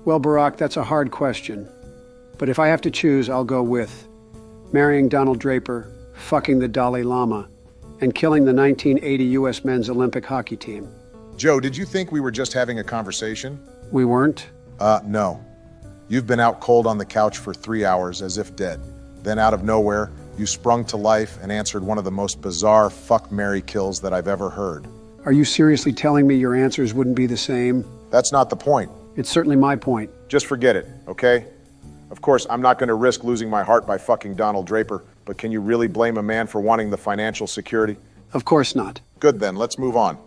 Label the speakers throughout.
Speaker 1: Well, Barack, that's a hard question. But if I have to choose, I'll go with marrying Donald Draper, fucking the Dalai Lama, and killing the 1980 U.S. men's Olympic hockey team.
Speaker 2: Joe, did you think we were just having a conversation?
Speaker 1: We weren't?
Speaker 2: No. You've been out cold on the couch for 3 hours as if dead. Then out of nowhere, you sprung to life and answered one of the most bizarre fuck, marry, kills that I've ever heard.
Speaker 1: Are you seriously telling me your answers wouldn't be the same?
Speaker 2: That's not the point.
Speaker 1: It's certainly my point.
Speaker 2: Just forget it, okay? Of course, I'm not going to risk losing my heart by fucking Donald Draper, but can you really blame a man for wanting the financial security?
Speaker 1: Of course not.
Speaker 2: Good then, let's move on.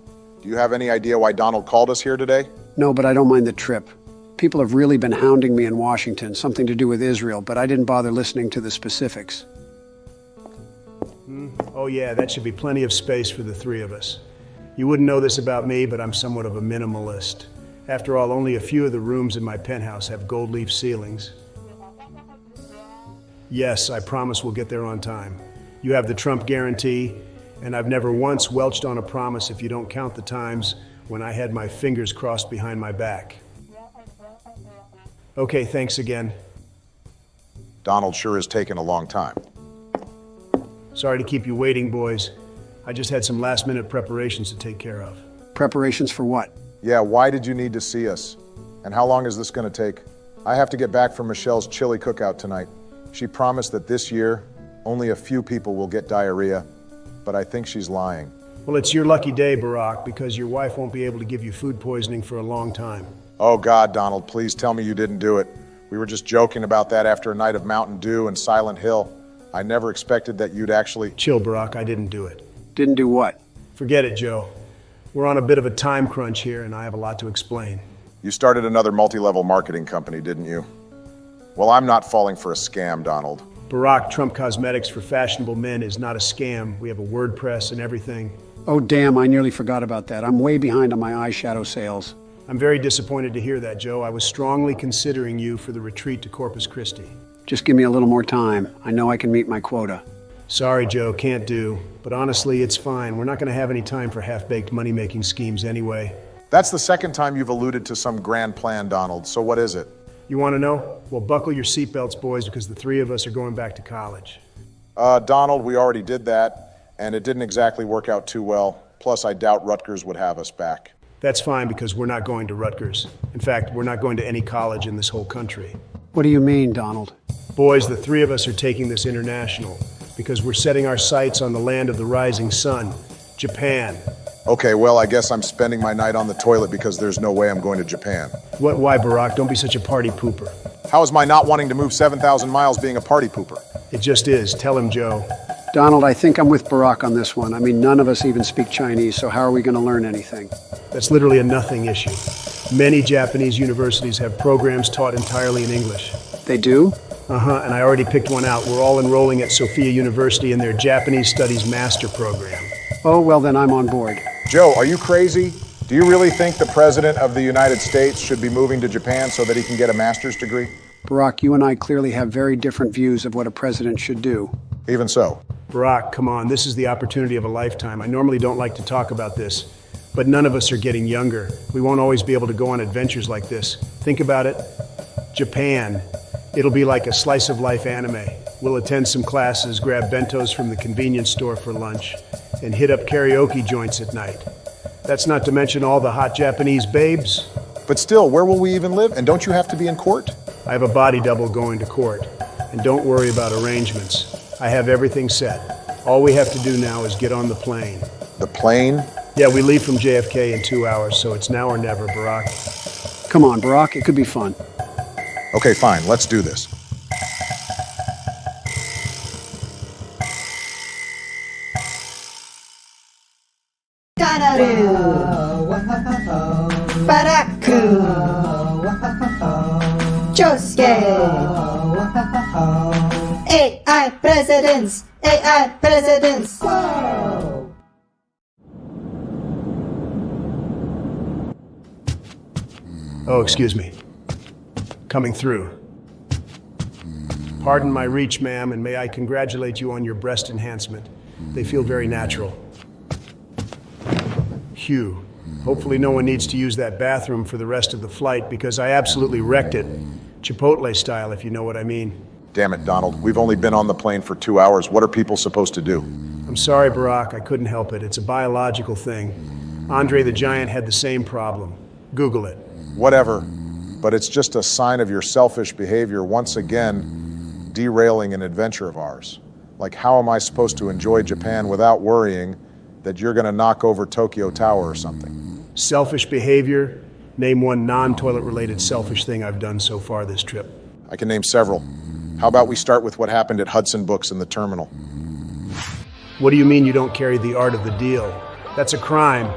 Speaker 2: Do you have any idea why Donald called us here today?
Speaker 1: No, but I don't mind the trip. People have really been hounding me in Washington, something to do with Israel, but I didn't bother listening to the specifics.
Speaker 3: Oh yeah, that should be plenty of space for the three of us. You wouldn't know this about me, but I'm somewhat of a minimalist. After all, only a few of the rooms in my penthouse have gold leaf ceilings. Yes, I promise we'll get there on time. You have the Trump guarantee, and I've never once welched on a promise if you don't count the times when I had my fingers crossed behind my back. Okay, thanks again.
Speaker 2: Donald sure has taken a long time.
Speaker 3: Sorry to keep you waiting, boys. I just had some last-minute preparations to take care of.
Speaker 1: Preparations for what?
Speaker 2: Yeah, why did you need to see us? And how long is this going to take? I have to get back from Michelle's chili cookout tonight. She promised that this year, only a few people will get diarrhea, but I think she's lying.
Speaker 3: Well, it's your lucky day, Barack, because your wife won't be able to give you food poisoning for a long time.
Speaker 2: Oh God, Donald, please tell me you didn't do it. We were just joking about that after a night of Mountain Dew and Silent Hill. I never expected that you'd actually...
Speaker 3: Chill, Barack, I didn't do it.
Speaker 1: Didn't do what?
Speaker 3: Forget it, Joe. We're on a bit of a time crunch here, and I have a lot to explain.
Speaker 2: You started another multi-level marketing company, didn't you? Well, I'm not falling for a scam, Donald.
Speaker 3: Barack, Trump Cosmetics for fashionable men is not a scam. We have a WordPress and everything.
Speaker 1: Oh damn, I nearly forgot about that. I'm way behind on my eyeshadow sales.
Speaker 3: I'm very disappointed to hear that, Joe. I was strongly considering you for the retreat to Corpus Christi.
Speaker 1: Just give me a little more time. I know I can meet my quota.
Speaker 3: Sorry, Joe, can't do. But honestly, it's fine. We're not going to have any time for half-baked money-making schemes anyway.
Speaker 2: That's the second time you've alluded to some grand plan, Donald. So what is it?
Speaker 3: You want to know? Well, buckle your seatbelts, boys, because the three of us are going back to college.
Speaker 2: Donald, we already did that, and it didn't exactly work out too well. Plus, I doubt Rutgers would have us back.
Speaker 3: That's fine, because we're not going to Rutgers. In fact, we're not going to any college in this whole country.
Speaker 1: What do you mean, Donald?
Speaker 3: Boys, the three of us are taking this international, because we're setting our sights on the land of the rising sun, Japan.
Speaker 2: Okay, well, I guess I'm spending my night on the toilet because there's no way I'm going to Japan.
Speaker 3: What? Why, Barack? Don't be such a party pooper.
Speaker 2: How is my not wanting to move 7,000 miles being a party pooper?
Speaker 3: It just is. Tell him, Joe.
Speaker 1: Donald, I think I'm with Barack on this one. I mean, none of us even speak Chinese, so how are we going to learn anything?
Speaker 3: That's literally a nothing issue. Many Japanese universities have programs taught entirely in English.
Speaker 1: They do?
Speaker 3: Uh-huh, and I already picked one out. We're all enrolling at Sophia University in their Japanese Studies Master Program.
Speaker 1: Oh, well then I'm on board.
Speaker 2: Joe, are you crazy? Do you really think the President of the United States should be moving to Japan so that he can get a master's degree?
Speaker 1: Barack, you and I clearly have very different views of what a president should do.
Speaker 2: Even so.
Speaker 3: Barack, come on, this is the opportunity of a lifetime. I normally don't like to talk about this, but none of us are getting younger. We won't always be able to go on adventures like this. Think about it. Japan. It'll be like a slice of life anime. We'll attend some classes, grab bentos from the convenience store for lunch, and hit up karaoke joints at night. That's not to mention all the hot Japanese babes.
Speaker 2: But still, where will we even live? And don't you have to be in court?
Speaker 3: I have a body double going to court. And don't worry about arrangements. I have everything set. All we have to do now is get on the plane.
Speaker 2: The plane?
Speaker 3: Yeah, we leave from JFK in 2 hours, so it's now or never, Barack.
Speaker 1: Come on, Barack, it could be fun.
Speaker 2: Okay, fine, let's do this.
Speaker 4: Baraku, Josuke, AI presidents, AI presidents.
Speaker 3: Oh, excuse me. Coming through. Pardon my reach, ma'am, and may I congratulate you on your breast enhancement. They feel very natural. Hugh, Hopefully no one needs to use that bathroom for the rest of the flight because I absolutely wrecked it. Chipotle style, if you know what I mean.
Speaker 2: Damn it, Donald. We've only been on the plane for 2 hours. What are people supposed to do?
Speaker 3: I'm sorry, Barack. I couldn't help it. It's a biological thing. Andre the Giant had the same problem. Google it.
Speaker 2: Whatever. But it's just a sign of your selfish behavior once again derailing an adventure of ours. Like, how am I supposed to enjoy Japan without worrying that you're gonna knock over Tokyo Tower or something?
Speaker 3: Selfish behavior? Name one non-toilet related selfish thing I've done so far this trip.
Speaker 2: I can name several. How about we start with what happened at Hudson Books in the terminal?
Speaker 3: What do you mean you don't carry the art of the deal? That's a crime.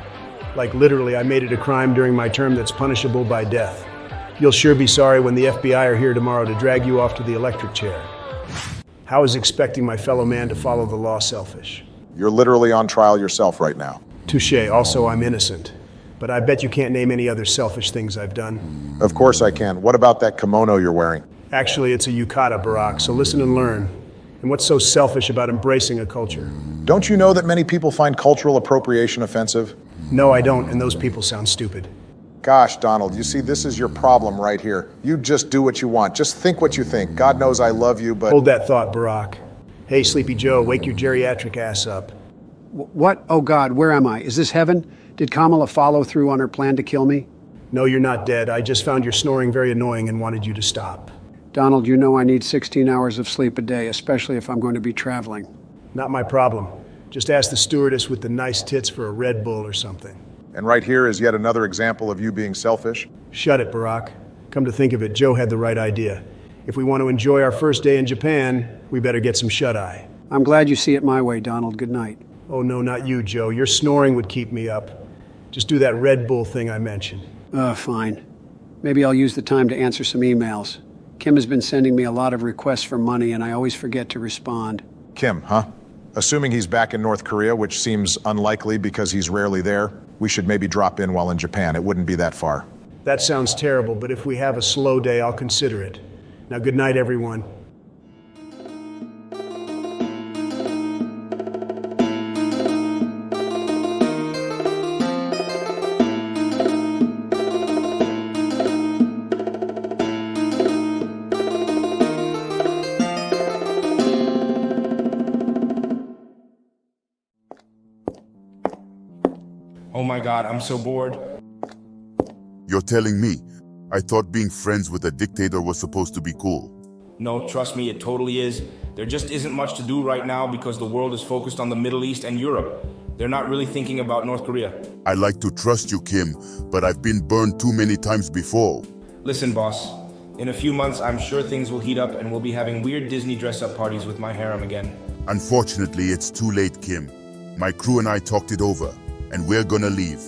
Speaker 3: Like literally, I made it a crime during my term that's punishable by death. You'll sure be sorry when the FBI are here tomorrow to drag you off to the electric chair. How is expecting my fellow man to follow the law selfish?
Speaker 2: You're literally on trial yourself right now.
Speaker 3: Touché. Also, I'm innocent. But I bet you can't name any other selfish things I've done.
Speaker 2: Of course I can. What about that kimono you're wearing?
Speaker 3: Actually, it's a yukata, Barack, so listen and learn. And what's so selfish about embracing a culture?
Speaker 2: Don't you know that many people find cultural appropriation offensive?
Speaker 3: No, I don't, and those people sound stupid.
Speaker 2: Gosh, Donald, you see, this is your problem right here. You just do what you want. Just think what you think. God knows I love you, but...
Speaker 3: Hold that thought, Barack. Hey, Sleepy Joe, wake your geriatric ass up.
Speaker 1: What? Oh God, where am I? Is this heaven? Did Kamala follow through on her plan to kill me?
Speaker 3: No, you're not dead. I just found your snoring very annoying and wanted you to stop.
Speaker 1: Donald, you know I need 16 hours of sleep a day, especially if I'm going to be traveling.
Speaker 3: Not my problem. Just ask the stewardess with the nice tits for a Red Bull or something.
Speaker 2: And right here is yet another example of you being selfish.
Speaker 3: Shut it, Barack. Come to think of it, Joe had the right idea. If we want to enjoy our first day in Japan, we better get some shut-eye.
Speaker 1: I'm glad you see it my way, Donald. Good night.
Speaker 3: Oh, no, not you, Joe. Your snoring would keep me up. Just do that Red Bull thing I mentioned.
Speaker 1: Fine. Maybe I'll use the time to answer some emails. Kim has been sending me a lot of requests for money, and I always forget to respond.
Speaker 2: Kim, huh? Assuming he's back in North Korea, which seems unlikely because he's rarely there, we should maybe drop in while in Japan. It wouldn't be that far.
Speaker 3: That sounds terrible, but if we have a slow day, I'll consider it. Now, good night, everyone.
Speaker 5: Oh my God, I'm so bored.
Speaker 6: You're telling me? I thought being friends with a dictator was supposed to be cool.
Speaker 5: No, trust me, it totally is. There just isn't much to do right now because the world is focused on the Middle East and Europe. They're not really thinking about North Korea.
Speaker 6: I like to trust you, Kim, but I've been burned too many times before.
Speaker 5: Listen, boss. In a few months, I'm sure things will heat up and we'll be having weird Disney dress-up parties with my harem again.
Speaker 6: Unfortunately, it's too late, Kim. My crew and I talked it over, and we're gonna leave.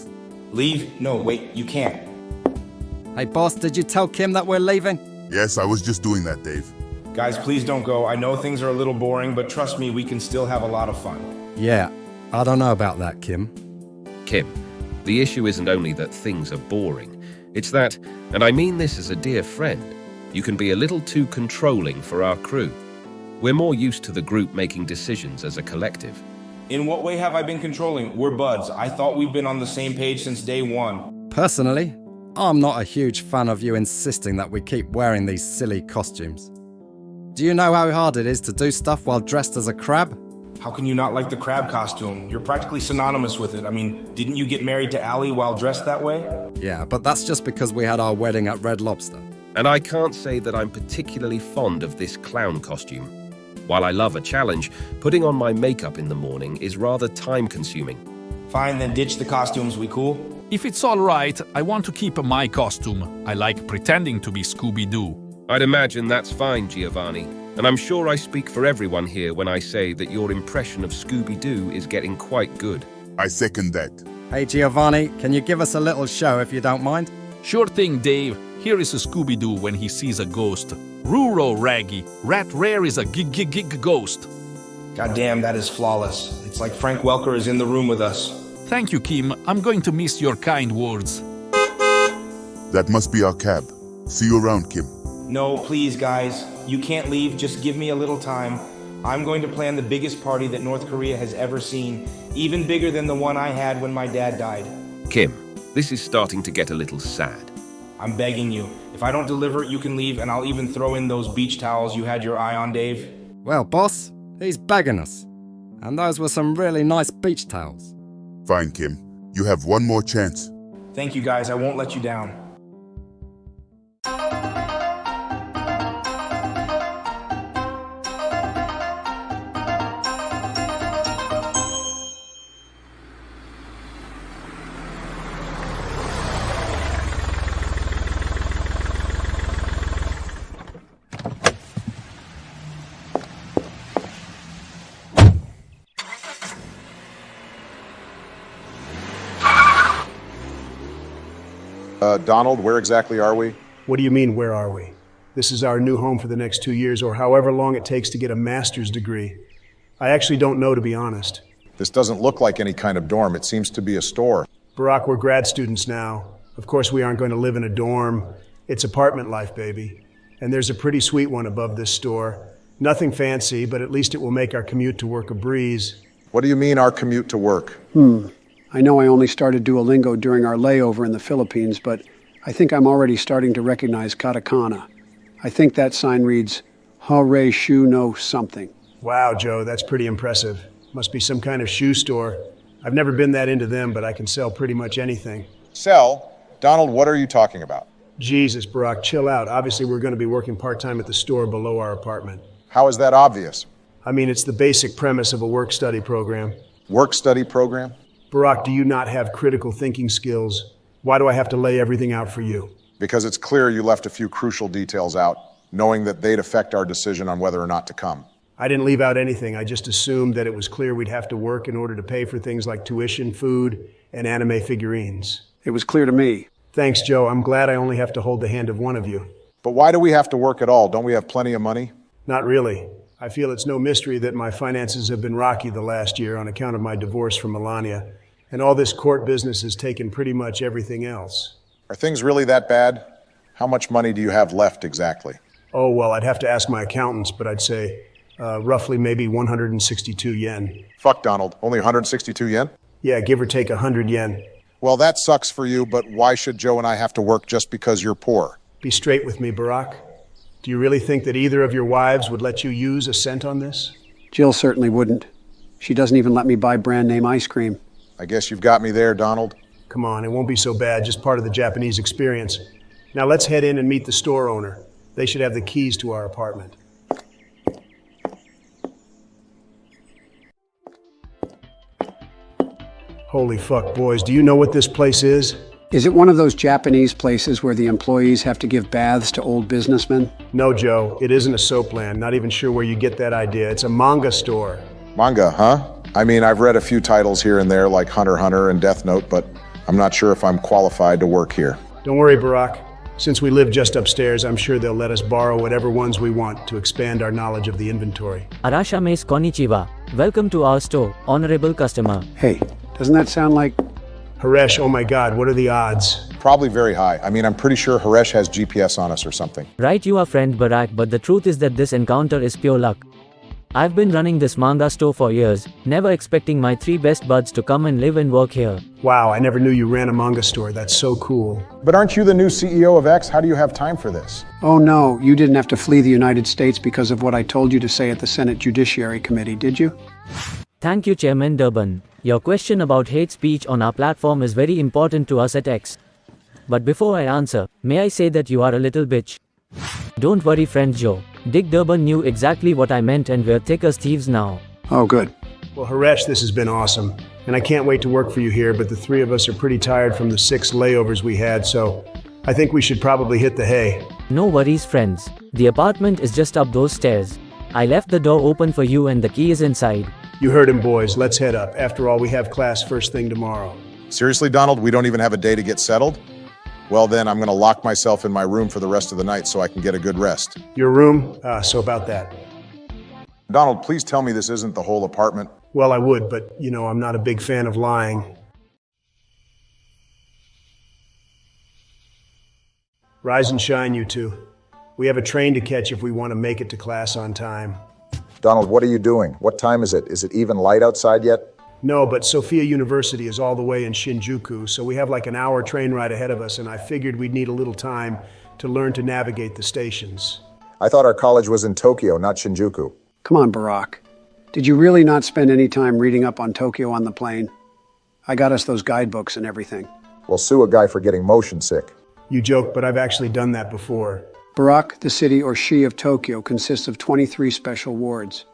Speaker 5: Leave? No, wait, you can't.
Speaker 7: Hey boss, did you tell Kim that we're leaving?
Speaker 6: Yes, I was just doing that, Dave.
Speaker 5: Guys, please don't go. I know things are a little boring, but trust me, we can still have a lot of fun.
Speaker 7: Yeah, I don't know about that, Kim.
Speaker 8: Kim, the issue isn't only that things are boring, it's that, and I mean this as a dear friend, you can be a little too controlling for our crew. We're more used to the group making decisions as a collective.
Speaker 5: In what way have I been controlling? We're buds. I thought we've been on the same page since day one.
Speaker 7: Personally, I'm not a huge fan of you insisting that we keep wearing these silly costumes. Do you know how hard it is to do stuff while dressed as a crab?
Speaker 5: How can you not like the crab costume? You're practically synonymous with it. I mean, didn't you get married to Allie while dressed that way?
Speaker 7: Yeah, but that's just because we had our wedding at Red Lobster.
Speaker 8: And I can't say that I'm particularly fond of this clown costume. While I love a challenge, putting on my makeup in the morning is rather time-consuming.
Speaker 5: Fine, then ditch the costumes, we cool?
Speaker 9: If it's all right, I want to keep my costume. I like pretending to be Scooby-Doo.
Speaker 8: I'd imagine that's fine, Giovanni. And I'm sure I speak for everyone here when I say that your impression of Scooby-Doo is getting quite good.
Speaker 6: I second that.
Speaker 7: Hey Giovanni, can you give us a little show if you don't mind?
Speaker 9: Sure thing, Dave. Here is a Scooby-Doo when he sees a ghost. Ruro Raggy, Rat Rare is a gig ghost.
Speaker 5: Goddamn, that is flawless. It's like Frank Welker is in the room with us.
Speaker 9: Thank you, Kim. I'm going to miss your kind words.
Speaker 6: That must be our cab. See you around, Kim.
Speaker 5: No, please, guys. You can't leave. Just give me a little time. I'm going to plan the biggest party that North Korea has ever seen, even bigger than the one I had when my dad died.
Speaker 8: Kim, This is starting to get a little sad.
Speaker 5: I'm begging you. If I don't deliver, you can leave, and I'll even throw in those beach towels you had your eye on, Dave.
Speaker 7: Well, boss, he's begging us. And those were some really nice beach towels.
Speaker 6: Fine, Kim. You have one more chance.
Speaker 5: Thank you guys, I won't let you down.
Speaker 2: Donald, where exactly are we?
Speaker 3: What do you mean, where are we? This is our new home for the next 2 years, or however long it takes to get a master's degree. I actually don't know, to be honest.
Speaker 2: This doesn't look like any kind of dorm. It seems to be a store.
Speaker 3: Barack, we're grad students now. Of course, we aren't going to live in a dorm. It's apartment life, baby. And there's a pretty sweet one above this store. Nothing fancy, but at least it will make our commute to work a breeze.
Speaker 2: What do you mean, our commute to work?
Speaker 1: I know I only started Duolingo during our layover in the Philippines, but I think I'm already starting to recognize katakana. I think that sign reads, Hare Shu no something.
Speaker 3: Wow, Joe, that's pretty impressive. Must be some kind of shoe store. I've never been that into them, but I can sell pretty much anything.
Speaker 2: Sell? Donald, what are you talking about?
Speaker 3: Jesus, Barack, chill out. Obviously, we're going to be working part-time at the store below our apartment.
Speaker 2: How is that obvious?
Speaker 3: I mean, it's the basic premise of a work-study program.
Speaker 2: Work-study program?
Speaker 3: Barack, do you not have critical thinking skills? Why do I have to lay everything out for you?
Speaker 2: Because it's clear you left a few crucial details out, knowing that they'd affect our decision on whether or not to come.
Speaker 3: I didn't leave out anything. I just assumed that it was clear we'd have to work in order to pay for things like tuition, food, and anime figurines.
Speaker 1: It was clear to me.
Speaker 3: Thanks, Joe. I'm glad I only have to hold the hand of one of you.
Speaker 2: But why do we have to work at all? Don't we have plenty of money?
Speaker 3: Not really. I feel it's no mystery that my finances have been rocky the last year on account of my divorce from Melania. And all this court business has taken pretty much everything else.
Speaker 2: Are things really that bad? How much money do you have left exactly?
Speaker 3: Oh, well, I'd have to ask my accountants, but I'd say roughly maybe 162 yen.
Speaker 2: Fuck, Donald. Only 162 yen?
Speaker 3: Yeah, give or take 100 yen.
Speaker 2: Well, that sucks for you, but why should Joe and I have to work just because you're poor?
Speaker 3: Be straight with me, Barack. Do you really think that either of your wives would let you use a cent on this?
Speaker 1: Jill certainly wouldn't. She doesn't even let me buy brand name ice cream.
Speaker 2: I guess you've got me there, Donald.
Speaker 3: Come on, it won't be so bad, just part of the Japanese experience. Now let's head in and meet the store owner. They should have the keys to our apartment. Holy fuck, boys, do you know what this place is?
Speaker 1: Is it one of those Japanese places where the employees have to give baths to old businessmen?
Speaker 3: No, Joe, it isn't a soap land. Not even sure where you get that idea. It's a manga store.
Speaker 2: Manga, huh? I mean, I've read a few titles here and there like Hunter x Hunter and Death Note, but I'm not sure if I'm qualified to work here.
Speaker 3: Don't worry, Barack. Since we live just upstairs, I'm sure they'll let us borrow whatever ones we want to expand our knowledge of the inventory.
Speaker 10: Arashames konnichiwa. Welcome to our store, honorable customer.
Speaker 1: Hey, doesn't that sound like...
Speaker 3: Haresh, oh my god, what are the odds?
Speaker 2: Probably very high. I mean, I'm pretty sure Haresh has GPS on us or something.
Speaker 10: Right, you are friend Barack, but the truth is that this encounter is pure luck. I've been running this manga store for years, never expecting my 3 best buds to come and live and work here.
Speaker 3: Wow, I never knew you ran a manga store. That's so cool.
Speaker 2: But aren't you the new CEO of X? How do you have time for this?
Speaker 1: Oh no, you didn't have to flee the United States because of what I told you to say at the Senate Judiciary Committee, did you?
Speaker 10: Thank you, Chairman Durban. Your question about hate speech on our platform is very important to us at X. But before I answer, may I say that you are a little bitch? Don't worry, friend Joe. Dick Durban knew exactly what I meant and we're thick as thieves now.
Speaker 1: Oh, good.
Speaker 3: Well, Haresh, this has been awesome. And I can't wait to work for you here, but the 3 of us are pretty tired from the 6 layovers we had, so I think we should probably hit the hay.
Speaker 10: No worries, friends. The apartment is just up those stairs. I left the door open for you and the key is inside.
Speaker 3: You heard him, boys. Let's head up. After all, we have class first thing tomorrow.
Speaker 2: Seriously, Donald, we don't even have a day to get settled? Well then, I'm gonna lock myself in my room for the rest of the night so I can get a good rest.
Speaker 3: Your room? So about that.
Speaker 2: Donald, please tell me this isn't the whole apartment.
Speaker 3: Well, I would, but, you know, I'm not a big fan of lying. Rise and shine, you two. We have a train to catch if we want to make it to class on time.
Speaker 2: Donald, what are you doing? What time is it? Is it even light outside yet?
Speaker 3: No, but Sophia University is all the way in Shinjuku, so we have like an hour train ride ahead of us, and I figured we'd need a little time to learn to navigate the stations.
Speaker 2: I thought our college was in Tokyo, not Shinjuku.
Speaker 1: Come on, Barack. Did you really not spend any time reading up on Tokyo on the plane? I got us those guidebooks and everything.
Speaker 2: We'll sue a guy for getting motion sick.
Speaker 3: You joke, but I've actually done that before.
Speaker 1: Barack, the city or shi of Tokyo, consists of 23 special wards.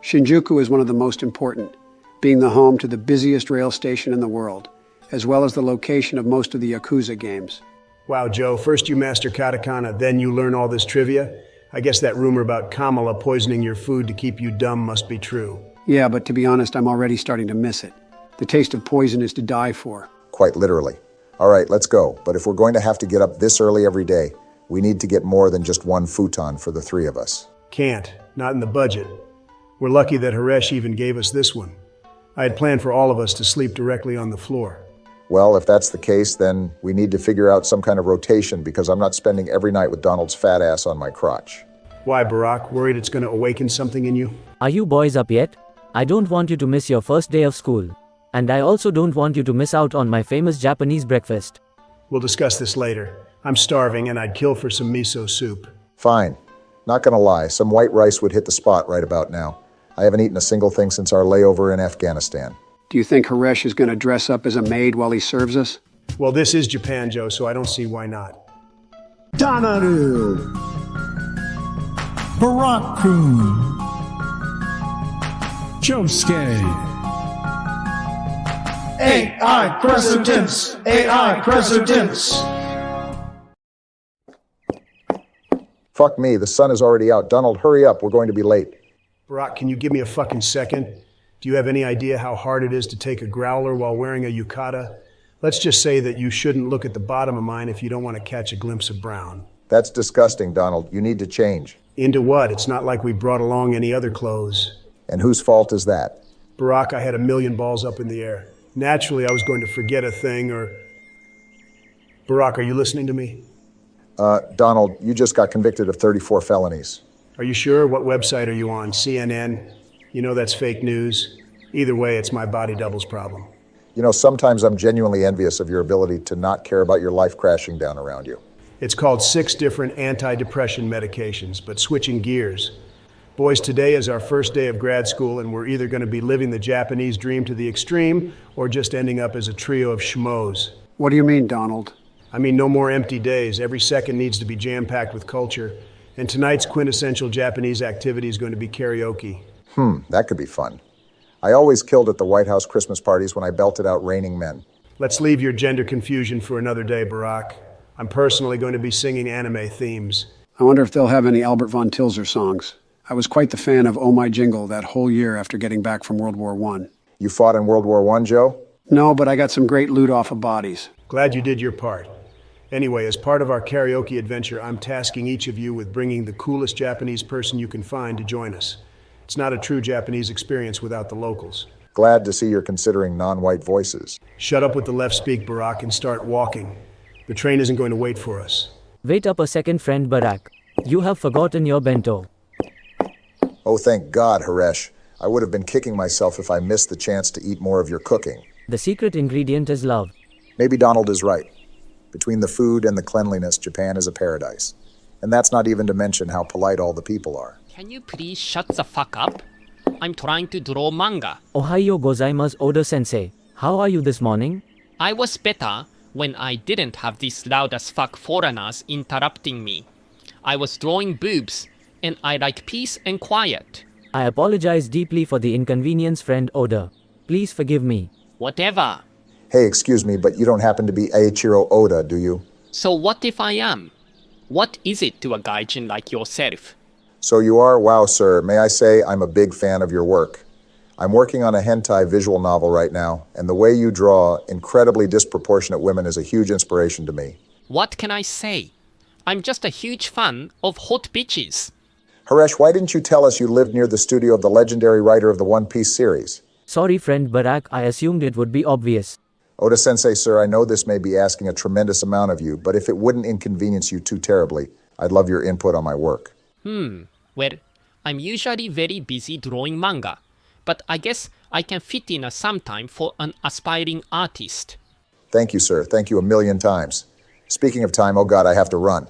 Speaker 1: Shinjuku is one of the most important, being the home to the busiest rail station in the world, as well as the location of most of the Yakuza games.
Speaker 3: Wow, Joe, first you master katakana, then you learn all this trivia? I guess that rumor about Kamala poisoning your food to keep you dumb must be true.
Speaker 1: Yeah, but to be honest, I'm already starting to miss it. The taste of poison is to die for.
Speaker 2: Quite literally. All right, let's go. But if we're going to have to get up this early every day, we need to get more than just one futon for the three of us.
Speaker 3: Can't. Not in the budget. We're lucky that Haresh even gave us this one. I had planned for all of us to sleep directly on the floor.
Speaker 2: Well, if that's the case, then we need to figure out some kind of rotation because I'm not spending every night with Donald's fat ass on my crotch.
Speaker 3: Why, Barack? Worried it's going to awaken something in you?
Speaker 10: Are you boys up yet? I don't want you to miss your first day of school. And I also don't want you to miss out on my famous Japanese breakfast.
Speaker 3: We'll discuss this later. I'm starving and I'd kill for some miso soup.
Speaker 2: Fine. Not gonna lie, some white rice would hit the spot right about now. I haven't eaten a single thing since our layover in Afghanistan.
Speaker 1: Do you think Haresh is going to dress up as a maid while he serves us?
Speaker 3: Well, this is Japan, Joe, so I don't see why not.
Speaker 11: Donaru, Baraku, Josuke. AI Presidents! AI Presidents!
Speaker 2: Fuck me, the sun is already out. Donald, hurry up, we're going to be late.
Speaker 3: Barack, can you give me a fucking second? Do you have any idea how hard it is to take a growler while wearing a yukata? Let's just say that you shouldn't look at the bottom of mine if you don't want to catch a glimpse of brown.
Speaker 2: That's disgusting, Donald. You need to change.
Speaker 3: Into what? It's not like we brought along any other clothes.
Speaker 2: And whose fault is that?
Speaker 3: Barack, I had a million balls up in the air. Naturally, I was going to forget a thing or... Barack, are you listening to me?
Speaker 2: Donald, you just got convicted of 34 felonies.
Speaker 3: Are you sure? What website are you on? CNN? You know that's fake news. Either way, it's my body double's problem.
Speaker 2: You know, sometimes I'm genuinely envious of your ability to not care about your life crashing down around you.
Speaker 3: It's called 6 different antidepressant medications, but switching gears. Boys, today is our first day of grad school, and we're either going to be living the Japanese dream to the extreme or just ending up as a trio of schmoes.
Speaker 1: What do you mean, Donald?
Speaker 3: I mean, no more empty days. Every second needs to be jam-packed with culture. And tonight's quintessential Japanese activity is going to be karaoke.
Speaker 2: That could be fun. I always killed at the White House Christmas parties when I belted out Raining Men.
Speaker 3: Let's leave your gender confusion for another day, Barack. I'm personally going to be singing anime themes.
Speaker 1: I wonder if they'll have any Albert von Tilzer songs. I was quite the fan of Oh My Jingle that whole year after getting back from World War I.
Speaker 2: You fought in World War I, Joe?
Speaker 1: No, but I got some great loot off of bodies.
Speaker 3: Glad you did your part. Anyway, as part of our karaoke adventure, I'm tasking each of you with bringing the coolest Japanese person you can find to join us. It's not a true Japanese experience without the locals.
Speaker 2: Glad to see you're considering non-white voices.
Speaker 3: Shut up with the left speak, Barack, and start walking. The train isn't going to wait for us.
Speaker 10: Wait up a second, friend Barack. You have forgotten your bento.
Speaker 2: Oh, thank God, Haresh. I would have been kicking myself if I missed the chance to eat more of your cooking.
Speaker 10: The secret ingredient is love.
Speaker 2: Maybe Donald is right. Between the food and the cleanliness, Japan is a paradise. And that's not even to mention how polite all the people are.
Speaker 12: Can you please shut the fuck up? I'm trying to draw manga.
Speaker 10: Ohayo gozaimasu, Oda Sensei. How are you this morning?
Speaker 12: I was better when I didn't have these loud as fuck foreigners interrupting me. I was drawing boobs, and I like peace and quiet.
Speaker 10: I apologize deeply for the inconvenience, friend Oda. Please forgive me.
Speaker 12: Whatever.
Speaker 2: Hey, excuse me, but you don't happen to be Eiichiro Oda, do you?
Speaker 12: So what if I am? What is it to a gaijin like yourself?
Speaker 2: So you are? Wow, sir. May I say I'm a big fan of your work. I'm working on a hentai visual novel right now, and the way you draw incredibly disproportionate women is a huge inspiration to me.
Speaker 12: What can I say? I'm just a huge fan of hot bitches.
Speaker 2: Haresh, why didn't you tell us you lived near the studio of the legendary writer of the One Piece series?
Speaker 10: Sorry, friend Barack, I assumed it would be obvious.
Speaker 2: Oda Sensei, sir, I know this may be asking a tremendous amount of you, but if it wouldn't inconvenience you too terribly, I'd love your input on my work.
Speaker 12: Well, I'm usually very busy drawing manga, but I guess I can fit in some time for an aspiring artist.
Speaker 2: Thank you, sir. Thank you a million times. Speaking of time, oh god, I have to run.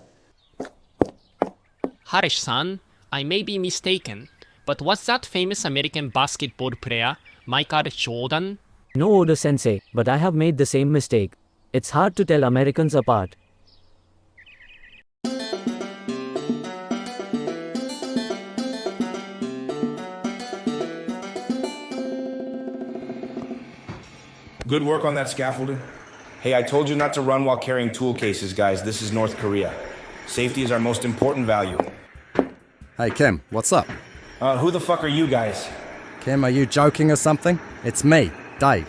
Speaker 12: Harish-san, I may be mistaken, but was that famous American basketball player, Michael Jordan?
Speaker 10: No, Oda Sensei, but I have made the same mistake. It's hard to tell Americans apart.
Speaker 5: Good work on that scaffolding. Hey, I told you not to run while carrying tool cases, guys. This is North Korea. Safety is our most important value.
Speaker 7: Hey Kim, what's up?
Speaker 5: Who the fuck are you guys?
Speaker 7: Kim, are you joking or something? It's me, Dave.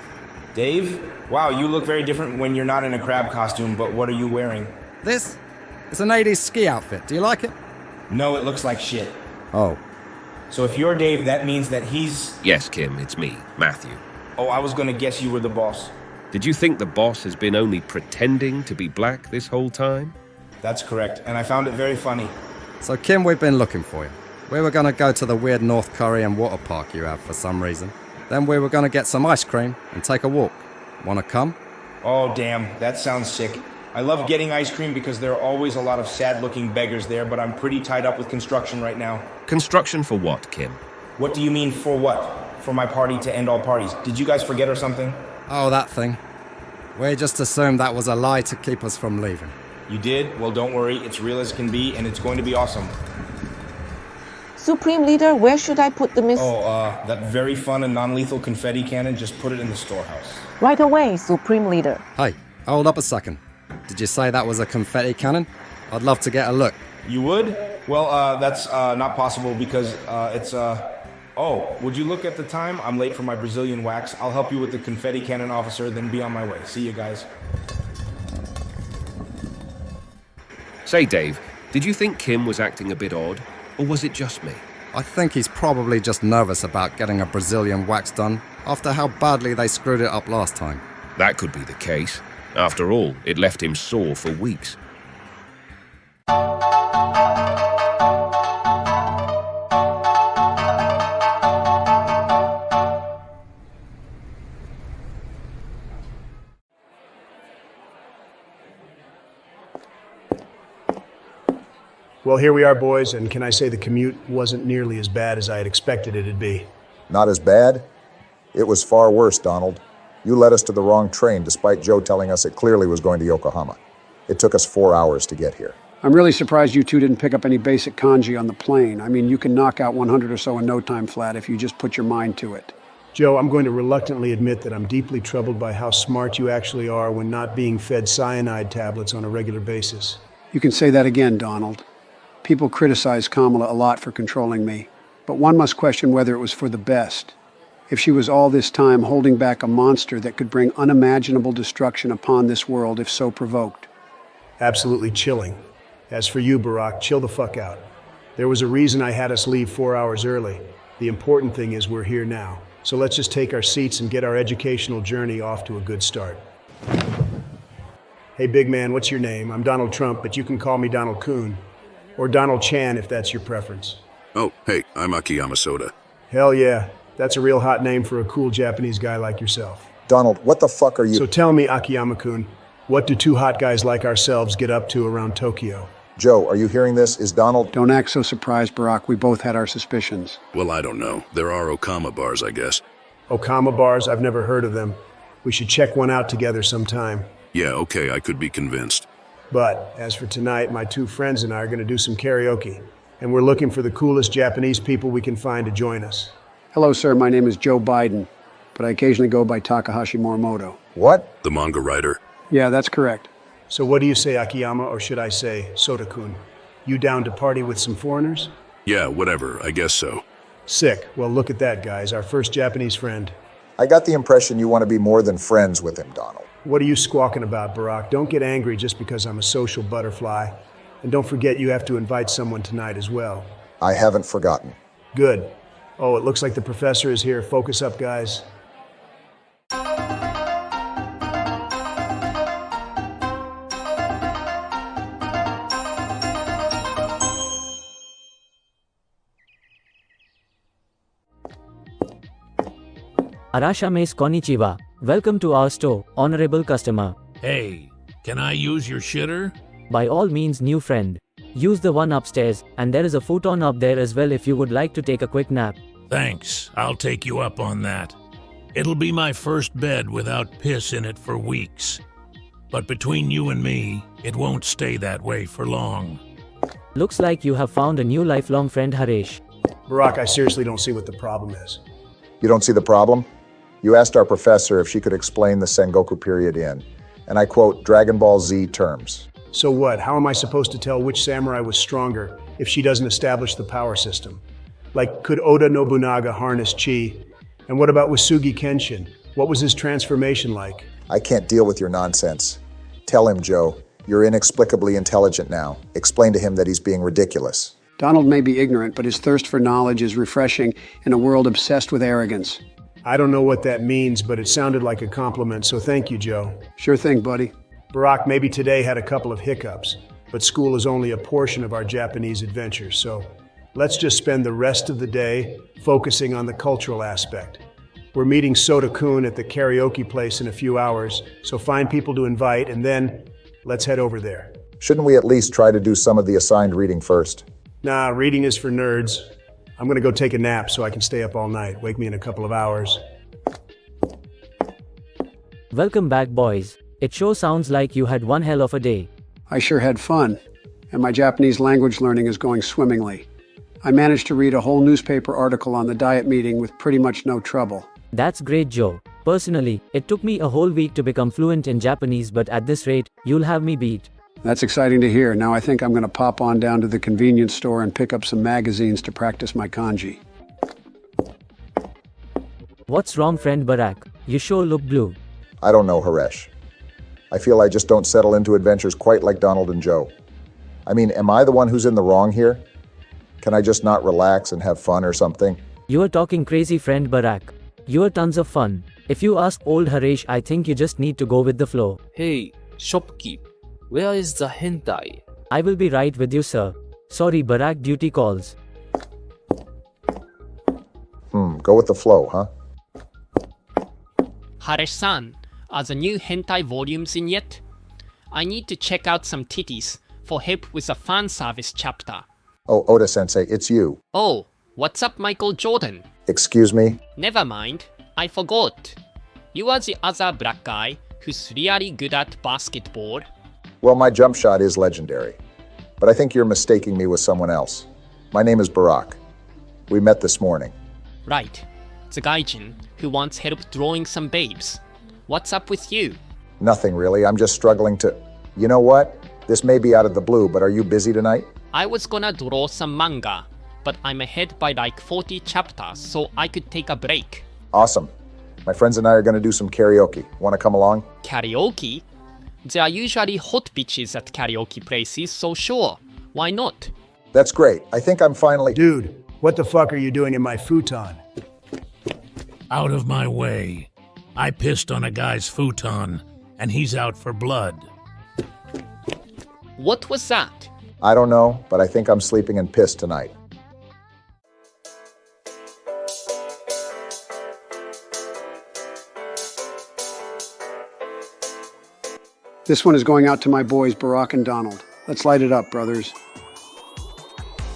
Speaker 5: Dave? Wow, you look very different when you're not in a crab costume, but what are you wearing?
Speaker 7: This? It's an 80s ski outfit. Do you like it?
Speaker 5: No, it looks like shit.
Speaker 7: Oh.
Speaker 5: So if you're Dave, that means that he's...
Speaker 8: Yes, Kim, it's me, Matthew.
Speaker 5: Oh, I was gonna guess you were the boss.
Speaker 8: Did you think the boss has been only pretending to be black this whole time?
Speaker 5: That's correct, and I found it very funny.
Speaker 7: So Kim, we've been looking for you. We were gonna go to the weird North Korean water park you have for some reason. Then we were gonna get some ice cream and take a walk. Wanna come?
Speaker 5: Oh, damn, that sounds sick. I love getting ice cream because there are always a lot of sad-looking beggars there, but I'm pretty tied up with construction right now.
Speaker 8: Construction for what, Kim?
Speaker 5: What do you mean, for what? For my party to end all parties. Did you guys forget or something?
Speaker 7: Oh, that thing. We just assumed that was a lie to keep us from leaving.
Speaker 5: You did? Well, don't worry. It's real as can be, and it's going to be awesome.
Speaker 13: Supreme Leader, where should I put the
Speaker 5: that very fun and non-lethal confetti cannon, just put it in the storehouse.
Speaker 13: Right away, Supreme Leader.
Speaker 7: Hey, hold up a second. Did you say that was a confetti cannon? I'd love to get a look.
Speaker 5: You would? Well, that's not possible because it's... Oh, would you look at the time? I'm late for my Brazilian wax. I'll help you with the confetti cannon, officer, then be on my way. See you guys.
Speaker 8: Say, Dave, did you think Kim was acting a bit odd? Or was it just me?
Speaker 7: I think he's probably just nervous about getting a Brazilian wax done after how badly they screwed it up last time.
Speaker 8: That could be the case. After all, it left him sore for weeks.
Speaker 3: Well, here we are, boys, and can I say the commute wasn't nearly as bad as I had expected it'd be.
Speaker 2: Not as bad? It was far worse, Donald. You led us to the wrong train despite Joe telling us it clearly was going to Yokohama. It took us 4 hours to get here.
Speaker 1: I'm really surprised you two didn't pick up any basic kanji on the plane. I mean, you can knock out 100 or so in no time flat if you just put your mind to it.
Speaker 3: Joe, I'm going to reluctantly admit that I'm deeply troubled by how smart you actually are when not being fed cyanide tablets on a regular basis.
Speaker 1: You can say that again, Donald. People criticize Kamala a lot for controlling me, but one must question whether it was for the best. If she was all this time holding back a monster that could bring unimaginable destruction upon this world if so provoked.
Speaker 3: Absolutely chilling. As for you, Barack, chill the fuck out. There was a reason I had us leave 4 hours early. The important thing is we're here now. So let's just take our seats and get our educational journey off to a good start. Hey, big man, what's your name? I'm Donald Trump, but you can call me Donald Kuhn. Or Donald Chan, if that's your preference.
Speaker 14: Oh, hey, I'm Akiyama Soda.
Speaker 3: Hell yeah. That's a real hot name for a cool Japanese guy like yourself.
Speaker 2: Donald, what the fuck are you...
Speaker 3: So tell me, Akiyama-kun, what do two hot guys like ourselves get up to around Tokyo?
Speaker 2: Joe, are you hearing this? Is Donald...
Speaker 1: Don't act so surprised, Barack. We both had our suspicions.
Speaker 14: Well, I don't know. There are Okama bars, I guess.
Speaker 3: Okama bars? I've never heard of them. We should check one out together sometime.
Speaker 14: Yeah, okay, I could be convinced.
Speaker 3: But, as for tonight, my two friends and I are going to do some karaoke. And we're looking for the coolest Japanese people we can find to join us.
Speaker 1: Hello, sir. My name is Joe Biden, but I occasionally go by Takahashi Morimoto.
Speaker 2: What?
Speaker 14: The manga writer?
Speaker 1: Yeah, that's correct.
Speaker 3: So what do you say, Akiyama, or should I say, Soda-kun? You down to party with some foreigners?
Speaker 14: Yeah, whatever. I guess so.
Speaker 3: Sick. Well, look at that, guys. Our first Japanese friend.
Speaker 2: I got the impression you want to be more than friends with him, Donald.
Speaker 3: What are you squawking about, Barack? Don't get angry just because I'm a social butterfly. And don't forget you have to invite someone tonight as well.
Speaker 2: I haven't forgotten.
Speaker 3: Good. Oh, it looks like the professor is here. Focus up, guys.
Speaker 10: Arashame's konnichiwa. Welcome to our store, honorable customer.
Speaker 9: Hey, can I use your shitter?
Speaker 10: By all means, new friend. Use the one upstairs, and there is a futon up there as well if you would like to take a quick nap.
Speaker 9: Thanks, I'll take you up on that. It'll be my first bed without piss in it for weeks. But between you and me, it won't stay that way for long.
Speaker 10: Looks like you have found a new lifelong friend, Harish.
Speaker 3: Barack, I seriously don't see what the problem is.
Speaker 2: You don't see the problem? You asked our professor if she could explain the Sengoku period in, and I quote, Dragon Ball Z terms.
Speaker 3: So what? How am I supposed to tell which samurai was stronger if she doesn't establish the power system? Like, could Oda Nobunaga harness chi? And what about Wasugi Kenshin? What was his transformation like?
Speaker 2: I can't deal with your nonsense. Tell him, Joe. You're inexplicably intelligent now. Explain to him that he's being ridiculous.
Speaker 1: Donald may be ignorant, but his thirst for knowledge is refreshing in a world obsessed with arrogance.
Speaker 3: I don't know what that means, but it sounded like a compliment, so thank you, Joe.
Speaker 1: Sure thing, buddy.
Speaker 3: Barack, maybe today had a couple of hiccups, but school is only a portion of our Japanese adventure, so let's just spend the rest of the day focusing on the cultural aspect. We're meeting Soda-kun at the karaoke place in a few hours, so find people to invite, and then let's head over there.
Speaker 2: Shouldn't we at least try to do some of the assigned reading first?
Speaker 3: Nah, reading is for nerds. I'm gonna go take a nap so I can stay up all night. Wake me in a couple of hours.
Speaker 10: Welcome back, boys. It sure sounds like you had one hell of a day.
Speaker 1: I sure had fun, and my Japanese language learning is going swimmingly. I managed to read a whole newspaper article on the diet meeting with pretty much no trouble.
Speaker 10: That's great, Joe. Personally, it took me a whole week to become fluent in Japanese, but at this rate, you'll have me beat.
Speaker 1: That's exciting to hear. Now I think I'm going to pop on down to the convenience store and pick up some magazines to practice my kanji.
Speaker 10: What's wrong, friend Barack? You sure look blue.
Speaker 2: I don't know, Haresh. I feel I just don't settle into adventures quite like Donald and Joe. I mean, am I the one who's in the wrong here? Can I just not relax and have fun or something?
Speaker 10: You are talking crazy, friend Barack. You are tons of fun. If you ask old Harish, I think you just need to go with the flow.
Speaker 15: Hey, shopkeep, where is the hentai?
Speaker 10: I will be right with you, sir. Sorry, Barack, duty calls.
Speaker 2: Go with the flow, huh?
Speaker 12: Harish-san, are the new hentai volumes in yet? I need to check out some titties for help with the fan service chapter.
Speaker 2: Oh, Oda Sensei, it's you.
Speaker 12: Oh, what's up, Michael Jordan?
Speaker 2: Excuse me?
Speaker 12: Never mind, I forgot. You are the other black guy who's really good at basketball.
Speaker 2: Well, my jump shot is legendary. But I think you're mistaking me with someone else. My name is Barack. We met this morning.
Speaker 12: Right, the gaijin who wants help drawing some babes. What's up with you?
Speaker 2: Nothing really, I'm just struggling to... You know what? This may be out of the blue, but are you busy tonight?
Speaker 12: I was gonna draw some manga, but I'm ahead by like 40 chapters, so I could take a break.
Speaker 2: Awesome. My friends and I are going to do some karaoke. Want to come along?
Speaker 12: Karaoke? There are usually hot bitches at karaoke places, so sure, why not?
Speaker 2: That's great. I think I'm finally...
Speaker 3: Dude, what the fuck are you doing in my futon?
Speaker 9: Out of my way. I pissed on a guy's futon, and he's out for blood.
Speaker 12: What was that?
Speaker 2: I don't know, but I think I'm sleeping in piss tonight.
Speaker 1: This one is going out to my boys, Barack and Donald. Let's light it up, brothers.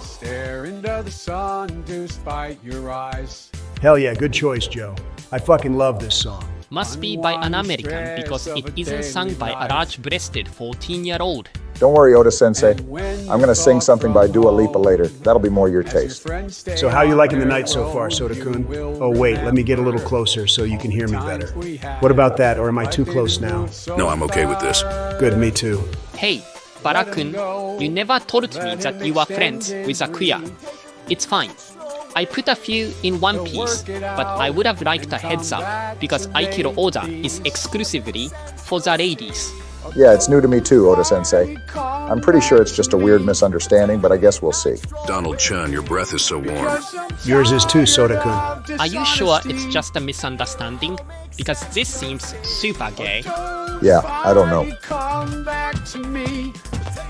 Speaker 16: Stare into the sun to spite your eyes.
Speaker 3: Hell yeah, good choice, Joe. I fucking love this song.
Speaker 12: Must be by an American because it isn't sung by a large-breasted 14-year-old.
Speaker 2: Don't worry, Oda Sensei. I'm going to sing something by Dua Lipa later. That'll be more your taste.
Speaker 3: So how you liking the night so far, Soda-kun? Oh wait, let me get a little closer so you can hear me better. What about that, or am I too close now?
Speaker 14: No, I'm okay with this.
Speaker 3: Good, me too.
Speaker 12: Hey, Barack-kun, you never told me that you were friends with a queer. It's fine. I put a few in one piece, but I would have liked a heads up because Aikido Oda is exclusively for the ladies.
Speaker 2: Yeah, it's new to me too, Oda Sensei. I'm pretty sure it's just a weird misunderstanding, but I guess we'll see.
Speaker 14: Donald-chan, your breath is so warm.
Speaker 3: Yours is too, Soda-kun.
Speaker 12: Are you sure it's just a misunderstanding? Because this seems super gay.
Speaker 2: Yeah, I don't know.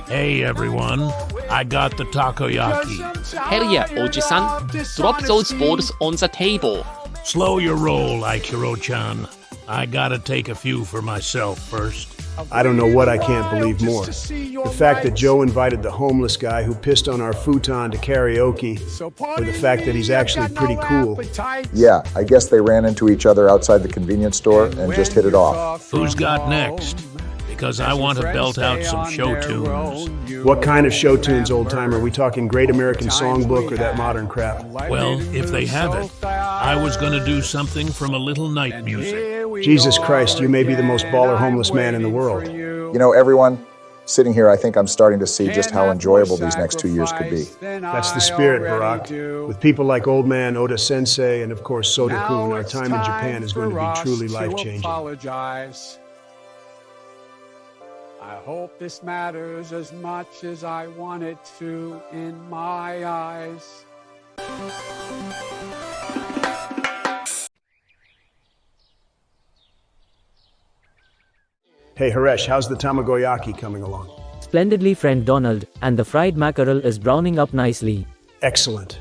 Speaker 9: Hey everyone, I got the takoyaki.
Speaker 12: Hell yeah, Oji-san. Drop those balls on the table.
Speaker 9: Slow your roll, Aichiro-chan. I gotta take a few for myself first.
Speaker 3: I don't know what I can't believe more. The fact that Joe invited the homeless guy who pissed on our futon to karaoke, or the fact that he's actually pretty cool.
Speaker 2: Yeah, I guess they ran into each other outside the convenience store and just hit it off.
Speaker 9: Who's got next? Because I want to belt out some show tunes.
Speaker 3: What kind of show tunes, old-timer? Are we talking Great American Songbook or that modern crap?
Speaker 9: Well, if they have it, I was going to do something from a little night music.
Speaker 3: Jesus Christ, you may be the most baller homeless man in the world.
Speaker 2: You know, everyone, sitting here, I think I'm starting to see just how enjoyable these next 2 years could be.
Speaker 3: That's the spirit, Barack. With people like Old Man Oda Sensei and, of course, Soda-kun, our time in Japan is going to be truly life-changing.
Speaker 16: I hope this matters as much as I want it to in my eyes.
Speaker 3: Hey, Haresh, how's the tamagoyaki coming along?
Speaker 10: Splendidly, friend Donald, and the fried mackerel is browning up nicely.
Speaker 3: Excellent.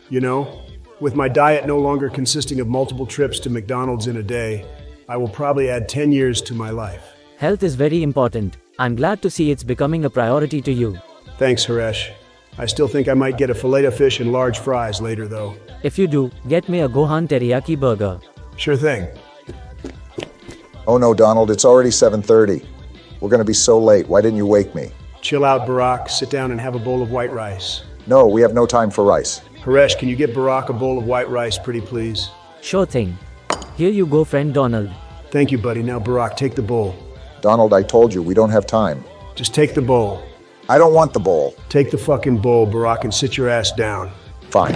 Speaker 3: You know, with my diet no longer consisting of multiple trips to McDonald's in a day, I will probably add 10 years to my life.
Speaker 10: Health is very important. I'm glad to see it's becoming a priority to you.
Speaker 3: Thanks, Haresh. I still think I might get a filet-o-fish and large fries later, though.
Speaker 10: If you do, get me a Gohan teriyaki burger.
Speaker 3: Sure thing.
Speaker 2: Oh no, Donald, it's already 7:30. We're going to be so late. Why didn't you wake me?
Speaker 3: Chill out, Barack. Sit down and have a bowl of white rice.
Speaker 2: No, we have no time for rice.
Speaker 3: Haresh, can you get Barack a bowl of white rice, pretty please?
Speaker 10: Sure thing. Here you go, friend Donald.
Speaker 3: Thank you, buddy. Now, Barack, take the bowl.
Speaker 2: Donald, I told you, we don't have time.
Speaker 3: Just take the bowl.
Speaker 2: I don't want the bowl.
Speaker 3: Take the fucking bowl, Barack, and sit your ass down.
Speaker 2: Fine.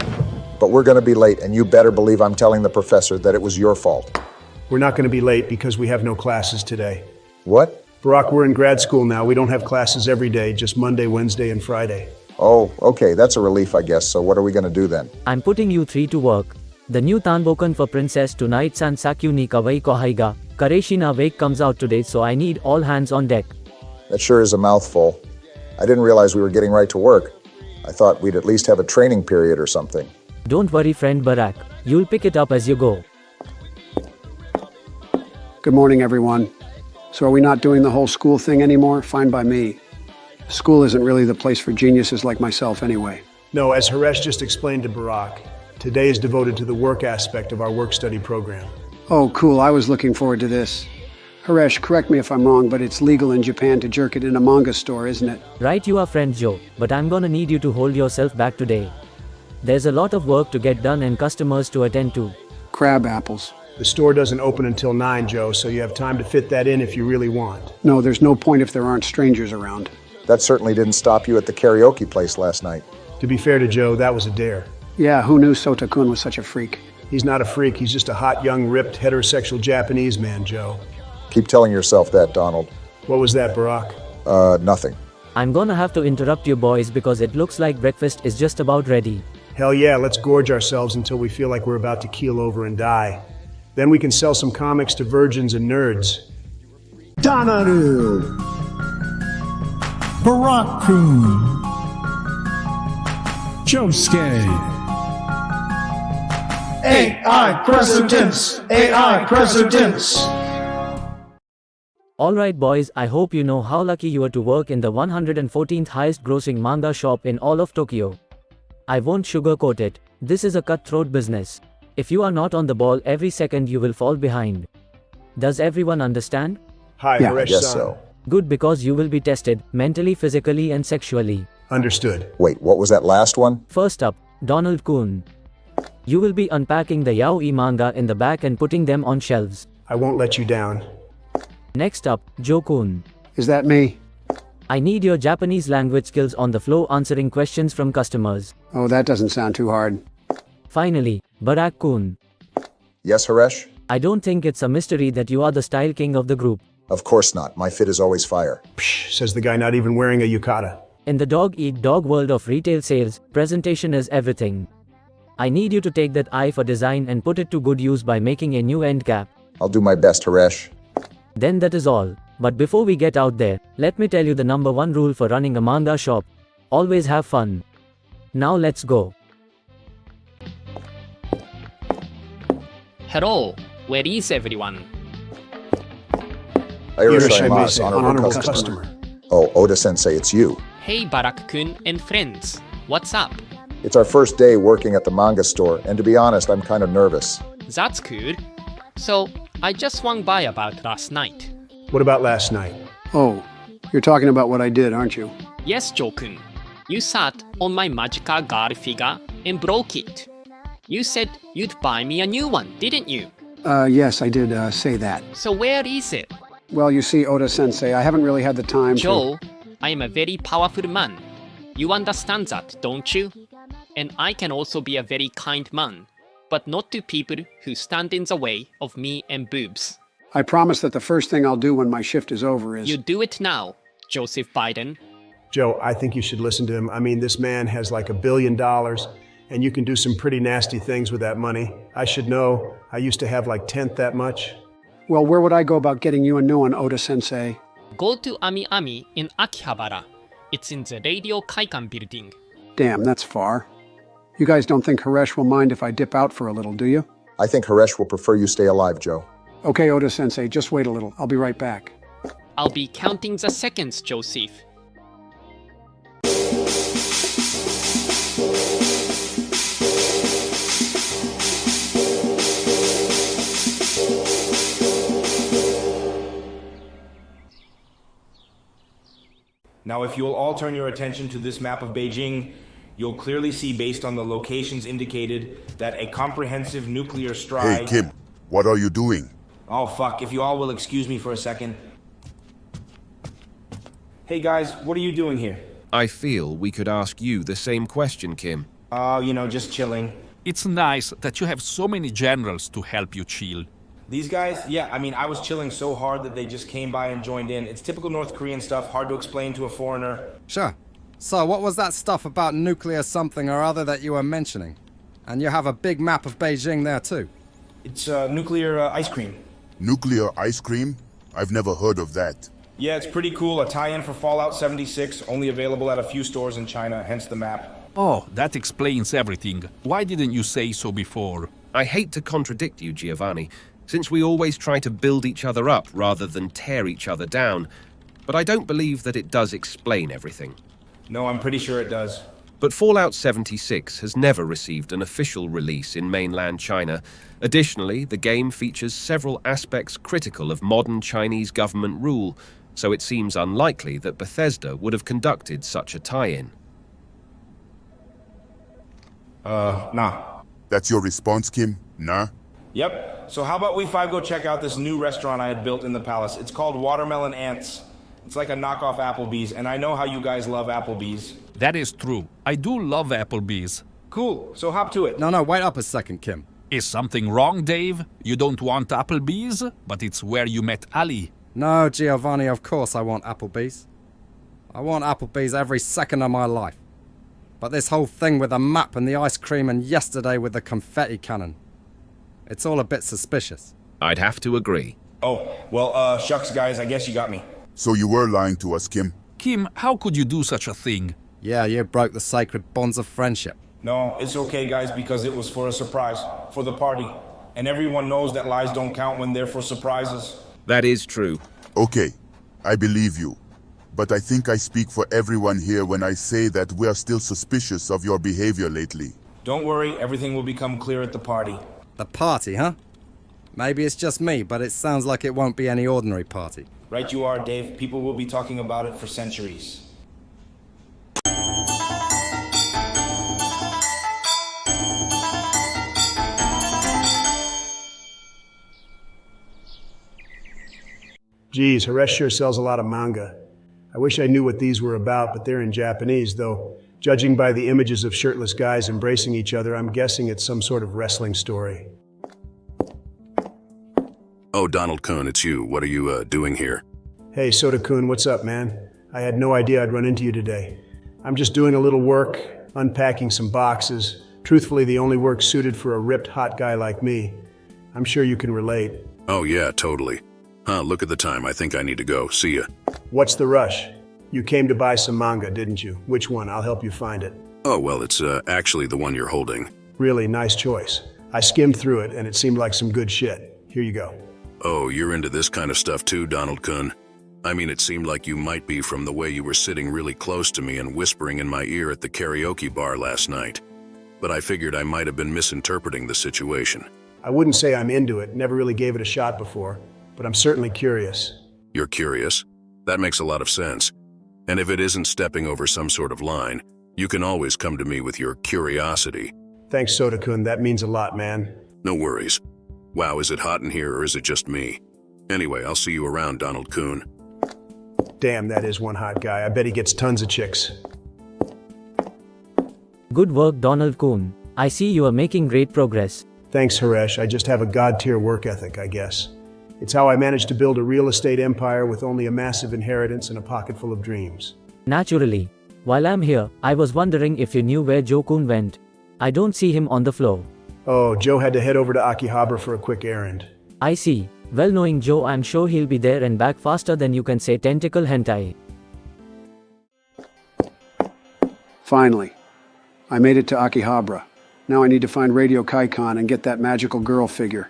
Speaker 2: But we're going to be late, and you better believe I'm telling the professor that it was your fault.
Speaker 3: We're not going to be late because we have no classes today.
Speaker 2: What?
Speaker 3: Barack, we're in grad school now. We don't have classes every day, just Monday, Wednesday, and Friday.
Speaker 2: Oh, okay, that's a relief, I guess. So what are we going to do then?
Speaker 10: I'm putting you three to work. The new Tanbokan for Princess Tonight Sansakyu ni Kawai Kohaiga, Kareshina Wake comes out today, so I need all hands on deck.
Speaker 2: That sure is a mouthful. I didn't realize we were getting right to work. I thought we'd at least have a training period or something.
Speaker 10: Don't worry, friend Barack. You'll pick it up as you go.
Speaker 1: Good morning, everyone. So are we not doing the whole school thing anymore? Fine by me. School isn't really the place for geniuses like myself anyway.
Speaker 3: No, as Haresh just explained to Barack, today is devoted to the work aspect of our work-study program.
Speaker 1: Oh, cool. I was looking forward to this. Haresh, correct me if I'm wrong, but it's legal in Japan to jerk it in a manga store, isn't it?
Speaker 10: Right, you are, friend Joe, but I'm gonna need you to hold yourself back today. There's a lot of work to get done and customers to attend to.
Speaker 1: Crab apples.
Speaker 3: The store doesn't open until 9, Joe, so you have time to fit that in if you really want.
Speaker 1: No, there's no point if there aren't strangers around.
Speaker 2: That certainly didn't stop you at the karaoke place last night.
Speaker 3: To be fair to Joe, that was a dare.
Speaker 1: Yeah, who knew Sota-kun was such a freak?
Speaker 3: He's not a freak, he's just a hot, young, ripped, heterosexual Japanese man, Joe.
Speaker 2: Keep telling yourself that, Donald.
Speaker 3: What was that, Barack?
Speaker 2: Nothing.
Speaker 10: I'm gonna have to interrupt you boys because it looks like breakfast is just about ready.
Speaker 3: Hell yeah, let's gorge ourselves until we feel like we're about to keel over and die. Then we can sell some comics to virgins and nerds.
Speaker 11: Donaru, Barack-kun, Josuke. AI Presidents! AI Presidents!
Speaker 10: Alright boys, I hope you know how lucky you are to work in the 114th highest grossing manga shop in all of Tokyo. I won't sugarcoat it, this is a cutthroat business. If you are not on the ball every second you will fall behind. Does everyone understand?
Speaker 3: Hi,
Speaker 2: Yeah, I
Speaker 3: Haresh-san.
Speaker 2: guess so.
Speaker 10: Good, because you will be tested, mentally, physically and sexually.
Speaker 3: Understood.
Speaker 2: Wait, what was that last one?
Speaker 10: First up, Donald-kun. You will be unpacking the yaoi manga in the back and putting them on shelves.
Speaker 3: I won't let you down.
Speaker 10: Next up, Joe-kun.
Speaker 1: Is that me?
Speaker 10: I need your Japanese language skills on the floor answering questions from customers.
Speaker 1: Oh, that doesn't sound too hard.
Speaker 10: Finally, Barack-kun.
Speaker 2: Yes, Haresh?
Speaker 10: I don't think it's a mystery that you are the style king of the group.
Speaker 2: Of course not. My fit is always fire.
Speaker 3: Psh, says the guy not even wearing a yukata.
Speaker 10: In the dog-eat-dog world of retail sales, presentation is everything. I need you to take that eye for design and put it to good use by making a new end cap.
Speaker 2: I'll do my best, Haresh.
Speaker 10: Then that is all. But before we get out there, let me tell you the number one rule for running a manga shop. Always have fun. Now let's go.
Speaker 12: Hello, where is everyone?
Speaker 2: Irashimasu, honorable customer. Oh, Oda Sensei, it's you.
Speaker 12: Hey Barak-kun and friends, what's up?
Speaker 2: It's our first day working at the manga store, and to be honest, I'm kind of nervous.
Speaker 12: That's cool. So, I just swung by about last night.
Speaker 3: What about last night?
Speaker 1: Oh, you're talking about what I did, aren't you?
Speaker 12: Yes, Joe-kun. You sat on my magical girl figure and broke it. You said you'd buy me a new one, didn't you?
Speaker 1: Yes, I did say that.
Speaker 12: So where is it?
Speaker 1: Well, you see, Oda Sensei, I haven't really had the time
Speaker 12: Joe, I am a very powerful man. You understand that, don't you? And I can also be a very kind man, but not to people who stand in the way of me and boobs.
Speaker 1: I promise that the first thing I'll do when my shift is over is...
Speaker 12: You do it now, Joseph Biden.
Speaker 3: Joe, I think you should listen to him. I mean, this man has like $1 billion, and you can do some pretty nasty things with that money. I should know. I used to have like 10th that much.
Speaker 1: Well, where would I go about getting you a new one, Oda Sensei?
Speaker 12: Go to Ami Ami in Akihabara. It's in the Radio Kaikan building.
Speaker 1: Damn, that's far. You guys don't think Haresh will mind if I dip out for a little, do you?
Speaker 2: I think Haresh will prefer you stay alive, Joe.
Speaker 1: Okay, Oda Sensei, just wait a little. I'll be right back.
Speaker 12: I'll be counting the seconds, Joseph.
Speaker 5: Now, if you'll all turn your attention to this map of Beijing, you'll clearly see, based on the locations indicated, that a comprehensive nuclear strike...
Speaker 6: Hey, Kim, what are you doing?
Speaker 5: Oh, fuck. If you all will excuse me for a second. Hey, guys, what are you doing here?
Speaker 8: I feel we could ask you the same question, Kim.
Speaker 5: Just chilling.
Speaker 17: It's nice that you have so many generals to help you chill.
Speaker 5: These guys? Yeah, I was chilling so hard that they just came by and joined in. It's typical North Korean stuff, hard to explain to a foreigner.
Speaker 7: Sure. So what was that stuff about nuclear something or other that you were mentioning? And you have a big map of Beijing there too.
Speaker 5: It's nuclear ice cream.
Speaker 6: Nuclear ice cream? I've never heard of that.
Speaker 5: Yeah, it's pretty cool. A tie-in for Fallout 76, only available at a few stores in China, hence the map.
Speaker 17: Oh, that explains everything. Why didn't you say so before?
Speaker 8: I hate to contradict you, Giovanni, since we always try to build each other up rather than tear each other down. But I don't believe that it does explain everything.
Speaker 5: No, I'm pretty sure it does.
Speaker 8: But Fallout 76 has never received an official release in mainland China. Additionally, the game features several aspects critical of modern Chinese government rule, so it seems unlikely that Bethesda would have conducted such a tie-in.
Speaker 5: Nah.
Speaker 6: That's your response, Kim? Nah?
Speaker 5: Yep. So how about we five go check out this new restaurant I had built in the palace? It's called Watermelon Ants. It's like a knockoff Applebee's, and I know how you guys love Applebee's.
Speaker 17: That is true. I do love Applebee's.
Speaker 5: Cool. So hop to it.
Speaker 7: No, wait up a second, Kim.
Speaker 17: Is something wrong, Dave? You don't want Applebee's, but it's where you met Ali.
Speaker 7: No, Giovanni, of course I want Applebee's. I want Applebee's every second of my life. But this whole thing with the map and the ice cream and yesterday with the confetti cannon, it's all a bit suspicious.
Speaker 8: I'd have to agree.
Speaker 5: Oh, well, shucks, guys, I guess you got me.
Speaker 6: So you were lying to us, Kim?
Speaker 17: Kim, how could you do such a thing?
Speaker 7: Yeah, you broke the sacred bonds of friendship.
Speaker 5: No, it's okay, guys, because it was for a surprise, for the party. And everyone knows that lies don't count when they're for surprises.
Speaker 8: That is true.
Speaker 6: Okay, I believe you. But I think I speak for everyone here when I say that we are still suspicious of your behavior lately.
Speaker 5: Don't worry, everything will become clear at the party.
Speaker 7: The party, huh? Maybe it's just me, but it sounds like it won't be any ordinary party.
Speaker 5: Right you are, Dave. People will be talking about it for centuries.
Speaker 3: Geez, Haresh sure sells a lot of manga. I wish I knew what these were about, but they're in Japanese, though. Judging by the images of shirtless guys embracing each other, I'm guessing it's some sort of wrestling story.
Speaker 14: Oh, Donald-kun, it's you. What are you doing here?
Speaker 3: Hey, Soda-kun, what's up, man? I had no idea I'd run into you today. I'm just doing a little work, unpacking some boxes. Truthfully, the only work suited for a ripped hot guy like me. I'm sure you can relate.
Speaker 14: Oh, yeah, totally. Look at the time. I think I need to go. See ya.
Speaker 3: What's the rush? You came to buy some manga, didn't you? Which one? I'll help you find it.
Speaker 14: Oh, well, it's actually the one you're holding.
Speaker 3: Really nice choice. I skimmed through it, and it seemed like some good shit. Here you go.
Speaker 14: Oh, you're into this kind of stuff too, Donald-kun. I mean, it seemed like you might be from the way you were sitting really close to me and whispering in my ear at the karaoke bar last night. But I figured I might have been misinterpreting the situation.
Speaker 3: I wouldn't say I'm into it, never really gave it a shot before, but I'm certainly curious.
Speaker 14: You're curious? That makes a lot of sense. And if it isn't stepping over some sort of line, you can always come to me with your curiosity.
Speaker 3: Thanks, Soda-kun, that means a lot, man.
Speaker 14: No worries. Wow, is it hot in here or is it just me? Anyway, I'll see you around, Donald-kun.
Speaker 3: Damn, that is one hot guy. I bet he gets tons of chicks.
Speaker 10: Good work, Donald Kuhn. I see you are making great progress.
Speaker 3: Thanks, Haresh. I just have a god-tier work ethic, I guess. It's how I managed to build a real estate empire with only a massive inheritance and a pocket full of dreams.
Speaker 10: Naturally. While I'm here, I was wondering if you knew where Joe Kuhn went. I don't see him on the floor.
Speaker 3: Oh, Joe had to head over to Akihabara for a quick errand.
Speaker 10: I see. Well, knowing Joe, I'm sure he'll be there and back faster than you can say tentacle hentai.
Speaker 1: Finally, I made it to Akihabara. Now I need to find Radio Kaikon and get that magical girl figure.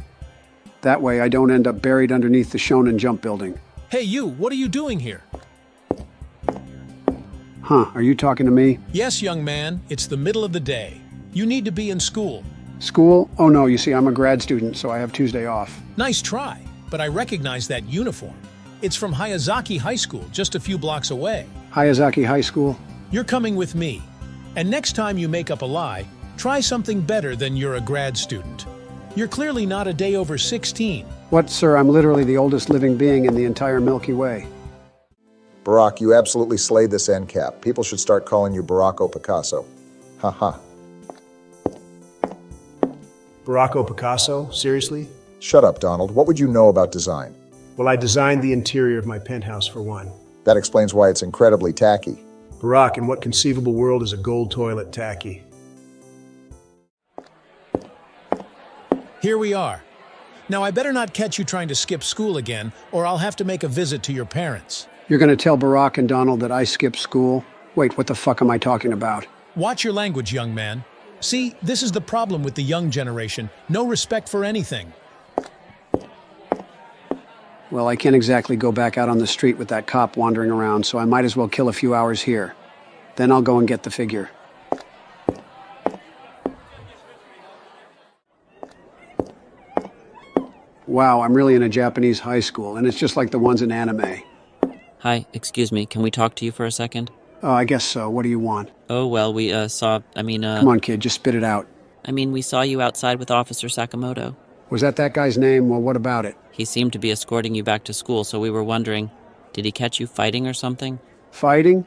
Speaker 1: That way I don't end up buried underneath the Shonen Jump building.
Speaker 18: Hey you, what are you doing here?
Speaker 1: Huh, are you talking to me?
Speaker 18: Yes, young man, it's the middle of the day. You need to be in school.
Speaker 1: School? Oh no, you see, I'm a grad student, so I have Tuesday off.
Speaker 18: Nice try, but I recognize that uniform. It's from Hayazaki High School, just a few blocks away.
Speaker 1: Hayazaki High School?
Speaker 18: You're coming with me. And next time you make up a lie, try something better than you're a grad student. You're clearly not a day over 16.
Speaker 1: What, sir? I'm literally the oldest living being in the entire Milky Way.
Speaker 2: Barack, you absolutely slayed this end cap. People should start calling you Baracko Picasso. Haha.
Speaker 3: Baracko Picasso? Seriously?
Speaker 2: Shut up, Donald. What would you know about design?
Speaker 3: Well, I designed the interior of my penthouse for one.
Speaker 2: That explains why it's incredibly tacky.
Speaker 3: Barack, in what conceivable world is a gold toilet tacky?
Speaker 18: Here we are. Now I better not catch you trying to skip school again, or I'll have to make a visit to your parents.
Speaker 1: You're gonna tell Barack and Donald that I skipped school? Wait, what the fuck am I talking about?
Speaker 18: Watch your language, young man. See, this is the problem with the young generation. No respect for anything.
Speaker 1: Well, I can't exactly go back out on the street with that cop wandering around, so I might as well kill a few hours here. Then I'll go and get the figure. Wow, I'm really in a Japanese high school, and it's just like the ones in anime.
Speaker 19: Hi, excuse me, can we talk to you for a second?
Speaker 1: Oh, I guess so. What do you want?
Speaker 19: Oh, well, we,
Speaker 1: Come on, kid, just spit it out.
Speaker 19: We saw you outside with Officer Sakamoto.
Speaker 1: Was that guy's name? Well, what about it?
Speaker 19: He seemed to be escorting you back to school, so we were wondering, did he catch you fighting or something?
Speaker 1: Fighting?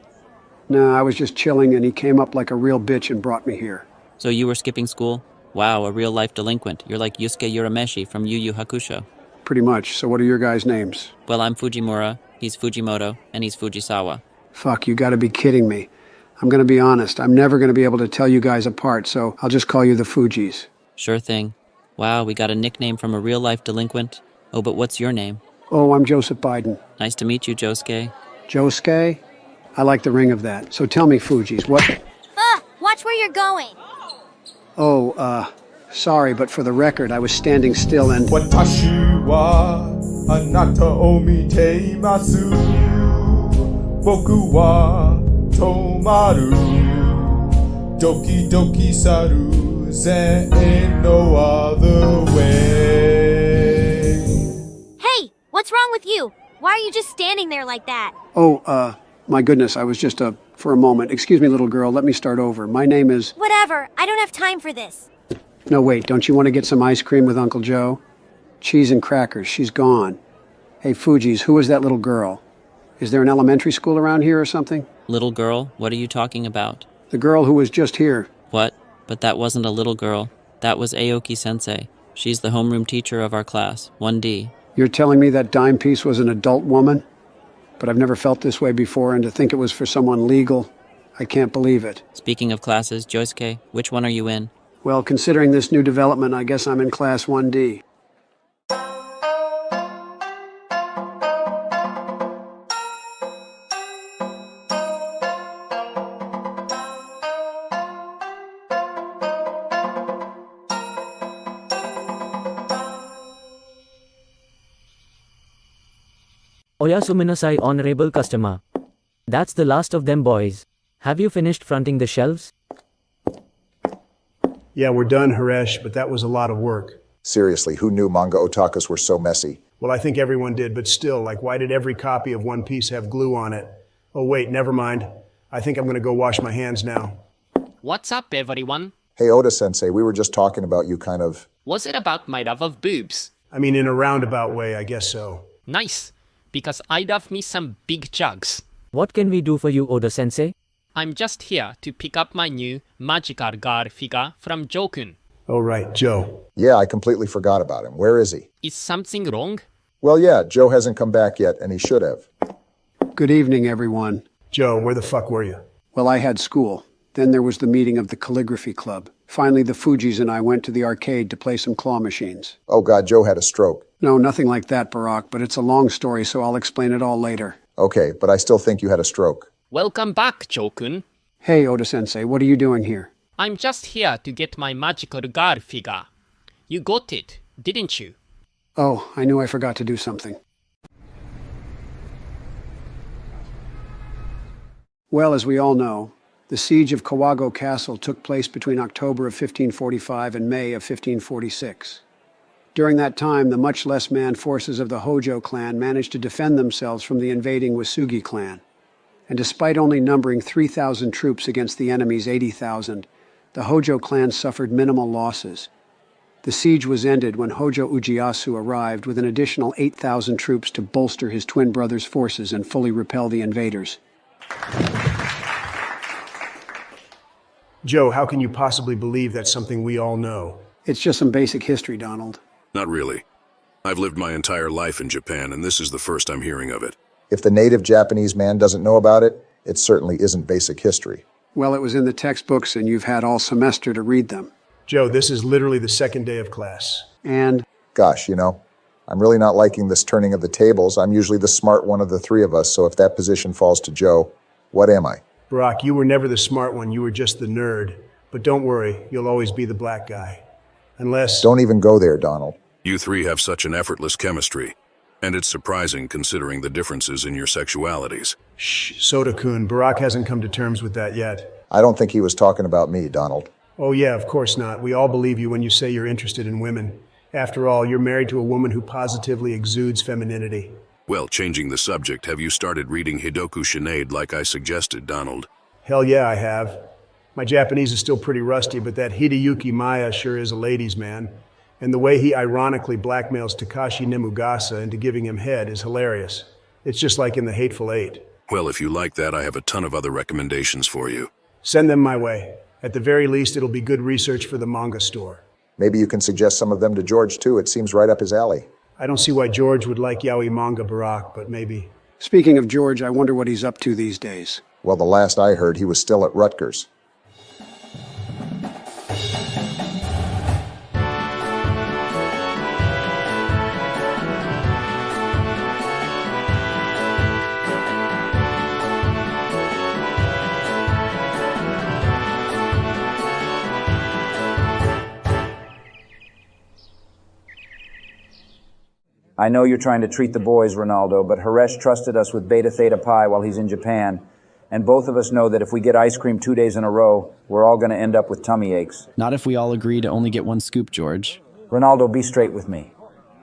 Speaker 1: No, I was just chilling, and he came up like a real bitch and brought me here.
Speaker 19: So you were skipping school? Wow, a real-life delinquent. You're like Yusuke Urameshi from Yu Yu Hakusho.
Speaker 1: Pretty much. So what are your guys' names?
Speaker 19: Well, I'm Fujimura, he's Fujimoto, and he's Fujisawa.
Speaker 1: Fuck, you gotta be kidding me. I'm gonna be honest, I'm never gonna be able to tell you guys apart, so I'll just call you the Fujis.
Speaker 19: Sure thing. Wow, we got a nickname from a real-life delinquent. Oh, but what's your name?
Speaker 1: Oh, I'm Joseph Biden.
Speaker 19: Nice to meet you, Josuke.
Speaker 1: Josuke? I like the ring of that. So tell me, Fujis, what...
Speaker 20: Watch where you're going.
Speaker 1: Oh, sorry, but for the record, I was standing still and...
Speaker 21: Watashi wa anata o miteimasu. Boku wa tomaru. Doki doki saru zen no other way.
Speaker 20: Hey, what's wrong with you? Why are you just standing there like that?
Speaker 1: Oh, my goodness, I was just, for a moment. Excuse me, little girl, let me start over. My name is...
Speaker 20: Whatever, I don't have time for this.
Speaker 1: No, wait, don't you want to get some ice cream with Uncle Joe? Cheese and crackers, she's gone. Hey, Fujis, who is that little girl? Is there an elementary school around here or something?
Speaker 19: Little girl? What are you talking about?
Speaker 1: The girl who was just here.
Speaker 19: What? But that wasn't a little girl. That was Aoki Sensei. She's the homeroom teacher of our class, 1D.
Speaker 1: You're telling me that dime piece was an adult woman? But I've never felt this way before, and to think it was for someone legal, I can't believe it.
Speaker 19: Speaking of classes, Josuke, which one are you in?
Speaker 1: Well, considering this new development, I guess I'm in class 1D.
Speaker 10: Oyasuminasai, honorable customer. That's the last of them, boys. Have you finished fronting the shelves?
Speaker 3: Yeah, we're done, Haresh, but that was a lot of work.
Speaker 2: Seriously, who knew manga otakus were so messy?
Speaker 3: Well, I think everyone did, but still, like, why did every copy of One Piece have glue on it? Oh, wait, never mind. I think I'm gonna go wash my hands now.
Speaker 12: What's up, everyone?
Speaker 2: Hey, Oda Sensei, we were just talking about you kind of...
Speaker 12: Was it about my love of boobs?
Speaker 3: I mean, in a roundabout way, I guess so.
Speaker 12: Nice, because I love me some big jugs.
Speaker 10: What can we do for you, Oda Sensei?
Speaker 12: I'm just here to pick up my new magical girl figure from Joe-kun.
Speaker 3: Oh, right, Joe.
Speaker 2: Yeah, I completely forgot about him. Where is he?
Speaker 12: Is something wrong?
Speaker 2: Well, yeah, Joe hasn't come back yet, and he should have.
Speaker 1: Good evening, everyone.
Speaker 3: Joe, where the fuck were you?
Speaker 1: Well, I had school. Then there was the meeting of the calligraphy club. Finally, the Fujis and I went to the arcade to play some claw machines.
Speaker 2: Oh God, Joe had a stroke.
Speaker 1: No, nothing like that, Barack, but it's a long story, so I'll explain it all later.
Speaker 2: Okay, but I still think you had a stroke.
Speaker 12: Welcome back, Joe-kun.
Speaker 1: Hey, Oda Sensei, what are you doing here?
Speaker 12: I'm just here to get my magical girl figure. You got it, didn't you?
Speaker 1: Oh, I knew I forgot to do something. Well, as we all know, the siege of Kawago Castle took place between October of 1545 and May of 1546. During that time, the much less manned forces of the Hojo clan managed to defend themselves from the invading Wasugi clan. And despite only numbering 3,000 troops against the enemy's 80,000, the Hojo clan suffered minimal losses. The siege was ended when Hojo Ujiyasu arrived with an additional 8,000 troops to bolster his twin brother's forces and fully repel the invaders.
Speaker 3: Joe, how can you possibly believe that's something we all know?
Speaker 1: It's just some basic history, Donald.
Speaker 14: Not really. I've lived my entire life in Japan, and this is the first I'm hearing of it.
Speaker 2: If the native Japanese man doesn't know about it, it certainly isn't basic history.
Speaker 1: Well, it was in the textbooks, and you've had all semester to read them.
Speaker 3: Joe, this is literally the second day of class.
Speaker 1: And?
Speaker 2: Gosh, I'm really not liking this turning of the tables. I'm usually the smart one of the three of us, so if that position falls to Joe, what am I?
Speaker 3: Barack, you were never the smart one, you were just the nerd. But don't worry, you'll always be the black guy. Unless...
Speaker 2: Don't even go there, Donald.
Speaker 14: You three have such an effortless chemistry, and it's surprising considering the differences in your sexualities.
Speaker 3: Shh, Soda-kun, Barack hasn't come to terms with that yet.
Speaker 2: I don't think he was talking about me, Donald.
Speaker 3: Oh yeah, of course not. We all believe you when you say you're interested in women. After all, you're married to a woman who positively exudes femininity.
Speaker 14: Well, changing the subject, have you started reading Hidoku Shinade like I suggested, Donald?
Speaker 3: Hell yeah, I have. My Japanese is still pretty rusty, but that Hideyuki Maya sure is a ladies' man. And the way he ironically blackmails Takashi Nemugasa into giving him head is hilarious. It's just like in The Hateful Eight.
Speaker 14: Well, if you like that, I have a ton of other recommendations for you.
Speaker 3: Send them my way. At the very least, it'll be good research for the manga store.
Speaker 2: Maybe you can suggest some of them to George, too. It seems right up his alley.
Speaker 3: I don't see why George would like yaoi manga, Barack, but maybe.
Speaker 1: Speaking of George, I wonder what he's up to these days.
Speaker 2: Well, the last I heard, he was still at Rutgers.
Speaker 4: I know you're trying to treat the boys, Ronaldo, but Haresh trusted us with Beta Theta Pi while he's in Japan, and both of us know that if we get ice cream 2 days in a row, we're all going to end up with tummy aches.
Speaker 22: Not if we all agree to only get one scoop, George.
Speaker 4: Ronaldo, be straight with me.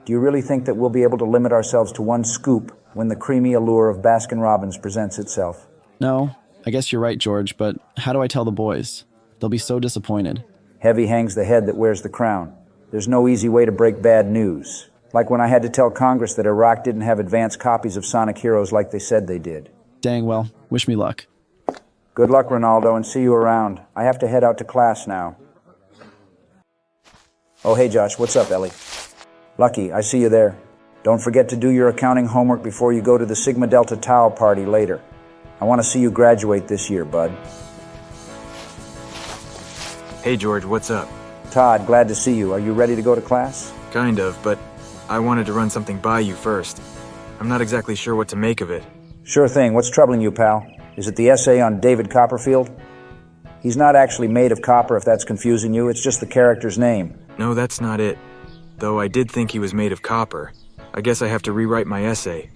Speaker 4: Do you really think that we'll be able to limit ourselves to one scoop when the creamy allure of Baskin-Robbins presents itself?
Speaker 22: No, I guess you're right, George, but how do I tell the boys? They'll be so disappointed.
Speaker 4: Heavy hangs the head that wears the crown. There's no easy way to break bad news. Like when I had to tell Congress that Iraq didn't have advanced copies of Sonic Heroes like they said they did.
Speaker 22: Dang, well, wish me luck.
Speaker 4: Good luck, Ronaldo, and see you around. I have to head out to class now. Oh, hey, Josh, what's up, Ellie? Lucky, I see you there. Don't forget to do your accounting homework before you go to the Sigma Delta Tau party later. I want to see you graduate this year, bud.
Speaker 23: Hey, George, what's up?
Speaker 4: Todd, glad to see you. Are you ready to go to class?
Speaker 23: Kind of, but I wanted to run something by you first. I'm not exactly sure what to make of it.
Speaker 4: Sure thing. What's troubling you, pal? Is it the essay on David Copperfield? He's not actually made of copper, if that's confusing you. It's just the character's name.
Speaker 23: No, that's not it. Though I did think he was made of copper. I guess I have to rewrite my essay.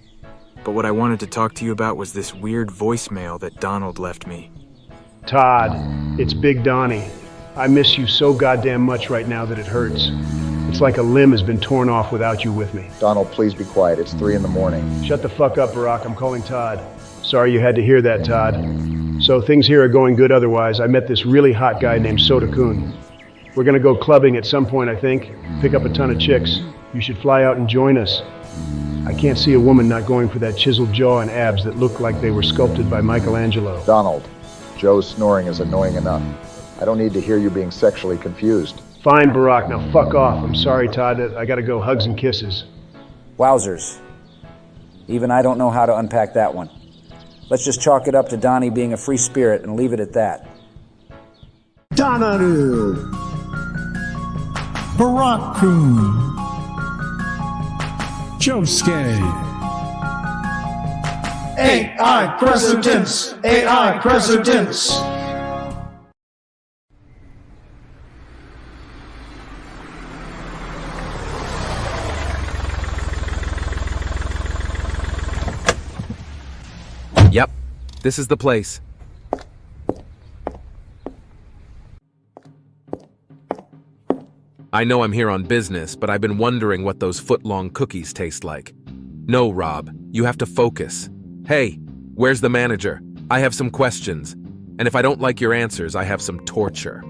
Speaker 23: but what I wanted to talk to you about was this weird voicemail that Donald left me.
Speaker 3: Todd, it's Big Donnie. I miss you so goddamn much right now that it hurts. It's like a limb has been torn off without you with me.
Speaker 2: Donald, please be quiet. It's 3 in the morning.
Speaker 3: Shut the fuck up, Barack. I'm calling Todd. Sorry you had to hear that, Todd. So things here are going good otherwise. I met this really hot guy named Soda-kun. We're gonna go clubbing at some point, I think. Pick up a ton of chicks. You should fly out and join us. I can't see a woman not going for that chiseled jaw and abs that look like they were sculpted by Michelangelo.
Speaker 2: Donald, Joe's snoring is annoying enough. I don't need to hear you being sexually confused.
Speaker 3: Fine, Barack. Now fuck off. I'm sorry, Todd. I gotta go. Hugs and kisses.
Speaker 4: Wowzers. Even I don't know how to unpack that one. Let's just chalk it up to Donnie being a free spirit and leave it at that.
Speaker 11: Donaru. Barack-kun. Josuke. AI Presidents. AI Presidents.
Speaker 9: Yep, this is the place. I know I'm here on business, but I've been wondering what those foot-long cookies taste like. No, Rob, you have to focus. Hey, where's the manager? I have some questions. And if I don't like your answers, I have some torture.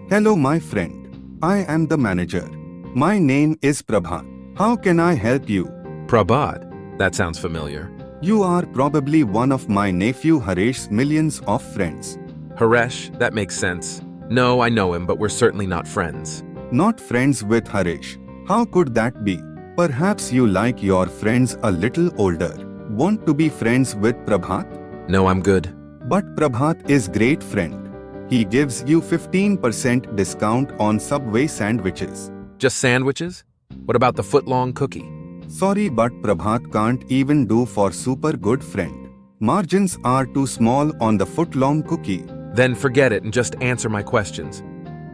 Speaker 13: Hello, my friend. I am the manager. My name is Prabhat. How can I help you?
Speaker 9: Prabhat? That sounds familiar.
Speaker 13: You are probably one of my nephew Haresh's millions of friends.
Speaker 9: Haresh? That makes sense. No, I know him, but we're certainly not friends.
Speaker 13: Not friends with Haresh. How could that be? Perhaps you like your friends a little older. Want to be friends with Prabhat?
Speaker 9: No, I'm good.
Speaker 13: But Prabhat is great friend. He gives you 15% discount on Subway sandwiches.
Speaker 9: Just sandwiches? What about the foot-long cookie?
Speaker 13: Sorry, but Prabhat can't even do for super good friend. Margins are too small on the foot-long cookie.
Speaker 9: Then forget it and just answer my questions.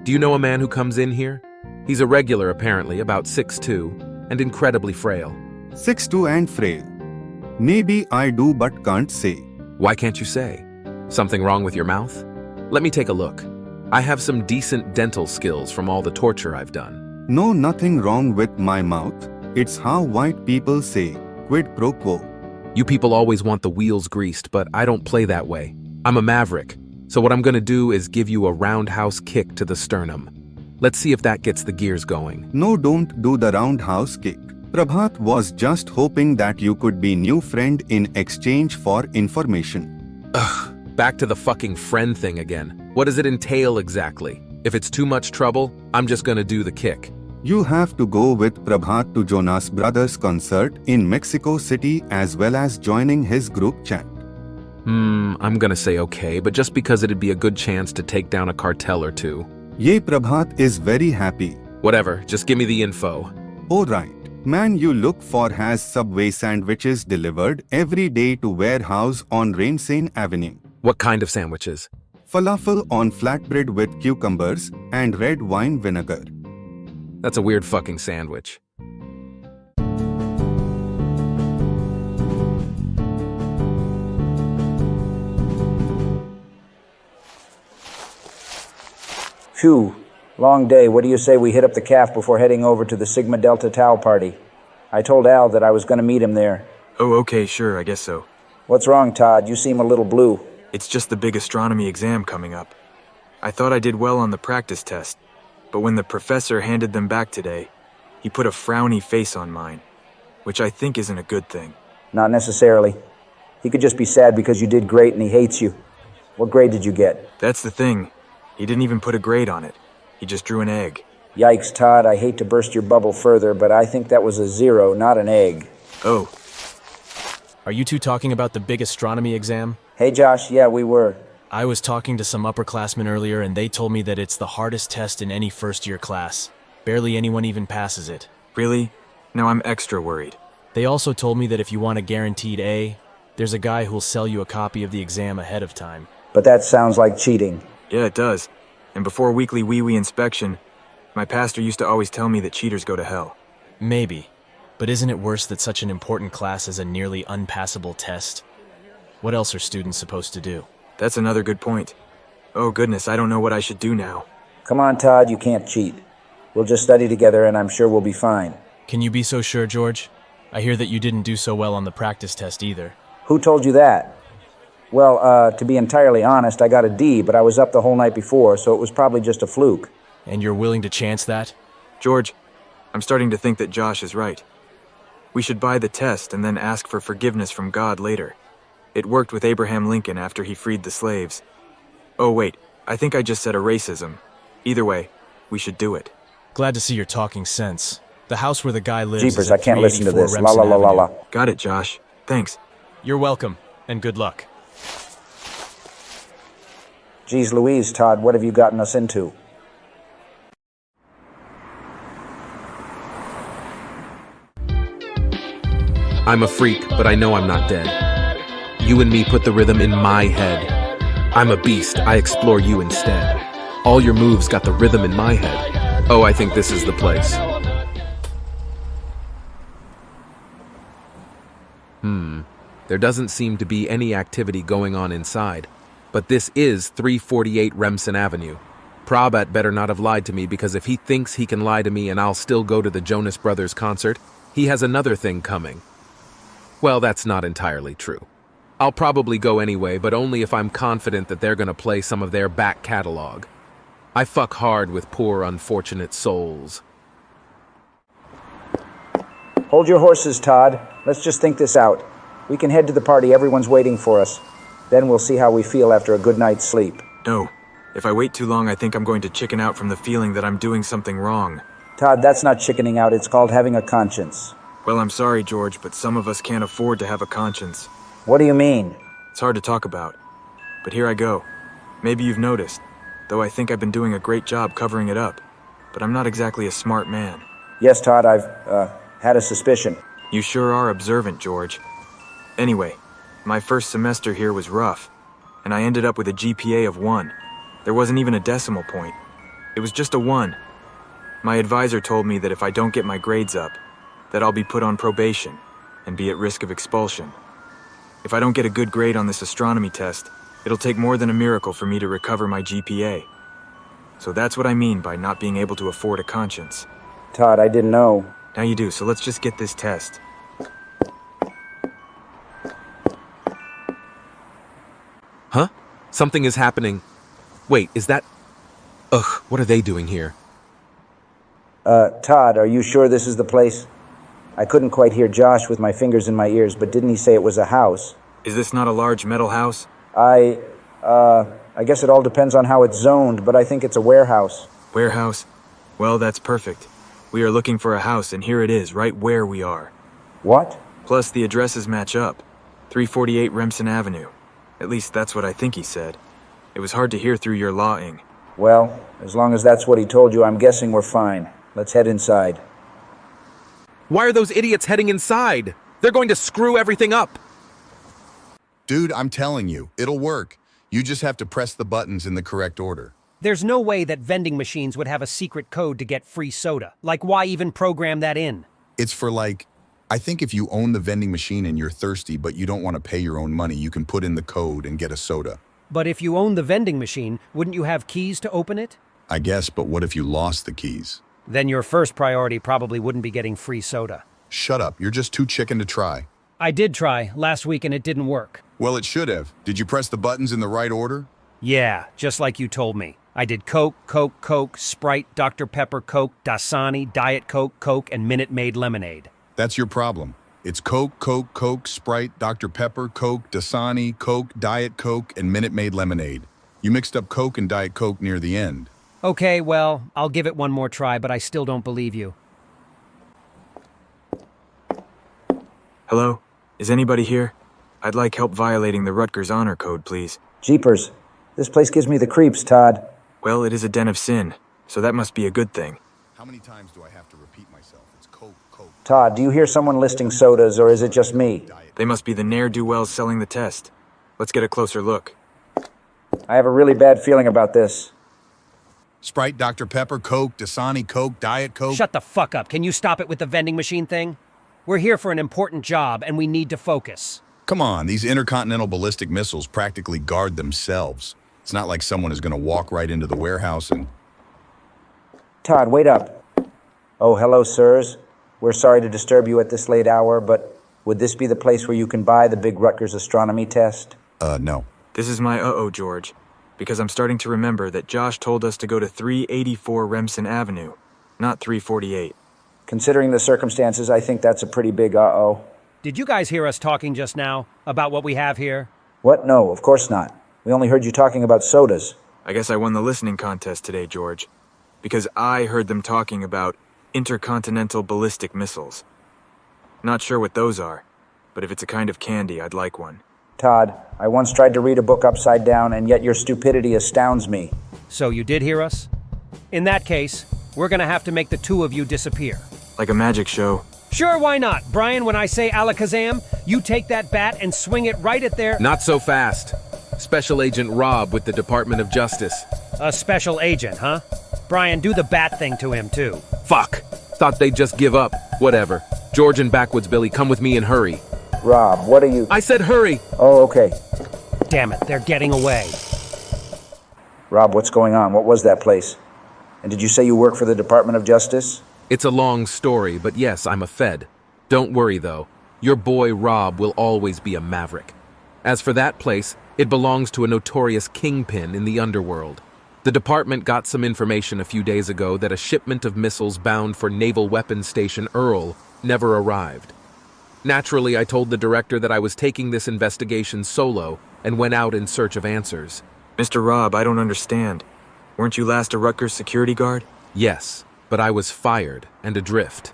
Speaker 9: Do you know a man who comes in here? He's a regular apparently, about 6'2", and incredibly frail.
Speaker 13: 6'2" and frail. Maybe I do but can't say.
Speaker 9: Why can't you say? Something wrong with your mouth? Let me take a look. I have some decent dental skills from all the torture I've done.
Speaker 13: No, nothing wrong with my mouth. It's how white people say, quid pro quo.
Speaker 9: You people always want the wheels greased, but I don't play that way. I'm a maverick. So what I'm gonna do is give you a roundhouse kick to the sternum. Let's see if that gets the gears going.
Speaker 13: No, don't do the roundhouse kick. Prabhat was just hoping that you could be new friend in exchange for information.
Speaker 9: Ugh, back to the fucking friend thing again. What does it entail exactly? If it's too much trouble, I'm just gonna do the kick.
Speaker 13: You have to go with Prabhat to Jonas Brothers concert in Mexico City as well as joining his group chat.
Speaker 9: I'm gonna say okay, but just because it'd be a good chance to take down a cartel or two.
Speaker 13: Ye Prabhat is very happy.
Speaker 9: Whatever, just give me the info.
Speaker 13: Alright. Man you look for has Subway sandwiches delivered every day to warehouse on Rainsain Avenue.
Speaker 9: What kind of sandwiches?
Speaker 13: Falafel on flatbread with cucumbers and red wine vinegar.
Speaker 9: That's a weird fucking sandwich.
Speaker 4: Phew, long day. What do you say we hit up the caf before heading over to the Sigma Delta Tau party? I told Al that I was going to meet him there.
Speaker 23: Oh, okay, sure, I guess so.
Speaker 4: What's wrong, Todd? You seem a little blue.
Speaker 23: It's just the big astronomy exam coming up. I thought I did well on the practice test, but when the professor handed them back today, he put a frowny face on mine, which I think isn't a good thing.
Speaker 4: Not necessarily. He could just be sad because you did great and he hates you. What grade did you get?
Speaker 23: That's the thing. He didn't even put a grade on it. He just drew an egg.
Speaker 4: Yikes, Todd, I hate to burst your bubble further, but I think that was a 0, not an egg.
Speaker 23: Oh.
Speaker 15: Are you two talking about the big astronomy exam?
Speaker 4: Hey, Josh, yeah, we were.
Speaker 15: I was talking to some upperclassmen earlier, and they told me that it's the hardest test in any first-year class. Barely anyone even passes it.
Speaker 23: Really? Now I'm extra worried.
Speaker 15: They also told me that if you want a guaranteed A, there's a guy who'll sell you a copy of the exam ahead of time.
Speaker 4: But that sounds like cheating.
Speaker 23: Yeah, it does. And before weekly wee-wee inspection, my pastor used to always tell me that cheaters go to hell.
Speaker 15: Maybe. But isn't it worse that such an important class is a nearly unpassable test? What else are students supposed to do?
Speaker 23: That's another good point. Oh goodness, I don't know what I should do now.
Speaker 4: Come on, Todd, you can't cheat. We'll just study together and I'm sure we'll be fine.
Speaker 15: Can you be so sure, George? I hear that you didn't do so well on the practice test either.
Speaker 4: Who told you that? Well, to be entirely honest, I got a D, but I was up the whole night before, so it was probably just a fluke.
Speaker 15: And you're willing to chance that?
Speaker 23: George, I'm starting to think that Josh is right. We should buy the test and then ask for forgiveness from God later. It worked with Abraham Lincoln after he freed the slaves. Oh wait, I think I just said a racism. Either way, we should do it.
Speaker 15: Glad to see you're talking sense. The house where the guy lives
Speaker 4: Jeepers,
Speaker 15: is
Speaker 4: I
Speaker 15: at
Speaker 4: can't listen to
Speaker 15: 384
Speaker 4: this.
Speaker 15: Remsen
Speaker 4: La la la la
Speaker 15: Avenue.
Speaker 4: la.
Speaker 23: Got it, Josh. Thanks.
Speaker 15: You're welcome, and good luck.
Speaker 4: Geez Louise, Todd, what have you gotten us into?
Speaker 9: I'm a freak, but I know I'm not dead. You and me put the rhythm in my head. I'm a beast, I explore you instead. All your moves got the rhythm in my head. Oh, I think this is the place. There doesn't seem to be any activity going on inside. But this is 348 Remsen Avenue. Prabhat better not have lied to me, because if he thinks he can lie to me and I'll still go to the Jonas Brothers concert, he has another thing coming. Well, that's not entirely true. I'll probably go anyway, but only if I'm confident that they're gonna play some of their back catalog. I fuck hard with poor, unfortunate souls.
Speaker 4: Hold your horses, Todd. Let's just think this out. We can head to the party, everyone's waiting for us. Then we'll see how we feel after a good night's sleep.
Speaker 23: No. If I wait too long, I think I'm going to chicken out from the feeling that I'm doing something wrong.
Speaker 4: Todd, that's not chickening out, it's called having a conscience.
Speaker 23: Well, I'm sorry, George, but some of us can't afford to have a conscience.
Speaker 4: What do you mean?
Speaker 23: It's hard to talk about. But here I go. Maybe you've noticed, though I think I've been doing a great job covering it up. But I'm not exactly a smart man.
Speaker 4: Yes, Todd, I've had a suspicion.
Speaker 23: You sure are observant, George. Anyway, my first semester here was rough, and I ended up with a GPA of 1. There wasn't even a decimal point. It was just a 1. My advisor told me that if I don't get my grades up, that I'll be put on probation and be at risk of expulsion. If I don't get a good grade on this astronomy test, it'll take more than a miracle for me to recover my GPA. So that's what I mean by not being able to afford a conscience.
Speaker 4: Todd, I didn't know.
Speaker 23: Now you do, so let's just get this test.
Speaker 9: Huh? Something is happening. Wait, is that... Ugh, what are they doing here?
Speaker 4: Todd, are you sure this is the place? I couldn't quite hear Josh with my fingers in my ears, but didn't he say it was a house?
Speaker 23: Is this not a large metal house?
Speaker 4: I guess it all depends on how it's zoned, but I think it's a warehouse.
Speaker 23: Warehouse? Well, that's perfect. We are looking for a house, and here it is, right where we are.
Speaker 4: What?
Speaker 23: Plus, the addresses match up. 348 Remsen Avenue. At least that's what I think he said. It was hard to hear through your lawing.
Speaker 4: Well, as long as that's what he told you, I'm guessing we're fine. Let's head inside.
Speaker 9: Why are those idiots heading inside? They're going to screw everything up.
Speaker 6: Dude, I'm telling you, it'll work. You just have to press the buttons in the correct order.
Speaker 8: There's no way that vending machines would have a secret code to get free soda. Like, why even program that in?
Speaker 6: It's for I think if you own the vending machine and you're thirsty but you don't want to pay your own money, you can put in the code and get a soda.
Speaker 8: But if you own the vending machine, wouldn't you have keys to open it?
Speaker 6: I guess, but what if you lost the keys?
Speaker 8: Then your first priority probably wouldn't be getting free soda.
Speaker 6: Shut up, you're just too chicken to try.
Speaker 8: I did try last week and it didn't work.
Speaker 6: Well, it should have. Did you press the buttons in the right order?
Speaker 8: Yeah, just like you told me. I did Coke, Coke, Coke, Sprite, Dr. Pepper, Coke, Dasani, Diet Coke, Coke, and Minute Maid lemonade.
Speaker 6: That's your problem. It's Coke, Coke, Coke, Sprite, Dr. Pepper, Coke, Dasani, Coke, Diet Coke, and Minute Maid lemonade. You mixed up Coke and Diet Coke near the end.
Speaker 8: Okay, well, I'll give it one more try, but I still don't believe you.
Speaker 23: Hello? Is anybody here? I'd like help violating the Rutgers Honor Code, please.
Speaker 4: Jeepers. This place gives me the creeps, Todd.
Speaker 23: Well, it is a den of sin, so that must be a good thing.
Speaker 6: How many times do I have to repeat myself? It's Coke, Coke.
Speaker 4: Todd, do you hear someone listing sodas, or is it just me?
Speaker 23: They must be the ne'er-do-wells selling the test. Let's get a closer look.
Speaker 4: I have a really bad feeling about this.
Speaker 6: Sprite, Dr. Pepper, Coke, Dasani, Coke, Diet Coke.
Speaker 8: Shut the fuck up. Can you stop it with the vending machine thing? We're here for an important job, and we need to focus.
Speaker 6: Come on, these intercontinental ballistic missiles practically guard themselves. It's not like someone is going to walk right into the warehouse and...
Speaker 4: Todd, wait up. Oh, hello, sirs. We're sorry to disturb you at this late hour, but would this be the place where you can buy the big Rutgers astronomy test?
Speaker 6: No.
Speaker 23: This is my George, because I'm starting to remember that Josh told us to go to 384 Remsen Avenue, not 348.
Speaker 4: Considering the circumstances, I think that's a pretty big uh-oh.
Speaker 8: Did you guys hear us talking just now about what we have here?
Speaker 4: What? No, of course not. We only heard you talking about sodas.
Speaker 23: I guess I won the listening contest today, George, because I heard them talking about intercontinental ballistic missiles. Not sure what those are, but if it's a kind of candy, I'd like one.
Speaker 4: Todd, I once tried to read a book upside down, and yet your stupidity astounds me.
Speaker 8: So you did hear us? In that case, we're gonna have to make the two of you disappear.
Speaker 23: Like a magic show.
Speaker 8: Sure, why not? Brian, when I say alakazam, you take that bat and swing it right at their...
Speaker 9: Not so fast. Special Agent Rob with the Department of Justice.
Speaker 8: A special agent, huh? Brian, do the bat thing to him, too.
Speaker 9: Fuck. Thought they'd just give up. Whatever. George and Backwoods Billy, come with me and hurry.
Speaker 4: Rob, what are you...
Speaker 9: I said hurry!
Speaker 4: Oh, okay.
Speaker 8: Damn it, they're getting away.
Speaker 4: Rob, what's going on? What was that place? And did you say you work for the Department of Justice?
Speaker 9: It's a long story, but yes, I'm a Fed. Don't worry, though. Your boy Rob will always be a maverick. As for that place, it belongs to a notorious kingpin in the underworld. The department got some information a few days ago that a shipment of missiles bound for Naval Weapons Station Earl never arrived. Naturally, I told the director that I was taking this investigation solo and went out in search of answers.
Speaker 23: Mr. Rob, I don't understand. Weren't you last a Rutgers security guard?
Speaker 9: Yes, but I was fired and adrift.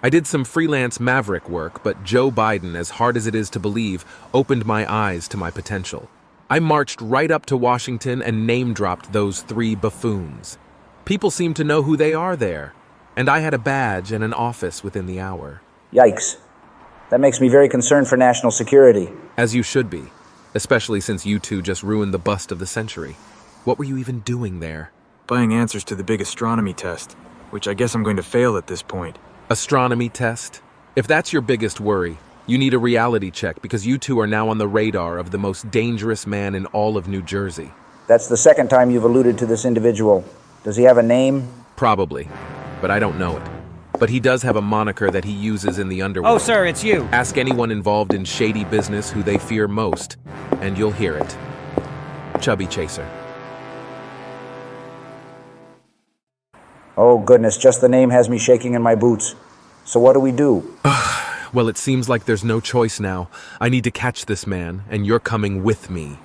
Speaker 9: I did some freelance maverick work, but Joe Biden, as hard as it is to believe, opened my eyes to my potential. I marched right up to Washington and name-dropped those 3 buffoons. People seem to know who they are there, and I had a badge and an office within the hour.
Speaker 4: Yikes. That makes me very concerned for national security.
Speaker 9: As you should be, especially since you two just ruined the bust of the century. What were you even doing there?
Speaker 23: Buying answers to the big astronomy test, which I guess I'm going to fail at this point.
Speaker 9: Astronomy test? If that's your biggest worry, you need a reality check because you two are now on the radar of the most dangerous man in all of New Jersey.
Speaker 4: That's the second time you've alluded to this individual. Does he have a name?
Speaker 9: Probably, but I don't know it. But he does have a moniker that he uses in the underworld.
Speaker 8: Oh, sir, it's you.
Speaker 9: Ask anyone involved in shady business who they fear most, and you'll hear it. Chubby Chaser.
Speaker 4: Oh, goodness, just the name has me shaking in my boots. So what do we do?
Speaker 9: Well, it seems like there's no choice now. I need to catch this man, and you're coming with me.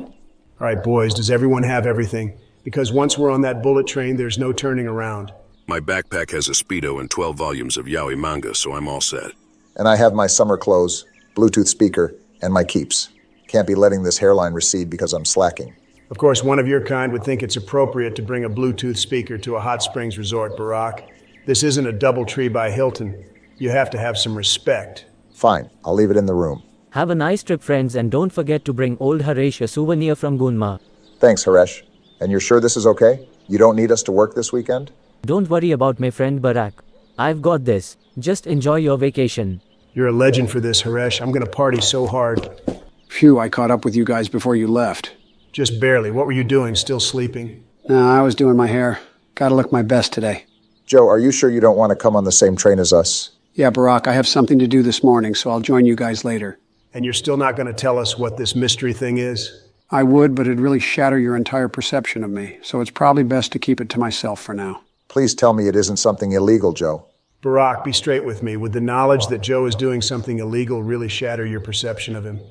Speaker 3: All right, boys, does everyone have everything? Because once we're on that bullet train, there's no turning around.
Speaker 14: My backpack has a Speedo and 12 volumes of yaoi manga, so I'm all set.
Speaker 2: And I have my summer clothes, Bluetooth speaker, and my keeps. Can't be letting this hairline recede because I'm slacking.
Speaker 3: Of course, one of your kind would think it's appropriate to bring a Bluetooth speaker to a hot springs resort, Barack. This isn't a DoubleTree by Hilton. You have to have some respect.
Speaker 2: Fine, I'll leave it in the room.
Speaker 10: Have a nice trip, friends, and don't forget to bring old Haresh a souvenir from Gunma.
Speaker 2: Thanks, Haresh. And you're sure this is okay? You don't need us to work this weekend?
Speaker 10: Don't worry about my friend Barack. I've got this. Just enjoy your vacation.
Speaker 3: You're a legend for this, Haresh. I'm gonna party so hard.
Speaker 1: Phew, I caught up with you guys before you left.
Speaker 3: Just barely. What were you doing? Still sleeping?
Speaker 1: No, I was doing my hair. Gotta look my best today.
Speaker 2: Joe, are you sure you don't want to come on the same train as us?
Speaker 1: Yeah, Barack, I have something to do this morning, so I'll join you guys later.
Speaker 3: And you're still not gonna tell us what this mystery thing is?
Speaker 1: I would, but it'd really shatter your entire perception of me, so it's probably best to keep it to myself for now.
Speaker 2: Please tell me it isn't something illegal, Joe.
Speaker 3: Barack, be straight with me. Would the knowledge that Joe is doing something illegal really shatter your perception of him?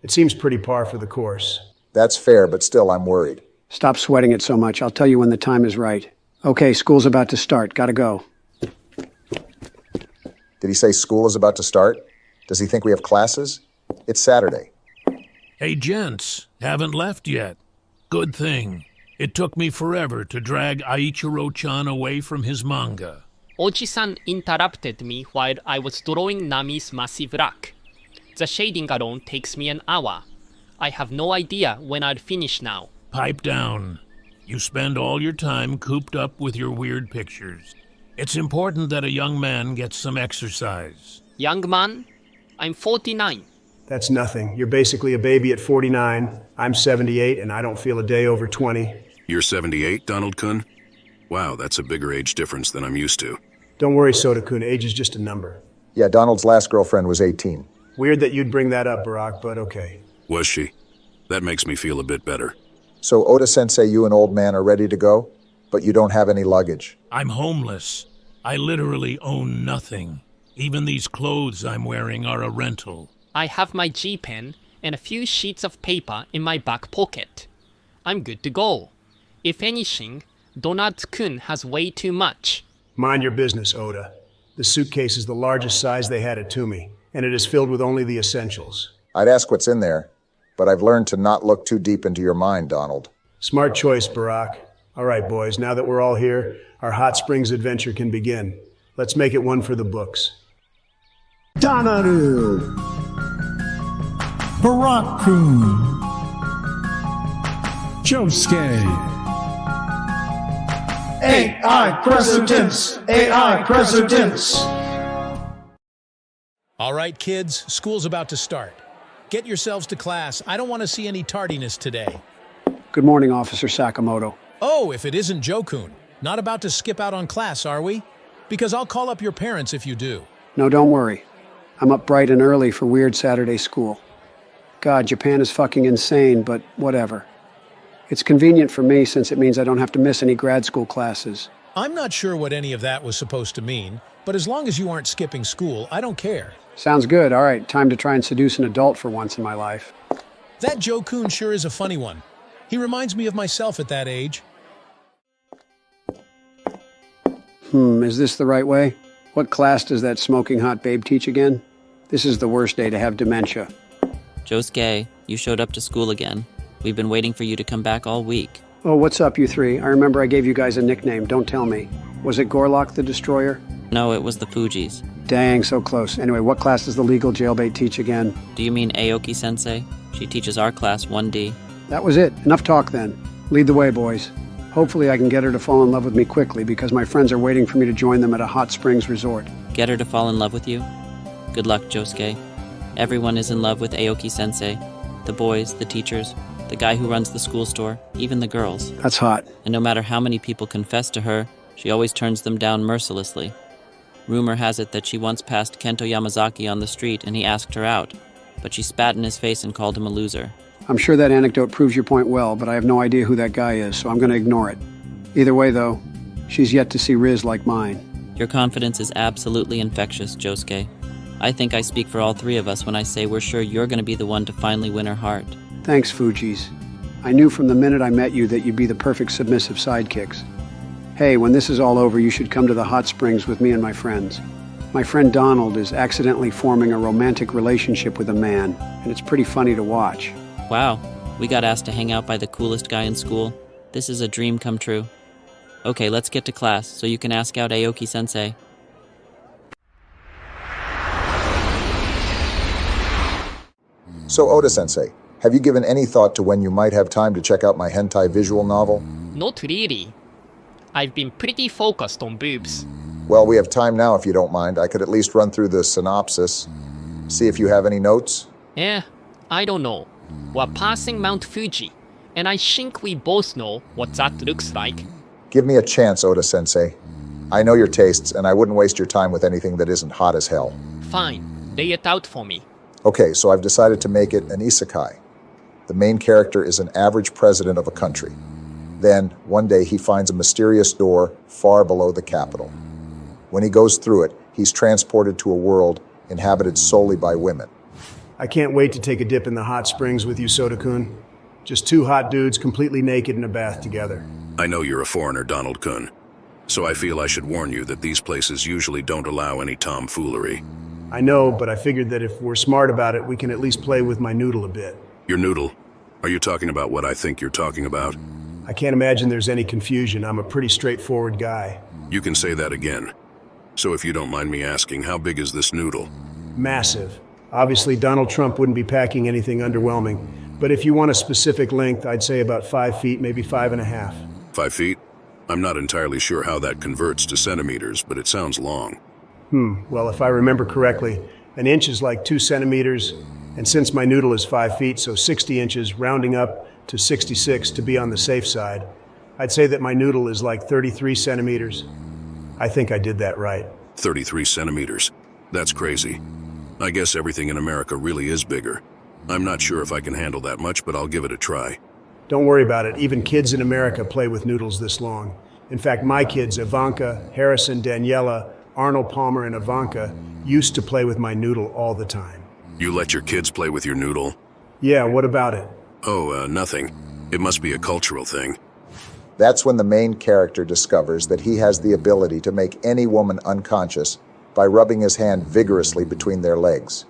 Speaker 3: It seems pretty par for the course.
Speaker 2: That's fair, but still I'm worried.
Speaker 1: Stop sweating it so much. I'll tell you when the time is right. Okay, school's about to start. Gotta go.
Speaker 2: Did he say school is about to start? Does he think we have classes? It's Saturday.
Speaker 18: Hey, gents, haven't left yet. Good thing. It took me forever to drag Aichiro-chan away from his manga.
Speaker 12: Oji-san interrupted me while I was drawing Nami's massive rock. The shading alone takes me an hour. I have no idea when I'll finish now.
Speaker 18: Pipe down.
Speaker 7: You spend all your time cooped up with your weird pictures. It's important that a young man gets some exercise.
Speaker 12: Young man, I'm 49.
Speaker 3: That's nothing. You're basically a baby at 49. I'm 78, and I don't feel a day over 20.
Speaker 14: You're 78, Donald-kun? Wow, that's a bigger age difference than I'm used to.
Speaker 3: Don't worry, Soda-kun. Age is just a number.
Speaker 2: Yeah, Donald's last girlfriend was 18.
Speaker 3: Weird that you'd bring that up, Barack, but okay.
Speaker 14: Was she? That makes me feel a bit better.
Speaker 2: So Oda Sensei, you and old man are ready to go, but you don't have any luggage.
Speaker 7: I'm homeless. I literally own nothing. Even these clothes I'm wearing are a rental.
Speaker 12: I have my G-pen and a few sheets of paper in my back pocket. I'm good to go. If anything, Donald-kun has way too much.
Speaker 3: Mind your business, Oda. The suitcase is the largest size they had at Toomey, and it is filled with only the essentials.
Speaker 2: I'd ask what's in there, but I've learned to not look too deep into your mind, Donald.
Speaker 3: Smart choice, Barack. All right, boys, now that we're all here, our hot springs adventure can begin. Let's make it one for the books.
Speaker 11: Donaru, Barack-kun, Josuke. AI Presidents! AI Presidents!
Speaker 18: All right, kids, school's about to start. Get yourselves to class. I don't want to see any tardiness today.
Speaker 1: Good morning, Officer Sakamoto.
Speaker 18: Oh, if it isn't Joe-kun. Not about to skip out on class, are we? Because I'll call up your parents if you do.
Speaker 1: No, don't worry. I'm up bright and early for weird Saturday school. God, Japan is fucking insane, but whatever. It's convenient for me since it means I don't have to miss any grad school classes.
Speaker 18: I'm not sure what any of that was supposed to mean, but as long as you aren't skipping school, I don't care.
Speaker 1: Sounds good. All right, time to try and seduce an adult for once in my life.
Speaker 18: That Joe-kun sure is a funny one. He reminds me of myself at that age.
Speaker 1: Is this the right way? What class does that smoking hot babe teach again? This is the worst day to have dementia.
Speaker 19: Josuke, you showed up to school again. We've been waiting for you to come back all week.
Speaker 1: Oh, what's up, you three? I remember I gave you guys a nickname. Don't tell me. Was it Gorlock the Destroyer?
Speaker 19: No, it was the Fujis.
Speaker 1: Dang, so close. Anyway, what class does the legal jailbait teach again?
Speaker 19: Do you mean Aoki Sensei? She teaches our class 1D.
Speaker 1: That was it. Enough talk then. Lead the way, boys. Hopefully I can get her to fall in love with me quickly because my friends are waiting for me to join them at a hot springs resort.
Speaker 19: Get her to fall in love with you? Good luck, Josuke. Everyone is in love with Aoki Sensei. The boys, the teachers, the guy who runs the school store, even the girls.
Speaker 1: That's hot.
Speaker 19: And no matter how many people confess to her, she always turns them down mercilessly. Rumor has it that she once passed Kento Yamazaki on the street and he asked her out, but she spat in his face and called him a loser.
Speaker 1: I'm sure that anecdote proves your point well, but I have no idea who that guy is, so I'm going to ignore it. Either way, though, she's yet to see Riz like mine.
Speaker 19: Your confidence is absolutely infectious, Josuke. I think I speak for all three of us when I say we're sure you're going to be the one to finally win her heart.
Speaker 1: Thanks, Fujis. I knew from the minute I met you that you'd be the perfect submissive sidekicks. Hey, when this is all over, you should come to the hot springs with me and my friends. My friend Donald is accidentally forming a romantic relationship with a man, and it's pretty funny to watch.
Speaker 19: Wow, we got asked to hang out by the coolest guy in school. This is a dream come true. Okay, let's get to class so you can ask out Aoki Sensei.
Speaker 2: So Oda Sensei, have you given any thought to when you might have time to check out my hentai visual novel?
Speaker 12: Not really. I've been pretty focused on boobs.
Speaker 2: Well, we have time now if you don't mind. I could at least run through the synopsis. See if you have any notes.
Speaker 12: I don't know. We're passing Mount Fuji, and I think we both know what that looks like.
Speaker 2: Give me a chance, Oda Sensei. I know your tastes, and I wouldn't waste your time with anything that isn't hot as hell.
Speaker 12: Fine, lay it out for me.
Speaker 2: Okay, so I've decided to make it an isekai. The main character is an average president of a country. Then, one day, he finds a mysterious door far below the capital. When he goes through it, he's transported to a world inhabited solely by women.
Speaker 3: I can't wait to take a dip in the hot springs with you, Soda-kun. Just two hot dudes completely naked in a bath together.
Speaker 14: I know you're a foreigner, Donald-kun, so I feel I should warn you that these places usually don't allow any tomfoolery.
Speaker 3: I know, but I figured that if we're smart about it, we can at least play with my noodle a bit.
Speaker 14: Your noodle? Are you talking about what I think you're talking about?
Speaker 3: I can't imagine there's any confusion. I'm a pretty straightforward guy.
Speaker 14: You can say that again. So if you don't mind me asking, how big is this noodle?
Speaker 3: Massive. Obviously, Donald Trump wouldn't be packing anything underwhelming. But if you want a specific length, I'd say about 5 feet, maybe 5.5.
Speaker 14: 5 feet? I'm not entirely sure how that converts to centimeters, but it sounds long.
Speaker 3: Well, if I remember correctly, an inch is like 2 centimeters, and since my noodle is 5 feet, so 60 inches, rounding up to 66 to be on the safe side, I'd say that my noodle is like 33 centimeters. I think I did that right.
Speaker 14: 33 centimeters. That's crazy. I guess everything in America really is bigger. I'm not sure if I can handle that much, but I'll give it a try.
Speaker 3: Don't worry about it. Even kids in America play with noodles this long. In fact, my kids, Ivanka, Harrison, Daniela, Arnold Palmer, and Ivanka, used to play with my noodle all the time.
Speaker 14: You let your kids play with your noodle?
Speaker 3: Yeah, what about it?
Speaker 14: Oh, nothing. It must be a cultural thing.
Speaker 2: That's when the main character discovers that he has the ability to make any woman unconscious by rubbing his hand vigorously between their legs.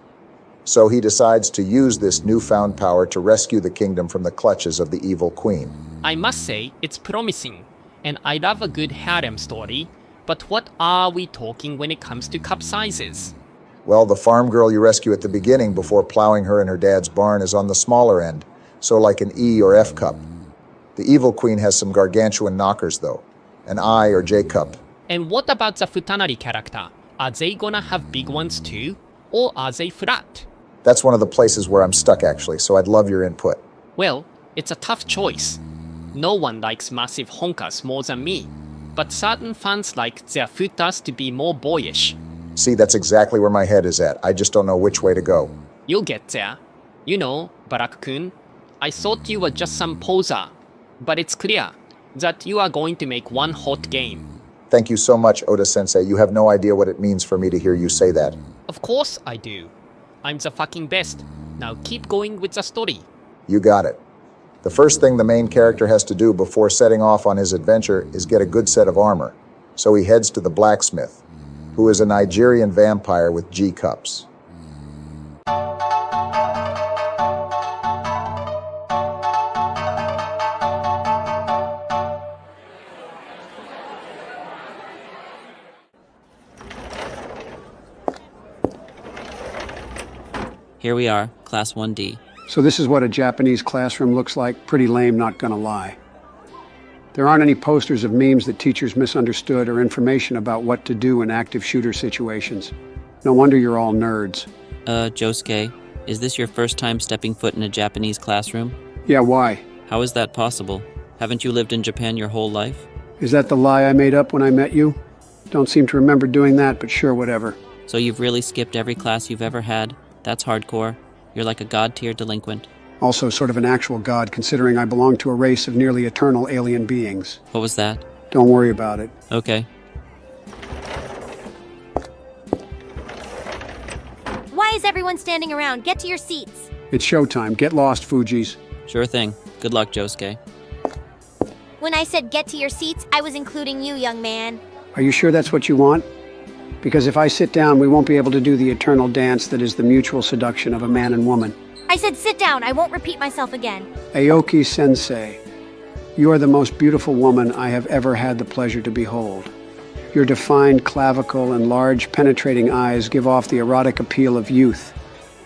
Speaker 2: So he decides to use this newfound power to rescue the kingdom from the clutches of the evil queen.
Speaker 12: I must say, it's promising, and I love a good harem story, but what are we talking when it comes to cup sizes?
Speaker 2: Well, the farm girl you rescue at the beginning before plowing her in her dad's barn is on the smaller end, so like an E or F cup. The evil queen has some gargantuan knockers, though, an I or J cup.
Speaker 12: And what about the Futanari character? Are they gonna have big ones too, or are they flat?
Speaker 2: That's one of the places where I'm stuck, actually, so I'd love your input.
Speaker 12: Well, it's a tough choice. No one likes massive honkas more than me, but certain fans like their futas to be more boyish.
Speaker 2: See, that's exactly where my head is at. I just don't know which way to go.
Speaker 12: You'll get there. You know, Barak-kun, I thought you were just some poser, but it's clear that you are going to make one hot game.
Speaker 2: Thank you so much, Oda Sensei. You have no idea what it means for me to hear you say that.
Speaker 12: Of course I do. I'm the fucking best. Now keep going with the story.
Speaker 2: You got it. The first thing the main character has to do before setting off on his adventure is get a good set of armor. So he heads to the blacksmith, who is a Nigerian vampire with G cups.
Speaker 19: Here we are, Class 1D.
Speaker 1: So this is what a Japanese classroom looks like. Pretty lame, not gonna lie. There aren't any posters of memes that teachers misunderstood or information about what to do in active shooter situations. No wonder you're all nerds.
Speaker 19: Josuke, is this your first time stepping foot in a Japanese classroom?
Speaker 1: Yeah, why?
Speaker 19: How is that possible? Haven't you lived in Japan your whole life?
Speaker 1: Is that the lie I made up when I met you? Don't seem to remember doing that, but sure, whatever.
Speaker 19: So you've really skipped every class you've ever had? That's hardcore. You're like a god-tier delinquent.
Speaker 1: Also sort of an actual god, considering I belong to a race of nearly eternal alien beings.
Speaker 19: What was that?
Speaker 1: Don't worry about it.
Speaker 19: Okay.
Speaker 20: Why is everyone standing around? Get to your seats.
Speaker 1: It's showtime. Get lost, Fujis.
Speaker 19: Sure thing. Good luck, Josuke.
Speaker 20: When I said get to your seats, I was including you, young man.
Speaker 1: Are you sure that's what you want? Because if I sit down, we won't be able to do the eternal dance that is the mutual seduction of a man and woman.
Speaker 20: I said sit down. I won't repeat myself again.
Speaker 1: Aoki Sensei, you are the most beautiful woman I have ever had the pleasure to behold. Your defined clavicle and large penetrating eyes give off the erotic appeal of youth,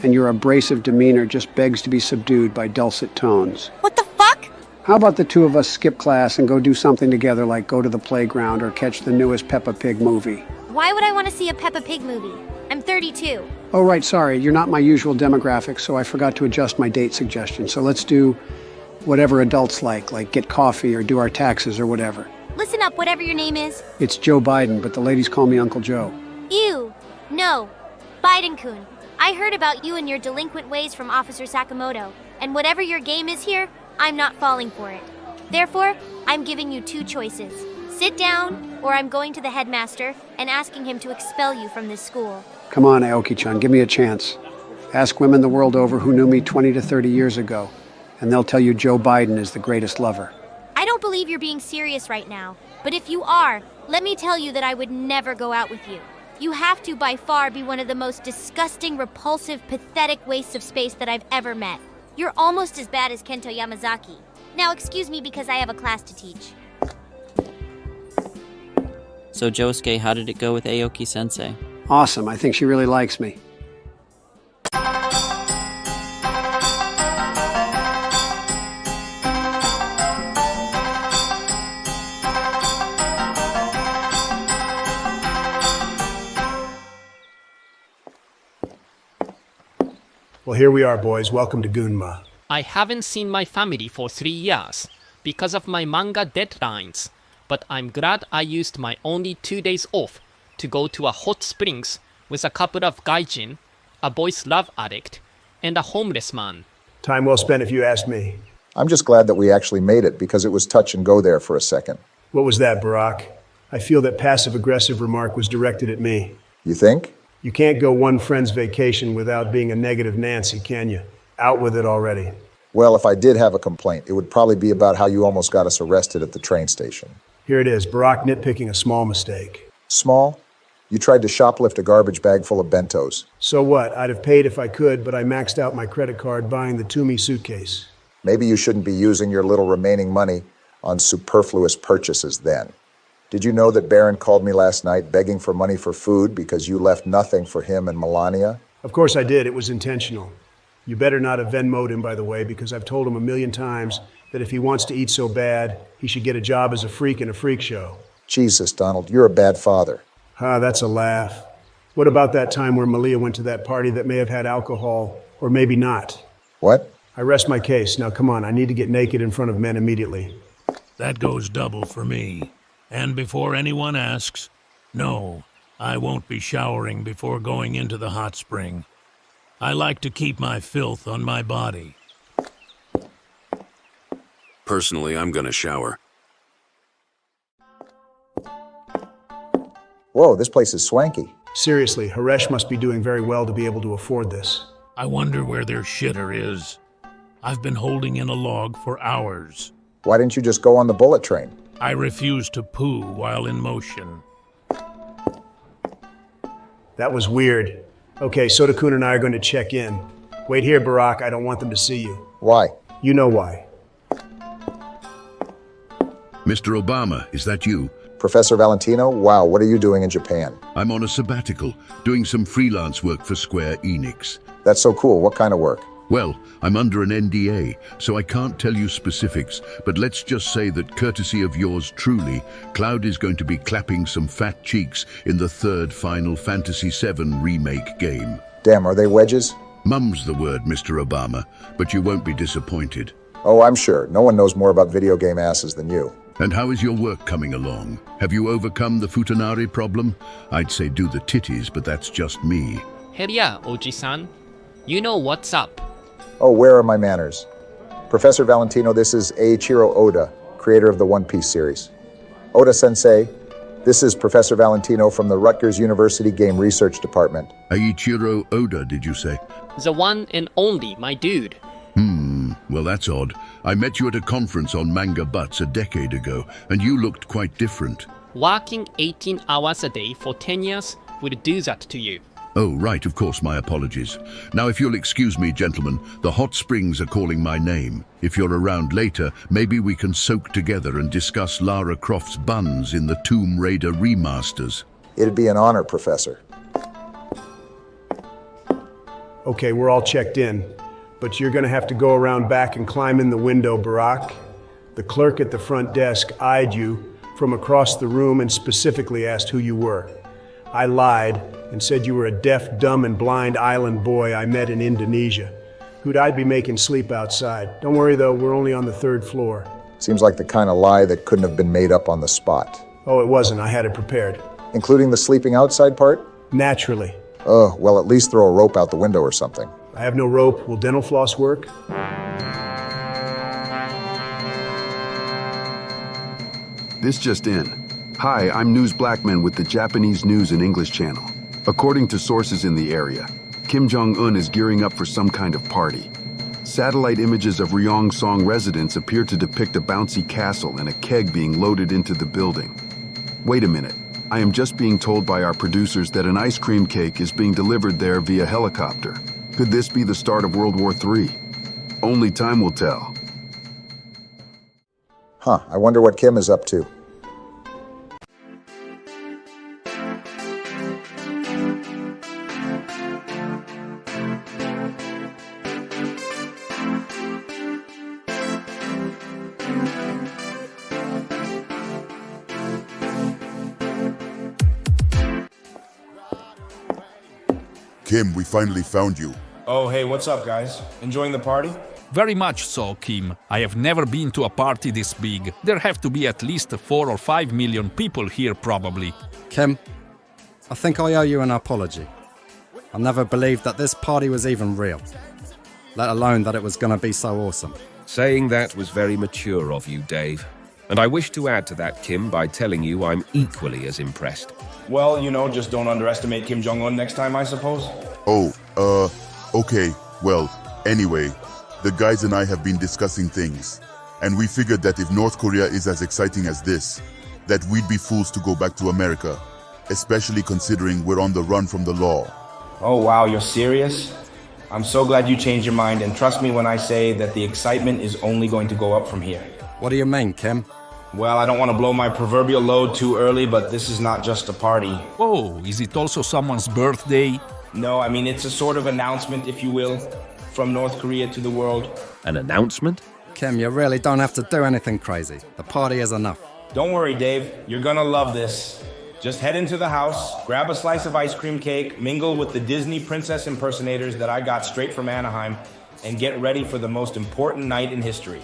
Speaker 1: and your abrasive demeanor just begs to be subdued by dulcet tones.
Speaker 20: What the fuck?
Speaker 1: How about the two of us skip class and go do something together, like go to the playground or catch the newest Peppa Pig movie?
Speaker 20: Why would I want to see a Peppa Pig movie? I'm 32.
Speaker 1: Oh, right, sorry. You're not my usual demographic, so I forgot to adjust my date suggestion. So let's do whatever adults like get coffee or do our taxes or whatever.
Speaker 20: Listen up, whatever your name is.
Speaker 1: It's Joe Biden, but the ladies call me Uncle Joe.
Speaker 20: Ew. No. Biden-kun. I heard about you and your delinquent ways from Officer Sakamoto, and whatever your game is here, I'm not falling for it. Therefore, I'm giving you two choices. Sit down, or I'm going to the headmaster and asking him to expel you from this school.
Speaker 1: Come on, Aoki-chan, give me a chance. Ask women the world over who knew me 20 to 30 years ago, and they'll tell you Joe Biden is the greatest lover.
Speaker 20: I don't believe you're being serious right now, but if you are, let me tell you that I would never go out with you. You have to, by far, be one of the most disgusting, repulsive, pathetic wastes of space that I've ever met. You're almost as bad as Kento Yamazaki. Now, excuse me because I have a class to teach.
Speaker 19: So Josuke, how did it go with Aoki Sensei?
Speaker 1: Awesome, I think she really likes me.
Speaker 3: Well, here we are, boys. Welcome to Gunma.
Speaker 12: I haven't seen my family for 3 years because of my manga deadlines, but I'm glad I used my only 2 days off to go to a hot springs with a couple of gaijin, a boys' love addict, and a homeless man.
Speaker 3: Time well spent if you ask me.
Speaker 2: I'm just glad that we actually made it because it was touch and go there for a second.
Speaker 3: What was that, Barack? I feel that passive-aggressive remark was directed at me.
Speaker 2: You think?
Speaker 3: You can't go one friend's vacation without being a negative Nancy, can you? Out with it already.
Speaker 2: Well, if I did have a complaint, it would probably be about how you almost got us arrested at the train station.
Speaker 3: Here it is, Barack nitpicking a small mistake.
Speaker 2: Small? You tried to shoplift a garbage bag full of bentos.
Speaker 3: So what? I'd have paid if I could, but I maxed out my credit card buying the Toomey suitcase.
Speaker 2: Maybe you shouldn't be using your little remaining money on superfluous purchases then. Did you know that Baron called me last night begging for money for food because you left nothing for him and Melania?
Speaker 3: Of course I did. It was intentional. You better not have Venmo'd him, by the way, because I've told him a million times that if he wants to eat so bad, he should get a job as a freak in a freak show.
Speaker 2: Jesus, Donald, you're a bad father.
Speaker 3: That's a laugh. What about that time where Malia went to that party that may have had alcohol, or maybe not?
Speaker 2: What?
Speaker 3: I rest my case. Now come on, I need to get naked in front of men immediately.
Speaker 7: That goes double for me. And before anyone asks, no, I won't be showering before going into the hot spring. I like to keep my filth on my body.
Speaker 14: Personally, I'm gonna shower.
Speaker 2: Whoa, this place is swanky.
Speaker 3: Seriously, Haresh must be doing very well to be able to afford this.
Speaker 7: I wonder where their shitter is. I've been holding in a log for hours.
Speaker 2: Why didn't you just go on the bullet train?
Speaker 7: I refuse to poo while in motion.
Speaker 3: That was weird. Okay, Soda-kun and I are going to check in. Wait here, Barack. I don't want them to see you.
Speaker 2: Why?
Speaker 3: You know why.
Speaker 5: Mr. Obama, is that you?
Speaker 2: Professor Valentino? Wow, what are you doing in Japan?
Speaker 5: I'm on a sabbatical, doing some freelance work for Square Enix.
Speaker 2: That's so cool. What kind of work?
Speaker 5: Well, I'm under an NDA, so I can't tell you specifics, but let's just say that courtesy of yours truly, Cloud is going to be clapping some fat cheeks in the third Final Fantasy VII Remake game.
Speaker 2: Damn, are they wedges?
Speaker 5: Mum's the word, Mr. Obama, but you won't be disappointed.
Speaker 2: Oh, I'm sure. No one knows more about video game asses than you.
Speaker 5: And how is your work coming along? Have you overcome the Futanari problem? I'd say do the titties, but that's just me.
Speaker 12: Hell yeah, Oji-san. You know what's up.
Speaker 2: Oh, where are my manners? Professor Valentino, this is Eiichiro Oda, creator of the One Piece series. Oda Sensei, this is Professor Valentino from the Rutgers University Game Research Department.
Speaker 5: Eiichiro Oda, did you say?
Speaker 12: The one and only, my dude.
Speaker 5: Well, that's odd. I met you at a conference on manga butts a decade ago, and you looked quite different.
Speaker 12: Working 18 hours a day for 10 years will do that to you.
Speaker 5: Oh, right, of course, my apologies. Now, if you'll excuse me, gentlemen, the hot springs are calling my name. If you're around later, maybe we can soak together and discuss Lara Croft's buns in the Tomb Raider remasters.
Speaker 2: It'd be an honor, Professor.
Speaker 3: Okay, we're all checked in, but you're gonna have to go around back and climb in the window, Barack. The clerk at the front desk eyed you from across the room and specifically asked who you were. I lied and said you were a deaf, dumb, and blind island boy I met in Indonesia, who'd I'd be making sleep outside. Don't worry though, we're only on the 3rd floor.
Speaker 2: Seems like the kind of lie that couldn't have been made up on the spot.
Speaker 3: Oh, it wasn't. I had it prepared.
Speaker 2: Including the sleeping outside part?
Speaker 3: Naturally.
Speaker 2: Oh, well, at least throw a rope out the window or something.
Speaker 3: I have no rope. Will dental floss work?
Speaker 16: This just in. Hi, I'm News Blackman with the Japanese News and English channel. According to sources in the area, Kim Jong-un is gearing up for some kind of party. Satellite images of Ryong-song residents appear to depict a bouncy castle and a keg being loaded into the building. Wait a minute. I am just being told by our producers that an ice cream cake is being delivered there via helicopter. Could this be the start of World War III? Only time will tell.
Speaker 2: Huh, I wonder what Kim is up to.
Speaker 17: Kim, we finally found you. Oh, hey, what's up, guys? Enjoying the party?
Speaker 21: Very much so, Kim. I have never been to a party this big. There have to be at least 4 or 5 million people here, probably.
Speaker 22: Kim, I think I owe you an apology. I never believed that this party was even real, let alone that it was going to be so awesome.
Speaker 24: Saying that was very mature of you, Dave. And I wish to add to that, Kim, by telling you I'm equally as impressed.
Speaker 17: Well, just don't underestimate Kim Jong-un next time, I suppose.
Speaker 25: Oh, okay. Well, anyway, the guys and I have been discussing things, and we figured that if North Korea is as exciting as this, that we'd be fools to go back to America, especially considering we're on the run from the law.
Speaker 17: Oh, wow, you're serious? I'm so glad you changed your mind, and trust me when I say that the excitement is only going to go up from here.
Speaker 22: What do you mean, Kim?
Speaker 17: Well, I don't want to blow my proverbial load too early, but this is not just a party.
Speaker 21: Oh, is it also someone's birthday?
Speaker 17: No, I mean, it's a sort of announcement, if you will, from North Korea to the world.
Speaker 24: An announcement?
Speaker 22: Kim, you really don't have to do anything crazy. The party is enough.
Speaker 17: Don't worry, Dave. You're gonna love this. Just head into the house, grab a slice of ice cream cake, mingle with the Disney princess impersonators that I got straight from Anaheim, and get ready for the most important night in history.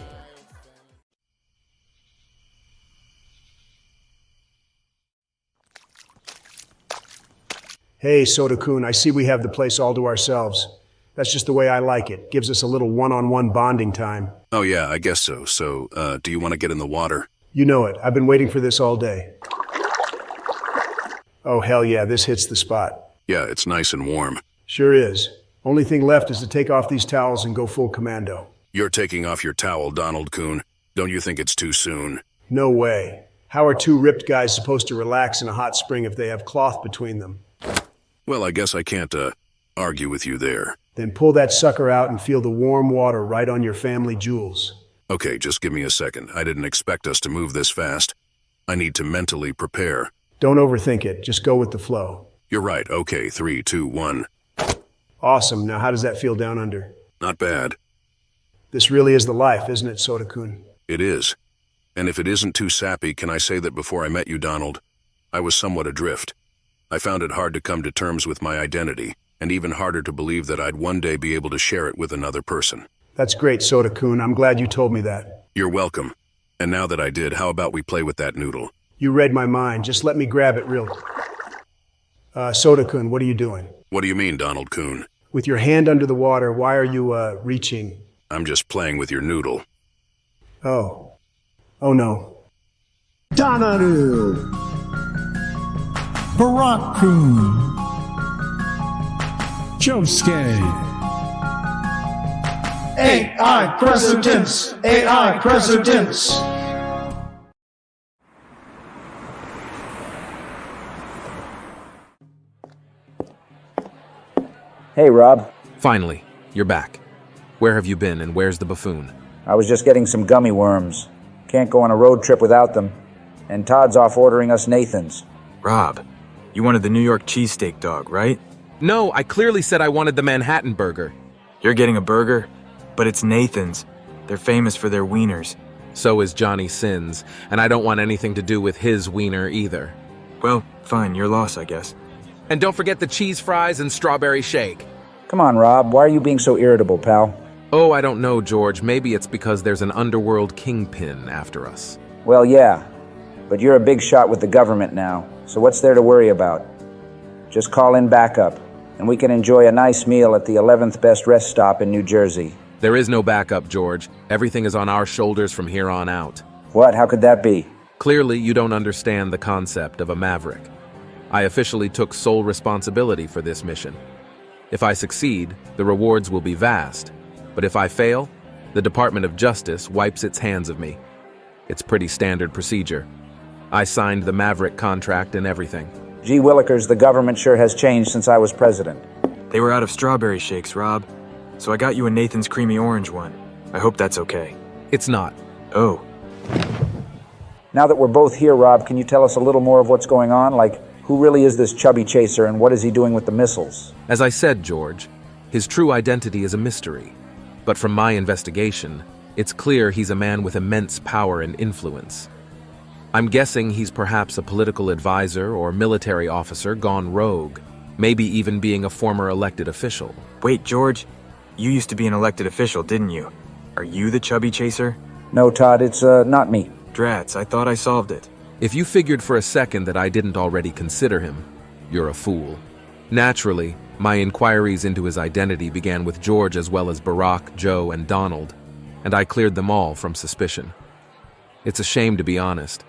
Speaker 3: Hey, Soda-kun, I see we have the place all to ourselves. That's just the way I like it. Gives us a little one-on-one bonding time.
Speaker 14: Oh yeah, I guess so. So, do you want to get in the water?
Speaker 3: You know it. I've been waiting for this all day. Oh, hell yeah, this hits the spot.
Speaker 14: Yeah, it's nice and warm.
Speaker 3: Sure is. Only thing left is to take off these towels and go full commando.
Speaker 14: You're taking off your towel, Donald-kun. Don't you think it's too soon?
Speaker 3: No way. How are two ripped guys supposed to relax in a hot spring if they have cloth between them?
Speaker 14: Well, I guess I can't, argue with you there.
Speaker 3: Then pull that sucker out and feel the warm water right on your family jewels.
Speaker 14: Okay, just give me a second. I didn't expect us to move this fast. I need to mentally prepare.
Speaker 3: Don't overthink it. Just go with the flow.
Speaker 14: You're right. Okay, 3, 2, 1.
Speaker 3: Awesome. Now how does that feel down under?
Speaker 14: Not bad.
Speaker 3: This really is the life, isn't it, Soda-kun?
Speaker 14: It is. And if it isn't too sappy, can I say that before I met you, Donald, I was somewhat adrift. I found it hard to come to terms with my identity, and even harder to believe that I'd one day be able to share it with another person.
Speaker 3: That's great, Soda-kun. I'm glad you told me that.
Speaker 14: You're welcome. And now that I did, how about we play with that noodle?
Speaker 3: You read my mind. Just let me grab it real. Soda-kun, what are you doing?
Speaker 14: What do you mean, Donald-kun?
Speaker 3: With your hand under the water, why are you, reaching?
Speaker 14: I'm just playing with your noodle.
Speaker 3: Oh. Oh no.
Speaker 11: Donaru. ParrotAI. Josuke. AI Presidents. AI Presidents.
Speaker 4: Hey, Rob.
Speaker 9: Finally, you're back. Where have you been and where's the buffoon?
Speaker 4: I was just getting some gummy worms. Can't go on a road trip without them. And Todd's off ordering us Nathan's.
Speaker 23: Rob, you wanted the New York cheesesteak dog, right?
Speaker 9: No, I clearly said I wanted the Manhattan burger.
Speaker 23: You're getting a burger? But it's Nathan's. They're famous for their wieners.
Speaker 9: So is Johnny Sins, and I don't want anything to do with his wiener either.
Speaker 23: Well, fine, your loss, I guess.
Speaker 9: And don't forget the cheese fries and strawberry shake.
Speaker 4: Come on, Rob. Why are you being so irritable, pal?
Speaker 9: Oh, I don't know, George. Maybe it's because there's an underworld kingpin after us.
Speaker 4: Well, yeah. But you're a big shot with the government now, so what's there to worry about? Just call in backup, and we can enjoy a nice meal at the 11th best rest stop in New Jersey.
Speaker 9: There is no backup, George. Everything is on our shoulders from here on out.
Speaker 4: What? How could that be?
Speaker 9: Clearly, you don't understand the concept of a maverick. I officially took sole responsibility for this mission. If I succeed, the rewards will be vast. But if I fail, the Department of Justice wipes its hands of me. It's pretty standard procedure. I signed the Maverick contract and everything.
Speaker 4: Gee Willikers, the government sure has changed since I was president.
Speaker 23: They were out of strawberry shakes, Rob. So I got you a Nathan's creamy orange one. I hope that's okay.
Speaker 9: It's not.
Speaker 23: Oh.
Speaker 4: Now that we're both here, Rob, can you tell us a little more of what's going on? Like, who really is this chubby chaser and what is he doing with the missiles?
Speaker 9: As I said, George, his true identity is a mystery. But from my investigation, it's clear he's a man with immense power and influence. I'm guessing he's perhaps a political advisor or military officer gone rogue. maybe even being a former elected official.
Speaker 23: Wait, George, you used to be an elected official, didn't you? Are you the chubby chaser?
Speaker 4: No, Todd, it's not me.
Speaker 23: Drats, I thought I solved it.
Speaker 9: If you figured for a second that I didn't already consider him, you're a fool. Naturally, my inquiries into his identity began with George as well as Barack, Joe, and Donald, and I cleared them all from suspicion. It's a shame, to be honest.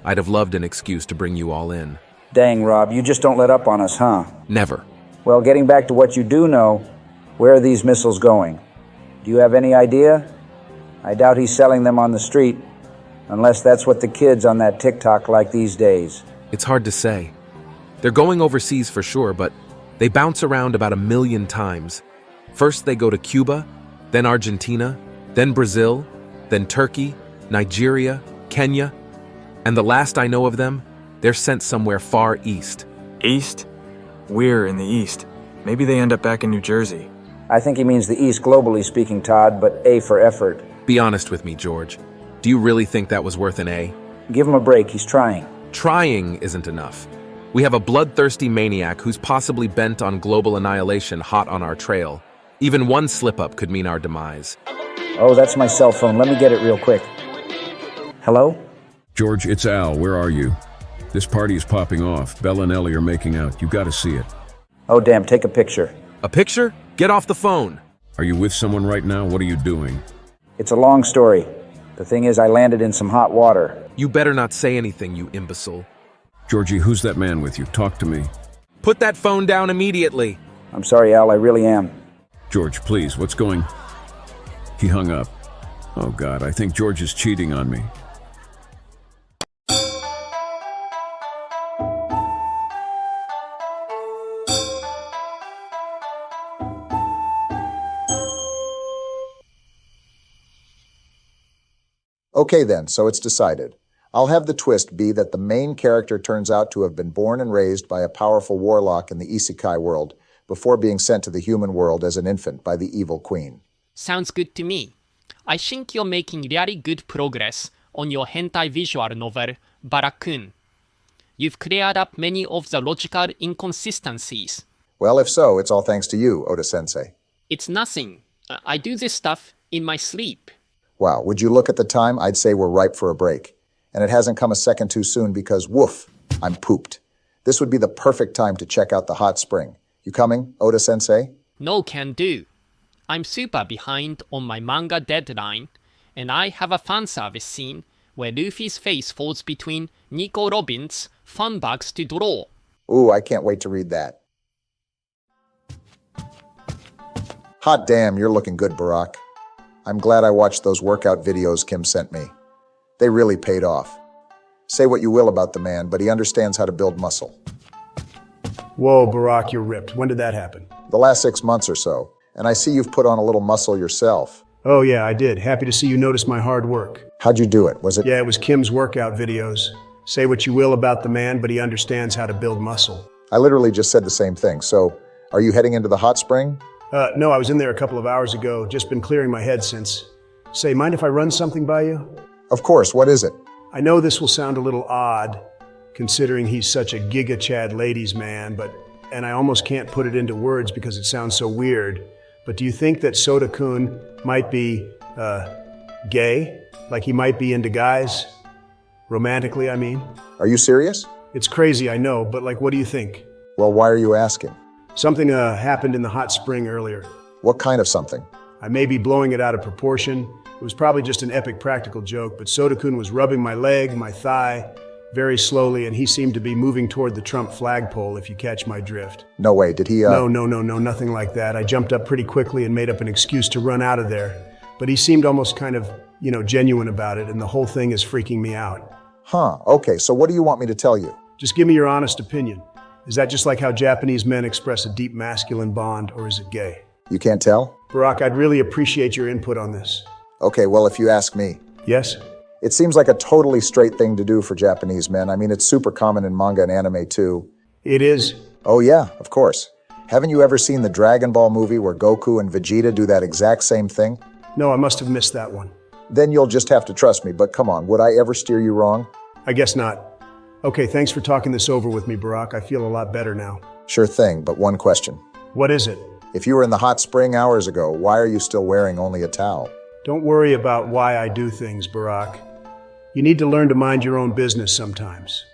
Speaker 9: I'd have loved an excuse to bring you all in.
Speaker 4: Dang, Rob, you just don't let up on us, huh?
Speaker 9: Never.
Speaker 4: Well, getting back to what you do know, where are these missiles going? Do you have any idea? I doubt he's selling them on the street, unless that's what the kids on that TikTok like these days.
Speaker 9: It's hard to say. They're going overseas for sure, but they bounce around about 1 million times. First they go to Cuba, then Argentina, then Brazil, then Turkey, Nigeria, Kenya, and the last I know of them, they're sent somewhere far east.
Speaker 23: East? We're in the east. Maybe they end up back in New Jersey.
Speaker 4: I think he means the east globally speaking, Todd, but A for effort.
Speaker 9: Be honest with me, George. Do you really think that was worth an A?
Speaker 4: Give him a break, he's trying.
Speaker 9: Trying isn't enough. We have a bloodthirsty maniac who's possibly bent on global annihilation hot on our trail. Even one slip-up could mean our demise.
Speaker 4: Oh, that's my cell phone. Let me get it real quick. Hello?
Speaker 6: George, it's Al. Where are you? This party is popping off. Bella and Ellie are making out. You gotta see it.
Speaker 4: Oh, damn, take a picture.
Speaker 9: A picture? Get off the phone.
Speaker 6: Are you with someone right now? What are you doing?
Speaker 4: It's a long story. The thing is, I landed in some hot water.
Speaker 9: You better not say anything, you imbecile.
Speaker 6: Georgie, who's that man with you? Talk to me.
Speaker 9: Put that phone down immediately.
Speaker 4: I'm sorry, Al, I really am.
Speaker 6: George, please, what's going... He hung up. Oh, God, I think George is cheating on me.
Speaker 2: Okay then, so it's decided. I'll have the twist be that the main character turns out to have been born and raised by a powerful warlock in the isekai world before being sent to the human world as an infant by the evil queen.
Speaker 12: Sounds good to me. I think you're making really good progress on your hentai visual novel, Barakun. You've cleared up many of the logical inconsistencies.
Speaker 2: Well, if so, it's all thanks to you, Oda Sensei.
Speaker 12: It's nothing. I do this stuff in my sleep.
Speaker 2: Wow, would you look at the time? I'd say we're ripe for a break. And it hasn't come a second too soon because, woof, I'm pooped. This would be the perfect time to check out the hot spring. You coming, Oda Sensei?
Speaker 12: No can do. I'm super behind on my manga deadline, and I have a fan service scene where Luffy's face falls between Nico Robin's fun bags to draw.
Speaker 2: Ooh, I can't wait to read that. Hot damn, you're looking good, Barack. I'm glad I watched those workout videos Kim sent me. They really paid off. Say what you will about the man, but he understands how to build muscle.
Speaker 3: Whoa, Barack, you're ripped. When did that happen?
Speaker 2: The last 6 months or so. And I see you've put on a little muscle yourself.
Speaker 3: Oh yeah, I did. Happy to see you notice my hard work.
Speaker 2: How'd you do it? Was it?
Speaker 3: Yeah, it was Kim's workout videos. Say what you will about the man, but he understands how to build muscle.
Speaker 2: I literally just said the same thing. So, are you heading into the hot spring?
Speaker 3: No, I was in there a couple of hours ago. Just been clearing my head since. Say, mind if I run something by you?
Speaker 2: Of course, what is it?
Speaker 3: I know this will sound a little odd, considering he's such a Giga Chad ladies man, and I almost can't put it into words because it sounds so weird. But do you think that Soda-kun might be, gay? Like he might be into guys? Romantically, I mean?
Speaker 2: Are you serious?
Speaker 3: It's crazy, I know, but like, what do you think?
Speaker 2: Well, why are you asking?
Speaker 3: Something happened in the hot spring earlier.
Speaker 2: What kind of something?
Speaker 3: I may be blowing it out of proportion. It was probably just an epic practical joke, but Soda-kun was rubbing my leg, my thigh, very slowly, and he seemed to be moving toward the Trump flagpole, if you catch my drift.
Speaker 2: No way, did he,
Speaker 3: No, nothing like that. I jumped up pretty quickly and made up an excuse to run out of there. But he seemed almost kind of, genuine about it, and the whole thing is freaking me out.
Speaker 2: Huh, okay, so what do you want me to tell you?
Speaker 3: Just give me your honest opinion. Is that just like how Japanese men express a deep masculine bond, or is it gay?
Speaker 2: You can't tell?
Speaker 3: Barack, I'd really appreciate your input on this.
Speaker 2: Okay, well, if you ask me.
Speaker 3: Yes?
Speaker 2: It seems like a totally straight thing to do for Japanese men. I mean, it's super common in manga and anime, too.
Speaker 3: It is?
Speaker 2: Oh, yeah, of course. Haven't you ever seen the Dragon Ball movie where Goku and Vegeta do that exact same thing?
Speaker 3: No, I must have missed that one.
Speaker 2: Then you'll just have to trust me, but come on, would I ever steer you wrong?
Speaker 3: I guess not. Okay, thanks for talking this over with me, Barack. I feel a lot better now.
Speaker 2: Sure thing, but one question.
Speaker 3: What is it?
Speaker 2: If you were in the hot spring hours ago, why are you still wearing only a towel?
Speaker 3: Don't worry about why I do things, Barack. You need to learn to mind your own business sometimes.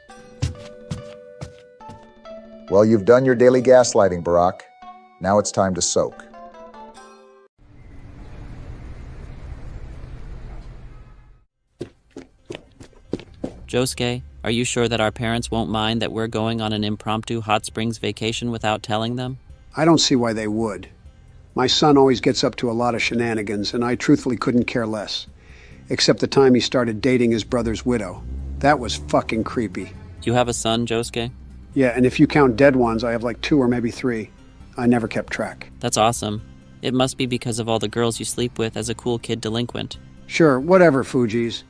Speaker 2: Well, you've done your daily gaslighting, Barack. Now it's time to soak.
Speaker 19: Josuke, are you sure that our parents won't mind that we're going on an impromptu hot springs vacation without telling them?
Speaker 1: I don't see why they would. My son always gets up to a lot of shenanigans, and I truthfully couldn't care less. Except the time he started dating his brother's widow. That was fucking creepy.
Speaker 19: Do you have a son, Josuke?
Speaker 1: Yeah, and if you count dead ones, I have like 2 or maybe 3. I never kept track.
Speaker 19: That's awesome. It must be because of all the girls you sleep with as a cool kid delinquent.
Speaker 1: Sure, whatever, Fuji's.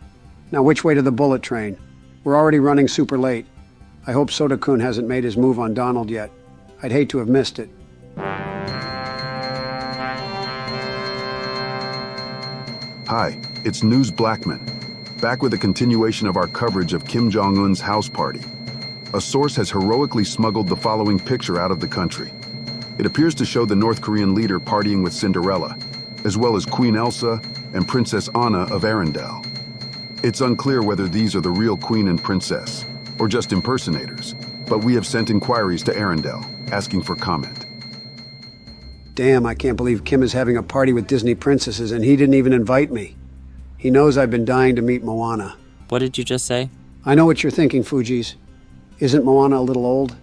Speaker 1: Now which way to the bullet train? We're already running super late. I hope Soda-kun hasn't made his move on Donald yet. I'd hate to have missed it.
Speaker 16: Hi, it's News Blackman, back with a continuation of our coverage of Kim Jong-un's house party. A source has heroically smuggled the following picture out of the country. It appears to show the North Korean leader partying with Cinderella, as well as Queen Elsa and Princess Anna of Arendelle. It's unclear whether these are the real queen and princess, or just impersonators, but we have sent inquiries to Arendelle, asking for comment.
Speaker 1: Damn, I can't believe Kim is having a party with Disney princesses and he didn't even invite me. He knows I've been dying to meet Moana.
Speaker 19: What did you just say?
Speaker 1: I know what you're thinking, Fuji's. Isn't Moana a little old?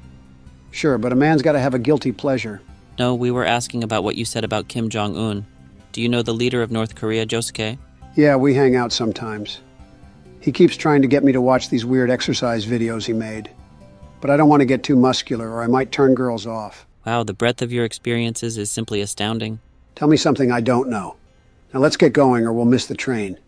Speaker 1: Sure, but a man's got to have a guilty pleasure.
Speaker 19: No, we were asking about what you said about Kim Jong-un. Do you know the leader of North Korea, Josuke?
Speaker 1: Yeah, we hang out sometimes. He keeps trying to get me to watch these weird exercise videos he made. But I don't want to get too muscular or I might turn girls off.
Speaker 19: Wow, the breadth of your experiences is simply astounding.
Speaker 1: Tell me something I don't know. Now let's get going or we'll miss the train.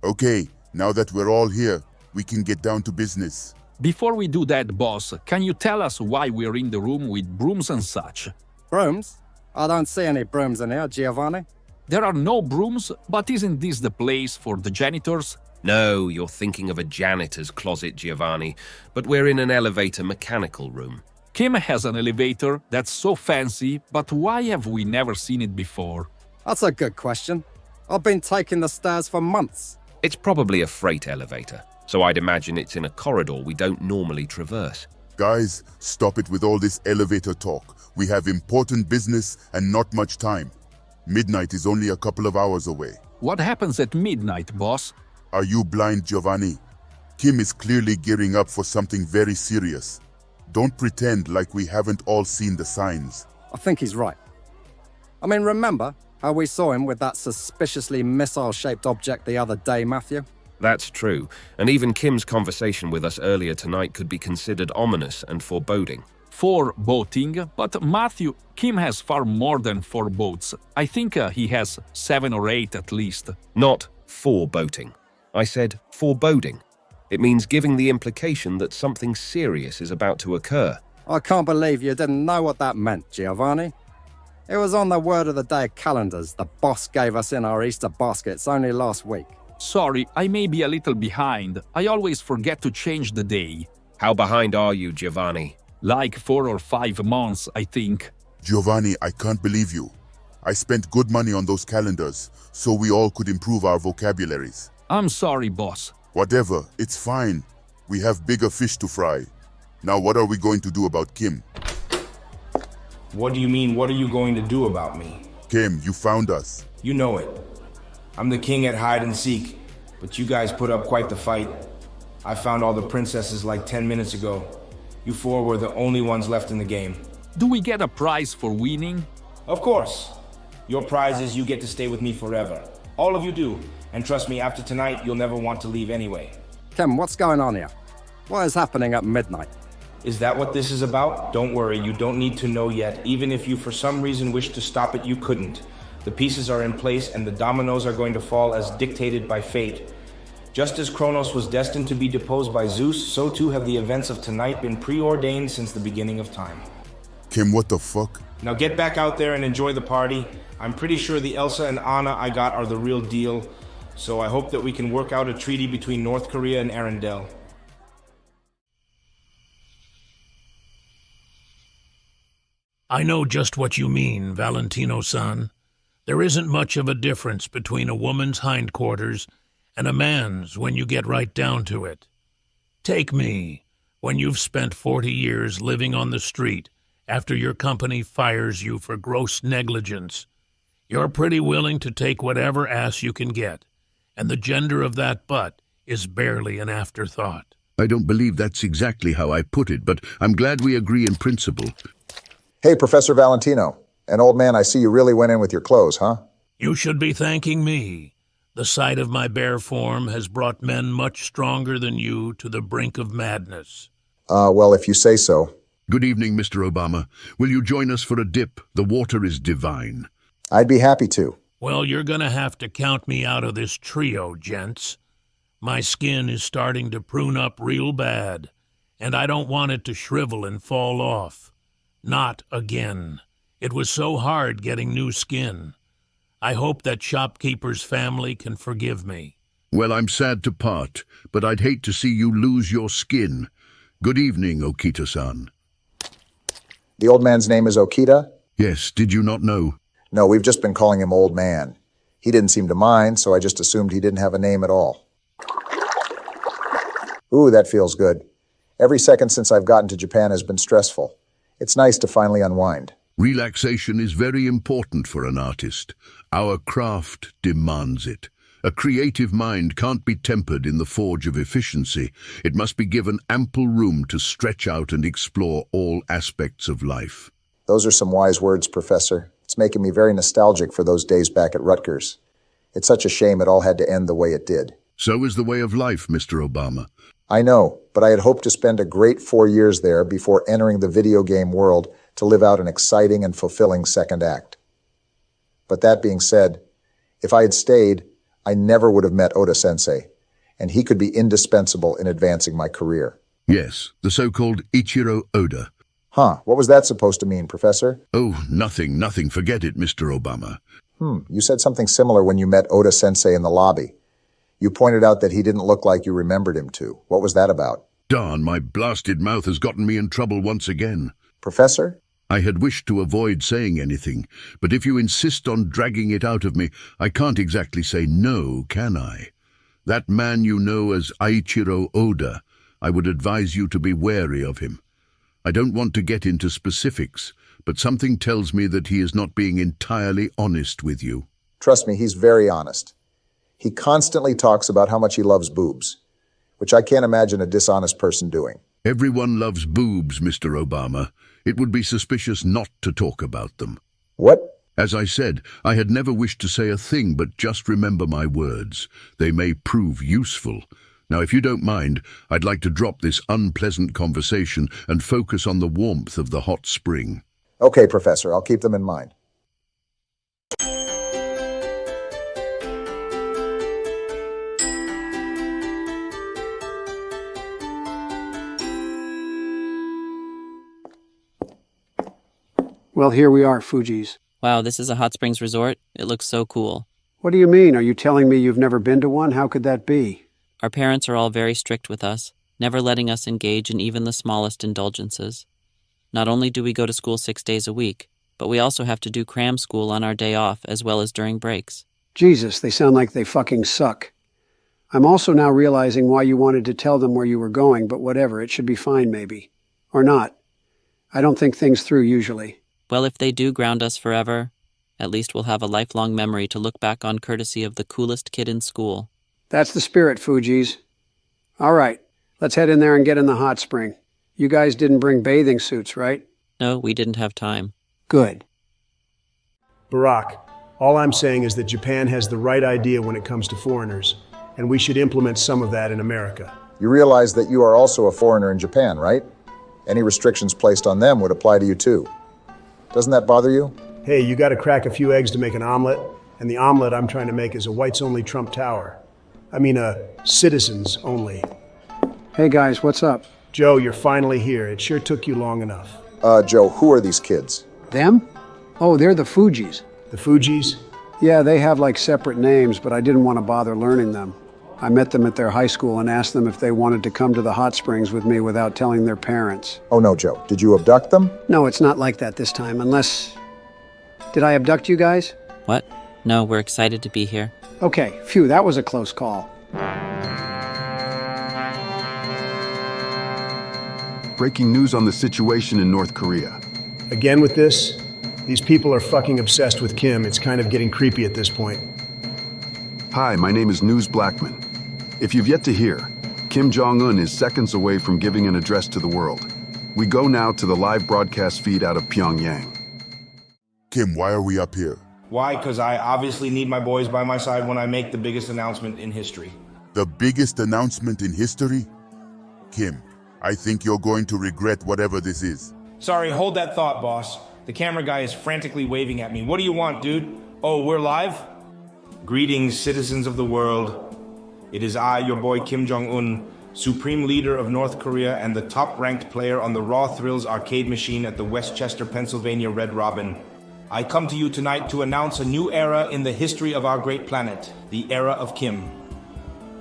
Speaker 25: Okay, now that we're all here, we can get down to business.
Speaker 21: Before we do that, boss, can you tell us why we're in the room with brooms and such?
Speaker 22: Brooms? I don't see any brooms in here, Giovanni.
Speaker 21: There are no brooms, but isn't this the place for the janitors?
Speaker 24: No, you're thinking of a janitor's closet, Giovanni, but we're in an elevator mechanical room.
Speaker 21: Kim has an elevator that's so fancy, but why have we never seen it before?
Speaker 22: That's a good question. I've been taking the stairs for months.
Speaker 24: It's probably a freight elevator, so I'd imagine it's in a corridor we don't normally traverse.
Speaker 25: Guys, stop it with all this elevator talk. We have important business and not much time. Midnight is only a couple of hours away.
Speaker 21: What happens at midnight, boss?
Speaker 25: Are you blind, Giovanni? Kim is clearly gearing up for something very serious. Don't pretend like we haven't all seen the signs.
Speaker 22: I think he's right. I mean, remember how we saw him with that suspiciously missile-shaped object the other day, Matthew?
Speaker 24: That's true, and even Kim's conversation with us earlier tonight could be considered ominous and foreboding.
Speaker 21: Foreboding, but Matthew, Kim has far more than 4 boats. I think he has 7 or 8 at least.
Speaker 24: Not foreboding. I said foreboding. It means giving the implication that something serious is about to occur.
Speaker 22: I can't believe you didn't know what that meant, Giovanni. It was on the word of the day calendars the boss gave us in our Easter baskets only last week.
Speaker 21: Sorry, I may be a little behind. I always forget to change the day.
Speaker 24: How behind are you, Giovanni?
Speaker 21: Like 4 or 5 months, I think.
Speaker 25: Giovanni, I can't believe you. I spent good money on those calendars, so we all could improve our vocabularies.
Speaker 21: I'm sorry, boss.
Speaker 25: Whatever, it's fine. We have bigger fish to fry. Now what are we going to do about Kim?
Speaker 17: What do you mean, what are you going to do about me?
Speaker 25: Kim, you found us.
Speaker 17: You know it. I'm the king at hide and seek, but you guys put up quite the fight. I found all the princesses like 10 minutes ago. You 4 were the only ones left in the game.
Speaker 21: Do we get a prize for winning?
Speaker 17: Of course. Your prize is you get to stay with me forever. All of you do. And trust me, after tonight, you'll never want to leave anyway.
Speaker 22: Kim, what's going on here? What is happening at midnight?
Speaker 17: Is that what this is about? Don't worry, you don't need to know yet. Even if you for some reason wish to stop it, you couldn't. The pieces are in place and the dominoes are going to fall as dictated by fate. Just as Kronos was destined to be deposed by Zeus, so too have the events of tonight been preordained since the beginning of time.
Speaker 25: Kim, what the fuck?
Speaker 17: Now get back out there and enjoy the party. I'm pretty sure the Elsa and Anna I got are the real deal, so I hope that we can work out a treaty between North Korea and Arendelle.
Speaker 7: I know just what you mean, Valentino-san. There isn't much of a difference between a woman's hindquarters and a man's when you get right down to it. Take me, when you've spent 40 years living on the street after your company fires you for gross negligence. You're pretty willing to take whatever ass you can get, and the gender of that butt is barely an afterthought.
Speaker 5: I don't believe that's exactly how I put it, but I'm glad we agree in principle.
Speaker 2: Hey, Professor Valentino. An old man, I see you really went in with your clothes, huh?
Speaker 7: You should be thanking me. The sight of my bare form has brought men much stronger than you to the brink of madness.
Speaker 2: Well, if you say so.
Speaker 5: Good evening, Mr. Obama. Will you join us for a dip? The water is divine.
Speaker 2: I'd be happy to.
Speaker 7: Well, you're gonna have to count me out of this trio, gents. My skin is starting to prune up real bad, and I don't want it to shrivel and fall off. Not again. It was so hard getting new skin. I hope that shopkeeper's family can forgive me.
Speaker 5: Well, I'm sad to part, but I'd hate to see you lose your skin. Good evening, Okita-san.
Speaker 2: The old man's name is Okita?
Speaker 5: Yes, did you not know?
Speaker 2: No, we've just been calling him Old Man. He didn't seem to mind, so I just assumed he didn't have a name at all. Ooh, that feels good. Every second since I've gotten to Japan has been stressful. It's nice to finally unwind.
Speaker 5: Relaxation is very important for an artist. Our craft demands it. A creative mind can't be tempered in the forge of efficiency. It must be given ample room to stretch out and explore all aspects of life.
Speaker 2: Those are some wise words, Professor. It's making me very nostalgic for those days back at Rutgers. It's such a shame it all had to end the way it did.
Speaker 5: So is the way of life, Mr. Obama.
Speaker 2: I know, but I had hoped to spend a great 4 years there before entering the video game world to live out an exciting and fulfilling second act. But that being said, if I had stayed, I never would have met Oda Sensei, and he could be indispensable in advancing my career.
Speaker 5: Yes, the so-called Ichiro Oda.
Speaker 2: Huh, what was that supposed to mean, Professor?
Speaker 5: Oh, nothing. Forget it, Mr. Obama.
Speaker 2: You said something similar when you met Oda Sensei in the lobby. You pointed out that he didn't look like you remembered him to. What was that about?
Speaker 5: Darn, my blasted mouth has gotten me in trouble once again.
Speaker 2: Professor?
Speaker 5: I had wished to avoid saying anything, but if you insist on dragging it out of me, I can't exactly say no, can I? That man you know as Aichiro Oda, I would advise you to be wary of him. I don't want to get into specifics, but something tells me that he is not being entirely honest with you.
Speaker 2: Trust me, he's very honest. He constantly talks about how much he loves boobs, which I can't imagine a dishonest person doing.
Speaker 5: Everyone loves boobs, Mr. Obama. It would be suspicious not to talk about them.
Speaker 2: What?
Speaker 5: As I said, I had never wished to say a thing, but just remember my words. They may prove useful. Now, if you don't mind, I'd like to drop this unpleasant conversation and focus on the warmth of the hot spring.
Speaker 2: Okay, Professor, I'll keep them in mind.
Speaker 1: Well, here we are, Fuji's.
Speaker 19: Wow, this is a hot springs resort? It looks so cool.
Speaker 1: What do you mean? Are you telling me you've never been to one? How could that be?
Speaker 19: Our parents are all very strict with us, never letting us engage in even the smallest indulgences. Not only do we go to school 6 days a week, but we also have to do cram school on our day off as well as during breaks.
Speaker 1: Jesus, they sound like they fucking suck. I'm also now realizing why you wanted to tell them where you were going, but whatever, it should be fine maybe. Or not. I don't think things through usually.
Speaker 19: Well, if they do ground us forever, at least we'll have a lifelong memory to look back on courtesy of the coolest kid in school.
Speaker 1: That's the spirit, Fuji's. All right, let's head in there and get in the hot spring. You guys didn't bring bathing suits, right?
Speaker 19: No, we didn't have time.
Speaker 1: Good.
Speaker 3: Barack, all I'm saying is that Japan has the right idea when it comes to foreigners, and we should implement some of that in America.
Speaker 2: You realize that you are also a foreigner in Japan, right? Any restrictions placed on them would apply to you too. Doesn't that bother you?
Speaker 3: Hey, you gotta crack a few eggs to make an omelet, and the omelet I'm trying to make is a whites-only Trump Tower. I mean, citizens only.
Speaker 1: Hey guys, what's up?
Speaker 3: Joe, you're finally here. It sure took you long enough.
Speaker 2: Joe, who are these kids?
Speaker 1: Them? Oh, they're the Fujis.
Speaker 3: The Fujis?
Speaker 1: Yeah, they have like separate names, but I didn't want to bother learning them. I met them at their high school and asked them if they wanted to come to the hot springs with me without telling their parents.
Speaker 2: Oh no, Joe. Did you abduct them?
Speaker 1: No, it's not like that this time, unless... Did I abduct you guys?
Speaker 19: What? No, we're excited to be here.
Speaker 1: Okay, phew, that was a close call.
Speaker 16: Breaking news on the situation in North Korea.
Speaker 3: Again with this? These people are fucking obsessed with Kim. It's kind of getting creepy at this point.
Speaker 16: Hi, my name is News Blackman. If you've yet to hear, Kim Jong-un is seconds away from giving an address to the world. We go now to the live broadcast feed out of Pyongyang.
Speaker 25: Kim, why are we up here?
Speaker 17: Why? Because I obviously need my boys by my side when I make the biggest announcement in history.
Speaker 25: The biggest announcement in history? Kim, I think you're going to regret whatever this is.
Speaker 17: Sorry, hold that thought, boss. The camera guy is frantically waving at me. What do you want, dude? Oh, we're live? Greetings, citizens of the world. It is I, your boy Kim Jong-un, Supreme Leader of North Korea and the top-ranked player on the Raw Thrills arcade machine at the Westchester, Pennsylvania Red Robin. I come to you tonight to announce a new era in the history of our great planet, the era of Kim.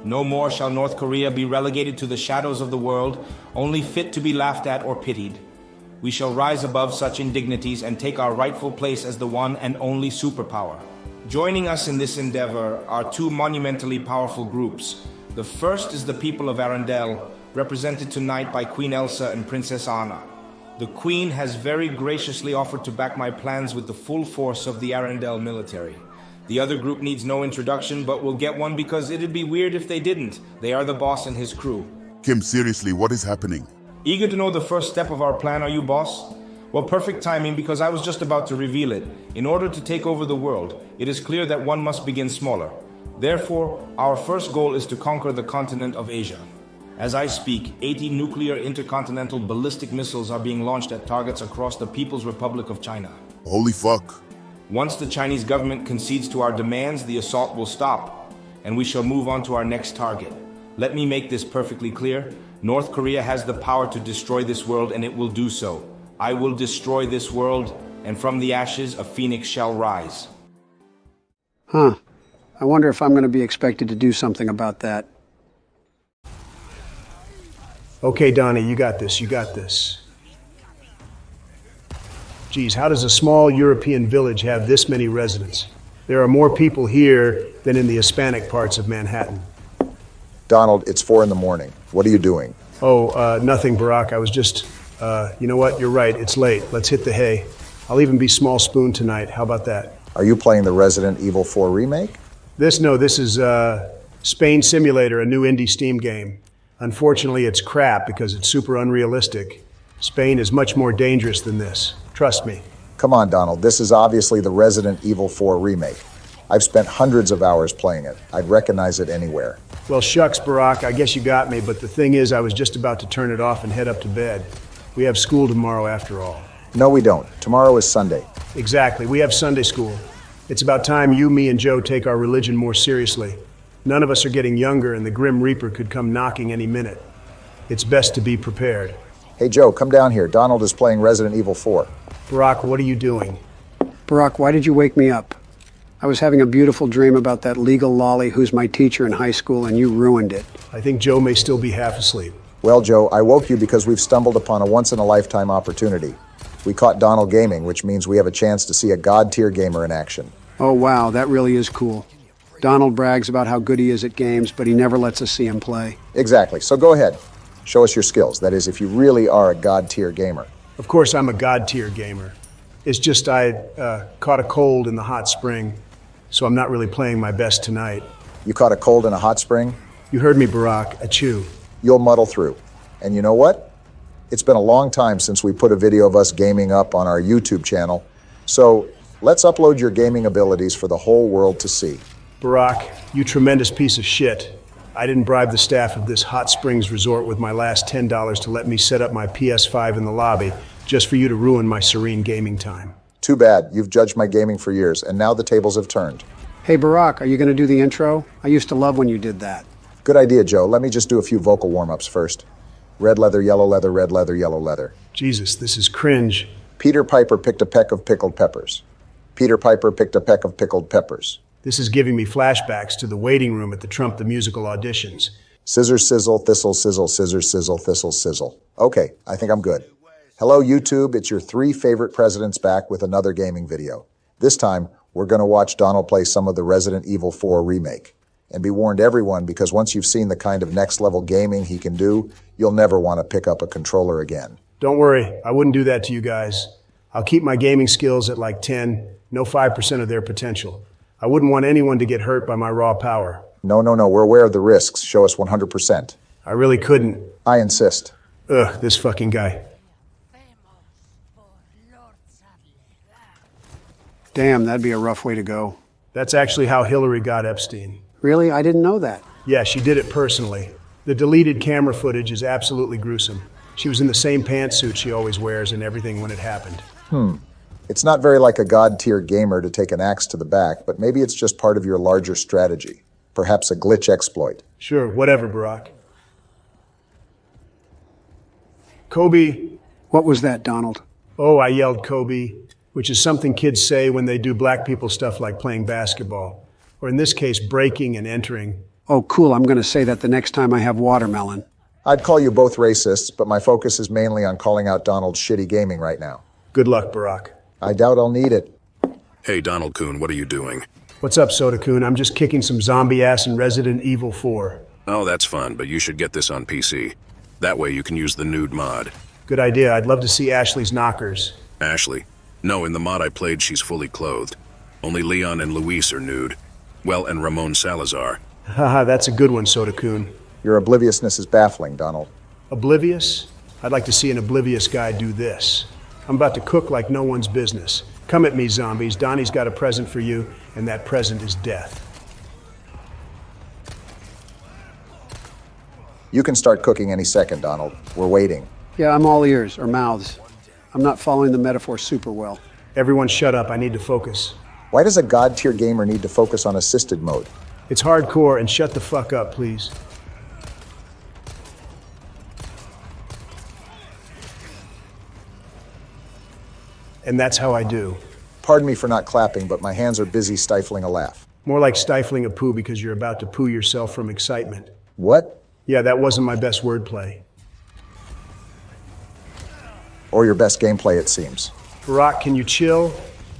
Speaker 17: No more shall North Korea be relegated to the shadows of the world, only fit to be laughed at or pitied. We shall rise above such indignities and take our rightful place as the one and only superpower. Joining us in this endeavor are two monumentally powerful groups. The first is the people of Arendelle, represented tonight by Queen Elsa and Princess Anna. The Queen has very graciously offered to back my plans with the full force of the Arendelle military. The other group needs no introduction, but will get one because it'd be weird if they didn't. They are the boss and his crew.
Speaker 25: Kim, seriously, what is happening?
Speaker 17: Eager to know the first step of our plan, are you, boss? Well, perfect timing because I was just about to reveal it. In order to take over the world, it is clear that one must begin smaller. Therefore, our first goal is to conquer the continent of Asia. As I speak, 80 nuclear intercontinental ballistic missiles are being launched at targets across the People's Republic of China.
Speaker 25: Holy fuck.
Speaker 17: Once the Chinese government concedes to our demands, the assault will stop, and we shall move on to our next target. Let me make this perfectly clear. North Korea has the power to destroy this world, and it will do so. I will destroy this world, and from the ashes a phoenix shall rise.
Speaker 1: Huh. I wonder if I'm going to be expected to do something about that.
Speaker 3: Okay, Donnie, you got this, you got this. Geez, how does a small European village have this many residents? There are more people here than in the Hispanic parts of Manhattan.
Speaker 2: Donald, it's 4 in the morning. What are you doing?
Speaker 3: Oh, nothing, Barack. I was just, you know what? You're right. It's late. Let's hit the hay. I'll even be small spoon tonight. How about that?
Speaker 2: Are you playing the Resident Evil 4 remake?
Speaker 3: This is Spain Simulator, a new indie Steam game. Unfortunately, it's crap because it's super unrealistic. Spain is much more dangerous than this. Trust me.
Speaker 2: Come on, Donald. This is obviously the Resident Evil 4 remake. I've spent hundreds of hours playing it. I'd recognize it anywhere.
Speaker 3: Well, shucks, Barack. I guess you got me, but the thing is, I was just about to turn it off and head up to bed. We have school tomorrow after all.
Speaker 2: No, we don't. Tomorrow is Sunday.
Speaker 3: Exactly. We have Sunday school. It's about time you, me, and Joe take our religion more seriously. None of us are getting younger, and the Grim Reaper could come knocking any minute. It's best to be prepared.
Speaker 2: Hey, Joe, come down here. Donald is playing Resident Evil 4.
Speaker 3: Barack, what are you doing?
Speaker 1: Barack, why did you wake me up? I was having a beautiful dream about that legal lolly who's my teacher in high school, and you ruined it.
Speaker 3: I think Joe may still be half asleep.
Speaker 2: Well, Joe, I woke you because we've stumbled upon a once-in-a-lifetime opportunity. We caught Donald gaming, which means we have a chance to see a god-tier gamer in action.
Speaker 1: Oh, wow, that really is cool. Donald brags about how good he is at games, but he never lets us see him play.
Speaker 2: Exactly. So go ahead. Show us your skills. That is, if you really are a god-tier gamer.
Speaker 3: Of course, I'm a god-tier gamer. It's just I caught a cold in the hot spring, so I'm not really playing my best tonight.
Speaker 2: You caught a cold in a hot spring?
Speaker 3: You heard me, Barack. Achoo.
Speaker 2: You'll muddle through. And you know what? It's been a long time since we put a video of us gaming up on our YouTube channel, so let's upload your gaming abilities for the whole world to see.
Speaker 3: Barack, you tremendous piece of shit. I didn't bribe the staff of this hot springs resort with my last $10 to let me set up my PS5 in the lobby just for you to ruin my serene gaming time.
Speaker 2: Too bad. You've judged my gaming for years, and now the tables have turned.
Speaker 1: Hey, Barack, are you going to do the intro? I used to love when you did that.
Speaker 2: Good idea, Joe. Let me just do a few vocal warm-ups first. Red leather, yellow leather, red leather, yellow leather.
Speaker 3: Jesus, this is cringe.
Speaker 2: Peter Piper picked a peck of pickled peppers. Peter Piper picked a peck of pickled peppers.
Speaker 3: This is giving me flashbacks to the waiting room at the Trump the Musical auditions.
Speaker 2: Scissor, sizzle, thistle, sizzle, scissor, sizzle, thistle, sizzle. Okay, I think I'm good. Hello, YouTube. It's your 3 favorite presidents back with another gaming video. This time, we're going to watch Donald play some of the Resident Evil 4 remake. And be warned, everyone, because once you've seen the kind of next-level gaming he can do, you'll never want to pick up a controller again.
Speaker 3: Don't worry, I wouldn't do that to you guys. I'll keep my gaming skills at like 10, no 5% of their potential. I wouldn't want anyone to get hurt by my raw power.
Speaker 2: No, we're aware of the risks. Show us 100%.
Speaker 3: I really couldn't.
Speaker 2: I insist.
Speaker 3: Ugh, this fucking guy.
Speaker 1: Damn, that'd be a rough way to go.
Speaker 3: That's actually how Hillary got Epstein.
Speaker 1: Really? I didn't know that.
Speaker 3: Yeah, she did it personally. The deleted camera footage is absolutely gruesome. She was in the same pantsuit she always wears and everything when it happened.
Speaker 2: It's not very like a god-tier gamer to take an axe to the back, but maybe it's just part of your larger strategy. Perhaps a glitch exploit.
Speaker 3: Sure, whatever, Barack. Kobe.
Speaker 1: What was that, Donald?
Speaker 3: Oh, I yelled Kobe, which is something kids say when they do black people stuff like playing basketball. Or in this case, breaking and entering.
Speaker 1: Oh, cool. I'm going to say that the next time I have watermelon.
Speaker 2: I'd call you both racists, but my focus is mainly on calling out Donald's shitty gaming right now.
Speaker 3: Good luck, Barack.
Speaker 2: I doubt I'll need it.
Speaker 14: Hey, Donald-kun, what are you doing?
Speaker 3: What's up, Soda-kun? I'm just kicking some zombie ass in Resident Evil 4.
Speaker 14: Oh, that's fun, but you should get this on PC. That way you can use the nude mod.
Speaker 3: Good idea. I'd love to see Ashley's knockers.
Speaker 14: Ashley? No, in the mod I played, she's fully clothed. Only Leon and Luis are nude. Well, and Ramon Salazar.
Speaker 3: Haha, that's a good one, Soda-kun.
Speaker 2: Your obliviousness is baffling, Donald.
Speaker 3: Oblivious? I'd like to see an oblivious guy do this. I'm about to cook like no one's business. Come at me, zombies. Donnie's got a present for you, and that present is death.
Speaker 2: You can start cooking any second, Donald. We're waiting.
Speaker 1: Yeah, I'm all ears, or mouths. I'm not following the metaphor super well.
Speaker 3: Everyone shut up. I need to focus.
Speaker 2: Why does a god-tier gamer need to focus on assisted mode?
Speaker 3: It's hardcore, and shut the fuck up, please. And that's how I do.
Speaker 2: Pardon me for not clapping, but my hands are busy stifling a laugh.
Speaker 3: More like stifling a poo because you're about to poo yourself from excitement.
Speaker 2: What?
Speaker 3: Yeah, that wasn't my best wordplay.
Speaker 2: Or your best gameplay, it seems.
Speaker 3: Barack, can you chill?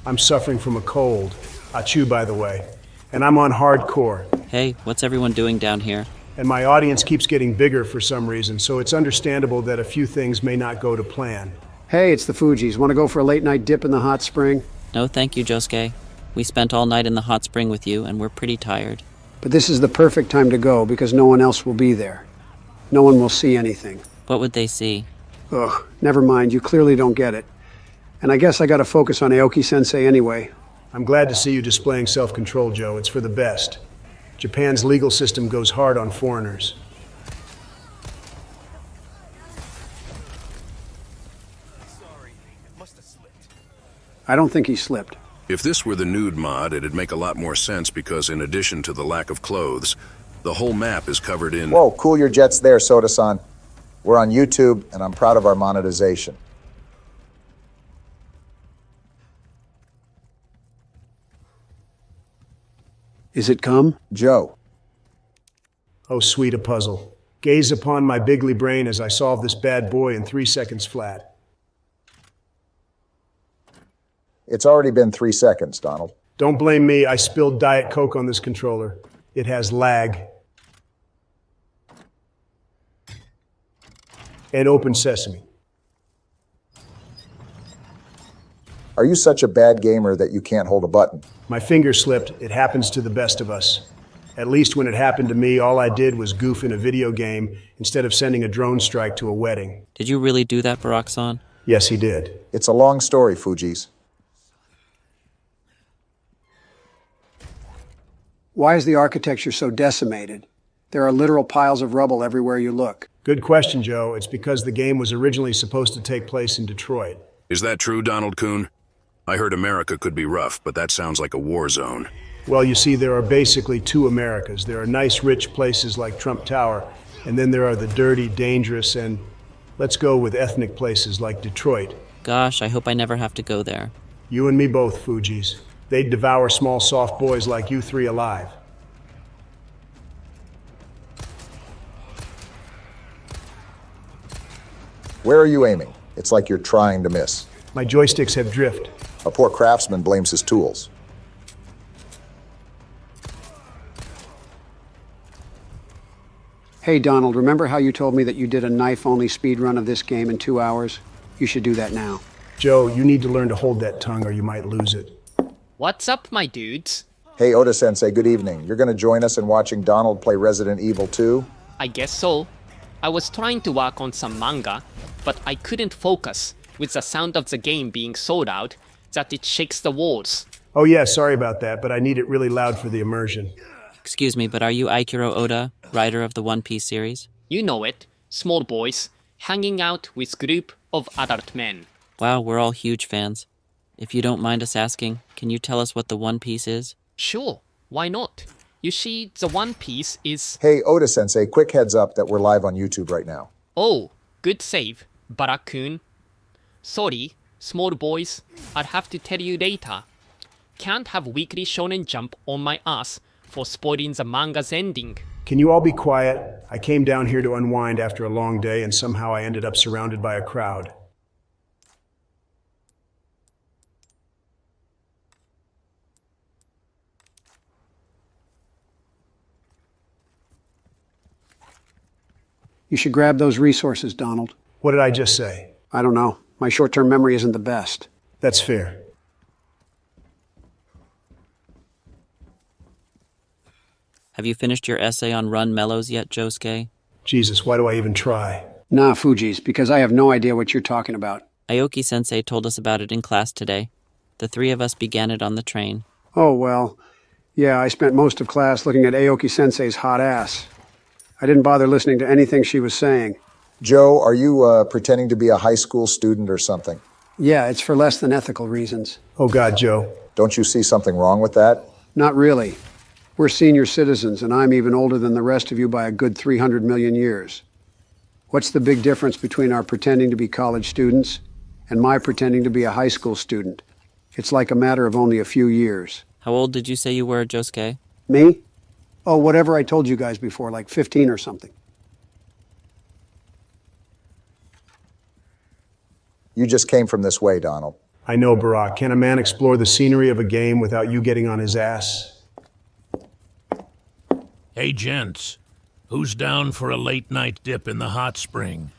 Speaker 3: I'm suffering from a cold. Achoo, by the way. And I'm on hardcore.
Speaker 19: Hey, what's everyone doing down here?
Speaker 3: And my audience keeps getting bigger for some reason, so it's understandable that a few things may not go to plan.
Speaker 1: Hey, it's the Fugees. Want to go for a late-night dip in the hot spring?
Speaker 19: No, thank you, Josuke. We spent all night in the hot spring with you, and we're pretty tired.
Speaker 1: But this is the perfect time to go because no one else will be there. No one will see anything.
Speaker 19: What would they see?
Speaker 1: Ugh, never mind. You clearly don't get it. And I guess I gotta focus on Aoki Sensei anyway.
Speaker 3: I'm glad to see you displaying self-control, Joe. It's for the best. Japan's legal system goes hard on foreigners.
Speaker 1: I don't think he slipped.
Speaker 14: If this were the nude mod, it'd make a lot more sense because in addition to the lack of clothes, the whole map is covered in...
Speaker 2: Whoa, cool your jets there, Soda-san. We're on YouTube, and I'm proud of our monetization.
Speaker 1: Is it come?
Speaker 2: Joe.
Speaker 3: Oh, sweet a puzzle. Gaze upon my bigly brain as I solve this bad boy in 3 seconds flat.
Speaker 2: It's already been 3 seconds, Donald.
Speaker 3: Don't blame me. I spilled Diet Coke on this controller. It has lag. And open sesame.
Speaker 2: Are you such a bad gamer that you can't hold a button?
Speaker 3: My finger slipped. It happens to the best of us. At least when it happened to me, all I did was goof in a video game instead of sending a drone strike to a wedding.
Speaker 19: Did you really do that, Barack-san?
Speaker 3: Yes, he did.
Speaker 2: It's a long story, Fugees.
Speaker 1: Why is the architecture so decimated? There are literal piles of rubble everywhere you look.
Speaker 3: Good question, Joe. It's because the game was originally supposed to take place in Detroit.
Speaker 14: Is that true, Donald-kun? I heard America could be rough, but that sounds like a war zone.
Speaker 3: Well, you see, there are basically two Americas. There are nice, rich places like Trump Tower, and then there are the dirty, dangerous, and, Let's go with ethnic places like Detroit.
Speaker 19: Gosh, I hope I never have to go there.
Speaker 3: You and me both, Fujis. They'd devour small, soft boys like you three alive.
Speaker 2: Where are you aiming? It's like you're trying to miss.
Speaker 3: My joysticks have drift.
Speaker 2: A poor craftsman blames his tools.
Speaker 1: Hey, Donald, remember how you told me that you did a knife-only speed run of this game in 2 hours? You should do that now.
Speaker 3: Joe, you need to learn to hold that tongue or you might lose it.
Speaker 12: What's up, my dudes?
Speaker 2: Hey, Oda Sensei, good evening. You're going to join us in watching Donald play Resident Evil 2?
Speaker 12: I guess so. I was trying to work on some manga, but I couldn't focus with the sound of the game being so loud that it shakes the walls.
Speaker 3: Oh yeah, sorry about that, but I need it really loud for the immersion.
Speaker 19: Excuse me, but are you Aikiro Oda, writer of the One Piece series?
Speaker 12: You know it. Small boys, hanging out with group of adult men.
Speaker 19: Wow, we're all huge fans. If you don't mind us asking, can you tell us what the One Piece is?
Speaker 12: Sure, why not? You see, the One Piece is...
Speaker 2: Hey, Oda Sensei, quick heads up that we're live on YouTube right now.
Speaker 12: Oh, good save, Barakun. Sorry, small boys, I'll have to tell you later. Can't have Weekly Shonen Jump on my ass for spoiling the manga's ending.
Speaker 3: Can you all be quiet? I came down here to unwind after a long day and somehow I ended up surrounded by a crowd.
Speaker 1: You should grab those resources, Donald.
Speaker 3: What did I just say?
Speaker 1: I don't know. My short-term memory isn't the best.
Speaker 3: That's fair.
Speaker 19: Have you finished your essay on Run Mellows yet, Josuke?
Speaker 3: Jesus, why do I even try?
Speaker 1: Nah, Fujis, because I have no idea what you're talking about.
Speaker 19: Aoki Sensei told us about it in class today. The three of us began it on the train.
Speaker 1: Oh, well. Yeah, I spent most of class looking at Aoki Sensei's hot ass. I didn't bother listening to anything she was saying.
Speaker 2: Joe, are you pretending to be a high school student or something?
Speaker 1: Yeah, it's for less than ethical reasons.
Speaker 3: Oh God, Joe.
Speaker 2: Don't you see something wrong with that?
Speaker 1: Not really. We're senior citizens, and I'm even older than the rest of you by a good 300 million years. What's the big difference between our pretending to be college students and my pretending to be a high school student? It's like a matter of only a few years.
Speaker 19: How old did you say you were, Josuke?
Speaker 1: Me? Oh, whatever I told you guys before, like 15 or something.
Speaker 2: You just came from this way, Donald.
Speaker 3: I know, Barack. Can a man explore the scenery of a game without you getting on his ass?
Speaker 7: Hey, gents. Who's down for a late-night dip in the hot spring?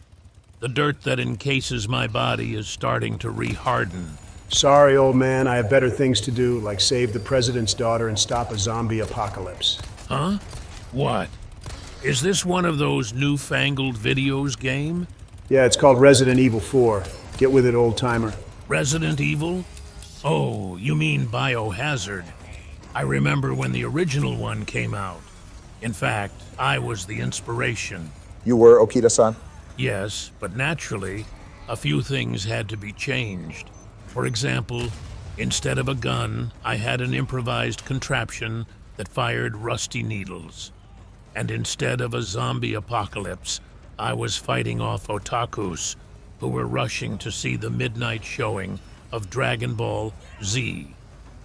Speaker 7: The dirt that encases my body is starting to re-harden.
Speaker 3: Sorry, old man. I have better things to do, like save the president's daughter and stop a zombie apocalypse.
Speaker 7: Huh? What? Is this one of those newfangled videos game?
Speaker 3: Yeah, it's called Resident Evil 4. Get with it, old-timer.
Speaker 7: Resident Evil? Oh, you mean Biohazard. I remember when the original one came out. In fact, I was the inspiration.
Speaker 2: You were Okita-san?
Speaker 7: Yes, but naturally, a few things had to be changed. For example, instead of a gun, I had an improvised contraption that fired rusty needles. And instead of a zombie apocalypse, I was fighting off otakus who were rushing to see the midnight showing of Dragon Ball Z,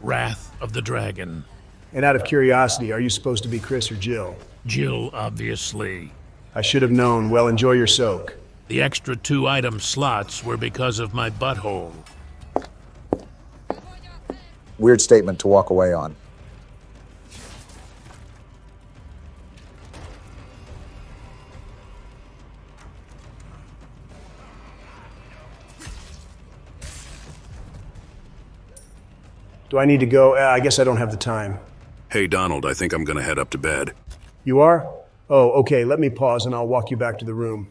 Speaker 7: Wrath of the Dragon.
Speaker 3: And out of curiosity, are you supposed to be Chris or Jill?
Speaker 7: Jill, obviously.
Speaker 3: I should have known. Well, enjoy your soak.
Speaker 7: The extra 2-item slots were because of my butthole.
Speaker 2: Weird statement to walk away on.
Speaker 3: Do I need to go? I guess I don't have the time.
Speaker 14: Hey, Donald, I think I'm gonna head up to bed.
Speaker 3: You are? Oh, okay. Let me pause and I'll walk you back to the room.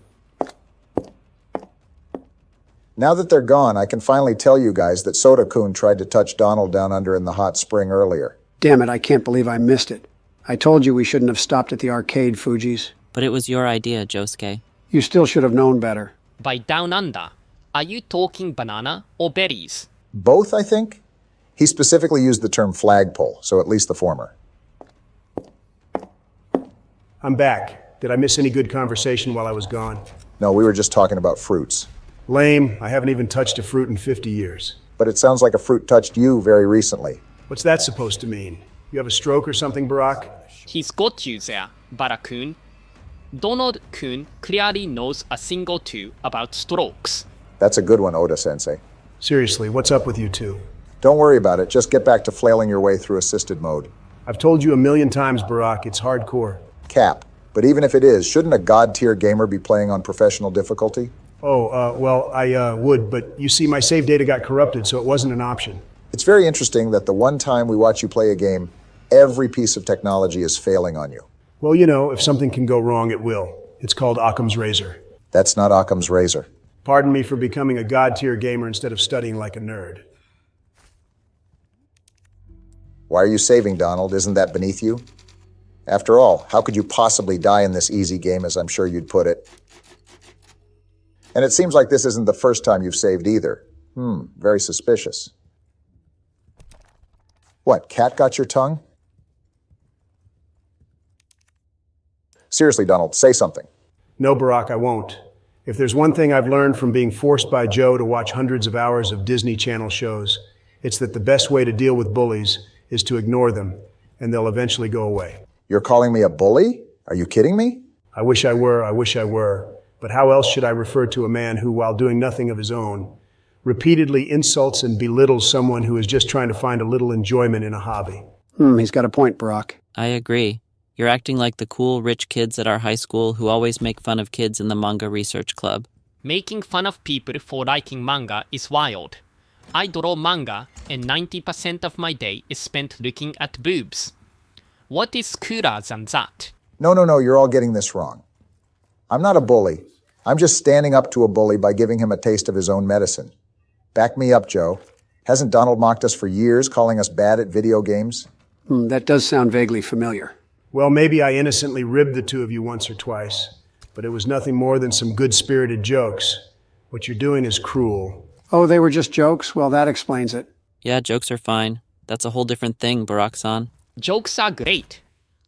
Speaker 2: Now that they're gone, I can finally tell you guys that Soda-kun tried to touch Donald down under in the hot spring earlier.
Speaker 1: Damn it, I can't believe I missed it. I told you we shouldn't have stopped at the arcade, Fujis.
Speaker 19: But it was your idea, Josuke.
Speaker 1: You still should have known better.
Speaker 12: By down under, are you talking banana or berries?
Speaker 2: Both, I think? He specifically used the term flagpole, so at least the former.
Speaker 3: I'm back. Did I miss any good conversation while I was gone?
Speaker 2: No, we were just talking about fruits.
Speaker 3: Lame. I haven't even touched a fruit in 50 years.
Speaker 2: But it sounds like a fruit touched you very recently.
Speaker 3: What's that supposed to mean? You have a stroke or something, Barack?
Speaker 12: He's got you there, Bara-kun. Donald-kun clearly knows a thing or two about strokes.
Speaker 2: That's a good one, Oda Sensei.
Speaker 3: Seriously, what's up with you two?
Speaker 2: Don't worry about it. Just get back to flailing your way through assisted mode.
Speaker 3: I've told you a million times, Barack, it's hardcore.
Speaker 2: Cap. But even if it is, shouldn't a god-tier gamer be playing on professional difficulty?
Speaker 3: Well, I would, but you see, my save data got corrupted, so it wasn't an option.
Speaker 2: It's very interesting that the one time we watch you play a game, every piece of technology is failing on you.
Speaker 3: Well, you know, if something can go wrong, it will. It's called Occam's razor.
Speaker 2: That's not Occam's razor.
Speaker 3: Pardon me for becoming a god-tier gamer instead of studying like a nerd.
Speaker 2: Why are you saving, Donald? Isn't that beneath you? After all, how could you possibly die in this easy game, as I'm sure you'd put it? And it seems like this isn't the first time you've saved either. Very suspicious. What, cat got your tongue? Seriously, Donald, say something.
Speaker 3: No, Barack, I won't. If there's one thing I've learned from being forced by Joe to watch hundreds of hours of Disney Channel shows, it's that the best way to deal with bullies is to ignore them, and they'll eventually go away.
Speaker 2: You're calling me a bully? Are you kidding me?
Speaker 3: I wish I were. But how else should I refer to a man who, while doing nothing of his own, repeatedly insults and belittles someone who is just trying to find a little enjoyment in a hobby?
Speaker 1: He's got a point, Barack.
Speaker 19: I agree. You're acting like the cool, rich kids at our high school who always make fun of kids in the Manga Research Club.
Speaker 12: Making fun of people for liking manga is wild. I draw manga, and 90% of my day is spent looking at boobs. What is cooler than that?
Speaker 2: No, you're all getting this wrong. I'm not a bully. I'm just standing up to a bully by giving him a taste of his own medicine. Back me up, Joe. Hasn't Donald mocked us for years, calling us bad at video games?
Speaker 1: That does sound vaguely familiar.
Speaker 3: Well, maybe I innocently ribbed the two of you once or twice, but it was nothing more than some good-spirited jokes. What you're doing is cruel.
Speaker 1: Oh, they were just jokes? Well, that explains it.
Speaker 19: Yeah, jokes are fine. That's a whole different thing, Barack-san.
Speaker 12: Jokes are great.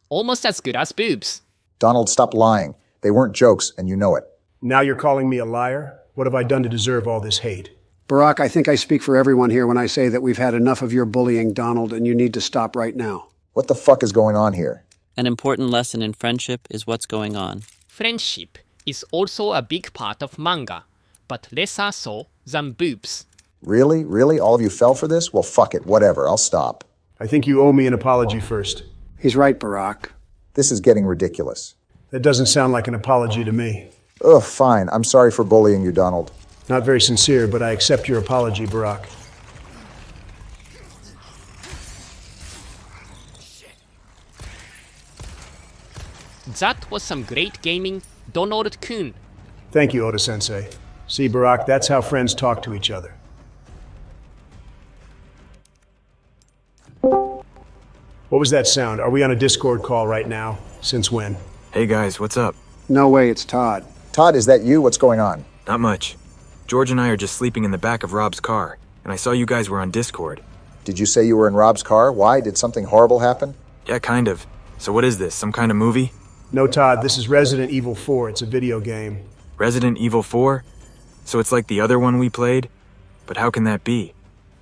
Speaker 12: Almost as good as boobs.
Speaker 2: Donald, stop lying. They weren't jokes, and you know it.
Speaker 3: Now you're calling me a liar? What have I done to deserve all this hate?
Speaker 1: Barack, I think I speak for everyone here when I say that we've had enough of your bullying, Donald, and you need to stop right now.
Speaker 2: What the fuck is going on here?
Speaker 19: An important lesson in friendship is what's going on.
Speaker 12: Friendship is also a big part of manga, but lesser so than boobs.
Speaker 2: Really? Really? All of you fell for this? Well, fuck it. Whatever. I'll stop.
Speaker 3: I think you owe me an apology first.
Speaker 1: He's right, Barack.
Speaker 2: This is getting ridiculous.
Speaker 3: That doesn't sound like an apology to me.
Speaker 2: Ugh, fine. I'm sorry for bullying you, Donald.
Speaker 3: Not very sincere, but I accept your apology, Barack.
Speaker 12: That was some great gaming, Donald-kun.
Speaker 3: Thank you, Oda Sensei. See, Barack, that's how friends talk to each other. What was that sound? Are we on a Discord call right now? Since when?
Speaker 23: Hey guys, what's up?
Speaker 1: No way, it's Todd.
Speaker 2: Todd, is that you? What's going on?
Speaker 23: Not much. George and I are just sleeping in the back of Rob's car, and I saw you guys were on Discord.
Speaker 2: Did you say you were in Rob's car? Why? Did something horrible happen?
Speaker 23: Yeah, kind of. So what is this, some kind of movie?
Speaker 3: No, Todd, this is Resident Evil 4. It's a video game.
Speaker 23: Resident Evil 4? So it's like the other one we played? But how can that be?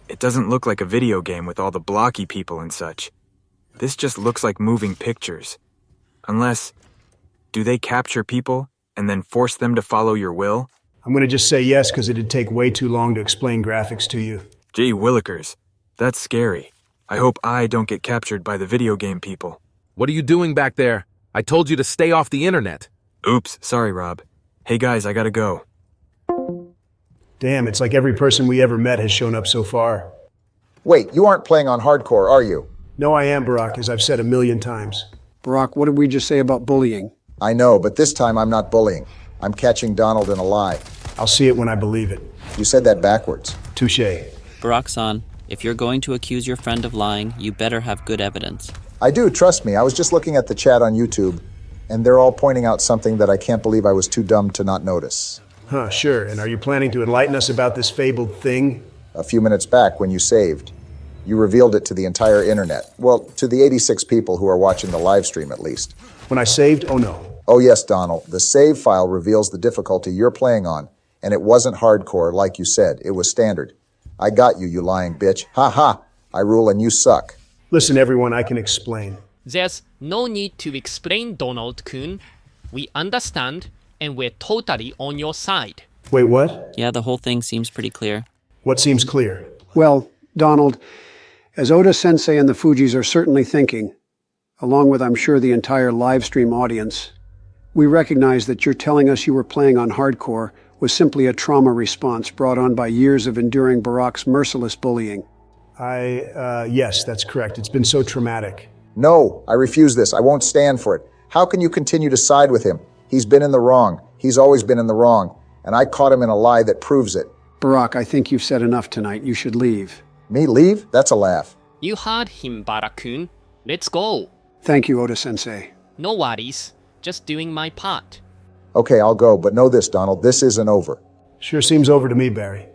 Speaker 23: It doesn't look like a video game with all the blocky people and such. This just looks like moving pictures. Unless, do they capture people and then force them to follow your will?
Speaker 3: I'm gonna just say yes because it'd take way too long to explain graphics to you.
Speaker 23: Gee willikers, that's scary. I hope I don't get captured by the video game people.
Speaker 9: What are you doing back there? I told you to stay off the internet.
Speaker 23: Oops, sorry, Rob. Hey guys, I gotta go.
Speaker 3: Damn, it's like every person we ever met has shown up so far.
Speaker 2: Wait, you aren't playing on hardcore, are you?
Speaker 3: No, I am, Barack, as I've said a million times.
Speaker 1: Barack, what did we just say about bullying?
Speaker 2: I know, but this time I'm not bullying. I'm catching Donald in a lie.
Speaker 3: I'll see it when I believe it.
Speaker 2: You said that backwards.
Speaker 3: Touché.
Speaker 19: Barack-san, if you're going to accuse your friend of lying, you better have good evidence.
Speaker 2: I do, trust me. I was just looking at the chat on YouTube, and they're all pointing out something that I can't believe I was too dumb to not notice.
Speaker 3: Huh, sure. And are you planning to enlighten us about this fabled thing?
Speaker 2: A few minutes back, when you saved, you revealed it to the entire internet. Well, to the 86 people who are watching the live stream, at least.
Speaker 3: When I saved? Oh no.
Speaker 2: Oh yes, Donald, the save file reveals the difficulty you're playing on, and it wasn't hardcore like you said, it was standard. I got you, you lying bitch. Ha ha! I rule and you suck.
Speaker 3: Listen, everyone, I can explain.
Speaker 12: There's no need to explain, Donald-kun. We understand, and we're totally on your side.
Speaker 3: Wait, what?
Speaker 19: Yeah, the whole thing seems pretty clear.
Speaker 3: What seems clear?
Speaker 1: Well, Donald, as Oda Sensei and the Fujis are certainly thinking, along with, I'm sure, the entire live stream audience, we recognize that you're telling us you were playing on hardcore was simply a trauma response brought on by years of enduring Barack's merciless bullying.
Speaker 3: Yes, that's correct. It's been so traumatic.
Speaker 2: No, I refuse this. I won't stand for it. How can you continue to side with him? He's been in the wrong. He's always been in the wrong. And I caught him in a lie that proves it.
Speaker 1: Barack, I think you've said enough tonight. You should leave.
Speaker 2: Me leave? That's a laugh.
Speaker 12: You heard him, Barack-kun. Let's go.
Speaker 1: Thank you, Oda Sensei.
Speaker 12: No worries. Just doing my part.
Speaker 2: Okay, I'll go, but know this, Donald, this isn't over.
Speaker 3: Sure seems over to me, Barry.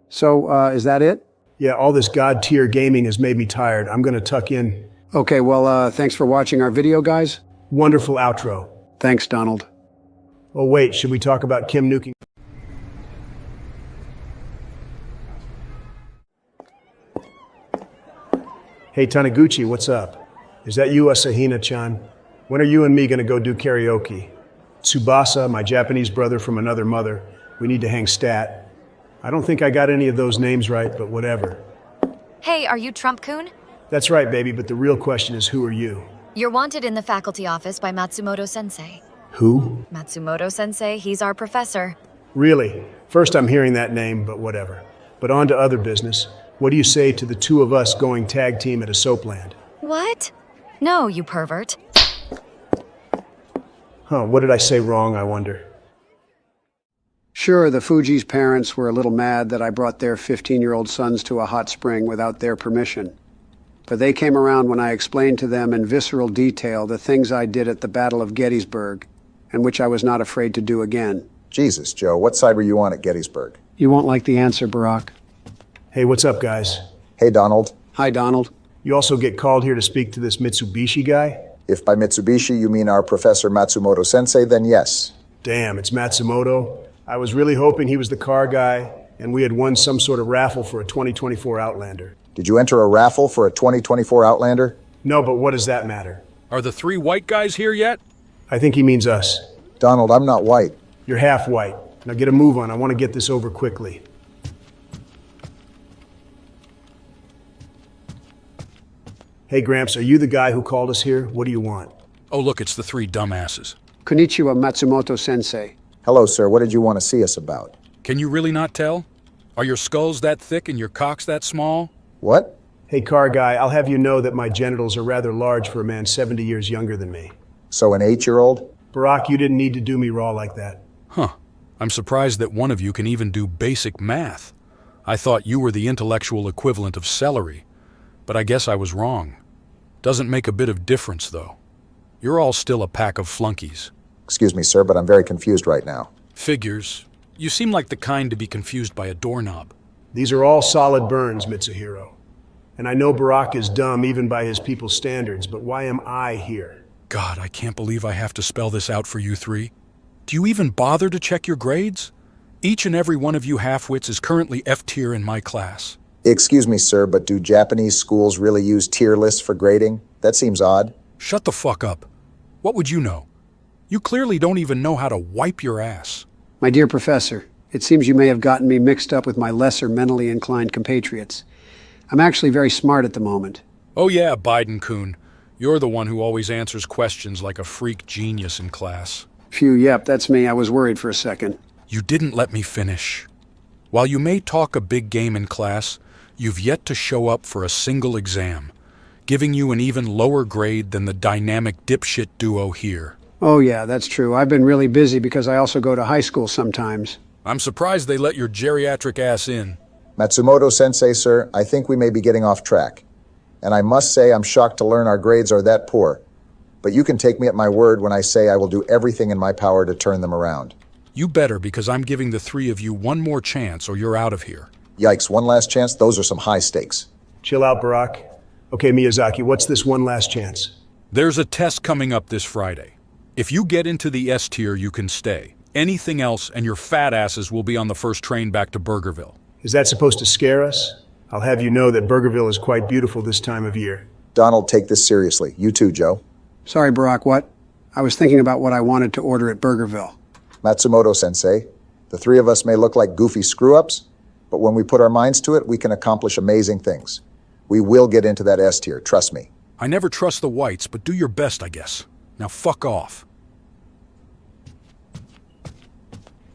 Speaker 1: So, is that it?
Speaker 3: Yeah, all this god-tier gaming has made me tired. I'm gonna tuck in.
Speaker 1: Okay, well, thanks for watching our video, guys.
Speaker 3: Wonderful outro.
Speaker 1: Thanks, Donald.
Speaker 3: Oh, wait, should we talk about Kim nuking? Hey, Taniguchi, what's up? Is that you, Asahina-chan? When are you and me gonna go do karaoke? Tsubasa, my Japanese brother from another mother. We need to hang stat. I don't think I got any of those names right, but whatever.
Speaker 8: Hey, are you Trump-kun?
Speaker 3: That's right, baby, but the real question is, who are you?
Speaker 8: You're wanted in the faculty office by Matsumoto Sensei.
Speaker 3: Who?
Speaker 8: Matsumoto Sensei, he's our professor.
Speaker 3: Really? First I'm hearing that name, but whatever. But on to other business. What do you say to the two of us going tag team at a soapland?
Speaker 8: What? No, you pervert.
Speaker 3: Huh, what did I say wrong, I wonder?
Speaker 1: Sure, the Fuji's parents were a little mad that I brought their 15-year-old sons to a hot spring without their permission. But they came around when I explained to them in visceral detail the things I did at the Battle of Gettysburg, and which I was not afraid to do again.
Speaker 2: Jesus, Joe, what side were you on at Gettysburg?
Speaker 1: You won't like the answer, Barack.
Speaker 3: Hey, what's up, guys?
Speaker 2: Hey, Donald.
Speaker 1: Hi, Donald.
Speaker 3: You also get called here to speak to this Mitsubishi guy?
Speaker 2: If by Mitsubishi you mean our Professor Matsumoto Sensei, then yes.
Speaker 3: Damn, it's Matsumoto. I was really hoping he was the car guy, and we had won some sort of raffle for a 2024 Outlander.
Speaker 2: Did you enter a raffle for a 2024 Outlander?
Speaker 3: No, but what does that matter?
Speaker 21: Are the three white guys here yet?
Speaker 3: I think he means us.
Speaker 2: Donald, I'm not white.
Speaker 3: You're half white. Now get a move on. I want to get this over quickly. Hey, Gramps, are you the guy who called us here? What do you want?
Speaker 21: Oh, look, it's the three dumbasses.
Speaker 1: Konnichiwa, Matsumoto Sensei.
Speaker 2: Hello, sir. What did you want to see us about?
Speaker 21: Can you really not tell? Are your skulls that thick and your cocks that small?
Speaker 2: What?
Speaker 3: Hey, car guy, I'll have you know that my genitals are rather large for a man 70 years younger than me.
Speaker 2: So an 8-year-old?
Speaker 3: Barack, you didn't need to do me raw like that.
Speaker 21: Huh. I'm surprised that one of you can even do basic math. I thought you were the intellectual equivalent of celery. But I guess I was wrong. Doesn't make a bit of difference, though. You're all still a pack of flunkies.
Speaker 2: Excuse me, sir, but I'm very confused right now.
Speaker 21: Figures. You seem like the kind to be confused by a doorknob.
Speaker 3: These are all solid burns, Mitsuhiro. And I know Barack is dumb even by his people's standards, but why am I here?
Speaker 21: God, I can't believe I have to spell this out for you three. Do you even bother to check your grades? Each and every one of you halfwits is currently F tier in my class.
Speaker 2: Excuse me, sir, but do Japanese schools really use tier lists for grading? That seems odd.
Speaker 21: Shut the fuck up. What would you know? You clearly don't even know how to wipe your ass.
Speaker 1: My dear professor, it seems you may have gotten me mixed up with my lesser mentally inclined compatriots. I'm actually very smart at the moment.
Speaker 21: Oh yeah, Biden-kun. You're the one who always answers questions like a freak genius in class.
Speaker 1: Phew, yep, that's me. I was worried for a second.
Speaker 21: You didn't let me finish. While you may talk a big game in class, you've yet to show up for a single exam, giving you an even lower grade than the dynamic dipshit duo here.
Speaker 1: Oh yeah, that's true. I've been really busy because I also go to high school sometimes.
Speaker 21: I'm surprised they let your geriatric ass in.
Speaker 2: Matsumoto Sensei, sir, I think we may be getting off track. And I must say I'm shocked to learn our grades are that poor. But you can take me at my word when I say I will do everything in my power to turn them around.
Speaker 21: You better, because I'm giving the three of you one more chance or you're out of here.
Speaker 2: Yikes, one last chance? Those are some high stakes.
Speaker 3: Chill out, Barack. Okay, Miyazaki, what's this one last chance?
Speaker 21: There's a test coming up this Friday. If you get into the S tier, you can stay. Anything else, and your fat asses will be on the first train back to Burgerville.
Speaker 3: Is that supposed to scare us? I'll have you know that Burgerville is quite beautiful this time of year.
Speaker 2: Donald, take this seriously. You too, Joe.
Speaker 1: Sorry, Barack, what? I was thinking about what I wanted to order at Burgerville.
Speaker 2: Matsumoto Sensei, the three of us may look like goofy screw-ups, but when we put our minds to it, we can accomplish amazing things. We will get into that S tier, trust me.
Speaker 21: I never trust the whites, but do your best, I guess. Now fuck off.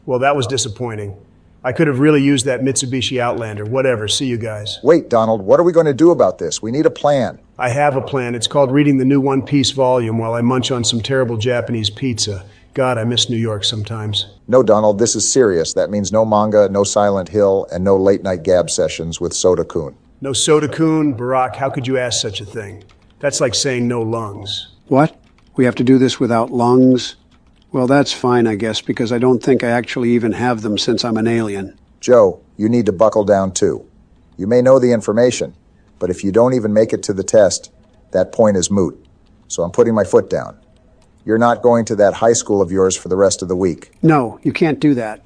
Speaker 3: Well, that was disappointing. I could have really used that Mitsubishi Outlander. Whatever, see you guys.
Speaker 2: Wait, Donald, what are we going to do about this? We need a plan.
Speaker 3: I have a plan. It's called reading the new One Piece volume while I munch on some terrible Japanese pizza. God, I miss New York sometimes.
Speaker 2: No, Donald, this is serious. That means no manga, no Silent Hill, and no late-night gab sessions with Soda-kun.
Speaker 3: No Soda-kun? Barack, how could you ask such a thing? That's like saying no lungs.
Speaker 1: What? We have to do this without lungs? Well, that's fine, I guess, because I don't think I actually even have them since I'm an alien.
Speaker 2: Joe, you need to buckle down too. You may know the information, but if you don't even make it to the test, that point is moot. So I'm putting my foot down. You're not going to that high school of yours for the rest of the week.
Speaker 1: No, you can't do that.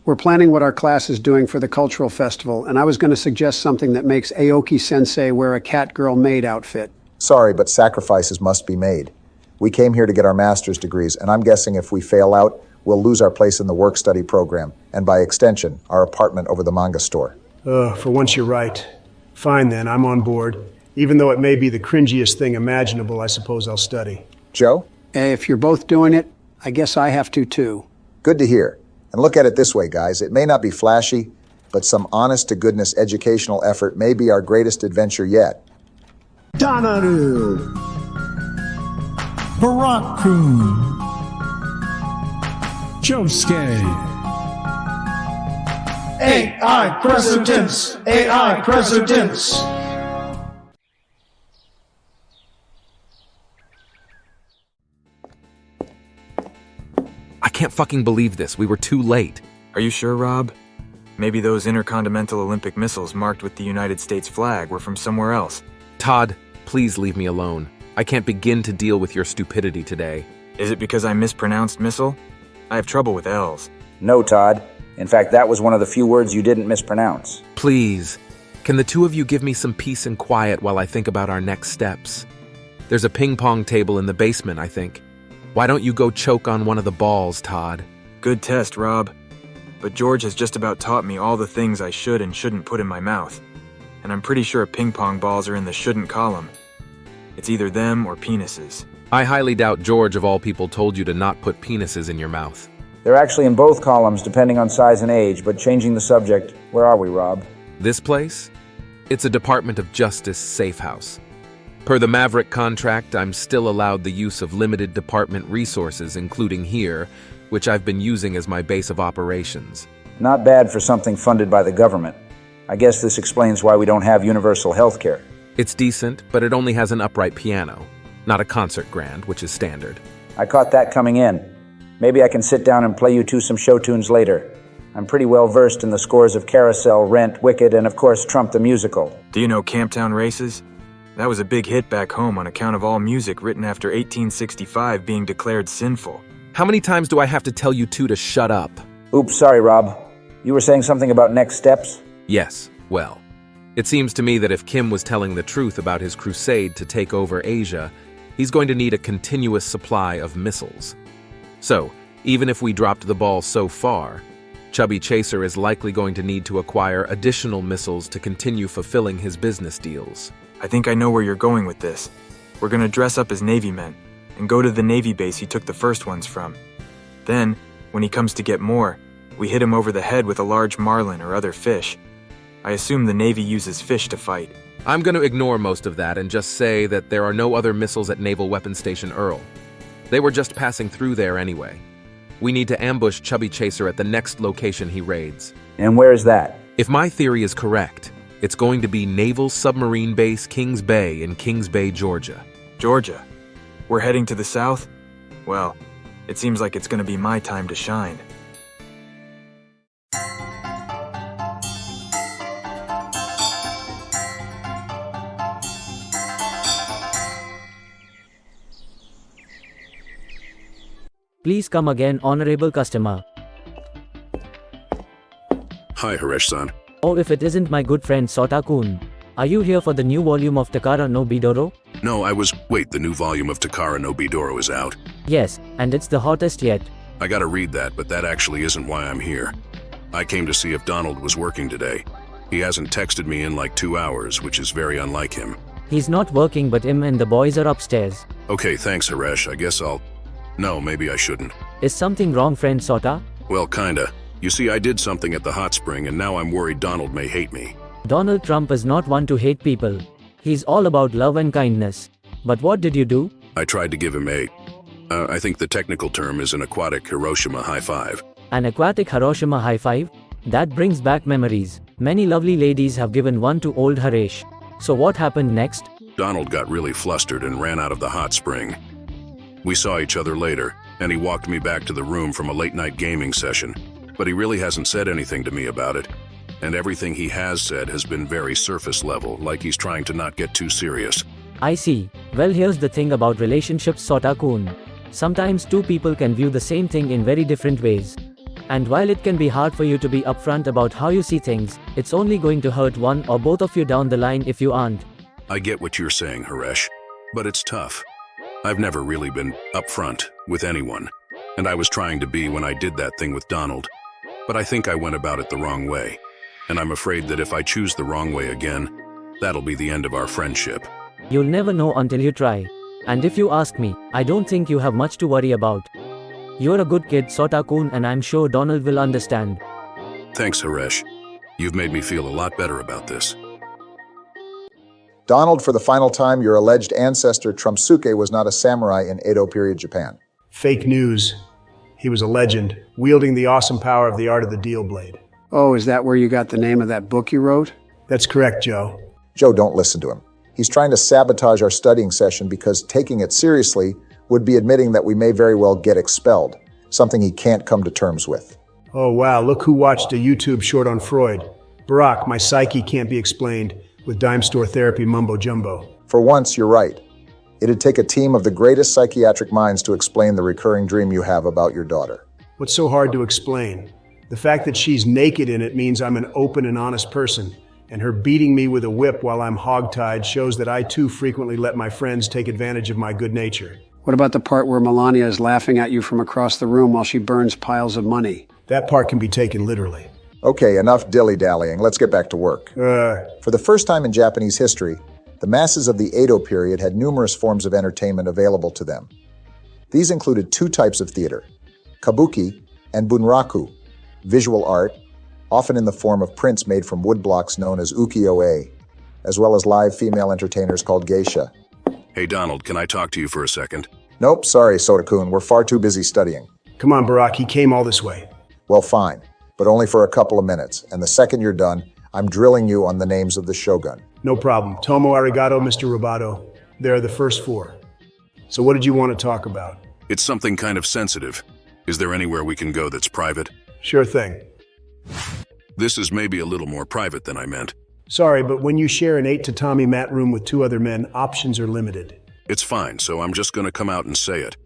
Speaker 1: We're planning what our class is doing for the cultural festival, and I was going to suggest something that makes Aoki Sensei wear a cat-girl maid outfit.
Speaker 2: Sorry, but sacrifices must be made. We came here to get our master's degrees, and I'm guessing if we fail out, we'll lose our place in the work-study program, and by extension, our apartment over the manga store.
Speaker 3: For once you're right. Fine then, I'm on board. Even though it may be the cringiest thing imaginable, I suppose I'll study.
Speaker 2: Joe?
Speaker 1: If you're both doing it, I guess I have to too.
Speaker 2: Good to hear. And look at it this way, guys. It may not be flashy, but some honest-to-goodness educational effort may be our greatest adventure yet.
Speaker 11: Donaru. Barack-kun. Josuke. AI Presidents. AI Presidents.
Speaker 9: I can't fucking believe this. We were too late.
Speaker 23: Are you sure, Rob? Maybe those intercontinental Olympic missiles marked with the United States flag were from somewhere else.
Speaker 9: Todd, please leave me alone. I can't begin to deal with your stupidity today.
Speaker 23: Is it because I mispronounced missile? I have trouble with L's.
Speaker 4: No, Todd. In fact, that was one of the few words you didn't mispronounce.
Speaker 9: Please, can the two of you give me some peace and quiet while I think about our next steps? There's a ping pong table in the basement, I think. Why don't you go choke on one of the balls, Todd?
Speaker 23: Good test, Rob. But George has just about taught me all the things I should and shouldn't put in my mouth. And I'm pretty sure ping pong balls are in the shouldn't column. It's either them or penises.
Speaker 9: I highly doubt George, of all people, told you to not put penises in your mouth.
Speaker 4: They're actually in both columns, depending on size and age, but changing the subject, where are we, Rob?
Speaker 9: This place? It's a Department of Justice safe house. Per the Maverick contract, I'm still allowed the use of limited department resources, including here, which I've been using as my base of operations.
Speaker 4: Not bad for something funded by the government. I guess this explains why we don't have universal health care.
Speaker 9: It's decent, but it only has an upright piano, not a concert grand, which is standard.
Speaker 4: I caught that coming in. Maybe I can sit down and play you two some show tunes later. I'm pretty well versed in the scores of Carousel, Rent, Wicked, and of course Trump the Musical.
Speaker 23: Do you know Camptown Races? That was a big hit back home on account of all music written after 1865 being declared sinful.
Speaker 9: How many times do I have to tell you two to shut up?
Speaker 4: Oops, sorry, Rob. You were saying something about next steps?
Speaker 9: Yes, well, it seems to me that if Kim was telling the truth about his crusade to take over Asia, he's going to need a continuous supply of missiles. So, even if we dropped the ball so far, Chubby Chaser is likely going to need to acquire additional missiles to continue fulfilling his business deals.
Speaker 23: I think I know where you're going with this. We're gonna dress up as Navy men and go to the Navy base he took the first ones from. Then, when he comes to get more, we hit him over the head with a large marlin or other fish. I assume the Navy uses fish to fight.
Speaker 9: I'm going to ignore most of that and just say that there are no other missiles at Naval Weapons Station Earl. They were just passing through there anyway. We need to ambush Chubby Chaser at the next location he raids.
Speaker 4: And where is that?
Speaker 9: If my theory is correct, it's going to be Naval Submarine Base Kings Bay in Kings Bay, Georgia.
Speaker 23: Georgia? We're heading to the south? Well, it seems like it's going to be my time to shine.
Speaker 10: Please come again, honorable customer.
Speaker 14: Hi, Haresh-san.
Speaker 10: Oh, if it isn't my good friend Sota-kun. Are you here for the new volume of Takara no Bidoro?
Speaker 14: No, Wait, the new volume of Takara no Bidoro is out?
Speaker 10: Yes, and it's the hottest yet.
Speaker 14: I gotta read that, but that actually isn't why I'm here. I came to see if Donald was working today. He hasn't texted me in like 2 hours, which is very unlike him.
Speaker 10: He's not working, but him and the boys are upstairs.
Speaker 14: Okay, thanks, Haresh. I guess I'll... No, maybe I shouldn't.
Speaker 10: Is something wrong, friend Sota?
Speaker 14: Well, kinda. You see, I did something at the hot spring, and now I'm worried Donald may hate me.
Speaker 10: Donald Trump is not one to hate people. He's all about love and kindness. But what did you do?
Speaker 14: I tried to give him I think the technical term is an aquatic Hiroshima high five.
Speaker 10: An aquatic Hiroshima high five? That brings back memories. Many lovely ladies have given one to old Haresh. So what happened next?
Speaker 14: Donald got really flustered and ran out of the hot spring. We saw each other later, and he walked me back to the room from a late-night gaming session. But he really hasn't said anything to me about it. And everything he has said has been very surface level, like he's trying to not get too serious.
Speaker 10: I see. Well, here's the thing about relationships, Sota-kun. Sometimes two people can view the same thing in very different ways. And while it can be hard for you to be upfront about how you see things, it's only going to hurt one or both of you down the line if you aren't.
Speaker 14: I get what you're saying, Haresh, but it's tough. I've never really been upfront with anyone, and I was trying to be when I did that thing with Donald. But I think I went about it the wrong way, and I'm afraid that if I choose the wrong way again, that'll be the end of our friendship.
Speaker 10: You'll never know until you try. And if you ask me, I don't think you have much to worry about. You're a good kid, Sota-kun, and I'm sure Donald will understand.
Speaker 14: Thanks, Haresh. You've made me feel a lot better about this.
Speaker 2: Donald, for the final time, your alleged ancestor Trumpsuke was not a samurai in Edo period Japan.
Speaker 3: Fake news. He was a legend, wielding the awesome power of the art of the deal blade.
Speaker 1: Oh, is that where you got the name of that book you wrote?
Speaker 3: That's correct, Joe.
Speaker 2: Joe, don't listen to him. He's trying to sabotage our studying session because taking it seriously would be admitting that we may very well get expelled, something he can't come to terms with.
Speaker 3: Oh wow, look who watched a YouTube short on Freud. Barack, my psyche can't be explained with dime store therapy mumbo jumbo.
Speaker 2: For once, you're right. It'd take a team of the greatest psychiatric minds to explain the recurring dream you have about your daughter.
Speaker 3: What's so hard to explain? The fact that she's naked in it means I'm an open and honest person, and her beating me with a whip while I'm hogtied shows that I too frequently let my friends take advantage of my good nature.
Speaker 1: What about the part where Melania is laughing at you from across the room while she burns piles of money?
Speaker 3: That part can be taken literally.
Speaker 2: Okay, enough dilly-dallying. Let's get back to work. For the first time in Japanese history, the masses of the Edo period had numerous forms of entertainment available to them. These included two types of theater, kabuki and bunraku, visual art, often in the form of prints made from woodblocks known as ukiyo-e, as well as live female entertainers called geisha.
Speaker 14: Hey Donald, can I talk to you for a second?
Speaker 2: Nope, sorry, Sota-kun, we're far too busy studying.
Speaker 3: Come on, Barack, he came all this way.
Speaker 2: Well, fine, but only for a couple of minutes, and the second you're done, I'm drilling you on the names of the shogun.
Speaker 3: No problem. Tomo arigato, Mr. Roboto. There are the first four. So what did you want to talk about?
Speaker 14: It's something kind of sensitive. Is there anywhere we can go that's private?
Speaker 3: Sure thing.
Speaker 14: This is maybe a little more private than I meant.
Speaker 3: Sorry, but when you share an 8-tatami mat room with 2 other men, options are limited.
Speaker 14: It's fine, so I'm just gonna come out and say it.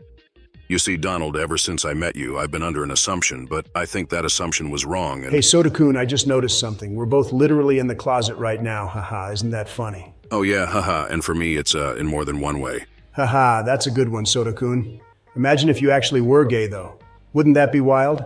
Speaker 14: You see, Donald, ever since I met you, I've been under an assumption, but I think that assumption was wrong and—
Speaker 3: Hey, Sota-kun, I just noticed something. We're both literally in the closet right now, haha, isn't that funny?
Speaker 14: Oh yeah, haha, and for me it's in more than one way.
Speaker 3: Haha, that's a good one, Sota-kun. Imagine if you actually were gay, though. Wouldn't that be wild?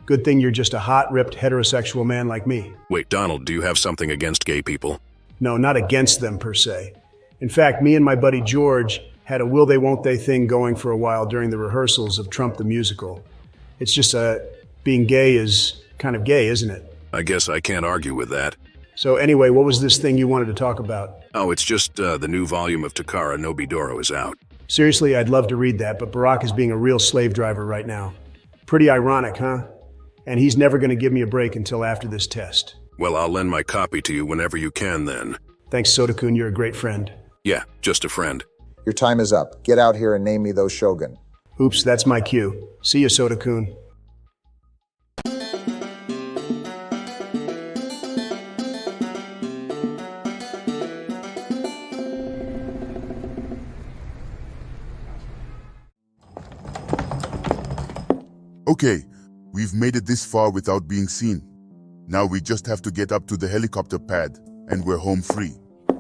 Speaker 3: Good thing you're just a hot, ripped, heterosexual man like me.
Speaker 14: Wait, Donald, do you have something against gay people?
Speaker 3: No, not against them, per se. In fact, me and my buddy George had a will they won't they thing going for a while during the rehearsals of Trump the Musical. It's just being gay is kind of gay, isn't it?
Speaker 14: I guess I can't argue with that.
Speaker 3: So anyway, what was this thing you wanted to talk about?
Speaker 14: Oh, it's just the new volume of Takara no Bidoro is out.
Speaker 3: Seriously, I'd love to read that, but Barack is being a real slave driver right now. Pretty ironic, huh? And he's never going to give me a break until after this test.
Speaker 14: Well, I'll lend my copy to you whenever you can then.
Speaker 3: Thanks, Sota-kun, you're a great friend.
Speaker 14: Yeah, just a friend.
Speaker 2: Your time is up. Get out here and name me those shogun.
Speaker 3: Oops, that's my cue. See you, Sota-kun.
Speaker 25: Okay, we've made it this far without being seen. Now we just have to get up to the helicopter pad, and we're home free.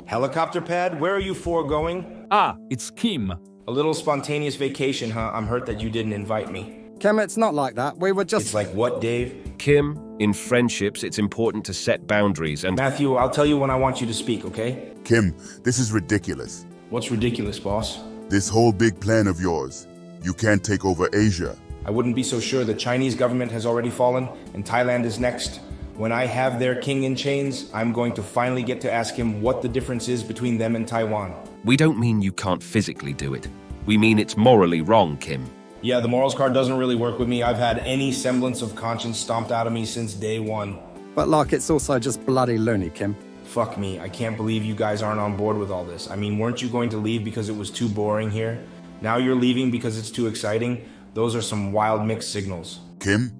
Speaker 17: Helicopter pad? Where are you four going?
Speaker 6: Ah, it's Kim.
Speaker 17: A little spontaneous vacation, huh? I'm hurt that you didn't invite me.
Speaker 22: Kim, it's not like that. We were just...
Speaker 17: It's like what, Dave?
Speaker 24: Kim, in friendships, it's important to set boundaries and...
Speaker 17: Matthew, I'll tell you when I want you to speak, okay?
Speaker 25: Kim, this is ridiculous.
Speaker 17: What's ridiculous, boss?
Speaker 25: This whole big plan of yours. You can't take over Asia.
Speaker 17: I wouldn't be so sure. The Chinese government has already fallen, and Thailand is next. When I have their king in chains, I'm going to finally get to ask him what the difference is between them and Taiwan.
Speaker 24: We don't mean you can't physically do it. We mean it's morally wrong, Kim.
Speaker 17: Yeah, the morals card doesn't really work with me. I've had any semblance of conscience stomped out of me since day one.
Speaker 22: But like, it's also just bloody loony, Kim.
Speaker 17: Fuck me, I can't believe you guys aren't on board with all this. I mean, weren't you going to leave because it was too boring here? Now you're leaving because it's too exciting? Those are some wild mixed signals.
Speaker 25: Kim,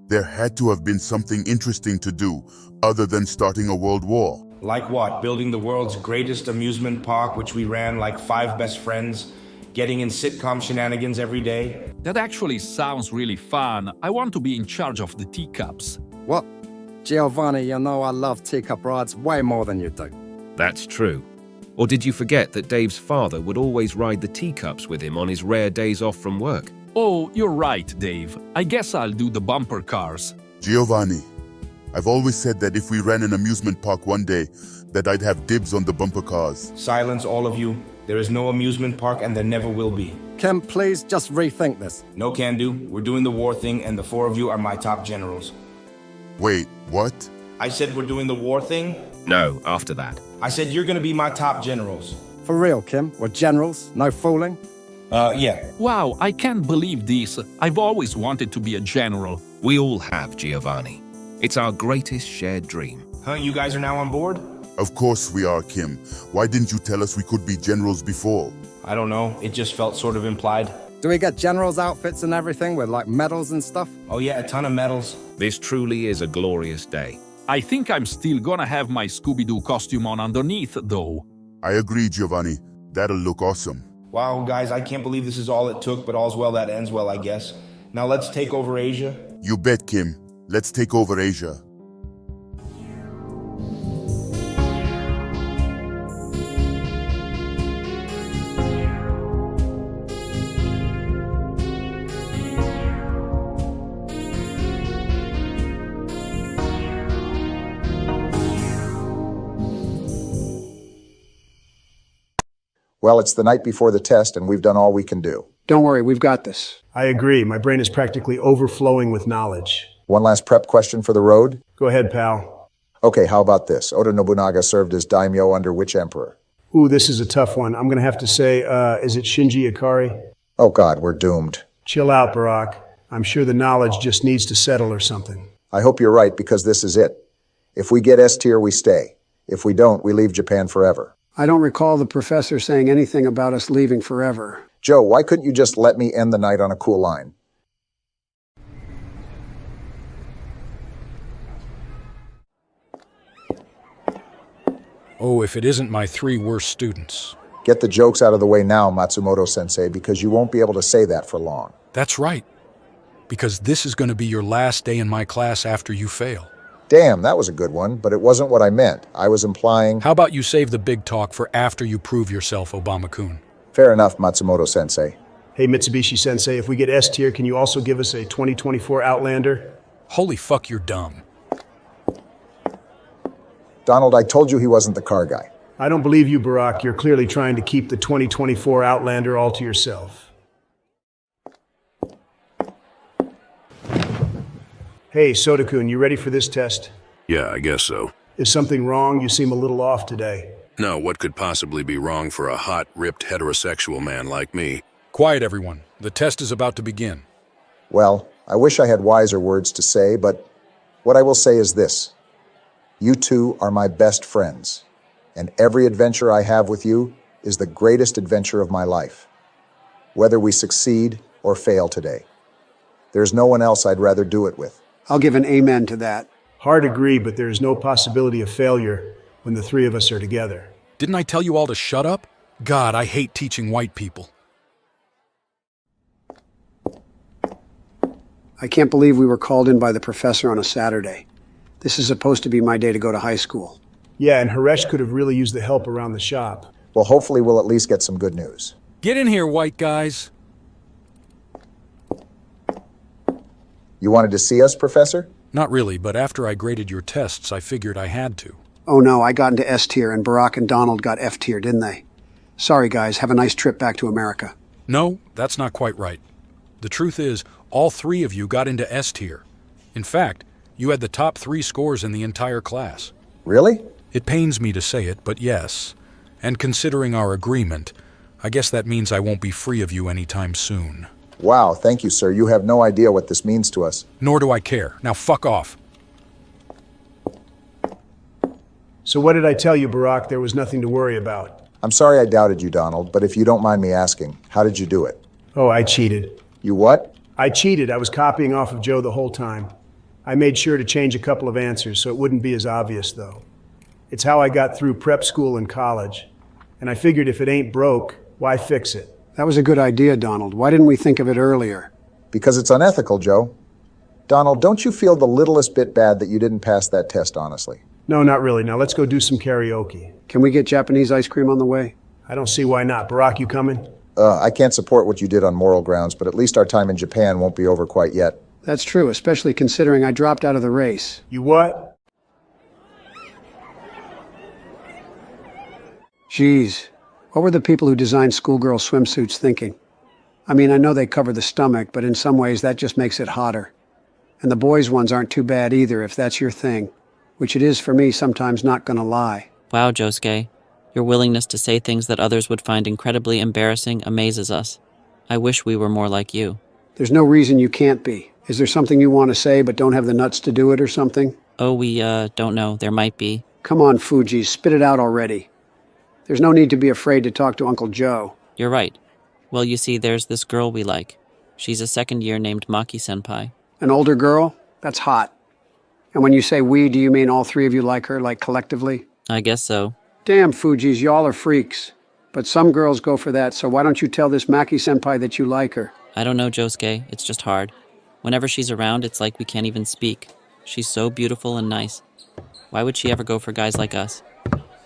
Speaker 25: there had to have been something interesting to do other than starting a world war.
Speaker 17: Like what? Building the world's greatest amusement park, which we ran like 5 best friends? Getting in sitcom shenanigans every day?
Speaker 6: That actually sounds really fun. I want to be in charge of the teacups.
Speaker 22: What? Giovanni, you know I love teacup rides way more than you do.
Speaker 24: That's true. Or did you forget that Dave's father would always ride the teacups with him on his rare days off from work?
Speaker 6: Oh, you're right, Dave. I guess I'll do the bumper cars.
Speaker 25: Giovanni, I've always said that if we ran an amusement park one day, that I'd have dibs on the bumper cars.
Speaker 17: Silence, all of you. There is no amusement park and there never will be.
Speaker 22: Kim, please just rethink this.
Speaker 17: No can do. We're doing the war thing and the 4 of you are my top generals.
Speaker 25: Wait, what?
Speaker 17: I said we're doing the war thing?
Speaker 24: No, after that.
Speaker 17: I said you're gonna be my top generals.
Speaker 22: For real, Kim? We're generals? No fooling?
Speaker 17: Yeah.
Speaker 6: Wow, I can't believe this. I've always wanted to be a general.
Speaker 24: We all have, Giovanni. It's our greatest shared dream.
Speaker 17: Huh, you guys are now on board?
Speaker 25: Of course we are, Kim. Why didn't you tell us we could be generals before?
Speaker 17: I don't know. It just felt sort of implied.
Speaker 22: Do we get generals' outfits and everything with like medals and stuff?
Speaker 17: Oh yeah, a ton of medals.
Speaker 24: This truly is a glorious day.
Speaker 6: I think I'm still gonna have my Scooby-Doo costume on underneath, though.
Speaker 25: I agree, Giovanni. That'll look awesome.
Speaker 17: Wow, guys, I can't believe this is all it took, but all's well that ends well, I guess. Now let's take over Asia.
Speaker 25: You bet, Kim. Let's take over Asia.
Speaker 2: Well, it's the night before the test, and we've done all we can do.
Speaker 1: Don't worry, we've got this.
Speaker 3: I agree. My brain is practically overflowing with knowledge.
Speaker 2: One last prep question for the road?
Speaker 3: Go ahead, pal.
Speaker 2: Okay, how about this? Oda Nobunaga served as daimyo under which emperor?
Speaker 3: Ooh, this is a tough one. I'm going to have to say, is it Shinji Ikari?
Speaker 2: Oh God, we're doomed.
Speaker 3: Chill out, Barack. I'm sure the knowledge just needs to settle or something.
Speaker 2: I hope you're right, because this is it. If we get S tier, we stay. If we don't, we leave Japan forever.
Speaker 1: I don't recall the professor saying anything about us leaving forever.
Speaker 2: Joe, why couldn't you just let me end the night on a cool line?
Speaker 21: Oh, if it isn't my 3 worst students.
Speaker 2: Get the jokes out of the way now, Matsumoto Sensei, because you won't be able to say that for long.
Speaker 21: That's right. Because this is going to be your last day in my class after you fail.
Speaker 2: Damn, that was a good one, but it wasn't what I meant. I was implying...
Speaker 21: How about you save the big talk for after you prove yourself, Obama-kun?
Speaker 2: Fair enough, Matsumoto Sensei.
Speaker 3: Hey, Mitsubishi Sensei, if we get S tier, can you also give us a 2024 Outlander?
Speaker 21: Holy fuck, you're dumb.
Speaker 2: Donald, I told you he wasn't the car guy.
Speaker 3: I don't believe you, Barack. You're clearly trying to keep the 2024 Outlander all to yourself. Hey, Soda-kun, you ready for this test?
Speaker 14: Yeah, I guess so.
Speaker 3: Is something wrong? You seem a little off today.
Speaker 14: No, what could possibly be wrong for a hot, ripped, heterosexual man like me?
Speaker 21: Quiet, everyone. The test is about to begin.
Speaker 2: Well, I wish I had wiser words to say, but what I will say is this. You two are my best friends, and every adventure I have with you is the greatest adventure of my life. Whether we succeed or fail today, there's no one else I'd rather do it with.
Speaker 1: I'll give an amen to that.
Speaker 3: Hard agree, but there's no possibility of failure when the 3 of us are together.
Speaker 21: Didn't I tell you all to shut up? God, I hate teaching white people.
Speaker 1: I can't believe we were called in by the professor on a Saturday. This is supposed to be my day to go to high school.
Speaker 3: Yeah, and Haresh could have really used the help around the shop.
Speaker 2: Well, hopefully we'll at least get some good news.
Speaker 21: Get in here, white guys.
Speaker 2: You wanted to see us, Professor?
Speaker 21: Not really, but after I graded your tests, I figured I had to.
Speaker 1: Oh no, I got into S tier and Barack and Donald got F tier, didn't they? Sorry guys, have a nice trip back to America.
Speaker 21: No, that's not quite right. The truth is, all three of you got into S tier. In fact, you had the top 3 scores in the entire class.
Speaker 2: Really?
Speaker 21: It pains me to say it, but yes. And considering our agreement, I guess that means I won't be free of you anytime soon.
Speaker 2: Wow, thank you, sir. You have no idea what this means to us.
Speaker 21: Nor do I care. Now fuck off.
Speaker 3: So what did I tell you, Barack? There was nothing to worry about.
Speaker 2: I'm sorry I doubted you, Donald, but if you don't mind me asking, how did you do it?
Speaker 3: Oh, I cheated.
Speaker 2: You what?
Speaker 3: I cheated. I was copying off of Joe the whole time. I made sure to change a couple of answers so it wouldn't be as obvious, though. It's how I got through prep school and college. And I figured if it ain't broke, why fix it?
Speaker 1: That was a good idea, Donald. Why didn't we think of it earlier?
Speaker 2: Because it's unethical, Joe. Donald, don't you feel the littlest bit bad that you didn't pass that test, honestly?
Speaker 3: No, not really. Now let's go do some karaoke.
Speaker 1: Can we get Japanese ice cream on the way?
Speaker 3: I don't see why not. Barack, you coming?
Speaker 2: I can't support what you did on moral grounds, but at least our time in Japan won't be over quite yet.
Speaker 1: That's true, especially considering I dropped out of the race.
Speaker 3: You what?
Speaker 1: Geez, what were the people who designed schoolgirl swimsuits thinking? I mean, I know they cover the stomach, but in some ways that just makes it hotter. And the boys' ones aren't too bad either, if that's your thing. Which it is for me, sometimes not gonna lie.
Speaker 19: Wow, Josuke. Your willingness to say things that others would find incredibly embarrassing amazes us. I wish we were more like you.
Speaker 1: There's no reason you can't be. Is there something you want to say but don't have the nuts to do it or something?
Speaker 19: Oh, we, don't know. There might be.
Speaker 1: Come on, Fuji, spit it out already. There's no need to be afraid to talk to Uncle Joe.
Speaker 19: You're right. Well, you see, there's this girl we like. She's a second year named Maki-senpai.
Speaker 1: An older girl? That's hot. And when you say we, do you mean all 3 of you like her, like collectively?
Speaker 19: I guess so.
Speaker 1: Damn, Fujis, y'all are freaks. But some girls go for that, so why don't you tell this Maki-senpai that you like her?
Speaker 19: I don't know, Josuke. It's just hard. Whenever she's around, it's like we can't even speak. She's so beautiful and nice. Why would she ever go for guys like us?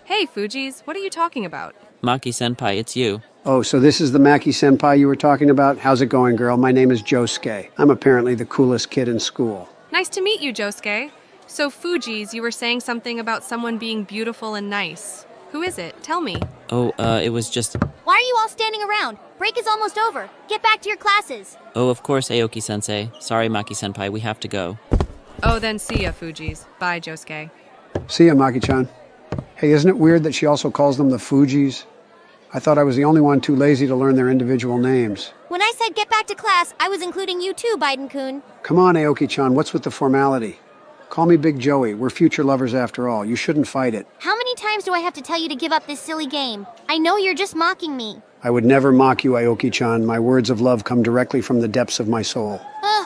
Speaker 5: Hey, Fujis, what are you talking about?
Speaker 19: Maki-senpai, it's you.
Speaker 1: Oh, so this is the Maki-senpai you were talking about? How's it going, girl? My name is Josuke. I'm apparently the coolest kid in school.
Speaker 5: Nice to meet you, Josuke. So, Fujis, you were saying something about someone being beautiful and nice. Who is it? Tell me.
Speaker 19: Oh, it was just...
Speaker 13: Why are you all standing around? Break is almost over. Get back to your classes.
Speaker 19: Oh, of course, Aoki Sensei. Sorry, Maki-senpai, we have to go.
Speaker 5: Oh, then see ya, Fujis. Bye, Josuke.
Speaker 1: See ya, Maki-chan. Hey, isn't it weird that she also calls them the Fujis? I thought I was the only one too lazy to learn their individual names.
Speaker 13: When I said get back to class, I was including you too, Biden-kun.
Speaker 1: Come on, Aoki-chan, what's with the formality? Call me Big Joey. We're future lovers after all. You shouldn't fight it.
Speaker 13: How many times do I have to tell you to give up this silly game? I know you're just mocking me.
Speaker 1: I would never mock you, Aoki-chan. My words of love come directly from the depths of my soul.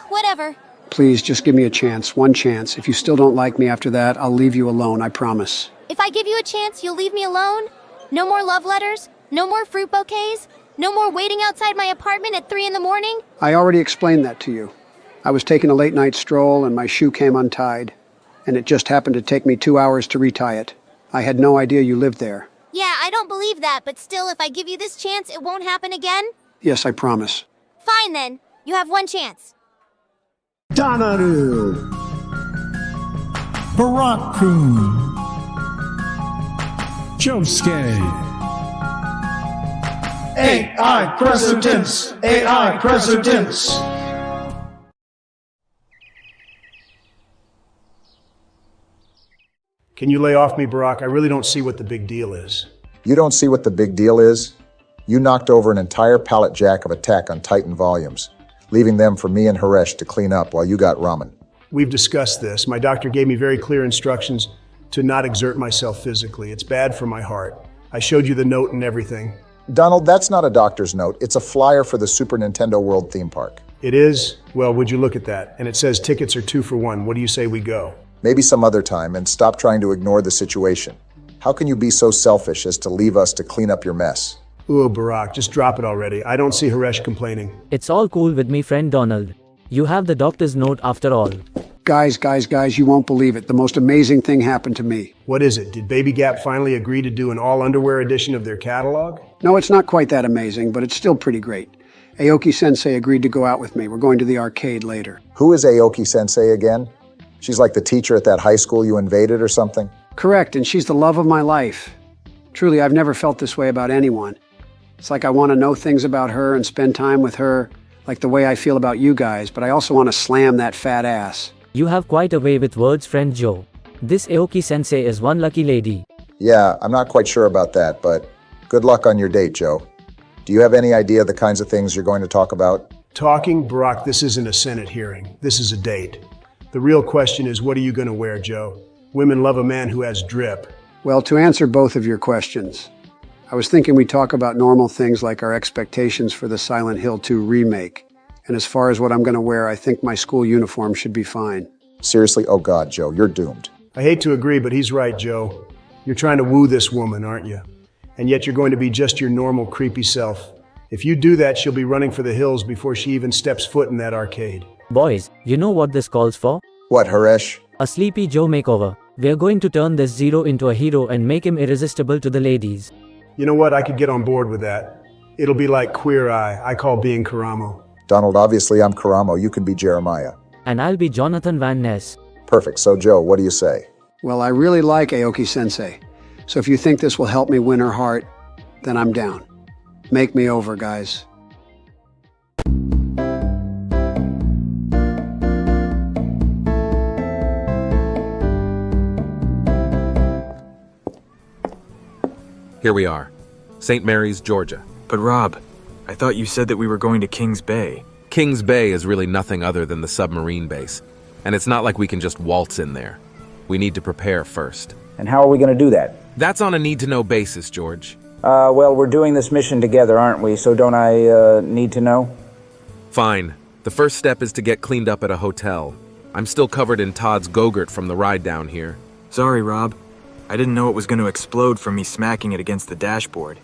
Speaker 13: Whatever.
Speaker 1: Please, just give me a chance. One chance. If you still don't like me after that, I'll leave you alone, I promise.
Speaker 13: If I give you a chance, you'll leave me alone? No more love letters? No more fruit bouquets? No more waiting outside my apartment at 3 in the morning?
Speaker 1: I already explained that to you. I was taking a late-night stroll and my shoe came untied. And it just happened to take me 2 hours to retie it. I had no idea you lived there.
Speaker 13: Yeah, I don't believe that, but still, if I give you this chance, it won't happen again?
Speaker 1: Yes, I promise.
Speaker 13: Fine then. You have one chance.
Speaker 11: Danaru. Barack-kun. Josuke. AI Presidents. AI Presidents.
Speaker 3: Can you lay off me, Barack? I really don't see what the big deal is.
Speaker 2: You don't see what the big deal is? You knocked over an entire pallet jack of Attack on Titan volumes, leaving them for me and Haresh to clean up while you got ramen.
Speaker 3: We've discussed this. My doctor gave me very clear instructions to not exert myself physically. It's bad for my heart. I showed you the note and everything.
Speaker 2: Donald, that's not a doctor's note. It's a flyer for the Super Nintendo World theme park.
Speaker 3: It is? Well, would you look at that? And it says tickets are 2 for 1. What do you say we go?
Speaker 2: Maybe some other time, and stop trying to ignore the situation. How can you be so selfish as to leave us to clean up your mess?
Speaker 3: Ooh, Barack, just drop it already. I don't see Haresh complaining.
Speaker 10: It's all cool with me, friend Donald. You have the doctor's note after all.
Speaker 1: Guys, you won't believe it. The most amazing thing happened to me.
Speaker 3: What is it? Did Baby Gap finally agree to do an all-underwear edition of their catalog?
Speaker 1: No, it's not quite that amazing, but it's still pretty great. Aoki Sensei agreed to go out with me. We're going to the arcade later.
Speaker 2: Who is Aoki Sensei again? She's like the teacher at that high school you invaded or something?
Speaker 1: Correct, and she's the love of my life. Truly, I've never felt this way about anyone. It's like I want to know things about her and spend time with her, like the way I feel about you guys, but I also want to slam that fat ass.
Speaker 10: You have quite a way with words, friend Joe. This Aoki Sensei is one lucky lady.
Speaker 2: Yeah, I'm not quite sure about that, but good luck on your date, Joe. Do you have any idea the kinds of things you're going to talk about?
Speaker 3: Talking? Brock, this isn't a Senate hearing. This is a date. The real question is, what are you going to wear, Joe? Women love a man who has drip.
Speaker 1: Well, to answer both of your questions, I was thinking we talk about normal things like our expectations for the Silent Hill 2 remake. And as far as what I'm going to wear, I think my school uniform should be fine.
Speaker 2: Seriously? Oh God, Joe, you're doomed.
Speaker 3: I hate to agree, but he's right, Joe. You're trying to woo this woman, aren't you? And yet you're going to be just your normal, creepy self. If you do that, she'll be running for the hills before she even steps foot in that arcade.
Speaker 10: Boys, you know what this calls for?
Speaker 2: What, Haresh?
Speaker 10: A Sleepy Joe makeover. We're going to turn this Zero into a hero and make him irresistible to the ladies.
Speaker 3: You know what? I could get on board with that. It'll be like Queer Eye. I call being Karamo.
Speaker 2: Donald, obviously I'm Karamo. You can be Jeremiah.
Speaker 10: And I'll be Jonathan Van Ness.
Speaker 2: Perfect. So, Joe, what do you say?
Speaker 1: Well, I really like Aoki Sensei. So if you think this will help me win her heart, then I'm down. Make me over, guys.
Speaker 9: Here we are. St. Mary's, Georgia.
Speaker 23: But Rob, I thought you said that we were going to Kings Bay.
Speaker 9: Kings Bay is really nothing other than the submarine base. And it's not like we can just waltz in there. We need to prepare first.
Speaker 4: And how are we going to do that?
Speaker 9: That's on a need-to-know basis, George.
Speaker 4: Well, we're doing this mission together, aren't we? So don't I need to know?
Speaker 9: Fine. The first step is to get cleaned up at a hotel. I'm still covered in Todd's Go-Gurt from the ride down here.
Speaker 23: Sorry, Rob. I didn't know it was going to explode from me smacking it against the dashboard.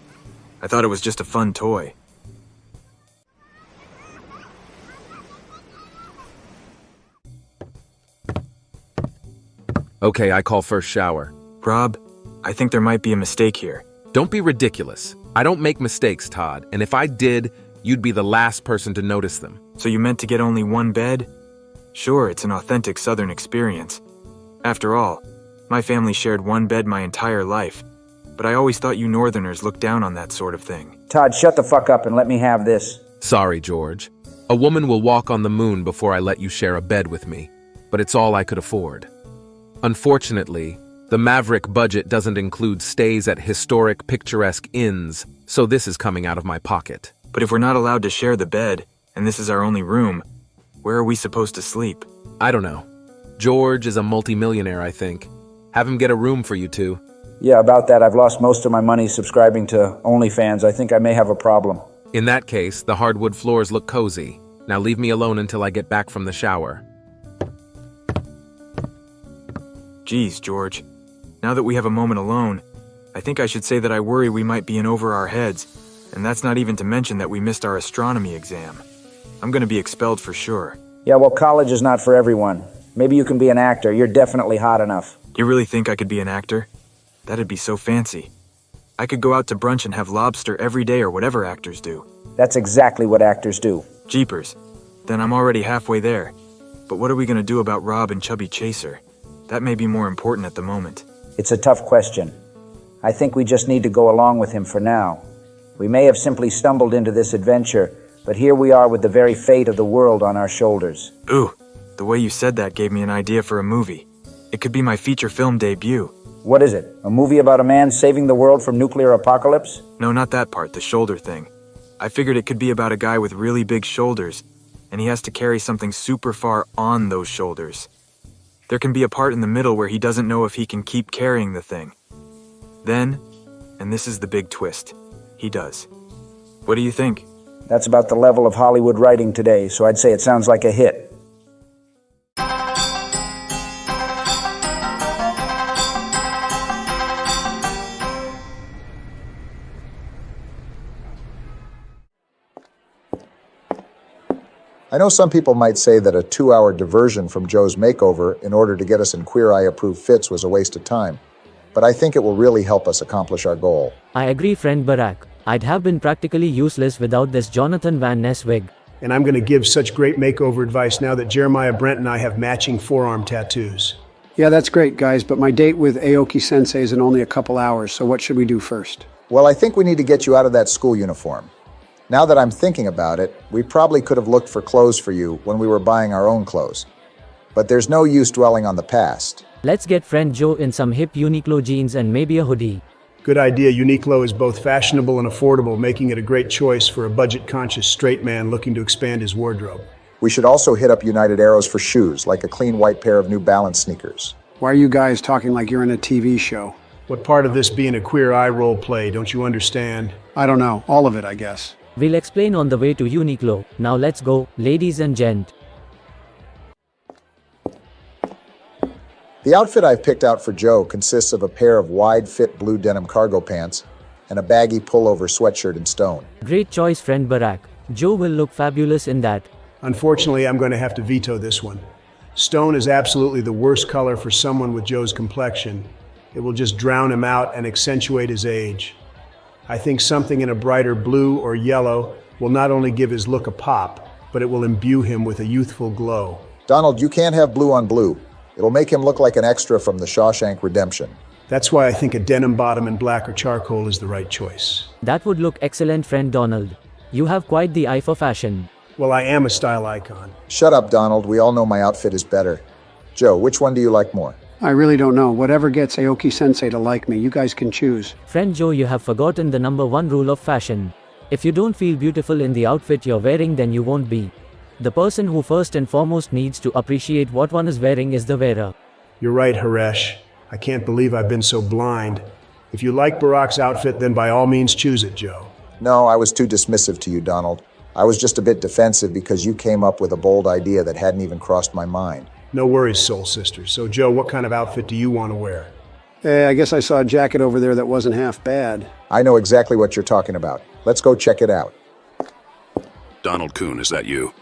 Speaker 23: I thought it was just a fun toy.
Speaker 9: Okay, I call first shower.
Speaker 23: Rob, I think there might be a mistake here.
Speaker 9: Don't be ridiculous. I don't make mistakes, Todd, and if I did, you'd be the last person to notice them.
Speaker 23: So you meant to get only one bed? Sure, it's an authentic Southern experience. After all, my family shared one bed my entire life, but I always thought you Northerners looked down on that sort of thing.
Speaker 4: Todd, shut the fuck up and let me have this.
Speaker 9: Sorry, George. A woman will walk on the moon before I let you share a bed with me, but it's all I could afford. Unfortunately, the Maverick budget doesn't include stays at historic, picturesque inns, so this is coming out of my pocket.
Speaker 23: But if we're not allowed to share the bed, and this is our only room, where are we supposed to sleep?
Speaker 9: I don't know. George is a multimillionaire, I think. Have him get a room for you two.
Speaker 4: Yeah, about that, I've lost most of my money subscribing to OnlyFans. I think I may have a problem.
Speaker 9: In that case, the hardwood floors look cozy. Now leave me alone until I get back from the shower.
Speaker 23: Geez, George. Now that we have a moment alone, I think I should say that I worry we might be in over our heads, and that's not even to mention that we missed our astronomy exam. I'm gonna be expelled for sure.
Speaker 4: Yeah, well, college is not for everyone. Maybe you can be an actor. You're definitely hot enough.
Speaker 23: You really think I could be an actor? That'd be so fancy. I could go out to brunch and have lobster every day or whatever actors do.
Speaker 4: That's exactly what actors do.
Speaker 23: Jeepers. Then I'm already halfway there. But what are we gonna do about Rob and Chubby Chaser? That may be more important at the moment.
Speaker 4: It's a tough question. I think we just need to go along with him for now. We may have simply stumbled into this adventure, but here we are with the very fate of the world on our shoulders.
Speaker 23: Ooh, the way you said that gave me an idea for a movie. It could be my feature film debut.
Speaker 4: What is it? A movie about a man saving the world from nuclear apocalypse?
Speaker 23: No, not that part, the shoulder thing. I figured it could be about a guy with really big shoulders, and he has to carry something super far on those shoulders. There can be a part in the middle where he doesn't know if he can keep carrying the thing. Then, and this is the big twist, he does. What do you think?
Speaker 4: That's about the level of Hollywood writing today, so I'd say it sounds like a hit.
Speaker 2: I know some people might say that a 2-hour diversion from Joe's makeover in order to get us in Queer Eye approved fits was a waste of time, but I think it will really help us accomplish our goal.
Speaker 10: I agree, friend Barack. I'd have been practically useless without this Jonathan Van Ness wig.
Speaker 3: And I'm going to give such great makeover advice now that Jeremiah Brent and I have matching forearm tattoos.
Speaker 1: Yeah, that's great, guys, but my date with Aoki Sensei is in only a couple hours, so what should we do first?
Speaker 2: Well, I think we need to get you out of that school uniform. Now that I'm thinking about it, we probably could have looked for clothes for you when we were buying our own clothes. But there's no use dwelling on the past.
Speaker 10: Let's get friend Joe in some hip Uniqlo jeans and maybe a hoodie.
Speaker 3: Good idea. Uniqlo is both fashionable and affordable, making it a great choice for a budget-conscious straight man looking to expand his wardrobe.
Speaker 2: We should also hit up United Arrows for shoes, like a clean white pair of New Balance sneakers.
Speaker 1: Why are you guys talking like you're in a TV show?
Speaker 3: What part of this being a Queer Eye role play, don't you understand?
Speaker 1: I don't know. All of it, I guess.
Speaker 10: We'll explain on the way to Uniqlo. Now let's go, ladies and gent.
Speaker 2: The outfit I've picked out for Joe consists of a pair of wide-fit blue denim cargo pants and a baggy pullover sweatshirt in stone.
Speaker 10: Great choice, friend Barack. Joe will look fabulous in that.
Speaker 3: Unfortunately, I'm going to have to veto this one. Stone is absolutely the worst color for someone with Joe's complexion. It will just drown him out and accentuate his age. I think something in a brighter blue or yellow will not only give his look a pop, but it will imbue him with a youthful glow.
Speaker 2: Donald, you can't have blue on blue. It'll make him look like an extra from the Shawshank Redemption.
Speaker 3: That's why I think a denim bottom in black or charcoal is the right choice.
Speaker 10: That would look excellent, friend Donald. You have quite the eye for fashion.
Speaker 3: Well, I am a style icon.
Speaker 2: Shut up, Donald. We all know my outfit is better. Joe, which one do you like more?
Speaker 1: I really don't know. Whatever gets Aoki Sensei to like me, you guys can choose.
Speaker 10: Friend Joe, you have forgotten the #1 rule of fashion. If you don't feel beautiful in the outfit you're wearing, then you won't be. The person who first and foremost needs to appreciate what one is wearing is the wearer.
Speaker 3: You're right, Haresh. I can't believe I've been so blind. If you like Barack's outfit, then by all means choose it, Joe.
Speaker 2: No, I was too dismissive to you, Donald. I was just a bit defensive because you came up with a bold idea that hadn't even crossed my mind.
Speaker 3: No worries, soul sister. So, Joe, what kind of outfit do you want to wear?
Speaker 1: I guess I saw a jacket over there that wasn't half bad.
Speaker 2: I know exactly what you're talking about. Let's go check it out.
Speaker 14: Donald Kuhn, is that you?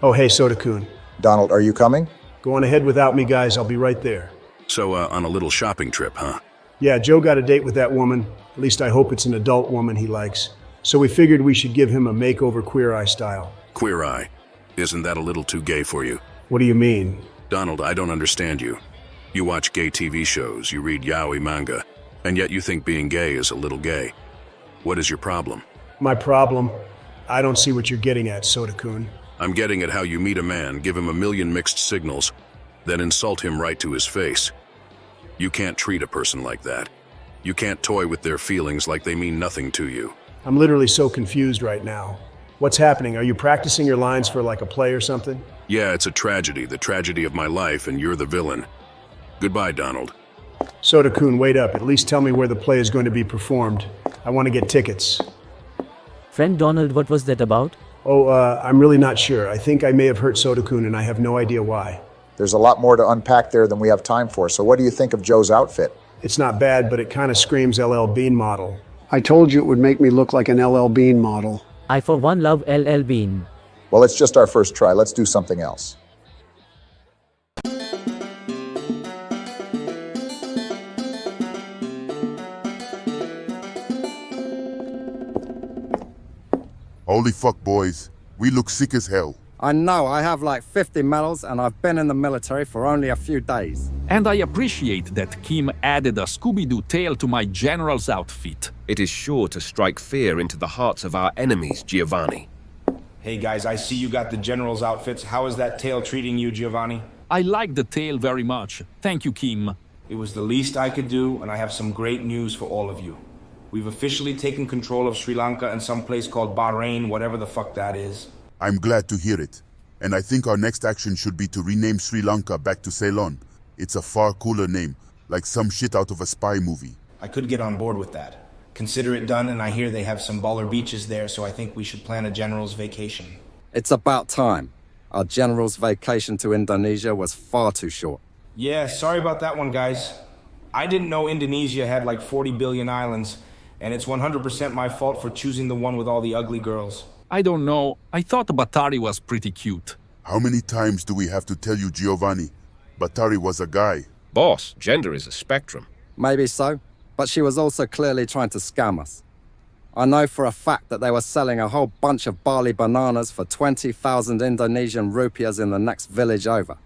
Speaker 3: Oh, hey, Soda-kun.
Speaker 2: Donald, are you coming?
Speaker 3: Go on ahead without me, guys. I'll be right there.
Speaker 14: So, on a little shopping trip, huh?
Speaker 3: Yeah, Joe got a date with that woman. At least I hope it's an adult woman he likes. So we figured we should give him a makeover Queer Eye style.
Speaker 14: Queer Eye? Isn't that a little too gay for you?
Speaker 3: What do you mean?
Speaker 14: Donald, I don't understand you. You watch gay TV shows, you read yaoi manga, and yet you think being gay is a little gay. What is your problem?
Speaker 3: My problem? I don't see what you're getting at, Soda-kun.
Speaker 14: I'm getting at how you meet a man, give him a million mixed signals, then insult him right to his face. You can't treat a person like that. You can't toy with their feelings like they mean nothing to you.
Speaker 3: I'm literally so confused right now. What's happening? Are you practicing your lines for like a play or something?
Speaker 14: Yeah, it's a tragedy, the tragedy of my life, and you're the villain. Goodbye, Donald.
Speaker 3: Soda-kun, wait up. At least tell me where the play is going to be performed. I want to get tickets.
Speaker 10: Friend Donald, what was that about?
Speaker 3: Oh, I'm really not sure. I think I may have hurt Soda-kun, and I have no idea why.
Speaker 2: There's a lot more to unpack there than we have time for, so what do you think of Joe's outfit?
Speaker 3: It's not bad, but it kind of screams LL Bean model.
Speaker 1: I told you it would make me look like an LL Bean model.
Speaker 10: I for one love LL Bean.
Speaker 2: Well, it's just our first try. Let's do something else.
Speaker 25: Holy fuck, boys. We look sick as hell.
Speaker 22: I know, I have like 50 medals and I've been in the military for only a few days.
Speaker 6: And I appreciate that Kim added a Scooby-Doo tail to my general's outfit.
Speaker 24: It is sure to strike fear into the hearts of our enemies, Giovanni.
Speaker 17: Hey guys, I see you got the general's outfits. How is that tail treating you, Giovanni?
Speaker 6: I like the tail very much. Thank you, Kim.
Speaker 17: It was the least I could do, and I have some great news for all of you. We've officially taken control of Sri Lanka and some place called Bahrain, whatever the fuck that is.
Speaker 25: I'm glad to hear it. And I think our next action should be to rename Sri Lanka back to Ceylon. It's a far cooler name, like some shit out of a spy movie.
Speaker 17: I could get on board with that. Consider it done, and I hear they have some baller beaches there, so I think we should plan a general's vacation.
Speaker 22: It's about time. Our general's vacation to Indonesia was far too short.
Speaker 17: Yeah, sorry about that one, guys. I didn't know Indonesia had like 40 billion islands, and it's 100% my fault for choosing the one with all the ugly girls.
Speaker 6: I don't know. I thought Batari was pretty cute.
Speaker 25: How many times do we have to tell you, Giovanni? Batari was a guy.
Speaker 24: Boss, gender is a spectrum.
Speaker 22: Maybe so, but she was also clearly trying to scam us. I know for a fact that they were selling a whole bunch of barley bananas for 20,000 Indonesian rupiahs in the next village over.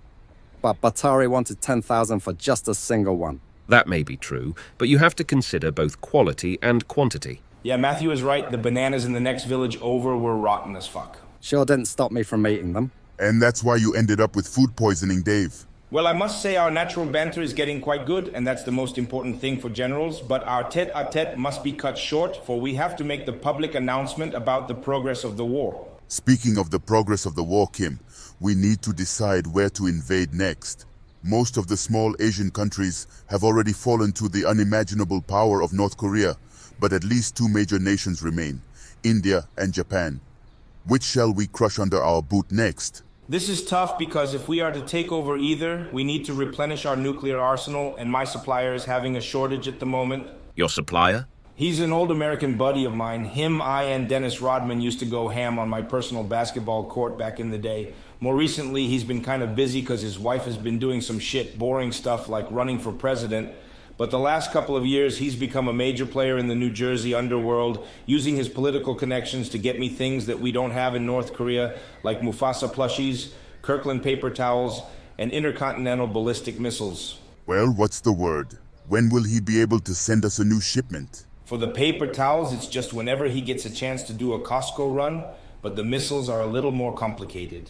Speaker 22: But Batari wanted 10,000 for just a single one.
Speaker 24: That may be true, but you have to consider both quality and quantity.
Speaker 17: Yeah, Matthew is right. The bananas in the next village over were rotten as fuck.
Speaker 22: Sure didn't stop me from eating them.
Speaker 25: And that's why you ended up with food poisoning, Dave.
Speaker 17: Well, I must say our natural banter is getting quite good, and that's the most important thing for generals, but our tete-a-tete must be cut short, for we have to make the public announcement about the progress of the war.
Speaker 25: Speaking of the progress of the war, Kim, we need to decide where to invade next. Most of the small Asian countries have already fallen to the unimaginable power of North Korea, but at least two major nations remain, India and Japan. Which shall we crush under our boot next?
Speaker 17: This is tough because if we are to take over either, we need to replenish our nuclear arsenal, and my supplier is having a shortage at the moment.
Speaker 24: Your supplier?
Speaker 17: He's an old American buddy of mine. Him, I, and Dennis Rodman used to go ham on my personal basketball court back in the day. More recently, he's been kind of busy because his wife has been doing some shit, boring stuff like running for president. But the last couple of years, he's become a major player in the New Jersey underworld, using his political connections to get me things that we don't have in North Korea, like Mufasa plushies, Kirkland paper towels, and intercontinental ballistic missiles.
Speaker 25: Well, what's the word? When will he be able to send us a new shipment?
Speaker 17: For the paper towels, it's just whenever he gets a chance to do a Costco run, but the missiles are a little more complicated.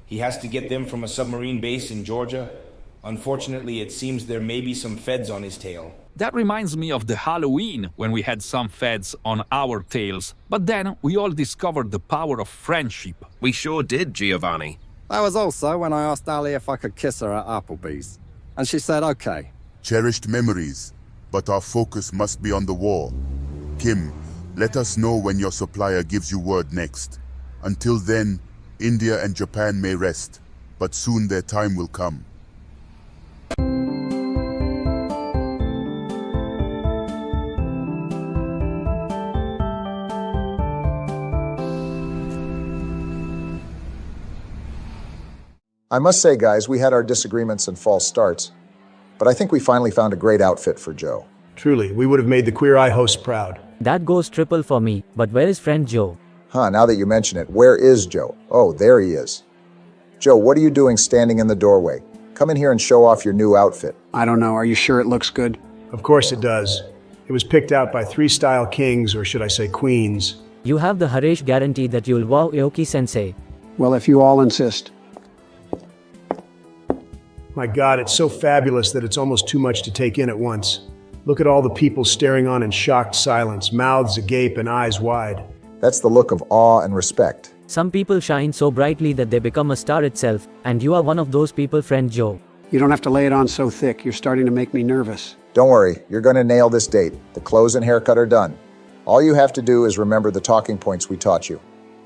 Speaker 17: He has to get them from a submarine base in Georgia. Unfortunately, it seems there may be some feds on his tail.
Speaker 6: That reminds me of the Halloween when we had some feds on our tails, but then we all discovered the power of friendship.
Speaker 24: We sure did, Giovanni.
Speaker 22: That was also when I asked Ali if I could kiss her at Applebee's. And she said okay.
Speaker 25: Cherished memories, but our focus must be on the war. Kim, let us know when your supplier gives you word next. Until then, India and Japan may rest, but soon their time will come.
Speaker 2: I must say, guys, we had our disagreements and false starts, but I think we finally found a great outfit for Joe.
Speaker 3: Truly, we would have made the Queer Eye hosts proud.
Speaker 10: That goes triple for me, but where is friend Joe?
Speaker 2: Huh, now that you mention it, where is Joe? Oh, there he is. Joe, what are you doing standing in the doorway? Come in here and show off your new outfit.
Speaker 1: I don't know. Are you sure it looks good?
Speaker 3: Of course it does. It was picked out by 3 style kings, or should I say queens.
Speaker 10: You have the Harish guarantee that you'll wow Aoki Sensei.
Speaker 1: Well, if you all insist.
Speaker 3: My God, it's so fabulous that it's almost too much to take in at once. Look at all the people staring on in shocked silence, mouths agape and eyes wide.
Speaker 2: That's the look of awe and respect.
Speaker 10: Some people shine so brightly that they become a star itself, and you are one of those people, friend Joe.
Speaker 1: You don't have to lay it on so thick. You're starting to make me nervous.
Speaker 2: Don't worry, you're going to nail this date. The clothes and haircut are done. All you have to do is remember the talking points we taught you.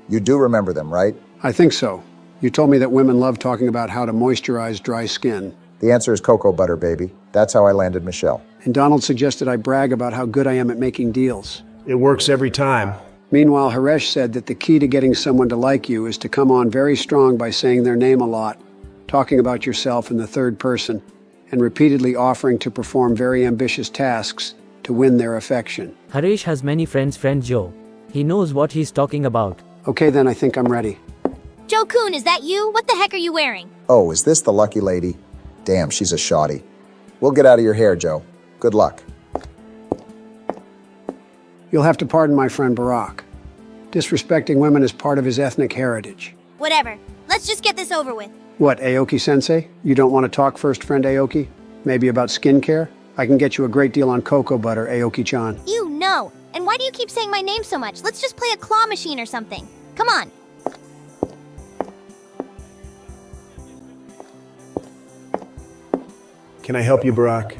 Speaker 2: You do remember them, right?
Speaker 1: I think so. You told me that women love talking about how to moisturize dry skin.
Speaker 2: The answer is cocoa butter, baby. That's how I landed Michelle.
Speaker 1: And Donald suggested I brag about how good I am at making deals.
Speaker 3: It works every time.
Speaker 1: Meanwhile, Haresh said that the key to getting someone to like you is to come on very strong by saying their name a lot, talking about yourself in the third person, and repeatedly offering to perform very ambitious tasks to win their affection.
Speaker 10: Harish has many friends, friend Joe. He knows what he's talking about.
Speaker 1: Okay, then I think I'm ready.
Speaker 13: Joe-kun, is that you? What the heck are you wearing?
Speaker 2: Oh, is this the lucky lady? Damn, she's a shoddy. We'll get out of your hair, Joe. Good luck.
Speaker 1: You'll have to pardon my friend Barack. Disrespecting women is part of his ethnic heritage.
Speaker 13: Whatever. Let's just get this over with.
Speaker 1: What, Aoki Sensei? You don't want to talk first, friend Aoki? Maybe about skincare? I can get you a great deal on cocoa butter, Aoki-chan.
Speaker 13: You know. And why do you keep saying my name so much? Let's just play a claw machine or something. Come on.
Speaker 3: Can I help you, Barack?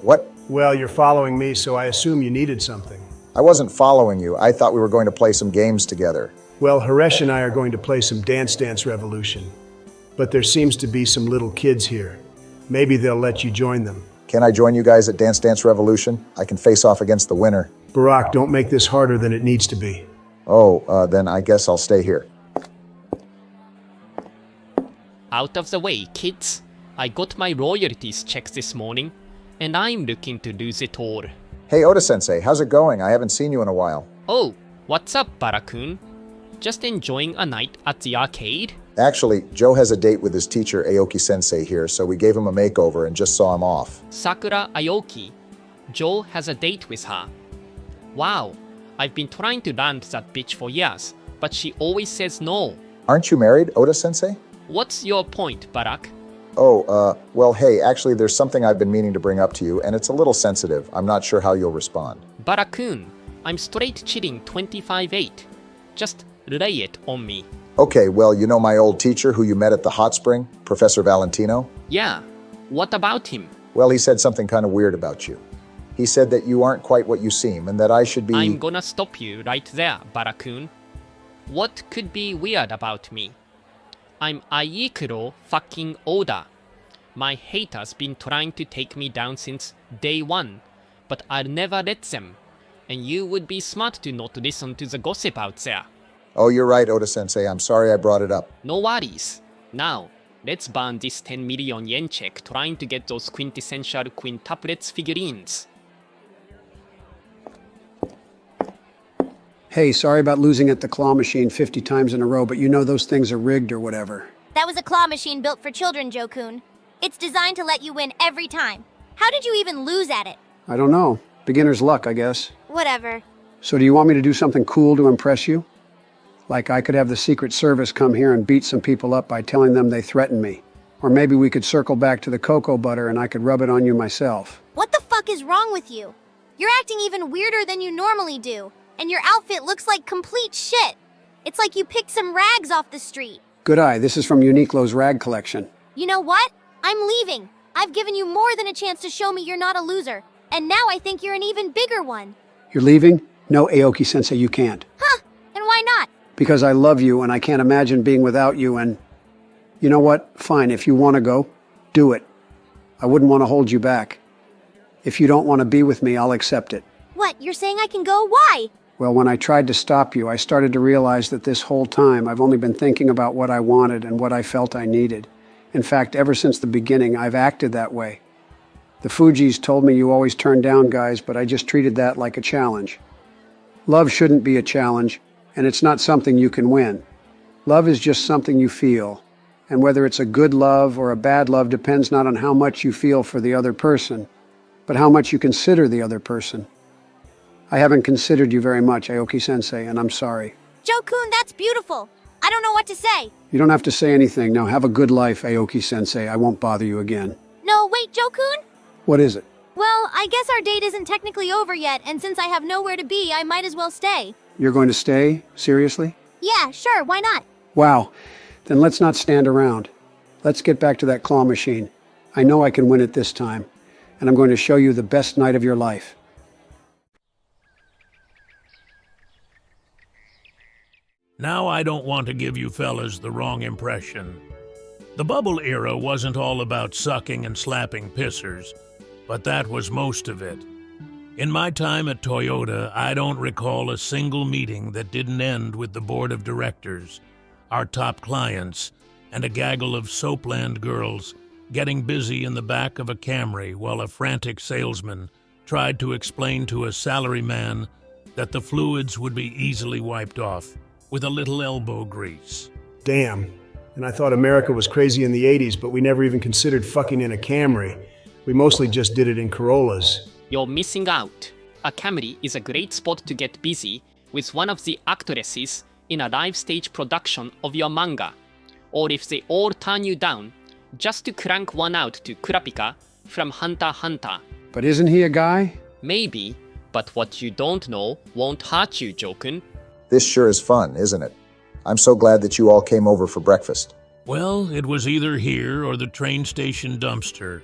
Speaker 2: What?
Speaker 3: Well, you're following me, so I assume you needed something.
Speaker 2: I wasn't following you. I thought we were going to play some games together.
Speaker 3: Well, Haresh and I are going to play some Dance Dance Revolution. But there seems to be some little kids here. Maybe they'll let you join them.
Speaker 2: Can I join you guys at Dance Dance Revolution? I can face off against the winner.
Speaker 3: Barack, don't make this harder than it needs to be.
Speaker 2: Oh, then I guess I'll stay here.
Speaker 12: Out of the way, kids. I got my royalties check this morning, and I'm looking to lose it all.
Speaker 2: Hey, Oda Sensei, how's it going? I haven't seen you in a while.
Speaker 12: Oh, what's up, Barakun? Just enjoying a night at the arcade?
Speaker 2: Actually, Joe has a date with his teacher, Aoki Sensei, here, so we gave him a makeover and just saw him off.
Speaker 12: Sakura Aoki. Joe has a date with her. Wow, I've been trying to land that bitch for years, but she always says no.
Speaker 2: Aren't you married, Oda Sensei?
Speaker 12: What's your point, Barak?
Speaker 2: Oh, well, hey, actually, there's something I've been meaning to bring up to you, and it's a little sensitive. I'm not sure how you'll respond.
Speaker 12: Barakun, I'm straight chilling 25-8. Just lay it on me.
Speaker 2: Okay, well, you know my old teacher who you met at the hot spring, Professor Valentino?
Speaker 12: Yeah, what about him?
Speaker 2: Well, he said something kind of weird about you. He said that you aren't quite what you seem, and that I should be...
Speaker 12: I'm gonna stop you right there, Barakun. What could be weird about me? I'm Aikuro fucking Oda. My haters been trying to take me down since day one, but I'll never let them. And you would be smart to not listen to the gossip out there.
Speaker 2: Oh, you're right, Oda Sensei. I'm sorry I brought it up.
Speaker 12: No worries. Now, let's burn this 10 million yen check trying to get those quintessential quintuplets figurines.
Speaker 1: Hey, sorry about losing at the claw machine 50 times in a row, but you know those things are rigged or whatever.
Speaker 13: That was a claw machine built for children, Joe-kun. It's designed to let you win every time. How did you even lose at it?
Speaker 1: I don't know. Beginner's luck, I guess.
Speaker 13: Whatever.
Speaker 1: So do you want me to do something cool to impress you? Like I could have the Secret Service come here and beat some people up by telling them they threatened me. Or maybe we could circle back to the cocoa butter and I could rub it on you myself.
Speaker 13: What the fuck is wrong with you? You're acting even weirder than you normally do. And your outfit looks like complete shit. It's like you picked some rags off the street.
Speaker 1: Good eye, this is from Uniqlo's rag collection.
Speaker 13: You know what? I'm leaving. I've given you more than a chance to show me you're not a loser. And now I think you're an even bigger one.
Speaker 1: You're leaving? No, Aoki Sensei, you can't.
Speaker 13: Huh, and why not?
Speaker 1: Because I love you and I can't imagine being without you and... You know what? Fine, if you want to go, do it. I wouldn't want to hold you back. If you don't want to be with me, I'll accept it.
Speaker 13: What, you're saying I can go? Why?
Speaker 1: Well, when I tried to stop you, I started to realize that this whole time I've only been thinking about what I wanted and what I felt I needed. In fact, ever since the beginning, I've acted that way. The Fujis told me you always turn down guys, but I just treated that like a challenge. Love shouldn't be a challenge, and it's not something you can win. Love is just something you feel, and whether it's a good love or a bad love depends not on how much you feel for the other person, but how much you consider the other person. I haven't considered you very much, Aoki Sensei, and I'm sorry.
Speaker 13: Joe-kun, that's beautiful. I don't know what to say.
Speaker 1: You don't have to say anything. Now have a good life, Aoki Sensei. I won't bother you again.
Speaker 13: No, wait, Joe-kun?
Speaker 1: What is it?
Speaker 13: Well, I guess our date isn't technically over yet, and since I have nowhere to be, I might as well stay.
Speaker 1: You're going to stay? Seriously?
Speaker 13: Yeah, sure, why not?
Speaker 1: Wow. Then let's not stand around. Let's get back to that claw machine. I know I can win it this time, and I'm going to show you the best night of your life.
Speaker 7: Now I don't want to give you fellas the wrong impression. The bubble era wasn't all about sucking and slapping pissers, but that was most of it. In my time at Toyota, I don't recall a single meeting that didn't end with the board of directors, our top clients, and a gaggle of soapland girls getting busy in the back of a Camry while a frantic salesman tried to explain to a salaryman that the fluids would be easily wiped off with a little elbow grease.
Speaker 3: Damn. And I thought America was crazy in the 80s, but we never even considered fucking in a Camry. We mostly just did it in Corollas.
Speaker 12: You're missing out. A Camry is a great spot to get busy with one of the actresses in a live stage production of your manga. Or if they all turn you down, just to crank one out to Kurapika from Hunter x Hunter.
Speaker 1: But isn't he a guy?
Speaker 12: Maybe, but what you don't know won't hurt you, Joe-kun.
Speaker 2: This sure is fun, isn't it? I'm so glad that you all came over for breakfast.
Speaker 7: Well, it was either here or the train station dumpster,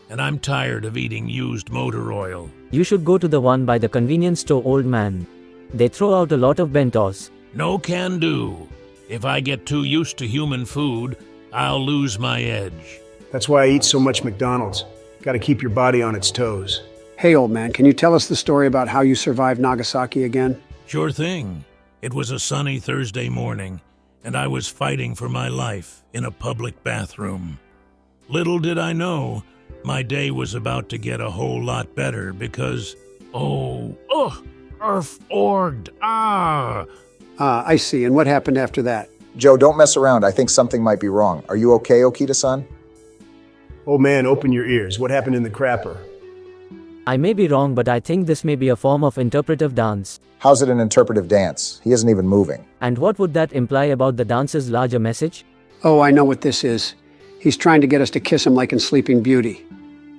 Speaker 7: and I'm tired of eating used motor oil.
Speaker 10: You should go to the one by the convenience store, old man. They throw out a lot of bentos.
Speaker 7: No can do. If I get too used to human food, I'll lose my edge.
Speaker 3: That's why I eat so much McDonald's. Gotta keep your body on its toes.
Speaker 1: Hey, old man, can you tell us the story about how you survived Nagasaki again?
Speaker 7: Sure thing. It was a sunny Thursday morning, and I was fighting for my life in a public bathroom. Little did I know, my day was about to get a whole lot better because, Earth-orged,
Speaker 1: I see. And what happened after that?
Speaker 2: Joe, don't mess around. I think something might be wrong. Are you okay, Okita-san?
Speaker 3: Oh man, open your ears. What happened in the crapper?
Speaker 10: I may be wrong, but I think this may be a form of interpretive dance.
Speaker 2: How's it an interpretive dance? He isn't even moving.
Speaker 10: And what would that imply about the dance's larger message?
Speaker 1: Oh, I know what this is. He's trying to get us to kiss him like in Sleeping Beauty.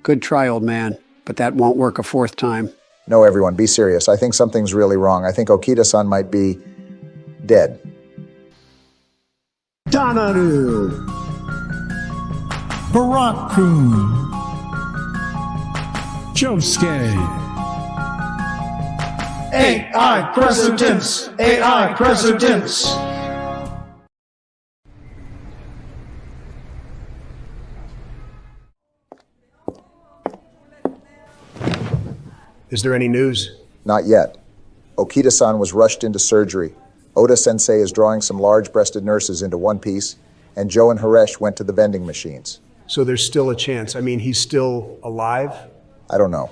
Speaker 1: Good try, old man, but that won't work a fourth time.
Speaker 2: No, everyone, be serious. I think something's really wrong. I think Okita-san might be dead.
Speaker 11: Donaru. Barak-kun. Josuke. AI Presidents. AI Presidents.
Speaker 3: Is there any news?
Speaker 2: Not yet. Okita-san was rushed into surgery. Oda Sensei is drawing some large-breasted nurses into one piece, and Joe and Haresh went to the vending machines.
Speaker 3: So there's still a chance. I mean, he's still alive?
Speaker 2: I don't know.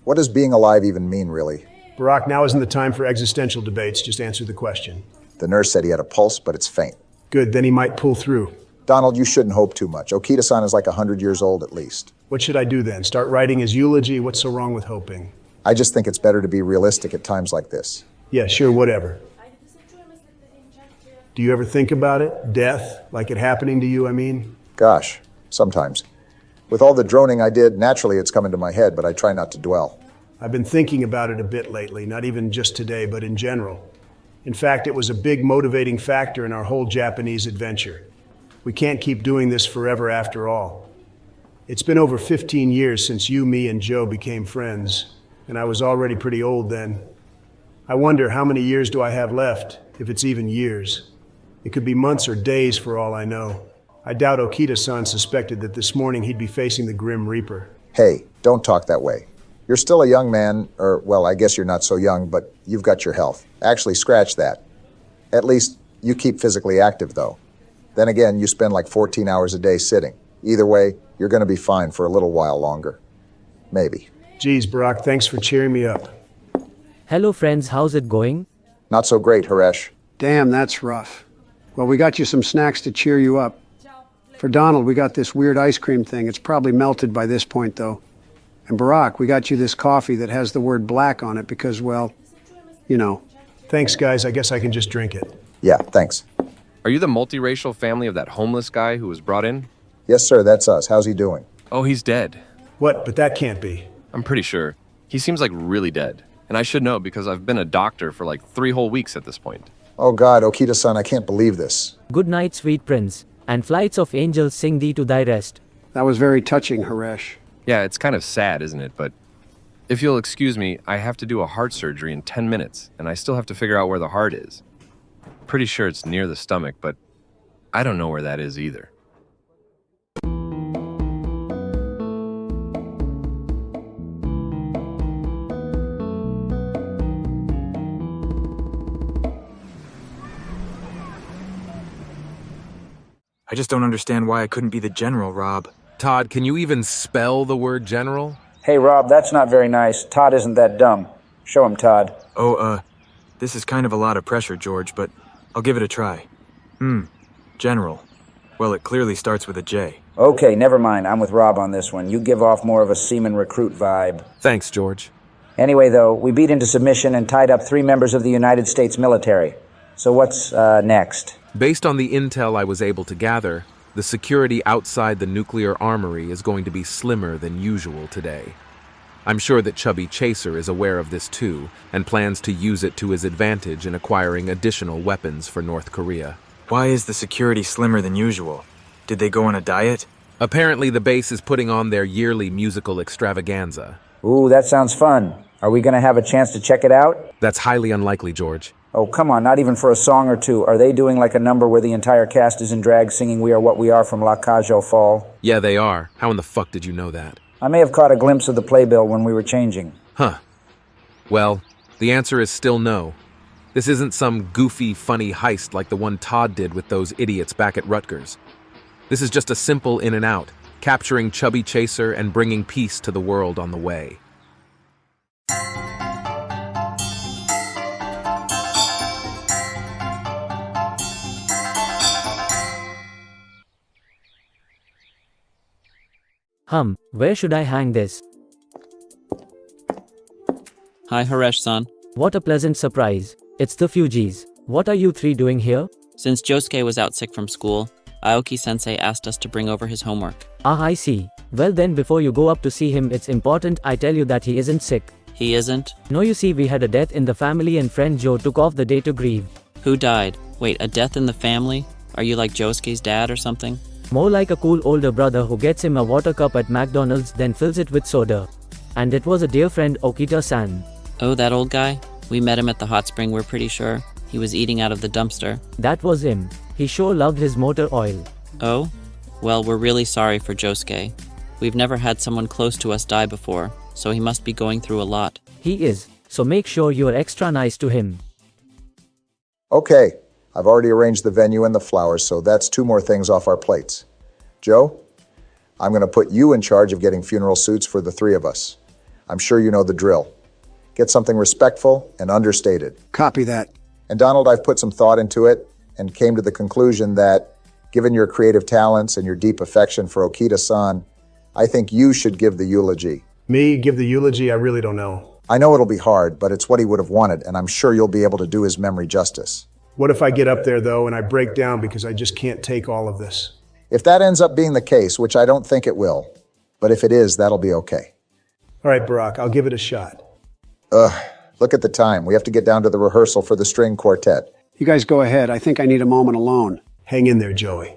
Speaker 2: What does being alive even mean, really?
Speaker 3: Barack, now isn't the time for existential debates. Just answer the question.
Speaker 2: The nurse said he had a pulse, but it's faint.
Speaker 3: Good, then he might pull through.
Speaker 2: Donald, you shouldn't hope too much. Okita-san is like 100 years old at least.
Speaker 3: What should I do then? Start writing his eulogy? What's so wrong with hoping?
Speaker 2: I just think it's better to be realistic at times like this.
Speaker 3: Yeah, sure, whatever. Do you ever think about it? Death? Like it happening to you, I mean?
Speaker 2: Gosh, sometimes. With all the droning I did, naturally it's come into my head, but I try not to dwell.
Speaker 3: I've been thinking about it a bit lately, not even just today, but in general. In fact, it was a big motivating factor in our whole Japanese adventure. We can't keep doing this forever after all. It's been over 15 years since you, me, and Joe became friends, and I was already pretty old then. I wonder how many years do I have left, if it's even years. It could be months or days for all I know. I doubt Okita-san suspected that this morning he'd be facing the Grim Reaper.
Speaker 2: Hey, don't talk that way. You're still a young man, or, well, I guess you're not so young, but you've got your health. Actually, scratch that. At least, you keep physically active, though. Then again, you spend like 14 hours a day sitting. Either way, you're going to be fine for a little while longer. Maybe.
Speaker 3: Geez, Barack, thanks for cheering me up.
Speaker 10: Hello friends, how's it going?
Speaker 2: Not so great, Haresh.
Speaker 1: Damn, that's rough. Well, we got you some snacks to cheer you up. For Donald, we got this weird ice cream thing. It's probably melted by this point, though. And Barack, we got you this coffee that has the word black on it because, well, you know.
Speaker 3: Thanks, guys. I guess I can just drink it.
Speaker 2: Yeah, thanks.
Speaker 9: Are you the multiracial family of that homeless guy who was brought in?
Speaker 2: Yes, sir, that's us. How's he doing?
Speaker 9: Oh, he's dead.
Speaker 3: What? But that can't be.
Speaker 9: I'm pretty sure. He seems like really dead. And I should know because I've been a doctor for like 3 whole weeks at this point.
Speaker 2: Oh God, Okita-san, I can't believe this.
Speaker 10: Good night, sweet prince, and flights of angels sing thee to thy rest.
Speaker 1: That was very touching, Haresh.
Speaker 9: Yeah, it's kind of sad, isn't it? But if you'll excuse me, I have to do a heart surgery in 10 minutes, and I still have to figure out where the heart is. Pretty sure it's near the stomach, but I don't know where that is either.
Speaker 23: I just don't understand why I couldn't be the general, Rob.
Speaker 9: Todd, can you even spell the word general?
Speaker 4: Hey, Rob, that's not very nice. Todd isn't that dumb. Show him, Todd.
Speaker 23: Oh, this is kind of a lot of pressure, George, but I'll give it a try. General. Well, it clearly starts with a J.
Speaker 4: Okay, never mind. I'm with Rob on this one. You give off more of a seaman recruit vibe.
Speaker 9: Thanks, George.
Speaker 4: Anyway, though, we beat into submission and tied up 3 members of the United States military. So what's next?
Speaker 9: Based on the intel I was able to gather, the security outside the nuclear armory is going to be slimmer than usual today. I'm sure that Chubby Chaser is aware of this too, and plans to use it to his advantage in acquiring additional weapons for North Korea.
Speaker 23: Why is the security slimmer than usual? Did they go on a diet?
Speaker 9: Apparently the base is putting on their yearly musical extravaganza.
Speaker 4: Ooh, that sounds fun. Are we going to have a chance to check it out?
Speaker 9: That's highly unlikely, George.
Speaker 4: Oh, come on, not even for a song or two. Are they doing like a number where the entire cast is in drag singing We Are What We Are from La Cage aux Folles?
Speaker 9: Yeah, they are. How in the fuck did you know that?
Speaker 4: I may have caught a glimpse of the playbill when we were changing.
Speaker 9: Huh. Well, the answer is still no. This isn't some goofy, funny heist like the one Todd did with those idiots back at Rutgers. This is just a simple in and out, capturing Chubby Chaser and bringing peace to the world on the way.
Speaker 10: Where should I hang this?
Speaker 19: Hi, Haresh-san.
Speaker 10: What a pleasant surprise. It's the Fugees. What are you three doing here?
Speaker 19: Since Josuke was out sick from school, Aoki Sensei asked us to bring over his homework.
Speaker 10: Ah, I see. Well then, before you go up to see him, it's important I tell you that he isn't sick.
Speaker 19: He isn't?
Speaker 10: No, you see, we had a death in the family and friend Joe took off the day to grieve.
Speaker 19: Who died? Wait, a death in the family? Are you like Josuke's dad or something?
Speaker 10: More like a cool older brother who gets him a water cup at McDonald's then fills it with soda. And it was a dear friend, Okita-san.
Speaker 19: Oh, that old guy? We met him at the hot spring, we're pretty sure. He was eating out of the dumpster.
Speaker 10: That was him. He sure loved his motor oil.
Speaker 19: Oh? Well, we're really sorry for Josuke. We've never had someone close to us die before, so he must be going through a lot.
Speaker 10: He is, so make sure you're extra nice to him.
Speaker 2: Okay, I've already arranged the venue and the flowers, so that's 2 more things off our plates. Joe, I'm going to put you in charge of getting funeral suits for the 3 of us. I'm sure you know the drill. Get something respectful and understated.
Speaker 1: Copy that.
Speaker 2: And Donald, I've put some thought into it and came to the conclusion that, given your creative talents and your deep affection for Okita-san, I think you should give the eulogy.
Speaker 3: Me give the eulogy? I really don't know.
Speaker 2: I know it'll be hard, but it's what he would have wanted, and I'm sure you'll be able to do his memory justice.
Speaker 3: What if I get up there, though, and I break down because I just can't take all of this?
Speaker 2: If that ends up being the case, which I don't think it will, but if it is, that'll be okay.
Speaker 3: All right, Barack, I'll give it a shot.
Speaker 2: Look at the time. We have to get down to the rehearsal for the string quartet.
Speaker 1: You guys go ahead. I think I need a moment alone.
Speaker 3: Hang in there, Joey.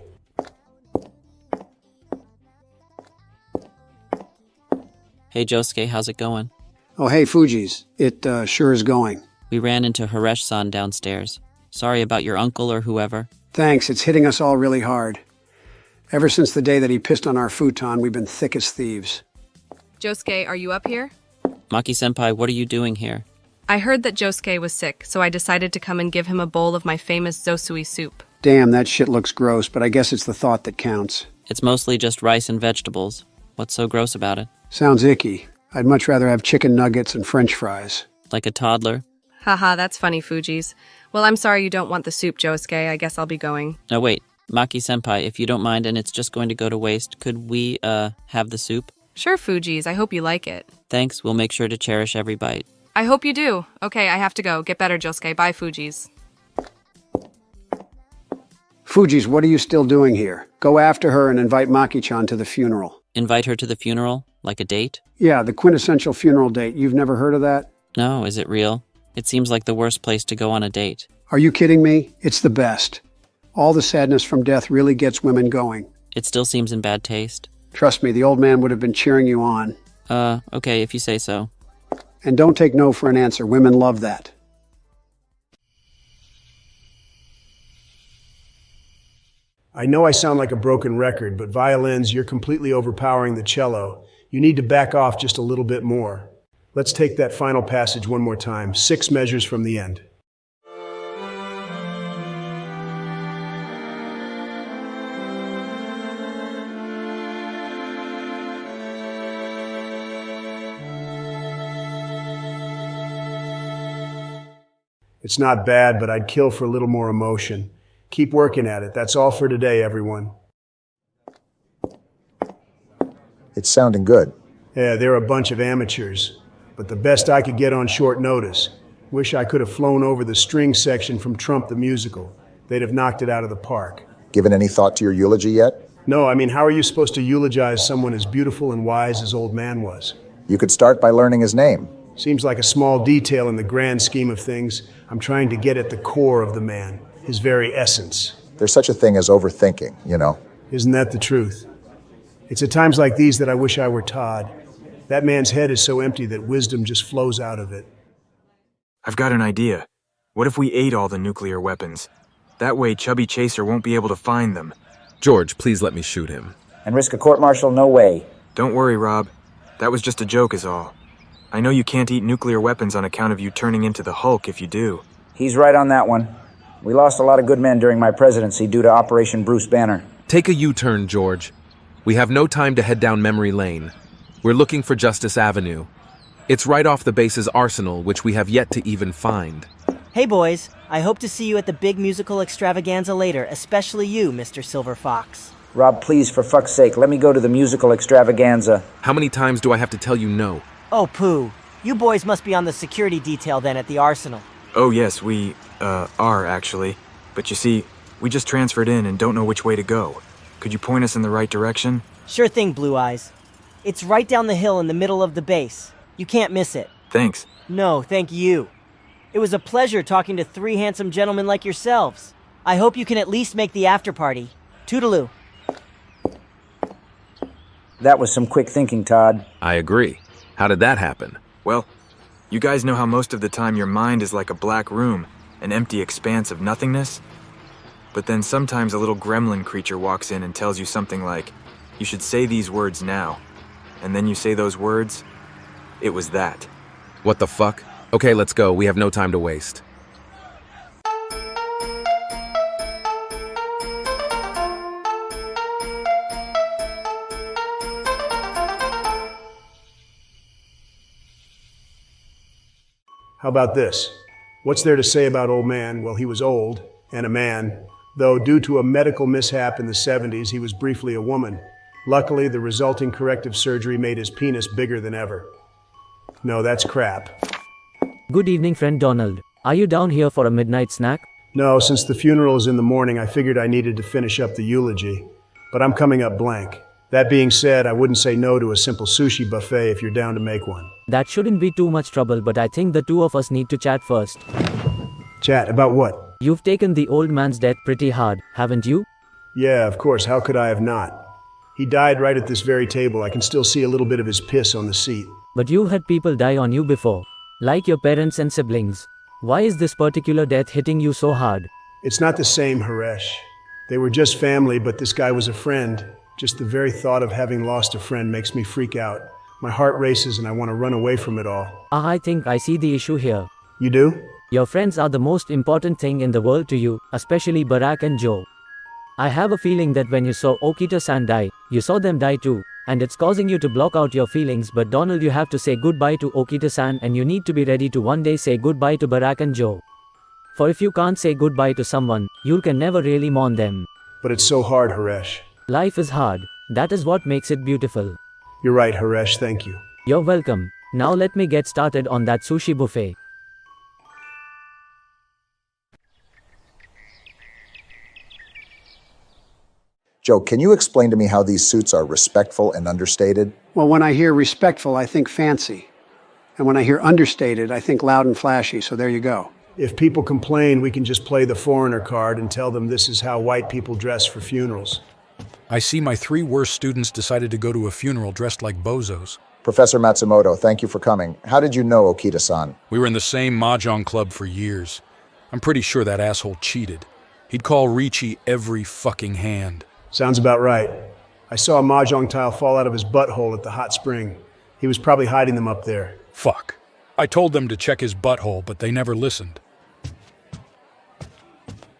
Speaker 19: Hey, Josuke, how's it going?
Speaker 1: Oh, hey, Fugees. It sure is going.
Speaker 19: We ran into Haresh-san downstairs. Sorry about your uncle or whoever.
Speaker 1: Thanks. It's hitting us all really hard. Ever since the day that he pissed on our futon, we've been thick as thieves.
Speaker 5: Josuke, are you up here?
Speaker 19: Maki-senpai, what are you doing here?
Speaker 5: I heard that Josuke was sick, so I decided to come and give him a bowl of my famous Zosui soup.
Speaker 1: Damn, that shit looks gross, but I guess it's the thought that counts.
Speaker 19: It's mostly just rice and vegetables. What's so gross about it?
Speaker 1: Sounds icky. I'd much rather have chicken nuggets and french fries.
Speaker 19: Like a toddler?
Speaker 5: Haha, that's funny, Fugees. Well, I'm sorry you don't want the soup, Josuke. I guess I'll be going.
Speaker 19: No, wait. Maki-senpai, if you don't mind and it's just going to go to waste, could we, have the soup?
Speaker 5: Sure, Fugees. I hope you like it.
Speaker 19: Thanks. We'll make sure to cherish every bite.
Speaker 5: I hope you do. Okay, I have to go. Get better, Josuke. Bye, Fugees.
Speaker 1: Fugees, what are you still doing here? Go after her and invite Maki-chan to the funeral.
Speaker 19: Invite her to the funeral? Like a date?
Speaker 1: Yeah, the quintessential funeral date. You've never heard of that?
Speaker 19: No, is it real? It seems like the worst place to go on a date.
Speaker 1: Are you kidding me? It's the best. All the sadness from death really gets women going.
Speaker 19: It still seems in bad taste.
Speaker 1: Trust me, the old man would have been cheering you on.
Speaker 19: Okay, if you say so.
Speaker 1: And don't take no for an answer. Women love that.
Speaker 3: I know I sound like a broken record, but violins, you're completely overpowering the cello. You need to back off just a little bit more. Let's take that final passage one more time. 6 measures from the end. It's not bad, but I'd kill for a little more emotion. Keep working at it. That's all for today, everyone.
Speaker 2: It's sounding good.
Speaker 3: Yeah, they're a bunch of amateurs, but the best I could get on short notice. Wish I could have flown over the string section from Trump the Musical. They'd have knocked it out of the park.
Speaker 2: Given any thought to your eulogy yet?
Speaker 3: No, I mean, how are you supposed to eulogize someone as beautiful and wise as old man was?
Speaker 2: You could start by learning his name.
Speaker 3: Seems like a small detail in the grand scheme of things. I'm trying to get at the core of the man, his very essence.
Speaker 2: There's such a thing as overthinking, you know.
Speaker 3: Isn't that the truth? It's at times like these that I wish I were Todd. That man's head is so empty that wisdom just flows out of it.
Speaker 23: I've got an idea. What if we ate all the nuclear weapons? That way Chubby Chaser won't be able to find them.
Speaker 9: George, please let me shoot him.
Speaker 4: And risk a court-martial? No way.
Speaker 23: Don't worry, Rob. That was just a joke is all. I know you can't eat nuclear weapons on account of you turning into the Hulk if you do.
Speaker 4: He's right on that one. We lost a lot of good men during my presidency due to Operation Bruce Banner.
Speaker 9: Take a U-turn, George. We have no time to head down memory lane. We're looking for Justice Avenue. It's right off the base's arsenal, which we have yet to even find.
Speaker 8: Hey boys, I hope to see you at the big musical extravaganza later, especially you, Mr. Silver Fox.
Speaker 4: Rob, please, for fuck's sake, let me go to the musical extravaganza.
Speaker 9: How many times do I have to tell you no?
Speaker 8: Oh, poo. You boys must be on the security detail then at the arsenal.
Speaker 23: Oh yes, we, are actually. But you see, we just transferred in and don't know which way to go. Could you point us in the right direction?
Speaker 8: Sure thing, Blue Eyes. It's right down the hill in the middle of the base. You can't miss it.
Speaker 23: Thanks.
Speaker 8: No, thank you. It was a pleasure talking to three handsome gentlemen like yourselves. I hope you can at least make the after party. Toodaloo.
Speaker 4: That was some quick thinking, Todd.
Speaker 9: I agree. How did that happen?
Speaker 23: Well, you guys know how most of the time your mind is like a black room, an empty expanse of nothingness? But then sometimes a little gremlin creature walks in and tells you something like, you should say these words now. And then you say those words. It was that.
Speaker 9: What the fuck? Okay, let's go. We have no time to waste.
Speaker 3: How about this? What's there to say about old man? Well, he was old and a man, though due to a medical mishap in the 70s, he was briefly a woman. Luckily, the resulting corrective surgery made his penis bigger than ever. No, that's crap.
Speaker 10: Good evening, friend Donald. Are you down here for a midnight snack?
Speaker 3: No, since the funeral is in the morning, I figured I needed to finish up the eulogy. But I'm coming up blank. That being said, I wouldn't say no to a simple sushi buffet if you're down to make one.
Speaker 10: That shouldn't be too much trouble, but I think the two of us need to chat first.
Speaker 3: Chat about what?
Speaker 10: You've taken the old man's death pretty hard, haven't you?
Speaker 3: Yeah, of course. How could I have not? He died right at this very table. I can still see a little bit of his piss on the seat.
Speaker 10: But you had people die on you before. Like your parents and siblings. Why is this particular death hitting you so hard?
Speaker 3: It's not the same, Haresh. They were just family, but this guy was a friend. Just the very thought of having lost a friend makes me freak out. My heart races and I want to run away from it all.
Speaker 10: I think I see the issue here.
Speaker 3: You do?
Speaker 10: Your friends are the most important thing in the world to you, especially Barack and Joe. I have a feeling that when you saw Okita-san die, you saw them die too, and it's causing you to block out your feelings. But Donald, you have to say goodbye to Okita-san, and you need to be ready to one day say goodbye to Barack and Joe. For if you can't say goodbye to someone, you can never really mourn them.
Speaker 3: But it's so hard, Haresh.
Speaker 10: Life is hard. That is what makes it beautiful.
Speaker 3: You're right, Haresh. Thank you.
Speaker 10: You're welcome. Now let me get started on that sushi buffet.
Speaker 2: Joe, can you explain to me how these suits are respectful and understated?
Speaker 1: Well, when I hear respectful, I think fancy. And when I hear understated, I think loud and flashy, so there you go.
Speaker 3: If people complain, we can just play the foreigner card and tell them this is how white people dress for funerals.
Speaker 21: I see my 3 worst students decided to go to a funeral dressed like bozos.
Speaker 2: Professor Matsumoto, thank you for coming. How did you know Okita-san?
Speaker 21: We were in the same mahjong club for years. I'm pretty sure that asshole cheated. He'd call Ricci every fucking hand.
Speaker 3: Sounds about right. I saw a mahjong tile fall out of his butthole at the hot spring. He was probably hiding them up there.
Speaker 21: Fuck. I told them to check his butthole, but they never listened.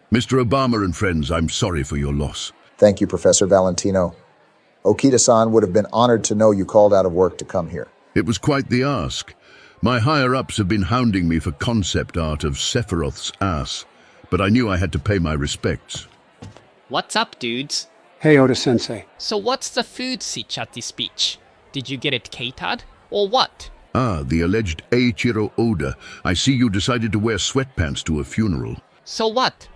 Speaker 15: Mr. Obama and friends, I'm sorry for your loss.
Speaker 2: Thank you, Professor Valentino. Okita-san would have been honored to know you called out of work to come here.
Speaker 15: It was quite the ask. My higher-ups have been hounding me for concept art of Sephiroth's ass, but I knew I had to pay my respects.
Speaker 12: What's up, dudes?
Speaker 1: Hey, Oda Sensei.
Speaker 12: So what's the food sitch at this beach? Did you get it catered, or what?
Speaker 15: Ah, the alleged Eiichiro Oda. I see you decided to wear sweatpants to a funeral.
Speaker 12: So what?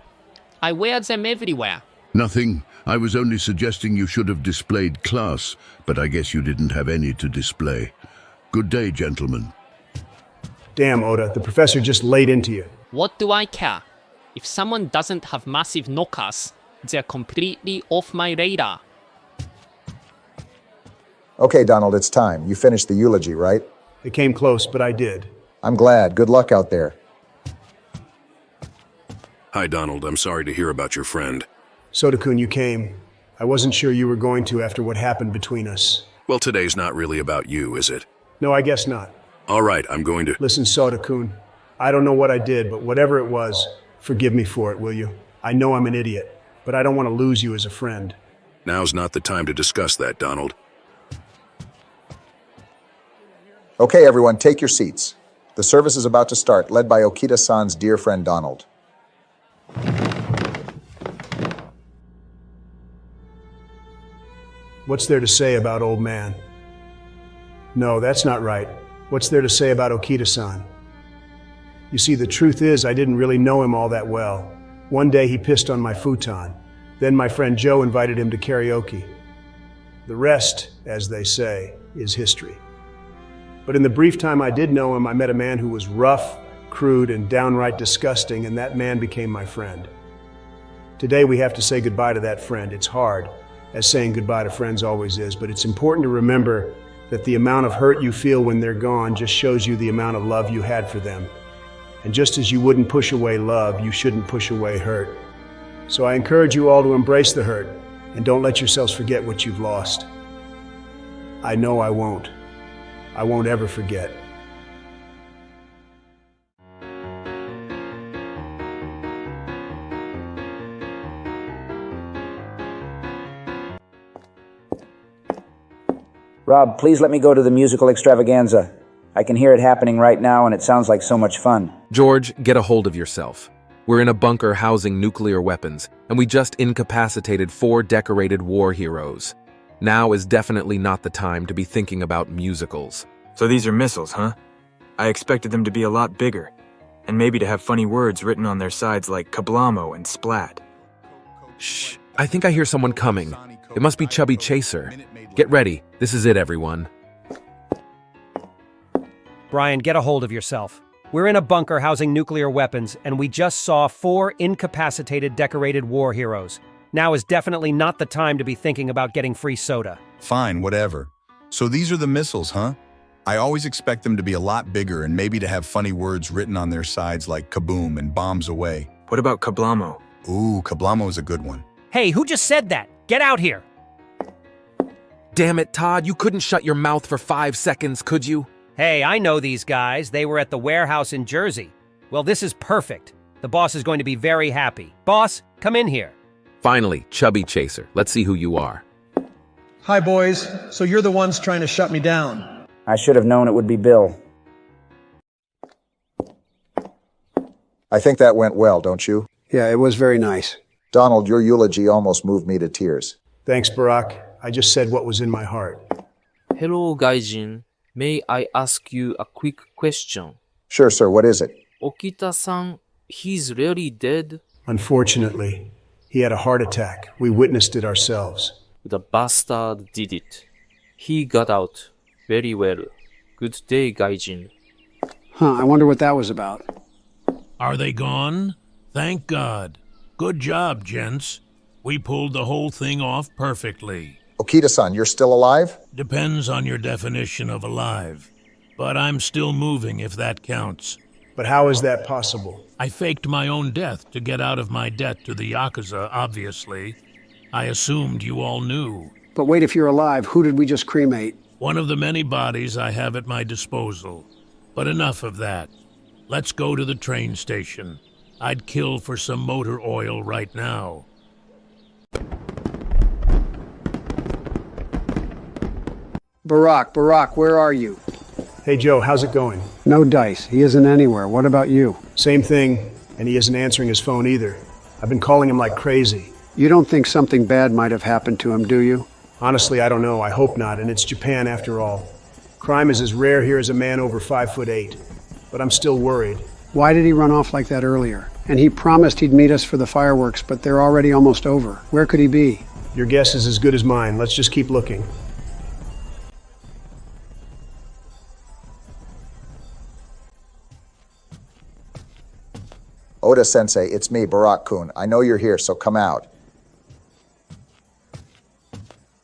Speaker 12: I wear them everywhere.
Speaker 15: Nothing. I was only suggesting you should have displayed class, but I guess you didn't have any to display. Good day, gentlemen.
Speaker 3: Damn, Oda, the professor just laid into you.
Speaker 12: What do I care? If someone doesn't have massive knockers, they're completely off my radar.
Speaker 2: Okay, Donald, it's time. You finished the eulogy, right?
Speaker 3: It came close, but I did.
Speaker 2: I'm glad. Good luck out there.
Speaker 14: Hi, Donald. I'm sorry to hear about your friend.
Speaker 3: Soda-kun, you came. I wasn't sure you were going to after what happened between us.
Speaker 14: Well, today's not really about you, is it?
Speaker 3: No, I guess not.
Speaker 14: All right, I'm going to...
Speaker 3: Listen, Soda-kun. I don't know what I did, but whatever it was, forgive me for it, will you? I know I'm an idiot, but I don't want to lose you as a friend.
Speaker 14: Now's not the time to discuss that, Donald.
Speaker 2: Okay, everyone, take your seats. The service is about to start, led by Okita-san's dear friend Donald.
Speaker 3: What's there to say about old man? No, that's not right. What's there to say about Okita-san? You see, the truth is I didn't really know him all that well. One day he pissed on my futon. Then my friend Joe invited him to karaoke. The rest, as they say, is history. But in the brief time I did know him, I met a man who was rough, crude, and downright disgusting, and that man became my friend. Today we have to say goodbye to that friend. It's hard, as saying goodbye to friends always is, but it's important to remember that the amount of hurt you feel when they're gone just shows you the amount of love you had for them. And just as you wouldn't push away love, you shouldn't push away hurt. So I encourage you all to embrace the hurt, and don't let yourselves forget what you've lost. I know I won't. I won't ever forget.
Speaker 4: Rob, please let me go to the musical extravaganza. I can hear it happening right now, and it sounds like so much fun.
Speaker 9: George, get a hold of yourself. We're in a bunker housing nuclear weapons, and we just incapacitated 4 decorated war heroes. Now is definitely not the time to be thinking about musicals.
Speaker 23: So these are missiles, huh? I expected them to be a lot bigger, and maybe to have funny words written on their sides like kablamo and splat.
Speaker 9: Shh, I think I hear someone coming. It must be Chubby Chaser. Get ready, this is it, everyone.
Speaker 6: Brian, get a hold of yourself. We're in a bunker housing nuclear weapons, and we just saw 4 incapacitated decorated war heroes. Now is definitely not the time to be thinking about getting free soda.
Speaker 16: Fine, whatever. So these are the missiles, huh? I always expect them to be a lot bigger and maybe to have funny words written on their sides like kaboom and bombs away.
Speaker 23: What about kablamo?
Speaker 16: Ooh, kablamo is a good one.
Speaker 6: Hey, who just said that? Get out here!
Speaker 9: Damn it, Todd, you couldn't shut your mouth for 5 seconds, could you?
Speaker 6: Hey, I know these guys. They were at the warehouse in Jersey. Well, this is perfect. The boss is going to be very happy. Boss, come in here.
Speaker 9: Finally, Chubby Chaser. Let's see who you are.
Speaker 11: Hi, boys. So you're the ones trying to shut me down.
Speaker 4: I should have known it would be Bill.
Speaker 2: I think that went well, don't you?
Speaker 1: Yeah, it was very nice.
Speaker 2: Donald, your eulogy almost moved me to tears.
Speaker 3: Thanks, Barack. I just said what was in my heart.
Speaker 17: Hello, Gaijin. May I ask you a quick question?
Speaker 2: Sure, sir. What is it?
Speaker 17: Okita-san, he's really dead?
Speaker 3: Unfortunately, he had a heart attack. We witnessed it ourselves.
Speaker 17: The bastard did it. He got out. Very well. Good day, Gaijin.
Speaker 1: Huh, I wonder what that was about.
Speaker 7: Are they gone? Thank God. Good job, gents. We pulled the whole thing off perfectly.
Speaker 2: Okita-san, you're still alive?
Speaker 7: Depends on your definition of alive. But I'm still moving if that counts.
Speaker 3: But how is that possible?
Speaker 7: I faked my own death to get out of my debt to the Yakuza, obviously. I assumed you all knew.
Speaker 1: But wait, if you're alive, who did we just cremate?
Speaker 7: One of the many bodies I have at my disposal. But enough of that. Let's go to the train station. I'd kill for some motor oil right now.
Speaker 1: Barack, where are you?
Speaker 3: Hey, Joe, how's it going?
Speaker 1: No dice. He isn't anywhere. What about you?
Speaker 3: Same thing, and he isn't answering his phone either. I've been calling him like crazy.
Speaker 1: You don't think something bad might have happened to him, do you?
Speaker 3: Honestly, I don't know. I hope not, and it's Japan after all. Crime is as rare here as a man over 5'8". But I'm still worried.
Speaker 1: Why did he run off like that earlier? And he promised he'd meet us for the fireworks, but they're already almost over. Where could he be?
Speaker 3: Your guess is as good as mine. Let's just keep looking.
Speaker 2: Oda Sensei, it's me, Barack-kun. I know you're here, so come out.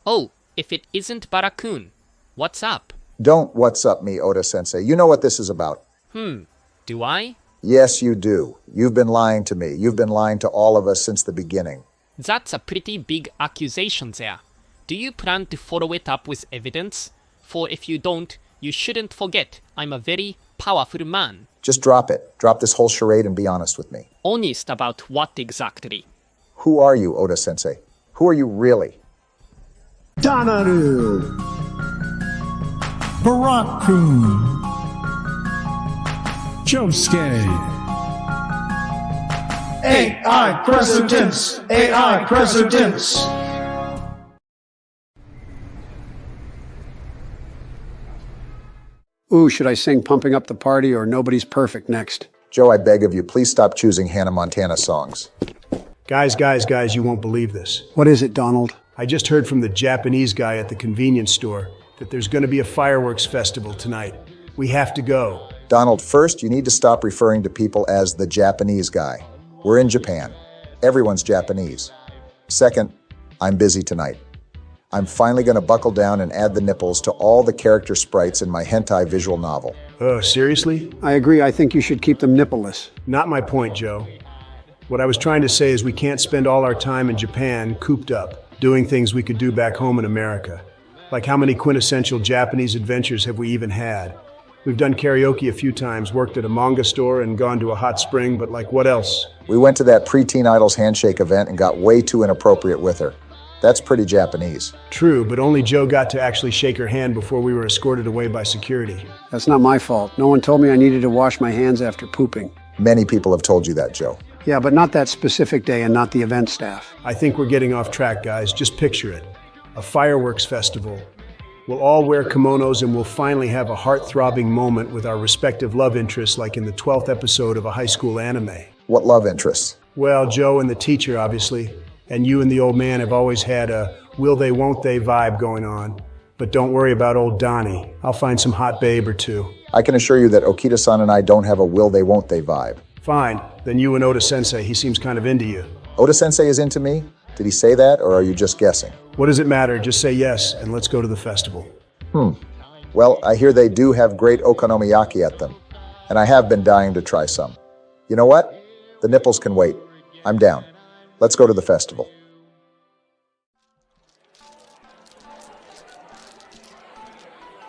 Speaker 12: Oh, if it isn't Barack-kun, what's up?
Speaker 2: Don't what's up me, Oda Sensei. You know what this is about.
Speaker 12: Do I?
Speaker 2: Yes, you do. You've been lying to me. You've been lying to all of us since the beginning.
Speaker 12: That's a pretty big accusation there. Do you plan to follow it up with evidence? For if you don't, you shouldn't forget I'm a very, powerful man.
Speaker 2: Just drop it. Drop this whole charade and be honest with me.
Speaker 12: Honest about what exactly?
Speaker 2: Who are you, Oda Sensei? Who are you really?
Speaker 18: Donaru, Barack-kun, Josuke. AI presidents! AI presidents!
Speaker 1: Ooh, should I sing Pumping Up the Party or Nobody's Perfect next?
Speaker 2: Joe, I beg of you, please stop choosing Hannah Montana songs.
Speaker 3: Guys, you won't believe this.
Speaker 1: What is it, Donald?
Speaker 3: I just heard from the Japanese guy at the convenience store that there's going to be a fireworks festival tonight. We have to go.
Speaker 2: Donald, first, you need to stop referring to people as the Japanese guy. We're in Japan. Everyone's Japanese. Second, I'm busy tonight. I'm finally going to buckle down and add the nipples to all the character sprites in my hentai visual novel.
Speaker 3: Oh, seriously?
Speaker 1: I agree. I think you should keep them nippleless.
Speaker 3: Not my point, Joe. What I was trying to say is we can't spend all our time in Japan cooped up, doing things we could do back home in America. Like how many quintessential Japanese adventures have we even had? We've done karaoke a few times, worked at a manga store, and gone to a hot spring, but like what else?
Speaker 2: We went to that preteen idols handshake event and got way too inappropriate with her. That's pretty Japanese.
Speaker 3: True, but only Joe got to actually shake her hand before we were escorted away by security.
Speaker 1: That's not my fault. No one told me I needed to wash my hands after pooping.
Speaker 2: Many people have told you that, Joe.
Speaker 1: Yeah, but not that specific day and not the event staff.
Speaker 3: I think we're getting off track, guys. Just picture it. A fireworks festival. We'll all wear kimonos and we'll finally have a heart-throbbing moment with our respective love interests like in the 12th episode of a high school anime.
Speaker 2: What love interests?
Speaker 3: Well, Joe and the teacher, obviously. And you and the old man have always had a will they, won't they vibe going on. But don't worry about old Donnie. I'll find some hot babe or two.
Speaker 2: I can assure you that Okita-san and I don't have a will they, won't they vibe.
Speaker 3: Fine. Then you and Oda Sensei, he seems kind of into you.
Speaker 2: Oda Sensei is into me? Did he say that, or are you just guessing?
Speaker 3: What does it matter? Just say yes, and let's go to the festival.
Speaker 2: Well, I hear they do have great okonomiyaki at them, and I have been dying to try some. You know what? The nipples can wait. I'm down. Let's go to the festival.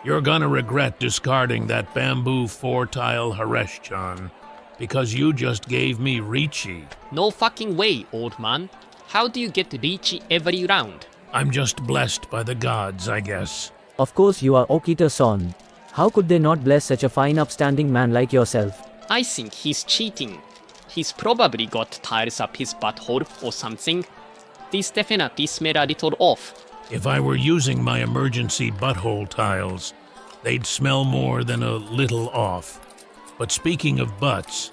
Speaker 7: You're gonna regret discarding that bamboo 4-tile Haresh-chan, because you just gave me Ricci.
Speaker 12: No fucking way, old man. How do you get Ricci every round?
Speaker 7: I'm just blessed by the gods, I guess.
Speaker 10: Of course you are Okita-san. How could they not bless such a fine upstanding man like yourself?
Speaker 12: I think he's cheating. He's probably got tiles up his butthole or something. These definitely smell a little off.
Speaker 7: If I were using my emergency butthole tiles, they'd smell more than a little off. But speaking of butts,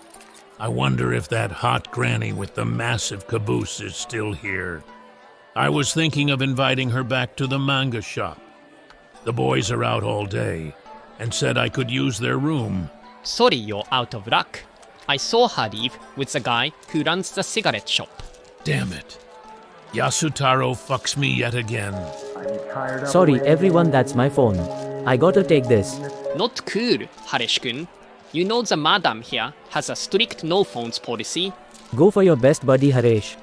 Speaker 7: I wonder if that hot granny with the massive caboose is still here. I was thinking of inviting her back to the manga shop. The boys are out all day, and said I could use their room.
Speaker 12: Sorry you're out of luck. I saw her leave with the guy who runs the cigarette shop.
Speaker 7: Damn it. Yasutaro fucks me yet again.
Speaker 10: Sorry everyone, that's my phone. I gotta take this.
Speaker 12: Not cool, Haresh-kun. You know the madam here has a strict no phones policy.
Speaker 10: Go for your best buddy, Haresh.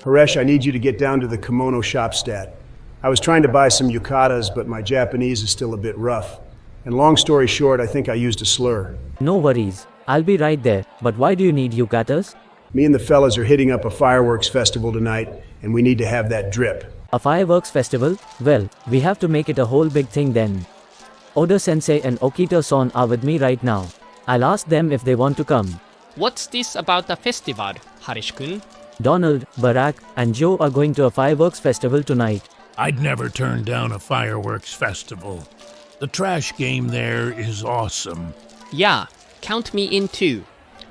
Speaker 3: Haresh, I need you to get down to the kimono shop stat. I was trying to buy some yukatas, but my Japanese is still a bit rough. And long story short, I think I used a slur.
Speaker 10: No worries. I'll be right there. But why do you need yukatas?
Speaker 3: Me and the fellas are hitting up a fireworks festival tonight, and we need to have that drip.
Speaker 10: A fireworks festival? Well, we have to make it a whole big thing then. Oda Sensei and Okita-san are with me right now. I'll ask them if they want to come.
Speaker 12: What's this about the festival, Haresh-kun?
Speaker 10: Donald, Barack, and Joe are going to a fireworks festival tonight.
Speaker 7: I'd never turn down a fireworks festival. The trash game there is awesome.
Speaker 12: Yeah, count me in too.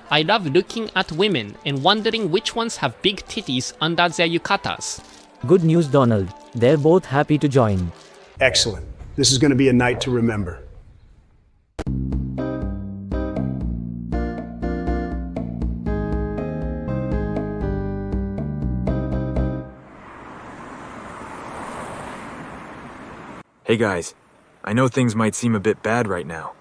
Speaker 12: I love looking at women and wondering which ones have big titties under their yukatas.
Speaker 10: Good news, Donald. They're both happy to join.
Speaker 3: Excellent. This is going to be a night to remember.
Speaker 23: Hey guys, I know things might seem a bit bad right now,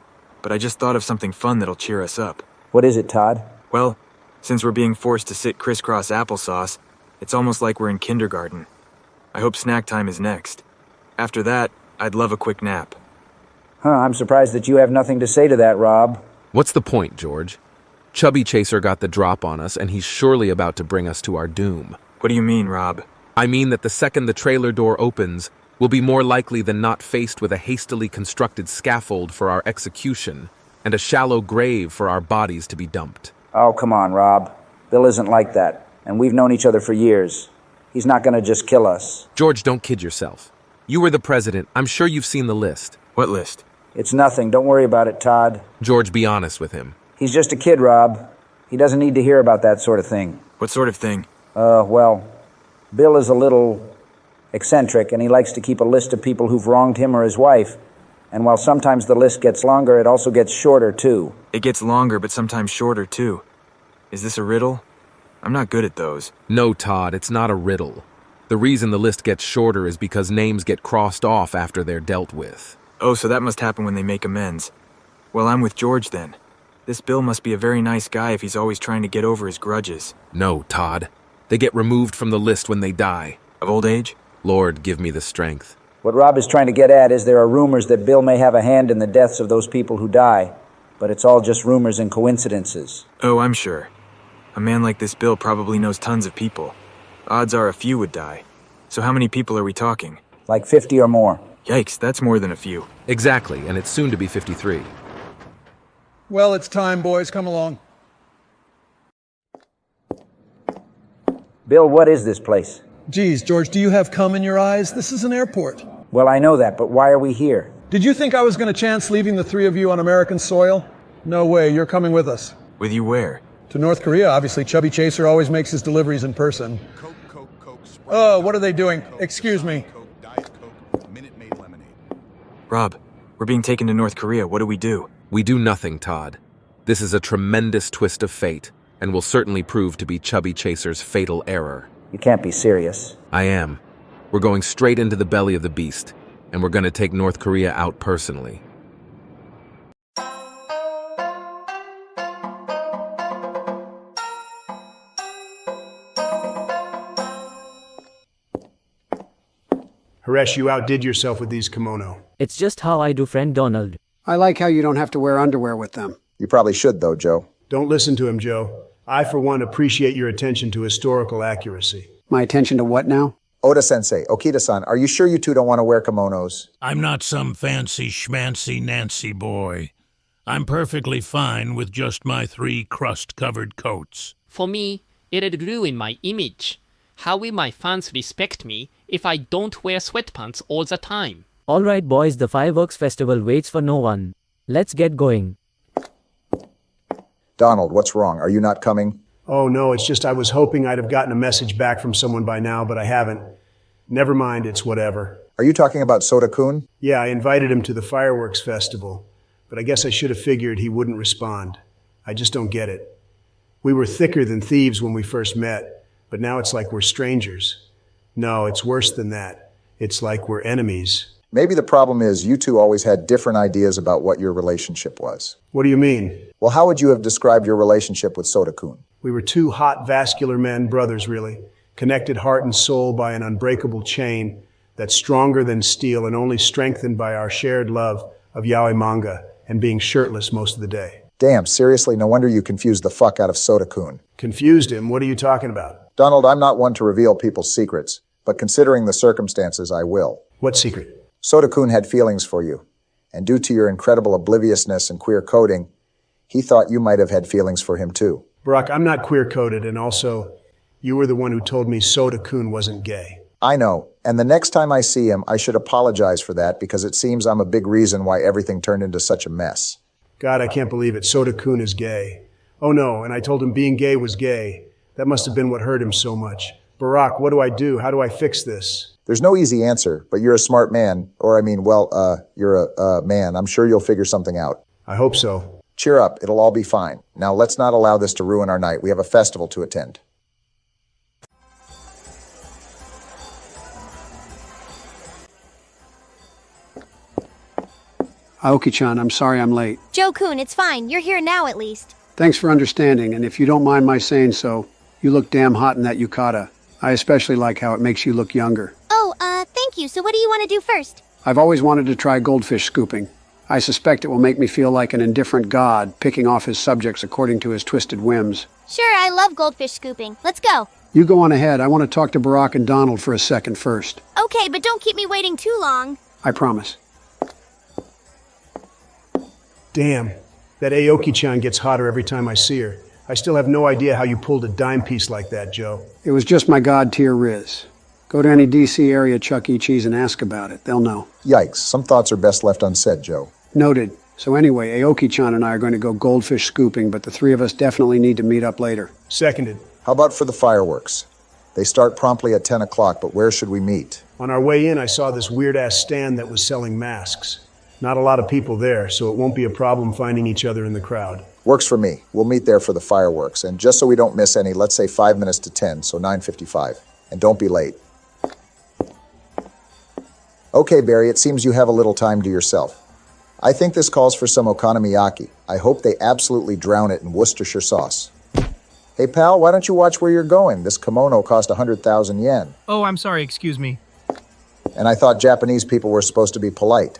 Speaker 23: but I just thought of something fun that'll cheer us up.
Speaker 4: What is it, Todd?
Speaker 23: Well, since we're being forced to sit crisscross applesauce, it's almost like we're in kindergarten. I hope snack time is next. After that, I'd love a quick nap.
Speaker 4: I'm surprised that you have nothing to say to that, Rob.
Speaker 9: What's the point, George? Chubby Chaser got the drop on us, and he's surely about to bring us to our doom.
Speaker 23: What do you mean, Rob?
Speaker 9: I mean that the second the trailer door opens, we'll be more likely than not faced with a hastily constructed scaffold for our execution and a shallow grave for our bodies to be dumped.
Speaker 4: Oh, come on, Rob. Bill isn't like that, and we've known each other for years. He's not gonna just kill us.
Speaker 9: George, don't kid yourself. You were the president. I'm sure you've seen the list.
Speaker 23: What list?
Speaker 4: It's nothing. Don't worry about it, Todd.
Speaker 9: George, be honest with him.
Speaker 4: He's just a kid, Rob. He doesn't need to hear about that sort of thing.
Speaker 23: What sort of thing?
Speaker 4: Well, Bill is a little eccentric, and he likes to keep a list of people who've wronged him or his wife. And while sometimes the list gets longer, it also gets shorter, too.
Speaker 23: It gets longer, but sometimes shorter, too. Is this a riddle? I'm not good at those.
Speaker 9: No, Todd, it's not a riddle. The reason the list gets shorter is because names get crossed off after they're dealt with.
Speaker 23: Oh, so that must happen when they make amends. Well, I'm with George then. This Bill must be a very nice guy if he's always trying to get over his grudges.
Speaker 9: No, Todd. They get removed from the list when they die.
Speaker 23: Of old age?
Speaker 9: Lord, give me the strength.
Speaker 4: What Rob is trying to get at is there are rumors that Bill may have a hand in the deaths of those people who die, but it's all just rumors and coincidences.
Speaker 23: Oh, I'm sure. A man like this Bill probably knows tons of people. Odds are a few would die. So how many people are we talking?
Speaker 4: Like 50 or more.
Speaker 23: Yikes, that's more than a few.
Speaker 9: Exactly, and it's soon to be 53.
Speaker 11: Well, it's time, boys. Come along.
Speaker 4: Bill, what is this place?
Speaker 11: Geez, George, do you have cum in your eyes? This is an airport.
Speaker 4: Well, I know that, but why are we here?
Speaker 11: Did you think I was going to chance leaving the three of you on American soil? No way, you're coming with us.
Speaker 23: With you where?
Speaker 11: To North Korea, obviously. Chubby Chaser always makes his deliveries in person. Oh, what are they doing? Excuse me.
Speaker 23: Rob, we're being taken to North Korea. What do we do?
Speaker 9: We do nothing, Todd. This is a tremendous twist of fate, and will certainly prove to be Chubby Chaser's fatal error.
Speaker 4: You can't be serious.
Speaker 9: I am. We're going straight into the belly of the beast, and we're going to take North Korea out personally.
Speaker 3: Haresh, you outdid yourself with these kimono.
Speaker 10: It's just how I do, friend Donald.
Speaker 1: I like how you don't have to wear underwear with them.
Speaker 2: You probably should, though, Joe.
Speaker 3: Don't listen to him, Joe. I, for one, appreciate your attention to historical accuracy.
Speaker 1: My attention to what now?
Speaker 2: Oda Sensei, Okita-san, are you sure you two don't want to wear kimonos?
Speaker 7: I'm not some fancy schmancy Nancy boy. I'm perfectly fine with just my 3 crust-covered coats.
Speaker 12: For me, it'd ruin my image. How will my fans respect me if I don't wear sweatpants all the time?
Speaker 10: Alright boys, the fireworks festival waits for no one. Let's get going.
Speaker 2: Donald, what's wrong? Are you not coming?
Speaker 3: Oh, no, it's just I was hoping I'd have gotten a message back from someone by now, but I haven't. Never mind, it's whatever.
Speaker 2: Are you talking about Soda-kun?
Speaker 3: Yeah, I invited him to the fireworks festival, but I guess I should have figured he wouldn't respond. I just don't get it. We were thicker than thieves when we first met, but now it's like we're strangers. No, it's worse than that. It's like we're enemies.
Speaker 2: Maybe the problem is you two always had different ideas about what your relationship was.
Speaker 3: What do you mean?
Speaker 2: Well, how would you have described your relationship with Soda-kun?
Speaker 3: We were 2 hot, vascular men, brothers really, connected heart and soul by an unbreakable chain that's stronger than steel and only strengthened by our shared love of yaoi manga and being shirtless most of the day.
Speaker 2: Damn, seriously, no wonder you confused the fuck out of Soda-kun.
Speaker 3: Confused him? What are you talking about?
Speaker 2: Donald, I'm not one to reveal people's secrets, but considering the circumstances, I will.
Speaker 3: What secret?
Speaker 2: Soda-kun had feelings for you, and due to your incredible obliviousness and queer coding, he thought you might have had feelings for him too.
Speaker 3: Barack, I'm not queer-coded, and also, you were the one who told me Soda-kun wasn't gay.
Speaker 2: I know, and the next time I see him, I should apologize for that because it seems I'm a big reason why everything turned into such a mess.
Speaker 3: God, I can't believe it. Soda-kun is gay. Oh no, and I told him being gay was gay. That must have been what hurt him so much. Barack, what do I do? How do I fix this?
Speaker 2: There's no easy answer, but you're a smart man, or you're a man. I'm sure you'll figure something out.
Speaker 3: I hope so.
Speaker 2: Cheer up, it'll all be fine. Now let's not allow this to ruin our night. We have a festival to attend.
Speaker 1: Aoki-chan, I'm sorry I'm late.
Speaker 13: Joe-kun, it's fine. You're here now at least.
Speaker 1: Thanks for understanding, and if you don't mind my saying so, you look damn hot in that yukata. I especially like how it makes you look younger.
Speaker 13: Oh, thank you. So what do you want to do first?
Speaker 1: I've always wanted to try goldfish scooping. I suspect it will make me feel like an indifferent god, picking off his subjects according to his twisted whims.
Speaker 13: Sure, I love goldfish scooping. Let's go.
Speaker 1: You go on ahead. I want to talk to Barack and Donald for a second first.
Speaker 13: Okay, but don't keep me waiting too long.
Speaker 1: I promise.
Speaker 3: Damn, that Aoki-chan gets hotter every time I see her. I still have no idea how you pulled a dime piece like that, Joe.
Speaker 1: It was just my god-tier Riz. Go to any D.C. area Chuck E. Cheese and ask about it. They'll know.
Speaker 2: Yikes, some thoughts are best left unsaid, Joe.
Speaker 1: Noted. So anyway, Aoki-chan and I are going to go goldfish scooping, but the three of us definitely need to meet up later.
Speaker 3: Seconded.
Speaker 2: How about for the fireworks? They start promptly at 10 o'clock, but where should we meet?
Speaker 3: On our way in, I saw this weird-ass stand that was selling masks. Not a lot of people there, so it won't be a problem finding each other in the crowd.
Speaker 2: Works for me. We'll meet there for the fireworks. And just so we don't miss any, let's say 5 minutes to 10, so 9:55. And don't be late. Okay, Barry, it seems you have a little time to yourself. I think this calls for some okonomiyaki. I hope they absolutely drown it in Worcestershire sauce. Hey, pal, why don't you watch where you're going? This kimono cost 100,000 yen.
Speaker 5: Oh, I'm sorry, excuse me.
Speaker 2: And I thought Japanese people were supposed to be polite.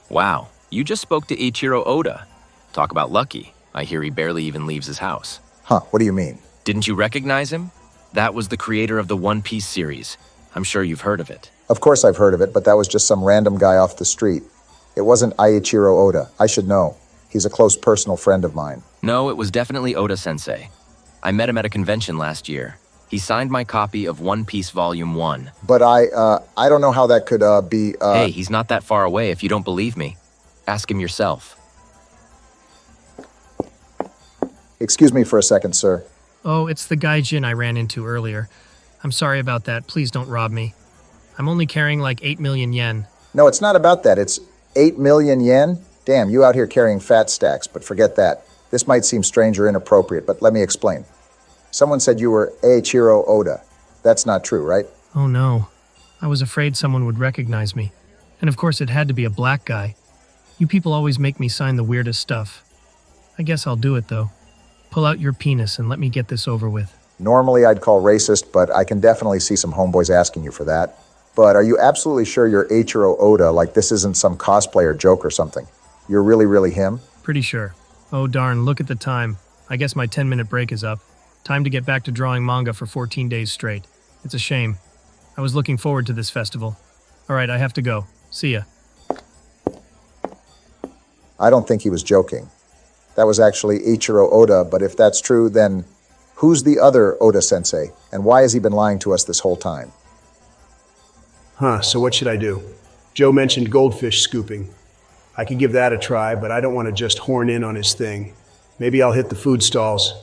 Speaker 20: Wow, you just spoke to Ichiro Oda. Talk about lucky. I hear he barely even leaves his house.
Speaker 2: Huh, what do you mean?
Speaker 20: Didn't you recognize him? That was the creator of the One Piece series. I'm sure you've heard of it.
Speaker 2: Of course I've heard of it, but that was just some random guy off the street. It wasn't Ichiro Oda. I should know. He's a close personal friend of mine.
Speaker 20: No, it was definitely Oda Sensei. I met him at a convention last year. He signed my copy of One Piece Volume 1.
Speaker 2: But I don't know how that could, be,
Speaker 20: Hey, he's not that far away if you don't believe me. Ask him yourself.
Speaker 2: Excuse me for a second, sir.
Speaker 5: Oh, it's the gaijin I ran into earlier. I'm sorry about that. Please don't rob me. I'm only carrying like 8 million yen.
Speaker 2: No, it's not about that. It's 8 million yen? Damn, you out here carrying fat stacks, but forget that. This might seem strange or inappropriate, but let me explain. Someone said you were Eiichiro Oda. That's not true, right?
Speaker 5: Oh no. I was afraid someone would recognize me. And of course it had to be a black guy. You people always make me sign the weirdest stuff. I guess I'll do it though. Pull out your penis and let me get this over with.
Speaker 2: Normally I'd call racist, but I can definitely see some homeboys asking you for that. But are you absolutely sure you're Eiichiro Oda, like this isn't some cosplayer joke or something? You're really him?
Speaker 5: Pretty sure. Oh darn, look at the time. I guess my 10-minute break is up. Time to get back to drawing manga for 14 days straight. It's a shame. I was looking forward to this festival. Alright, I have to go. See ya.
Speaker 2: I don't think he was joking. That was actually Eiichiro Oda, but if that's true, then who's the other Oda Sensei? And why has he been lying to us this whole time?
Speaker 3: Huh, so what should I do? Joe mentioned goldfish scooping. I could give that a try, but I don't want to just horn in on his thing. Maybe I'll hit the food stalls.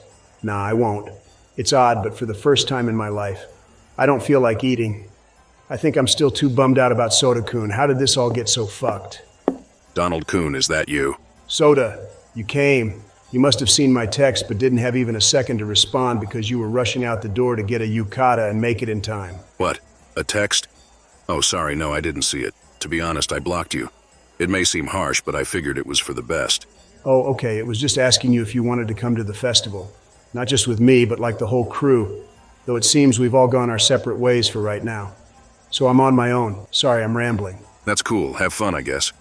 Speaker 3: Nah, I won't. It's odd, but for the first time in my life, I don't feel like eating. I think I'm still too bummed out about Soda-kun. How did this all get so fucked?
Speaker 14: Donald Kun, is that you?
Speaker 3: Soda, you came. You must have seen my text, but didn't have even a second to respond because you were rushing out the door to get a yukata and make it in time.
Speaker 14: What? A text? Oh, sorry, no, I didn't see it. To be honest, I blocked you. It may seem harsh, but I figured it was for the best.
Speaker 3: Oh, okay. It was just asking you if you wanted to come to the festival. Not just with me, but like the whole crew. Though it seems we've all gone our separate ways for right now. So I'm on my own. Sorry, I'm rambling.
Speaker 14: That's cool. Have fun, I guess.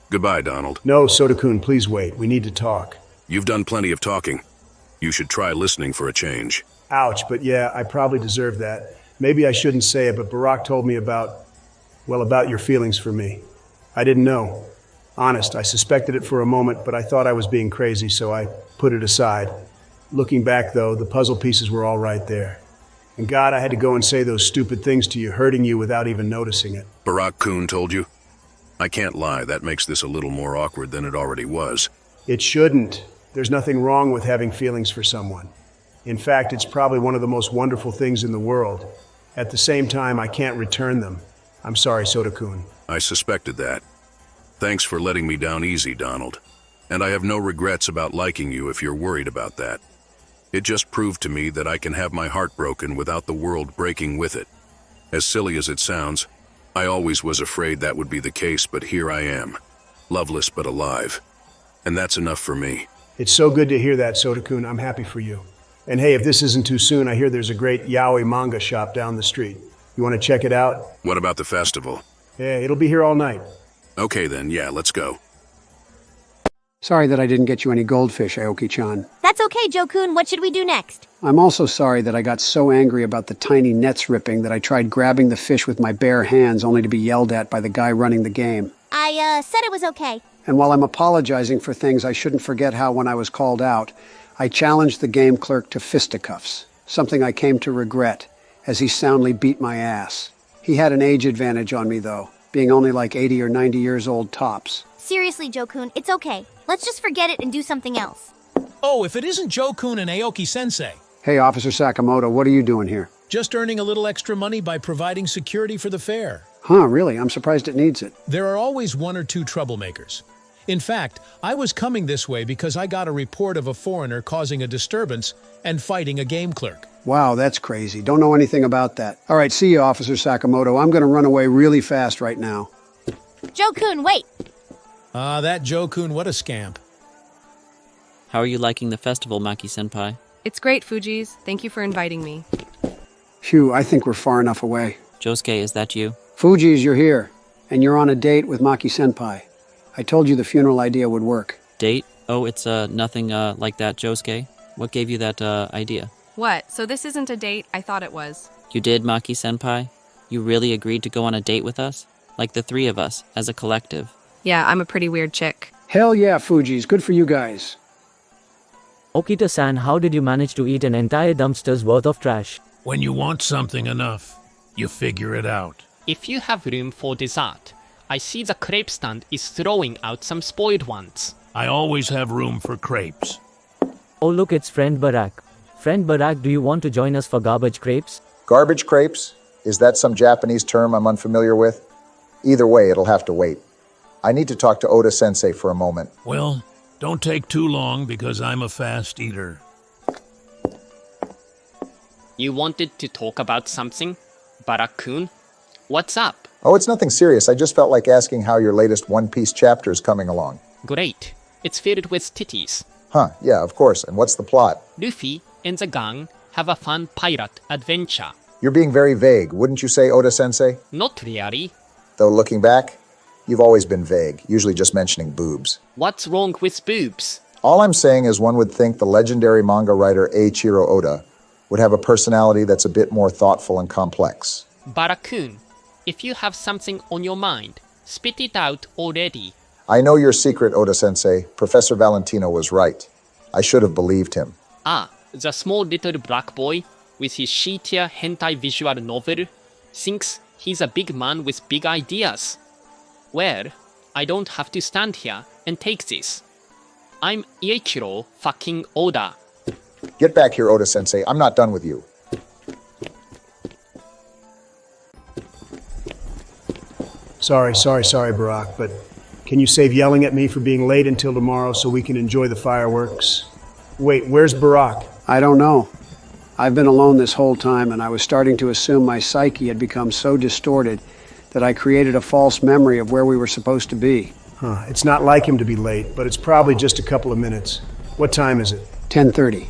Speaker 14: Goodbye, Donald.
Speaker 3: No, Soda-kun, please wait. We need to talk.
Speaker 14: You've done plenty of talking. You should try listening for a change.
Speaker 3: Ouch, but yeah, I probably deserve that. Maybe I shouldn't say it, but Barack told me about your feelings for me. I didn't know. Honest, I suspected it for a moment, but I thought I was being crazy, so I put it aside. Looking back, though, the puzzle pieces were all right there. And God, I had to go and say those stupid things to you, hurting you without even noticing it.
Speaker 14: Barack Kun told you? I can't lie, that makes this a little more awkward than it already was.
Speaker 3: It shouldn't. There's nothing wrong with having feelings for someone. In fact, it's probably one of the most wonderful things in the world. At the same time, I can't return them. I'm sorry, Soda-kun.
Speaker 14: I suspected that. Thanks for letting me down easy, Donald. And I have no regrets about liking you if you're worried about that. It just proved to me that I can have my heart broken without the world breaking with it. As silly as it sounds, I always was afraid that would be the case, but here I am. Loveless but alive. And that's enough for me.
Speaker 3: It's so good to hear that, Soda-kun. I'm happy for you. And hey, if this isn't too soon, I hear there's a great yaoi manga shop down the street. You want to check it out?
Speaker 14: What about the festival?
Speaker 3: Yeah, it'll be here all night.
Speaker 14: Okay then, yeah, let's go.
Speaker 1: Sorry that I didn't get you any goldfish, Aoki-chan.
Speaker 13: That's okay, Joe-kun. What should we do next?
Speaker 1: I'm also sorry that I got so angry about the tiny nets ripping that I tried grabbing the fish with my bare hands only to be yelled at by the guy running the game.
Speaker 13: I said it was okay.
Speaker 1: And while I'm apologizing for things, I shouldn't forget how when I was called out, I challenged the game clerk to fisticuffs, something I came to regret, as he soundly beat my ass. He had an age advantage on me, though, being only like 80 or 90 years old tops.
Speaker 13: Seriously, Joe-kun, it's okay. Let's just forget it and do something else.
Speaker 8: Oh, if it isn't Joe-kun and Aoki Sensei.
Speaker 1: Hey, Officer Sakamoto, what are you doing here?
Speaker 8: Just earning a little extra money by providing security for the fair.
Speaker 1: Huh, really? I'm surprised it needs it.
Speaker 8: There are always one or two troublemakers. In fact, I was coming this way because I got a report of a foreigner causing a disturbance and fighting a game clerk.
Speaker 1: Wow, that's crazy. Don't know anything about that. All right, see you, Officer Sakamoto. I'm going to run away really fast right now.
Speaker 13: Joe-kun, wait!
Speaker 8: That Joe-kun, what a scamp.
Speaker 17: How are you liking the festival, Maki-senpai?
Speaker 19: It's great, Fujis. Thank you for inviting me.
Speaker 1: Phew, I think we're far enough away.
Speaker 17: Josuke, is that you?
Speaker 1: Fuji's, you're here. And you're on a date with Maki-senpai. I told you the funeral idea would work.
Speaker 17: Date? Oh, it's nothing like that, Josuke. What gave you that idea?
Speaker 19: What? So this isn't a date? I thought it was.
Speaker 17: You did, Maki-senpai? You really agreed to go on a date with us? Like the three of us, as a collective?
Speaker 19: Yeah, I'm a pretty weird chick.
Speaker 1: Hell yeah, Fuji's. Good for you guys.
Speaker 10: Okita-san, how did you manage to eat an entire dumpster's worth of trash?
Speaker 7: When you want something enough, you figure it out.
Speaker 12: If you have room for dessert, I see the crepe stand is throwing out some spoiled ones.
Speaker 7: I always have room for crepes.
Speaker 10: Oh look, it's friend Barack. Friend Barack, do you want to join us for garbage crepes?
Speaker 2: Garbage crepes? Is that some Japanese term I'm unfamiliar with? Either way, it'll have to wait. I need to talk to Oda Sensei for a moment.
Speaker 7: Well, don't take too long because I'm a fast eater.
Speaker 12: You wanted to talk about something? Barack-kun? What's up?
Speaker 2: Oh, it's nothing serious. I just felt like asking how your latest One Piece chapter is coming along.
Speaker 12: Great. It's filled with titties.
Speaker 2: Huh, yeah, of course. And what's the plot?
Speaker 12: Luffy and the gang have a fun pirate adventure.
Speaker 2: You're being very vague, wouldn't you say, Oda Sensei?
Speaker 12: Not really.
Speaker 2: Though looking back, you've always been vague, usually just mentioning boobs.
Speaker 12: What's wrong with boobs?
Speaker 2: All I'm saying is one would think the legendary manga writer Eiichiro Oda would have a personality that's a bit more thoughtful and complex.
Speaker 12: Barack-kun, if you have something on your mind, spit it out already.
Speaker 2: I know your secret, Oda Sensei. Professor Valentino was right. I should have believed him.
Speaker 12: Ah, the small little black boy with his shittier hentai visual novel thinks he's a big man with big ideas. Well, I don't have to stand here and take this. I'm Eiichiro fucking Oda.
Speaker 2: Get back here, Oda Sensei. I'm not done with you.
Speaker 3: Sorry, Barack, but can you save yelling at me for being late until tomorrow so we can enjoy the fireworks? Wait, where's Barack?
Speaker 1: I don't know. I've been alone this whole time, and I was starting to assume my psyche had become so distorted that I created a false memory of where we were supposed to be.
Speaker 3: Huh, it's not like him to be late, but it's probably just a couple of minutes. What time is it?
Speaker 1: 10:30.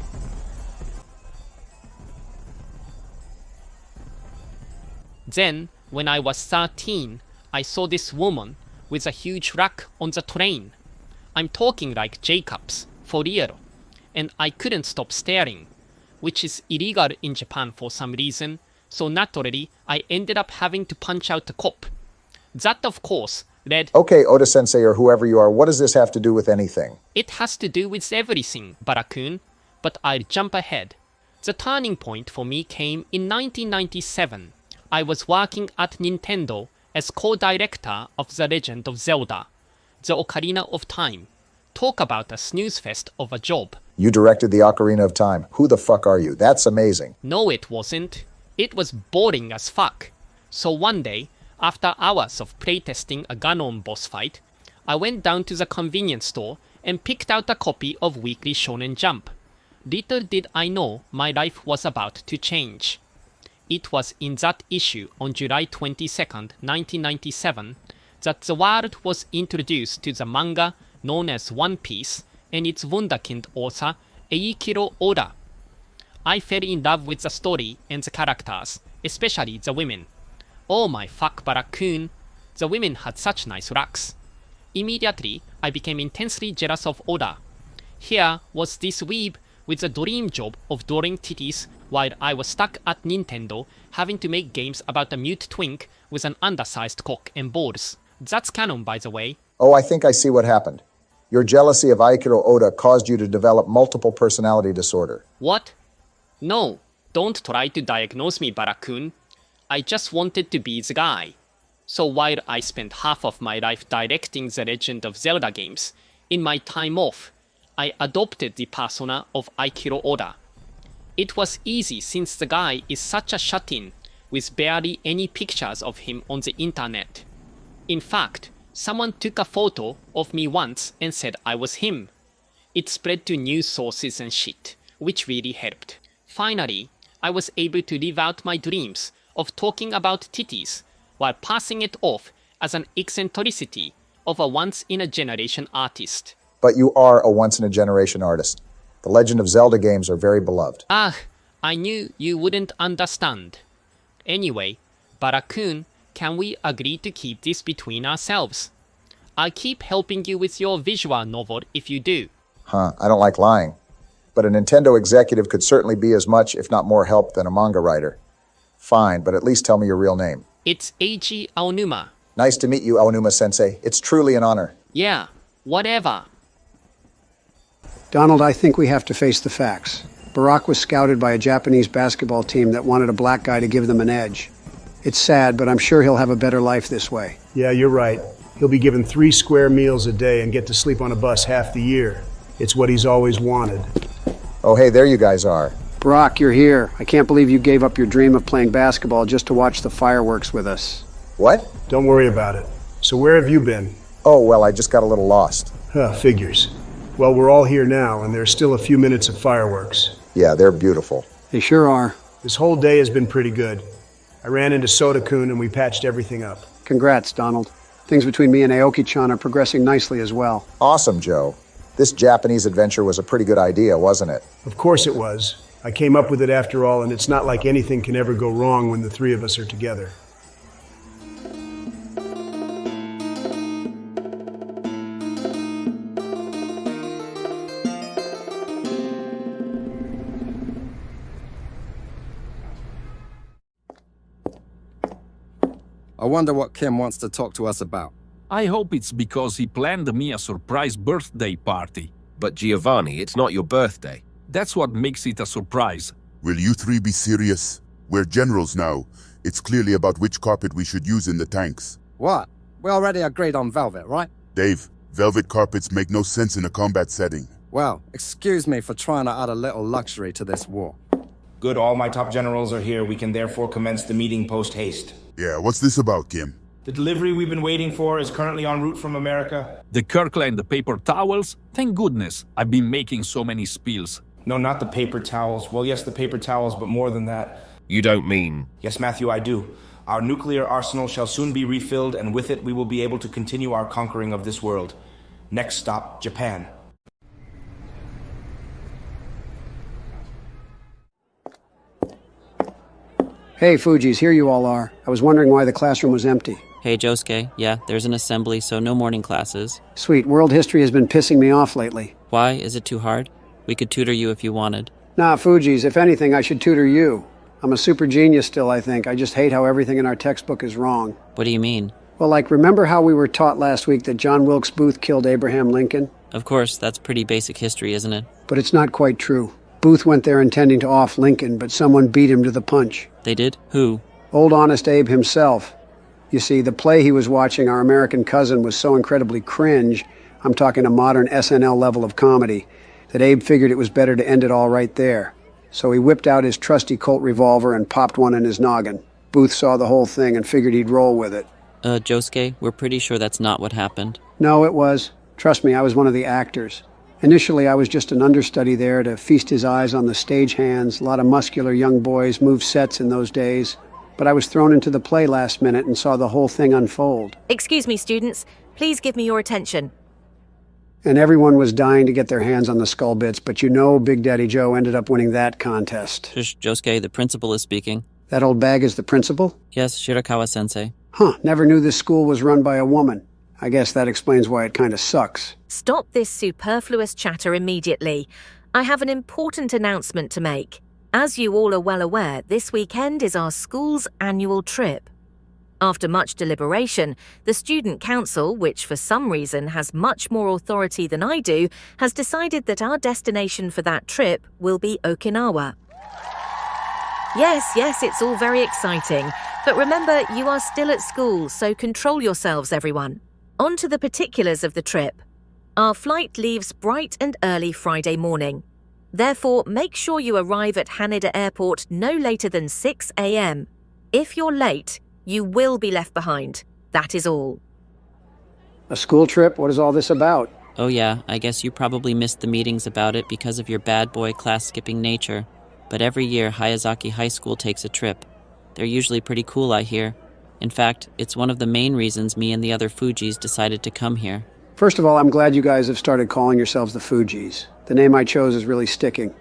Speaker 12: Then, when I was 13, I saw this woman with a huge rack on the train. I'm talking like Jacobs, for real. And I couldn't stop staring, which is illegal in Japan for some reason, so naturally I ended up having to punch out the cop. That, of course, led...
Speaker 2: Okay, Oda Sensei or whoever you are, what does this have to do with anything?
Speaker 12: It has to do with everything, Barack-kun, but I'll jump ahead. The turning point for me came in 1997. I was working at Nintendo as co-director of The Legend of Zelda, The Ocarina of Time. Talk about a snooze fest of a job.
Speaker 2: You directed the Ocarina of Time. Who the fuck are you? That's amazing.
Speaker 12: No, it wasn't. It was boring as fuck. So one day, after hours of playtesting a Ganon boss fight, I went down to the convenience store and picked out a copy of Weekly Shonen Jump. Little did I know my life was about to change. It was in that issue on July 22nd, 1997, that the world was introduced to the manga known as One Piece and its wunderkind author Eiichiro Oda. I fell in love with the story and the characters, especially the women. Oh my fuck, Barack-kun, the women had such nice racks. Immediately, I became intensely jealous of Oda. Here was this weeb with the dream job of drawing titties while I was stuck at Nintendo having to make games about a mute twink with an undersized cock and balls. That's canon, by the way.
Speaker 2: Oh, I think I see what happened. Your jealousy of Aikiro Oda caused you to develop multiple personality disorder.
Speaker 12: What? No, don't try to diagnose me, Barakun. I just wanted to be the guy. So while I spent half of my life directing the Legend of Zelda games, in my time off, I adopted the persona of Aikiro Oda. It was easy since the guy is such a shut-in, with barely any pictures of him on the internet. In fact, someone took a photo of me once and said I was him. It spread to news sources and shit, which really helped. Finally, I was able to live out my dreams of talking about titties while passing it off as an eccentricity of a once-in-a-generation artist.
Speaker 2: But you are a once-in-a-generation artist. The Legend of Zelda games are very beloved.
Speaker 12: Ah, I knew you wouldn't understand. Anyway, Barakun, can we agree to keep this between ourselves? I'll keep helping you with your visual novel if you do.
Speaker 2: Huh, I don't like lying. But a Nintendo executive could certainly be as much, if not more help than a manga writer. Fine, but at least tell me your real name.
Speaker 12: It's Eiji Aonuma.
Speaker 2: Nice to meet you, Aonuma Sensei. It's truly an honor.
Speaker 12: Yeah, whatever.
Speaker 1: Donald, I think we have to face the facts. Barack was scouted by a Japanese basketball team that wanted a black guy to give them an edge. It's sad, but I'm sure he'll have a better life this way.
Speaker 3: Yeah, you're right. He'll be given 3 square meals a day and get to sleep on a bus half the year. It's what he's always wanted.
Speaker 2: Oh, hey, there you guys are.
Speaker 1: Barack, you're here. I can't believe you gave up your dream of playing basketball just to watch the fireworks with us.
Speaker 2: What?
Speaker 3: Don't worry about it. So where have you been?
Speaker 2: Oh, well, I just got a little lost.
Speaker 3: Figures. Well, we're all here now, and there's still a few minutes of fireworks.
Speaker 2: Yeah, they're beautiful.
Speaker 1: They sure are.
Speaker 3: This whole day has been pretty good. I ran into Soda-kun and we patched everything up.
Speaker 1: Congrats, Donald. Things between me and Aoki-chan are progressing nicely as well.
Speaker 2: Awesome, Joe. This Japanese adventure was a pretty good idea, wasn't it?
Speaker 3: Of course it was. I came up with it after all, and it's not like anything can ever go wrong when the 3 of us are together.
Speaker 15: I wonder what Kim wants to talk to us about.
Speaker 21: I hope it's because he planned me a surprise birthday party.
Speaker 22: But Giovanni, it's not your birthday.
Speaker 21: That's what makes it a surprise.
Speaker 24: Will you 3 be serious? We're generals now. It's clearly about which carpet we should use in the tanks.
Speaker 15: What? We already agreed on velvet, right?
Speaker 24: Dave, velvet carpets make no sense in a combat setting.
Speaker 15: Well, excuse me for trying to add a little luxury to this war.
Speaker 25: Good, all my top generals are here. We can therefore commence the meeting post-haste.
Speaker 24: Yeah, what's this about, Kim?
Speaker 25: The delivery we've been waiting for is currently en route from America.
Speaker 21: The Kirkland paper towels? Thank goodness. I've been making so many spills.
Speaker 25: No, not the paper towels. Well, yes, the paper towels, but more than that.
Speaker 22: You don't mean?
Speaker 25: Yes, Matthew, I do. Our nuclear arsenal shall soon be refilled, and with it we will be able to continue our conquering of this world. Next stop, Japan.
Speaker 1: Hey, Fujis, here you all are. I was wondering why the classroom was empty.
Speaker 26: Hey, Josuke. Yeah, there's an assembly, so no morning classes.
Speaker 1: Sweet, world history has been pissing me off lately.
Speaker 26: Why? Is it too hard? We could tutor you if you wanted.
Speaker 1: Nah, Fujis, if anything, I should tutor you. I'm a super genius still, I think. I just hate how everything in our textbook is wrong.
Speaker 26: What do you mean?
Speaker 1: Well, like, remember how we were taught last week that John Wilkes Booth killed Abraham Lincoln?
Speaker 26: Of course, that's pretty basic history, isn't it?
Speaker 1: But it's not quite true. Booth went there intending to off Lincoln, but someone beat him to the punch.
Speaker 26: They did? Who?
Speaker 1: Old Honest Abe himself. You see, the play he was watching, Our American Cousin, was so incredibly cringe, I'm talking a modern SNL level of comedy, that Abe figured it was better to end it all right there. So he whipped out his trusty Colt revolver and popped one in his noggin. Booth saw the whole thing and figured he'd roll with it.
Speaker 26: Josuke, we're pretty sure that's not what happened.
Speaker 1: No, it was. Trust me, I was one of the actors. Initially, I was just an understudy there to feast his eyes on the stagehands. A lot of muscular young boys moved sets in those days. But I was thrown into the play last minute and saw the whole thing unfold.
Speaker 27: Excuse me, students. Please give me your attention.
Speaker 1: And everyone was dying to get their hands on the skull bits, but you know Big Daddy Joe ended up winning that contest.
Speaker 26: Shush, Josuke, the principal is speaking.
Speaker 1: That old bag is the principal?
Speaker 26: Yes, Shirakawa-sensei.
Speaker 1: Huh, never knew this school was run by a woman. I guess that explains why it kind of sucks.
Speaker 27: Stop this superfluous chatter immediately. I have an important announcement to make. As you all are well aware, this weekend is our school's annual trip. After much deliberation, the Student Council, which for some reason has much more authority than I do, has decided that our destination for that trip will be Okinawa. Yes, it's all very exciting. But remember, you are still at school, so control yourselves, everyone. On to the particulars of the trip. Our flight leaves bright and early Friday morning. Therefore, make sure you arrive at Haneda Airport no later than 6 a.m. If you're late, you will be left behind. That is all.
Speaker 1: A school trip? What is all this about?
Speaker 26: Oh yeah, I guess you probably missed the meetings about it because of your bad boy class-skipping nature. But every year, Hayazaki High School takes a trip. They're usually pretty cool, I hear. In fact, it's one of the main reasons me and the other Fujis decided to come here.
Speaker 1: First of all, I'm glad you guys have started calling yourselves the Fujis. The name I chose is really sticking.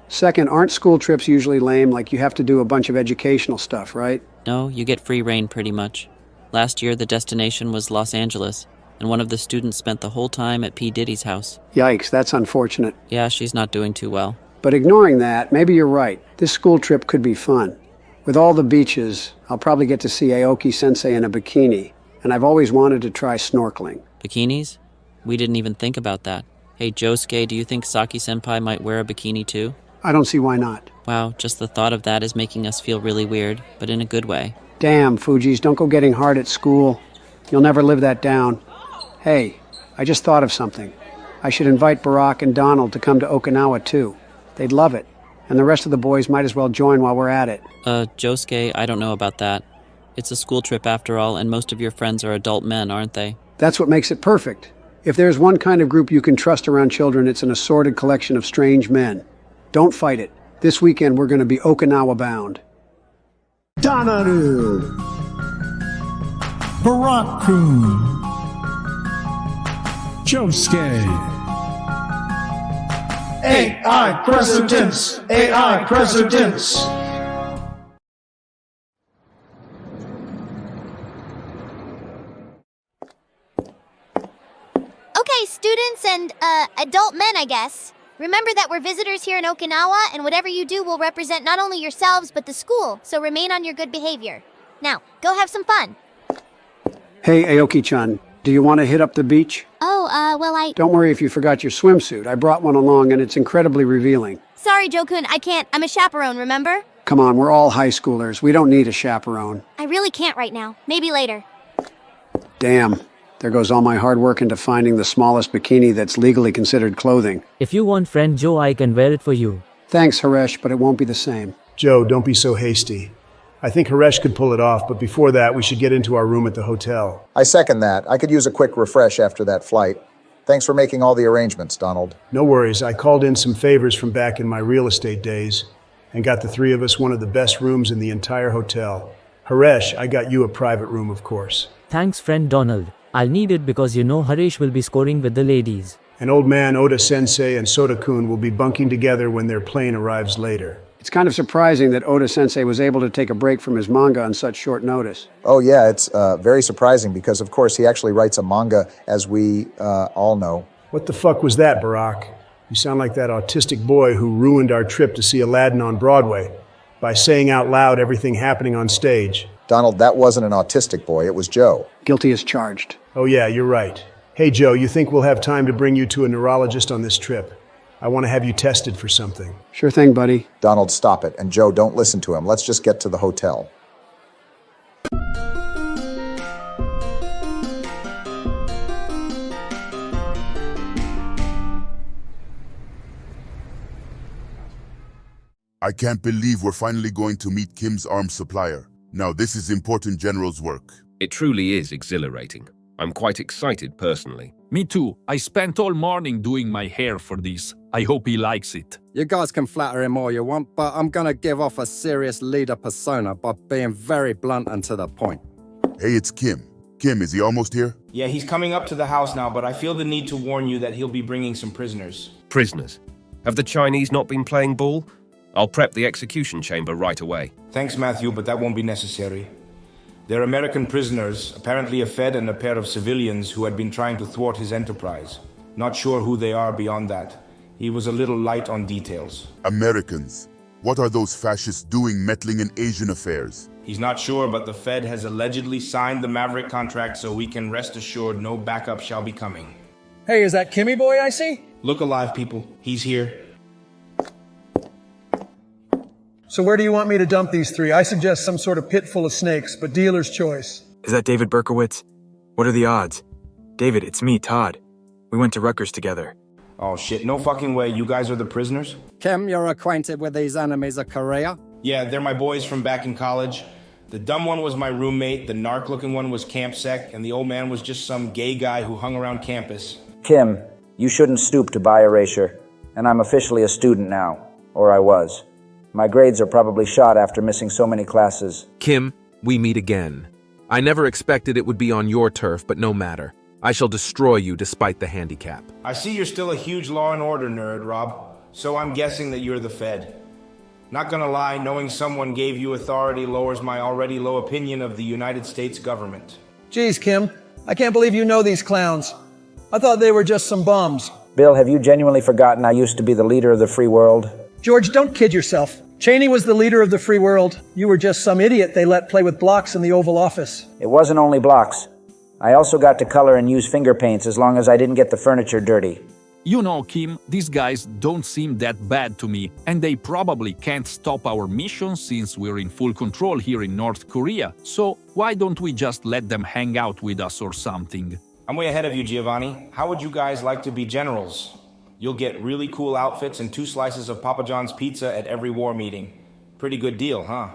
Speaker 1: Second, aren't school trips usually lame, like you have to do a bunch of educational stuff, right?
Speaker 26: No, you get free reign pretty much. Last year, the destination was Los Angeles, and one of the students spent the whole time at P. Diddy's house.
Speaker 1: Yikes, that's unfortunate.
Speaker 26: Yeah, she's not doing too well.
Speaker 1: But ignoring that, maybe you're right. This school trip could be fun. With all the beaches, I'll probably get to see Aoki Sensei in a bikini, and I've always wanted to try snorkeling.
Speaker 26: Bikinis? We didn't even think about that. Hey, Josuke, do you think Saki-senpai might wear a bikini too?
Speaker 1: I don't see why not.
Speaker 26: Wow, just the thought of that is making us feel really weird, but in a good way.
Speaker 1: Damn, Fujis, don't go getting hard at school. You'll never live that down. Hey, I just thought of something. I should invite Barack and Donald to come to Okinawa too. They'd love it. And the rest of the boys might as well join while we're at it.
Speaker 26: Josuke, I don't know about that. It's a school trip after all, and most of your friends are adult men, aren't they?
Speaker 1: That's what makes it perfect. If there's one kind of group you can trust around children, it's an assorted collection of strange men. Don't fight it. This weekend we're going to be Okinawa bound.
Speaker 4: Donaru, Barack-kun, Josuke. AI Presidents! AI Presidents!
Speaker 13: Okay, students and, adult men, I guess. Remember that we're visitors here in Okinawa, and whatever you do will represent not only yourselves, but the school, so remain on your good behavior. Now, go have some fun.
Speaker 1: Hey, Aoki-chan, do you want to hit up the beach?
Speaker 13: Oh, well,
Speaker 1: Don't worry if you forgot your swimsuit. I brought one along, and it's incredibly revealing.
Speaker 13: Sorry, Joe-kun, I can't. I'm a chaperone, remember?
Speaker 1: Come on, we're all high schoolers. We don't need a chaperone.
Speaker 13: I really can't right now. Maybe later.
Speaker 1: Damn. There goes all my hard work into finding the smallest bikini that's legally considered clothing.
Speaker 10: If you want friend Joe, I can wear it for you.
Speaker 1: Thanks, Haresh, but it won't be the same.
Speaker 3: Joe, don't be so hasty. I think Haresh could pull it off, but before that, we should get into our room at the hotel.
Speaker 2: I second that. I could use a quick refresh after that flight. Thanks for making all the arrangements, Donald.
Speaker 3: No worries. I called in some favors from back in my real estate days and got the three of us one of the best rooms in the entire hotel. Haresh, I got you a private room, of course.
Speaker 10: Thanks, friend Donald. I'll need it because you know Haresh will be scoring with the ladies.
Speaker 3: And old man Oda Sensei and Soda-kun will be bunking together when their plane arrives later.
Speaker 1: It's kind of surprising that Oda Sensei was able to take a break from his manga on such short notice.
Speaker 2: Oh yeah, it's very surprising because of course he actually writes a manga, as we all know.
Speaker 3: What the fuck was that, Barack? You sound like that autistic boy who ruined our trip to see Aladdin on Broadway by saying out loud everything happening on stage.
Speaker 2: Donald, that wasn't an autistic boy, it was Joe.
Speaker 1: Guilty as charged.
Speaker 3: Oh yeah, you're right. Hey Joe, you think we'll have time to bring you to a neurologist on this trip? I want to have you tested for something.
Speaker 1: Sure thing, buddy.
Speaker 2: Donald, stop it. And Joe, don't listen to him. Let's just get to the hotel.
Speaker 24: I can't believe we're finally going to meet Kim's arms supplier. Now this is important general's work.
Speaker 22: It truly is exhilarating. I'm quite excited personally.
Speaker 21: Me too. I spent all morning doing my hair for this. I hope he likes it.
Speaker 15: You guys can flatter him all you want, but I'm gonna give off a serious leader persona by being very blunt and to the point.
Speaker 24: Hey, it's Kim. Kim, is he almost here?
Speaker 25: Yeah, he's coming up to the house now, but I feel the need to warn you that he'll be bringing some prisoners.
Speaker 22: Prisoners? Have the Chinese not been playing ball? I'll prep the execution chamber right away.
Speaker 25: Thanks, Matthew, but that won't be necessary. They're American prisoners, apparently a Fed and a pair of civilians who had been trying to thwart his enterprise. Not sure who they are beyond that. He was a little light on details.
Speaker 24: Americans. What are those fascists doing meddling in Asian affairs?
Speaker 25: He's not sure, but the Fed has allegedly signed the Maverick contract, so we can rest assured no backup shall be coming.
Speaker 6: Hey, is that Kimmy boy I see?
Speaker 25: Look alive, people. He's here.
Speaker 6: So where do you want me to dump these three? I suggest some sort of pit full of snakes, but dealer's choice.
Speaker 9: Is that David Berkowitz? What are the odds? David, it's me, Todd. We went to Rutgers together.
Speaker 25: Oh shit, no fucking way. You guys are the prisoners?
Speaker 15: Kim, you're acquainted with these enemies of Korea?
Speaker 25: Yeah, they're my boys from back in college. The dumb one was my roommate, the narc-looking one was Camp Sec, and the old man was just some gay guy who hung around campus.
Speaker 11: Kim, you shouldn't stoop to buy erasure. And I'm officially a student now. Or I was. My grades are probably shot after missing so many classes.
Speaker 16: Kim, we meet again. I never expected it would be on your turf, but no matter. I shall destroy you despite the handicap.
Speaker 25: I see you're still a huge Law and Order nerd, Rob. So I'm guessing that you're the Fed. Not gonna lie, knowing someone gave you authority lowers my already low opinion of the United States government.
Speaker 6: Geez, Kim, I can't believe you know these clowns. I thought they were just some bums.
Speaker 11: Bill, have you genuinely forgotten I used to be the leader of the free world?
Speaker 6: George, don't kid yourself. Cheney was the leader of the free world. You were just some idiot they let play with blocks in the Oval Office.
Speaker 11: It wasn't only blocks. I also got to color and use finger paints as long as I didn't get the furniture dirty.
Speaker 21: You know, Kim, these guys don't seem that bad to me, and they probably can't stop our mission since we're in full control here in North Korea. So why don't we just let them hang out with us or something?
Speaker 25: I'm way ahead of you, Giovanni. How would you guys like to be generals? You'll get really cool outfits and 2 slices of Papa John's pizza at every war meeting. Pretty good deal, huh?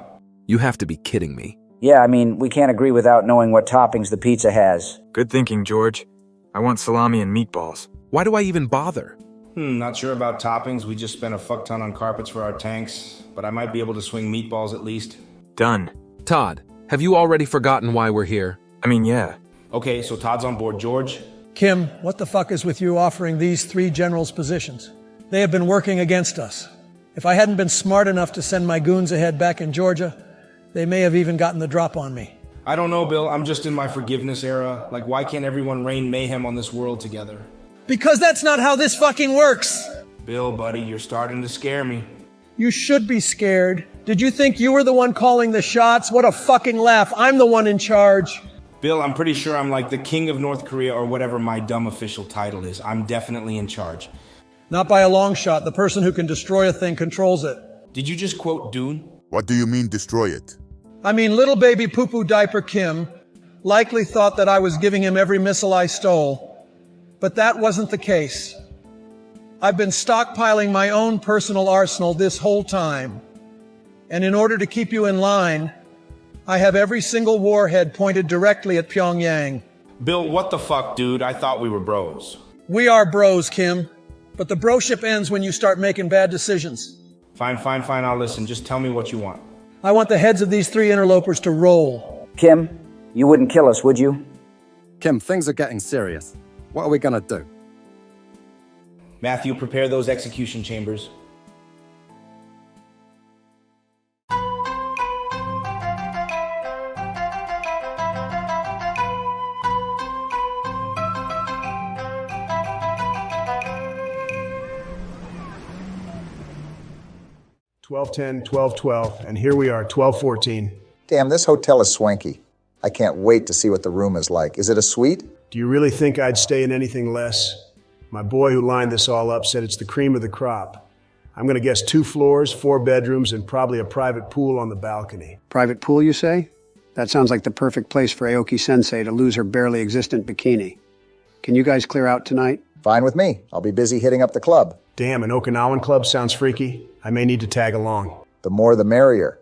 Speaker 16: You have to be kidding me.
Speaker 11: Yeah, I mean, we can't agree without knowing what toppings the pizza has.
Speaker 9: Good thinking, George. I want salami and meatballs.
Speaker 16: Why do I even bother?
Speaker 25: Not sure about toppings. We just spent a fuck ton on carpets for our tanks, but I might be able to swing meatballs at least.
Speaker 9: Done.
Speaker 16: Todd, have you already forgotten why we're here?
Speaker 9: I mean, yeah.
Speaker 25: Okay, so Todd's on board. George?
Speaker 6: Kim, what the fuck is with you offering these 3 generals positions? They have been working against us. If I hadn't been smart enough to send my goons ahead back in Georgia, they may have even gotten the drop on me.
Speaker 25: I don't know, Bill. I'm just in my forgiveness era. Like, why can't everyone rain mayhem on this world together?
Speaker 6: Because that's not how this fucking works!
Speaker 25: Bill, buddy, you're starting to scare me.
Speaker 6: You should be scared. Did you think you were the one calling the shots? What a fucking laugh. I'm the one in charge.
Speaker 25: Bill, I'm pretty sure I'm like the king of North Korea or whatever my dumb official title is. I'm definitely in charge.
Speaker 6: Not by a long shot. The person who can destroy a thing controls it.
Speaker 25: Did you just quote Dune?
Speaker 24: What do you mean, destroy it?
Speaker 6: I mean, little baby poo-poo diaper Kim likely thought that I was giving him every missile I stole. But that wasn't the case. I've been stockpiling my own personal arsenal this whole time. And in order to keep you in line, I have every single warhead pointed directly at Pyongyang.
Speaker 25: Bill, what the fuck, dude? I thought we were bros.
Speaker 6: We are bros, Kim. But the broship ends when you start making bad decisions.
Speaker 25: Fine, I'll listen. Just tell me what you want.
Speaker 6: I want the heads of these 3 interlopers to roll.
Speaker 11: Kim, you wouldn't kill us, would you?
Speaker 15: Kim, things are getting serious. What are we gonna do?
Speaker 25: Matthew, prepare those execution chambers.
Speaker 3: $12.10, $12.12, and here we are, $12.14.
Speaker 2: Damn, this hotel is swanky. I can't wait to see what the room is like. Is it a suite?
Speaker 3: Do you really think I'd stay in anything less? My boy who lined this all up said it's the cream of the crop. I'm going to guess 2 floors, 4 bedrooms, and probably a private pool on the balcony.
Speaker 1: Private pool, you say? That sounds like the perfect place for Aoki Sensei to lose her barely existent bikini. Can you guys clear out tonight?
Speaker 2: Fine with me. I'll be busy hitting up the club.
Speaker 3: Damn, an Okinawan club sounds freaky. I may need to tag along.
Speaker 2: The more the merrier.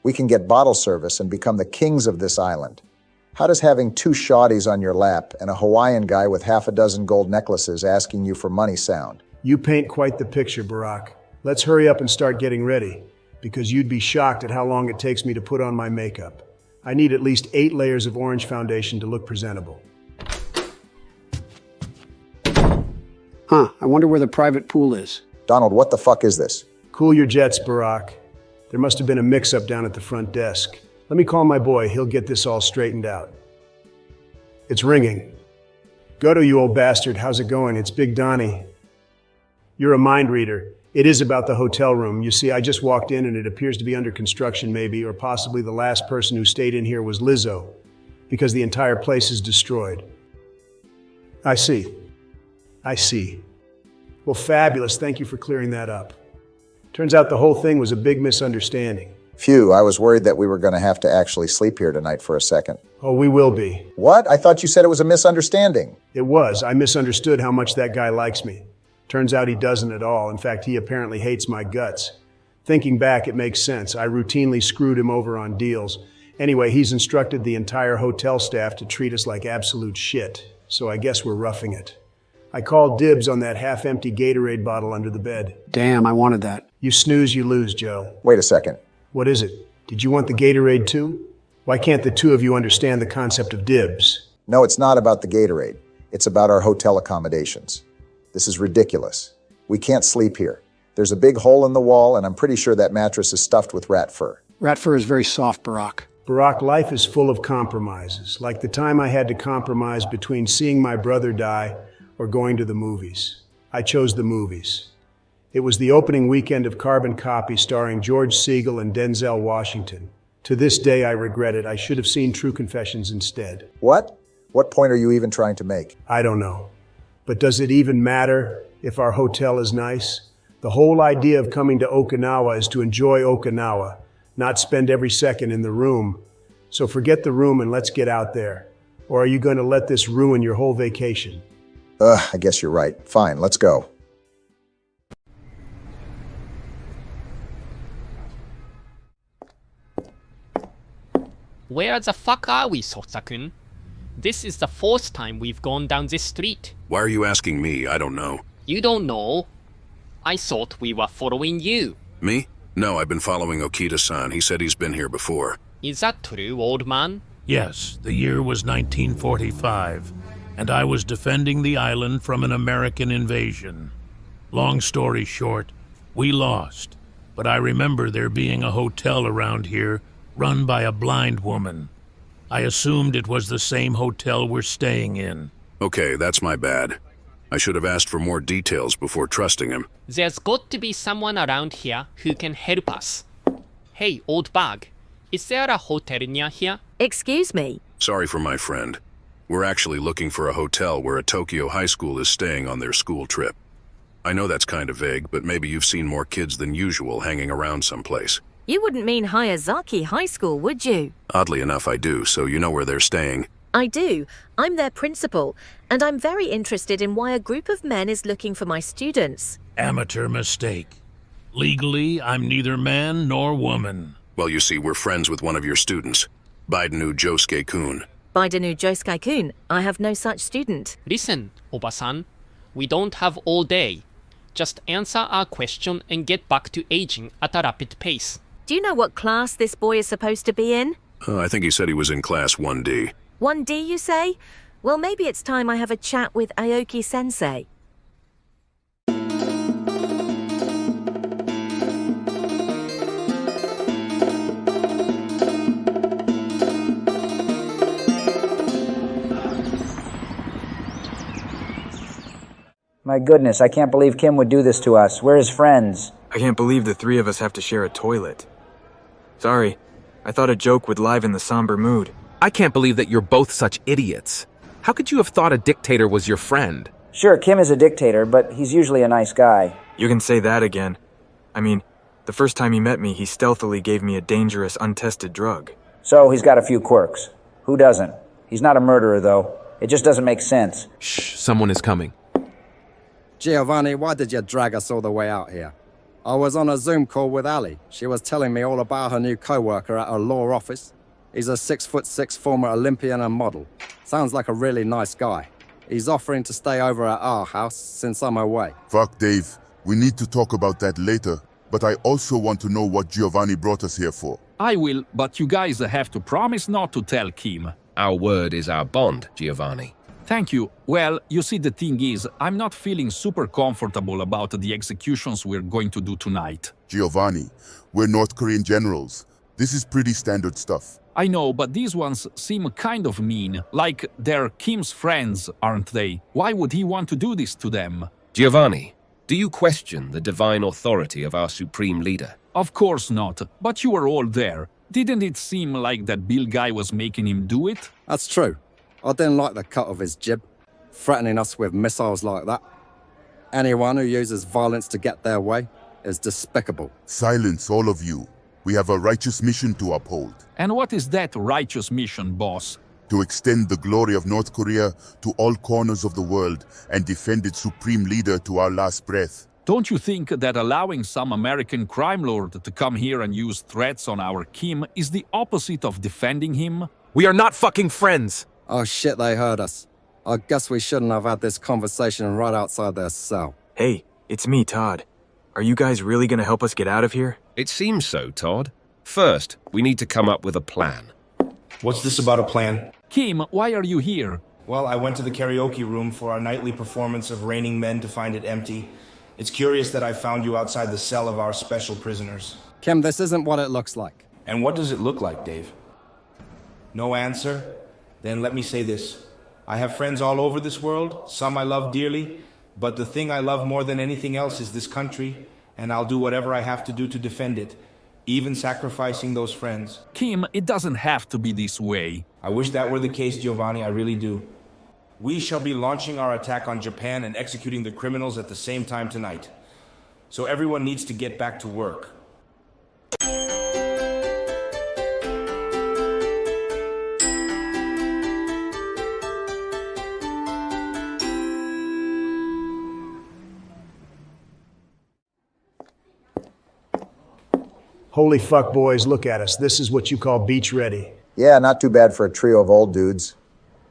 Speaker 2: We can get bottle service and become the kings of this island. How does having 2 shawties on your lap and a Hawaiian guy with half a dozen gold necklaces asking you for money sound?
Speaker 3: You paint quite the picture, Barack. Let's hurry up and start getting ready, because you'd be shocked at how long it takes me to put on my makeup. I need at least 8 layers of orange foundation to look presentable.
Speaker 1: Huh, I wonder where the private pool is.
Speaker 2: Donald, what the fuck is this?
Speaker 3: Cool your jets, Barack. There must have been a mix-up down at the front desk. Let me call my boy. He'll get this all straightened out. It's ringing. Goto, you old bastard. How's it going? It's Big Donnie. You're a mind reader. It is about the hotel room. You see, I just walked in and it appears to be under construction maybe, or possibly the last person who stayed in here was Lizzo, because the entire place is destroyed. I see. Well, fabulous. Thank you for clearing that up. Turns out the whole thing was a big misunderstanding.
Speaker 2: Phew, I was worried that we were going to have to actually sleep here tonight for a second.
Speaker 3: Oh, we will be.
Speaker 2: What? I thought you said it was a misunderstanding.
Speaker 3: It was. I misunderstood how much that guy likes me. Turns out he doesn't at all. In fact, he apparently hates my guts. Thinking back, it makes sense. I routinely screwed him over on deals. Anyway, he's instructed the entire hotel staff to treat us like absolute shit. So I guess we're roughing it. I called dibs on that half-empty Gatorade bottle under the bed.
Speaker 1: Damn, I wanted that.
Speaker 3: You snooze, you lose, Joe.
Speaker 2: Wait a second.
Speaker 3: What is it? Did you want the Gatorade too? Why can't the two of you understand the concept of dibs?
Speaker 2: No, it's not about the Gatorade. It's about our hotel accommodations. This is ridiculous. We can't sleep here. There's a big hole in the wall, and I'm pretty sure that mattress is stuffed with rat fur.
Speaker 1: Rat fur is very soft, Barack.
Speaker 3: Barack, life is full of compromises. Like the time I had to compromise between seeing my brother die or going to the movies. I chose the movies. It was the opening weekend of Carbon Copy starring George Segal and Denzel Washington. To this day, I regret it. I should have seen True Confessions instead.
Speaker 2: What? What point are you even trying to make?
Speaker 3: I don't know. But does it even matter if our hotel is nice? The whole idea of coming to Okinawa is to enjoy Okinawa, not spend every second in the room. So forget the room and let's get out there. Or are you going to let this ruin your whole vacation?
Speaker 2: I guess you're right. Fine, let's go.
Speaker 12: Where the fuck are we, Sotsa-kun? This is the fourth time we've gone down this street.
Speaker 5: Why are you asking me? I don't know.
Speaker 12: You don't know? I thought we were following you.
Speaker 5: Me? No, I've been following Okita-san. He said he's been here before.
Speaker 12: Is that true, old man?
Speaker 7: Yes, the year was 1945, and I was defending the island from an American invasion. Long story short, we lost, but I remember there being a hotel around here run by a blind woman. I assumed it was the same hotel we're staying in.
Speaker 5: Okay, that's my bad. I should have asked for more details before trusting him.
Speaker 12: There's got to be someone around here who can help us. Hey, old bag, is there a hotel near here?
Speaker 27: Excuse me?
Speaker 5: Sorry for my friend. We're actually looking for a hotel where a Tokyo high school is staying on their school trip. I know that's kind of vague, but maybe you've seen more kids than usual hanging around someplace.
Speaker 27: You wouldn't mean Hayazaki High School, would you?
Speaker 5: Oddly enough, I do, so you know where they're staying.
Speaker 27: I do. I'm their principal, and I'm very interested in why a group of men is looking for my students.
Speaker 7: Amateur mistake. Legally, I'm neither man nor woman.
Speaker 5: Well, you see, we're friends with one of your students, Baidenu Josuke-kun.
Speaker 27: Baidenu Josuke-kun, I have no such student.
Speaker 12: Listen, Oba-san, we don't have all day. Just answer our question and get back to aging at a rapid pace.
Speaker 27: Do you know what class this boy is supposed to be in?
Speaker 5: I think he said he was in class 1D.
Speaker 27: 1D, you say? Well, maybe it's time I have a chat with Aoki Sensei.
Speaker 11: My goodness, I can't believe Kim would do this to us. We're his friends.
Speaker 9: I can't believe the three of us have to share a toilet. Sorry, I thought a joke would liven the somber mood.
Speaker 16: I can't believe that you're both such idiots. How could you have thought a dictator was your friend?
Speaker 11: Sure, Kim is a dictator, but he's usually a nice guy.
Speaker 9: You can say that again. I mean, the first time he met me, he stealthily gave me a dangerous, untested drug.
Speaker 11: So he's got a few quirks. Who doesn't? He's not a murderer, though. It just doesn't make sense.
Speaker 16: Shh, someone is coming.
Speaker 15: Giovanni, why did you drag us all the way out here? I was on a Zoom call with Ali. She was telling me all about her new co-worker at her law office. He's a 6'6" former Olympian and model. Sounds like a really nice guy. He's offering to stay over at our house since I'm away.
Speaker 24: Fuck, Dave. We need to talk about that later, but I also want to know what Giovanni brought us here for.
Speaker 21: I will, but you guys have to promise not to tell Kim.
Speaker 22: Our word is our bond, Giovanni.
Speaker 21: Thank you. Well, you see, the thing is, I'm not feeling super comfortable about the executions we're going to do tonight.
Speaker 24: Giovanni, we're North Korean generals. This is pretty standard stuff.
Speaker 21: I know, but these ones seem kind of mean. Like they're Kim's friends, aren't they? Why would he want to do this to them?
Speaker 22: Giovanni, do you question the divine authority of our supreme leader?
Speaker 21: Of course not, but you were all there. Didn't it seem like that Bill guy was making him do it?
Speaker 15: That's true. I didn't like the cut of his jib, threatening us with missiles like that. Anyone who uses violence to get their way is despicable.
Speaker 24: Silence, all of you. We have a righteous mission to uphold.
Speaker 21: And what is that righteous mission, boss?
Speaker 24: To extend the glory of North Korea to all corners of the world and defend its supreme leader to our last breath.
Speaker 21: Don't you think that allowing some American crime lord to come here and use threats on our Kim is the opposite of defending him?
Speaker 16: We are not fucking friends!
Speaker 15: Oh shit, they heard us. I guess we shouldn't have had this conversation right outside their cell.
Speaker 9: Hey, it's me, Todd. Are you guys really gonna help us get out of here?
Speaker 22: It seems so, Todd. First, we need to come up with a plan.
Speaker 25: What's this about a plan?
Speaker 21: Kim, why are you here?
Speaker 25: Well, I went to the karaoke room for our nightly performance of Raining Men to find it empty. It's curious that I found you outside the cell of our special prisoners.
Speaker 15: Kim, this isn't what it looks like.
Speaker 25: And what does it look like, Dave? No answer? Then let me say this. I have friends all over this world, some I love dearly, but the thing I love more than anything else is this country, and I'll do whatever I have to do to defend it, even sacrificing those friends.
Speaker 21: Kim, it doesn't have to be this way.
Speaker 25: I wish that were the case, Giovanni, I really do. We shall be launching our attack on Japan and executing the criminals at the same time tonight. So everyone needs to get back to work.
Speaker 3: Holy fuck, boys, look at us. This is what you call beach ready.
Speaker 2: Yeah, not too bad for a trio of old dudes.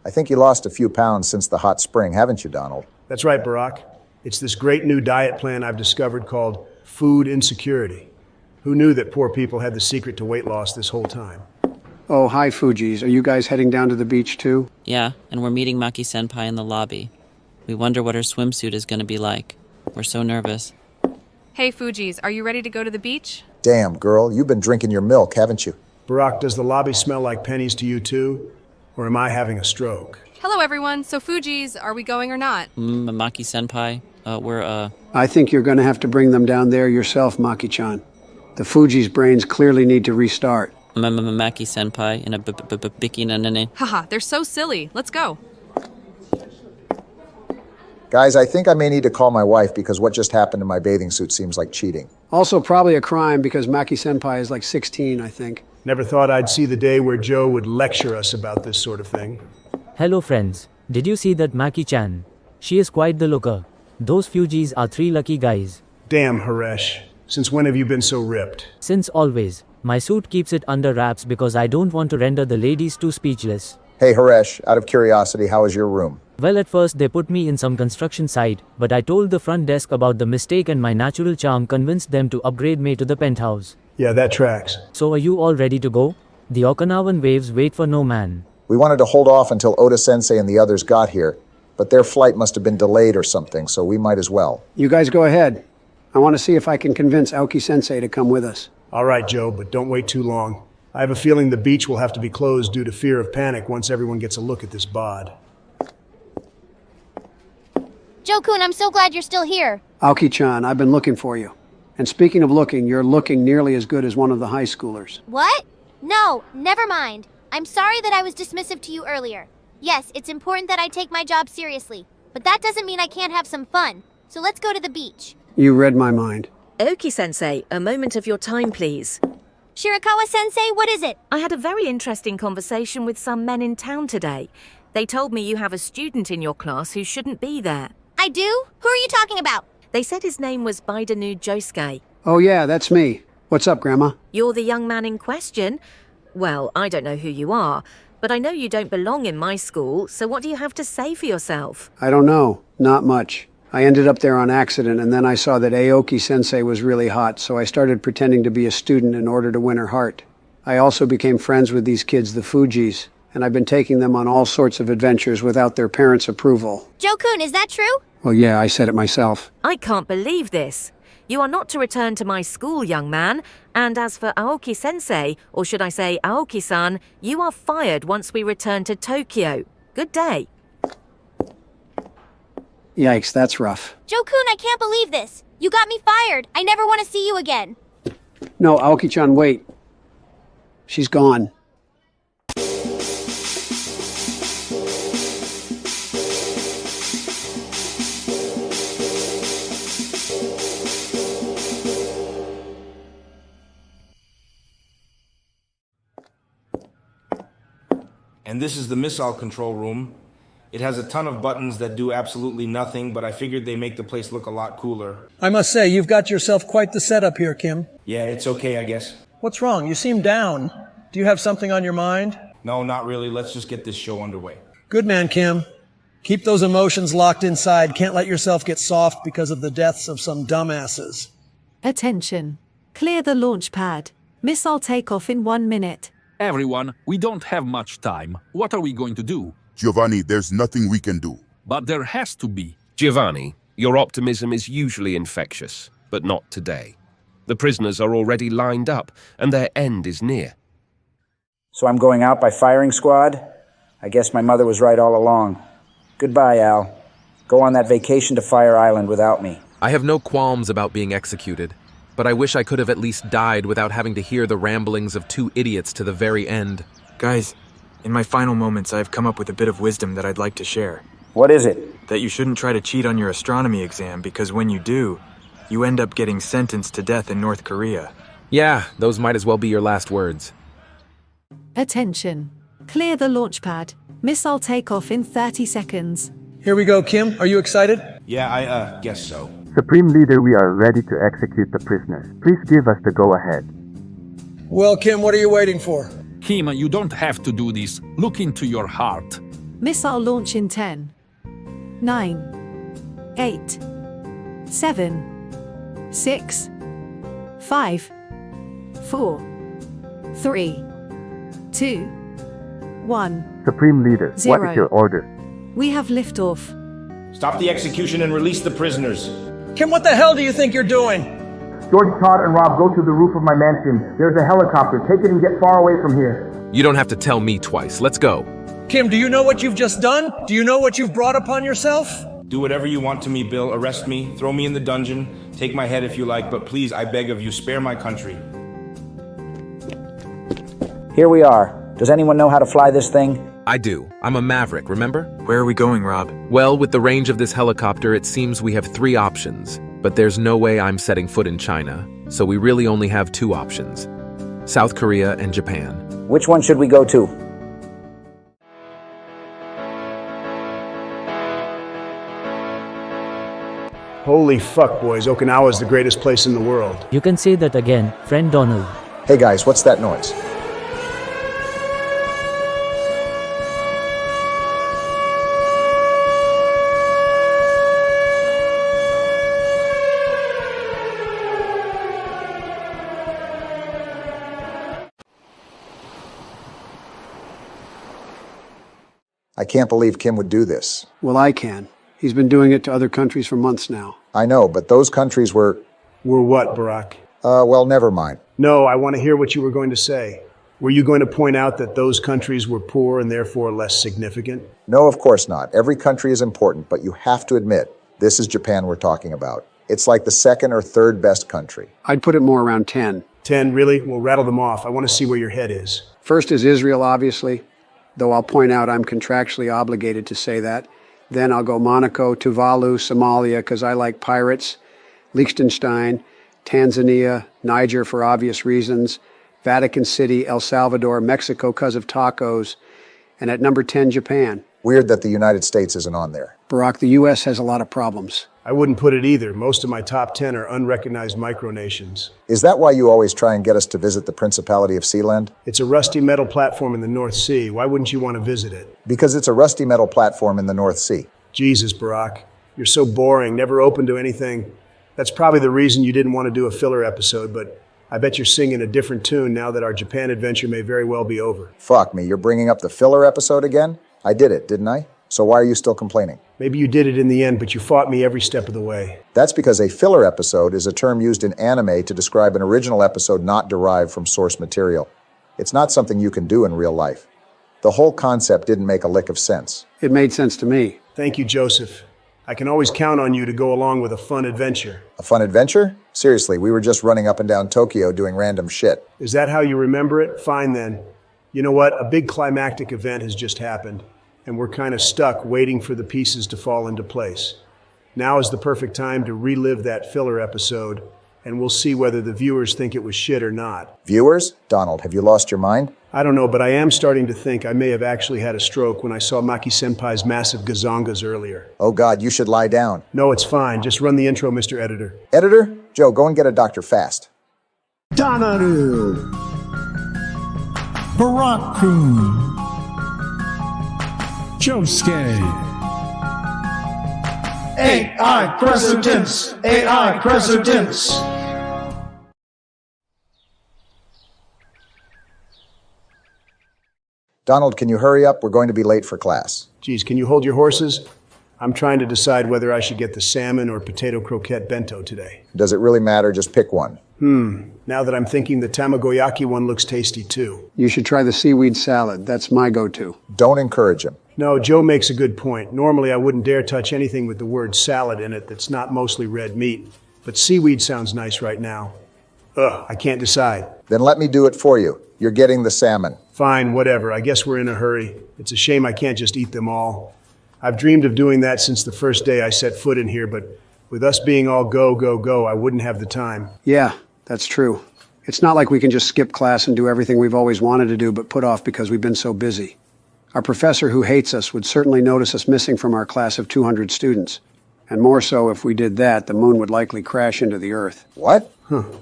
Speaker 2: I think you lost a few pounds since the hot spring, haven't you, Donald?
Speaker 3: That's right, Barack. It's this great new diet plan I've discovered called food insecurity. Who knew that poor people had the secret to weight loss this whole time?
Speaker 1: Oh, hi, Fujis. Are you guys heading down to the beach, too?
Speaker 26: Yeah, and we're meeting Maki-senpai in the lobby. We wonder what her swimsuit is going to be like. We're so nervous.
Speaker 8: Hey, Fujis, are you ready to go to the beach?
Speaker 2: Damn, girl, you've been drinking your milk, haven't you?
Speaker 3: Barack, does the lobby smell like pennies to you, too? Or am I having a stroke?
Speaker 8: Hello, everyone. So, Fujis, are we going or not?
Speaker 26: Maki-senpai,
Speaker 1: I think you're going to have to bring them down there yourself, Maki-chan. The Fuji's brains clearly need to restart.
Speaker 26: Maki-senpai in a bikini.
Speaker 8: Haha, they're so silly. Let's go.
Speaker 2: Guys, I think I may need to call my wife because what just happened to my bathing suit seems like cheating.
Speaker 1: Also, probably a crime because Maki-senpai is like 16, I think.
Speaker 3: Never thought I'd see the day where Joe would lecture us about this sort of thing.
Speaker 10: Hello friends, did you see that Maki-chan? She is quite the looker. Those Fujis are 3 lucky guys.
Speaker 3: Damn, Haresh. Since when have you been so ripped?
Speaker 10: Since always. My suit keeps it under wraps because I don't want to render the ladies too speechless.
Speaker 2: Hey Haresh, out of curiosity, how is your room?
Speaker 10: Well, at first they put me in some construction site, but I told the front desk about the mistake and my natural charm convinced them to upgrade me to the penthouse.
Speaker 3: Yeah, that tracks.
Speaker 10: So are you all ready to go? The Okinawan waves wait for no man.
Speaker 2: We wanted to hold off until Oda Sensei and the others got here, but their flight must have been delayed or something, so we might as well.
Speaker 1: You guys go ahead. I want to see if I can convince Aoki Sensei to come with us.
Speaker 3: All right, Joe, but don't wait too long. I have a feeling the beach will have to be closed due to fear of panic once everyone gets a look at this bod.
Speaker 13: Joe-kun, I'm so glad you're still here.
Speaker 1: Aoki-chan, I've been looking for you. And speaking of looking, you're looking nearly as good as one of the high schoolers.
Speaker 13: What? No, never mind. I'm sorry that I was dismissive to you earlier. Yes, it's important that I take my job seriously, but that doesn't mean I can't have some fun. So let's go to the beach.
Speaker 1: You read my mind.
Speaker 27: Aoki Sensei, a moment of your time, please.
Speaker 13: Shirakawa Sensei, what is it?
Speaker 27: I had a very interesting conversation with some men in town today. They told me you have a student in your class who shouldn't be there.
Speaker 13: I do? Who are you talking about?
Speaker 27: They said his name was Baidanu Josuke.
Speaker 1: Oh yeah, that's me. What's up, Grandma?
Speaker 27: You're the young man in question? Well, I don't know who you are, but I know you don't belong in my school, so what do you have to say for yourself?
Speaker 1: I don't know. Not much. I ended up there on accident, and then I saw that Aoki Sensei was really hot, so I started pretending to be a student in order to win her heart. I also became friends with these kids, the Fujis, and I've been taking them on all sorts of adventures without their parents' approval.
Speaker 13: Joe-kun, is that true?
Speaker 1: Well, yeah, I said it myself.
Speaker 27: I can't believe this. You are not to return to my school, young man. And as for Aoki Sensei, or should I say Aoki-san, you are fired once we return to Tokyo. Good day.
Speaker 1: Yikes, that's rough.
Speaker 13: Joe-kun, I can't believe this. You got me fired. I never want to see you again.
Speaker 1: No, Aoki-chan, wait. She's gone.
Speaker 25: And this is the missile control room. It has a ton of buttons that do absolutely nothing, but I figured they make the place look a lot cooler.
Speaker 6: I must say, you've got yourself quite the setup here, Kim.
Speaker 25: Yeah, it's okay, I guess.
Speaker 6: What's wrong? You seem down. Do you have something on your mind?
Speaker 25: No, not really. Let's just get this show underway.
Speaker 6: Good man, Kim. Keep those emotions locked inside. Can't let yourself get soft because of the deaths of some dumbasses.
Speaker 4: Attention. Clear the launch pad. Missile takeoff in 1 minute.
Speaker 21: Everyone, we don't have much time. What are we going to do?
Speaker 24: Giovanni, there's nothing we can do.
Speaker 21: But there has to be.
Speaker 22: Giovanni, your optimism is usually infectious, but not today. The prisoners are already lined up, and their end is near.
Speaker 11: So I'm going out by firing squad? I guess my mother was right all along. Goodbye, Al. Go on that vacation to Fire Island without me.
Speaker 16: I have no qualms about being executed, but I wish I could have at least died without having to hear the ramblings of two idiots to the very end.
Speaker 9: Guys, in my final moments, I've come up with a bit of wisdom that I'd like to share.
Speaker 11: What is it?
Speaker 9: That you shouldn't try to cheat on your astronomy exam, because when you do, you end up getting sentenced to death in North Korea.
Speaker 16: Yeah, those might as well be your last words.
Speaker 4: Attention. Clear the launch pad. Missile takeoff in 30 seconds.
Speaker 6: Here we go, Kim. Are you excited?
Speaker 25: Yeah, I guess so.
Speaker 14: Supreme Leader, we are ready to execute the prisoners. Please give us the go-ahead.
Speaker 6: Well, Kim, what are you waiting for?
Speaker 21: Kim, you don't have to do this. Look into your heart.
Speaker 4: Missile launch in 10, 9, 8, 7, 6, 5, 4, 3, 2, 1.
Speaker 14: Supreme Leader,
Speaker 4: 0.
Speaker 14: What is your order?
Speaker 4: We have liftoff.
Speaker 25: Stop the execution and release the prisoners.
Speaker 6: Kim, what the hell do you think you're doing?
Speaker 17: George, Todd, and Rob, go to the roof of my mansion. There's a helicopter. Take it and get far away from here.
Speaker 16: You don't have to tell me twice. Let's go.
Speaker 6: Kim, do you know what you've just done? Do you know what you've brought upon yourself?
Speaker 25: Do whatever you want to me, Bill. Arrest me, throw me in the dungeon, take my head if you like, but please, I beg of you, spare my country.
Speaker 11: Here we are. Does anyone know how to fly this thing?
Speaker 16: I do. I'm a maverick, remember?
Speaker 9: Where are we going, Rob?
Speaker 16: Well, with the range of this helicopter, it seems we have 3 options. But there's no way I'm setting foot in China, so we really only have 2 options. South Korea and Japan.
Speaker 11: Which one should we go to?
Speaker 3: Holy fuck, boys. Okinawa is the greatest place in the world.
Speaker 10: You can say that again, friend Donald.
Speaker 2: Hey guys, what's that noise? I can't believe Kim would do this.
Speaker 1: Well, I can. He's been doing it to other countries for months now.
Speaker 2: I know, but those countries were...
Speaker 3: Were what, Barack?
Speaker 2: Well, never mind.
Speaker 3: No, I want to hear what you were going to say. Were you going to point out that those countries were poor and therefore less significant?
Speaker 2: No, of course not. Every country is important, but you have to admit, this is Japan we're talking about. It's like the 2nd or 3rd best country.
Speaker 1: I'd put it more around 10.
Speaker 3: 10, really? We'll rattle them off. I want to see where your head is.
Speaker 1: First is Israel, obviously, though I'll point out I'm contractually obligated to say that. Then I'll go Monaco, Tuvalu, Somalia, because I like pirates, Liechtenstein, Tanzania, Niger for obvious reasons, Vatican City, El Salvador, Mexico because of tacos, and at number 10, Japan.
Speaker 2: Weird that the United States isn't on there.
Speaker 1: Barack, the U.S. has a lot of problems.
Speaker 3: I wouldn't put it either. Most of my top 10 are unrecognized micronations.
Speaker 2: Is that why you always try and get us to visit the Principality of Sealand?
Speaker 3: It's a rusty metal platform in the North Sea. Why wouldn't you want to visit it?
Speaker 2: Because it's a rusty metal platform in the North Sea.
Speaker 3: Jesus, Barack. You're so boring, never open to anything. That's probably the reason you didn't want to do a filler episode, but I bet you're singing a different tune now that our Japan adventure may very well be over.
Speaker 2: Fuck me, you're bringing up the filler episode again? I did it, didn't I? So why are you still complaining?
Speaker 3: Maybe you did it in the end, but you fought me every step of the way.
Speaker 2: That's because a filler episode is a term used in anime to describe an original episode not derived from source material. It's not something you can do in real life. The whole concept didn't make a lick of sense.
Speaker 1: It made sense to me.
Speaker 3: Thank you, Joseph. I can always count on you to go along with a fun adventure.
Speaker 2: A fun adventure? Seriously, we were just running up and down Tokyo doing random shit.
Speaker 3: Is that how you remember it? Fine then. You know what? A big climactic event has just happened, and we're kind of stuck waiting for the pieces to fall into place. Now is the perfect time to relive that filler episode, and we'll see whether the viewers think it was shit or not.
Speaker 2: Viewers? Donald, have you lost your mind?
Speaker 3: I don't know, but I am starting to think I may have actually had a stroke when I saw Maki-senpai's massive gazongas earlier.
Speaker 2: Oh God, you should lie down.
Speaker 3: No, it's fine. Just run the intro, Mr. Editor.
Speaker 2: Editor? Joe, go and get a doctor fast.
Speaker 5: Donaru. Baraku. Josuke. AI Presidents. AI Presidents.
Speaker 2: Donald, can you hurry up? We're going to be late for class.
Speaker 3: Geez, can you hold your horses? I'm trying to decide whether I should get the salmon or potato croquette bento today.
Speaker 2: Does it really matter? Just pick one.
Speaker 3: Now that I'm thinking, the tamagoyaki one looks tasty too.
Speaker 1: You should try the seaweed salad. That's my go-to.
Speaker 2: Don't encourage him.
Speaker 3: No, Joe makes a good point. Normally I wouldn't dare touch anything with the word salad in it that's not mostly red meat. But seaweed sounds nice right now. I can't decide.
Speaker 2: Then let me do it for you. You're getting the salmon.
Speaker 3: Fine, whatever. I guess we're in a hurry. It's a shame I can't just eat them all. I've dreamed of doing that since the first day I set foot in here, but with us being all go, go, go, I wouldn't have the time.
Speaker 1: Yeah, that's true. It's not like we can just skip class and do everything we've always wanted to do but put off because we've been so busy. Our professor who hates us would certainly notice us missing from our class of 200 students. And more so, if we did that, the moon would likely crash into the Earth.
Speaker 2: What?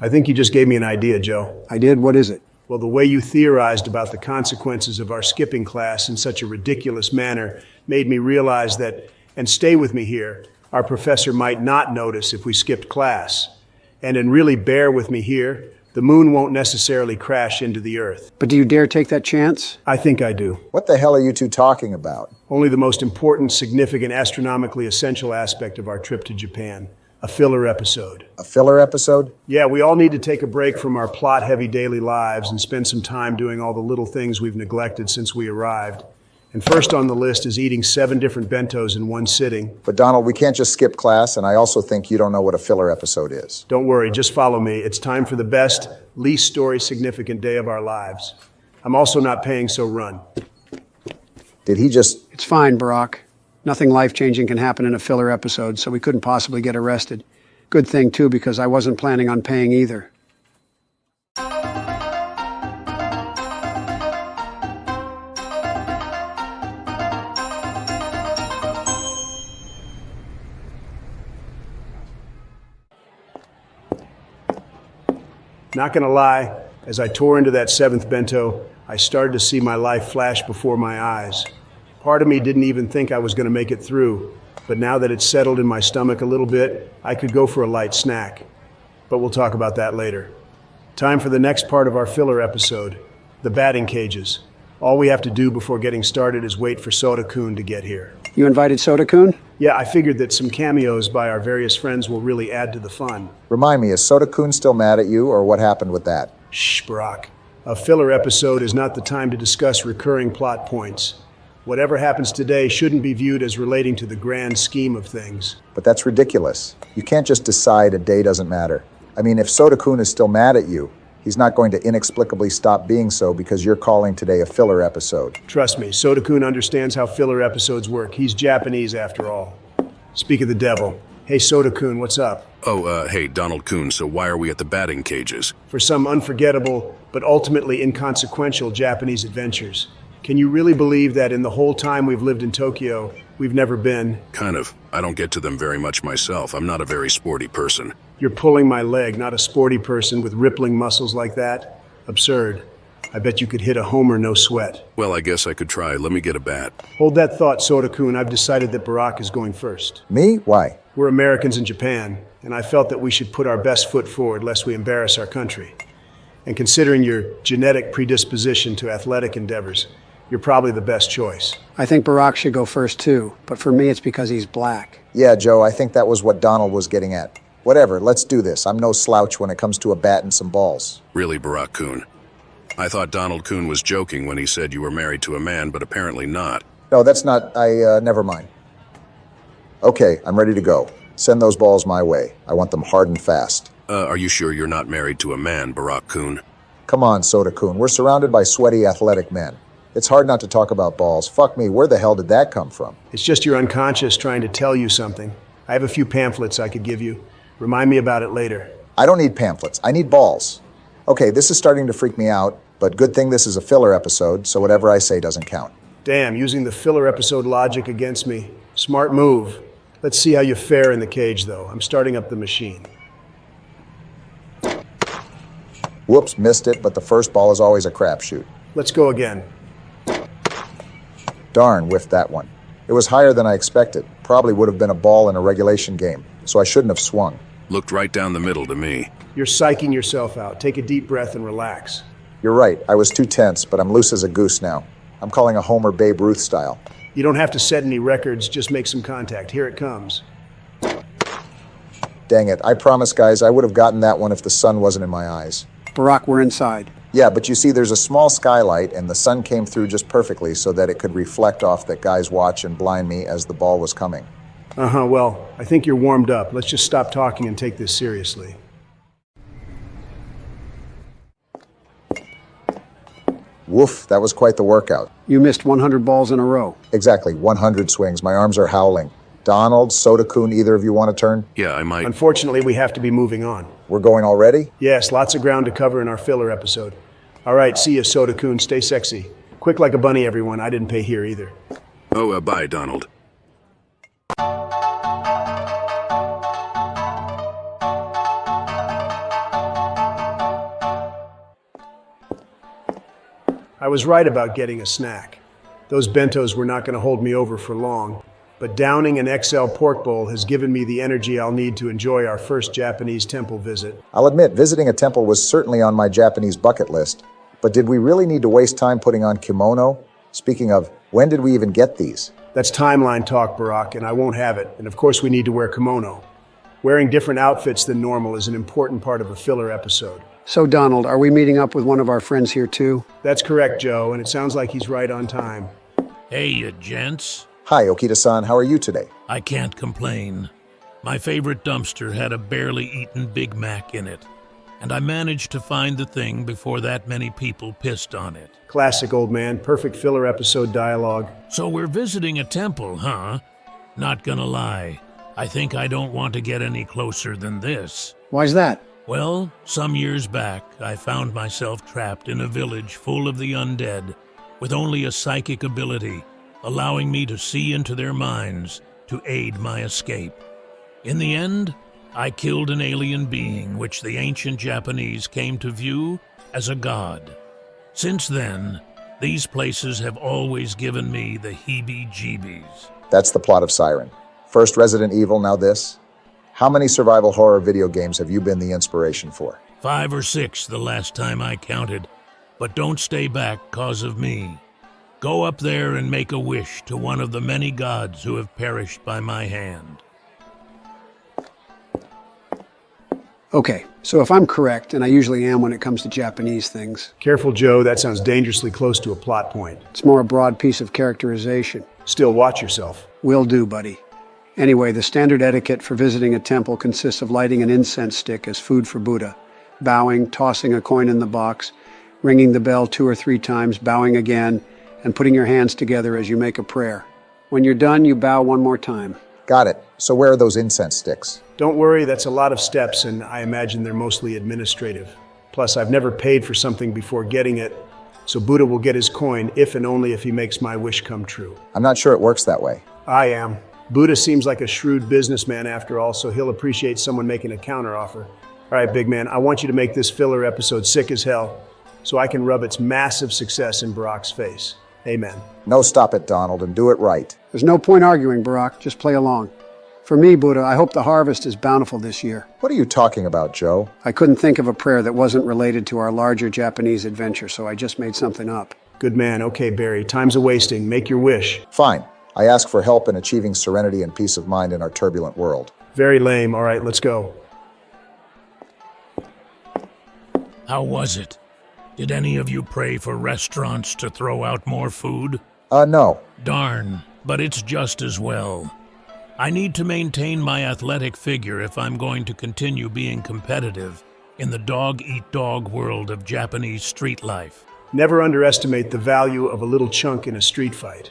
Speaker 3: I think you just gave me an idea, Joe.
Speaker 1: I did? What is it?
Speaker 3: Well, the way you theorized about the consequences of our skipping class in such a ridiculous manner made me realize that, and stay with me here, our professor might not notice if we skipped class. And really bear with me here, the moon won't necessarily crash into the Earth.
Speaker 1: But do you dare take that chance?
Speaker 3: I think I do.
Speaker 2: What the hell are you two talking about?
Speaker 3: Only the most important, significant, astronomically essential aspect of our trip to Japan. A filler episode.
Speaker 2: A filler episode?
Speaker 3: Yeah, we all need to take a break from our plot-heavy daily lives and spend some time doing all the little things we've neglected since we arrived. And first on the list is eating 7 different bentos in one sitting.
Speaker 2: But Donald, we can't just skip class, and I also think you don't know what a filler episode is.
Speaker 3: Don't worry, just follow me. It's time for the best, least story-significant day of our lives. I'm also not paying, so run.
Speaker 2: Did he just...
Speaker 1: It's fine, Barack. Nothing life-changing can happen in a filler episode, so we couldn't possibly get arrested. Good thing, too, because I wasn't planning on paying either.
Speaker 3: Not gonna lie, as I tore into that 7th bento, I started to see my life flash before my eyes. Part of me didn't even think I was gonna make it through, but now that it's settled in my stomach a little bit, I could go for a light snack. But we'll talk about that later. Time for the next part of our filler episode, the batting cages. All we have to do before getting started is wait for Soda-kun to get here.
Speaker 1: You invited Soda-kun?
Speaker 3: Yeah, I figured that some cameos by our various friends will really add to the fun.
Speaker 2: Remind me, is Soda-kun still mad at you, or what happened with that?
Speaker 3: Shh, Brock. A filler episode is not the time to discuss recurring plot points. Whatever happens today shouldn't be viewed as relating to the grand scheme of things.
Speaker 2: But that's ridiculous. You can't just decide a day doesn't matter. I mean, if Soda-kun is still mad at you, he's not going to inexplicably stop being so because you're calling today a filler episode.
Speaker 3: Trust me, Soda-kun understands how filler episodes work. He's Japanese after all. Speak of the devil. Hey, Soda-kun, what's up?
Speaker 7: Hey, Donald-kun, so why are we at the batting cages?
Speaker 3: For some unforgettable, but ultimately inconsequential Japanese adventures. Can you really believe that in the whole time we've lived in Tokyo, we've never been?
Speaker 7: Kind of. I don't get to them very much myself. I'm not a very sporty person.
Speaker 3: You're pulling my leg, not a sporty person with rippling muscles like that. Absurd. I bet you could hit a homer no sweat.
Speaker 7: Well, I guess I could try. Let me get a bat.
Speaker 3: Hold that thought, Soda-kun. I've decided that Barack is going first.
Speaker 2: Me? Why?
Speaker 3: We're Americans in Japan, and I felt that we should put our best foot forward lest we embarrass our country. And considering your genetic predisposition to athletic endeavors, you're probably the best choice.
Speaker 1: I think Barack should go first too, but for me it's because he's black.
Speaker 2: Yeah, Joe, I think that was what Donald was getting at. Whatever, let's do this. I'm no slouch when it comes to a bat and some balls.
Speaker 7: Really, Barack-kun? I thought Donald Kun was joking when he said you were married to a man, but apparently not.
Speaker 2: No, that's not, never mind. Okay, I'm ready to go. Send those balls my way. I want them hard and fast.
Speaker 7: Are you sure you're not married to a man, Barack-kun?
Speaker 2: Come on, Soda-kun. We're surrounded by sweaty, athletic men. It's hard not to talk about balls. Fuck me, where the hell did that come from?
Speaker 3: It's just your unconscious trying to tell you something. I have a few pamphlets I could give you. Remind me about it later.
Speaker 2: I don't need pamphlets. I need balls. Okay, this is starting to freak me out, but good thing this is a filler episode, so whatever I say doesn't count.
Speaker 3: Damn, using the filler episode logic against me. Smart move. Let's see how you fare in the cage, though. I'm starting up the machine.
Speaker 2: Whoops, missed it, but the first ball is always a crapshoot.
Speaker 3: Let's go again.
Speaker 2: Darn, whiffed that one. It was higher than I expected. Probably would have been a ball in a regulation game, so I shouldn't have swung.
Speaker 7: Looked right down the middle to me.
Speaker 3: You're psyching yourself out. Take a deep breath and relax.
Speaker 2: You're right, I was too tense, but I'm loose as a goose now. I'm calling a homer Babe Ruth style.
Speaker 3: You don't have to set any records, just make some contact. Here it comes.
Speaker 2: Dang it, I promise, guys, I would have gotten that one if the sun wasn't in my eyes.
Speaker 1: Barack, we're inside.
Speaker 2: Yeah, but you see, there's a small skylight, and the sun came through just perfectly so that it could reflect off that guy's watch and blind me as the ball was coming.
Speaker 3: Well, I think you're warmed up. Let's just stop talking and take this seriously.
Speaker 2: Woof, that was quite the workout.
Speaker 1: You missed 100 balls in a row.
Speaker 2: Exactly, 100 swings. My arms are howling. Donald, Soda-kun, either of you want to turn?
Speaker 7: Yeah, I might.
Speaker 3: Unfortunately, we have to be moving on.
Speaker 2: We're going already?
Speaker 3: Yes, lots of ground to cover in our filler episode. All right, see ya, Soda-kun. Stay sexy. Quick like a bunny, everyone. I didn't pay here either.
Speaker 7: Oh, bye, Donald.
Speaker 3: I was right about getting a snack. Those bentos were not going to hold me over for long, but downing an XL pork bowl has given me the energy I'll need to enjoy our first Japanese temple visit.
Speaker 2: I'll admit, visiting a temple was certainly on my Japanese bucket list, but did we really need to waste time putting on kimono? Speaking of, when did we even get these?
Speaker 3: That's timeline talk, Barack, and I won't have it. And of course we need to wear kimono. Wearing different outfits than normal is an important part of a filler episode.
Speaker 1: So, Donald, are we meeting up with one of our friends here too?
Speaker 3: That's correct, Joe, and it sounds like he's right on time.
Speaker 12: Hey, you gents.
Speaker 2: Hi, Okita-san. How are you today?
Speaker 12: I can't complain. My favorite dumpster had a barely eaten Big Mac in it, and I managed to find the thing before that many people pissed on it.
Speaker 3: Classic, old man. Perfect filler episode dialogue.
Speaker 12: So we're visiting a temple, huh? Not gonna lie, I think I don't want to get any closer than this.
Speaker 1: Why's that?
Speaker 12: Well, some years back, I found myself trapped in a village full of the undead, with only a psychic ability, allowing me to see into their minds to aid my escape. In the end, I killed an alien being which the ancient Japanese came to view as a god. Since then, these places have always given me the heebie-jeebies.
Speaker 2: That's the plot of Siren. First Resident Evil, now this. How many survival horror video games have you been the inspiration for?
Speaker 12: 5 or 6 the last time I counted, but don't stay back 'cause of me. Go up there and make a wish to one of the many gods who have perished by my hand.
Speaker 1: Okay, so if I'm correct, and I usually am when it comes to Japanese things.
Speaker 3: Careful, Joe, that sounds dangerously close to a plot point.
Speaker 1: It's more a broad piece of characterization.
Speaker 3: Still, watch yourself.
Speaker 1: Will do, buddy. Anyway, the standard etiquette for visiting a temple consists of lighting an incense stick as food for Buddha, bowing, tossing a coin in the box, ringing the bell 2 or 3 times, bowing again, and putting your hands together as you make a prayer. When you're done, you bow one more time.
Speaker 2: Got it. So where are those incense sticks?
Speaker 3: Don't worry, that's a lot of steps, and I imagine they're mostly administrative. Plus, I've never paid for something before getting it, so Buddha will get his coin if and only if he makes my wish come true.
Speaker 2: I'm not sure it works that way.
Speaker 3: I am. Buddha seems like a shrewd businessman after all, so he'll appreciate someone making a counteroffer. All right, big man, I want you to make this filler episode sick as hell so I can rub its massive success in Barack's face. Amen.
Speaker 2: No, stop it, Donald, and do it right.
Speaker 1: There's no point arguing, Barack. Just play along. For me, Buddha, I hope the harvest is bountiful this year.
Speaker 2: What are you talking about, Joe?
Speaker 1: I couldn't think of a prayer that wasn't related to our larger Japanese adventure, so I just made something up.
Speaker 3: Good man. Okay, Barry. Time's a-wasting. Make your wish.
Speaker 2: Fine. I ask for help in achieving serenity and peace of mind in our turbulent world.
Speaker 3: Very lame. All right, let's go.
Speaker 12: How was it? Did any of you pray for restaurants to throw out more food?
Speaker 2: No.
Speaker 12: Darn, but it's just as well. I need to maintain my athletic figure if I'm going to continue being competitive in the dog-eat-dog world of Japanese street life.
Speaker 3: Never underestimate the value of a little chunk in a street fight.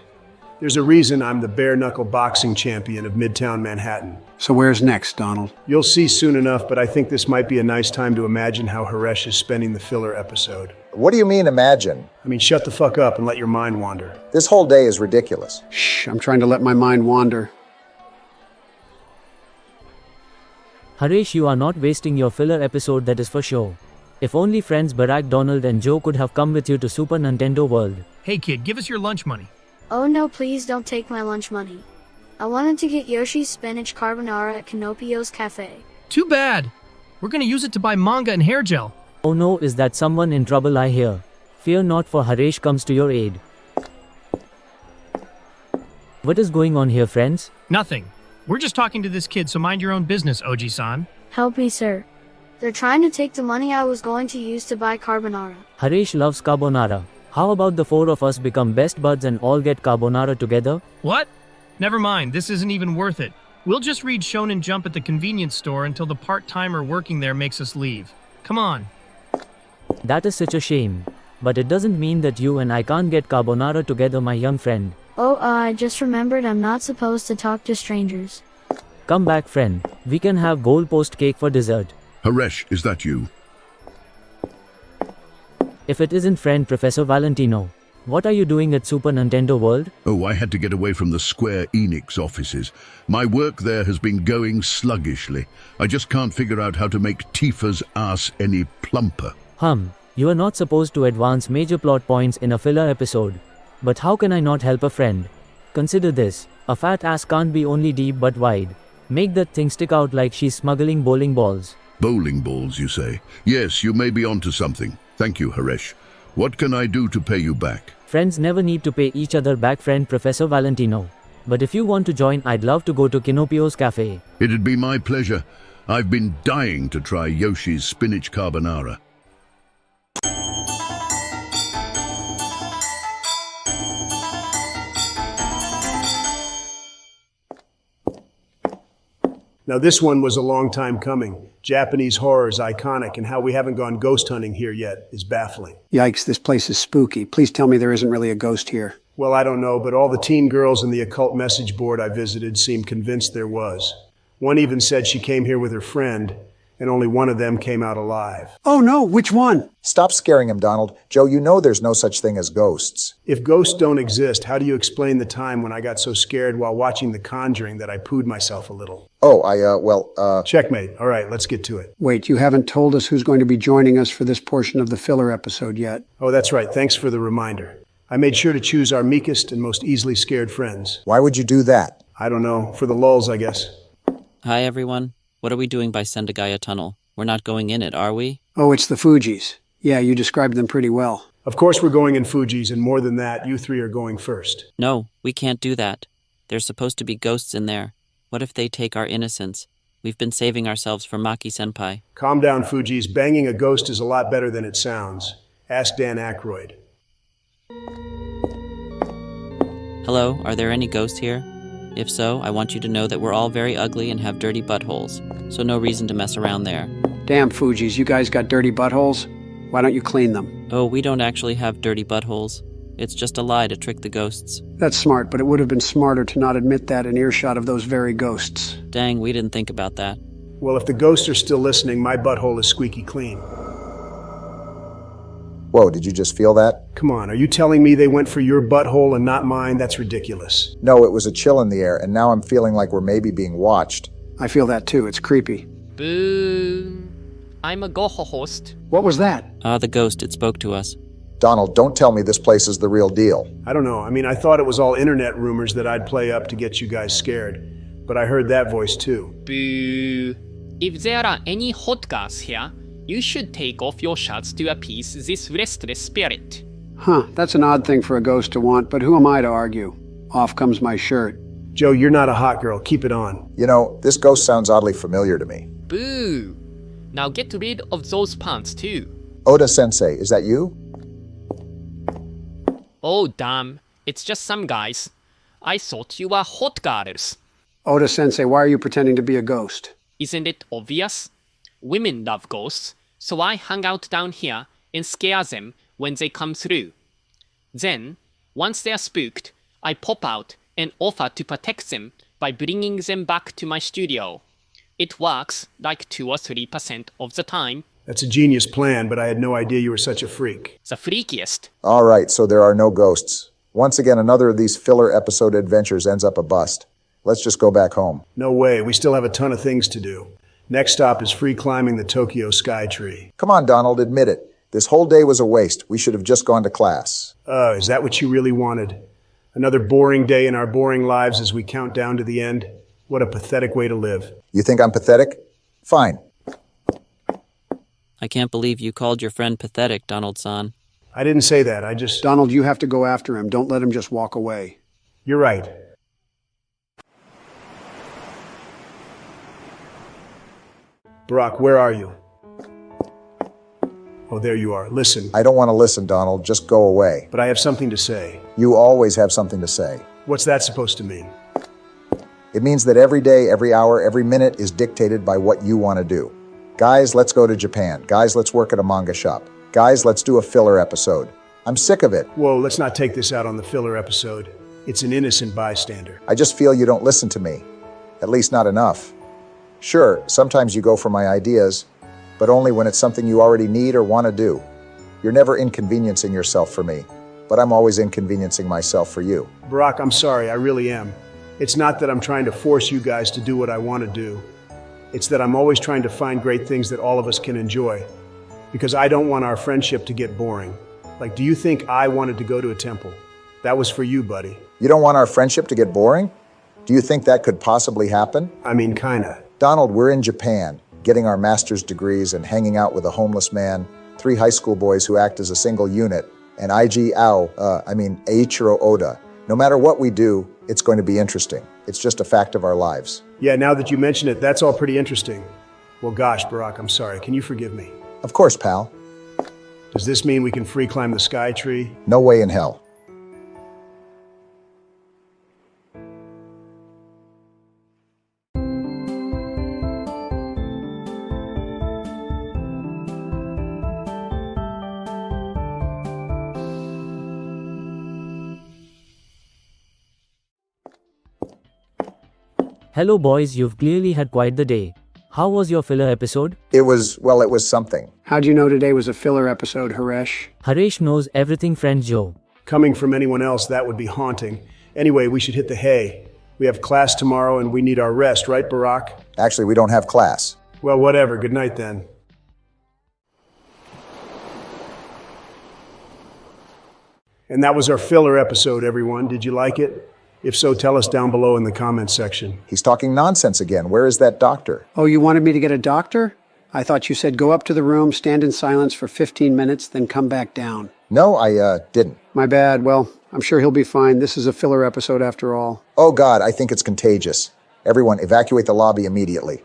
Speaker 3: There's a reason I'm the bare-knuckle boxing champion of Midtown Manhattan.
Speaker 1: So where's next, Donald?
Speaker 3: You'll see soon enough, but I think this might be a nice time to imagine how Haresh is spending the filler episode.
Speaker 2: What do you mean, imagine?
Speaker 3: I mean, shut the fuck up and let your mind wander.
Speaker 2: This whole day is ridiculous.
Speaker 1: Shh, I'm trying to let my mind wander.
Speaker 10: Haresh, you are not wasting your filler episode, that is for sure. If only friends Barack, Donald and Joe could have come with you to Super Nintendo World.
Speaker 8: Hey kid, give us your lunch money.
Speaker 15: Oh no, please don't take my lunch money. I wanted to get Yoshi's spinach carbonara at Canopio's Cafe.
Speaker 8: Too bad. We're gonna use it to buy manga and hair gel.
Speaker 10: Oh no, is that someone in trouble I hear? Fear not, for Haresh comes to your aid. What is going on here, friends?
Speaker 8: Nothing. We're just talking to this kid, so mind your own business, Oji-san.
Speaker 15: Help me, sir. They're trying to take the money I was going to use to buy carbonara.
Speaker 10: Haresh loves carbonara. How about the four of us become best buds and all get carbonara together?
Speaker 8: What? Never mind, this isn't even worth it. We'll just read Shonen Jump at the convenience store until the part-timer working there makes us leave. Come on.
Speaker 10: That is such a shame. But it doesn't mean that you and I can't get carbonara together, my young friend.
Speaker 15: Oh, I just remembered I'm not supposed to talk to strangers.
Speaker 10: Come back, friend. We can have goalpost cake for dessert.
Speaker 24: Haresh, is that you?
Speaker 10: If it isn't friend Professor Valentino. What are you doing at Super Nintendo World?
Speaker 24: Oh, I had to get away from the Square Enix offices. My work there has been going sluggishly. I just can't figure out how to make Tifa's ass any plumper.
Speaker 10: You are not supposed to advance major plot points in a filler episode. But how can I not help a friend? Consider this. A fat ass can't be only deep but wide. Make that thing stick out like she's smuggling bowling balls.
Speaker 24: Bowling balls, you say? Yes, you may be onto something. Thank you, Haresh. What can I do to pay you back?
Speaker 10: Friends never need to pay each other back, friend Professor Valentino. But if you want to join, I'd love to go to Canopio's Cafe.
Speaker 24: It'd be my pleasure. I've been dying to try Yoshi's spinach carbonara.
Speaker 3: Now this one was a long time coming. Japanese horror is iconic, and how we haven't gone ghost hunting here yet is baffling.
Speaker 1: Yikes, this place is spooky. Please tell me there isn't really a ghost here.
Speaker 3: Well, I don't know, but all the teen girls in the occult message board I visited seemed convinced there was. One even said she came here with her friend, and only one of them came out alive.
Speaker 1: Oh no, which one?
Speaker 2: Stop scaring him, Donald. Joe, you know there's no such thing as ghosts.
Speaker 3: If ghosts don't exist, how do you explain the time when I got so scared while watching The Conjuring that I pooed myself a little?
Speaker 2: Oh,
Speaker 3: Checkmate. All right, let's get to it.
Speaker 1: Wait, you haven't told us who's going to be joining us for this portion of the filler episode yet.
Speaker 3: Oh, that's right. Thanks for the reminder. I made sure to choose our meekest and most easily scared friends.
Speaker 2: Why would you do that?
Speaker 3: I don't know. For the lulz, I guess.
Speaker 18: Hi, everyone. What are we doing by Sendagaya Tunnel? We're not going in it, are we?
Speaker 1: Oh, it's the Fujis. Yeah, you described them pretty well.
Speaker 3: Of course we're going in Fuji's, and more than that, you three are going first.
Speaker 18: No, we can't do that. There's supposed to be ghosts in there. What if they take our innocence? We've been saving ourselves for Maki-senpai.
Speaker 3: Calm down, Fuji's. Banging a ghost is a lot better than it sounds. Ask Dan Aykroyd.
Speaker 18: Hello, are there any ghosts here? If so, I want you to know that we're all very ugly and have dirty buttholes, so no reason to mess around there.
Speaker 1: Damn, Fujis, you guys got dirty buttholes? Why don't you clean them?
Speaker 18: Oh, we don't actually have dirty buttholes. It's just a lie to trick the ghosts.
Speaker 1: That's smart, but it would have been smarter to not admit that in earshot of those very ghosts.
Speaker 18: Dang, we didn't think about that.
Speaker 3: Well, if the ghosts are still listening, my butthole is squeaky clean.
Speaker 2: Whoa, did you just feel that?
Speaker 3: Come on, are you telling me they went for your butthole and not mine? That's ridiculous.
Speaker 2: No, it was a chill in the air, and now I'm feeling like we're maybe being watched.
Speaker 1: I feel that too. It's creepy.
Speaker 19: Boo. I'm a Goho host.
Speaker 1: What was that?
Speaker 18: The ghost, it spoke to us.
Speaker 2: Donald, don't tell me this place is the real deal.
Speaker 3: I don't know. I mean, I thought it was all internet rumors that I'd play up to get you guys scared. But I heard that voice too.
Speaker 19: Boo. If there are any hot girls here, you should take off your shirts to appease this restless spirit.
Speaker 1: Huh, that's an odd thing for a ghost to want, but who am I to argue? Off comes my shirt.
Speaker 3: Joe, you're not a hot girl. Keep it on.
Speaker 2: You know, this ghost sounds oddly familiar to me.
Speaker 19: Boo! Now get rid of those pants too.
Speaker 2: Oda Sensei, is that you?
Speaker 19: Oh damn, it's just some guys. I thought you were hot girls.
Speaker 1: Oda Sensei, why are you pretending to be a ghost?
Speaker 19: Isn't it obvious? Women love ghosts, so I hang out down here and scare them when they come through. Then, once they're spooked, I pop out and offer to protect them by bringing them back to my studio. It works like 2 or 3% of the time.
Speaker 3: That's a genius plan, but I had no idea you were such a freak.
Speaker 19: The freakiest.
Speaker 2: All right, so there are no ghosts. Once again, another of these filler episode adventures ends up a bust. Let's just go back home.
Speaker 3: No way, we still have a ton of things to do. Next stop is free climbing the Tokyo Sky Tree.
Speaker 2: Come on, Donald, admit it. This whole day was a waste. We should have just gone to class.
Speaker 3: Oh, is that what you really wanted? Another boring day in our boring lives as we count down to the end? What a pathetic way to live.
Speaker 2: You think I'm pathetic? Fine.
Speaker 18: I can't believe you called your friend pathetic, Donald-san.
Speaker 3: I didn't say that,
Speaker 1: Donald, you have to go after him. Don't let him just walk away.
Speaker 3: You're right. Barack, where are you? Oh, there you are. Listen.
Speaker 2: I don't want to listen, Donald. Just go away.
Speaker 3: But I have something to say.
Speaker 2: You always have something to say.
Speaker 3: What's that supposed to mean?
Speaker 2: It means that every day, every hour, every minute is dictated by what you want to do. Guys, let's go to Japan. Guys, let's work at a manga shop. Guys, let's do a filler episode. I'm sick of it.
Speaker 3: Whoa, let's not take this out on the filler episode. It's an innocent bystander.
Speaker 2: I just feel you don't listen to me. At least not enough. Sure, sometimes you go for my ideas, but only when it's something you already need or want to do. You're never inconveniencing yourself for me, but I'm always inconveniencing myself for you.
Speaker 3: Barack, I'm sorry, I really am. It's not that I'm trying to force you guys to do what I want to do. It's that I'm always trying to find great things that all of us can enjoy. Because I don't want our friendship to get boring. Like, do you think I wanted to go to a temple? That was for you, buddy.
Speaker 2: You don't want our friendship to get boring? Do you think that could possibly happen?
Speaker 3: I mean, kinda.
Speaker 2: Donald, we're in Japan, getting our master's degrees and hanging out with a homeless man, 3 high school boys who act as a single unit, and Eiichiro Oda. No matter what we do, it's going to be interesting. It's just a fact of our lives.
Speaker 3: Yeah, now that you mention it, that's all pretty interesting. Well, gosh, Barack, I'm sorry. Can you forgive me?
Speaker 2: Of course, pal.
Speaker 3: Does this mean we can free climb the sky tree?
Speaker 2: No way in hell.
Speaker 10: Hello boys, you've clearly had quite the day. How was your filler episode?
Speaker 2: It was something.
Speaker 1: How'd you know today was a filler episode, Haresh?
Speaker 10: Haresh knows everything, friend Joe.
Speaker 3: Coming from anyone else, that would be haunting. Anyway, we should hit the hay. We have class tomorrow and we need our rest, right, Barack?
Speaker 2: Actually, we don't have class.
Speaker 3: Well, whatever. Good night then. And that was our filler episode, everyone. Did you like it? If so, tell us down below in the comments section.
Speaker 2: He's talking nonsense again. Where is that doctor?
Speaker 1: Oh, you wanted me to get a doctor? I thought you said go up to the room, stand in silence for 15 minutes, then come back down.
Speaker 2: No, I didn't.
Speaker 1: My bad. Well, I'm sure he'll be fine. This is a filler episode after all.
Speaker 2: Oh God, I think it's contagious. Everyone, evacuate the lobby immediately.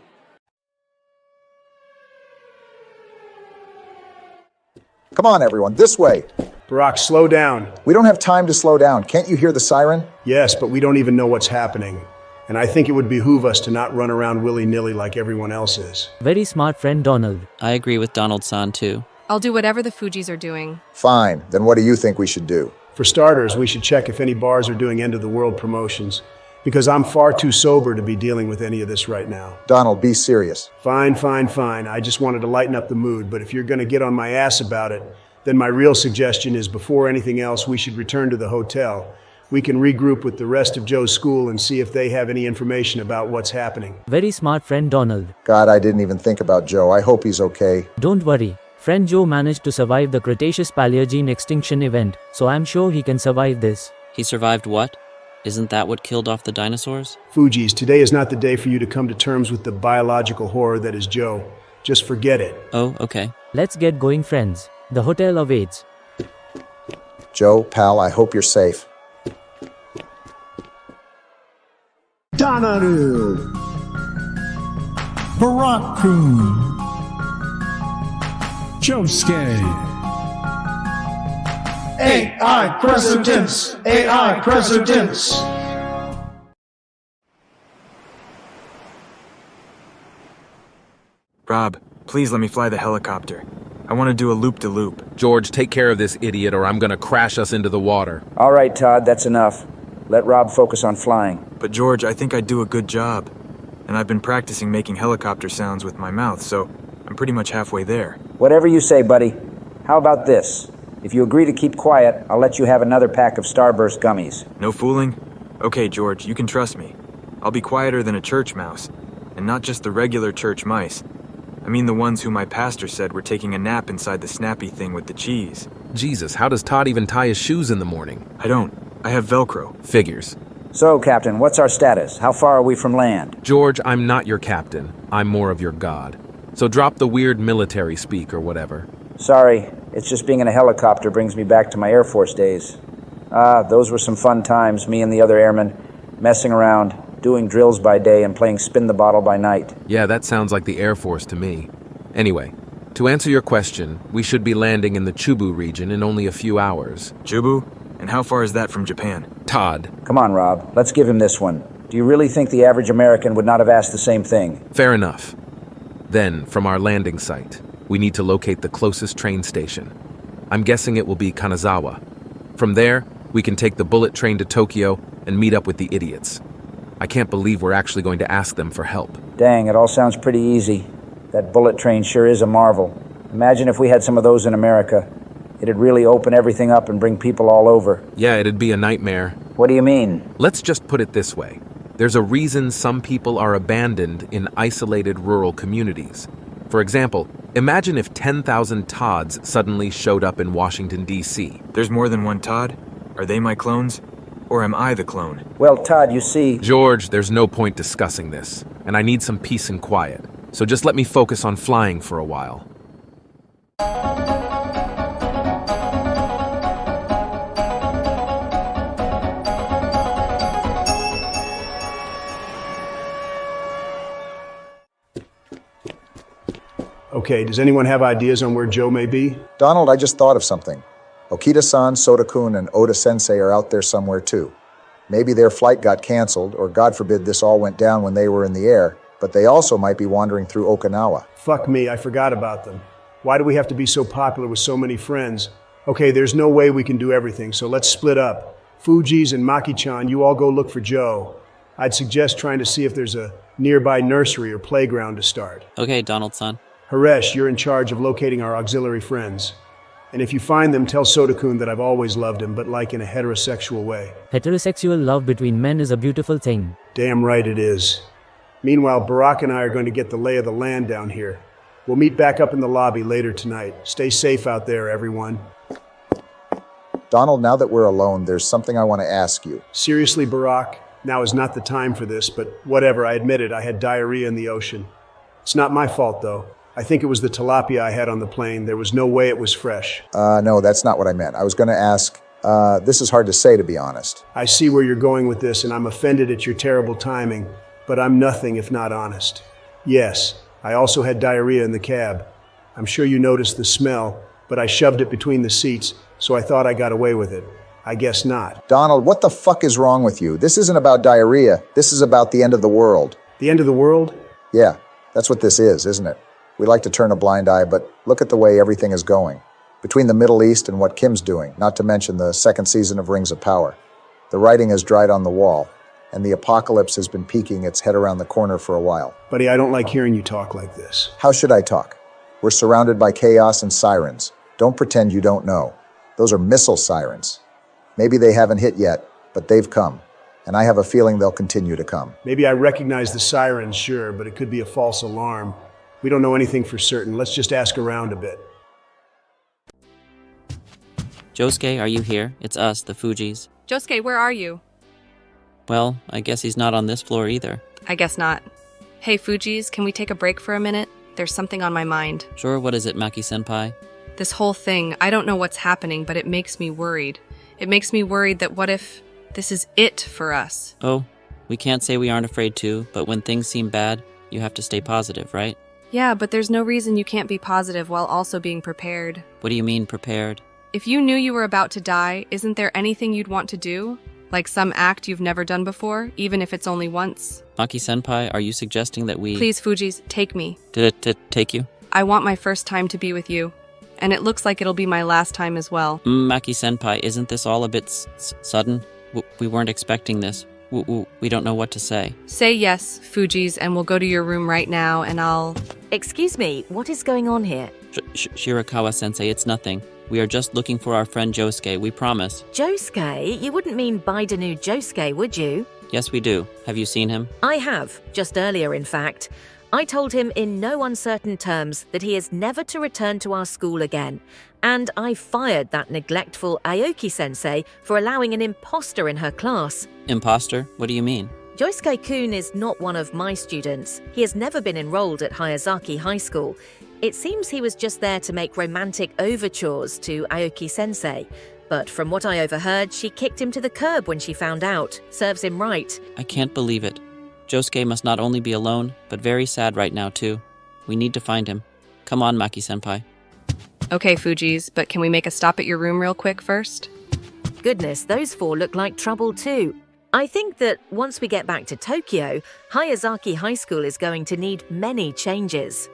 Speaker 2: Come on, everyone, this way.
Speaker 3: Barack, slow down.
Speaker 2: We don't have time to slow down. Can't you hear the siren?
Speaker 3: Yes, but we don't even know what's happening. And I think it would behoove us to not run around willy-nilly like everyone else is.
Speaker 10: Very smart friend Donald.
Speaker 18: I agree with Donald-san too.
Speaker 13: I'll do whatever the Fujis are doing.
Speaker 2: Fine, then what do you think we should do?
Speaker 3: For starters, we should check if any bars are doing end-of-the-world promotions. Because I'm far too sober to be dealing with any of this right now.
Speaker 2: Donald, be serious.
Speaker 3: Fine. I just wanted to lighten up the mood, but if you're going to get on my ass about it, then my real suggestion is before anything else, we should return to the hotel. We can regroup with the rest of Joe's school and see if they have any information about what's happening.
Speaker 10: Very smart friend Donald.
Speaker 2: God, I didn't even think about Joe. I hope he's okay.
Speaker 10: Don't worry. Friend Joe managed to survive the Cretaceous-Paleogene extinction event, so I'm sure he can survive this.
Speaker 18: He survived what? Isn't that what killed off the dinosaurs?
Speaker 3: Fujis, today is not the day for you to come to terms with the biological horror that is Joe. Just forget it.
Speaker 18: Oh, okay.
Speaker 10: Let's get going, friends. The hotel awaits.
Speaker 2: Joe, pal, I hope you're safe.
Speaker 5: Donaru. Barak-kun. Josuke. AI present tense. AI present tense.
Speaker 9: Rob, please let me fly the helicopter. I want to do a loop-de-loop.
Speaker 16: George, take care of this idiot or I'm gonna crash us into the water.
Speaker 11: All right, Todd, that's enough. Let Rob focus on flying.
Speaker 9: But George, I think I'd do a good job. And I've been practicing making helicopter sounds with my mouth, so I'm pretty much halfway there.
Speaker 11: Whatever you say, buddy. How about this? If you agree to keep quiet, I'll let you have another pack of Starburst gummies.
Speaker 9: No fooling? Okay, George, you can trust me. I'll be quieter than a church mouse. And not just the regular church mice. I mean the ones who my pastor said were taking a nap inside the snappy thing with the cheese.
Speaker 16: Jesus, how does Todd even tie his shoes in the morning?
Speaker 9: I don't. I have Velcro.
Speaker 16: Figures.
Speaker 11: So, Captain, what's our status? How far are we from land?
Speaker 16: George, I'm not your captain. I'm more of your god. So drop the weird military speak or whatever.
Speaker 11: Sorry, it's just being in a helicopter brings me back to my Air Force days. Those were some fun times, me and the other airmen, messing around, doing drills by day and playing spin the bottle by night.
Speaker 16: Yeah, that sounds like the Air Force to me. Anyway, to answer your question, we should be landing in the Chubu region in only a few hours.
Speaker 9: Chubu? And how far is that from Japan?
Speaker 16: Todd.
Speaker 11: Come on, Rob. Let's give him this one. Do you really think the average American would not have asked the same thing?
Speaker 16: Fair enough. Then, from our landing site, we need to locate the closest train station. I'm guessing it will be Kanazawa. From there, we can take the bullet train to Tokyo and meet up with the idiots. I can't believe we're actually going to ask them for help.
Speaker 11: Dang, it all sounds pretty easy. That bullet train sure is a marvel. Imagine if we had some of those in America. It'd really open everything up and bring people all over.
Speaker 16: Yeah, it'd be a nightmare.
Speaker 11: What do you mean?
Speaker 16: Let's just put it this way. There's a reason some people are abandoned in isolated rural communities. For example, imagine if 10,000 Todds suddenly showed up in Washington, D.C.
Speaker 9: There's more than one Todd? Are they my clones? Or am I the clone?
Speaker 11: Well, Todd, you see...
Speaker 16: George, there's no point discussing this, and I need some peace and quiet. So just let me focus on flying for a while.
Speaker 3: Okay, does anyone have ideas on where Joe may be?
Speaker 2: Donald, I just thought of something. Okita-san, Soda-kun, and Oda Sensei are out there somewhere too. Maybe their flight got canceled, or God forbid this all went down when they were in the air, but they also might be wandering through Okinawa.
Speaker 3: Fuck me, I forgot about them. Why do we have to be so popular with so many friends? Okay, there's no way we can do everything, so let's split up. Fuji's and Maki-chan, you all go look for Joe. I'd suggest trying to see if there's a nearby nursery or playground to start.
Speaker 18: Okay, Donald-san.
Speaker 3: Haresh, you're in charge of locating our auxiliary friends. And if you find them, tell Soda-kun that I've always loved him, but like in a heterosexual way.
Speaker 10: Heterosexual love between men is a beautiful thing.
Speaker 3: Damn right it is. Meanwhile, Barak and I are going to get the lay of the land down here. We'll meet back up in the lobby later tonight. Stay safe out there, everyone.
Speaker 2: Donald, now that we're alone, there's something I want to ask you.
Speaker 3: Seriously, Barak, now is not the time for this, but whatever, I admit it, I had diarrhea in the ocean. It's not my fault, though. I think it was the tilapia I had on the plane. There was no way it was fresh.
Speaker 2: No, that's not what I meant. I was going to ask, this is hard to say, to be honest.
Speaker 3: I see where you're going with this, and I'm offended at your terrible timing, but I'm nothing if not honest. Yes, I also had diarrhea in the cab. I'm sure you noticed the smell, but I shoved it between the seats, so I thought I got away with it. I guess not.
Speaker 2: Donald, what the fuck is wrong with you? This isn't about diarrhea. This is about the end of the world.
Speaker 3: The end of the world?
Speaker 2: Yeah, that's what this is, isn't it? We like to turn a blind eye, but look at the way everything is going. Between the Middle East and what Kim's doing, not to mention the second season of Rings of Power. The writing has dried on the wall, and the apocalypse has been peeking its head around the corner for a while.
Speaker 3: Buddy, I don't like hearing you talk like this.
Speaker 2: How should I talk? We're surrounded by chaos and sirens. Don't pretend you don't know. Those are missile sirens. Maybe they haven't hit yet, but they've come. And I have a feeling they'll continue to come.
Speaker 3: Maybe I recognize the sirens, sure, but it could be a false alarm. We don't know anything for certain. Let's just ask around a bit.
Speaker 18: Josuke, are you here? It's us, the Fujis.
Speaker 13: Josuke, where are you?
Speaker 18: Well, I guess he's not on this floor either.
Speaker 13: I guess not. Hey, Fujis, can we take a break for a minute? There's something on my mind.
Speaker 18: Sure, what is it, Maki-senpai?
Speaker 13: This whole thing, I don't know what's happening, but it makes me worried. It makes me worried that what if this is it for us?
Speaker 18: Oh, we can't say we aren't afraid to, but when things seem bad, you have to stay positive, right?
Speaker 13: Yeah, but there's no reason you can't be positive while also being prepared.
Speaker 18: What do you mean, prepared?
Speaker 13: If you knew you were about to die, isn't there anything you'd want to do? Like some act you've never done before, even if it's only once?
Speaker 18: Maki-senpai, are you suggesting that we—
Speaker 13: Please, Fujis, take me.
Speaker 18: Did it take you?
Speaker 13: I want my first time to be with you. And it looks like it'll be my last time as well.
Speaker 18: Maki-senpai, isn't this all a bit sudden? We weren't expecting this. We don't know what to say.
Speaker 13: Say yes, Fujis, and we'll go to your room right now, and I'll—
Speaker 14: Excuse me, what is going on here?
Speaker 18: Shirakawa-sensei, it's nothing. We are just looking for our friend Josuke, we promise.
Speaker 14: Josuke? You wouldn't mean Baidanu Josuke, would you?
Speaker 18: Yes, we do. Have you seen him?
Speaker 14: I have, just earlier in fact. I told him in no uncertain terms that he is never to return to our school again, and I fired that neglectful Aoki Sensei for allowing an imposter in her class.
Speaker 18: Imposter? What do you mean?
Speaker 14: Josuke-kun is not one of my students. He has never been enrolled at Hayazaki High School. It seems he was just there to make romantic overtures to Aoki Sensei. But from what I overheard, she kicked him to the curb when she found out. Serves him right.
Speaker 18: I can't believe it. Josuke must not only be alone, but very sad right now too. We need to find him. Come on, Maki-senpai.
Speaker 13: Okay, Fujis, but can we make a stop at your room real quick first?
Speaker 14: Goodness, those four look like trouble too. I think that once we get back to Tokyo, Hayazaki High School is going to need many changes.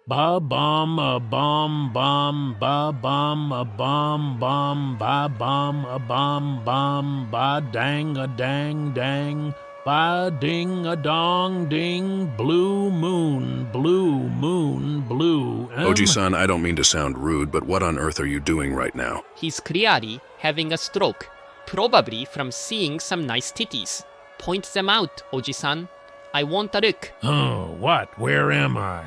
Speaker 12: Ba bomb a bomb bomb ba bomb a bomb bomb ba bomb a bomb bomb ba dang a dang dang ba ding a dong ding blue moon blue moon blue.
Speaker 7: Oji-san, I don't mean to sound rude, but what on earth are you doing right now?
Speaker 19: He's clearly having a stroke, probably from seeing some nice titties. Point them out, Oji-san. I want a look.
Speaker 12: Oh, what? Where am I?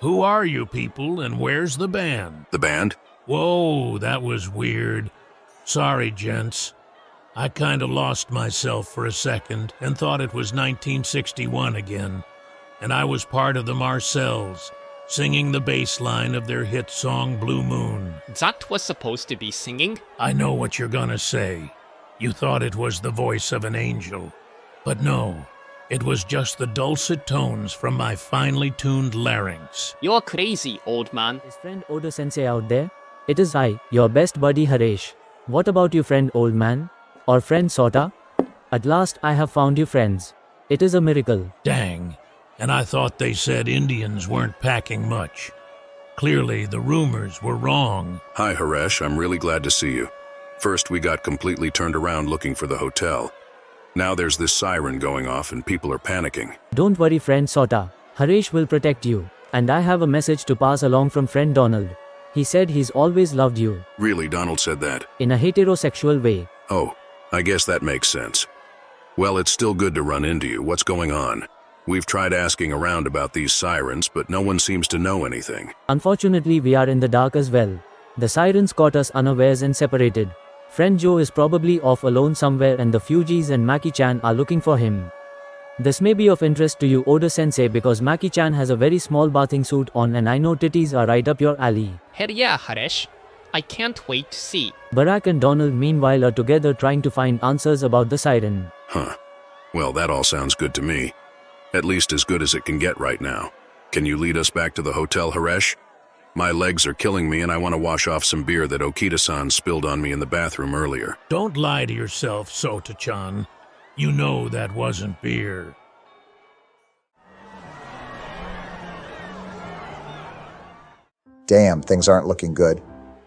Speaker 12: Who are you people, and where's the band?
Speaker 7: The band?
Speaker 12: Whoa, that was weird. Sorry, gents. I kinda lost myself for a second and thought it was 1961 again, and I was part of the Marcells, singing the bass line of their hit song Blue Moon.
Speaker 19: That was supposed to be singing?
Speaker 12: I know what you're gonna say. You thought it was the voice of an angel. But no. It was just the dulcet tones from my finely tuned larynx.
Speaker 19: You're crazy, old man.
Speaker 10: Is friend Oda Sensei out there? It is I, your best buddy Harish. What about you, friend old man? Or friend Sota? At last I have found you, friends. It is a miracle.
Speaker 12: Dang. And I thought they said Indians weren't packing much. Clearly, the rumors were wrong.
Speaker 7: Hi, Harish. I'm really glad to see you. First, we got completely turned around looking for the hotel. Now there's this siren going off and people are panicking.
Speaker 10: Don't worry, friend Sota. Harish will protect you. And I have a message to pass along from friend Donald. He said he's always loved you.
Speaker 7: Really, Donald said that?
Speaker 10: In a heterosexual way.
Speaker 7: Oh, I guess that makes sense. Well, it's still good to run into you. What's going on? We've tried asking around about these sirens, but no one seems to know anything.
Speaker 10: Unfortunately, we are in the dark as well. The sirens caught us unawares and separated. Friend Joe is probably off alone somewhere and the Fujis and Maki-chan are looking for him. This may be of interest to you, Oda Sensei, because Maki-chan has a very small bathing suit on and I know titties are right up your alley.
Speaker 19: Hell yeah, Harish. I can't wait to see.
Speaker 10: Barack and Donald meanwhile are together trying to find answers about the siren.
Speaker 7: Huh. Well, that all sounds good to me. At least as good as it can get right now. Can you lead us back to the hotel, Harish? My legs are killing me and I want to wash off some beer that Okita-san spilled on me in the bathroom earlier.
Speaker 12: Don't lie to yourself, Sota-chan. You know that wasn't beer.
Speaker 2: Damn, things aren't looking good.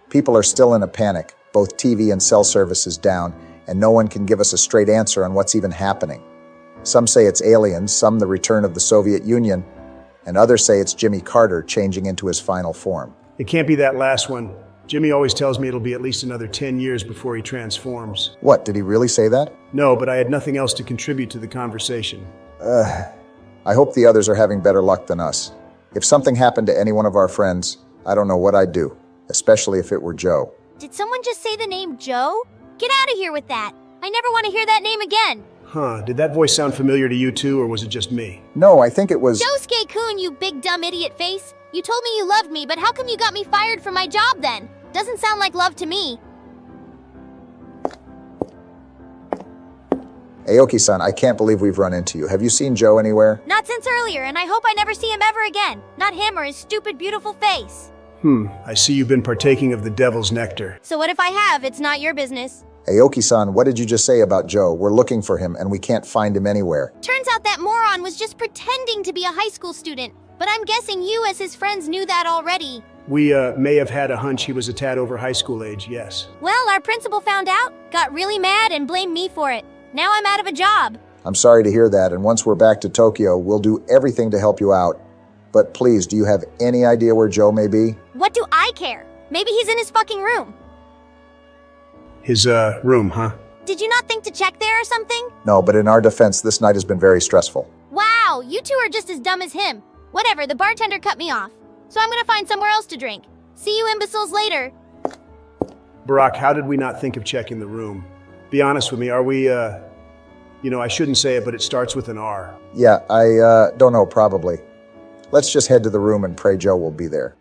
Speaker 2: People are still in a panic, both TV and cell services down, and no one can give us a straight answer on what's even happening. Some say it's aliens, some the return of the Soviet Union, and others say it's Jimmy Carter changing into his final form.
Speaker 3: It can't be that last one. Jimmy always tells me it'll be at least another 10 years before he transforms.
Speaker 2: What, did he really say that?
Speaker 3: No, but I had nothing else to contribute to the conversation.
Speaker 2: I hope the others are having better luck than us. If something happened to any one of our friends, I don't know what I'd do, especially if it were Joe.
Speaker 20: Did someone just say the name Joe? Get out of here with that. I never want to hear that name again.
Speaker 3: Huh, did that voice sound familiar to you too, or was it just me?
Speaker 2: No, I think it was...
Speaker 4: Josuke-kun, you big dumb idiot face! You told me you loved me, but how come you got me fired from my job then? Doesn't sound like love to me.
Speaker 2: Aoki-san, I can't believe we've run into you. Have you seen Joe anywhere?
Speaker 4: Not since earlier, and I hope I never see him ever again. Not him or his stupid, beautiful face.
Speaker 3: I see you've been partaking of the devil's nectar.
Speaker 4: So what if I have? It's not your business.
Speaker 2: Aoki-san, what did you just say about Joe? We're looking for him, and we can't find him anywhere.
Speaker 4: Turns out that moron was just pretending to be a high school student. But I'm guessing you, as his friends, knew that already.
Speaker 3: We may have had a hunch he was a tad over high school age, yes.
Speaker 4: Well, our principal found out, got really mad, and blamed me for it. Now I'm out of a job.
Speaker 2: I'm sorry to hear that, and once we're back to Tokyo, we'll do everything to help you out. But please, do you have any idea where Joe may be?
Speaker 4: What do I care? Maybe he's in his fucking room.
Speaker 3: His, room, huh?
Speaker 4: Did you not think to check there or something?
Speaker 2: No, but in our defense, this night has been very stressful.
Speaker 4: Wow, you two are just as dumb as him. Whatever, the bartender cut me off. So I'm gonna find somewhere else to drink. See you imbeciles later.
Speaker 3: Barack, how did we not think of checking the room? Be honest with me, are we, I shouldn't say it, but it starts with an R.
Speaker 2: Yeah, I don't know, probably. Let's just head to the room and pray Joe will be there.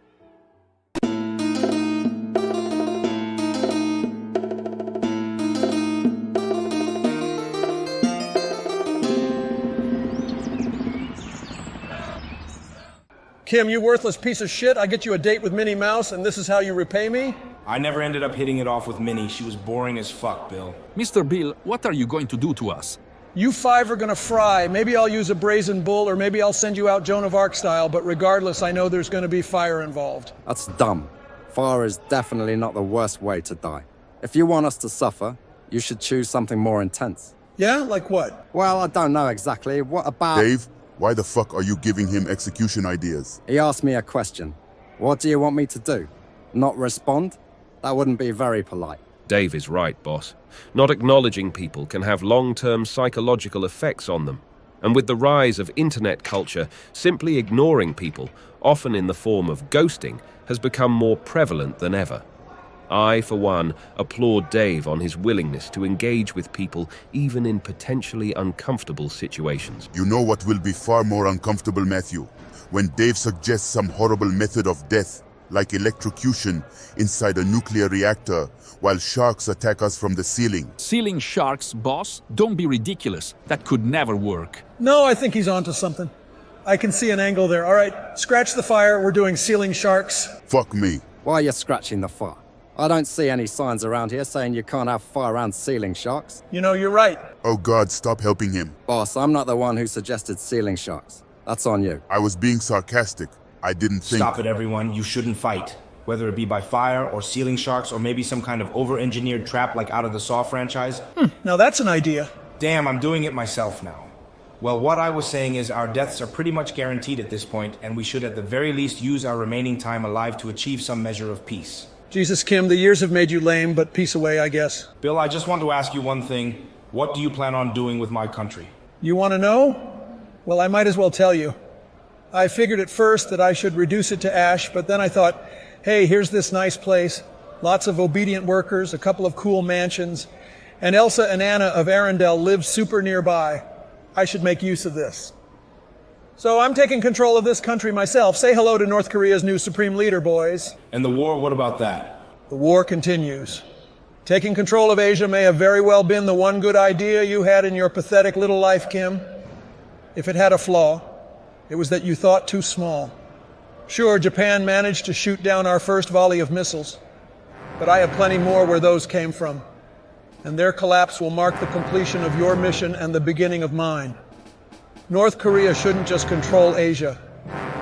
Speaker 6: Kim, you worthless piece of shit. I get you a date with Minnie Mouse, and this is how you repay me?
Speaker 25: I never ended up hitting it off with Minnie. She was boring as fuck, Bill.
Speaker 20: Mr. Bill, what are you going to do to us?
Speaker 6: You five are gonna fry. Maybe I'll use a brazen bull, or maybe I'll send you out Joan of Arc style, but regardless, I know there's gonna be fire involved.
Speaker 21: That's dumb. Fire is definitely not the worst way to die. If you want us to suffer, you should choose something more intense.
Speaker 6: Yeah? Like what?
Speaker 21: Well, I don't know exactly. What about...
Speaker 24: Dave, why the fuck are you giving him execution ideas?
Speaker 21: He asked me a question. What do you want me to do? Not respond? That wouldn't be very polite.
Speaker 22: Dave is right, boss. Not acknowledging people can have long-term psychological effects on them. And with the rise of internet culture, simply ignoring people, often in the form of ghosting, has become more prevalent than ever. I, for one, applaud Dave on his willingness to engage with people even in potentially uncomfortable situations.
Speaker 24: You know what will be far more uncomfortable, Matthew? When Dave suggests some horrible method of death, like electrocution inside a nuclear reactor, while sharks attack us from the ceiling.
Speaker 20: Ceiling sharks, boss? Don't be ridiculous. That could never work.
Speaker 6: No, I think he's onto something. I can see an angle there. All right, scratch the fire. We're doing ceiling sharks.
Speaker 24: Fuck me.
Speaker 21: Why are you scratching the fire? I don't see any signs around here saying you can't have fire around ceiling sharks.
Speaker 6: You know, you're right.
Speaker 24: Oh God, stop helping him.
Speaker 21: Boss, I'm not the one who suggested ceiling sharks. That's on you.
Speaker 24: I was being sarcastic. I didn't think...
Speaker 25: Stop it, everyone. You shouldn't fight. Whether it be by fire, or ceiling sharks, or maybe some kind of over-engineered trap like out of the Saw franchise.
Speaker 6: Now that's an idea.
Speaker 25: Damn, I'm doing it myself now. Well, what I was saying is our deaths are pretty much guaranteed at this point, and we should at the very least use our remaining time alive to achieve some measure of peace.
Speaker 6: Jesus, Kim, the years have made you lame, but peace away, I guess.
Speaker 25: Bill, I just want to ask you one thing. What do you plan on doing with my country?
Speaker 6: You want to know? Well, I might as well tell you. I figured at first that I should reduce it to ash, but then I thought, hey, here's this nice place, lots of obedient workers, a couple of cool mansions, and Elsa and Anna of Arendelle live super nearby. I should make use of this. So I'm taking control of this country myself. Say hello to North Korea's new supreme leader, boys.
Speaker 25: And the war, what about that?
Speaker 6: The war continues. Taking control of Asia may have very well been the one good idea you had in your pathetic little life, Kim. If it had a flaw, it was that you thought too small. Sure, Japan managed to shoot down our first volley of missiles, but I have plenty more where those came from. And their collapse will mark the completion of your mission and the beginning of mine. North Korea shouldn't just control Asia.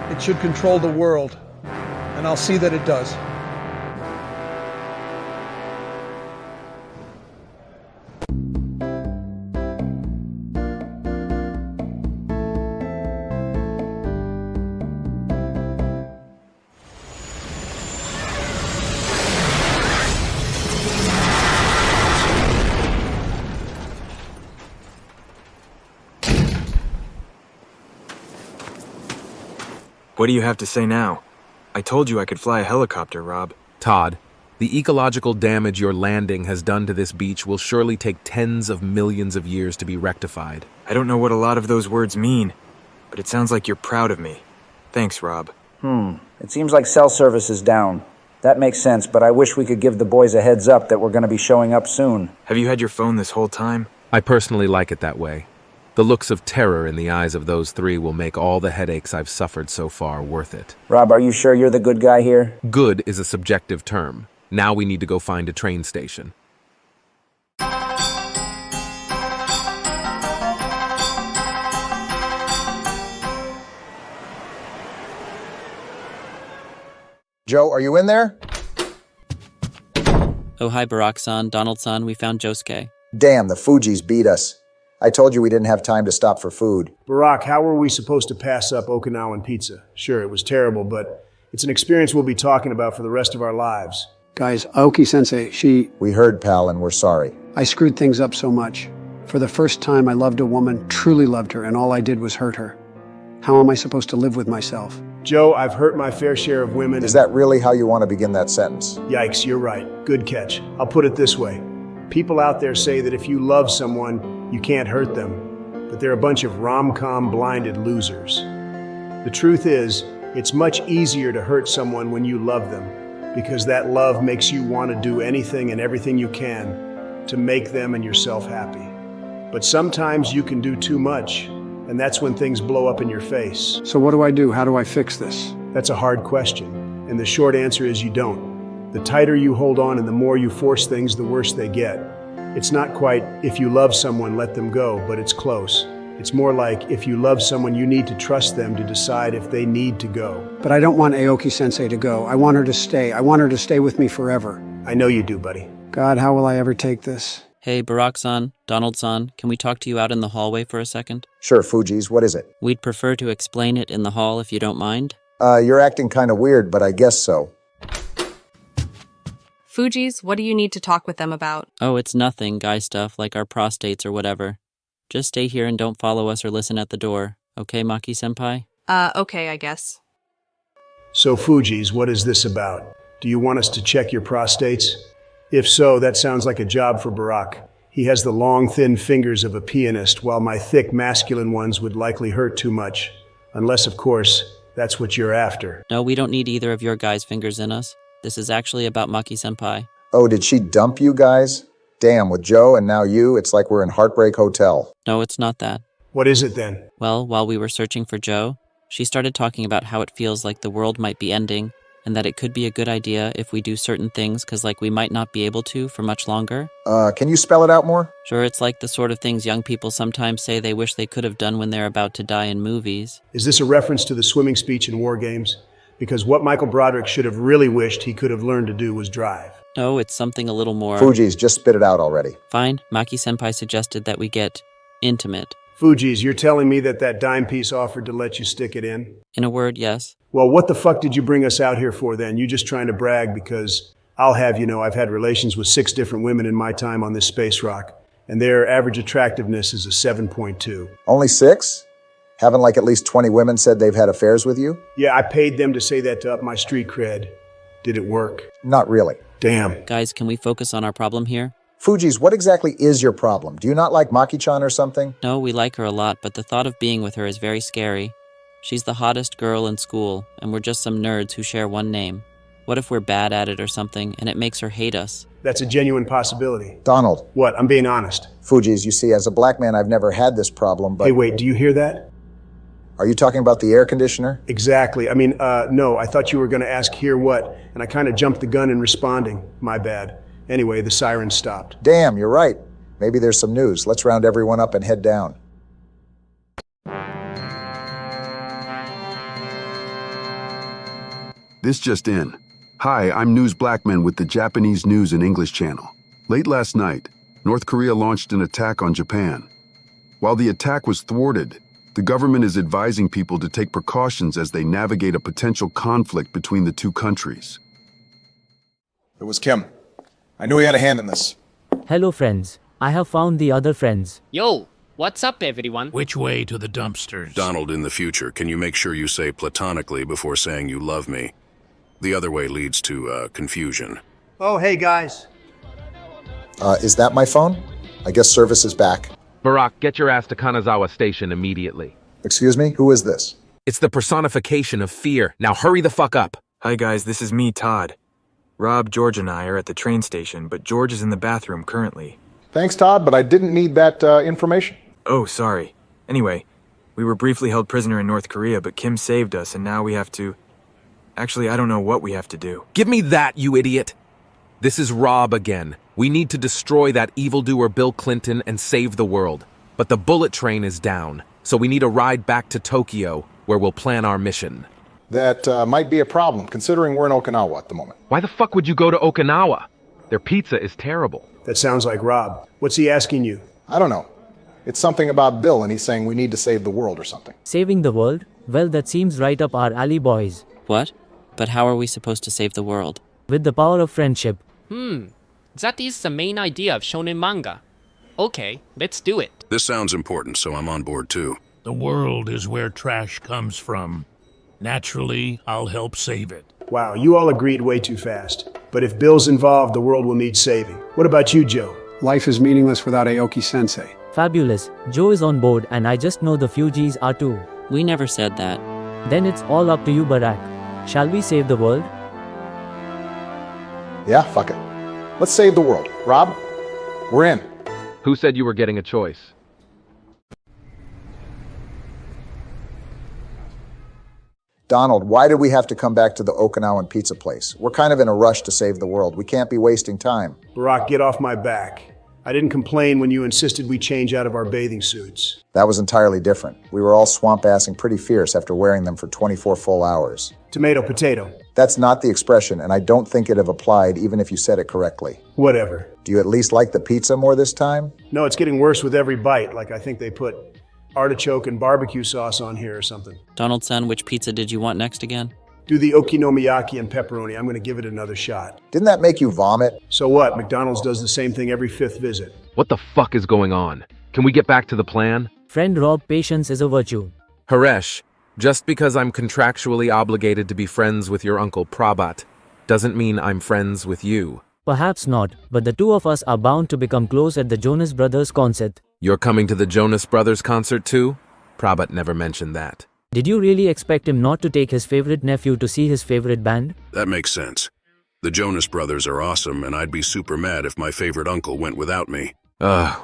Speaker 6: It should control the world. And I'll see that it does.
Speaker 9: What do you have to say now? I told you I could fly a helicopter, Rob.
Speaker 16: Todd, The ecological damage your landing has done to this beach will surely take tens of millions of years to be rectified.
Speaker 9: I don't know what a lot of those words mean, but it sounds like you're proud of me. Thanks, Rob.
Speaker 11: It seems like cell service is down. That makes sense, but I wish we could give the boys a heads up that we're going to be showing up soon.
Speaker 9: Have you had your phone this whole time?
Speaker 16: I personally like it that way. The looks of terror in the eyes of those three will make all the headaches I've suffered so far worth it.
Speaker 11: Rob, are you sure you're the good guy here?
Speaker 16: Good is a subjective term. Now we need to go find a train station.
Speaker 2: Joe, are you in there?
Speaker 18: Oh, hi, Barack-san, Donald-san, we found Josuke.
Speaker 2: Damn, the Fujis beat us. I told you we didn't have time to stop for food.
Speaker 3: Barack, how were we supposed to pass up Okinawan pizza? Sure, it was terrible, but it's an experience we'll be talking about for the rest of our lives.
Speaker 1: Guys, Aoki Sensei,
Speaker 2: We heard, pal, and we're sorry.
Speaker 1: I screwed things up so much. For the first time, I loved a woman, truly loved her, and all I did was hurt her. How am I supposed to live with myself?
Speaker 3: Joe, I've hurt my fair share of women.
Speaker 2: Is that really how you want to begin that sentence?
Speaker 3: Yikes, you're right. Good catch. I'll put it this way. People out there say that if you love someone, you can't hurt them. But they're a bunch of rom-com blinded losers. The truth is, it's much easier to hurt someone when you love them, because that love makes you want to do anything and everything you can to make them and yourself happy. But sometimes you can do too much, and that's when things blow up in your face.
Speaker 1: So what do I do? How do I fix this?
Speaker 3: That's a hard question, and the short answer is you don't. The tighter you hold on and the more you force things, the worse they get. It's not quite, if you love someone, let them go, but it's close. It's more like, if you love someone, you need to trust them to decide if they need to go.
Speaker 1: But I don't want Aoki Sensei to go. I want her to stay. I want her to stay with me forever.
Speaker 3: I know you do, buddy.
Speaker 1: God, how will I ever take this?
Speaker 18: Hey, Barack-san, Donald-san, can we talk to you out in the hallway for a second?
Speaker 2: Sure, Fujis, what is it?
Speaker 18: We'd prefer to explain it in the hall if you don't mind.
Speaker 2: You're acting kind of weird, but I guess so.
Speaker 13: Fuji's, what do you need to talk with them about?
Speaker 18: Oh, it's nothing, guy stuff, like our prostates or whatever. Just stay here and don't follow us or listen at the door. Okay, Maki-senpai?
Speaker 13: Okay, I guess.
Speaker 3: So, Fujis, what is this about? Do you want us to check your prostates? If so, that sounds like a job for Barack. He has the long, thin fingers of a pianist, while my thick, masculine ones would likely hurt too much. Unless, of course, that's what you're after.
Speaker 18: No, we don't need either of your guys' fingers in us. This is actually about Maki-senpai.
Speaker 2: Oh, did she dump you guys? Damn, with Joe and now you, it's like we're in Heartbreak Hotel.
Speaker 18: No, it's not that.
Speaker 3: What is it then?
Speaker 18: Well, while we were searching for Joe, she started talking about how it feels like the world might be ending, and that it could be a good idea if we do certain things because we might not be able to for much longer.
Speaker 2: Can you spell it out more?
Speaker 18: Sure, it's like the sort of things young people sometimes say they wish they could have done when they're about to die in movies.
Speaker 3: Is this a reference to the swimming speech in War Games? Because what Michael Broderick should have really wished he could have learned to do was drive.
Speaker 18: No, it's something a little more...
Speaker 2: Fujis, just spit it out already.
Speaker 18: Fine, Maki-senpai suggested that we get intimate.
Speaker 3: Fujis, you're telling me that dime piece offered to let you stick it in?
Speaker 18: In a word, yes.
Speaker 3: Well, what the fuck did you bring us out here for then? You just trying to brag because I'll have you know I've had relations with 6 different women in my time on this space rock, and their average attractiveness is a 7.2.
Speaker 2: Only 6? Haven't at least 20 women said they've had affairs with you?
Speaker 3: Yeah, I paid them to say that to up my street cred. Did it work?
Speaker 2: Not really.
Speaker 3: Damn.
Speaker 18: Guys, can we focus on our problem here?
Speaker 2: Fujis, what exactly is your problem? Do you not like Maki-chan or something?
Speaker 18: No, we like her a lot, but the thought of being with her is very scary. She's the hottest girl in school, and we're just some nerds who share one name. What if we're bad at it or something, and it makes her hate us?
Speaker 3: That's a genuine possibility.
Speaker 2: Donald.
Speaker 3: What? I'm being honest.
Speaker 2: Fujis, you see, as a black man, I've never had this problem, but...
Speaker 3: Hey, wait, do you hear that?
Speaker 2: Are you talking about the air conditioner?
Speaker 3: Exactly. No, I thought you were going to ask hear what, and I kind of jumped the gun in responding. My bad. Anyway, the siren stopped.
Speaker 2: Damn, you're right. Maybe there's some news. Let's round everyone up and head down.
Speaker 8: This just in. Hi, I'm News Blackman with the Japanese News and English channel. Late last night, North Korea launched an attack on Japan. While the attack was thwarted, the government is advising people to take precautions as they navigate a potential conflict between the two countries.
Speaker 2: It was Kim. I knew he had a hand in this.
Speaker 10: Hello friends. I have found the other friends.
Speaker 19: Yo, what's up everyone?
Speaker 12: Which way to the dumpsters?
Speaker 7: Donald, in the future, can you make sure you say platonically before saying you love me? The other way leads to, confusion.
Speaker 3: Oh, hey, guys.
Speaker 2: Is that my phone? I guess service is back.
Speaker 16: Barack, get your ass to Kanazawa Station immediately.
Speaker 2: Excuse me? Who is this?
Speaker 16: It's the personification of fear. Now hurry the fuck up.
Speaker 9: Hi guys, this is me, Todd. Rob, George, and I are at the train station, but George is in the bathroom currently.
Speaker 2: Thanks, Todd, but I didn't need that information.
Speaker 9: Oh, sorry. Anyway, we were briefly held prisoner in North Korea, but Kim saved us, and now we have to... Actually, I don't know what we have to do.
Speaker 16: Give me that, you idiot! This is Rob again. We need to destroy that evildoer Bill Clinton and save the world. But the bullet train is down, so we need a ride back to Tokyo, where we'll plan our mission.
Speaker 2: That might be a problem, considering we're in Okinawa at the moment.
Speaker 16: Why the fuck would you go to Okinawa? Their pizza is terrible.
Speaker 3: That sounds like Rob. What's he asking you?
Speaker 2: I don't know. It's something about Bill, and he's saying we need to save the world or something.
Speaker 10: Saving the world? Well, that seems right up our alley, boys.
Speaker 18: What? But how are we supposed to save the world?
Speaker 10: With the power of friendship.
Speaker 19: That is the main idea of shonen manga. Okay, let's do it.
Speaker 7: This sounds important, so I'm on board too.
Speaker 12: The world is where trash comes from. Naturally, I'll help save it.
Speaker 3: Wow, you all agreed way too fast. But if Bill's involved, the world will need saving. What about you, Joe?
Speaker 1: Life is meaningless without Aoki Sensei.
Speaker 10: Fabulous. Joe is on board and I just know the Fugees are too.
Speaker 18: We never said that.
Speaker 10: Then it's all up to you, Barack. Shall we save the world?
Speaker 2: Yeah, fuck it. Let's save the world. Rob, we're in.
Speaker 16: Who said you were getting a choice?
Speaker 2: Donald, why did we have to come back to the Okinawan pizza place? We're kind of in a rush to save the world. We can't be wasting time.
Speaker 3: Barack, get off my back. I didn't complain when you insisted we change out of our bathing suits.
Speaker 2: That was entirely different. We were all swamp-assing pretty fierce after wearing them for 24 full hours.
Speaker 3: Tomato, potato.
Speaker 2: That's not the expression, and I don't think it'd have applied even if you said it correctly.
Speaker 3: Whatever.
Speaker 2: Do you at least like the pizza more this time?
Speaker 3: No, it's getting worse with every bite, like I think they put artichoke and barbecue sauce on here or something.
Speaker 18: Donald-san, which pizza did you want next again?
Speaker 3: Do the okonomiyaki and pepperoni. I'm going to give it another shot.
Speaker 2: Didn't that make you vomit?
Speaker 3: So what? McDonald's does the same thing every 5th visit.
Speaker 16: What the fuck is going on? Can we get back to the plan?
Speaker 10: Friend Rob, patience is a virtue.
Speaker 16: Haresh, just because I'm contractually obligated to be friends with your uncle Prabhat doesn't mean I'm friends with you.
Speaker 10: Perhaps not, but the two of us are bound to become close at the Jonas Brothers concert.
Speaker 16: You're coming to the Jonas Brothers concert too? Prabhat never mentioned that.
Speaker 10: Did you really expect him not to take his favorite nephew to see his favorite band?
Speaker 7: That makes sense. The Jonas Brothers are awesome, and I'd be super mad if my favorite uncle went without me.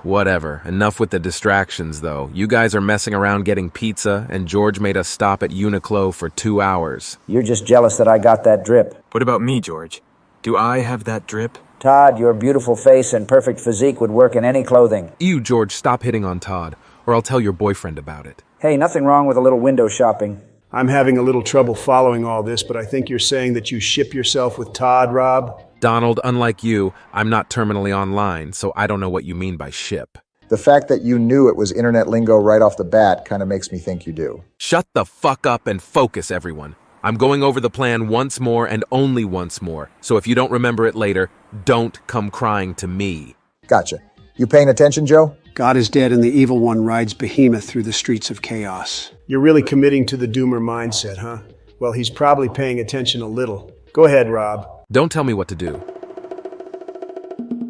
Speaker 16: Whatever. Enough with the distractions, though. You guys are messing around getting pizza, and George made us stop at Uniqlo for 2 hours.
Speaker 11: You're just jealous that I got that drip.
Speaker 9: What about me, George? Do I have that drip?
Speaker 11: Todd, your beautiful face and perfect physique would work in any clothing.
Speaker 16: You, George, stop hitting on Todd, or I'll tell your boyfriend about it.
Speaker 11: Hey, nothing wrong with a little window shopping.
Speaker 3: I'm having a little trouble following all this, but I think you're saying that you ship yourself with Todd, Rob?
Speaker 16: Donald, unlike you, I'm not terminally online, so I don't know what you mean by ship.
Speaker 2: The fact that you knew it was internet lingo right off the bat kind of makes me think you do.
Speaker 16: Shut the fuck up and focus, everyone. I'm going over the plan once more and only once more, so if you don't remember it later, don't come crying to me.
Speaker 2: Gotcha. You paying attention, Joe?
Speaker 1: God is dead and the evil one rides behemoth through the streets of chaos.
Speaker 3: You're really committing to the doomer mindset, huh? Well, he's probably paying attention a little. Go ahead, Rob.
Speaker 16: Don't tell me what to do.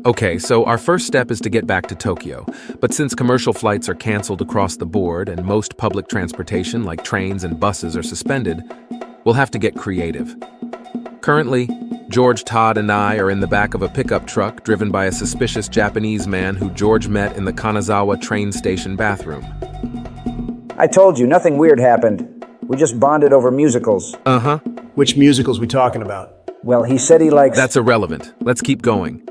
Speaker 16: Okay, so our first step is to get back to Tokyo, but since commercial flights are canceled across the board and most public transportation like trains and buses are suspended, we'll have to get creative. Currently, George, Todd, and I are in the back of a pickup truck driven by a suspicious Japanese man who George met in the Kanazawa train station bathroom.
Speaker 11: I told you, nothing weird happened. We just bonded over musicals.
Speaker 16: Uh-huh.
Speaker 3: Which musicals we talking about?
Speaker 11: Well, he said he likes...
Speaker 16: That's irrelevant. Let's keep going.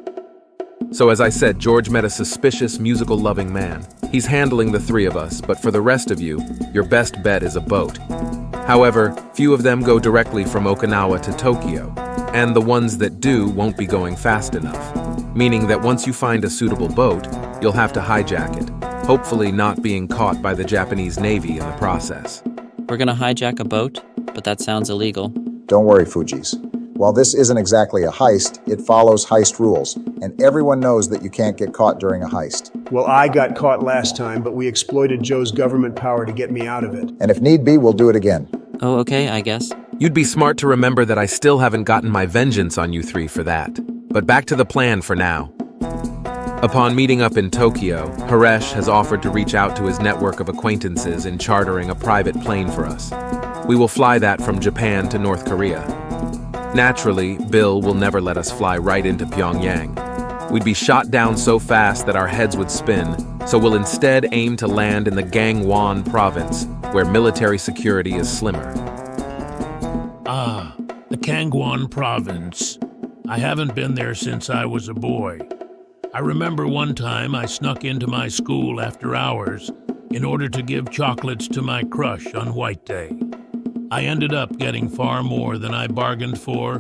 Speaker 16: So as I said, George met a suspicious, musical-loving man. He's handling the three of us, but for the rest of you, your best bet is a boat. However, few of them go directly from Okinawa to Tokyo, and the ones that do won't be going fast enough. Meaning that once you find a suitable boat, you'll have to hijack it, hopefully not being caught by the Japanese Navy in the process.
Speaker 18: We're gonna hijack a boat, but that sounds illegal.
Speaker 2: Don't worry, Fujis. While this isn't exactly a heist, it follows heist rules, and everyone knows that you can't get caught during a heist.
Speaker 3: Well, I got caught last time, but we exploited Joe's government power to get me out of it.
Speaker 2: And if need be, we'll do it again.
Speaker 18: Oh, okay, I guess.
Speaker 16: You'd be smart to remember that I still haven't gotten my vengeance on you three for that. But back to the plan for now. Upon meeting up in Tokyo, Haresh has offered to reach out to his network of acquaintances in chartering a private plane for us. We will fly that from Japan to North Korea. Naturally, Bill will never let us fly right into Pyongyang. We'd be shot down so fast that our heads would spin, so we'll instead aim to land in the Gangwon province, where military security is slimmer.
Speaker 12: Ah, the Gangwon province. I haven't been there since I was a boy. I remember one time I snuck into my school after hours in order to give chocolates to my crush on White Day. I ended up getting far more than I bargained for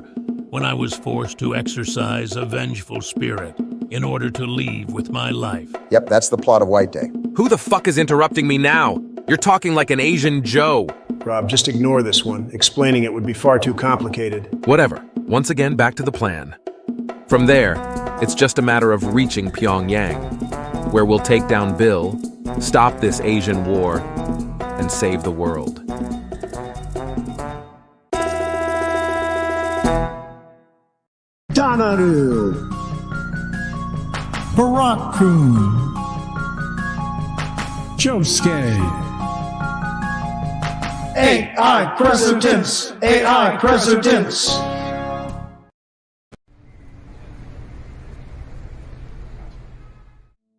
Speaker 12: when I was forced to exercise a vengeful spirit in order to leave with my life.
Speaker 2: Yep, that's the plot of White Day.
Speaker 16: Who the fuck is interrupting me now? You're talking like an Asian Joe.
Speaker 3: Rob, just ignore this one. Explaining it would be far too complicated.
Speaker 16: Whatever. Once again, back to the plan. From there, it's just a matter of reaching Pyongyang, where we'll take down Bill, stop this Asian war, and save the world.
Speaker 5: Donaru, Barack-kun, Josuke. AI presidents, AI presidents.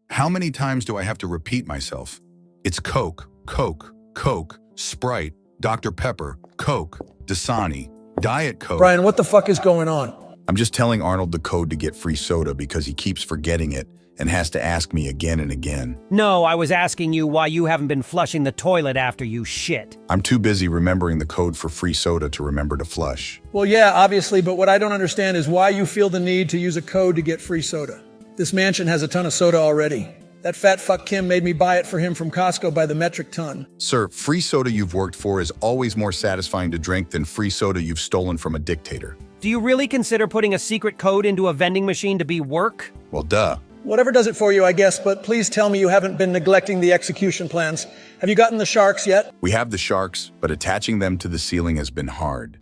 Speaker 14: How many times do I have to repeat myself? It's Coke, Coke, Coke, Sprite, Dr. Pepper, Coke, Dasani, Diet Coke.
Speaker 6: Brian, what the fuck is going on?
Speaker 14: I'm just telling Arnold the code to get free soda because he keeps forgetting it and has to ask me again and again.
Speaker 15: No, I was asking you why you haven't been flushing the toilet after you shit.
Speaker 14: I'm too busy remembering the code for free soda to remember to flush.
Speaker 6: Well, yeah, obviously, but what I don't understand is why you feel the need to use a code to get free soda. This mansion has a ton of soda already. That fat fuck Kim made me buy it for him from Costco by the metric ton.
Speaker 14: Sir, free soda you've worked for is always more satisfying to drink than free soda you've stolen from a dictator.
Speaker 15: Do you really consider putting a secret code into a vending machine to be work?
Speaker 14: Well, duh.
Speaker 6: Whatever does it for you, I guess, but please tell me you haven't been neglecting the execution plans. Have you gotten the sharks yet?
Speaker 14: We have the sharks, but attaching them to the ceiling has been hard.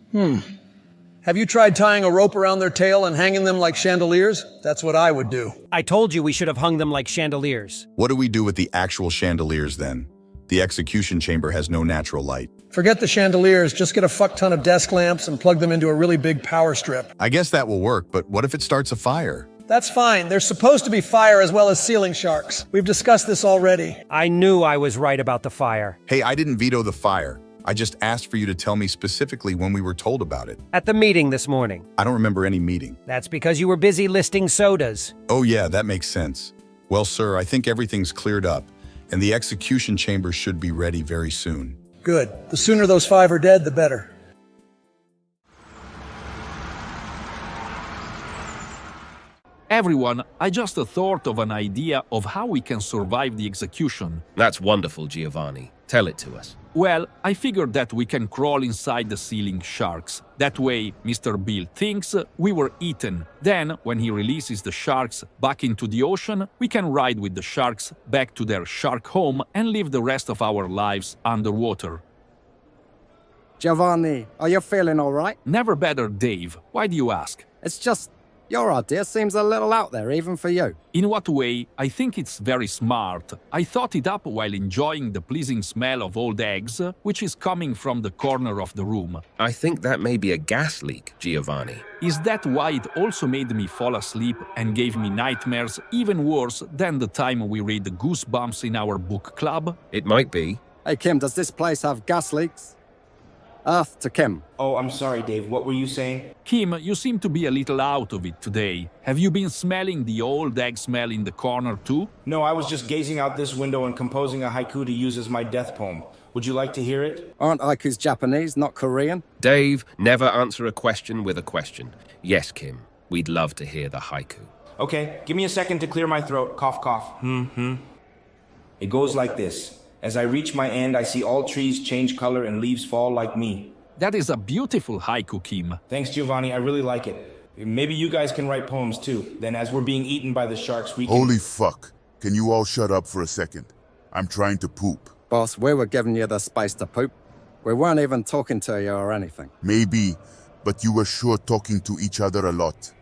Speaker 6: Have you tried tying a rope around their tail and hanging them like chandeliers? That's what I would do.
Speaker 15: I told you we should have hung them like chandeliers.
Speaker 14: What do we do with the actual chandeliers then? The execution chamber has no natural light.
Speaker 6: Forget the chandeliers, just get a fuck ton of desk lamps and plug them into a really big power strip.
Speaker 14: I guess that will work, but what if it starts a fire?
Speaker 6: That's fine. There's supposed to be fire as well as ceiling sharks. We've discussed this already.
Speaker 15: I knew I was right about the fire.
Speaker 14: Hey, I didn't veto the fire. I just asked for you to tell me specifically when we were told about it.
Speaker 15: At the meeting this morning.
Speaker 14: I don't remember any meeting.
Speaker 15: That's because you were busy listing sodas.
Speaker 14: Oh yeah, that makes sense. Well, sir, I think everything's cleared up, and the execution chamber should be ready very soon.
Speaker 6: Good. The sooner those 5 are dead, the better.
Speaker 20: Everyone, I just thought of an idea of how we can survive the execution.
Speaker 22: That's wonderful, Giovanni. Tell it to us.
Speaker 20: Well, I figured that we can crawl inside the ceiling sharks. That way, Mr. Bill thinks we were eaten. Then, when he releases the sharks back into the ocean, we can ride with the sharks back to their shark home and live the rest of our lives underwater.
Speaker 21: Giovanni, are you feeling all right?
Speaker 20: Never better, Dave. Why do you ask?
Speaker 21: It's just, your idea seems a little out there, even for you.
Speaker 20: In what way? I think it's very smart. I thought it up while enjoying the pleasing smell of old eggs, which is coming from the corner of the room.
Speaker 22: I think that may be a gas leak, Giovanni.
Speaker 20: Is that why it also made me fall asleep and gave me nightmares even worse than the time we read Goosebumps in our book club?
Speaker 22: It might be.
Speaker 21: Hey, Kim, does this place have gas leaks? Earth to Kim.
Speaker 25: Oh, I'm sorry, Dave. What were you saying?
Speaker 20: Kim, you seem to be a little out of it today. Have you been smelling the old egg smell in the corner too?
Speaker 25: No, I was just gazing out this window and composing a haiku to use as my death poem. Would you like to hear it?
Speaker 21: Aren't haikus Japanese, not Korean?
Speaker 22: Dave, never answer a question with a question. Yes, Kim, we'd love to hear the haiku.
Speaker 25: Okay, give me a second to clear my throat. Cough, cough. It goes like this. As I reach my end, I see all trees change color and leaves fall like me.
Speaker 20: That is a beautiful haiku, Kim.
Speaker 25: Thanks, Giovanni. I really like it. Maybe you guys can write poems too. Then as we're being eaten by the sharks, we can...
Speaker 24: Holy fuck. Can you all shut up for a second? I'm trying to poop.
Speaker 21: Boss, we were giving you the space to poop. We weren't even talking to you or anything.
Speaker 24: Maybe, but you were sure talking to each other a lot.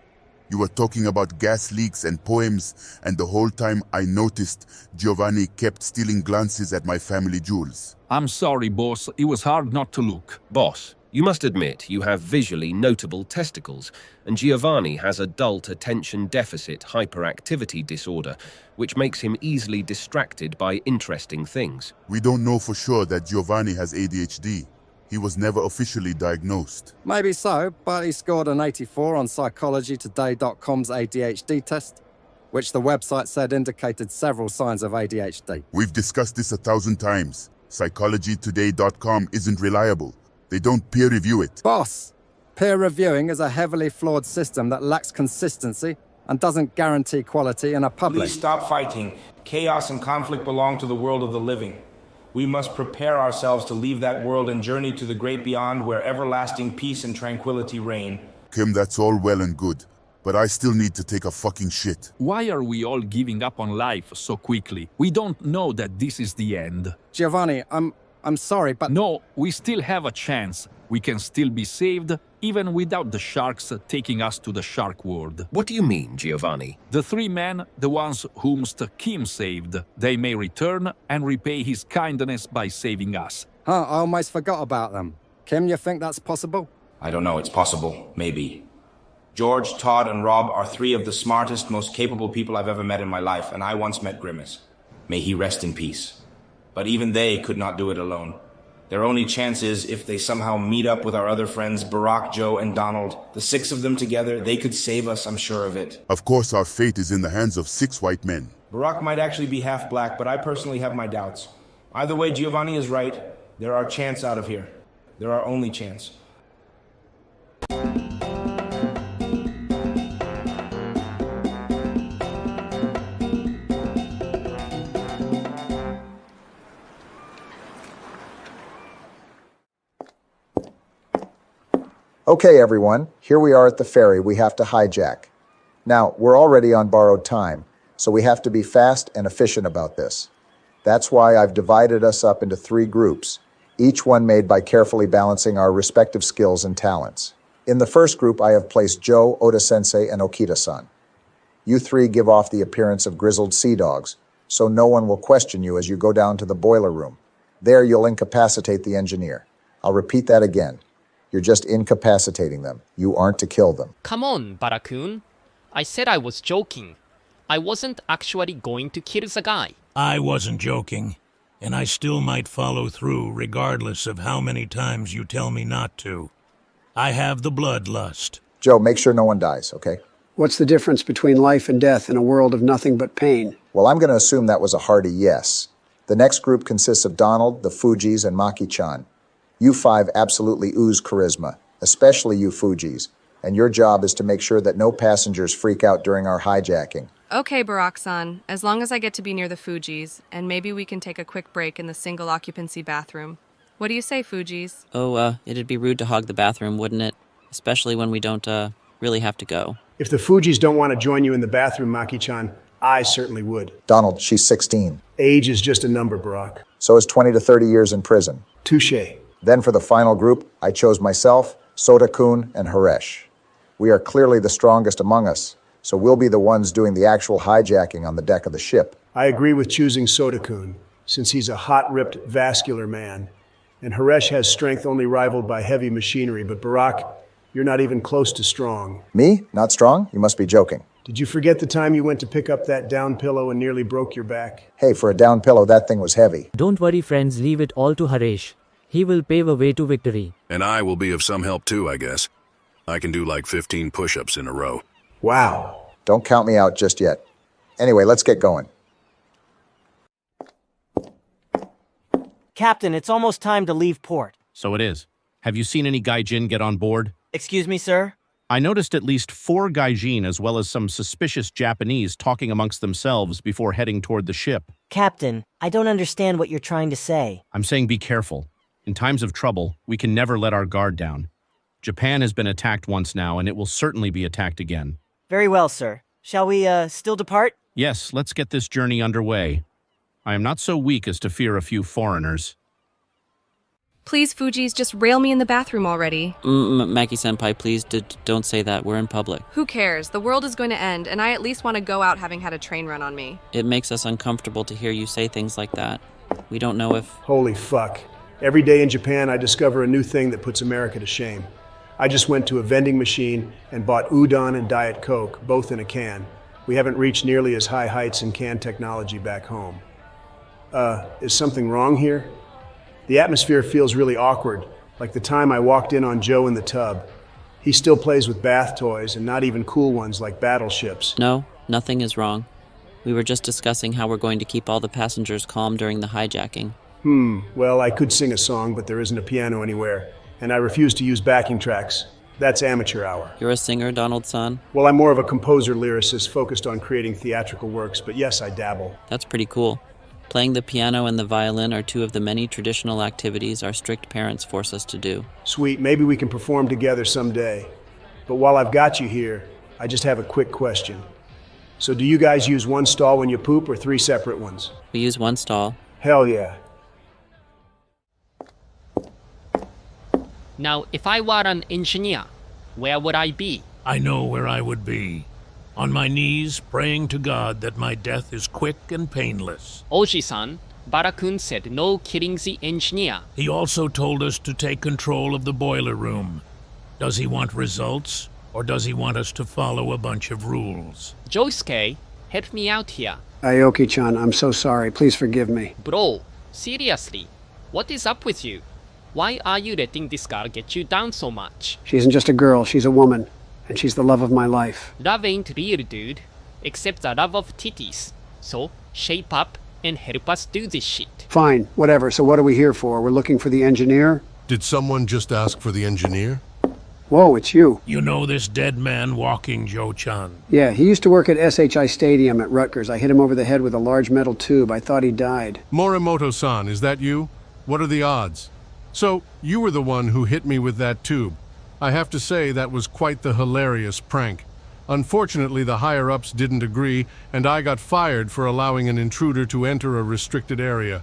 Speaker 24: You were talking about gas leaks and poems, and the whole time I noticed Giovanni kept stealing glances at my family jewels.
Speaker 20: I'm sorry, boss. It was hard not to look.
Speaker 22: Boss, you must admit you have visually notable testicles, and Giovanni has adult attention deficit hyperactivity disorder, which makes him easily distracted by interesting things.
Speaker 24: We don't know for sure that Giovanni has ADHD. He was never officially diagnosed.
Speaker 21: Maybe so, but he scored an 84 on PsychologyToday.com's ADHD test, which the website said indicated several signs of ADHD.
Speaker 24: We've discussed this 1,000 times. PsychologyToday.com isn't reliable. They don't peer review it.
Speaker 21: Boss, peer reviewing is a heavily flawed system that lacks consistency and doesn't guarantee quality in a public.
Speaker 25: Please stop fighting. Chaos and conflict belong to the world of the living. We must prepare ourselves to leave that world and journey to the great beyond where everlasting peace and tranquility reign.
Speaker 24: Kim, that's all well and good, but I still need to take a fucking shit.
Speaker 20: Why are we all giving up on life so quickly? We don't know that this is the end.
Speaker 21: Giovanni, I'm sorry, but...
Speaker 20: No, we still have a chance. We can still be saved, even without the sharks taking us to the shark world.
Speaker 22: What do you mean, Giovanni?
Speaker 20: The three men, the ones whom Kim saved, they may return and repay his kindness by saving us.
Speaker 21: Huh, I almost forgot about them. Kim, you think that's possible?
Speaker 25: I don't know, it's possible. Maybe. George, Todd, and Rob are three of the smartest, most capable people I've ever met in my life, and I once met Grimace. May he rest in peace. But even they could not do it alone. Their only chance is if they somehow meet up with our other friends, Barack, Joe, and Donald. The six of them together, they could save us, I'm sure of it.
Speaker 24: Of course, our fate is in the hands of 6 white men.
Speaker 25: Barack might actually be half black, but I personally have my doubts. Either way, Giovanni is right. They're our chance out of here. They're our only chance.
Speaker 2: Okay, everyone, here we are at the ferry we have to hijack. Now, we're already on borrowed time, so we have to be fast and efficient about this. That's why I've divided us up into 3 groups, each one made by carefully balancing our respective skills and talents. In the first group, I have placed Joe, Oda Sensei, and Okita-san. You 3 give off the appearance of grizzled sea dogs, so no one will question you as you go down to the boiler room. There, you'll incapacitate the engineer. I'll repeat that again. You're just incapacitating them. You aren't to kill them.
Speaker 19: Come on, Barakun. I said I was joking. I wasn't actually going to kill the guy.
Speaker 12: I wasn't joking, and I still might follow through regardless of how many times you tell me not to. I have the bloodlust.
Speaker 2: Joe, make sure no one dies, okay?
Speaker 1: What's the difference between life and death in a world of nothing but pain?
Speaker 2: Well, I'm going to assume that was a hearty yes. The next group consists of Donald, the Fujis, and Maki-chan. You 5 absolutely ooze charisma, especially you Fujis, and your job is to make sure that no passengers freak out during our hijacking.
Speaker 4: Okay, Barack-san, as long as I get to be near the Fujis, and maybe we can take a quick break in the single-occupancy bathroom. What do you say, Fujis?
Speaker 18: Oh, it'd be rude to hog the bathroom, wouldn't it? Especially when we don't, really have to go.
Speaker 3: If the Fujis don't want to join you in the bathroom, Maki-chan, I certainly would.
Speaker 2: Donald, she's 16.
Speaker 3: Age is just a number, Barack.
Speaker 2: So is 20 to 30 years in prison.
Speaker 3: Touché.
Speaker 2: Then for the final group, I chose myself, Sota-kun, and Haresh. We are clearly the strongest among us, so we'll be the ones doing the actual hijacking on the deck of the ship.
Speaker 3: I agree with choosing Sota-kun, since he's a hot-ripped, vascular man, and Haresh has strength only rivaled by heavy machinery, but Barack, you're not even close to strong.
Speaker 2: Me? Not strong? You must be joking.
Speaker 3: Did you forget the time you went to pick up that down pillow and nearly broke your back?
Speaker 2: Hey, for a down pillow, that thing was heavy.
Speaker 10: Don't worry, friends, leave it all to Haresh. He will pave a way to victory.
Speaker 7: And I will be of some help too, I guess. I can do like 15 push-ups in a row.
Speaker 3: Wow.
Speaker 2: Don't count me out just yet. Anyway, let's get going.
Speaker 15: Captain, it's almost time to leave port.
Speaker 8: So it is. Have you seen any gaijin get on board?
Speaker 15: Excuse me, sir?
Speaker 8: I noticed at least 4 gaijin as well as some suspicious Japanese talking amongst themselves before heading toward the ship.
Speaker 15: Captain, I don't understand what you're trying to say.
Speaker 8: I'm saying be careful. In times of trouble, we can never let our guard down. Japan has been attacked once now, and it will certainly be attacked again.
Speaker 15: Very well, sir. Shall we, still depart?
Speaker 8: Yes, let's get this journey underway. I am not so weak as to fear a few foreigners.
Speaker 4: Please, Fuji's, just rail me in the bathroom already.
Speaker 18: Maki-senpai, please don't say that. We're in public.
Speaker 4: Who cares? The world is going to end, and I at least want to go out having had a train run on me.
Speaker 18: It makes us uncomfortable to hear you say things like that. We don't know if...
Speaker 3: Holy fuck. Every day in Japan, I discover a new thing that puts America to shame. I just went to a vending machine and bought udon and Diet Coke, both in a can. We haven't reached nearly as high heights in can technology back home. Is something wrong here? The atmosphere feels really awkward, like the time I walked in on Joe in the tub. He still plays with bath toys, and not even cool ones like battleships.
Speaker 18: No, nothing is wrong. We were just discussing how we're going to keep all the passengers calm during the hijacking.
Speaker 3: Well, I could sing a song, but there isn't a piano anywhere, and I refuse to use backing tracks. That's amateur hour.
Speaker 18: You're a singer, Donald-san?
Speaker 3: Well, I'm more of a composer-lyricist focused on creating theatrical works, but yes, I dabble.
Speaker 18: That's pretty cool. Playing the piano and the violin are two of the many traditional activities our strict parents force us to do.
Speaker 3: Sweet, maybe we can perform together someday. But while I've got you here, I just have a quick question. So do you guys use one stall when you poop or 3 separate ones?
Speaker 18: We use one stall.
Speaker 3: Hell yeah.
Speaker 19: Now, if I were an engineer, where would I be?
Speaker 12: I know where I would be. On my knees, praying to God that my death is quick and painless.
Speaker 19: Oji-san, Barakun said no killing the engineer.
Speaker 12: He also told us to take control of the boiler room. Does he want results, or does he want us to follow a bunch of rules?
Speaker 19: Josuke, help me out here.
Speaker 1: Aoki-chan, I'm so sorry. Please forgive me.
Speaker 19: Bro, seriously, what is up with you? Why are you letting this girl get you down so much?
Speaker 1: She isn't just a girl, she's a woman. And she's the love of my life.
Speaker 19: Love ain't real, dude. Except the love of titties. So, shape up and help us do this shit.
Speaker 1: Fine, whatever. So what are we here for? We're looking for the engineer?
Speaker 9: Did someone just ask for the engineer?
Speaker 1: Whoa, it's you.
Speaker 12: You know this dead man walking, Joe-chan?
Speaker 1: Yeah, he used to work at SHI Stadium at Rutgers. I hit him over the head with a large metal tube. I thought he died.
Speaker 9: Morimoto-san, is that you? What are the odds? So, you were the one who hit me with that tube. I have to say that was quite the hilarious prank. Unfortunately, the higher-ups didn't agree, and I got fired for allowing an intruder to enter a restricted area.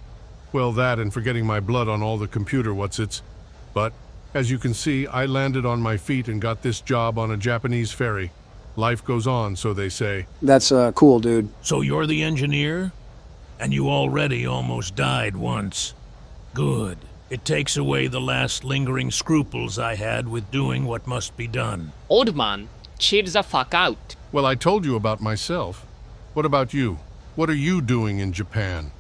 Speaker 9: Well, that and for getting my blood on all the computer whatsits. But, as you can see, I landed on my feet and got this job on a Japanese ferry. Life goes on, so they say.
Speaker 1: That's cool, dude.
Speaker 12: So you're the engineer? And you already almost died once. Good. It takes away the last lingering scruples I had with doing what must be done.
Speaker 19: Old man, chill the fuck out.
Speaker 9: Well, I told you about myself. What about you? What are you doing in Japan?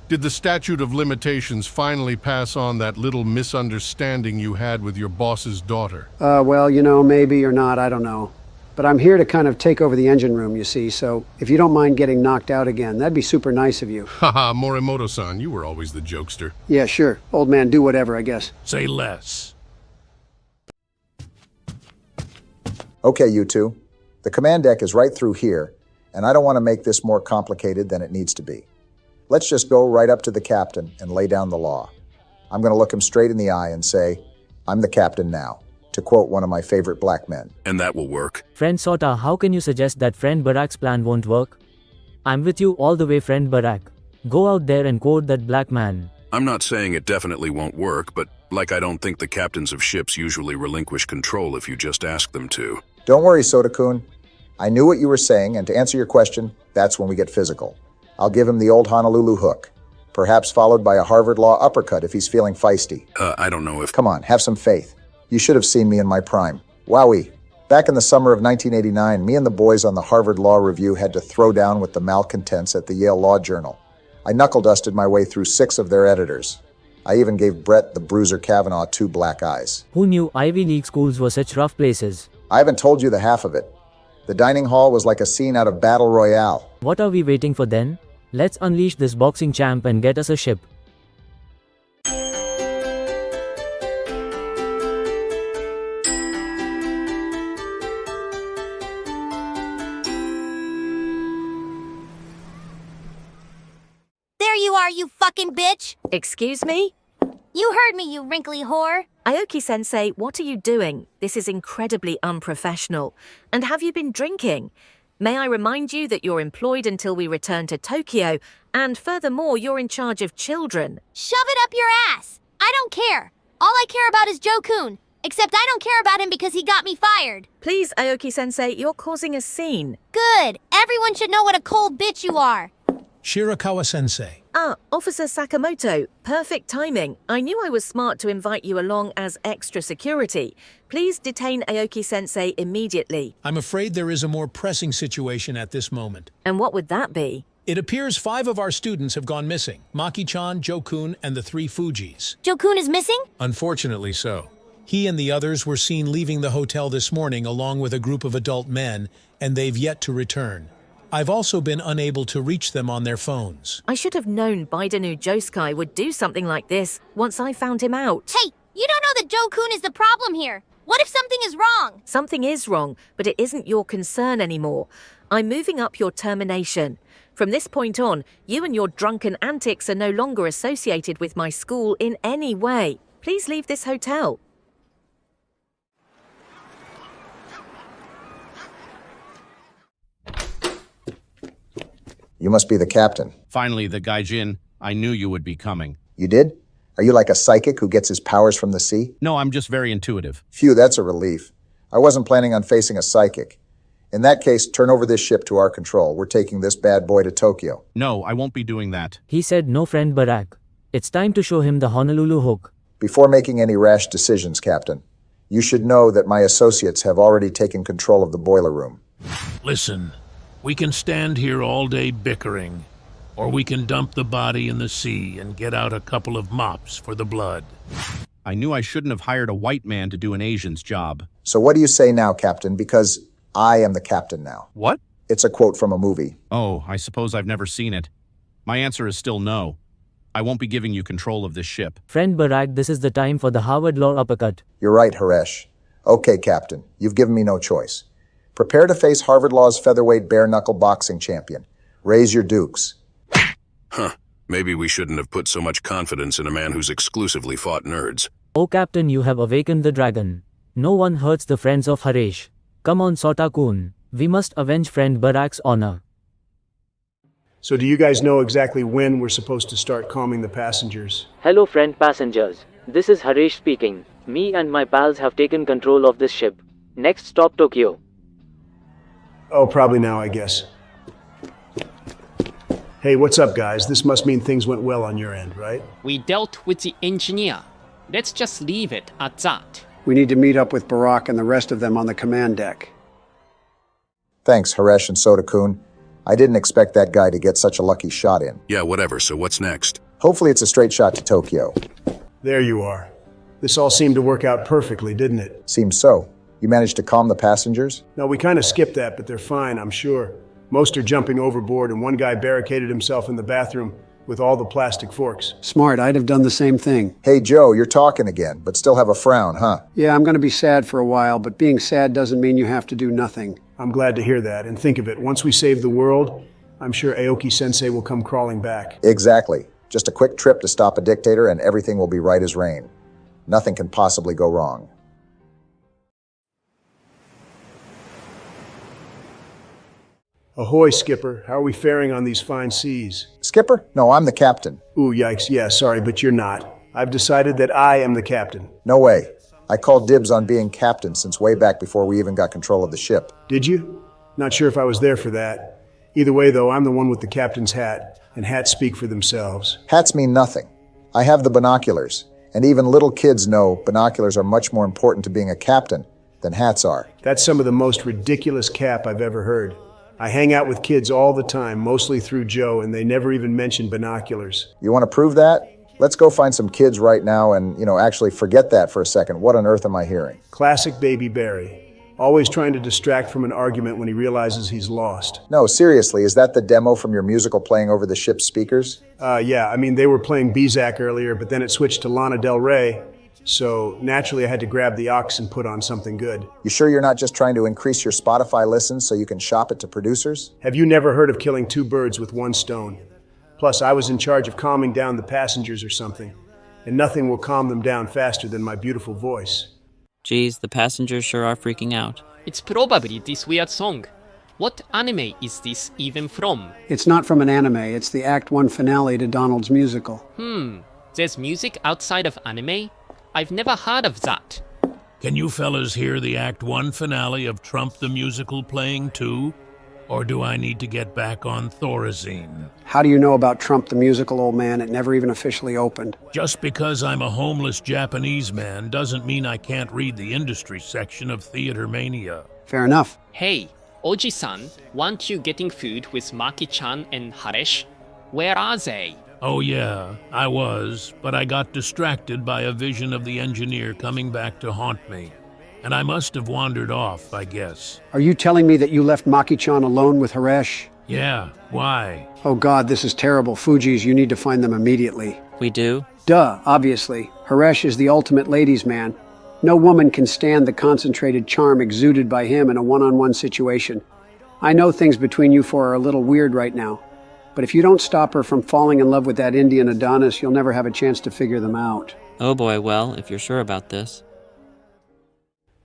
Speaker 9: Did the statute of limitations finally pass on that little misunderstanding you had with your boss's daughter?
Speaker 1: Well, you know, maybe or not, I don't know. But I'm here to kind of take over the engine room, you see, so if you don't mind getting knocked out again, that'd be super nice of you.
Speaker 9: Haha, Morimoto-san, you were always the jokester.
Speaker 1: Yeah, sure. Old man, do whatever, I guess.
Speaker 12: Say less.
Speaker 2: Okay, you two. The command deck is right through here, and I don't want to make this more complicated than it needs to be. Let's just go right up to the captain and lay down the law. I'm going to look him straight in the eye and say, "I'm the captain now," to quote one of my favorite black men.
Speaker 7: And that will work.
Speaker 10: Friend Sota, how can you suggest that friend Barak's plan won't work? I'm with you all the way, friend Barak. Go out there and quote that black man.
Speaker 7: I'm not saying it definitely won't work, but like I don't think the captains of ships usually relinquish control if you just ask them to.
Speaker 2: Don't worry, Soda-kun. I knew what you were saying, and to answer your question, that's when we get physical. I'll give him the old Honolulu hook, perhaps followed by a Harvard Law uppercut if he's feeling feisty.
Speaker 7: I don't know if...
Speaker 2: Come on, have some faith. You should have seen me in my prime. Wowee. Back in the summer of 1989, me and the boys on the Harvard Law Review had to throw down with the malcontents at the Yale Law Journal. I knuckle-dusted my way through 6 of their editors. I even gave Brett the Bruiser Kavanaugh 2 black eyes.
Speaker 10: Who knew Ivy League schools were such rough places?
Speaker 2: I haven't told you the half of it. The dining hall was like a scene out of Battle Royale.
Speaker 10: What are we waiting for then? Let's unleash this boxing champ and get us a ship.
Speaker 11: There you are, you fucking bitch!
Speaker 13: Excuse me?
Speaker 11: You heard me, you wrinkly whore!
Speaker 13: Aoki Sensei, what are you doing? This is incredibly unprofessional. And have you been drinking? May I remind you that you're employed until we return to Tokyo, and furthermore, you're in charge of children.
Speaker 11: Shove it up your ass! I don't care! All I care about is Joe-kun. Except I don't care about him because he got me fired.
Speaker 13: Please, Aoki Sensei, you're causing a scene.
Speaker 11: Good. Everyone should know what a cold bitch you are.
Speaker 5: Shirakawa Sensei.
Speaker 13: Ah, Officer Sakamoto. Perfect timing. I knew I was smart to invite you along as extra security. Please detain Aoki Sensei immediately.
Speaker 5: I'm afraid there is a more pressing situation at this moment.
Speaker 13: And what would that be?
Speaker 5: It appears 5 of our students have gone missing. Maki-chan, Joe-kun, and the 3 Fujis.
Speaker 11: Joe-kun is missing?
Speaker 5: Unfortunately so. He and the others were seen leaving the hotel this morning along with a group of adult men, and they've yet to return. I've also been unable to reach them on their phones.
Speaker 13: I should have known Baidanu Joskai would do something like this once I found him out.
Speaker 11: Hey, you don't know that Joe-kun is the problem here. What if something is wrong?
Speaker 13: Something is wrong, but it isn't your concern anymore. I'm moving up your termination. From this point on, you and your drunken antics are no longer associated with my school in any way. Please leave this hotel.
Speaker 2: You must be the captain.
Speaker 8: Finally, the gaijin. I knew you would be coming.
Speaker 2: You did? Are you like a psychic who gets his powers from the sea?
Speaker 8: No, I'm just very intuitive.
Speaker 2: Phew, that's a relief. I wasn't planning on facing a psychic. In that case, turn over this ship to our control. We're taking this bad boy to Tokyo.
Speaker 8: No, I won't be doing that.
Speaker 10: He said no, friend Barack. It's time to show him the Honolulu hook.
Speaker 2: Before making any rash decisions, Captain, you should know that my associates have already taken control of the boiler room.
Speaker 12: Listen, we can stand here all day bickering, or we can dump the body in the sea and get out a couple of mops for the blood.
Speaker 8: I knew I shouldn't have hired a white man to do an Asian's job.
Speaker 2: So what do you say now, Captain? Because I am the captain now.
Speaker 8: What?
Speaker 2: It's a quote from a movie.
Speaker 8: Oh, I suppose I've never seen it. My answer is still no. I won't be giving you control of this ship.
Speaker 10: Friend Barack, this is the time for the Harvard Law uppercut.
Speaker 2: You're right, Haresh. Okay, Captain, you've given me no choice. Prepare to face Harvard Law's featherweight bare-knuckle boxing champion. Raise your dukes.
Speaker 7: Huh. Maybe we shouldn't have put so much confidence in a man who's exclusively fought nerds.
Speaker 10: Oh Captain, you have awakened the dragon. No one hurts the friends of Haresh. Come on, Sota-kun. We must avenge friend Barack's honor.
Speaker 3: So do you guys know exactly when we're supposed to start calming the passengers?
Speaker 10: Hello friend passengers. This is Haresh speaking. Me and my pals have taken control of this ship. Next stop Tokyo.
Speaker 3: Oh, probably now, I guess. Hey, what's up, guys? This must mean things went well on your end, right?
Speaker 19: We dealt with the engineer. Let's just leave it at that.
Speaker 1: We need to meet up with Barack and the rest of them on the command deck.
Speaker 2: Thanks, Haresh and Sota-kun. I didn't expect that guy to get such a lucky shot in.
Speaker 7: Yeah, whatever, so what's next?
Speaker 2: Hopefully it's a straight shot to Tokyo.
Speaker 3: There you are. This all seemed to work out perfectly, didn't it?
Speaker 2: Seems so. You managed to calm the passengers?
Speaker 3: No, we kind of skipped that, but they're fine, I'm sure. Most are jumping overboard, and one guy barricaded himself in the bathroom with all the plastic forks.
Speaker 1: Smart, I'd have done the same thing.
Speaker 2: Hey, Joe, you're talking again, but still have a frown, huh?
Speaker 1: Yeah, I'm going to be sad for a while, but being sad doesn't mean you have to do nothing.
Speaker 3: I'm glad to hear that, and think of it, once we save the world, I'm sure Aoki Sensei will come crawling back.
Speaker 2: Exactly. Just a quick trip to stop a dictator and everything will be right as rain. Nothing can possibly go wrong.
Speaker 3: Ahoy, Skipper. How are we faring on these fine seas?
Speaker 2: Skipper? No, I'm the captain.
Speaker 3: Ooh, yikes. Yeah, sorry, but you're not. I've decided that I am the captain.
Speaker 2: No way. I called dibs on being captain since way back before we even got control of the ship.
Speaker 3: Did you? Not sure if I was there for that. Either way, though, I'm the one with the captain's hat, and hats speak for themselves.
Speaker 2: Hats mean nothing. I have the binoculars, and even little kids know binoculars are much more important to being a captain than hats are.
Speaker 3: That's some of the most ridiculous cap I've ever heard. I hang out with kids all the time, mostly through Joe, and they never even mention binoculars.
Speaker 2: You want to prove that? Let's go find some kids right now and, actually forget that for a second. What on earth am I hearing?
Speaker 3: Classic baby Barry. Always trying to distract from an argument when he realizes he's lost.
Speaker 2: No, seriously, is that the demo from your musical playing over the ship's speakers?
Speaker 3: Yeah, they were playing Bizak earlier, but then it switched to Lana Del Rey. So naturally I had to grab the aux and put on something good.
Speaker 2: You sure you're not just trying to increase your Spotify listens so you can shop it to producers?
Speaker 3: Have you never heard of killing two birds with one stone? Plus, I was in charge of calming down the passengers or something, and nothing will calm them down faster than my beautiful voice.
Speaker 18: Geez, the passengers sure are freaking out.
Speaker 19: It's probably this weird song. What anime is this even from?
Speaker 1: It's not from an anime, it's the Act 1 finale to Donald's musical.
Speaker 19: There's music outside of anime? I've never heard of that.
Speaker 12: Can you fellas hear the Act 1 finale of Trump the Musical playing too? Or do I need to get back on Thorazine?
Speaker 1: How do you know about Trump the Musical, old man? It never even officially opened.
Speaker 12: Just because I'm a homeless Japanese man doesn't mean I can't read the industry section of Theater Mania.
Speaker 1: Fair enough.
Speaker 19: Hey, Oji-san, weren't you getting food with Maki-chan and Haresh? Where are they?
Speaker 12: Oh yeah, I was, but I got distracted by a vision of the engineer coming back to haunt me. And I must have wandered off, I guess.
Speaker 1: Are you telling me that you left Maki-chan alone with Haresh?
Speaker 12: Yeah, why?
Speaker 1: Oh God, this is terrible. Fuji's, you need to find them immediately.
Speaker 18: We do?
Speaker 1: Duh, obviously. Haresh is the ultimate ladies' man. No woman can stand the concentrated charm exuded by him in a one-on-one situation. I know things between you four are a little weird right now, but if you don't stop her from falling in love with that Indian Adonis, you'll never have a chance to figure them out.
Speaker 18: Oh boy, well, if you're sure about this.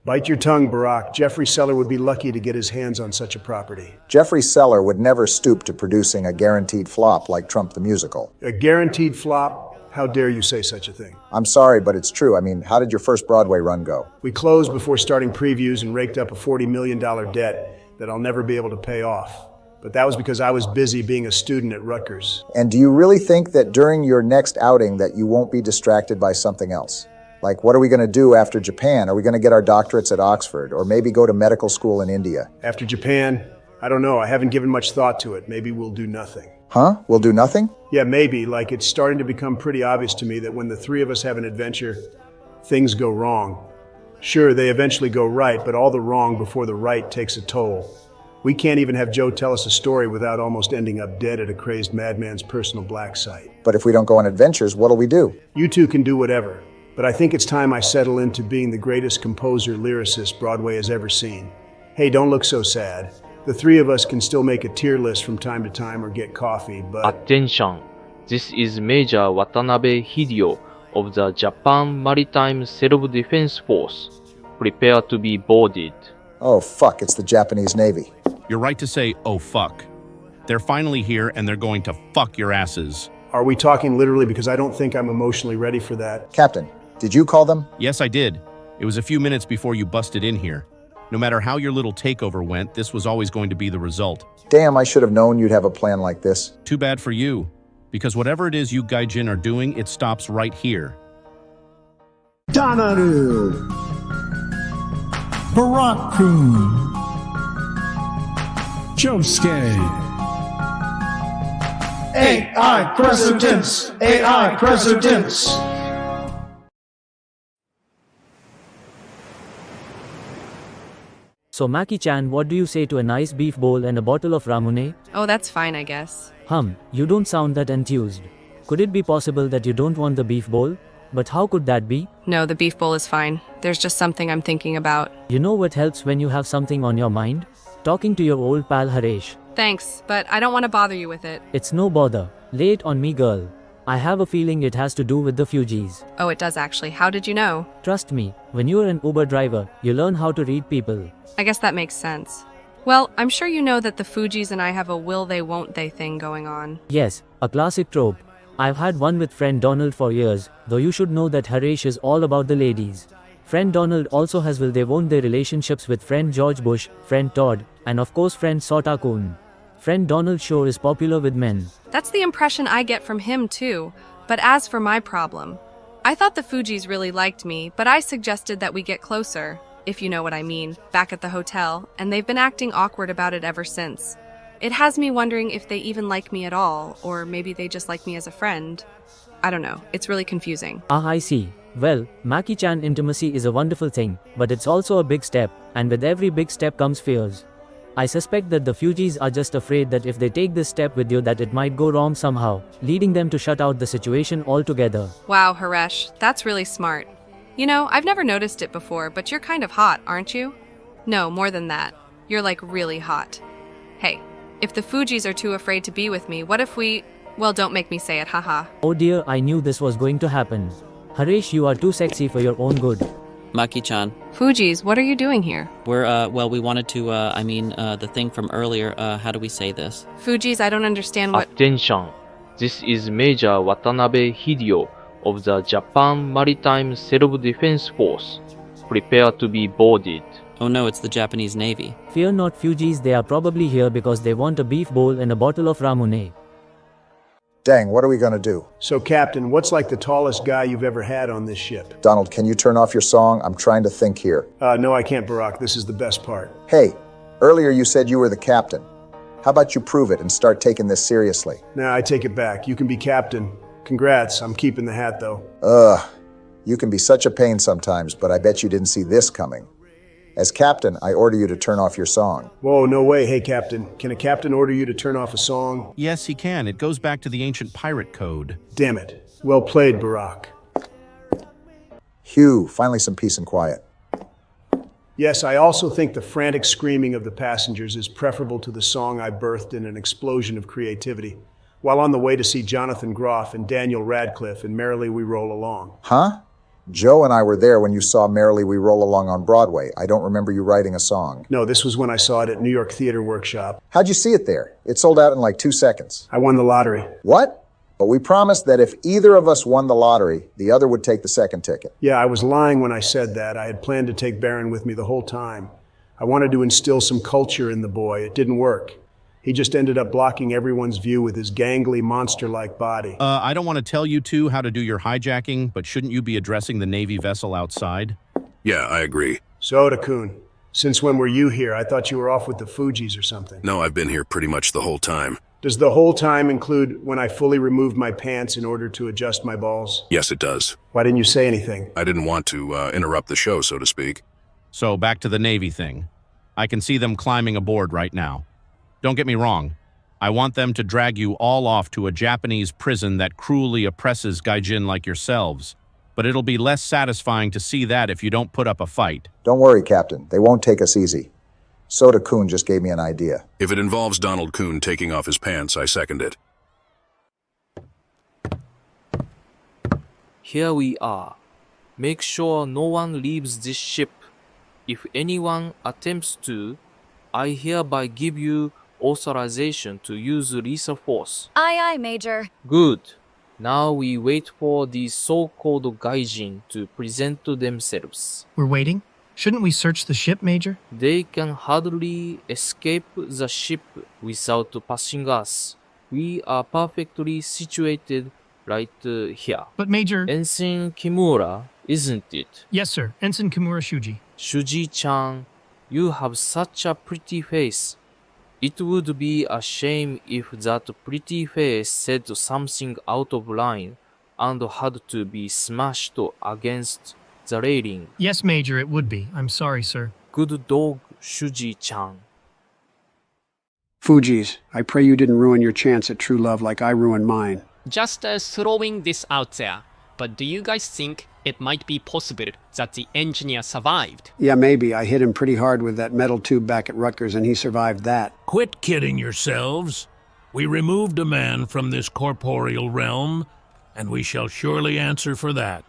Speaker 3: Bite your tongue, Barack. Jeffrey Seller would be lucky to get his hands on such a property.
Speaker 2: Jeffrey Seller would never stoop to producing a guaranteed flop like Trump the Musical.
Speaker 3: A guaranteed flop? How dare you say such a thing?
Speaker 2: I'm sorry, but it's true. I mean, how did your first Broadway run go?
Speaker 3: We closed before starting previews and raked up a $40 million debt that I'll never be able to pay off. But that was because I was busy being a student at Rutgers.
Speaker 2: And do you really think that during your next outing that you won't be distracted by something else? Like, what are we going to do after Japan? Are we going to get our doctorates at Oxford? Or maybe go to medical school in India?
Speaker 3: After Japan? I don't know. I haven't given much thought to it. Maybe we'll do nothing.
Speaker 2: Huh? We'll do nothing?
Speaker 3: Yeah, maybe. Like, it's starting to become pretty obvious to me that when the three of us have an adventure, things go wrong. Sure, they eventually go right, but all the wrong before the right takes a toll. We can't even have Joe tell us a story without almost ending up dead at a crazed madman's personal black site.
Speaker 2: But if we don't go on adventures, what'll we do?
Speaker 3: You two can do whatever. But I think it's time I settle into being the greatest composer-lyricist Broadway has ever seen. Hey, don't look so sad. The three of us can still make a tier list from time to time or get coffee, but...
Speaker 6: Attention! This is Major Watanabe Hideo of the Japan Maritime Self-Defense Force. Prepare to be boarded.
Speaker 2: Oh, fuck, it's the Japanese Navy.
Speaker 8: You're right to say, oh, fuck. They're finally here and they're going to fuck your asses.
Speaker 3: Are we talking literally? Because I don't think I'm emotionally ready for that.
Speaker 2: Captain, did you call them?
Speaker 8: Yes, I did. It was a few minutes before you busted in here. No matter how your little takeover went, this was always going to be the result.
Speaker 2: Damn, I should have known you'd have a plan like this.
Speaker 8: Too bad for you. Because whatever it is you gaijin are doing, it stops right here.
Speaker 14: Donaru! Barack-kun! Josuke! AI Presidents! AI Presidents!
Speaker 10: So Maki-chan, what do you say to a nice beef bowl and a bottle of ramune?
Speaker 4: Oh, that's fine, I guess.
Speaker 10: You don't sound that enthused. Could it be possible that you don't want the beef bowl? But how could that be?
Speaker 4: No, the beef bowl is fine. There's just something I'm thinking about.
Speaker 10: You know what helps when you have something on your mind? Talking to your old pal Haresh.
Speaker 4: Thanks, but I don't want to bother you with it.
Speaker 10: It's no bother. Lay it on me, girl. I have a feeling it has to do with the Fugees.
Speaker 4: Oh, it does actually. How did you know?
Speaker 10: Trust me, when you're an Uber driver, you learn how to read people.
Speaker 4: I guess that makes sense. Well, I'm sure you know that the Fugees and I have a will they won't they thing going on.
Speaker 10: Yes, a classic trope. I've had one with friend Donald for years, though you should know that Haresh is all about the ladies. Friend Donald also has will they won't they relationships with friend George Bush, friend Todd, and of course friend Sota-kun. Friend Donald sure is popular with men.
Speaker 4: That's the impression I get from him too. But as for my problem, I thought the Fugees really liked me, but I suggested that we get closer, if you know what I mean, back at the hotel, and they've been acting awkward about it ever since. It has me wondering if they even like me at all, or maybe they just like me as a friend. I don't know, it's really confusing.
Speaker 10: I see. Well, Maki-chan, intimacy is a wonderful thing, but it's also a big step, and with every big step comes fears. I suspect that the Fugees are just afraid that if they take this step with you that it might go wrong somehow, leading them to shut out the situation altogether.
Speaker 4: Wow, Haresh, that's really smart. You know, I've never noticed it before, but you're kind of hot, aren't you? No, more than that. You're like really hot. Hey, if the Fugees are too afraid to be with me, what if we... Well, don't make me say it, haha.
Speaker 10: Oh dear, I knew this was going to happen. Haresh, you are too sexy for your own good.
Speaker 18: Maki-chan.
Speaker 4: Fugees, what are you doing here?
Speaker 18: We're, we wanted to, the thing from earlier, how do we say this?
Speaker 4: Fugees, I don't understand what...
Speaker 6: Attention! This is Major Watanabe Hideo of the Japan Maritime Self-Defense Force. Prepare to be boarded.
Speaker 18: Oh no, it's the Japanese Navy.
Speaker 10: Fear not, Fugees, they are probably here because they want a beef bowl and a bottle of ramune.
Speaker 2: Dang, what are we gonna do?
Speaker 3: So, Captain, what's like the tallest guy you've ever had on this ship?
Speaker 2: Donald, can you turn off your song? I'm trying to think here.
Speaker 3: No, I can't, Barack. This is the best part.
Speaker 2: Hey, earlier you said you were the captain. How about you prove it and start taking this seriously?
Speaker 3: Nah, I take it back. You can be captain. Congrats, I'm keeping the hat, though.
Speaker 2: You can be such a pain sometimes, but I bet you didn't see this coming. As captain, I order you to turn off your song.
Speaker 3: Whoa, no way. Hey, Captain. Can a captain order you to turn off a song?
Speaker 8: Yes, he can. It goes back to the ancient pirate code.
Speaker 3: Damn it. Well played, Barack.
Speaker 2: Phew, finally some peace and quiet.
Speaker 3: Yes, I also think the frantic screaming of the passengers is preferable to the song I birthed in an explosion of creativity, while on the way to see Jonathan Groff and Daniel Radcliffe in Merrily We Roll Along.
Speaker 2: Huh? Joe and I were there when you saw Merrily We Roll Along on Broadway. I don't remember you writing a song.
Speaker 3: No, this was when I saw it at New York Theater Workshop.
Speaker 2: How'd you see it there? It sold out in like 2 seconds.
Speaker 3: I won the lottery.
Speaker 2: What? But we promised that if either of us won the lottery, the other would take the second ticket.
Speaker 3: Yeah, I was lying when I said that. I had planned to take Baron with me the whole time. I wanted to instill some culture in the boy. It didn't work. He just ended up blocking everyone's view with his gangly, monster-like body.
Speaker 8: I don't want to tell you two how to do your hijacking, but shouldn't you be addressing the Navy vessel outside?
Speaker 7: Yeah, I agree.
Speaker 3: So, Oda-kun, since when were you here? I thought you were off with the Fugees or something.
Speaker 7: No, I've been here pretty much the whole time.
Speaker 3: Does the whole time include when I fully removed my pants in order to adjust my balls?
Speaker 7: Yes, it does.
Speaker 3: Why didn't you say anything?
Speaker 7: I didn't want to interrupt the show, so to speak.
Speaker 8: So, back to the Navy thing. I can see them climbing aboard right now. Don't get me wrong. I want them to drag you all off to a Japanese prison that cruelly oppresses gaijin like yourselves. But it'll be less satisfying to see that if you don't put up a fight.
Speaker 2: Don't worry, Captain. They won't take us easy. Soda-kun just gave me an idea.
Speaker 7: If it involves Donald Kun taking off his pants, I second it.
Speaker 16: Here we are. Make sure no one leaves this ship. If anyone attempts to, I hereby give you authorization to use lethal force.
Speaker 11: Aye, aye, Major.
Speaker 16: Good. Now we wait for the so-called gaijin to present themselves.
Speaker 17: We're waiting? Shouldn't we search the ship, Major?
Speaker 16: They can hardly escape the ship without passing us. We are perfectly situated right here.
Speaker 17: But Major...
Speaker 16: Ensign Kimura, isn't it?
Speaker 17: Yes, sir. Ensign Kimura Shuji.
Speaker 16: Shuji-chan, you have such a pretty face. It would be a shame if that pretty face said something out of line and had to be smashed against the railing.
Speaker 17: Yes, Major, it would be. I'm sorry, sir.
Speaker 16: Good dog, Shuji-chan.
Speaker 1: Fugees, I pray you didn't ruin your chance at true love like I ruined mine.
Speaker 19: Just throwing this out there, but do you guys think it might be possible that the engineer survived?
Speaker 1: Yeah, maybe. I hit him pretty hard with that metal tube back at Rutgers and he survived that.
Speaker 12: Quit kidding yourselves. We removed a man from this corporeal realm, and we shall surely answer for that.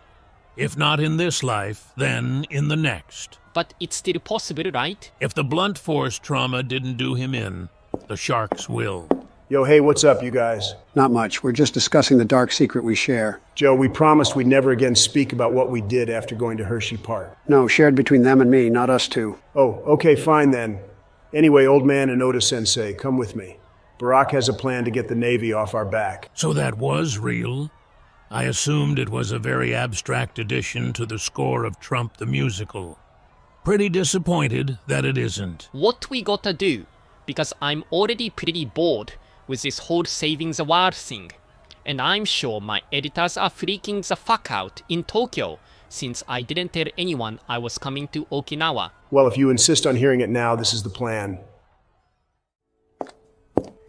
Speaker 12: If not in this life, then in the next.
Speaker 19: But it's still possible, right?
Speaker 12: If the blunt force trauma didn't do him in, the sharks will.
Speaker 3: Yo, hey, what's up, you guys?
Speaker 1: Not much. We're just discussing the dark secret we share.
Speaker 3: Joe, we promised we'd never again speak about what we did after going to Hershey Park.
Speaker 1: No, shared between them and me, not us two.
Speaker 3: Oh, okay, fine then. Anyway, old man and Oda Sensei, come with me. Barack has a plan to get the Navy off our back.
Speaker 12: So that was real? I assumed it was a very abstract addition to the score of Trump the Musical. Pretty disappointed that it isn't.
Speaker 19: What we gotta do? Because I'm already pretty bored with this whole saving the world thing. And I'm sure my editors are freaking the fuck out in Tokyo since I didn't tell anyone I was coming to Okinawa.
Speaker 3: Well, if you insist on hearing it now, this is the plan.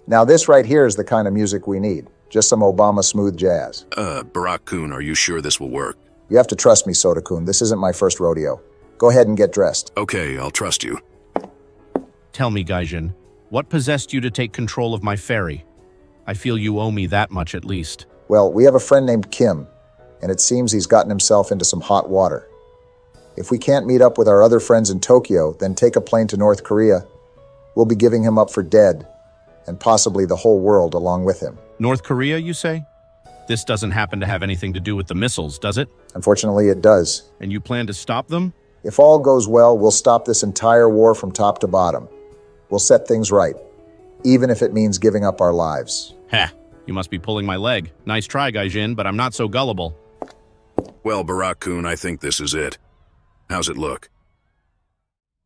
Speaker 2: Now this right here is the kind of music we need. Just some Obama smooth jazz.
Speaker 7: Barack-kun, are you sure this will work?
Speaker 2: You have to trust me, Soda-kun. This isn't my first rodeo. Go ahead and get dressed.
Speaker 7: Okay, I'll trust you.
Speaker 8: Tell me, Gaijin, what possessed you to take control of my ferry? I feel you owe me that much at least.
Speaker 2: Well, we have a friend named Kim, and it seems he's gotten himself into some hot water. If we can't meet up with our other friends in Tokyo, then take a plane to North Korea. We'll be giving him up for dead, and possibly the whole world along with him.
Speaker 8: North Korea, you say? This doesn't happen to have anything to do with the missiles, does it?
Speaker 2: Unfortunately, it does.
Speaker 8: And you plan to stop them?
Speaker 2: If all goes well, we'll stop this entire war from top to bottom. We'll set things right, even if it means giving up our lives.
Speaker 8: Heh, you must be pulling my leg. Nice try, Gaijin, but I'm not so gullible.
Speaker 7: Well, Barak-kun, I think this is it. How's it look?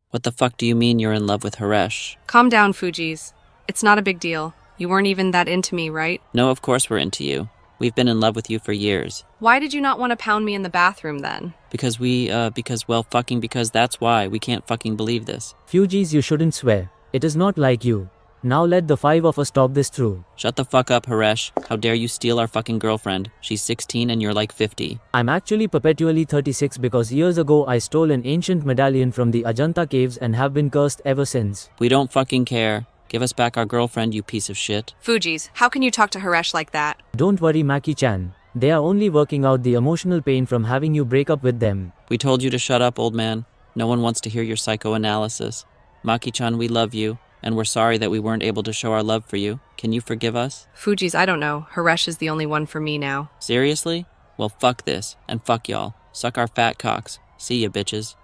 Speaker 18: What the fuck do you mean you're in love with Haresh?
Speaker 4: Calm down, Fujis. It's not a big deal. You weren't even that into me, right?
Speaker 18: No, of course we're into you. We've been in love with you for years.
Speaker 4: Why did you not want to pound me in the bathroom then?
Speaker 18: Because that's why. We can't fucking believe this.
Speaker 10: Fujis, you shouldn't swear. It is not like you. Now let the 5 of us talk this through.
Speaker 18: Shut the fuck up, Haresh. How dare you steal our fucking girlfriend? She's 16 and you're like 50.
Speaker 10: I'm actually perpetually 36 because years ago I stole an ancient medallion from the Ajanta caves and have been cursed ever since.
Speaker 18: We don't fucking care. Give us back our girlfriend, you piece of shit.
Speaker 4: Fujis, how can you talk to Haresh like that?
Speaker 10: Don't worry, Maki-chan. They are only working out the emotional pain from having you break up with them.
Speaker 18: We told you to shut up, old man. No one wants to hear your psychoanalysis. Maki-chan, we love you, and we're sorry that we weren't able to show our love for you. Can you forgive us?
Speaker 4: Fujis, I don't know. Haresh is the only one for me now.
Speaker 18: Seriously? Well, fuck this, and fuck y'all. Suck our fat cocks. See ya, bitches.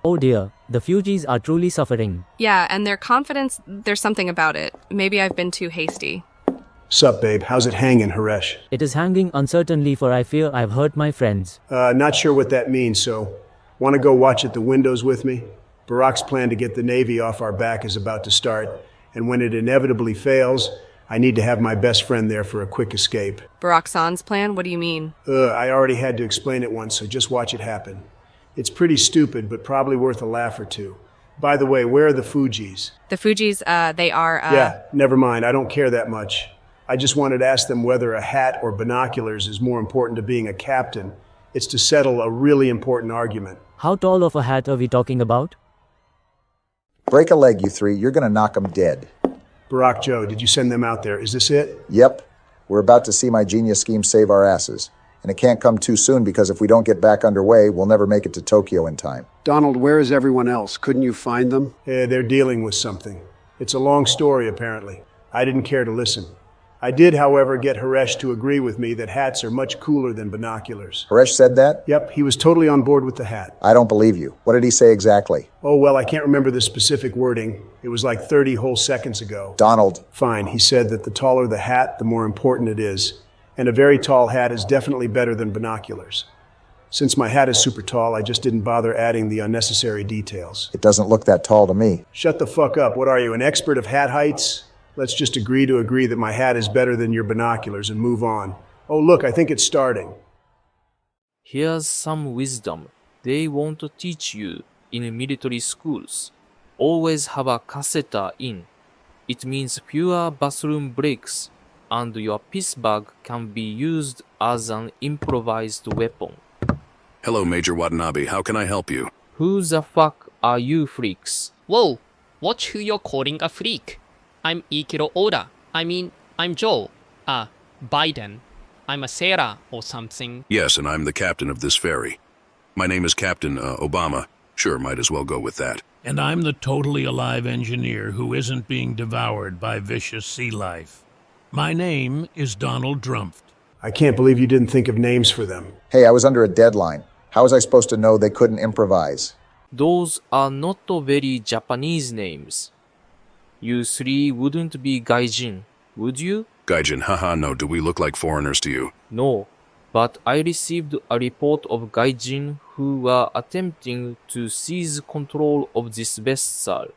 Speaker 10: Oh dear, the Fujis are truly suffering.
Speaker 4: Yeah, and their confidence, there's something about it. Maybe I've been too hasty.
Speaker 3: Sup, babe? How's it hanging, Haresh?
Speaker 10: It is hanging uncertainly, for I fear I've hurt my friends.
Speaker 3: Not sure what that means, so want to go watch at the windows with me? Barak's plan to get the Navy off our back is about to start, and when it inevitably fails, I need to have my best friend there for a quick escape.
Speaker 4: Barak-san's plan? What do you mean?
Speaker 3: I already had to explain it once, so just watch it happen. It's pretty stupid, but probably worth a laugh or two. By the way, where are the Fujis?
Speaker 4: The Fujis, they are,
Speaker 3: Yeah, never mind. I don't care that much. I just wanted to ask them whether a hat or binoculars is more important to being a captain. It's to settle a really important argument.
Speaker 10: How tall of a hat are we talking about?
Speaker 2: Break a leg, you three. You're gonna knock them dead.
Speaker 3: Barak Joe, did you send them out there? Is this it?
Speaker 2: Yep. We're about to see my genius scheme save our asses. And it can't come too soon because if we don't get back underway, we'll never make it to Tokyo in time.
Speaker 1: Donald, where is everyone else? Couldn't you find them?
Speaker 3: Yeah, they're dealing with something. It's a long story, apparently. I didn't care to listen. I did, however, get Haresh to agree with me that hats are much cooler than binoculars.
Speaker 2: Haresh said that?
Speaker 3: Yep, he was totally on board with the hat.
Speaker 2: I don't believe you. What did he say exactly?
Speaker 3: Oh, well, I can't remember the specific wording. It was like 30 whole seconds ago.
Speaker 2: Donald.
Speaker 3: Fine, he said that the taller the hat, the more important it is. And a very tall hat is definitely better than binoculars. Since my hat is super tall, I just didn't bother adding the unnecessary details.
Speaker 2: It doesn't look that tall to me.
Speaker 3: Shut the fuck up. What are you, an expert of hat heights? Let's just agree to agree that my hat is better than your binoculars and move on. Oh, look, I think it's starting.
Speaker 16: Here's some wisdom they won't teach you in military schools. Always have a cassetta in. It means fewer bathroom breaks, and your piss bag can be used as an improvised weapon.
Speaker 7: Hello, Major Watanabe. How can I help you?
Speaker 16: Who the fuck are you freaks?
Speaker 19: Whoa, watch who you're calling a freak. I'm Ikiro Oda. I'm Joe. Biden. I'm a sailor or something.
Speaker 7: Yes, and I'm the captain of this ferry. My name is Captain Obama. Sure, might as well go with that.
Speaker 12: And I'm the totally alive engineer who isn't being devoured by vicious sea life. My name is Donald Drumpf.
Speaker 3: I can't believe you didn't think of names for them.
Speaker 2: Hey, I was under a deadline. How was I supposed to know they couldn't improvise?
Speaker 16: Those are not very Japanese names. You three wouldn't be gaijin, would you?
Speaker 7: Gaijin, haha, no. Do we look like foreigners to you?
Speaker 16: No, but I received a report of gaijin who were attempting to seize control of this vessel.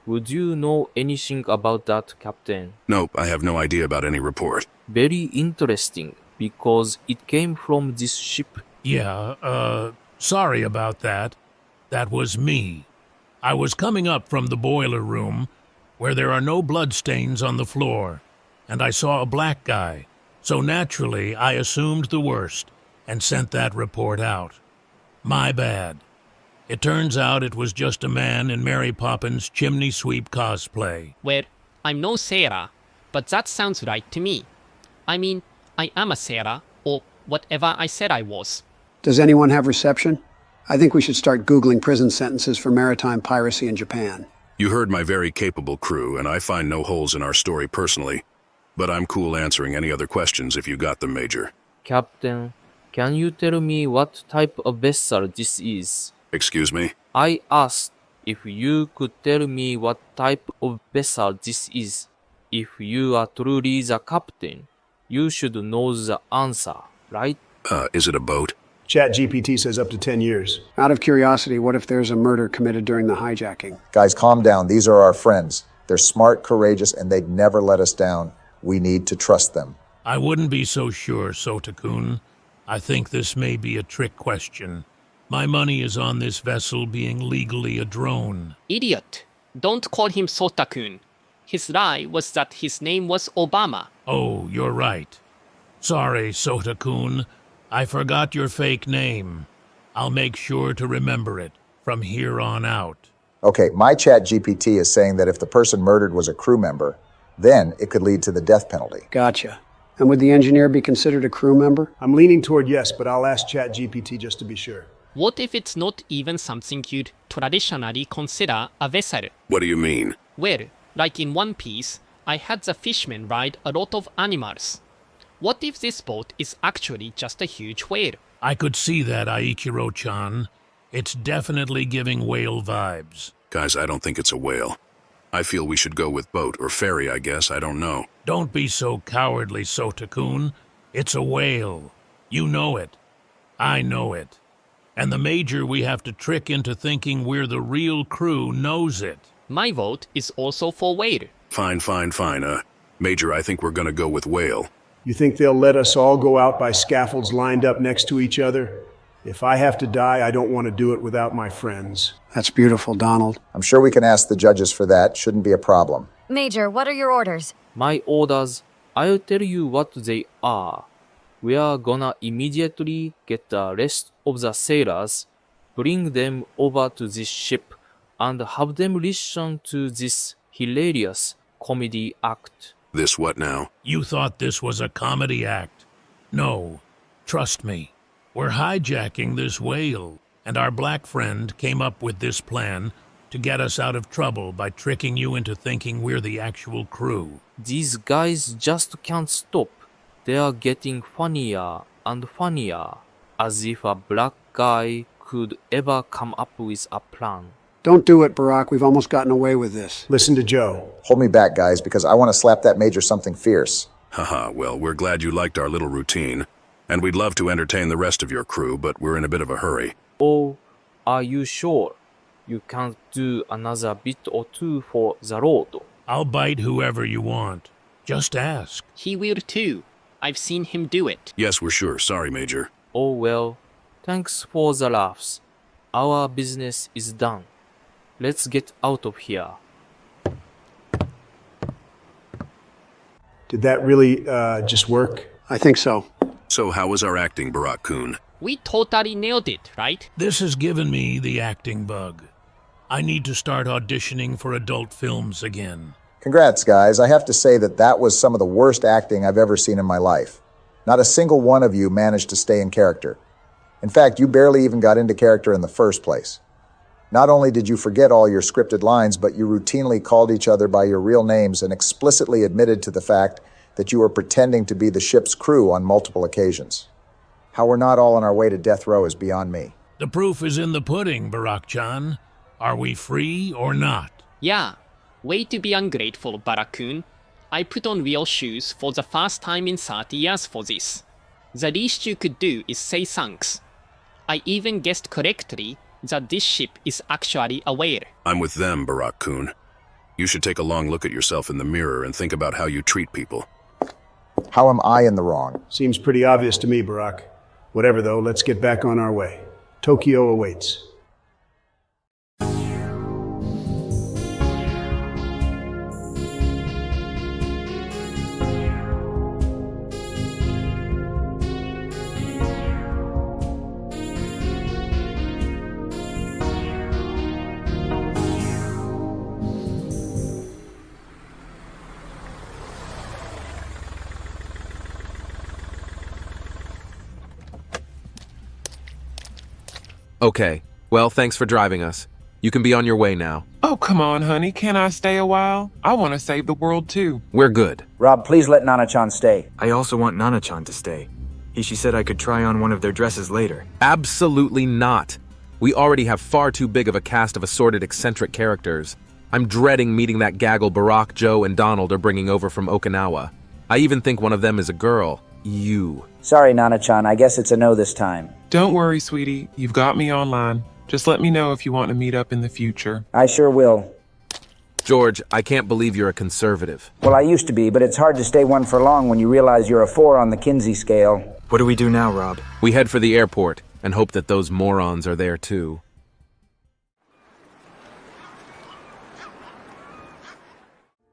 Speaker 16: Would you know anything about that, Captain?
Speaker 7: Nope, I have no idea about any report.
Speaker 16: Very interesting, because it came from this ship.
Speaker 12: Yeah, sorry about that. That was me. I was coming up from the boiler room, where there are no bloodstains on the floor, and I saw a black guy. So naturally, I assumed the worst and sent that report out. My bad. It turns out it was just a man in Mary Poppins' chimney sweep cosplay.
Speaker 19: Well, I'm no sailor, but that sounds right to me. I am a sailor, or whatever I said I was.
Speaker 1: Does anyone have reception? I think we should start Googling prison sentences for maritime piracy in Japan.
Speaker 7: You heard my very capable crew, and I find no holes in our story personally. But I'm cool answering any other questions if you got them, Major.
Speaker 16: Captain, can you tell me what type of vessel this is?
Speaker 7: Excuse me?
Speaker 16: I asked if you could tell me what type of vessel this is. If you are truly the captain, you should know the answer, right?
Speaker 7: Is it a boat?
Speaker 3: ChatGPT says up to 10 years.
Speaker 1: Out of curiosity, what if there's a murder committed during the hijacking?
Speaker 2: Guys, calm down. These are our friends. They're smart, courageous, and they'd never let us down. We need to trust them.
Speaker 12: I wouldn't be so sure, Sota-kun. I think this may be a trick question. My money is on this vessel being legally a drone.
Speaker 19: Idiot. Don't call him Sota-kun. His lie was that his name was Obama.
Speaker 12: Oh, you're right. Sorry, Sota-kun. I forgot your fake name. I'll make sure to remember it from here on out.
Speaker 2: Okay, my chat GPT is saying that if the person murdered was a crew member, then it could lead to the death penalty.
Speaker 1: Gotcha. And would the engineer be considered a crew member?
Speaker 3: I'm leaning toward yes, but I'll ask ChatGPT just to be sure.
Speaker 19: What if it's not even something you'd traditionally consider a vessel?
Speaker 7: What do you mean?
Speaker 19: Well, like in One Piece, I had the fishermen ride a lot of animals. What if this boat is actually just a huge whale?
Speaker 12: I could see that, Aichiro-chan. It's definitely giving whale vibes.
Speaker 7: Guys, I don't think it's a whale. I feel we should go with boat or ferry, I guess. I don't know.
Speaker 12: Don't be so cowardly, Sota-kun. It's a whale. You know it. I know it. And the Major we have to trick into thinking we're the real crew knows it.
Speaker 19: My vote is also for whale.
Speaker 7: Fine. Major, I think we're gonna go with whale.
Speaker 3: You think they'll let us all go out by scaffolds lined up next to each other? If I have to die, I don't want to do it without my friends.
Speaker 1: That's beautiful, Donald.
Speaker 2: I'm sure we can ask the judges for that. Shouldn't be a problem.
Speaker 11: Major, what are your orders?
Speaker 16: My orders, I'll tell you what they are. We are gonna immediately get the rest of the sailors, bring them over to this ship, and have them listen to this hilarious comedy act.
Speaker 7: This what now?
Speaker 12: You thought this was a comedy act. No, trust me. We're hijacking this whale, and our black friend came up with this plan to get us out of trouble by tricking you into thinking we're the actual crew.
Speaker 16: These guys just can't stop. They are getting funnier and funnier, as if a black guy could ever come up with a plan.
Speaker 1: Don't do it, Barack. We've almost gotten away with this.
Speaker 3: Listen to Joe.
Speaker 2: Hold me back, guys, because I want to slap that Major something fierce.
Speaker 7: Haha, well, we're glad you liked our little routine. And we'd love to entertain the rest of your crew, but we're in a bit of a hurry.
Speaker 16: Oh, are you sure? You can't do another bit or two for the road?
Speaker 12: I'll bite whoever you want. Just ask.
Speaker 19: He will too. I've seen him do it.
Speaker 7: Yes, we're sure. Sorry, Major.
Speaker 16: Oh well, thanks for the laughs. Our business is done. Let's get out of here.
Speaker 3: Did that really just work?
Speaker 1: I think so.
Speaker 7: So how was our acting, Barack-kun?
Speaker 19: We totally nailed it, right?
Speaker 12: This has given me the acting bug. I need to start auditioning for adult films again.
Speaker 2: Congrats, guys. I have to say that was some of the worst acting I've ever seen in my life. Not a single one of you managed to stay in character. In fact, you barely even got into character in the first place. Not only did you forget all your scripted lines, but you routinely called each other by your real names and explicitly admitted to the fact that you were pretending to be the ship's crew on multiple occasions. How we're not all on our way to death row is beyond me.
Speaker 12: The proof is in the pudding, Barack-chan. Are we free or not?
Speaker 19: Yeah. Way to be ungrateful, Barack-kun. I put on real shoes for the first time in 30 years for this. The least you could do is say thanks. I even guessed correctly that this ship is actually a whale.
Speaker 7: I'm with them, Barack-kun. You should take a long look at yourself in the mirror and think about how you treat people.
Speaker 2: How am I in the wrong?
Speaker 3: Seems pretty obvious to me, Barack. Whatever, though, let's get back on our way. Tokyo awaits.
Speaker 20: Okay, well, thanks for driving us. You can be on your way now.
Speaker 21: Oh,
Speaker 20: Oh, come on, honey. Can I stay a while? I want to save the world, too.
Speaker 21: We're good.
Speaker 22: Rob, please let Nana-chan stay.
Speaker 23: I also want Nana-chan to stay. She said I could try on one of their dresses later.
Speaker 21: Absolutely not. We already have far too big of a cast of assorted eccentric characters. I'm dreading meeting that gaggle Barack, Joe, and Donald are bringing over from Okinawa. I even think one of them is a girl. You.
Speaker 22: Sorry, Nana-chan. I guess it's a no this time.
Speaker 20: Don't worry, sweetie. You've got me online. Just let me know if you want to meet up in the future.
Speaker 22: I sure will.
Speaker 21: George, I can't believe you're a conservative.
Speaker 22: Well, I used to be, but it's hard to stay one for long when you realize you're a 4 on the Kinsey scale.
Speaker 23: What do we do now, Rob?
Speaker 21: We head for the airport and hope that those morons are there too.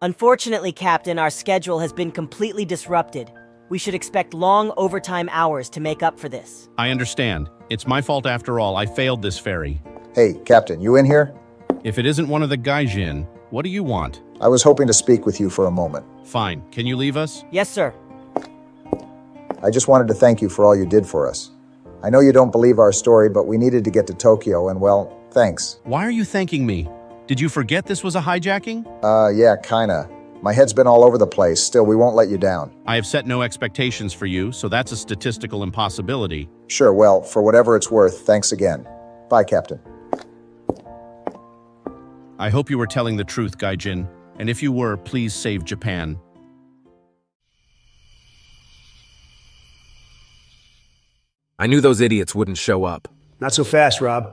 Speaker 24: Unfortunately, Captain, our schedule has been completely disrupted. We should expect long overtime hours to make up for this.
Speaker 8: I understand. It's my fault after all. I failed this ferry.
Speaker 2: Hey, Captain, you in here?
Speaker 8: If it isn't one of the gaijin, what do you want?
Speaker 2: I was hoping to speak with you for a moment.
Speaker 8: Fine. Can you leave us?
Speaker 24: Yes, sir.
Speaker 2: I just wanted to thank you for all you did for us. I know you don't believe our story, but we needed to get to Tokyo, and well, thanks.
Speaker 8: Why are you thanking me? Did you forget this was a hijacking?
Speaker 2: Yeah, kinda. My head's been all over the place. Still, we won't let you down.
Speaker 8: I have set no expectations for you, so that's a statistical impossibility.
Speaker 2: Sure, well, for whatever it's worth, thanks again. Bye, Captain.
Speaker 8: I hope you were telling the truth, Gaijin. And if you were, please save Japan.
Speaker 21: I knew those idiots wouldn't show up.
Speaker 3: Not so fast, Rob.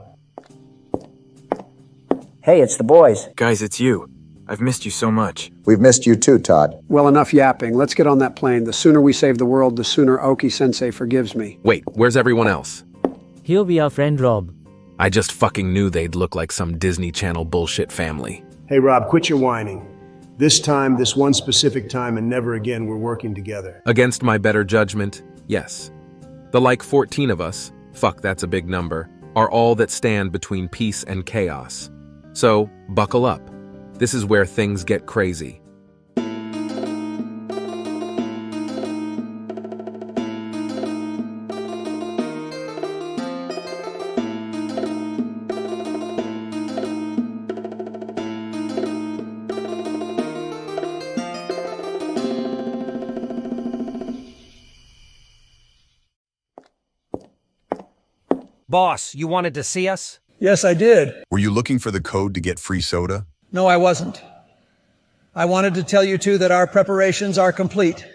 Speaker 22: Hey, it's the boys.
Speaker 23: Guys, it's you. I've missed you so much.
Speaker 2: We've missed you too, Todd.
Speaker 1: Well, enough yapping. Let's get on that plane. The sooner we save the world, the sooner Aoki Sensei forgives me.
Speaker 21: Wait, where's everyone else?
Speaker 10: Here we are, friend Rob.
Speaker 21: I just fucking knew they'd look like some Disney Channel bullshit family.
Speaker 3: Hey, Rob, quit your whining. This time, this one specific time, and never again, we're working together.
Speaker 21: Against my better judgment, yes. The like 14 of us, fuck that's a big number, are all that stand between peace and chaos. So, buckle up. This is where things get crazy.
Speaker 15: Boss, you wanted to see us?
Speaker 26: Yes, I did.
Speaker 27: Were you looking for the code to get free soda?
Speaker 26: No, I wasn't. I wanted to tell you two that our preparations are complete.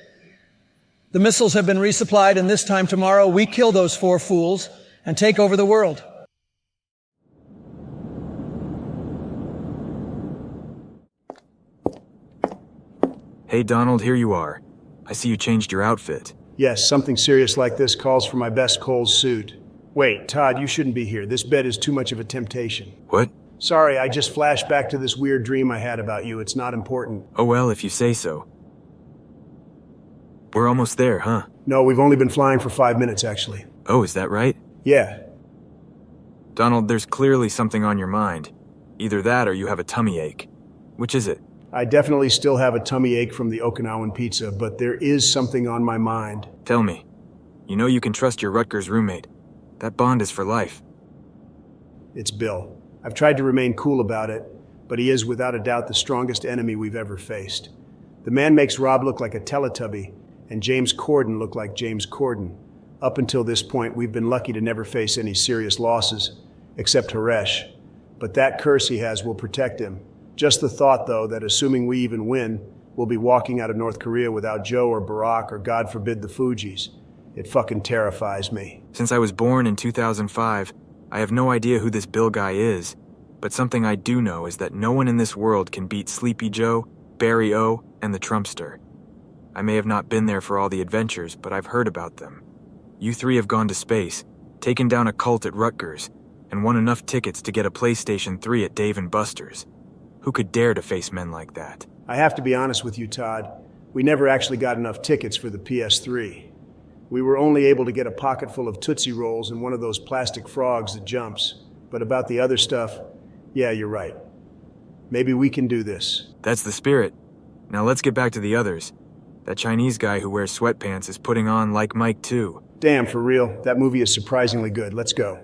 Speaker 26: The missiles have been resupplied, and this time tomorrow we kill those 4 fools and take over the world.
Speaker 23: Hey, Donald, here you are. I see you changed your outfit.
Speaker 3: Yes, something serious like this calls for my best Cole's suit. Wait, Todd, you shouldn't be here. This bed is too much of a temptation.
Speaker 23: What?
Speaker 3: Sorry, I just flashed back to this weird dream I had about you. It's not important.
Speaker 23: Oh well, if you say so. We're almost there, huh?
Speaker 3: No, we've only been flying for 5 minutes, actually.
Speaker 23: Oh, is that right?
Speaker 3: Yeah.
Speaker 23: Donald, there's clearly something on your mind. Either that or you have a tummy ache. Which is it?
Speaker 3: I definitely still have a tummy ache from the Okinawan pizza, but there is something on my mind.
Speaker 23: Tell me. You know you can trust your Rutgers roommate. That bond is for life.
Speaker 3: It's Bill. I've tried to remain cool about it, but he is without a doubt the strongest enemy we've ever faced. The man makes Rob look like a Teletubby, and James Corden look like James Corden. Up until this point, we've been lucky to never face any serious losses, except Haresh. But that curse he has will protect him. Just the thought, though, that assuming we even win, we'll be walking out of North Korea without Joe or Barack or, God forbid, the Fugees. It fucking terrifies me.
Speaker 23: Since I was born in 2005, I have no idea who this Bill guy is, but something I do know is that no one in this world can beat Sleepy Joe, Barry O, and the Trumpster. I may have not been there for all the adventures, but I've heard about them. You 3 have gone to space, taken down a cult at Rutgers, and won enough tickets to get a PlayStation 3 at Dave & Buster's. Who could dare to face men like that?
Speaker 3: I have to be honest with you, Todd. We never actually got enough tickets for the PS3. We were only able to get a pocket full of Tootsie Rolls and one of those plastic frogs that jumps. But about the other stuff, yeah, you're right. Maybe we can do this.
Speaker 23: That's the spirit. Now let's get back to the others. That Chinese guy who wears sweatpants is putting on Like Mike too.
Speaker 3: Damn, for real. That movie is surprisingly good. Let's go.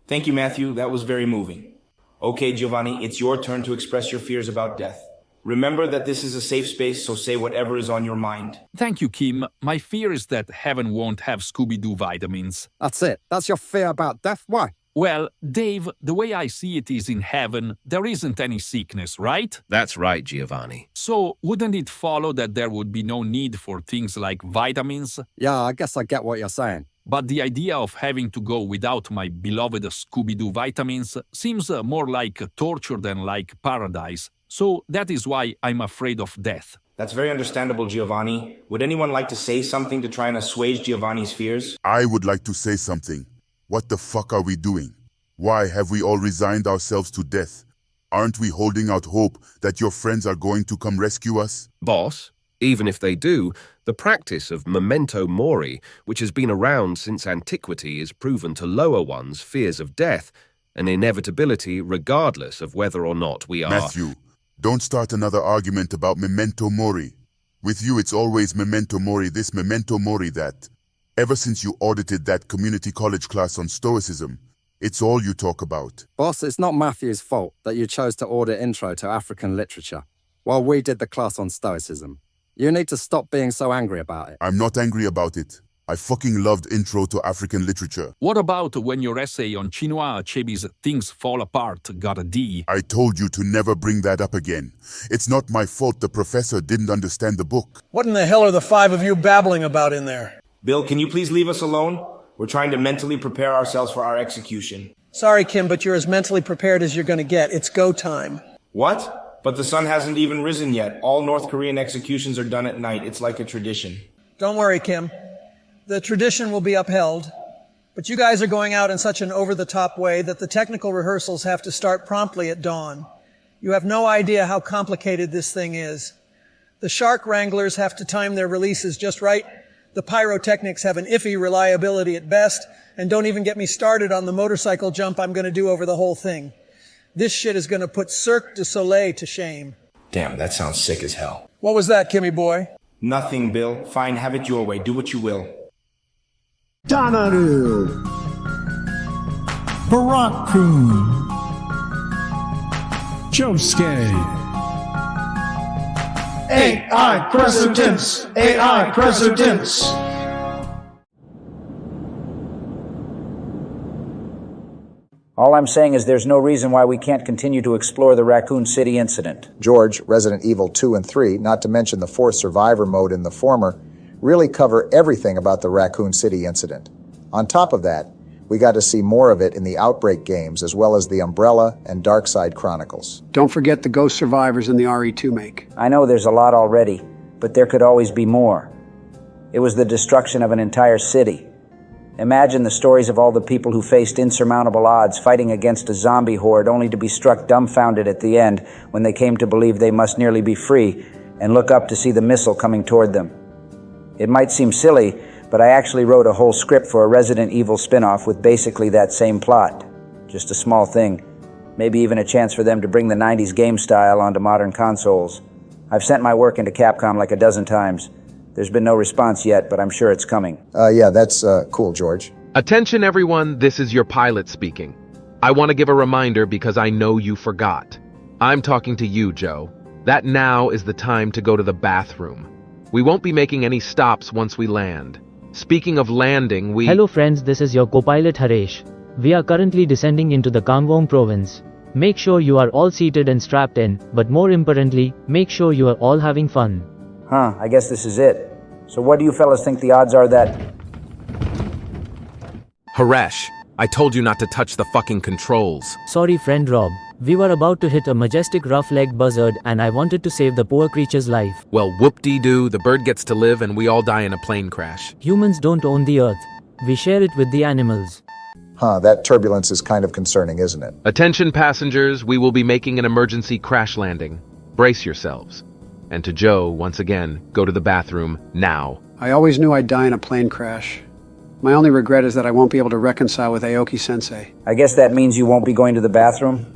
Speaker 5: Thank you, Matthew. That was very moving. Okay, Giovanni, it's your turn to express your fears about death. Remember that this is a safe space, so say whatever is on your mind.
Speaker 6: Thank you, Kim. My fear is that heaven won't have Scooby-Doo vitamins.
Speaker 9: That's it. That's your fear about death? Why?
Speaker 6: Well, Dave, the way I see it is in heaven, there isn't any sickness, right?
Speaker 13: That's right, Giovanni.
Speaker 6: So, wouldn't it follow that there would be no need for things like vitamins?
Speaker 9: Yeah, I guess I get what you're saying.
Speaker 6: But the idea of having to go without my beloved Scooby-Doo vitamins seems more like torture than like paradise. So that is why I'm afraid of death.
Speaker 5: That's very understandable, Giovanni. Would anyone like to say something to try and assuage Giovanni's fears?
Speaker 27: I would like to say something. What the fuck are we doing? Why have we all resigned ourselves to death? Aren't we holding out hope that your friends are going to come rescue us?
Speaker 13: Boss, even if they do, the practice of memento mori, which has been around since antiquity, is proven to lower one's fears of death, an inevitability regardless of whether or not we are...
Speaker 27: Matthew, don't start another argument about memento mori. With you it's always memento mori this, memento mori that. Ever since you audited that community college class on Stoicism, it's all you talk about.
Speaker 9: Boss, it's not Matthew's fault that you chose to audit Intro to African Literature, while we did the class on Stoicism. You need to stop being so angry about it.
Speaker 27: I'm not angry about it. I fucking loved Intro to African Literature.
Speaker 6: What about when your essay on Chinua Achebe's Things Fall Apart got a D?
Speaker 27: I told you to never bring that up again. It's not my fault the professor didn't understand the book.
Speaker 26: What in the hell are the five of you babbling about in there?
Speaker 5: Bill, can you please leave us alone? We're trying to mentally prepare ourselves for our execution.
Speaker 26: Sorry, Kim, but you're as mentally prepared as you're going to get. It's go time.
Speaker 5: What? But the sun hasn't even risen yet. All North Korean executions are done at night. It's like a tradition.
Speaker 26: Don't worry, Kim. The tradition will be upheld, but you guys are going out in such an over-the-top way that the technical rehearsals have to start promptly at dawn. You have no idea how complicated this thing is. The shark wranglers have to time their releases just right. The pyrotechnics have an iffy reliability at best, and don't even get me started on the motorcycle jump I'm going to do over the whole thing. This shit is going to put Cirque du Soleil to shame.
Speaker 5: Damn, that sounds sick as hell.
Speaker 26: What was that, Kimmy boy?
Speaker 5: Nothing, Bill. Fine, have it your way. Do what you will.
Speaker 14: Donaru, Barak-kun, Josuke. AI Presidents! AI Presidents!
Speaker 22: All I'm saying is there's no reason why we can't continue to explore the Raccoon City incident.
Speaker 2: George, Resident Evil 2 and 3, not to mention the 4th survivor mode in the former, really cover everything about the Raccoon City incident. On top of that, we got to see more of it in the Outbreak games, as well as the Umbrella and Darkside Chronicles.
Speaker 1: Don't forget the Ghost Survivors in the RE2 make.
Speaker 22: I know there's a lot already, but there could always be more. It was the destruction of an entire city. Imagine the stories of all the people who faced insurmountable odds fighting against a zombie horde only to be struck dumbfounded at the end when they came to believe they must nearly be free and look up to see the missile coming toward them. It might seem silly, but I actually wrote a whole script for a Resident Evil spin-off with basically that same plot. Just a small thing. Maybe even a chance for them to bring the 90s game style onto modern consoles. I've sent my work into Capcom like a dozen times. There's been no response yet, but I'm sure it's coming.
Speaker 2: Yeah, that's cool, George.
Speaker 21: Attention everyone, this is your pilot speaking. I want to give a reminder because I know you forgot. I'm talking to you, Joe. That now is the time to go to the bathroom. We won't be making any stops once we land. Speaking of landing,
Speaker 10: Hello friends, this is your co-pilot Haresh. We are currently descending into the Gangwon province. Make sure you are all seated and strapped in, but more importantly, make sure you are all having fun.
Speaker 22: I guess this is it. So what do you fellas think the odds are that...
Speaker 21: Haresh, I told you not to touch the fucking controls.
Speaker 10: Sorry friend Rob. We were about to hit a majestic rough-legged buzzard and I wanted to save the poor creature's life.
Speaker 21: Well, whoop-dee-doo, the bird gets to live and we all die in a plane crash.
Speaker 10: Humans don't own the earth. We share it with the animals.
Speaker 2: That turbulence is kind of concerning, isn't it?
Speaker 21: Attention passengers, we will be making an emergency crash landing. Brace yourselves. And to Joe, once again, go to the bathroom now.
Speaker 1: I always knew I'd die in a plane crash. My only regret is that I won't be able to reconcile with Aoki Sensei.
Speaker 22: I guess that means you won't be going to the bathroom?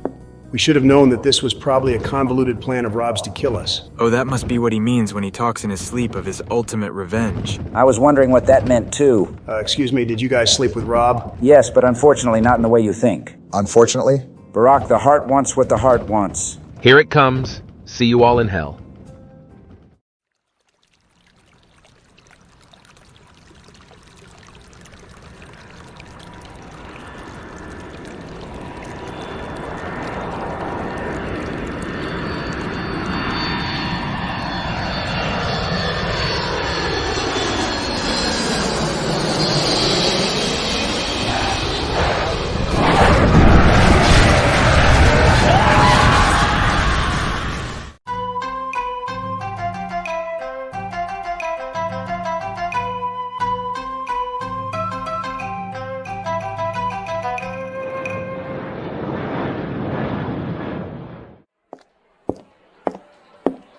Speaker 3: We should have known that this was probably a convoluted plan of Rob's to kill us.
Speaker 23: Oh, that must be what he means when he talks in his sleep of his ultimate revenge.
Speaker 22: I was wondering what that meant too.
Speaker 3: Excuse me, did you guys sleep with Rob?
Speaker 22: Yes, but unfortunately not in the way you think.
Speaker 2: Unfortunately?
Speaker 22: Barack, the heart wants what the heart wants.
Speaker 21: Here it comes. See you all in hell.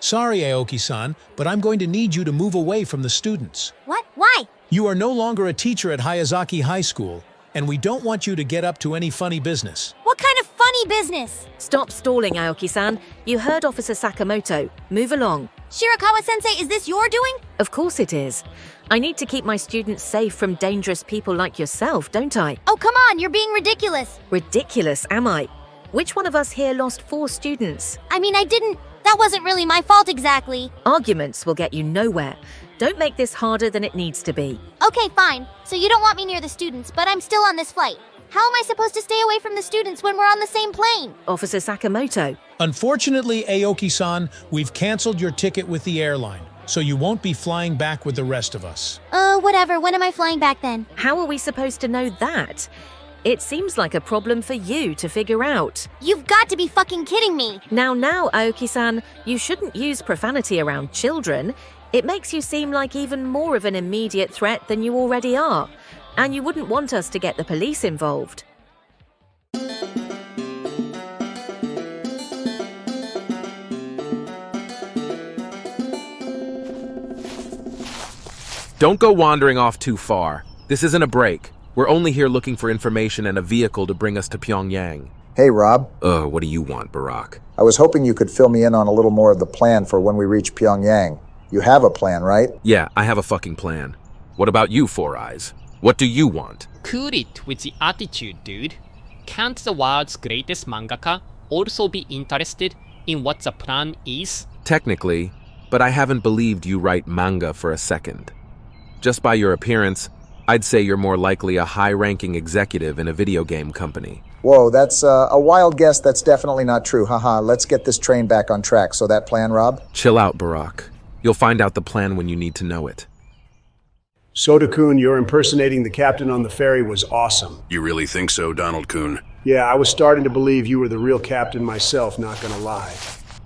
Speaker 4: Sorry, Aoki-san, but I'm going to need you to move away from the students.
Speaker 11: What? Why?
Speaker 4: You are no longer a teacher at Hayazaki High School, and we don't want you to get up to any funny business.
Speaker 11: What kind of funny business?
Speaker 12: Stop stalling, Aoki-san. You heard Officer Sakamoto. Move along.
Speaker 11: Shirakawa Sensei, is this your doing?
Speaker 12: Of course it is. I need to keep my students safe from dangerous people like yourself, don't I?
Speaker 11: Oh, come on, you're being ridiculous.
Speaker 12: Ridiculous, am I? Which one of us here lost 4 students?
Speaker 11: I mean, that wasn't really my fault exactly.
Speaker 12: Arguments will get you nowhere. Don't make this harder than it needs to be.
Speaker 11: Okay, fine. So you don't want me near the students, but I'm still on this flight. How am I supposed to stay away from the students when we're on the same plane?
Speaker 12: Officer Sakamoto.
Speaker 4: Unfortunately, Aoki-san, we've canceled your ticket with the airline, so you won't be flying back with the rest of us.
Speaker 11: Whatever. When am I flying back then?
Speaker 12: How are we supposed to know that? It seems like a problem for you to figure out.
Speaker 11: You've got to be fucking kidding me.
Speaker 12: Now, Aoki-san, you shouldn't use profanity around children. It makes you seem like even more of an immediate threat than you already are. And you wouldn't want us to get the police involved.
Speaker 21: Don't go wandering off too far. This isn't a break. We're only here looking for information and a vehicle to bring us to Pyongyang.
Speaker 2: Hey, Rob.
Speaker 21: What do you want, Barack?
Speaker 2: I was hoping you could fill me in on a little more of the plan for when we reach Pyongyang. You have a plan, right?
Speaker 21: Yeah, I have a fucking plan. What about you, Four Eyes? What do you want?
Speaker 19: Cool it with the attitude, dude. Can't the world's greatest mangaka also be interested in what the plan is?
Speaker 21: Technically, but I haven't believed you write manga for a second. Just by your appearance, I'd say you're more likely a high-ranking executive in a video game company.
Speaker 2: Whoa, that's a wild guess. That's definitely not true. Haha, let's get this train back on track. So that plan, Rob?
Speaker 21: Chill out, Barack. You'll find out the plan when you need to know it.
Speaker 3: Soda-kun, your impersonating the captain on the ferry was awesome.
Speaker 7: You really think so, Donald-kun?
Speaker 3: Yeah, I was starting to believe you were the real captain myself, not gonna lie.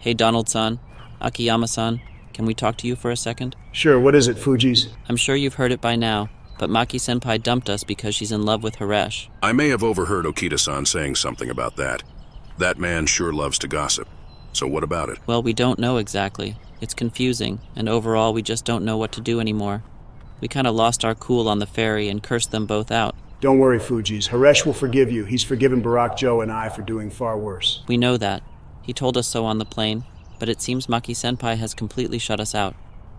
Speaker 16: Hey, Donald-san, Akiyama-san, can we talk to you for a second?
Speaker 3: Sure, what is it, Fuji's?
Speaker 16: I'm sure you've heard it by now, but Maki-senpai dumped us because she's in love with Haresh.
Speaker 7: I may have overheard Okita-san saying something about that. That man sure loves to gossip. So what about it?
Speaker 16: Well, we don't know exactly. It's confusing, and overall we just don't know what to do anymore. We kind of lost our cool on the ferry and cursed them both out.
Speaker 3: Don't worry, Fuji's. Haresh will forgive you. He's forgiven Barack, Joe, and I for doing far worse.
Speaker 16: We know that. He told us so on the plane, but it seems Maki-senpai has completely shut us out.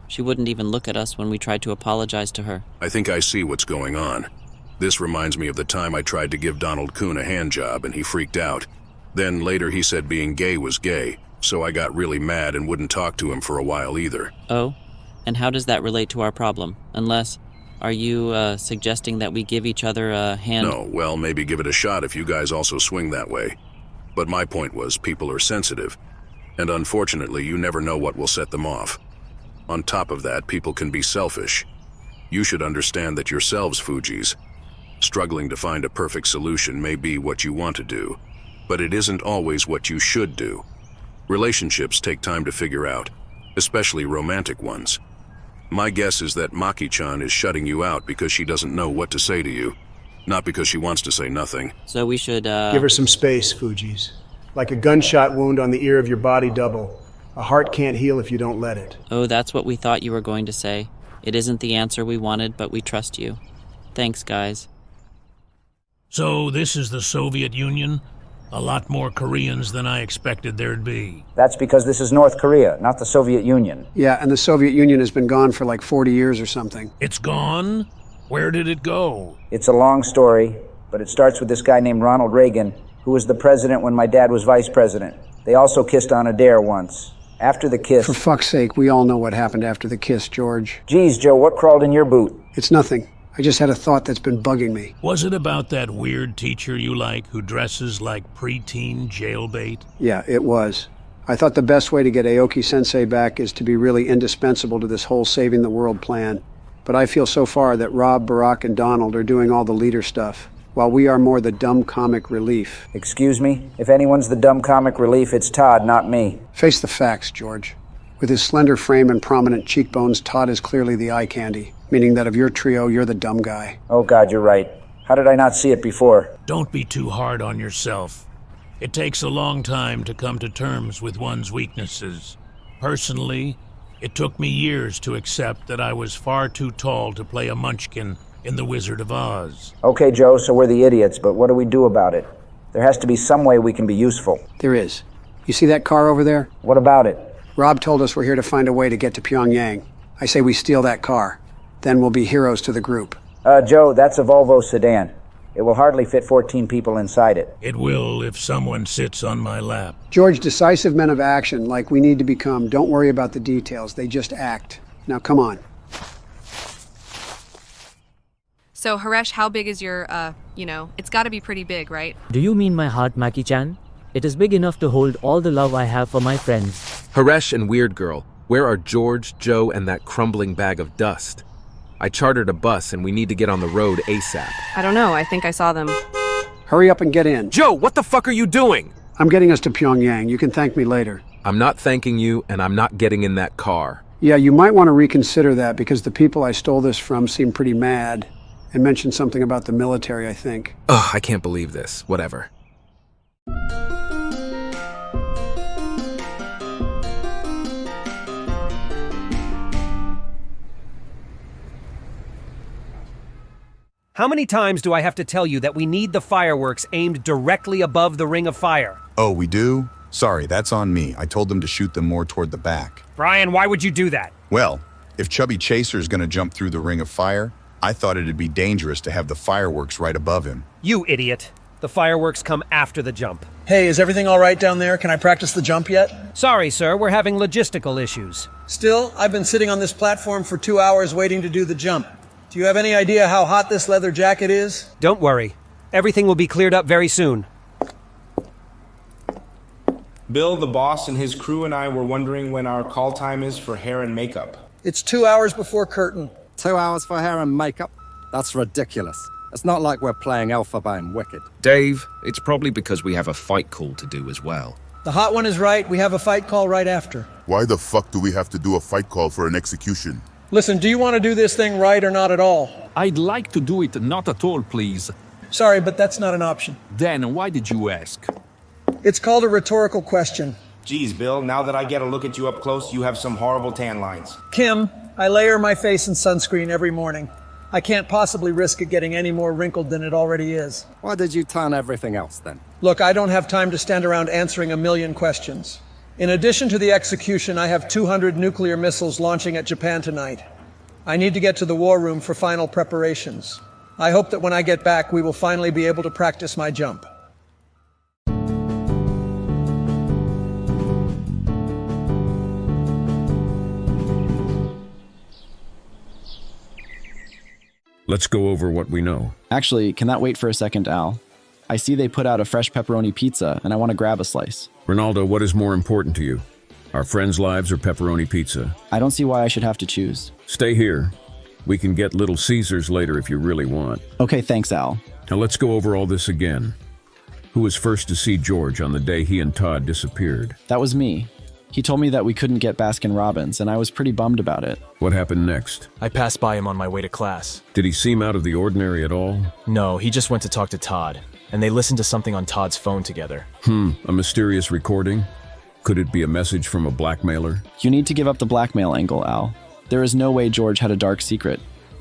Speaker 16: She wouldn't even look at us when we tried to apologize to her.
Speaker 7: I think I see what's going on. This reminds me of the time I tried to give Donald-kun a hand job and he freaked out. Then later he said being gay was gay, so I got really mad and wouldn't talk to him for a while either.
Speaker 16: Oh? And how does that relate to our problem? Unless, are you suggesting that we give each other a hand?
Speaker 7: No, well, maybe give it a shot if you guys also swing that way. But my point was, people are sensitive. And unfortunately, you never know what will set them off. On top of that, people can be selfish. You should understand that yourselves, Fujis. Struggling to find a perfect solution may be what you want to do, but it isn't always what you should do. Relationships take time to figure out, especially romantic ones. My guess is that Maki-chan is shutting you out because she doesn't know what to say to you, not because she wants to say nothing.
Speaker 16: So we should,
Speaker 3: Give her some space, Fujis. Like a gunshot wound on the ear of your body double. A heart can't heal if you don't let it.
Speaker 16: Oh, that's what we thought you were going to say. It isn't the answer we wanted, but we trust you. Thanks, guys.
Speaker 17: So this is the Soviet Union?
Speaker 8: A lot more Koreans than I expected there'd be.
Speaker 22: That's because this is North Korea, not the Soviet Union.
Speaker 1: Yeah, and the Soviet Union has been gone for like 40 years or something.
Speaker 8: It's gone? Where did it go?
Speaker 22: It's a long story, but it starts with this guy named Ronald Reagan, who was the president when my dad was vice president. They also kissed on a dare once. After the kiss...
Speaker 1: For fuck's sake, we all know what happened after the kiss, George.
Speaker 22: Geez, Joe, what crawled in your boot?
Speaker 1: It's nothing. I just had a thought that's been bugging me.
Speaker 8: Was it about that weird teacher you like who dresses like preteen jailbait?
Speaker 1: Yeah, it was. I thought the best way to get Aoki Sensei back is to be really indispensable to this whole saving the world plan. But I feel so far that Rob, Barack, and Donald are doing all the leader stuff, while we are more the dumb comic relief.
Speaker 22: Excuse me? If anyone's the dumb comic relief, it's Todd, not me.
Speaker 1: Face the facts, George. With his slender frame and prominent cheekbones, Todd is clearly the eye candy, meaning that of your trio, you're the dumb guy.
Speaker 22: Oh God, you're right. How did I not see it before?
Speaker 8: Don't be too hard on yourself. It takes a long time to come to terms with one's weaknesses. Personally, it took me years to accept that I was far too tall to play a munchkin in The Wizard of Oz.
Speaker 22: Okay, Joe, so we're the idiots, but what do we do about it? There has to be some way we can be useful.
Speaker 1: There is. You see that car over there?
Speaker 22: What about it?
Speaker 1: Rob told us we're here to find a way to get to Pyongyang. I say we steal that car. Then we'll be heroes to the group.
Speaker 22: Joe, that's a Volvo sedan. It will hardly fit 14 people inside it.
Speaker 8: It will if someone sits on my lap.
Speaker 1: George, decisive men of action, like we need to become, don't worry about the details. They just act. Now, come on.
Speaker 15: So, Haresh, how big is your, it's gotta be pretty big, right?
Speaker 10: Do you mean my heart, Maki-chan? It is big enough to hold all the love I have for my friends.
Speaker 21: Haresh and Weird Girl, where are George, Joe, and that crumbling bag of dust? I chartered a bus and we need to get on the road ASAP.
Speaker 15: I don't know, I think I saw them.
Speaker 1: Hurry up and get in.
Speaker 21: Joe, what the fuck are you doing?
Speaker 1: I'm getting us to Pyongyang. You can thank me later.
Speaker 21: I'm not thanking you, and I'm not getting in that car.
Speaker 1: Yeah, you might want to reconsider that because the people I stole this from seem pretty mad and mentioned something about the military, I think.
Speaker 21: Ugh, I can't believe this. Whatever.
Speaker 17: How many times do I have to tell you that we need the fireworks aimed directly above the ring of fire?
Speaker 18: Oh, we do? Sorry, that's on me. I told them to shoot them more toward the back.
Speaker 17: Brian, why would you do that?
Speaker 18: Well, if Chubby Chaser's gonna jump through the ring of fire, I thought it'd be dangerous to have the fireworks right above him.
Speaker 17: You idiot. The fireworks come after the jump.
Speaker 26: Hey, is everything all right down there? Can I practice the jump yet?
Speaker 17: Sorry, sir, we're having logistical issues.
Speaker 26: Still, I've been sitting on this platform for 2 hours waiting to do the jump. Do you have any idea how hot this leather jacket is?
Speaker 17: Don't worry. Everything will be cleared up very soon.
Speaker 5: Bill, the boss, and his crew and I were wondering when our call time is for hair and makeup.
Speaker 26: It's 2 hours before curtain.
Speaker 9: 2 hours for hair and makeup? That's ridiculous. It's not like we're playing Alphabet and Wicked.
Speaker 13: Dave, it's probably because we have a fight call to do as well.
Speaker 26: The hot one is right. We have a fight call right after.
Speaker 27: Why the fuck do we have to do a fight call for an execution?
Speaker 26: Listen, do you want to do this thing right or not at all?
Speaker 6: I'd like to do it not at all, please.
Speaker 26: Sorry, but that's not an option.
Speaker 6: Then why did you ask?
Speaker 26: It's called a rhetorical question.
Speaker 5: Geez, Bill, now that I get a look at you up close, you have some horrible tan lines.
Speaker 26: Kim, I layer my face in sunscreen every morning. I can't possibly risk it getting any more wrinkled than it already is.
Speaker 9: Why did you turn everything else then?
Speaker 26: Look, I don't have time to stand around answering a million questions. In addition to the execution, I have 200 nuclear missiles launching at Japan tonight. I need to get to the war room for final preparations. I hope that when I get back, we will finally be able to practice my jump.
Speaker 20: Let's go over what we know.
Speaker 24: Actually, can that wait for a second, Al? I see they put out a fresh pepperoni pizza, and I want to grab a slice.
Speaker 20: Ronaldo, what is more important to you? Our friends' lives or pepperoni pizza?
Speaker 24: I don't see why I should have to choose.
Speaker 20: Stay here. We can get Little Caesars later if you really want.
Speaker 24: Okay, thanks, Al.
Speaker 20: Now let's go over all this again. Who was first to see George on the day he and Todd disappeared?
Speaker 24: That was me. He told me that we couldn't get Baskin-Robbins, and I was pretty bummed about it.
Speaker 20: What happened next?
Speaker 23: I passed by him on my way to class.
Speaker 20: Did he seem out of the ordinary at all?
Speaker 23: No, he just went to talk to Todd, and they listened to something on Todd's phone together.
Speaker 20: A mysterious recording? Could it be a message from a blackmailer?
Speaker 24: You need to give up the blackmail angle, Al. There is no way George had a dark secret.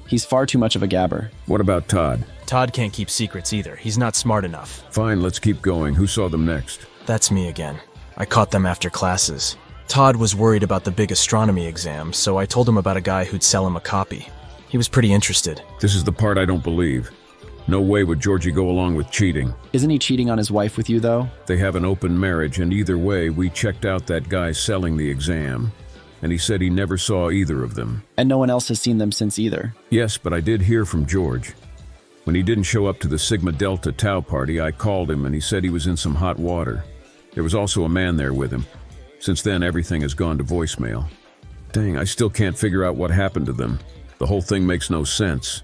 Speaker 24: He's far too much of a gabber.
Speaker 20: What about Todd?
Speaker 2: Todd can't keep secrets either. He's not smart enough.
Speaker 20: Fine, let's keep going. Who saw them next?
Speaker 2: That's me again. I caught them after classes. Todd was worried about the big astronomy exam, so I told him about a guy who'd sell him a copy. He was pretty interested.
Speaker 20: This is the part I don't believe. No way would Georgie go along with cheating.
Speaker 24: Isn't he cheating on his wife with you, though?
Speaker 20: They have an open marriage, and either way, we checked out that guy selling the exam, and he said he never saw either of them.
Speaker 24: And no one else has seen them since either.
Speaker 20: Yes, but I did hear from George. When he didn't show up to the Sigma Delta Tau party, I called him, and he said he was in some hot water. There was also a man there with him. Since then, everything has gone to voicemail. Dang, I still can't figure out what happened to them. The whole thing makes no sense.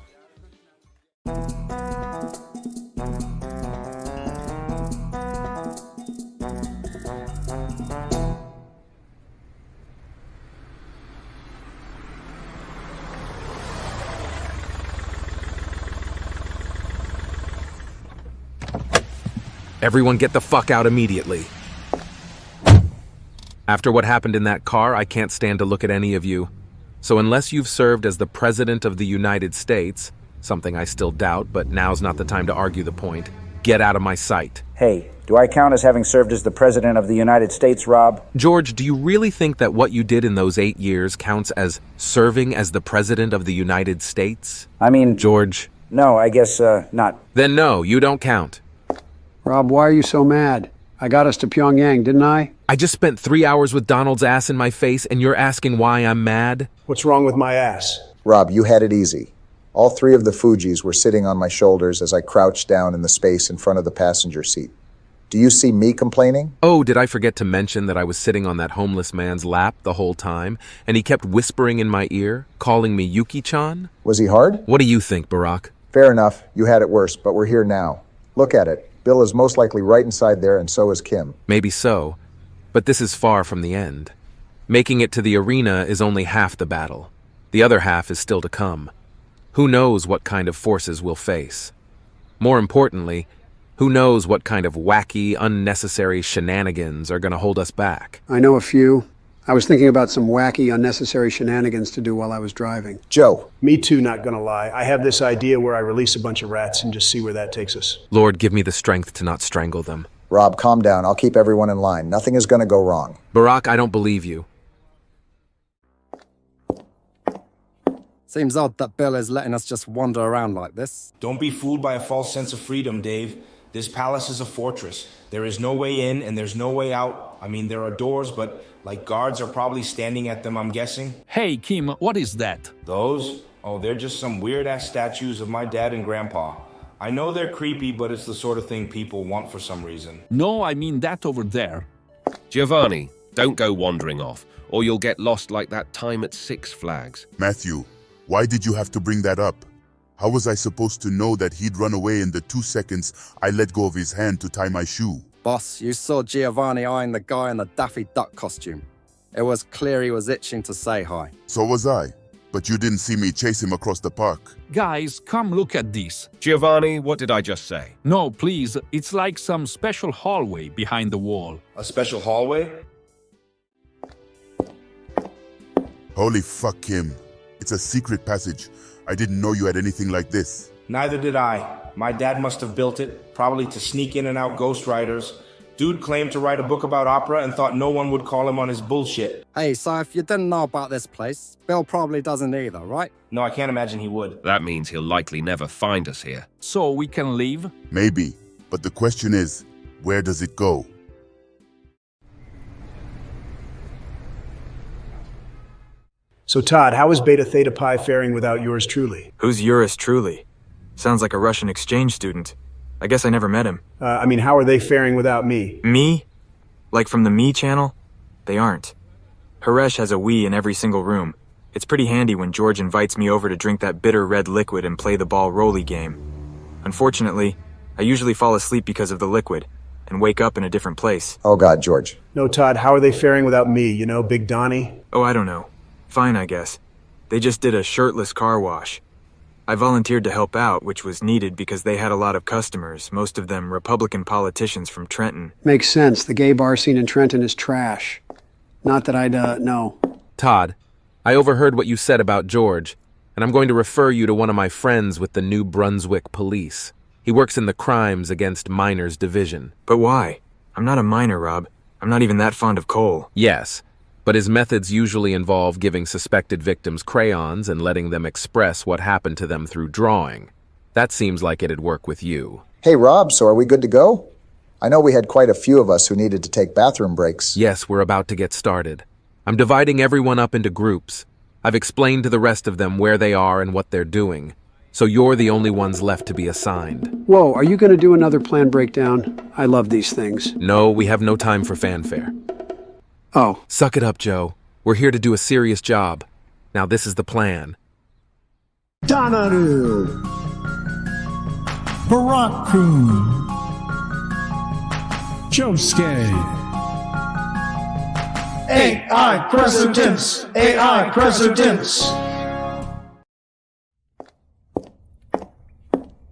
Speaker 21: Everyone get the fuck out immediately. After what happened in that car, I can't stand to look at any of you. So unless you've served as the President of the United States, something I still doubt, but now's not the time to argue the point, get out of my sight.
Speaker 22: Hey, do I count as having served as the President of the United States, Rob?
Speaker 21: George, do you really think that what you did in those 8 years counts as serving as the President of the United States?
Speaker 22: I mean...
Speaker 21: George?
Speaker 22: No, I guess, not.
Speaker 21: Then no, you don't count.
Speaker 1: Rob, why are you so mad? I got us to Pyongyang, didn't I?
Speaker 21: I just spent 3 hours with Donald's ass in my face, and you're asking why I'm mad?
Speaker 3: What's wrong with my ass?
Speaker 4: Rob, you had it easy. All 3 of the Fujis were sitting on my shoulders as I crouched down in the space in front of the passenger seat. Do you see me complaining?
Speaker 21: Oh, did I forget to mention that I was sitting on that homeless man's lap the whole time, and he kept whispering in my ear, calling me Yuki-chan?
Speaker 4: Was he hard?
Speaker 21: What do you think, Barack?
Speaker 4: Fair enough. You had it worse, but we're here now. Look at it. Bill is most likely right inside there, and so is Kim.
Speaker 21: Maybe so, but this is far from the end. Making it to the arena is only half the battle. The other half is still to come. Who knows what kind of forces we'll face? More importantly, who knows what kind of wacky, unnecessary shenanigans are going to hold us back?
Speaker 1: I know a few. I was thinking about some wacky, unnecessary shenanigans to do while I was driving.
Speaker 4: Joe.
Speaker 3: Me too, not gonna lie. I have this idea where I release a bunch of rats and just see where that takes us.
Speaker 21: Lord, give me the strength to not strangle them.
Speaker 4: Rob, calm down. I'll keep everyone in line. Nothing is gonna go wrong.
Speaker 21: Barack, I don't believe you.
Speaker 9: Seems odd that Bill is letting us just wander around like this.
Speaker 5: Don't be fooled by a false sense of freedom, Dave. This palace is a fortress. There is no way in and there's no way out. I mean, there are doors, but like guards are probably standing at them, I'm guessing.
Speaker 6: Hey, Kim, what is that?
Speaker 5: Those? Oh, they're just some weird-ass statues of my dad and grandpa. I know they're creepy, but it's the sort of thing people want for some reason.
Speaker 6: No, I mean that over there.
Speaker 13: Giovanni, don't go wandering off, or you'll get lost like that time at Six Flags.
Speaker 27: Matthew, why did you have to bring that up? How was I supposed to know that he'd run away in the 2 seconds I let go of his hand to tie my shoe?
Speaker 9: Boss, you saw Giovanni eyeing the guy in the Daffy Duck costume. It was clear he was itching to say hi.
Speaker 27: So was I. But you didn't see me chase him across the park.
Speaker 6: Guys, come look at this.
Speaker 13: Giovanni, what did I just say?
Speaker 6: No, please, it's like some special hallway behind the wall.
Speaker 5: A special hallway?
Speaker 27: Holy fuck, Kim. It's a secret passage. I didn't know you had anything like this.
Speaker 5: Neither did I. My dad must have built it, probably to sneak in and out ghostwriters. Dude claimed to write a book about opera and thought no one would call him on his bullshit.
Speaker 9: Hey, so if you didn't know about this place, Bill probably doesn't either, right?
Speaker 5: No, I can't imagine he would.
Speaker 13: That means he'll likely never find us here.
Speaker 6: So we can leave?
Speaker 27: Maybe. But the question is, where does it go?
Speaker 3: So Todd, how is Beta Theta Pi faring without yours truly?
Speaker 23: Who's yours truly? Sounds like a Russian exchange student. I guess I never met him.
Speaker 3: How are they faring without me?
Speaker 23: Me? Like from the Me channel? They aren't. Haresh has a Wii in every single room. It's pretty handy when George invites me over to drink that bitter red liquid and play the ball rolly game. Unfortunately, I usually fall asleep because of the liquid, and wake up in a different place.
Speaker 4: Oh God, George.
Speaker 3: No, Todd, how are they faring without me? You know, Big Donnie?
Speaker 23: Oh, I don't know. Fine, I guess. They just did a shirtless car wash. I volunteered to help out, which was needed because they had a lot of customers, most of them Republican politicians from Trenton.
Speaker 1: Makes sense. The gay bar scene in Trenton is trash. Not that I'd know.
Speaker 21: Todd, I overheard what you said about George. and I'm going to refer you to one of my friends with the New Brunswick Police. He works in the Crimes Against Minors Division.
Speaker 23: But why? I'm not a minor, Rob. I'm not even that fond of coal.
Speaker 21: Yes, but his methods usually involve giving suspected victims crayons and letting them express what happened to them through drawing. That seems like it'd work with you.
Speaker 4: Hey, Rob, so are we good to go? I know we had quite a few of us who needed to take bathroom breaks.
Speaker 21: Yes, we're about to get started. I'm dividing everyone up into groups. I've explained to the rest of them where they are and what they're doing. So you're the only ones left to be assigned.
Speaker 1: Whoa, are you going to do another plan breakdown? I love these things.
Speaker 21: No, we have no time for fanfare.
Speaker 1: Oh.
Speaker 21: Suck it up, Joe. We're here to do a serious job. Now this is the plan.
Speaker 7: Donaru, Barak-kun, Josuke. AI Presidents! AI Presidents!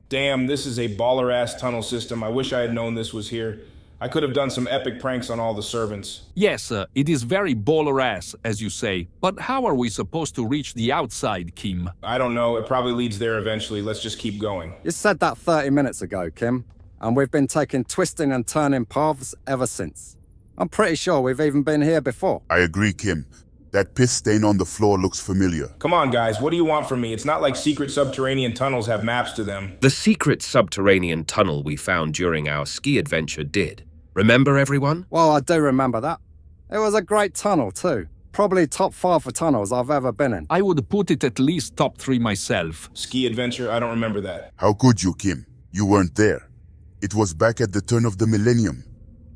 Speaker 5: Damn, this is a baller-ass tunnel system. I wish I had known this was here. I could have done some epic pranks on all the servants.
Speaker 6: Yes, it is very baller-ass, as you say. But how are we supposed to reach the outside, Kim?
Speaker 5: I don't know. It probably leads there eventually. Let's just keep going.
Speaker 9: You said that 30 minutes ago, Kim, and we've been taking twisting and turning paths ever since. I'm pretty sure we've even been here before.
Speaker 27: I agree, Kim. That piss stain on the floor looks familiar.
Speaker 5: Come on, guys. What do you want from me? It's not like secret subterranean tunnels have maps to them.
Speaker 13: The secret subterranean tunnel we found during our ski adventure did. Remember, everyone?
Speaker 9: Well, I do remember that. It was a great tunnel, too. Probably top 5 for tunnels I've ever been in.
Speaker 6: I would put it at least top 3 myself.
Speaker 5: Ski adventure? I don't remember that.
Speaker 27: How could you, Kim? You weren't there. It was back at the turn of the millennium.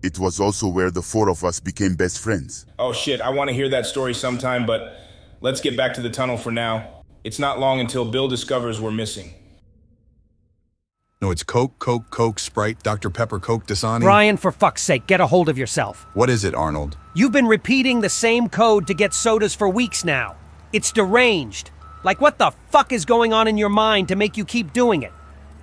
Speaker 27: It was also where the 4 of us became best friends.
Speaker 5: Oh shit, I want to hear that story sometime, but let's get back to the tunnel for now. It's not long until Bill discovers we're missing.
Speaker 18: No, it's Coke, Coke, Coke, Sprite, Dr. Pepper, Coke, Dasani.
Speaker 17: Brian, for fuck's sake, get a hold of yourself.
Speaker 18: What is it, Arnold?
Speaker 17: You've been repeating the same code to get sodas for weeks now. It's deranged. Like, what the fuck is going on in your mind to make you keep doing it?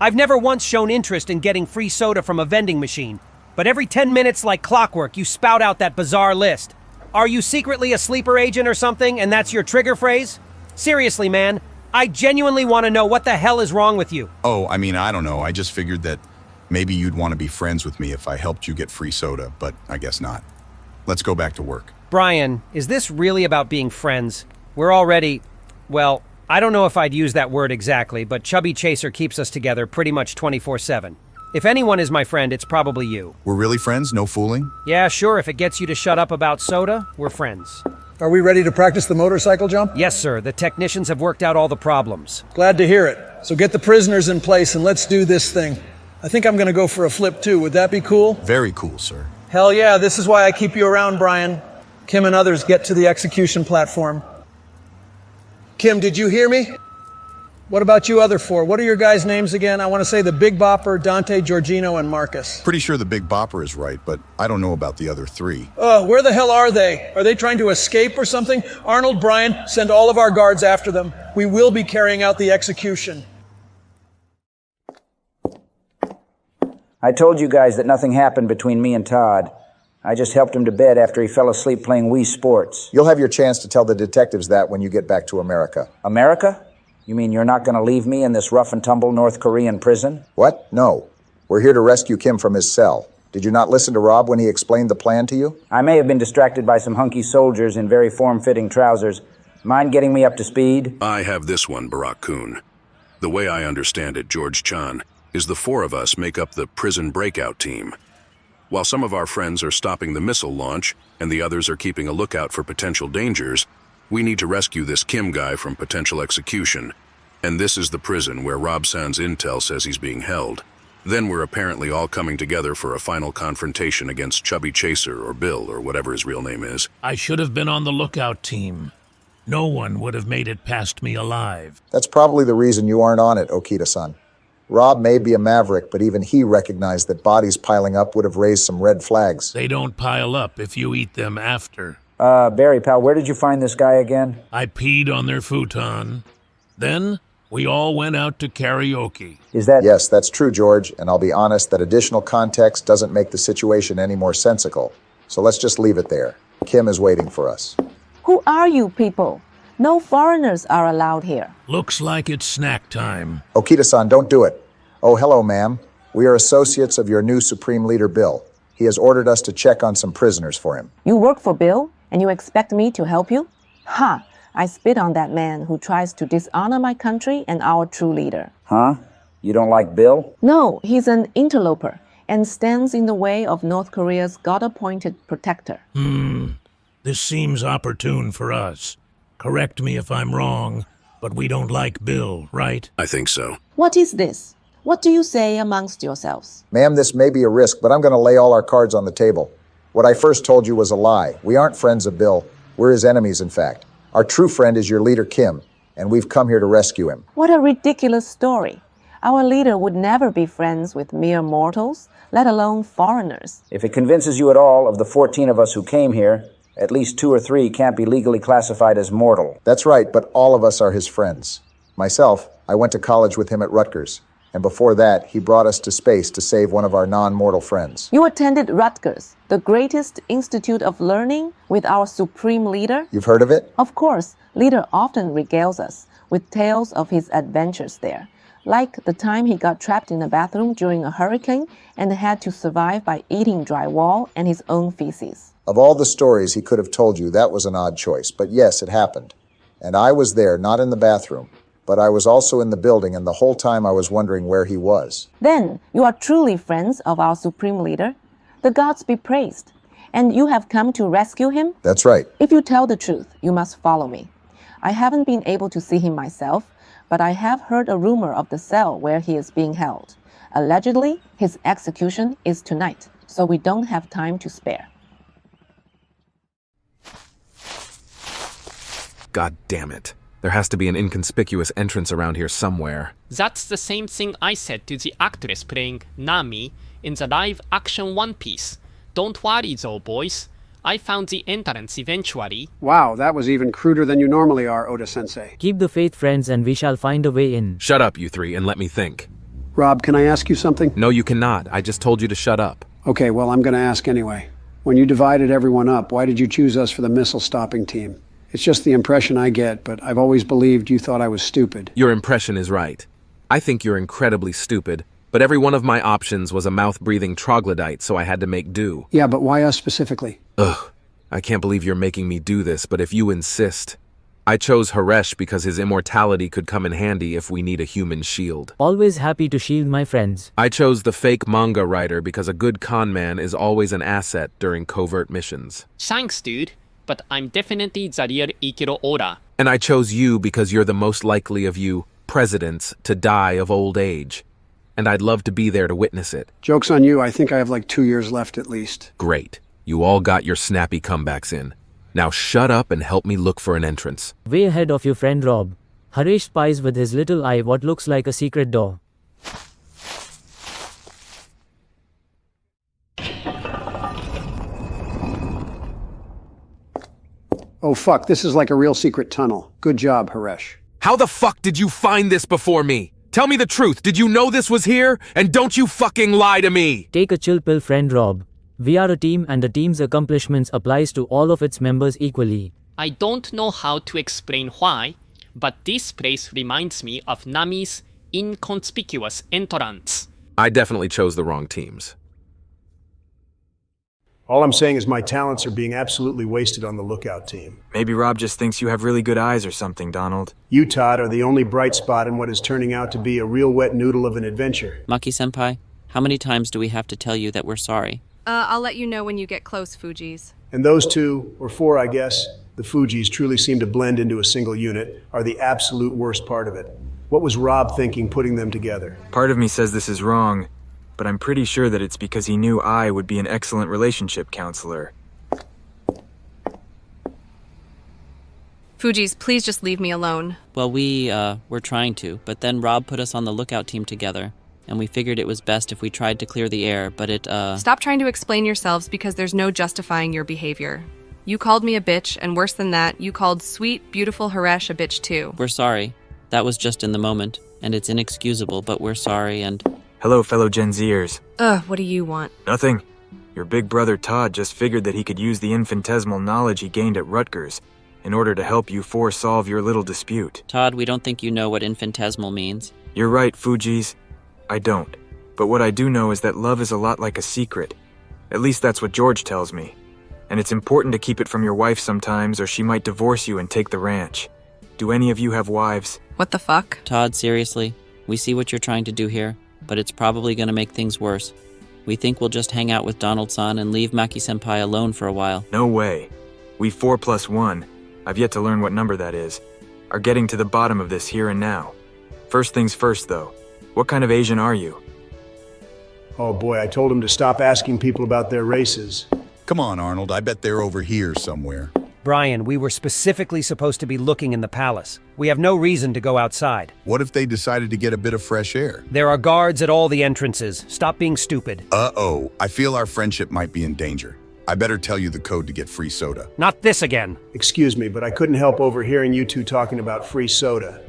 Speaker 17: I've never once shown interest in getting free soda from a vending machine, but every 10 minutes like clockwork, you spout out that bizarre list. Are you secretly a sleeper agent or something, and that's your trigger phrase? Seriously, man, I genuinely want to know what the hell is wrong with you.
Speaker 18: Oh, I mean, I don't know. I just figured that maybe you'd want to be friends with me if I helped you get free soda, but I guess not. Let's go back to work.
Speaker 17: Brian, is this really about being friends? We're already, well, I don't know if I'd use that word exactly, but Chubby Chaser keeps us together pretty much 24/7. If anyone is my friend, it's probably you.
Speaker 18: We're really friends? No fooling?
Speaker 17: Yeah, sure, if it gets you to shut up about soda, we're friends.
Speaker 26: Are we ready to practice the motorcycle jump?
Speaker 17: Yes, sir. The technicians have worked out all the problems.
Speaker 26: Glad to hear it. So get the prisoners in place and let's do this thing. I think I'm gonna go for a flip too. Would that be cool?
Speaker 18: Very cool, sir.
Speaker 26: Hell yeah, this is why I keep you around, Brian. Kim and others get to the execution platform. Kim, did you hear me? What about you other 4? What are your guys' names again? I want to say the Big Bopper, Dante, Giorgino, and Marcus.
Speaker 18: Pretty sure the Big Bopper is right, but I don't know about the other 3.
Speaker 26: Where the hell are they? Are they trying to escape or something? Arnold, Brian, send all of our guards after them. We will be carrying out the execution.
Speaker 22: I told you guys that nothing happened between me and Todd. I just helped him to bed after he fell asleep playing Wii Sports.
Speaker 4: You'll have your chance to tell the detectives that when you get back to America.
Speaker 22: America? You mean you're not going to leave me in this rough-and-tumble North Korean prison?
Speaker 4: What? No. We're here to rescue Kim from his cell. Did you not listen to Rob when he explained the plan to you?
Speaker 22: I may have been distracted by some hunky soldiers in very form-fitting trousers. Mind getting me up to speed?
Speaker 11: I have this one, Barak-kun. The way I understand it, George Chan, is the 4 of us make up the prison breakout team. While some of our friends are stopping the missile launch and the others are keeping a lookout for potential dangers, we need to rescue this Kim guy from potential execution. And this is the prison where Rob-san's intel says he's being held. Then we're apparently all coming together for a final confrontation against Chubby Chaser or Bill or whatever his real name is.
Speaker 8: I should have been on the lookout team. No one would have made it past me alive.
Speaker 4: That's probably the reason you aren't on it, Okita-san. Rob may be a maverick, but even he recognized that bodies piling up would have raised some red flags.
Speaker 8: They don't pile up if you eat them after.
Speaker 22: Barry, pal, where did you find this guy again?
Speaker 8: I peed on their futon. Then we all went out to karaoke.
Speaker 22: Is that...
Speaker 4: Yes, that's true, George, and I'll be honest that additional context doesn't make the situation any more sensical. So let's just leave it there. Kim is waiting for us.
Speaker 12: Who are you people?
Speaker 10: No foreigners are allowed here.
Speaker 8: Looks like it's snack time.
Speaker 4: Okita-san, don't do it. Oh, hello, ma'am. We are associates of your new Supreme Leader, Bill. He has ordered us to check on some prisoners for him.
Speaker 10: You work for Bill, and you expect me to help you? Ha! I spit on that man who tries to dishonor my country and our true leader.
Speaker 22: Huh? You don't like Bill?
Speaker 10: No, he's an interloper and stands in the way of North Korea's God-appointed protector.
Speaker 8: This seems opportune for us. Correct me if I'm wrong, but we don't like Bill, right?
Speaker 11: I think so.
Speaker 10: What is this? What do you say amongst yourselves?
Speaker 4: Ma'am, this may be a risk, but I'm going to lay all our cards on the table. What I first told you was a lie. We aren't friends of Bill. We're his enemies, in fact. Our true friend is your leader, Kim, and we've come here to rescue him.
Speaker 10: What a ridiculous story. Our leader would never be friends with mere mortals, let alone foreigners.
Speaker 22: If it convinces you at all, of the 14 of us who came here, at least 2 or 3 can't be legally classified as mortal.
Speaker 4: That's right, but all of us are his friends. Myself, I went to college with him at Rutgers. And before that, he brought us to space to save one of our non-mortal friends.
Speaker 10: You attended Rutgers, the greatest institute of learning, with our supreme leader?
Speaker 4: You've heard of it?
Speaker 10: Of course, leader often regales us with tales of his adventures there, like the time he got trapped in a bathroom during a hurricane and had to survive by eating drywall and his own feces.
Speaker 4: Of all the stories he could have told you, that was an odd choice. But yes, it happened. And I was there, not in the bathroom. But I was also in the building, and the whole time I was wondering where he was.
Speaker 10: Then you are truly friends of our supreme leader. The gods be praised. And you have come to rescue him?
Speaker 4: That's right.
Speaker 10: If you tell the truth, you must follow me. I haven't been able to see him myself, but I have heard a rumor of the cell where he is being held. Allegedly, his execution is tonight, so we don't have time to spare.
Speaker 21: God damn it. There has to be an inconspicuous entrance around here somewhere.
Speaker 12: That's the same thing I said to the actress playing Nami in the live-action One Piece. Don't worry though, boys. I found the entrance eventually.
Speaker 1: Wow, that was even cruder than you normally are, Oda Sensei.
Speaker 14: Keep the faith, friends, and we shall find a way in.
Speaker 21: Shut up, you three, and let me think.
Speaker 1: Rob, can I ask you something?
Speaker 21: No, you cannot. I just told you to shut up.
Speaker 1: Okay, well, I'm going to ask anyway. When you divided everyone up, why did you choose us for the missile-stopping team? It's just the impression I get, but I've always believed you thought I was stupid.
Speaker 21: Your impression is right. I think you're incredibly stupid, but every one of my options was a mouth-breathing troglodyte, so I had to make do.
Speaker 1: Yeah, but why us specifically?
Speaker 21: Ugh, I can't believe you're making me do this, but if you insist. I chose Haresh because his immortality could come in handy if we need a human shield.
Speaker 14: Always happy to shield my friends.
Speaker 21: I chose the fake manga writer because a good con man is always an asset during covert missions.
Speaker 12: Thanks, dude. But I'm definitely the real Ikiro Oda.
Speaker 21: And I chose you because you're the most likely of you presidents to die of old age. And I'd love to be there to witness it.
Speaker 1: Joke's on you, I think I have like 2 years left at least.
Speaker 21: Great. You all got your snappy comebacks in. Now shut up and help me look for an entrance.
Speaker 14: Way ahead of your friend Rob. Harish spies with his little eye what looks like a secret door.
Speaker 1: Oh fuck, this is like a real secret tunnel. Good job, Haresh.
Speaker 21: How the fuck did you find this before me? Tell me the truth, did you know this was here? And don't you fucking lie to me!
Speaker 14: Take a chill pill, friend Rob. We are a team and the team's accomplishments applies to all of its members equally.
Speaker 12: I don't know how to explain why, but this place reminds me of Nami's inconspicuous entrance.
Speaker 21: I definitely chose the wrong teams.
Speaker 3: All I'm saying is my talents are being absolutely wasted on the lookout team.
Speaker 23: Maybe Rob just thinks you have really good eyes or something, Donald.
Speaker 3: You, Todd, are the only bright spot in what is turning out to be a real wet noodle of an adventure.
Speaker 15: Maki-senpai, how many times do we have to tell you that we're sorry?
Speaker 16: I'll let you know when you get close, Fujis.
Speaker 3: And those 2, or 4, I guess, the Fujis truly seem to blend into a single unit, are the absolute worst part of it. What was Rob thinking putting them together?
Speaker 23: Part of me says this is wrong, but I'm pretty sure that it's because he knew I would be an excellent relationship counselor.
Speaker 16: Fujis, please just leave me alone.
Speaker 15: Well, we're trying to, but then Rob put us on the lookout team together, and we figured it was best if we tried to clear the air, but
Speaker 16: Stop trying to explain yourselves because there's no justifying your behavior. You called me a bitch, and worse than that, you called sweet, beautiful Haresh a bitch too.
Speaker 15: We're sorry. That was just in the moment, and it's inexcusable, but we're sorry, and...
Speaker 23: Hello, fellow Gen Zers.
Speaker 16: What do you want?
Speaker 23: Nothing. Your big brother Todd just figured that he could use the infinitesimal knowledge he gained at Rutgers in order to help you four solve your little dispute.
Speaker 15: Todd, we don't think you know what infinitesimal means.
Speaker 23: You're right, Fujis. I don't. But what I do know is that love is a lot like a secret. At least that's what George tells me. And it's important to keep it from your wife sometimes, or she might divorce you and take the ranch. Do any of you have wives?
Speaker 16: What the fuck?
Speaker 15: Todd, seriously, we see what you're trying to do here, but it's probably going to make things worse. We think we'll just hang out with Donald-san and leave Maki-senpai alone for a while.
Speaker 23: No way. We 4 + 1, I've yet to learn what number that is, are getting to the bottom of this here and now. First things first, though. What kind of Asian are you?
Speaker 3: Oh boy, I told him to stop asking people about their races.
Speaker 18: Come on, Arnold, I bet they're over here somewhere.
Speaker 17: Brian, we were specifically supposed to be looking in the palace. We have no reason to go outside.
Speaker 18: What if they decided to get a bit of fresh air?
Speaker 17: There are guards at all the entrances. Stop being stupid.
Speaker 18: Uh-oh, I feel our friendship might be in danger. I better tell you the code to get free soda.
Speaker 17: Not this again.
Speaker 3: Excuse me, but I couldn't help overhearing you two talking about free soda.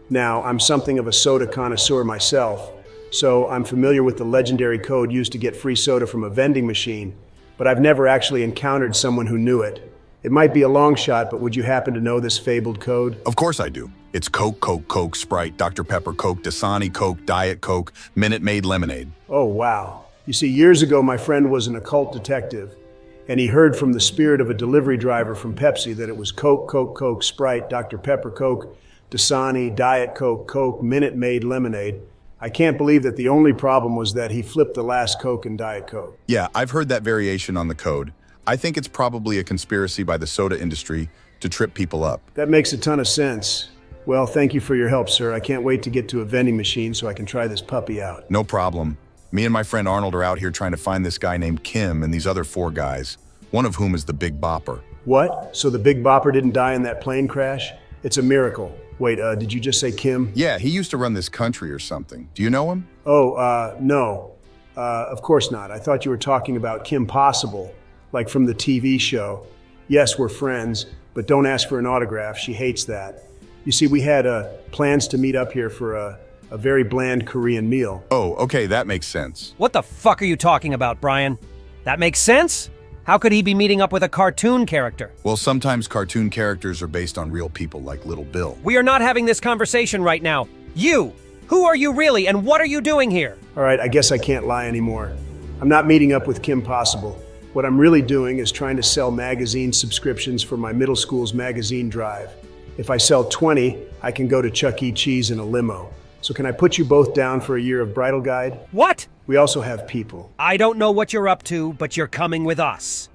Speaker 3: Now, I'm something of a soda connoisseur myself, so I'm familiar with the legendary code used to get free soda from a vending machine, but I've never actually encountered someone who knew it. It might be a long shot, but would you happen to know this fabled code?
Speaker 18: Of course I do. It's Coke, Coke, Coke, Sprite, Dr. Pepper, Coke, Dasani, Coke, Diet Coke, Minute Maid Lemonade.
Speaker 3: Oh, wow. You see, years ago, my friend was an occult detective, and he heard from the spirit of a delivery driver from Pepsi that it was Coke, Coke, Coke, Sprite, Dr. Pepper, Coke, Dasani, Diet Coke, Coke, Minute Maid Lemonade. I can't believe that the only problem was that he flipped the last Coke and Diet Coke.
Speaker 18: Yeah, I've heard that variation on the code. I think it's probably a conspiracy by the soda industry to trip people up.
Speaker 3: That makes a ton of sense. Well, thank you for your help, sir. I can't wait to get to a vending machine so I can try this puppy out.
Speaker 18: No problem. Me and my friend Arnold are out here trying to find this guy named Kim and these other 4 guys, one of whom is the Big Bopper.
Speaker 3: What? So the Big Bopper didn't die in that plane crash? It's a miracle. Wait, did you just say Kim?
Speaker 18: Yeah, he used to run this country or something. Do you know him?
Speaker 3: Oh, no. Of course not. I thought you were talking about Kim Possible, like from the TV show. Yes, we're friends, but don't ask for an autograph. She hates that. You see, we had plans to meet up here for a very bland Korean meal.
Speaker 18: Oh, okay, that makes sense.
Speaker 17: What the fuck are you talking about, Brian? That makes sense? How could he be meeting up with a cartoon character?
Speaker 18: Well, sometimes cartoon characters are based on real people like Little Bill.
Speaker 17: We are not having this conversation right now. You! Who are you really, and what are you doing here?
Speaker 3: All right, I guess I can't lie anymore. I'm not meeting up with Kim Possible. What I'm really doing is trying to sell magazine subscriptions for my middle school's magazine drive. If I sell 20, I can go to Chuck E. Cheese in a limo. So can I put you both down for a year of bridal guide?
Speaker 17: What?
Speaker 3: We also have people.
Speaker 17: I don't know what you're up to, but you're coming with us.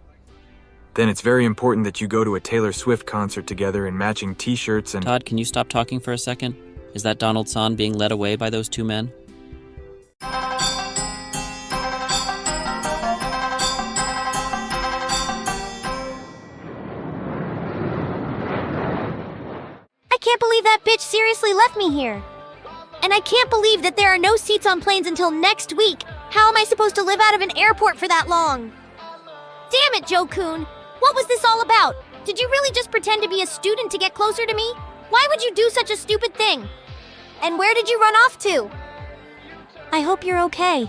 Speaker 23: Then it's very important that you go to a Taylor Swift concert together in matching t-shirts and—
Speaker 15: Todd, can you stop talking for a second? Is that Donald-san being led away by those 2 men?
Speaker 2: I can't believe that bitch seriously left me here. And I can't believe that there are no seats on planes until next week. How am I supposed to live out of an airport for that long? Damn it, Joe-kun. What was this all about? Did you really just pretend to be a student to get closer to me? Why would you do such a stupid thing? And where did you run off to? I hope you're okay.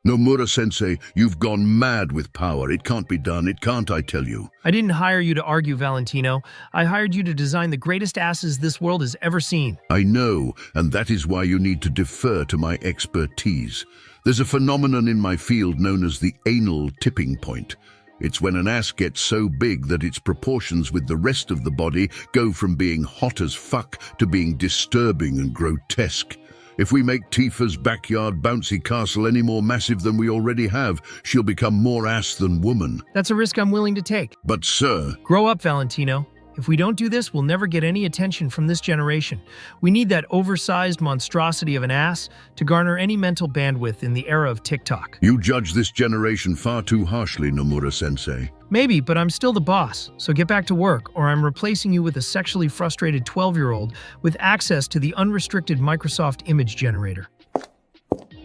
Speaker 7: Nomura Sensei, you've gone mad with power. It can't be done. It can't, I tell you.
Speaker 13: I didn't hire you to argue, Valentino. I hired you to design the greatest asses this world has ever seen.
Speaker 7: I know, and that is why you need to defer to my expertise. There's a phenomenon in my field known as the anal tipping point. It's when an ass gets so big that its proportions with the rest of the body go from being hot as fuck to being disturbing and grotesque. If we make Tifa's backyard bouncy castle any more massive than we already have, she'll become more ass than woman.
Speaker 13: That's a risk I'm willing to take.
Speaker 7: But sir...
Speaker 13: Grow up, Valentino. If we don't do this, we'll never get any attention from this generation. We need that oversized monstrosity of an ass to garner any mental bandwidth in the era of TikTok.
Speaker 7: You judge this generation far too harshly, Nomura Sensei.
Speaker 13: Maybe, but I'm still the boss, so get back to work, or I'm replacing you with a sexually frustrated 12-year-old with access to the unrestricted Microsoft image generator.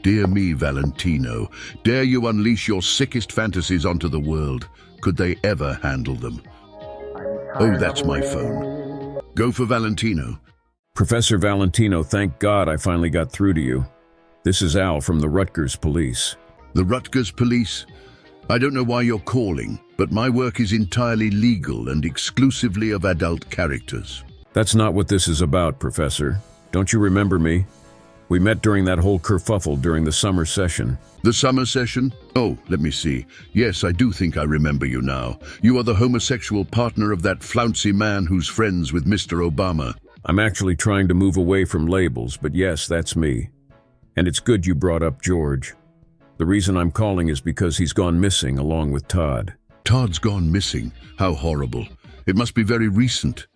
Speaker 7: Dear me, Valentino, dare you unleash your sickest fantasies onto the world? Could they ever handle them? Oh, that's my phone. Go for Valentino.
Speaker 6: Professor Valentino, thank God I finally got through to you. This is Al from the Rutgers Police.
Speaker 7: The Rutgers Police? I don't know why you're calling, but my work is entirely legal and exclusively of adult characters.
Speaker 6: That's not what this is about, Professor. Don't you remember me? We met during that whole kerfuffle during the summer session.
Speaker 7: The summer session? Oh, let me see. Yes, I do think I remember you now. You are the homosexual partner of that flouncy man who's friends with Mr. Obama.
Speaker 6: I'm actually trying to move away from labels, but yes, that's me. And it's good you brought up George. The reason I'm calling is because he's gone missing along with Todd.
Speaker 7: Todd's gone missing? How horrible. It must be very recent.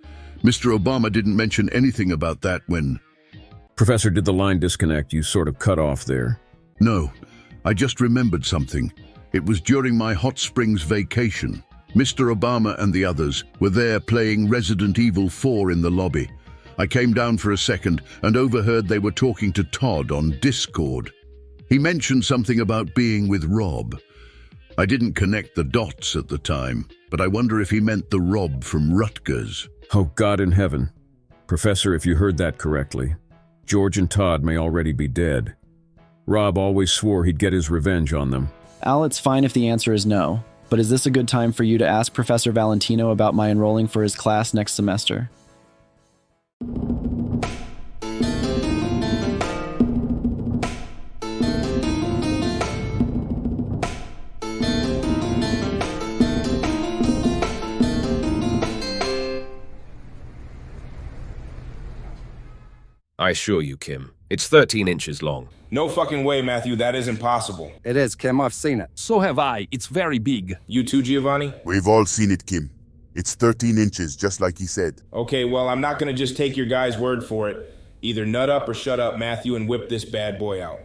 Speaker 7: Mr. Obama didn't mention anything about that when...
Speaker 6: Professor, did the line disconnect? You sort of cut off there.
Speaker 7: No, I just remembered something. It was during my hot springs vacation. Mr. Obama and the others were there playing Resident Evil 4 in the lobby. I came down for a second and overheard they were talking to Todd on Discord. He mentioned something about being with Rob. I didn't connect the dots at the time, but I wonder if he meant the Rob from Rutgers.
Speaker 6: Oh, God in heaven. Professor, if you heard that correctly, George and Todd may already be dead. Rob always swore he'd get his revenge on them.
Speaker 9: Al, it's fine if the answer is no, but is this a good time for you to ask Professor Valentino about my enrolling for his class next semester?
Speaker 19: I assure you, Kim, it's 13 inches long.
Speaker 5: No fucking way, Matthew. That isn't possible.
Speaker 20: It is, Kim. I've seen it.
Speaker 24: So have I. It's very big.
Speaker 5: You too, Giovanni?
Speaker 25: We've all seen it, Kim. It's 13 inches, just like he said.
Speaker 5: Okay, well, I'm not gonna just take your guy's word for it. Either nut up or shut up, Matthew, and whip this bad boy out.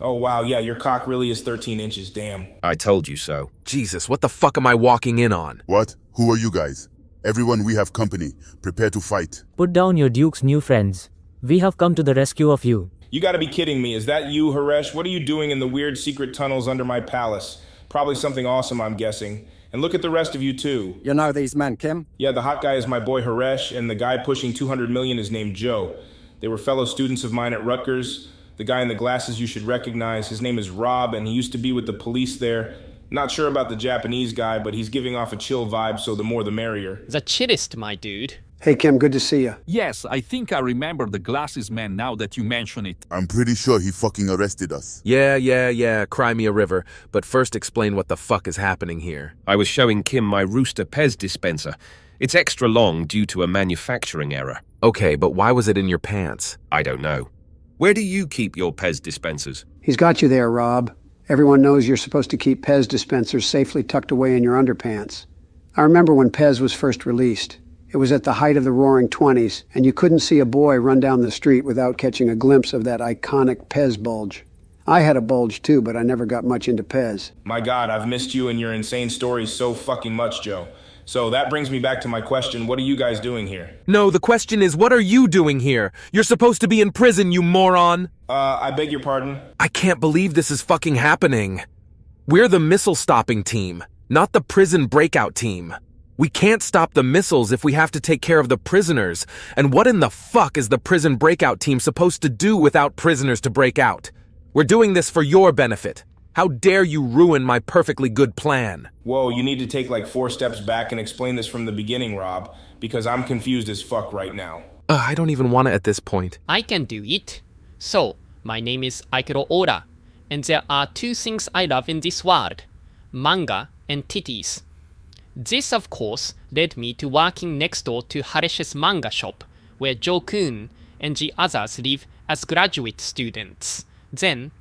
Speaker 5: Oh, wow, yeah, your cock really is 13 inches, damn.
Speaker 19: I told you so.
Speaker 21: Jesus, what the fuck am I walking in on?
Speaker 25: What? Who are you guys? Everyone, we have company. Prepare to fight.
Speaker 14: Put down your Duke's new friends. We have come to the rescue of you.
Speaker 5: You gotta be kidding me. Is that you, Haresh? What are you doing in the weird secret tunnels under my palace? Probably something awesome, I'm guessing. And look at the rest of you, too.
Speaker 20: You know these men, Kim?
Speaker 5: Yeah, the hot guy is my boy Haresh, and the guy pushing 200 million is named Joe. They were fellow students of mine at Rutgers. The guy in the glasses you should recognize, his name is Rob, and he used to be with the police there. Not sure about the Japanese guy, but he's giving off a chill vibe, so the more the merrier.
Speaker 12: The chillest, my dude.
Speaker 1: Hey, Kim, good to see you.
Speaker 24: Yes, I think I remember the glasses man now that you mention it.
Speaker 25: I'm pretty sure he fucking arrested us.
Speaker 21: Yeah, cry me a river. But first explain what the fuck is happening here.
Speaker 24: I was showing Kim my Rooster Pez dispenser. It's extra long due to a manufacturing error.
Speaker 21: Okay, but why was it in your pants?
Speaker 24: I don't know. Where do you keep your Pez dispensers?
Speaker 1: He's got you there, Rob. Everyone knows you're supposed to keep Pez dispensers safely tucked away in your underpants. I remember when Pez was first released. It was at the height of the Roaring '20s, and you couldn't see a boy run down the street without catching a glimpse of that iconic Pez bulge. I had a bulge too, but I never got much into Pez.
Speaker 5: My God, I've missed you and your insane stories so fucking much, Joe. So that brings me back to my question, what are you guys doing here?
Speaker 21: No, the question is, what are you doing here? You're supposed to be in prison, you moron!
Speaker 5: I beg your pardon?
Speaker 21: I can't believe this is fucking happening. We're the missile stopping team, not the prison breakout team. We can't stop the missiles if we have to take care of the prisoners. And what in the fuck is the prison breakout team supposed to do without prisoners to break out? We're doing this for your benefit. How dare you ruin my perfectly good plan?
Speaker 5: Whoa, you need to take like 4 steps back and explain this from the beginning, Rob, because I'm confused as fuck right now.
Speaker 21: I don't even want it at this point.
Speaker 12: I can do it. So, my name is Aikiro Oda, and there are 2 things I love in this world: manga and titties. This, of course, led me to working next door to Haresh's manga shop, where Joe-kun and the others live as graduate students. Then,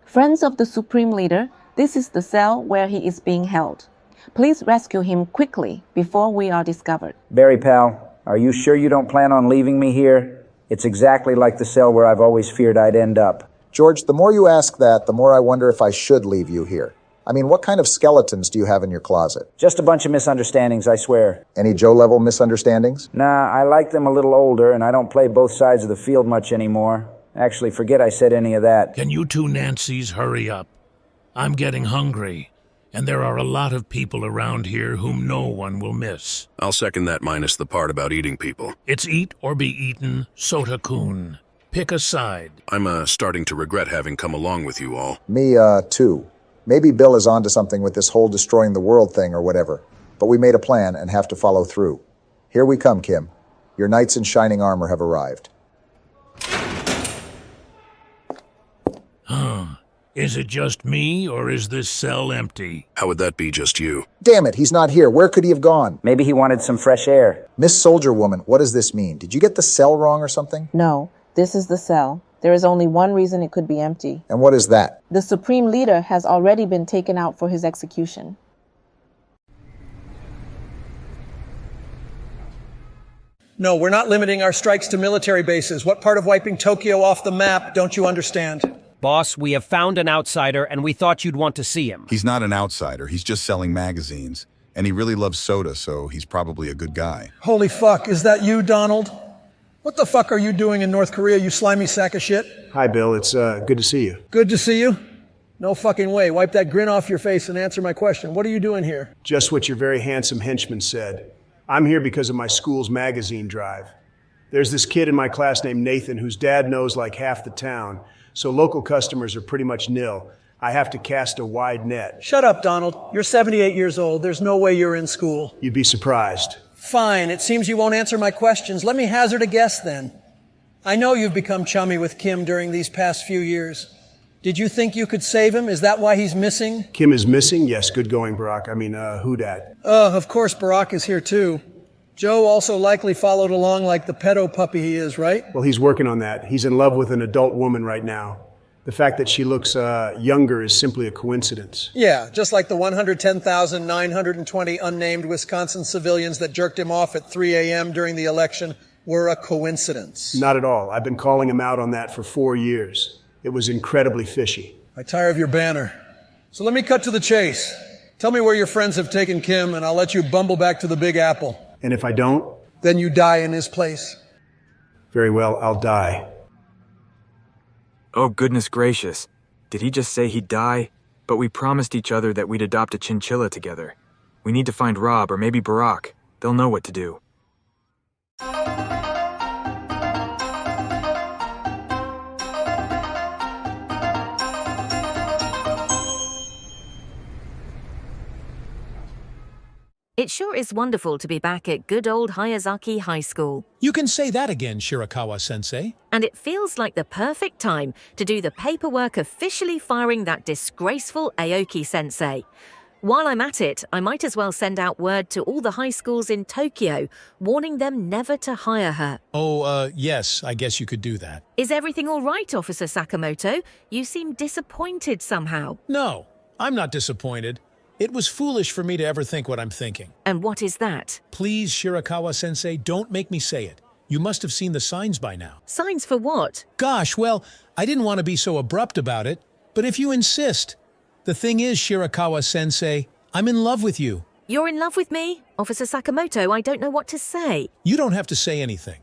Speaker 10: Friends of the Supreme Leader, this is the cell where he is being held. Please rescue him quickly before we are discovered.
Speaker 22: Barry, pal, are you sure you don't plan on leaving me here? It's exactly like the cell where I've always feared I'd end up.
Speaker 4: George, the more you ask that, the more I wonder if I should leave you here. I mean, what kind of skeletons do you have in your closet?
Speaker 22: Just a bunch of misunderstandings, I swear.
Speaker 4: Any Joe-level misunderstandings?
Speaker 22: Nah, I like them a little older, and I don't play both sides of the field much anymore. Actually, forget I said any of that.
Speaker 3: Can you two Nancys hurry up? I'm getting hungry, and there are a lot of people around here whom no one will miss.
Speaker 6: I'll second that minus the part about eating people.
Speaker 3: It's eat or be eaten, Sota-kun. Pick a side.
Speaker 6: I'm starting to regret having come along with you all.
Speaker 4: Me, too. Maybe Bill is onto something with this whole destroying the world thing or whatever. But we made a plan and have to follow through. Here we come, Kim. Your knights in shining armor have arrived.
Speaker 3: Is it just me, or is this cell empty?
Speaker 6: How would that be just you?
Speaker 4: Damn it, he's not here. Where could he have gone?
Speaker 22: Maybe he wanted some fresh air.
Speaker 4: Miss Soldier Woman, what does this mean? Did you get the cell wrong or something?
Speaker 10: No, this is the cell. There is only one reason it could be empty.
Speaker 4: And what is that?
Speaker 10: The Supreme Leader has already been taken out for his execution.
Speaker 13: No, we're not limiting our strikes to military bases. What part of wiping Tokyo off the map don't you understand?
Speaker 17: Boss, we have found an outsider, and we thought you'd want to see him.
Speaker 8: He's not an outsider. He's just selling magazines. And he really loves soda, so he's probably a good guy.
Speaker 13: Holy fuck, is that you, Donald? What the fuck are you doing in North Korea, you slimy sack of shit?
Speaker 11: Hi, Bill. It's good to see you.
Speaker 13: Good to see you? No fucking way. Wipe that grin off your face and answer my question. What are you doing here?
Speaker 11: Just what your very handsome henchman said. I'm here because of my school's magazine drive. There's this kid in my class named Nathan whose dad knows like half the town, so local customers are pretty much nil. I have to cast a wide net.
Speaker 13: Shut up, Donald. You're 78 years old. There's no way you're in school.
Speaker 11: You'd be surprised.
Speaker 13: Fine. It seems you won't answer my questions. Let me hazard a guess then. I know you've become chummy with Kim during these past few years. Did you think you could save him? Is that why he's missing?
Speaker 11: Kim is missing? Yes, good going, Barack. I mean, who dat?
Speaker 13: Of course, Barack is here too. Joe also likely followed along like the pedo puppy he is, right?
Speaker 11: Well, he's working on that. He's in love with an adult woman right now. The fact that she looks younger is simply a coincidence.
Speaker 13: Yeah, just like the 110,920 unnamed Wisconsin civilians that jerked him off at 3 a.m. during the election were a coincidence.
Speaker 11: Not at all. I've been calling him out on that for 4 years. It was incredibly fishy.
Speaker 13: I tire of your banner. So let me cut to the chase. Tell me where your friends have taken Kim, and I'll let you bumble back to the Big Apple.
Speaker 11: And if I don't?
Speaker 13: Then you die in his place.
Speaker 11: Very well, I'll die.
Speaker 23: Oh, goodness gracious. Did he just say he'd die? But we promised each other that we'd adopt a chinchilla together. We need to find Rob or maybe Barack. They'll know what to do.
Speaker 16: It sure is wonderful to be back at good old Hayazaki High School.
Speaker 18: You can say that again, Shirakawa-sensei.
Speaker 16: And it feels like the perfect time to do the paperwork officially firing that disgraceful Aoki Sensei. While I'm at it, I might as well send out word to all the high schools in Tokyo, warning them never to hire her.
Speaker 18: Oh, yes, I guess you could do that.
Speaker 16: Is everything all right, Officer Sakamoto? You seem disappointed somehow.
Speaker 18: No, I'm not disappointed. It was foolish for me to ever think what I'm thinking.
Speaker 16: And what is that?
Speaker 18: Please, Shirakawa-sensei, don't make me say it. You must have seen the signs by now.
Speaker 16: Signs for what?
Speaker 18: Gosh, well, I didn't want to be so abrupt about it, but if you insist. The thing is, Shirakawa-sensei, I'm in love with you.
Speaker 16: You're in love with me? Officer Sakamoto, I don't know what to say.
Speaker 18: You don't have to say anything.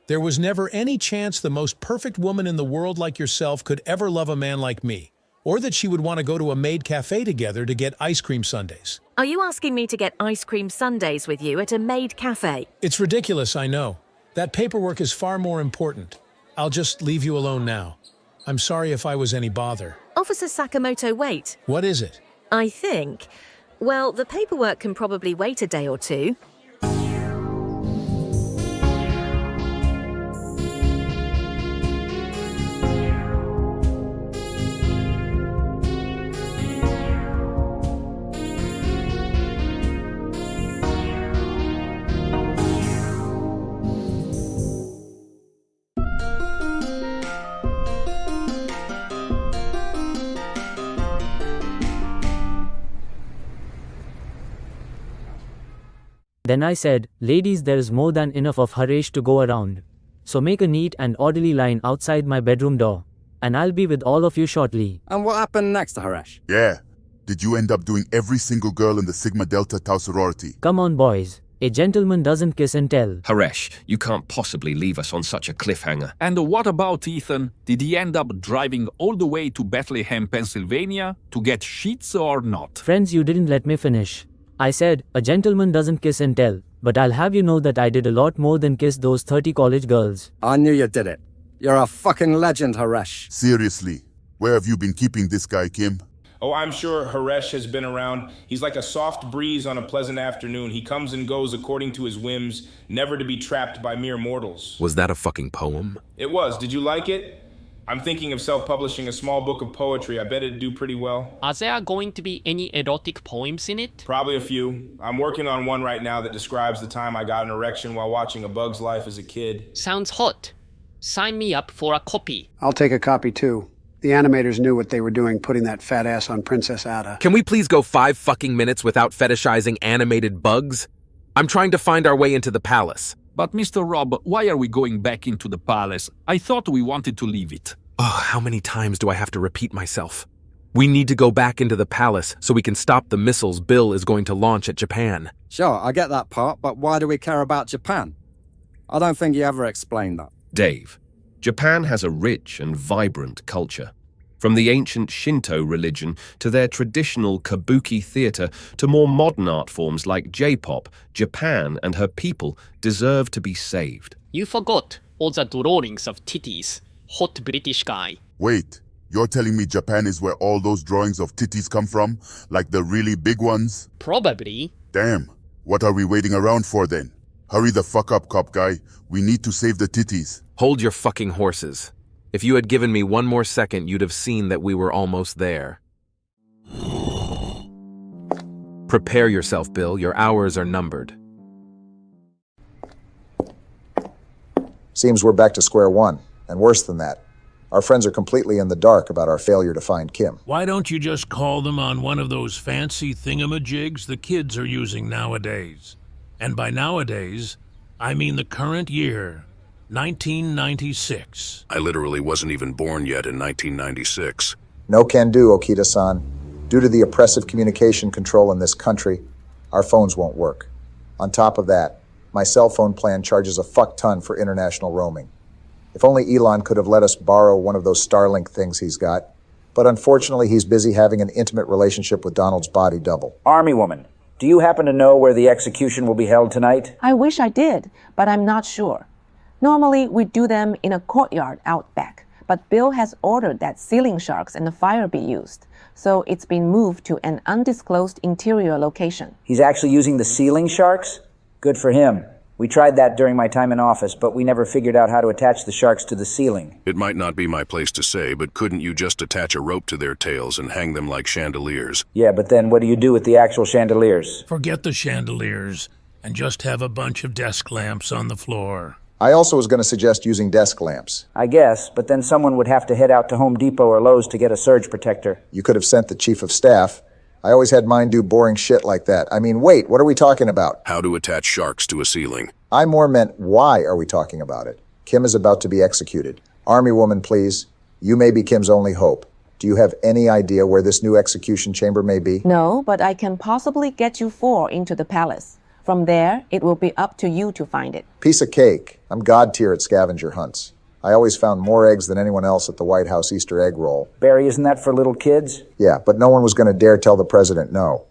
Speaker 18: There was never any chance the most perfect woman in the world like yourself could ever love a man like me. Or that she would want to go to a maid cafe together to get ice cream sundaes.
Speaker 16: Are you asking me to get ice cream sundaes with you at a maid cafe?
Speaker 18: It's ridiculous, I know. That paperwork is far more important. I'll just leave you alone now. I'm sorry if I was any bother.
Speaker 16: Officer Sakamoto, wait.
Speaker 18: What is it?
Speaker 16: I think, well, the paperwork can probably wait a day or two.
Speaker 14: Then I said, ladies, there is more than enough of Harish to go around. So make a neat and orderly line outside my bedroom door. And I'll be with all of you shortly.
Speaker 20: And what happened next to Harish?
Speaker 25: Yeah. Did you end up doing every single girl in the Sigma Delta Tau sorority?
Speaker 14: Come on, boys. A gentleman doesn't kiss and tell.
Speaker 24: Haresh, you can't possibly leave us on such a cliffhanger.
Speaker 2: And what about Ethan? Did he end up driving all the way to Bethlehem, Pennsylvania to get sheets or not?
Speaker 14: Friends, you didn't let me finish. I said, a gentleman doesn't kiss and tell, but I'll have you know that I did a lot more than kiss those 30 college girls.
Speaker 20: I knew you did it. You're a fucking legend, Haresh.
Speaker 25: Seriously, where have you been keeping this guy, Kim?
Speaker 5: Oh, I'm sure Haresh has been around. He's like a soft breeze on a pleasant afternoon. He comes and goes according to his whims, never to be trapped by mere mortals.
Speaker 21: Was that a fucking poem?
Speaker 5: It was. Did you like it? I'm thinking of self-publishing a small book of poetry. I bet it'd do pretty well.
Speaker 12: Are there going to be any erotic poems in it?
Speaker 5: Probably a few. I'm working on one right now that describes the time I got an erection while watching A Bug's Life as a kid.
Speaker 12: Sounds hot. Sign me up for a copy.
Speaker 1: I'll take a copy too. The animators knew what they were doing putting that fat ass on Princess Ada.
Speaker 21: Can we please go 5 fucking minutes without fetishizing animated bugs? I'm trying to find our way into the palace.
Speaker 2: But Mr. Rob, why are we going back into the palace? I thought we wanted to leave it.
Speaker 21: Oh, how many times do I have to repeat myself? We need to go back into the palace so we can stop the missiles Bill is going to launch at Japan.
Speaker 20: Sure, I get that part, but why do we care about Japan? I don't think you ever explained that.
Speaker 24: Dave, Japan has a rich and vibrant culture. From the ancient Shinto religion to their traditional kabuki theater to more modern art forms like J-pop, Japan and her people deserve to be saved.
Speaker 12: You forgot all the drawings of titties. Hot British guy.
Speaker 25: Wait, you're telling me Japan is where all those drawings of titties come from? Like the really big ones?
Speaker 12: Probably.
Speaker 25: Damn, what are we waiting around for then? Hurry the fuck up, cop guy. We need to save the titties.
Speaker 21: Hold your fucking horses. If you had given me one more second, you'd have seen that we were almost there. Prepare yourself, Bill. Your hours are numbered.
Speaker 4: Seems we're back to square one. And worse than that, our friends are completely in the dark about our failure to find Kim.
Speaker 3: Why don't you just call them on one of those fancy thingamajigs the kids are using nowadays? And by nowadays, I mean the current year, 1996.
Speaker 6: I literally wasn't even born yet in 1996.
Speaker 4: No can do, Okita-san. Due to the oppressive communication control in this country, our phones won't work. On top of that, my cell phone plan charges a fuck ton for international roaming. If only Elon could have let us borrow one of those Starlink things he's got. But unfortunately, he's busy having an intimate relationship with Donald's body double.
Speaker 22: Army woman, do you happen to know where the execution will be held tonight?
Speaker 10: I wish I did, but I'm not sure. Normally, we do them in a courtyard out back, but Bill has ordered that ceiling sharks and the fire be used, so it's been moved to an undisclosed interior location.
Speaker 22: He's actually using the ceiling sharks? Good for him. We tried that during my time in office, but we never figured out how to attach the sharks to the ceiling.
Speaker 6: It might not be my place to say, but couldn't you just attach a rope to their tails and hang them like chandeliers?
Speaker 22: Yeah, but then what do you do with the actual chandeliers?
Speaker 3: Forget the chandeliers and just have a bunch of desk lamps on the floor.
Speaker 4: I also was going to suggest using desk lamps.
Speaker 22: I guess, but then someone would have to head out to Home Depot or Lowe's to get a surge protector.
Speaker 4: You could have sent the chief of staff. I always had mine do boring shit like that. I mean, wait, what are we talking about?
Speaker 6: How to attach sharks to a ceiling.
Speaker 4: I more meant, why are we talking about it? Kim is about to be executed. Army woman, please. You may be Kim's only hope. Do you have any idea where this new execution chamber may be?
Speaker 10: No, but I can possibly get you 4 into the palace. From there, it will be up to you to find it.
Speaker 4: Piece of cake. I'm god tier at scavenger hunts. I always found more eggs than anyone else at the White House Easter egg roll.
Speaker 22: Barry, isn't that for little kids?
Speaker 4: Yeah, but no one was going to dare tell the president no.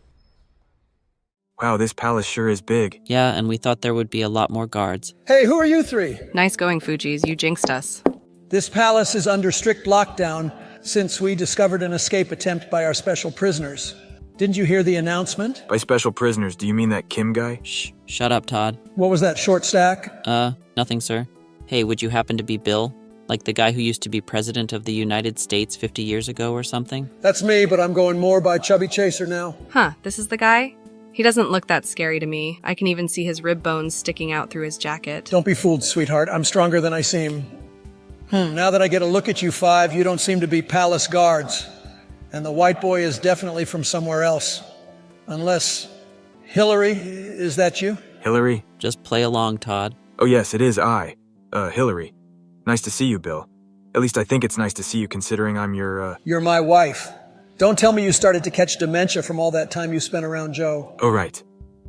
Speaker 23: Wow, this palace sure is big.
Speaker 7: Yeah, and we thought there would be a lot more guards.
Speaker 9: Hey, who are you 3?
Speaker 15: Nice going, Fujis. You jinxed us.
Speaker 9: This palace is under strict lockdown since we discovered an escape attempt by our special prisoners. Didn't you hear the announcement?
Speaker 23: By special prisoners, do you mean that Kim guy?
Speaker 7: Shh, shut up, Todd.
Speaker 9: What was that, short stack?
Speaker 7: Nothing, sir. Hey, would you happen to be Bill? Like the guy who used to be president of the United States 50 years ago or something?
Speaker 9: That's me, but I'm going more by Chubby Chaser now.
Speaker 15: Huh, this is the guy? He doesn't look that scary to me. I can even see his rib bones sticking out through his jacket.
Speaker 9: Don't be fooled, sweetheart. I'm stronger than I seem. Now that I get a look at you 5, you don't seem to be palace guards. And the white boy is definitely from somewhere else. Unless... Hillary, is that you?
Speaker 23: Hillary?
Speaker 7: Just play along, Todd.
Speaker 23: Oh yes, it is I. Hillary. Nice to see you, Bill. At least I think it's nice to see you considering I'm your,
Speaker 9: You're my wife. Don't tell me you started to catch dementia from all that time you spent around Joe.
Speaker 23: Oh, right.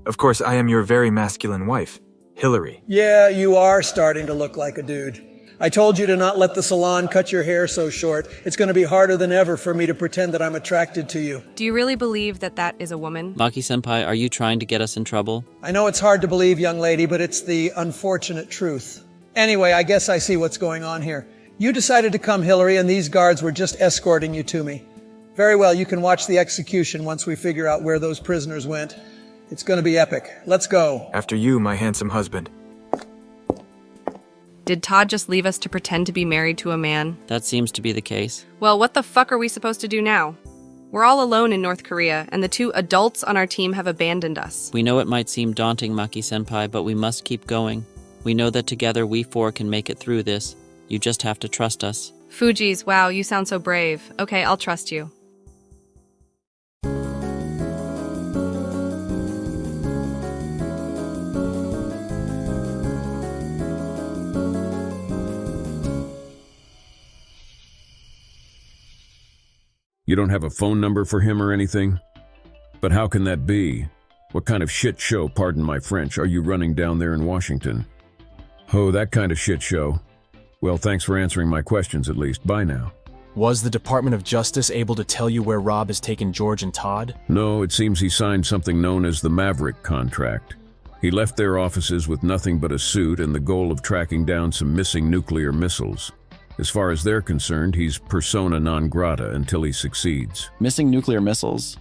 Speaker 23: Of course, I am your very masculine wife, Hillary.
Speaker 9: Yeah, you are starting to look like a dude. I told you to not let the salon cut your hair so short. It's going to be harder than ever for me to pretend that I'm attracted to you.
Speaker 15: Do you really believe that that is a woman?
Speaker 7: Maki-senpai, are you trying to get us in trouble?
Speaker 9: I know it's hard to believe, young lady, but it's the unfortunate truth. Anyway, I guess I see what's going on here. You decided to come, Hillary, and these guards were just escorting you to me. Very well, you can watch the execution once we figure out where those prisoners went. It's going to be epic. Let's go.
Speaker 23: After you, my handsome husband.
Speaker 15: Did Todd just leave us to pretend to be married to a man?
Speaker 7: That seems to be the case.
Speaker 15: Well, what the fuck are we supposed to do now? We're all alone in North Korea, and the 2 adults on our team have abandoned us.
Speaker 7: We know it might seem daunting, Maki-senpai, but we must keep going. We know that together we 4 can make it through this. You just have to trust us.
Speaker 15: Fuji's, wow, you sound so brave. Okay, I'll trust you.
Speaker 6: You don't have a phone number for him or anything? But how can that be? What kind of shit show, pardon my French, are you running down there in Washington? Oh, that kind of shit show. Well, thanks for answering my questions at least. Bye now.
Speaker 8: Was the Department of Justice able to tell you where Rob has taken George and Todd?
Speaker 6: No, it seems he signed something known as the Maverick contract. He left their offices with nothing but a suit and the goal of tracking down some missing nuclear missiles. As far as they're concerned, he's persona non grata until he succeeds.
Speaker 11: Missing nuclear missiles?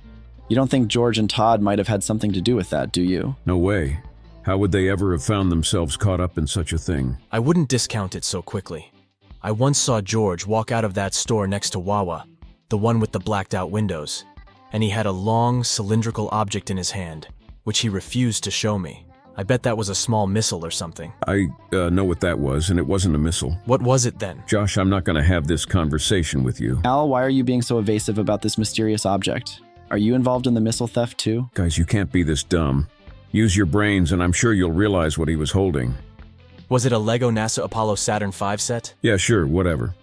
Speaker 11: You don't think George and Todd might have had something to do with that, do you?
Speaker 6: No way. How would they ever have found themselves caught up in such a thing?
Speaker 8: I wouldn't discount it so quickly. I once saw George walk out of that store next to Wawa, the one with the blacked out windows, and he had a long, cylindrical object in his hand, which he refused to show me. I bet that was a small missile or something.
Speaker 6: I know what that was, and it wasn't a missile.
Speaker 8: What was it then?
Speaker 6: Josh, I'm not going to have this conversation with you.
Speaker 11: Al, why are you being so evasive about this mysterious object? Are you involved in the missile theft too?
Speaker 6: Guys, you can't be this dumb. Use your brains, and I'm sure you'll realize what he was holding.
Speaker 8: Was it a Lego NASA Apollo Saturn V set?
Speaker 6: Yeah, sure, whatever.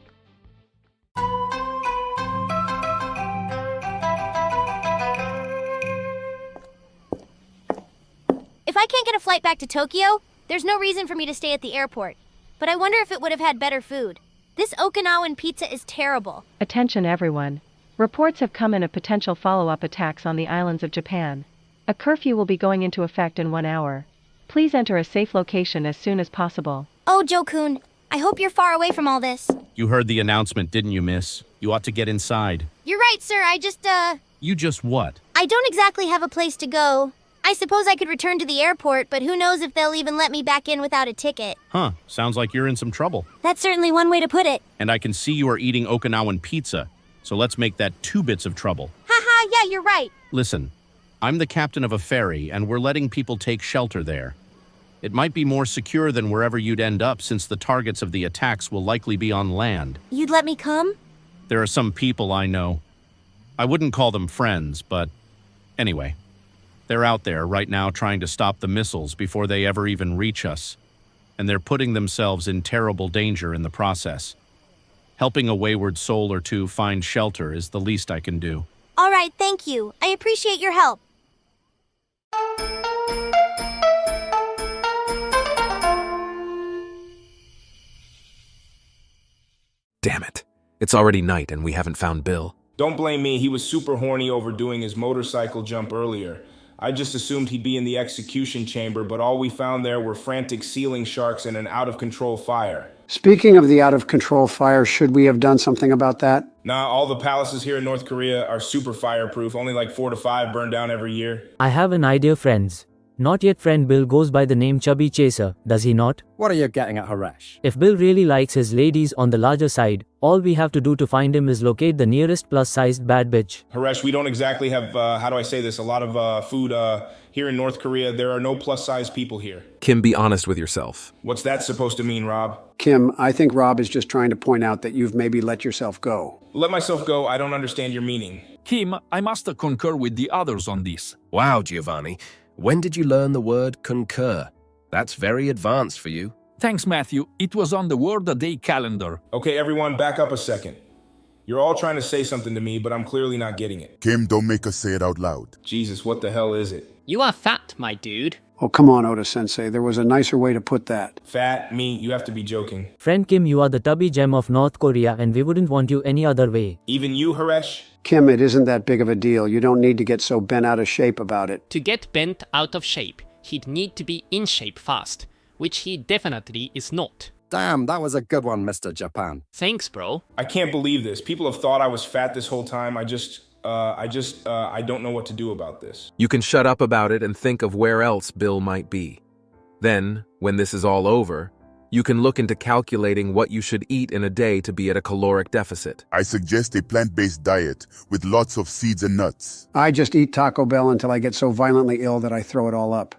Speaker 13: If I can't get a flight back to Tokyo, there's no reason for me to stay at the airport. But I wonder if it would have had better food. This Okinawan pizza is terrible.
Speaker 17: Attention everyone. Reports have come in of potential follow-up attacks on the islands of Japan. A curfew will be going into effect in 1 hour. Please enter a safe location as soon as possible.
Speaker 13: Oh, Joe-kun, I hope you're far away from all this.
Speaker 19: You heard the announcement, didn't you, miss? You ought to get inside.
Speaker 13: You're right, sir.
Speaker 19: You just what?
Speaker 13: I don't exactly have a place to go. I suppose I could return to the airport, but who knows if they'll even let me back in without a ticket.
Speaker 19: Huh, sounds like you're in some trouble.
Speaker 13: That's certainly one way to put it.
Speaker 19: And I can see you are eating Okinawan pizza, so let's make that 2 bits of trouble.
Speaker 13: Haha, yeah, you're right.
Speaker 19: Listen, I'm the captain of a ferry, and we're letting people take shelter there. It might be more secure than wherever you'd end up, since the targets of the attacks will likely be on land.
Speaker 13: You'd let me come?
Speaker 19: There are some people I know. I wouldn't call them friends, but anyway. They're out there right now trying to stop the missiles before they ever even reach us. And they're putting themselves in terrible danger in the process. Helping a wayward soul or two find shelter is the least I can do.
Speaker 13: All right, thank you. I appreciate your help.
Speaker 21: Damn it. It's already night and we haven't found Bill.
Speaker 5: Don't blame me, he was super horny over doing his motorcycle jump earlier. I just assumed he'd be in the execution chamber, but all we found there were frantic ceiling sharks and an out-of-control fire.
Speaker 1: Speaking of the out-of-control fire, should we have done something about that?
Speaker 5: Nah, all the palaces here in North Korea are super fireproof, only like 4 to 5 burn down every year.
Speaker 14: I have an idea, friends. Not yet friend Bill goes by the name Chubby Chaser, does he not?
Speaker 20: What are you getting at, Haresh?
Speaker 14: If Bill really likes his ladies on the larger side, all we have to do to find him is locate the nearest plus-sized bad bitch.
Speaker 5: Haresh, we don't exactly have, how do I say this, a lot of food here in North Korea. There are no plus-sized people here.
Speaker 21: Kim, be honest with yourself.
Speaker 5: What's that supposed to mean, Rob?
Speaker 1: Kim, I think Rob is just trying to point out that you've maybe let yourself go.
Speaker 5: Let myself go? I don't understand your meaning.
Speaker 2: Kim, I must concur with the others on this.
Speaker 24: Wow, Giovanni. When did you learn the word concur? That's very advanced for you.
Speaker 2: Thanks, Matthew. It was on the Word a Day calendar.
Speaker 5: Okay, everyone, back up a second. You're all trying to say something to me, but I'm clearly not getting it.
Speaker 25: Kim, don't make us say it out loud.
Speaker 5: Jesus, what the hell is it?
Speaker 3: You are fat, my dude.
Speaker 1: Oh, come on, Oda Sensei. There was a nicer way to put that.
Speaker 5: Fat, me, you have to be joking.
Speaker 14: Friend Kim, you are the tubby gem of North Korea and we wouldn't want you any other way.
Speaker 5: Even you, Haresh?
Speaker 1: Kim, it isn't that big of a deal. You don't need to get so bent out of shape about it.
Speaker 3: To get bent out of shape, he'd need to be in shape fast, which he definitely is not.
Speaker 20: Damn, that was a good one, Mr. Japan.
Speaker 3: Thanks, bro.
Speaker 5: I can't believe this. People have thought I was fat this whole time. I don't know what to do about this.
Speaker 21: You can shut up about it and think of where else Bill might be. Then, when this is all over, you can look into calculating what you should eat in a day to be at a caloric deficit.
Speaker 25: I suggest a plant-based diet with lots of seeds and nuts.
Speaker 1: I just eat Taco Bell until I get so violently ill that I throw it all up.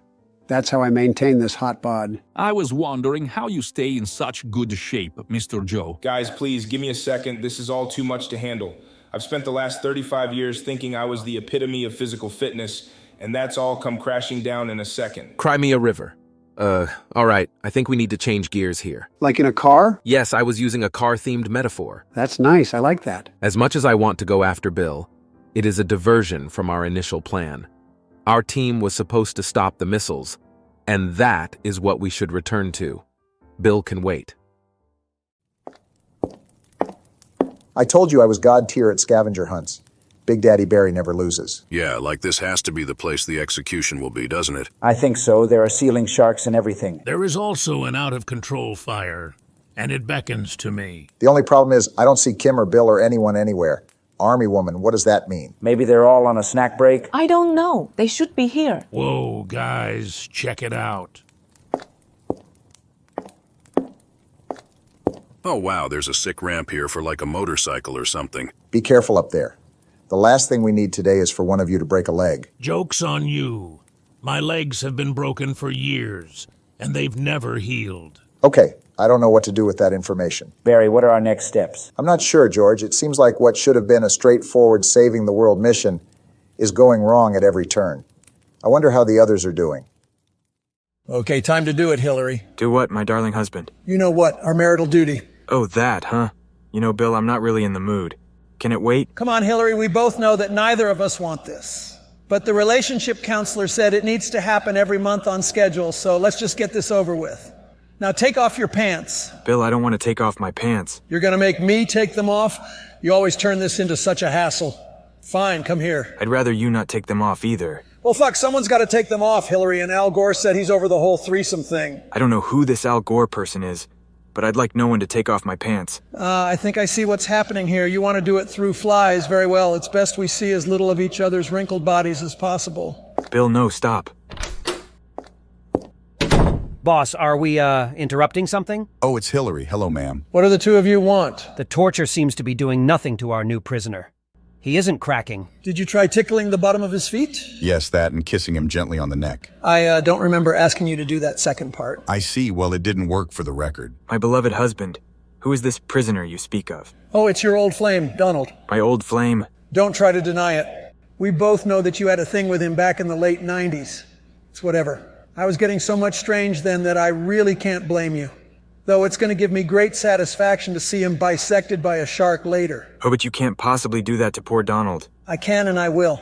Speaker 1: That's how I maintain this hot bod.
Speaker 2: I was wondering how you stay in such good shape, Mr. Joe.
Speaker 5: Guys, please, give me a second. This is all too much to handle. I've spent the last 35 years thinking I was the epitome of physical fitness, and that's all come crashing down in a second.
Speaker 21: Cry me a river. All right, I think we need to change gears here.
Speaker 1: Like in a car?
Speaker 21: Yes, I was using a car-themed metaphor.
Speaker 1: That's nice, I like that.
Speaker 21: As much as I want to go after Bill, it is a diversion from our initial plan. Our team was supposed to stop the missiles, and that is what we should return to. Bill can wait.
Speaker 4: I told you I was god tier at scavenger hunts. Big Daddy Barry never loses.
Speaker 10: Yeah, like this has to be the place the execution will be, doesn't it?
Speaker 22: I think so. There are ceiling sharks and everything.
Speaker 12: There is also an out-of-control fire, and it beckons to me.
Speaker 4: The only problem is I don't see Kim or Bill or anyone anywhere. Army woman, what does that mean?
Speaker 22: Maybe they're all on a snack break?
Speaker 16: I don't know. They should be here.
Speaker 12: Whoa, guys, check it out.
Speaker 10: Oh wow, there's a sick ramp here for like a motorcycle or something.
Speaker 4: Be careful up there. The last thing we need today is for one of you to break a leg.
Speaker 12: Joke's on you. My legs have been broken for years, and they've never healed.
Speaker 4: Okay, I don't know what to do with that information.
Speaker 22: Barry, what are our next steps?
Speaker 4: I'm not sure, George. It seems like what should have been a straightforward saving the world mission is going wrong at every turn. I wonder how the others are doing.
Speaker 9: Okay, time to do it, Hillary.
Speaker 23: Do what, my darling husband?
Speaker 9: You know what, our marital duty.
Speaker 23: Oh, that, huh? You know, Bill, I'm not really in the mood. Can it wait?
Speaker 9: Come on, Hillary, we both know that neither of us want this. But the relationship counselor said it needs to happen every month on schedule, so let's just get this over with. Now take off your pants.
Speaker 23: Bill, I don't want to take off my pants.
Speaker 9: You're gonna make me take them off? You always turn this into such a hassle. Fine, come here.
Speaker 23: I'd rather you not take them off either.
Speaker 9: Well, fuck, someone's gotta take them off, Hillary, and Al Gore said he's over the whole threesome thing.
Speaker 23: I don't know who this Al Gore person is, but I'd like no one to take off my pants.
Speaker 9: I think I see what's happening here. You want to do it through flies. Very well. It's best we see as little of each other's wrinkled bodies as possible.
Speaker 23: Bill, no, stop.
Speaker 18: Boss, are we, interrupting something?
Speaker 26: Oh, it's Hillary. Hello, ma'am.
Speaker 9: What do the two of you want?
Speaker 18: The torture seems to be doing nothing to our new prisoner. He isn't cracking.
Speaker 9: Did you try tickling the bottom of his feet?
Speaker 26: Yes, that, and kissing him gently on the neck.
Speaker 9: I don't remember asking you to do that second part.
Speaker 26: I see. Well, it didn't work for the record.
Speaker 23: My beloved husband. Who is this prisoner you speak of?
Speaker 9: Oh, it's your old flame, Donald.
Speaker 23: My old flame?
Speaker 9: Don't try to deny it. We both know that you had a thing with him back in the late 90s. It's whatever. I was getting so much strange then that I really can't blame you. Though it's going to give me great satisfaction to see him bisected by a shark later.
Speaker 23: Oh, but you can't possibly do that to poor Donald.
Speaker 9: I can and I will.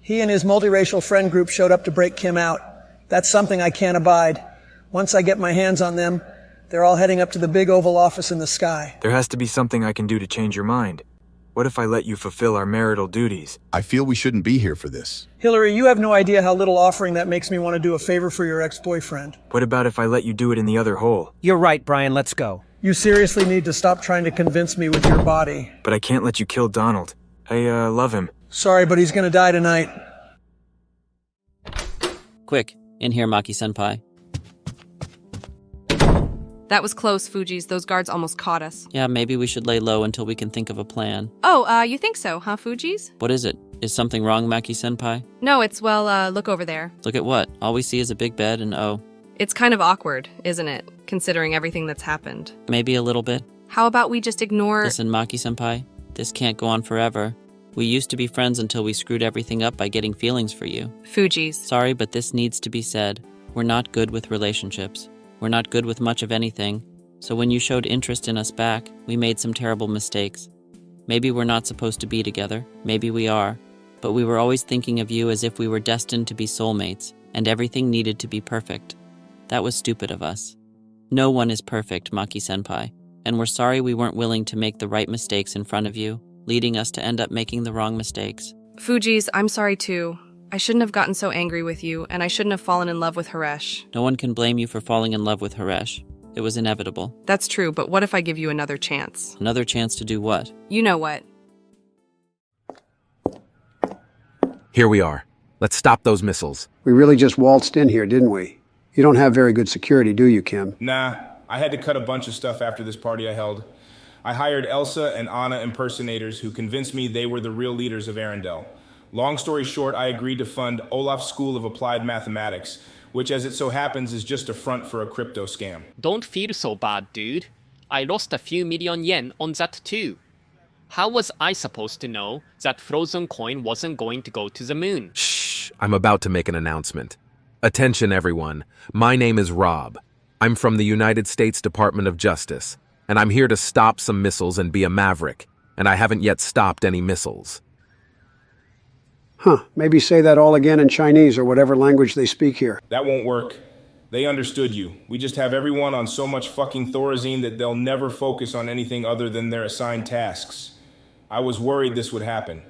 Speaker 9: He and his multiracial friend group showed up to break Kim out. That's something I can't abide. Once I get my hands on them, they're all heading up to the big Oval Office in the sky.
Speaker 23: There has to be something I can do to change your mind. What if I let you fulfill our marital duties?
Speaker 26: I feel we shouldn't be here for this.
Speaker 9: Hillary, you have no idea how little offering that makes me want to do a favor for your ex-boyfriend.
Speaker 23: What about if I let you do it in the other hole?
Speaker 18: You're right, Brian, let's go.
Speaker 9: You seriously need to stop trying to convince me with your body.
Speaker 23: But I can't let you kill Donald. I love him.
Speaker 9: Sorry, but he's gonna die tonight.
Speaker 7: Quick, in here, Maki-senpai.
Speaker 15: That was close, Fuji's. Those guards almost caught us.
Speaker 7: Yeah, maybe we should lay low until we can think of a plan.
Speaker 15: Oh, you think so, huh, Fuji's?
Speaker 7: What is it? Is something wrong, Maki-senpai?
Speaker 15: No, it's, well, look over there.
Speaker 7: Look at what? All we see is a big bed and oh.
Speaker 15: It's kind of awkward, isn't it? Considering everything that's happened.
Speaker 7: Maybe a little bit.
Speaker 15: How about we just ignore—
Speaker 7: Listen, Maki-senpai, this can't go on forever. We used to be friends until we screwed everything up by getting feelings for you.
Speaker 15: Fuji's.
Speaker 7: Sorry, but this needs to be said. We're not good with relationships. We're not good with much of anything. So when you showed interest in us back, we made some terrible mistakes. Maybe we're not supposed to be together. Maybe we are. but we were always thinking of you as if we were destined to be soulmates, and everything needed to be perfect. That was stupid of us. No one is perfect, Maki-senpai, and we're sorry we weren't willing to make the right mistakes in front of you, leading us to end up making the wrong mistakes.
Speaker 15: Fuji's, I'm sorry too. I shouldn't have gotten so angry with you, and I shouldn't have fallen in love with Haresh.
Speaker 7: No one can blame you for falling in love with Haresh. It was inevitable.
Speaker 15: That's true, but what if I give you another chance?
Speaker 7: Another chance to do what?
Speaker 15: You know what.
Speaker 21: Here we are. Let's stop those missiles.
Speaker 1: We really just waltzed in here, didn't we? You don't have very good security, do you, Kim?
Speaker 5: Nah, I had to cut a bunch of stuff after this party I held. I hired Elsa and Anna impersonators who convinced me they were the real leaders of Arendelle. Long story short, I agreed to fund Olaf's School of Applied Mathematics, which as it so happens is just a front for a crypto scam.
Speaker 3: Don't feel so bad, dude. I lost a few million yen on that too. How was I supposed to know that frozen coin wasn't going to go to the moon?
Speaker 21: Shh, I'm about to make an announcement. Attention everyone, my name is Rob. I'm from the United States Department of Justice, and I'm here to stop some missiles and be a maverick, and I haven't yet stopped any missiles.
Speaker 1: Huh, maybe say that all again in Chinese or whatever language they speak here.
Speaker 5: That won't work. They understood you. We just have everyone on so much fucking Thorazine that they'll never focus on anything other than their assigned tasks. I was worried this would happen.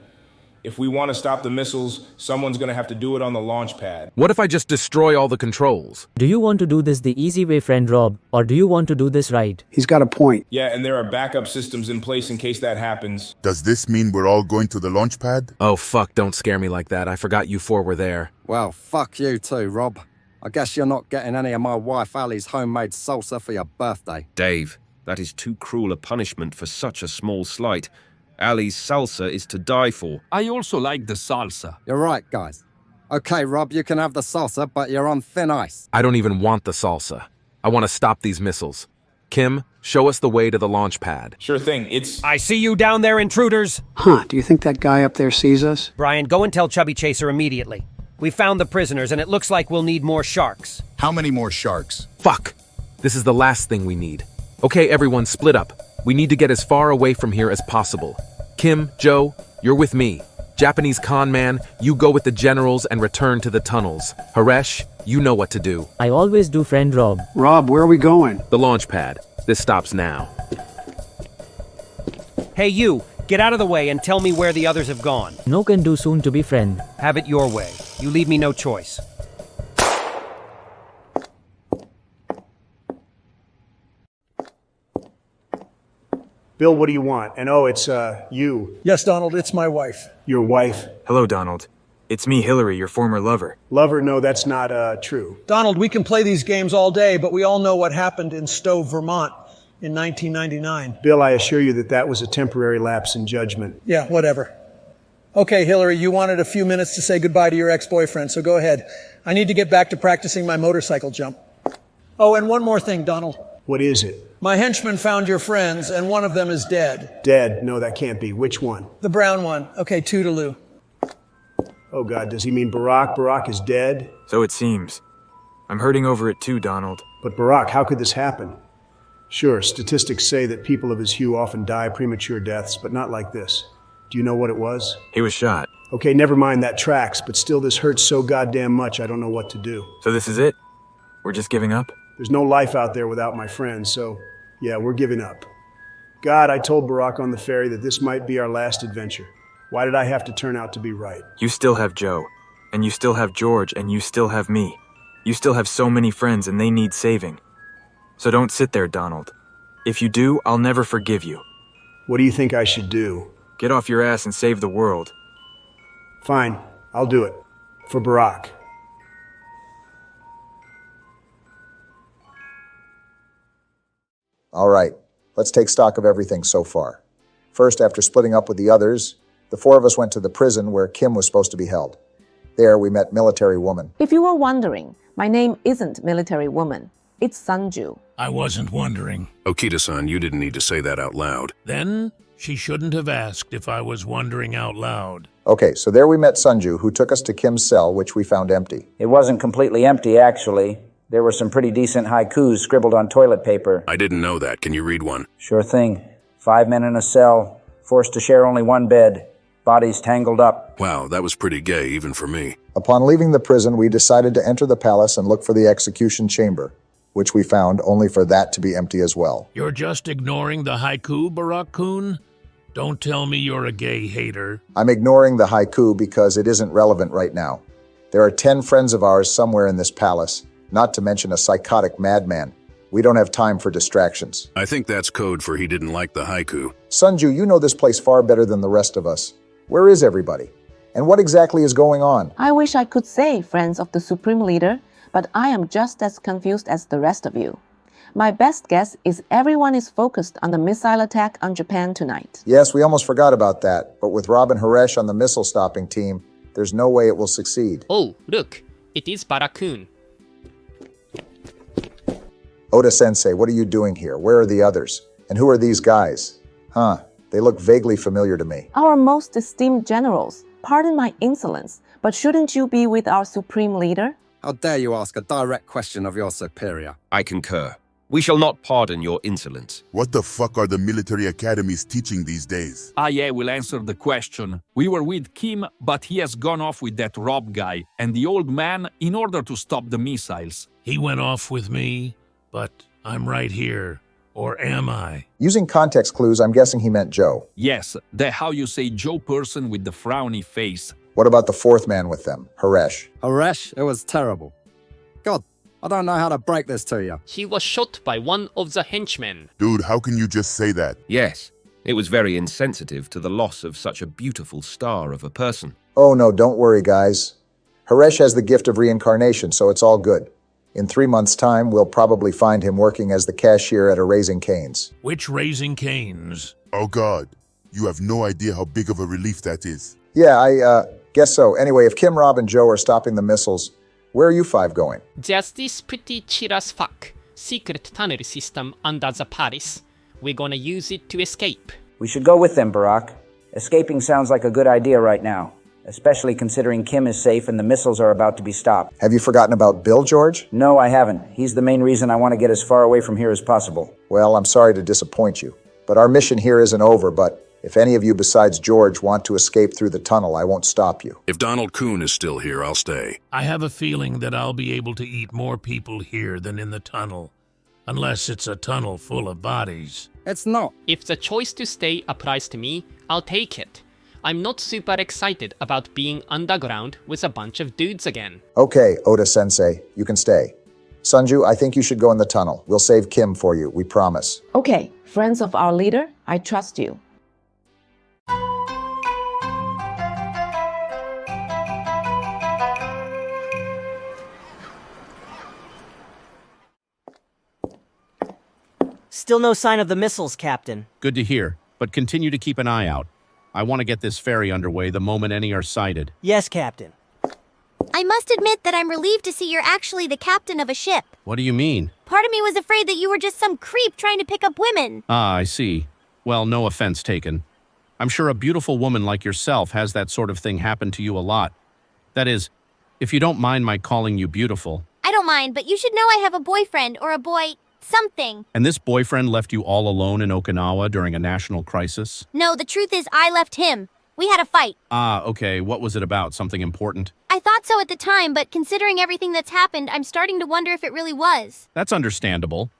Speaker 5: If we want to stop the missiles, someone's gonna have to do it on the launch pad.
Speaker 21: What if I just destroy all the controls?
Speaker 14: Do you want to do this the easy way, friend Rob, or do you want to do this right?
Speaker 1: He's got a point.
Speaker 5: Yeah, and there are backup systems in place in case that happens.
Speaker 25: Does this mean we're all going to the launch pad?
Speaker 21: Oh fuck, don't scare me like that. I forgot you four were there.
Speaker 20: Well, fuck you too, Rob. I guess you're not getting any of my wife Ali's homemade salsa for your birthday.
Speaker 12: Dave, that is too cruel a punishment for such a small slight. Ali's salsa is to die for.
Speaker 2: I also like the salsa.
Speaker 20: You're right, guys. Okay, Rob, you can have the salsa, but you're on thin ice.
Speaker 21: I don't even want the salsa. I want to stop these missiles. Kim, show us the way to the launch pad.
Speaker 5: Sure thing,
Speaker 18: I see you down there, intruders!
Speaker 1: Huh, do you think that guy up there sees us?
Speaker 18: Brian, go and tell Chubby Chaser immediately. We found the prisoners, and it looks like we'll need more sharks.
Speaker 26: How many more sharks?
Speaker 21: Fuck! This is the last thing we need. Okay, everyone, split up. We need to get as far away from here as possible. Kim, Joe, you're with me. Japanese con man, you go with the generals and return to the tunnels. Haresh, you know what to do.
Speaker 14: I always do, friend Rob.
Speaker 1: Rob, where are we going?
Speaker 21: The launch pad. This stops now.
Speaker 18: Hey, you! Get out of the way and tell me where the others have gone.
Speaker 14: No can do soon to be friend.
Speaker 18: Have it your way. You leave me no choice.
Speaker 6: Bill, what do you want? And oh, it's, you.
Speaker 9: Yes, Donald, it's my wife.
Speaker 6: Your wife.
Speaker 23: Hello, Donald. It's me, Hillary, your former lover.
Speaker 6: Lover? No, that's not, true.
Speaker 9: Donald, we can play these games all day, but we all know what happened in Stowe, Vermont in 1999.
Speaker 6: Bill, I assure you that that was a temporary lapse in judgment.
Speaker 9: Yeah, whatever. Okay, Hillary, you wanted a few minutes to say goodbye to your ex-boyfriend, so go ahead. I need to get back to practicing my motorcycle jump. Oh, and one more thing, Donald.
Speaker 6: What is it?
Speaker 9: My henchmen found your friends, and one of them is dead.
Speaker 6: Dead? No, that can't be. Which one?
Speaker 9: The brown one. Okay, toodaloo.
Speaker 6: Oh, God, does he mean Barack? Barack is dead?
Speaker 23: So it seems. I'm hurting over it too, Donald.
Speaker 6: But Barack, how could this happen? Sure, statistics say that people of his hue often die premature deaths, but not like this. Do you know what it was?
Speaker 23: He was shot.
Speaker 6: Okay, never mind, that tracks, but still this hurts so goddamn much I don't know what to do.
Speaker 23: So this is it? We're just giving up?
Speaker 6: There's no life out there without my friends, so yeah, we're giving up. God, I told Barack on the ferry that this might be our last adventure. Why did I have to turn out to be right?
Speaker 23: You still have Joe, and you still have George, and you still have me. You still have so many friends, and they need saving. So don't sit there, Donald. If you do, I'll never forgive you.
Speaker 6: What do you think I should do?
Speaker 23: Get off your ass and save the world.
Speaker 6: Fine, I'll do it. For Barack.
Speaker 4: All right, let's take stock of everything so far. First, after splitting up with the others, the four of us went to the prison where Kim was supposed to be held. There, we met Military Woman.
Speaker 16: If you were wondering, my name isn't Military Woman. It's Sanju.
Speaker 12: I wasn't wondering.
Speaker 10: Okita-san, you didn't need to say that out loud.
Speaker 12: Then she shouldn't have asked if I was wondering out loud.
Speaker 4: Okay, so there we met Sanju, who took us to Kim's cell, which we found empty.
Speaker 22: It wasn't completely empty, actually. There were some pretty decent haikus scribbled on toilet paper.
Speaker 10: I didn't know that. Can you read one?
Speaker 22: Sure thing. 5 men in a cell, forced to share only one bed. bodies tangled up.
Speaker 10: Wow, that was pretty gay, even for me.
Speaker 4: Upon leaving the prison, we decided to enter the palace and look for the execution chamber, which we found only for that to be empty as well.
Speaker 12: You're just ignoring the haiku, Barack-kun? Don't tell me you're a gay hater.
Speaker 4: I'm ignoring the haiku because it isn't relevant right now. There are 10 friends of ours somewhere in this palace, not to mention a psychotic madman. We don't have time for distractions.
Speaker 10: I think that's code for he didn't like the haiku.
Speaker 4: Sanju, you know this place far better than the rest of us. Where is everybody? And what exactly is going on?
Speaker 16: I wish I could say friends of the Supreme Leader, but I am just as confused as the rest of you. My best guess is everyone is focused on the missile attack on Japan tonight.
Speaker 4: Yes, we almost forgot about that, but with Rob and Haresh on the missile-stopping team, there's no way it will succeed.
Speaker 3: Oh, look, it is Barack-kun.
Speaker 4: Oda Sensei, what are you doing here? Where are the others? And who are these guys? They look vaguely familiar to me.
Speaker 16: Our most esteemed generals, pardon my insolence, but shouldn't you be with our Supreme Leader?
Speaker 20: How dare you ask a direct question of your superior?
Speaker 8: I concur. We shall not pardon your insolence.
Speaker 25: What the fuck are the military academies teaching these days?
Speaker 2: IA will answer the question. We were with Kim, but he has gone off with that Rob guy and the old man in order to stop the missiles.
Speaker 12: He went off with me, but I'm right here. Or am I?
Speaker 4: Using context clues, I'm guessing he meant Joe.
Speaker 2: Yes, the how you say Joe person with the frowny face.
Speaker 4: What about the fourth man with them, Haresh?
Speaker 20: Haresh? It was terrible. God, I don't know how to break this to you.
Speaker 3: He was shot by one of the henchmen.
Speaker 25: Dude, how can you just say that?
Speaker 8: Yes, it was very insensitive to the loss of such a beautiful star of a person.
Speaker 4: Oh no, don't worry, guys. Haresh has the gift of reincarnation, so it's all good. In 3 months' time, we'll probably find him working as the cashier at a Raising Cane's.
Speaker 12: Which Raising Cane's?
Speaker 25: Oh God, you have no idea how big of a relief that is.
Speaker 4: Yeah, I guess so. Anyway, if Kim, Rob, and Joe are stopping the missiles, where are you five going?
Speaker 3: There's this pretty chill as fuck secret tunnel system under the palace. We're gonna use it to escape.
Speaker 22: We should go with them, Barack. Escaping sounds like a good idea right now, especially considering Kim is safe and the missiles are about to be stopped.
Speaker 4: Have you forgotten about Bill, George?
Speaker 22: No, I haven't. He's the main reason I want to get as far away from here as possible.
Speaker 4: Well, I'm sorry to disappoint you, but our mission here isn't over, but if any of you besides George want to escape through the tunnel, I won't stop you.
Speaker 10: If Donald Kuhn is still here, I'll stay.
Speaker 12: I have a feeling that I'll be able to eat more people here than in the tunnel. Unless it's a tunnel full of bodies.
Speaker 20: It's not.
Speaker 3: If the choice to stay applies to me, I'll take it. I'm not super excited about being underground with a bunch of dudes again.
Speaker 4: Okay, Oda Sensei, you can stay. Sanju, I think you should go in the tunnel. We'll save Kim for you, we promise.
Speaker 16: Okay, friends of our leader, I trust you.
Speaker 11: Still no sign of the missiles, Captain.
Speaker 13: Good to hear, but continue to keep an eye out. I want to get this ferry underway the moment any are sighted.
Speaker 11: Yes, Captain.
Speaker 17: I must admit that I'm relieved to see you're actually the captain of a ship.
Speaker 13: What do you mean?
Speaker 17: Part of me was afraid that you were just some creep trying to pick up women.
Speaker 13: Ah, I see. Well, no offense taken. I'm sure a beautiful woman like yourself has that sort of thing happen to you a lot. That is, if you don't mind my calling you beautiful.
Speaker 17: I don't mind, but you should know I have a boyfriend or a boy... something.
Speaker 13: And this boyfriend left you all alone in Okinawa during a national crisis?
Speaker 17: No, the truth is I left him. We had a fight.
Speaker 13: Ah, okay. What was it about? Something important?
Speaker 17: I thought so at the time, but considering everything that's happened, I'm starting to wonder if it really was.
Speaker 13: That's understandable.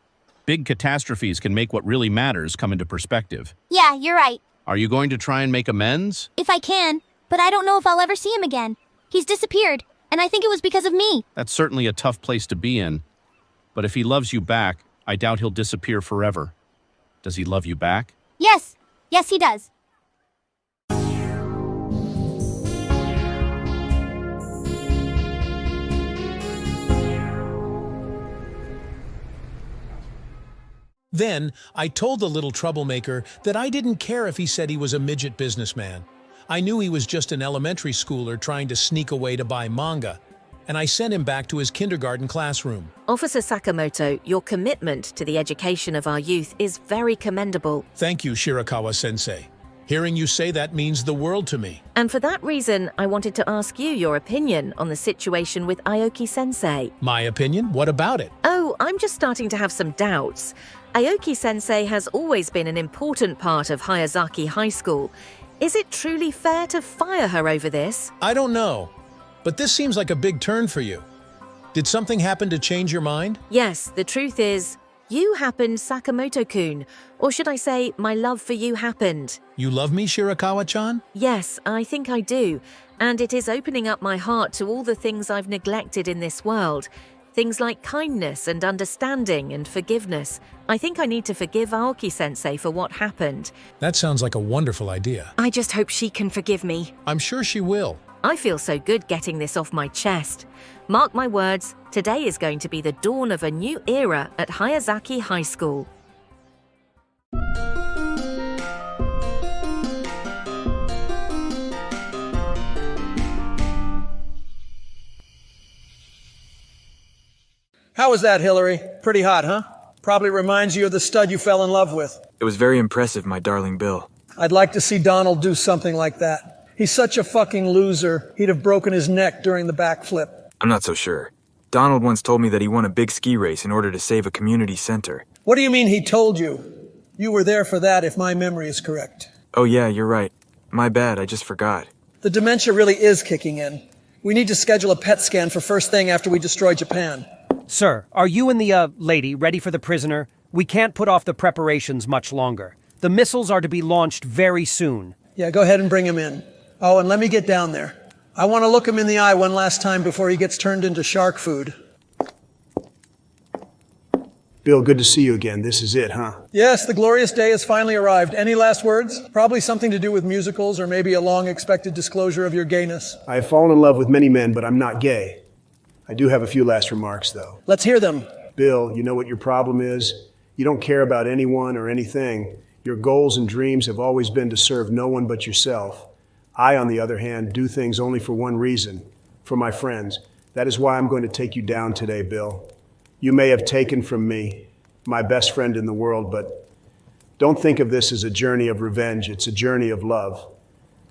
Speaker 13: Big catastrophes can make what really matters come into perspective.
Speaker 17: Yeah, you're right.
Speaker 13: Are you going to try and make amends?
Speaker 17: If I can, but I don't know if I'll ever see him again. He's disappeared, and I think it was because of me.
Speaker 13: That's certainly a tough place to be in. But if he loves you back, I doubt he'll disappear forever. Does he love you back?
Speaker 17: Yes. Yes, he does.
Speaker 19: Then, I told the little troublemaker that I didn't care if he said he was a midget businessman. I knew he was just an elementary schooler trying to sneak away to buy manga, and I sent him back to his kindergarten classroom.
Speaker 24: Officer Sakamoto, your commitment to the education of our youth is very commendable.
Speaker 19: Thank you, Shirakawa-sensei. Hearing you say that means the world to me.
Speaker 24: And for that reason, I wanted to ask you your opinion on the situation with Aoki Sensei.
Speaker 19: My opinion? What about it?
Speaker 24: Oh, I'm just starting to have some doubts. Aoki Sensei has always been an important part of Hayazaki High School. Is it truly fair to fire her over this?
Speaker 19: I don't know, but this seems like a big turn for you. Did something happen to change your mind?
Speaker 24: Yes, the truth is, you happened, Sakamoto-kun. Or should I say, my love for you happened.
Speaker 19: You love me, Shirakawa-chan?
Speaker 24: Yes, I think I do. And it is opening up my heart to all the things I've neglected in this world. Things like kindness and understanding and forgiveness. I think I need to forgive Aoki Sensei for what happened.
Speaker 19: That sounds like a wonderful idea.
Speaker 24: I just hope she can forgive me.
Speaker 19: I'm sure she will.
Speaker 24: I feel so good getting this off my chest. Mark my words, today is going to be the dawn of a new era at Hayazaki High School.
Speaker 9: How was that, Hillary? Pretty hot, huh? Probably reminds you of the stud you fell in love with.
Speaker 23: It was very impressive, my darling Bill.
Speaker 9: I'd like to see Donald do something like that. He's such a fucking loser. He'd have broken his neck during the backflip.
Speaker 23: I'm not so sure. Donald once told me that he won a big ski race in order to save a community center.
Speaker 9: What do you mean he told you? You were there for that, if my memory is correct.
Speaker 23: Oh yeah, you're right. My bad, I just forgot.
Speaker 9: The dementia really is kicking in. We need to schedule a PET scan for first thing after we destroy Japan.
Speaker 18: Sir, are you and the, lady ready for the prisoner? We can't put off the preparations much longer. The missiles are to be launched very soon.
Speaker 9: Yeah, go ahead and bring him in. Oh, and let me get down there. I want to look him in the eye one last time before he gets turned into shark food.
Speaker 6: Bill, good to see you again. This is it, huh?
Speaker 9: Yes, the glorious day has finally arrived. Any last words? Probably something to do with musicals or maybe a long-expected disclosure of your gayness.
Speaker 6: I have fallen in love with many men, but I'm not gay. I do have a few last remarks, though.
Speaker 9: Let's hear them.
Speaker 6: Bill, you know what your problem is? You don't care about anyone or anything. Your goals and dreams have always been to serve no one but yourself. I, on the other hand, do things only for one reason, for my friends. That is why I'm going to take you down today, Bill. You may have taken from me, my best friend in the world, but don't think of this as a journey of revenge. It's a journey of love.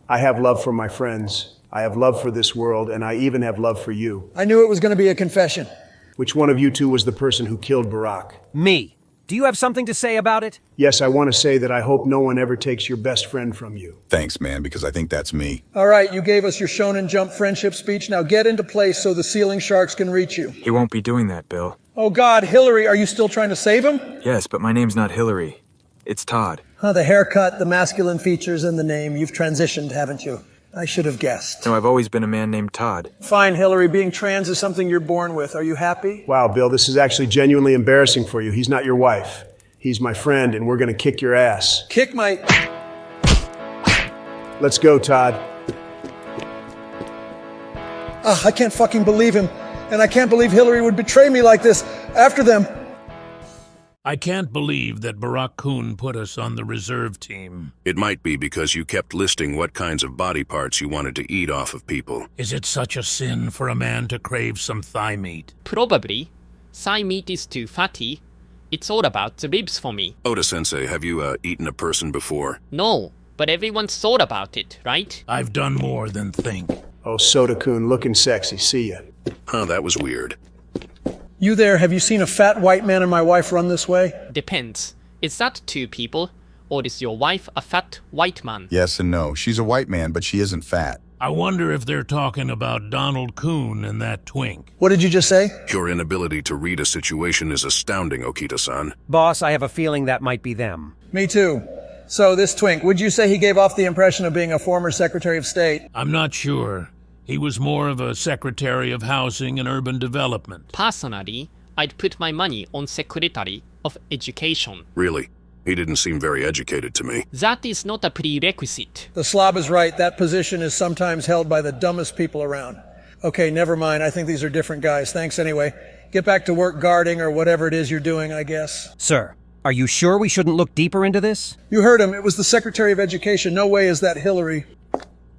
Speaker 6: I have love for my friends. I have love for this world, and I even have love for you.
Speaker 9: I knew it was going to be a confession.
Speaker 6: Which one of you two was the person who killed Barack?
Speaker 18: Me. Do you have something to say about it?
Speaker 6: Yes, I want to say that I hope no one ever takes your best friend from you.
Speaker 10: Thanks, man, because I think that's me.
Speaker 9: All right, you gave us your Shonen Jump friendship speech. Now get into place so the ceiling sharks can reach you.
Speaker 23: He won't be doing that, Bill.
Speaker 9: Oh God, Hillary, are you still trying to save him?
Speaker 23: Yes, but my name's not Hillary. It's Todd.
Speaker 9: The haircut, the masculine features, and the name. You've transitioned, haven't you? I should have guessed.
Speaker 23: No, I've always been a man named Todd.
Speaker 9: Fine, Hillary. Being trans is something you're born with. Are you happy?
Speaker 6: Wow, Bill, this is actually genuinely embarrassing for you. He's not your wife. He's my friend, and we're going to kick your ass.
Speaker 9: Kick my...
Speaker 6: Let's go, Todd.
Speaker 9: I can't fucking believe him. And I can't believe Hillary would betray me like this. After them.
Speaker 12: I can't believe that Barack-kun put us on the reserve team.
Speaker 10: It might be because you kept listing what kinds of body parts you wanted to eat off of people.
Speaker 12: Is it such a sin for a man to crave some thigh meat?
Speaker 3: Probably. Thigh meat is too fatty. It's all about the ribs for me.
Speaker 10: Oda Sensei, have you eaten a person before?
Speaker 3: No, but everyone's thought about it, right?
Speaker 12: I've done more than think.
Speaker 6: Oh, Soda-kun, looking sexy. See ya.
Speaker 10: Huh, that was weird.
Speaker 9: You there, have you seen a fat white man and my wife run this way?
Speaker 3: Depends. Is that two people, or is your wife a fat white man?
Speaker 1: Yes and no. She's a white man, but she isn't fat.
Speaker 12: I wonder if they're talking about Donald Kun and that twink.
Speaker 9: What did you just say?
Speaker 10: Your inability to read a situation is astounding, Okita-san.
Speaker 18: Boss, I have a feeling that might be them.
Speaker 9: Me too. So, this twink, would you say he gave off the impression of being a former Secretary of State?
Speaker 12: I'm not sure. He was more of a Secretary of Housing and Urban Development.
Speaker 3: Personally, I'd put my money on Secretary of Education.
Speaker 10: Really? He didn't seem very educated to me.
Speaker 3: That is not a prerequisite.
Speaker 9: The slob is right. That position is sometimes held by the dumbest people around. Okay, never mind. I think these are different guys. Thanks anyway. Get back to work guarding or whatever it is you're doing, I guess.
Speaker 18: Sir, are you sure we shouldn't look deeper into this?
Speaker 9: You heard him. It was the Secretary of Education. No way is that Hillary.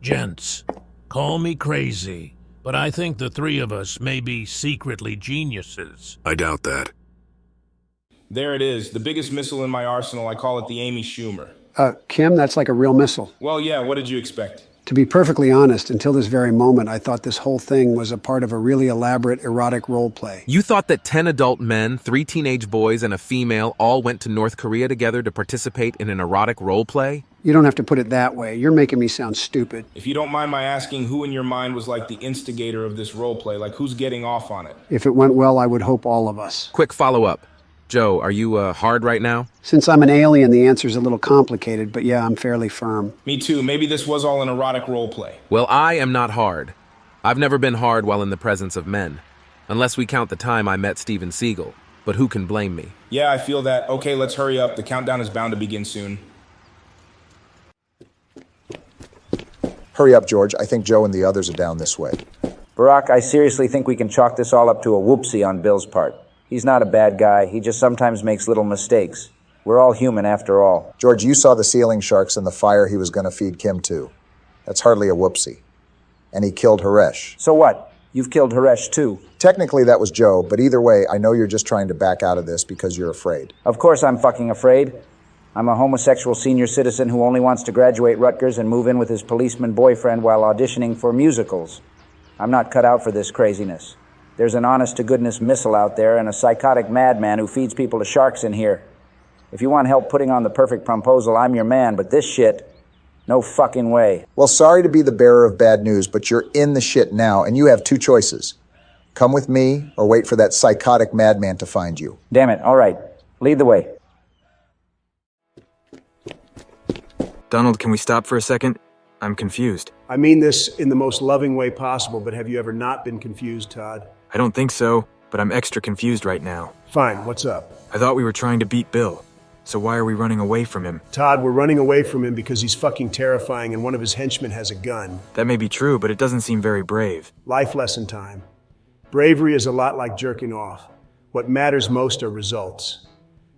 Speaker 12: Gents, call me crazy, but I think the three of us may be secretly geniuses.
Speaker 10: I doubt that.
Speaker 5: There it is, the biggest missile in my arsenal. I call it the Amy Schumer.
Speaker 7: Kim, that's like a real missile.
Speaker 5: Well, yeah, what did you expect?
Speaker 7: To be perfectly honest, until this very moment, I thought this whole thing was a part of a really elaborate erotic role play.
Speaker 15: You thought that 10 adult men, 3 teenage boys, and a female all went to North Korea together to participate in an erotic role play?
Speaker 7: You don't have to put it that way. You're making me sound stupid.
Speaker 5: If you don't mind my asking, who in your mind was like the instigator of this roleplay? Like, who's getting off on it?
Speaker 7: If it went well, I would hope all of us.
Speaker 15: Quick follow-up. Joe, are you hard right now?
Speaker 7: Since I'm an alien, the answer's a little complicated, but yeah, I'm fairly firm.
Speaker 5: Me too. Maybe this was all an erotic roleplay.
Speaker 15: Well, I am not hard. I've never been hard while in the presence of men. Unless we count the time I met Steven Seagal. But who can blame me?
Speaker 5: Yeah, I feel that. Okay, let's hurry up. The countdown is bound to begin soon.
Speaker 4: Hurry up, George. I think Joe and the others are down this way.
Speaker 22: Barack, I seriously think we can chalk this all up to a whoopsie on Bill's part. He's not a bad guy. He just sometimes makes little mistakes. We're all human after all.
Speaker 4: George, you saw the ceiling sharks and the fire he was going to feed Kim to. That's hardly a whoopsie. And he killed Haresh.
Speaker 22: So what? You've killed Haresh too.
Speaker 4: Technically that was Joe, but either way, I know you're just trying to back out of this because you're afraid.
Speaker 22: Of course I'm fucking afraid. I'm a homosexual senior citizen who only wants to graduate Rutgers and move in with his policeman boyfriend while auditioning for musicals. I'm not cut out for this craziness. There's an honest-to-goodness missile out there and a psychotic madman who feeds people to sharks in here. If you want help putting on the perfect promposal, I'm your man, but this shit, no fucking way.
Speaker 4: Well, sorry to be the bearer of bad news, but you're in the shit now, and you have two choices. Come with me, or wait for that psychotic madman to find you.
Speaker 22: Damn it, all right. Lead the way.
Speaker 23: Donald, can we stop for a second? I'm confused.
Speaker 6: I mean this in the most loving way possible, but have you ever not been confused, Todd?
Speaker 23: I don't think so, but I'm extra confused right now.
Speaker 6: Fine, what's up?
Speaker 23: I thought we were trying to beat Bill. So why are we running away from him?
Speaker 6: Todd, we're running away from him because he's fucking terrifying and one of his henchmen has a gun.
Speaker 23: That may be true, but it doesn't seem very brave.
Speaker 6: Life lesson time. Bravery is a lot like jerking off. What matters most are results.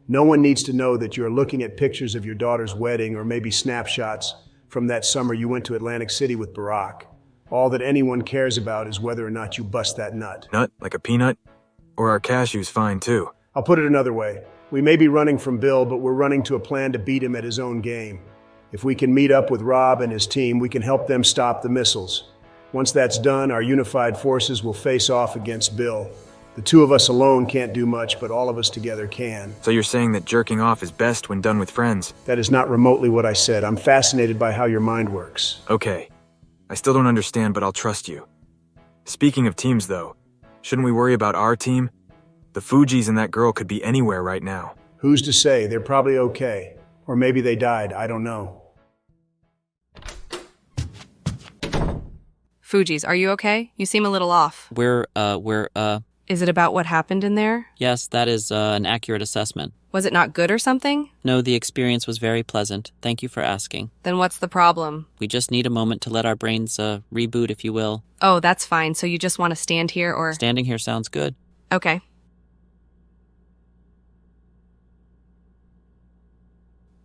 Speaker 6: No one needs to know that you're looking at pictures of your daughter's wedding or maybe snapshots from that summer you went to Atlantic City with Barack. All that anyone cares about is whether or not you bust that nut.
Speaker 23: Nut? Like a peanut? Or are cashews fine too?
Speaker 6: I'll put it another way. We may be running from Bill, but we're running to a plan to beat him at his own game. If we can meet up with Rob and his team, we can help them stop the missiles. Once that's done, our unified forces will face off against Bill. The two of us alone can't do much, but all of us together can.
Speaker 23: So you're saying that jerking off is best when done with friends?
Speaker 6: That is not remotely what I said. I'm fascinated by how your mind works.
Speaker 23: Okay. I still don't understand, but I'll trust you. Speaking of teams, though, shouldn't we worry about our team? The Fujis and that girl could be anywhere right now.
Speaker 6: Who's to say? They're probably okay. Or maybe they died. I don't know.
Speaker 2: Fujis, are you okay? You seem a little off.
Speaker 8: Is it about what happened in there?
Speaker 14: Yes, that is an accurate assessment.
Speaker 8: Was it not good or something?
Speaker 14: No, the experience was very pleasant. Thank you for asking.
Speaker 8: Then what's the problem?
Speaker 14: We just need a moment to let our brains reboot, if you will.
Speaker 8: Oh, that's fine. So you just want to stand here or...
Speaker 14: Standing here sounds good.
Speaker 8: Okay.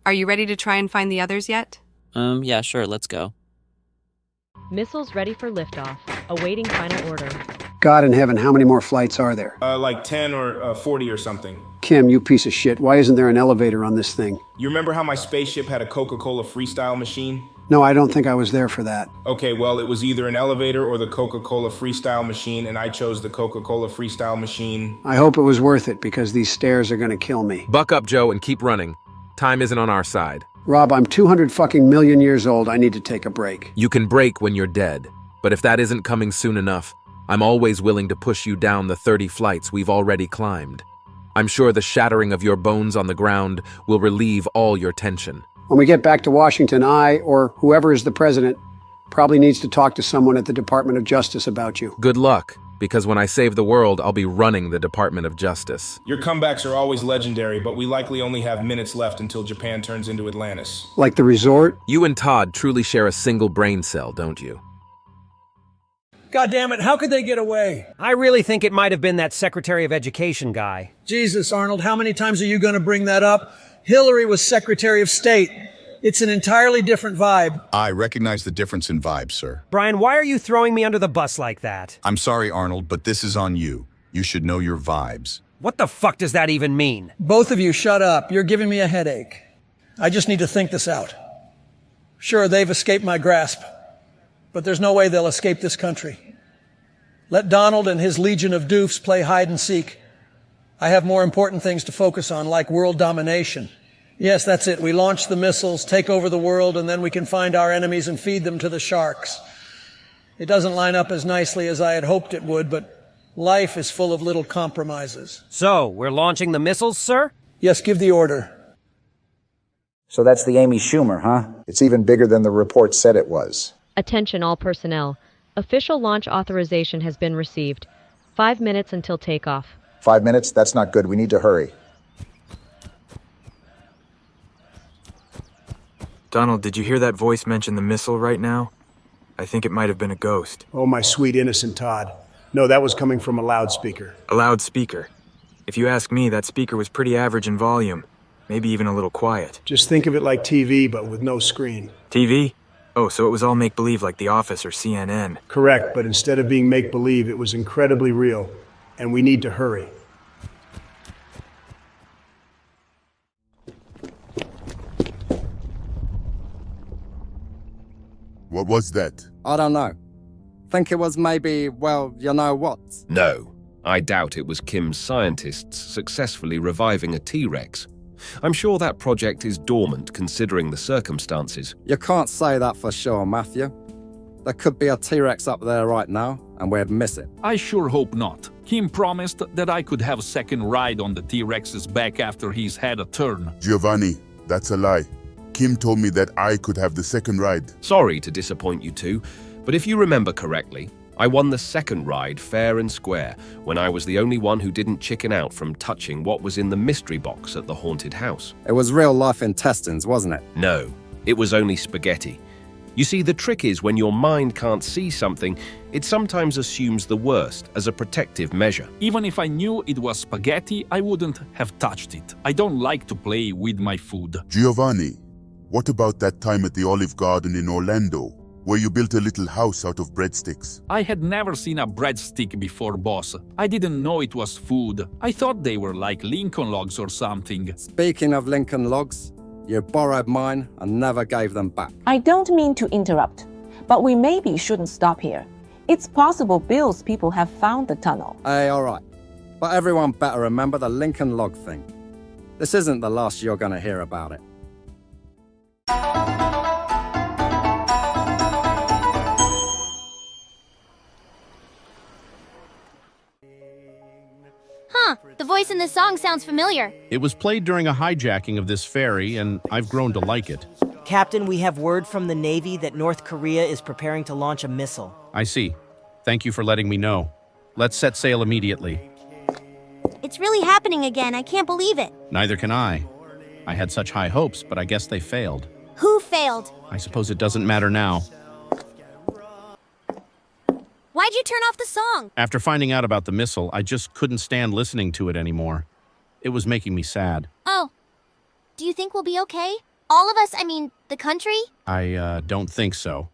Speaker 8: Are you ready to try and find the others yet?
Speaker 14: Yeah, sure, let's go.
Speaker 21: Missiles ready for liftoff. Awaiting final order.
Speaker 7: God in heaven, how many more flights are there?
Speaker 5: Like 10 or 40 or something.
Speaker 7: Kim, you piece of shit. Why isn't there an elevator on this thing?
Speaker 5: You remember how my spaceship had a Coca-Cola freestyle machine?
Speaker 7: No, I don't think I was there for that.
Speaker 5: Okay, well, it was either an elevator or the Coca-Cola freestyle machine, and I chose the Coca-Cola freestyle machine.
Speaker 7: I hope it was worth it, because these stairs are gonna kill me.
Speaker 15: Buck up, Joe, and keep running. Time isn't on our side.
Speaker 7: Rob, I'm 200 fucking million years old. I need to take a break.
Speaker 15: You can break when you're dead. But if that isn't coming soon enough, I'm always willing to push you down the 30 flights we've already climbed. I'm sure the shattering of your bones on the ground will relieve all your tension.
Speaker 7: When we get back to Washington, I, or whoever is the president, probably needs to talk to someone at the Department of Justice about you.
Speaker 15: Good luck, because when I save the world, I'll be running the Department of Justice.
Speaker 5: Your comebacks are always legendary, but we likely only have minutes left until Japan turns into Atlantis.
Speaker 7: Like the resort?
Speaker 15: You and Todd truly share a single brain cell, don't you?
Speaker 9: God damn it, how could they get away?
Speaker 18: I really think it might have been that Secretary of Education guy.
Speaker 9: Jesus, Arnold, how many times are you going to bring that up? Hillary was Secretary of State. It's an entirely different vibe.
Speaker 1: I recognize the difference in vibes, sir.
Speaker 18: Brian, why are you throwing me under the bus like that?
Speaker 1: I'm sorry, Arnold, but this is on you. You should know your vibes.
Speaker 18: What the fuck does that even mean?
Speaker 9: Both of you, shut up. You're giving me a headache. I just need to think this out. Sure, they've escaped my grasp, but there's no way they'll escape this country. Let Donald and his legion of doofs play hide and seek. I have more important things to focus on, like world domination. Yes, that's it. We launch the missiles, take over the world, and then we can find our enemies and feed them to the sharks. It doesn't line up as nicely as I had hoped it would, but life is full of little compromises.
Speaker 18: So, we're launching the missiles, sir?
Speaker 9: Yes, give the order.
Speaker 22: So that's the Amy Schumer, huh?
Speaker 4: It's even bigger than the report said it was.
Speaker 21: Attention all personnel. Official launch authorization has been received. 5 minutes until takeoff.
Speaker 4: 5 minutes? That's not good. We need to hurry.
Speaker 23: Donald, did you hear that voice mention the missile right now? I think it might have been a ghost.
Speaker 6: Oh, my sweet innocent Todd. No, that was coming from a loudspeaker.
Speaker 23: A loudspeaker? If you ask me, that speaker was pretty average in volume. Maybe even a little quiet.
Speaker 6: Just think of it like TV, but with no screen.
Speaker 23: TV? Oh, so it was all make-believe like The Office or CNN.
Speaker 6: Correct, but instead of being make-believe, it was incredibly real. And we need to hurry.
Speaker 11: What was that?
Speaker 13: I don't know. Think it was maybe, well, you know what?
Speaker 16: No, I doubt it was Kim's scientists successfully reviving a T-Rex. I'm sure that project is dormant considering the circumstances.
Speaker 13: You can't say that for sure, Matthew. There could be a T-Rex up there right now, and we'd miss it.
Speaker 20: I sure hope not. Kim promised that I could have a second ride on the T-Rex's back after he's had a turn.
Speaker 11: Giovanni, that's a lie. Kim told me that I could have the second ride.
Speaker 16: Sorry to disappoint you two, but if you remember correctly, I won the second ride fair and square when I was the only one who didn't chicken out from touching what was in the mystery box at the haunted house.
Speaker 13: It was real-life intestines, wasn't it?
Speaker 16: No, it was only spaghetti. You see, the trick is when your mind can't see something, it sometimes assumes the worst as a protective measure.
Speaker 20: Even if I knew it was spaghetti, I wouldn't have touched it. I don't like to play with my food.
Speaker 11: Giovanni, what about that time at the Olive Garden in Orlando, where you built a little house out of breadsticks?
Speaker 20: I had never seen a breadstick before, boss. I didn't know it was food. I thought they were like Lincoln logs or something.
Speaker 13: Speaking of Lincoln logs, you borrowed mine and never gave them back.
Speaker 25: I don't mean to interrupt, but we maybe shouldn't stop here. It's possible Bill's people have found the tunnel.
Speaker 13: Hey, all right. But everyone better remember the Lincoln log thing. This isn't the last you're gonna hear about it.
Speaker 17: Huh, the voice in this song sounds familiar.
Speaker 26: It was played during a hijacking of this ferry, and I've grown to like it.
Speaker 27: Captain, we have word from the Navy that North Korea is preparing to launch a missile.
Speaker 26: I see. Thank you for letting me know. Let's set sail immediately.
Speaker 17: It's really happening again. I can't believe it.
Speaker 26: Neither can I. I had such high hopes, but I guess they failed.
Speaker 17: Who failed?
Speaker 26: I suppose it doesn't matter now.
Speaker 17: Why'd you turn off the song?
Speaker 26: After finding out about the missile, I just couldn't stand listening to it anymore. It was making me sad.
Speaker 17: Oh. Do you think we'll be okay? All of us, I mean, the country?
Speaker 26: I don't think so.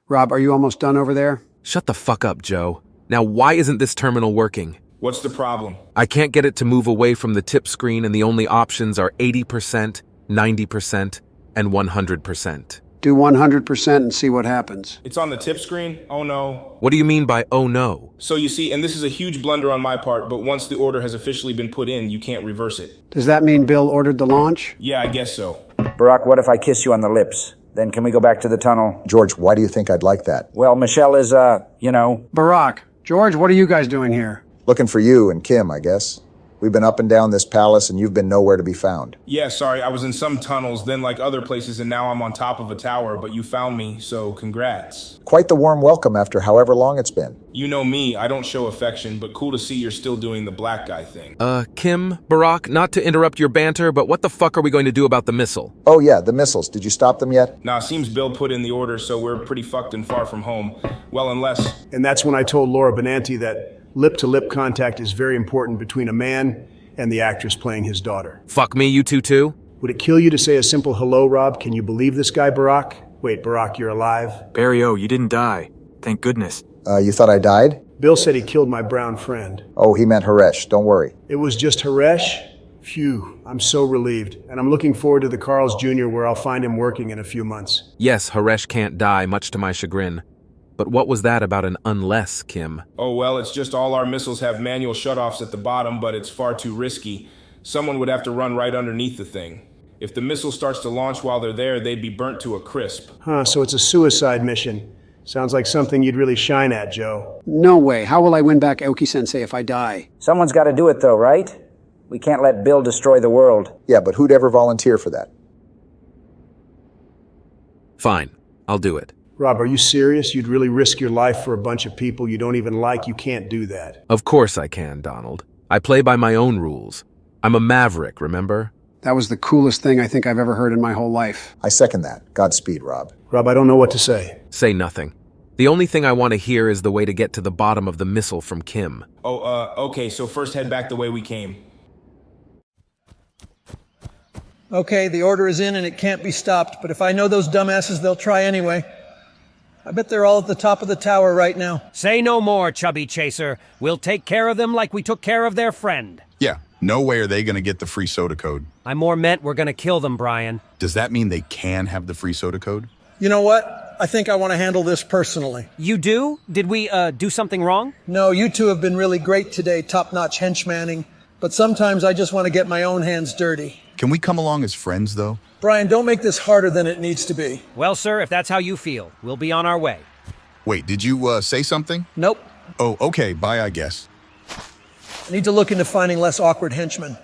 Speaker 7: Rob, are you almost done over there?
Speaker 15: Shut the fuck up, Joe. Now, why isn't this terminal working?
Speaker 5: What's the problem?
Speaker 15: I can't get it to move away from the tip screen, and the only options are 80%, 90%, and 100%.
Speaker 7: Do 100% and see what happens.
Speaker 5: It's on the tip screen? Oh no.
Speaker 15: What do you mean by oh no?
Speaker 5: So you see, and this is a huge blunder on my part, but once the order has officially been put in, you can't reverse it.
Speaker 7: Does that mean Bill ordered the launch?
Speaker 5: Yeah, I guess so.
Speaker 22: Barack, what if I kiss you on the lips? Then can we go back to the tunnel?
Speaker 4: George, why do you think I'd like that?
Speaker 22: Well, Michelle is, you know...
Speaker 7: Barack, George, what are you guys doing here?
Speaker 4: Looking for you and Kim, I guess. We've been up and down this palace, and you've been nowhere to be found.
Speaker 5: Yeah, sorry, I was in some tunnels, then like other places, and now I'm on top of a tower, but you found me, so congrats.
Speaker 4: Quite the warm welcome after however long it's been.
Speaker 5: You know me, I don't show affection, but cool to see you're still doing the black guy thing.
Speaker 15: Kim, Barack, not to interrupt your banter, but what the fuck are we going to do about the missile?
Speaker 4: Oh yeah, the missiles. Did you stop them yet?
Speaker 5: Nah, seems Bill put in the order, so we're pretty fucked and far from home. Well, unless...
Speaker 6: And that's when I told Laura Benanti that lip-to-lip contact is very important between a man and the actress playing his daughter.
Speaker 15: Fuck me, you two too?
Speaker 6: Would it kill you to say a simple hello, Rob? Can you believe this guy, Barack? Wait, Barack, you're alive?
Speaker 23: Barry O, you didn't die. Thank goodness.
Speaker 4: You thought I died?
Speaker 6: Bill said he killed my brown friend.
Speaker 4: Oh, he meant Haresh. Don't worry.
Speaker 6: It was just Haresh? Phew, I'm so relieved. And I'm looking forward to the Carl's Jr. where I'll find him working in a few months.
Speaker 15: Yes, Haresh can't die, much to my chagrin. But what was that about an unless, Kim?
Speaker 5: Oh, well, it's just all our missiles have manual shutoffs at the bottom, but it's far too risky. Someone would have to run right underneath the thing. If the missile starts to launch while they're there, they'd be burnt to a crisp.
Speaker 6: Huh, so it's a suicide mission. Sounds like something you'd really shine at, Joe.
Speaker 7: No way. How will I win back Aoki Sensei if I die?
Speaker 22: Someone's got to do it, though, right? We can't let Bill destroy the world.
Speaker 4: Yeah, but who'd ever volunteer for that?
Speaker 15: Fine, I'll do it.
Speaker 6: Rob, are you serious? You'd really risk your life for a bunch of people you don't even like? You can't do that.
Speaker 15: Of course I can, Donald. I play by my own rules. I'm a maverick, remember?
Speaker 7: That was the coolest thing I think I've ever heard in my whole life.
Speaker 4: I second that. Godspeed, Rob.
Speaker 6: Rob, I don't know what to say.
Speaker 15: Say nothing. The only thing I want to hear is the way to get to the bottom of the missile from Kim.
Speaker 5: Okay, so first head back the way we came.
Speaker 9: Okay, the order is in and it can't be stopped, but if I know those dumbasses, they'll try anyway. I bet they're all at the top of the tower right now.
Speaker 18: Say no more, Chubby Chaser. We'll take care of them like we took care of their friend.
Speaker 1: Yeah, no way are they going to get the free soda code.
Speaker 18: I more meant we're gonna kill them, Brian.
Speaker 1: Does that mean they can have the free soda code?
Speaker 9: You know what? I think I want to handle this personally.
Speaker 18: You do? Did we, do something wrong?
Speaker 9: No, you two have been really great today, top-notch henchmanning, but sometimes I just want to get my own hands dirty.
Speaker 1: Can we come along as friends, though?
Speaker 9: Brian, don't make this harder than it needs to be.
Speaker 18: Well, sir, if that's how you feel, we'll be on our way.
Speaker 1: Wait, did you, say something?
Speaker 9: Nope.
Speaker 1: Oh, okay, bye, I guess.
Speaker 9: I need to look into finding less awkward henchmen.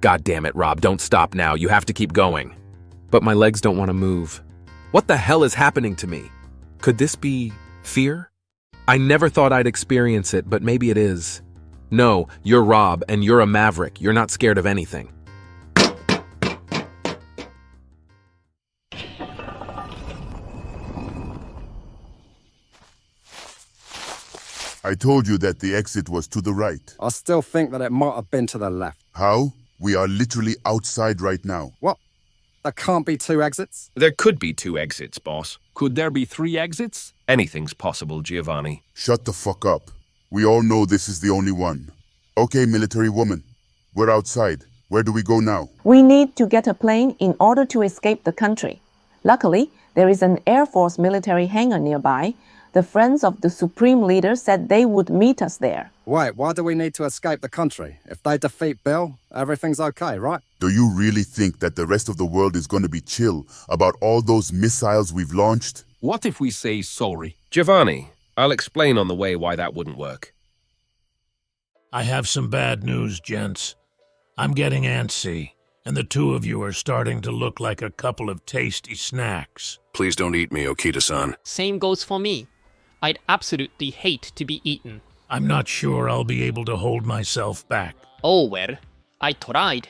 Speaker 15: God damn it, Rob, don't stop now. You have to keep going. But my legs don't want to move. What the hell is happening to me? Could this be fear? I never thought I'd experience it, but maybe it is. No, you're Rob, and you're a maverick. You're not scared of anything.
Speaker 11: I told you that the exit was to the right.
Speaker 13: I still think that it might have been to the left.
Speaker 11: How? We are literally outside right now.
Speaker 13: What? There can't be two exits?
Speaker 16: There could be two exits, boss.
Speaker 20: Could there be 3 exits?
Speaker 16: Anything's possible, Giovanni.
Speaker 11: Shut the fuck up. We all know this is the only one. Okay, military woman. We're outside. Where do we go now?
Speaker 25: We need to get a plane in order to escape the country. Luckily, there is an Air Force military hangar nearby. The friends of the Supreme Leader said they would meet us there.
Speaker 13: Wait, why do we need to escape the country? If they defeat Bill, everything's okay, right?
Speaker 11: Do you really think that the rest of the world is going to be chill about all those missiles we've launched?
Speaker 20: What if we say sorry?
Speaker 16: Giovanni, I'll explain on the way why that wouldn't work.
Speaker 2: I have some bad news, gents. I'm getting antsy, and the two of you are starting to look like a couple of tasty snacks.
Speaker 3: Please don't eat me, Okita-san.
Speaker 8: Same goes for me. I'd absolutely hate to be eaten.
Speaker 2: I'm not sure I'll be able to hold myself back.
Speaker 8: Oh well, I tried.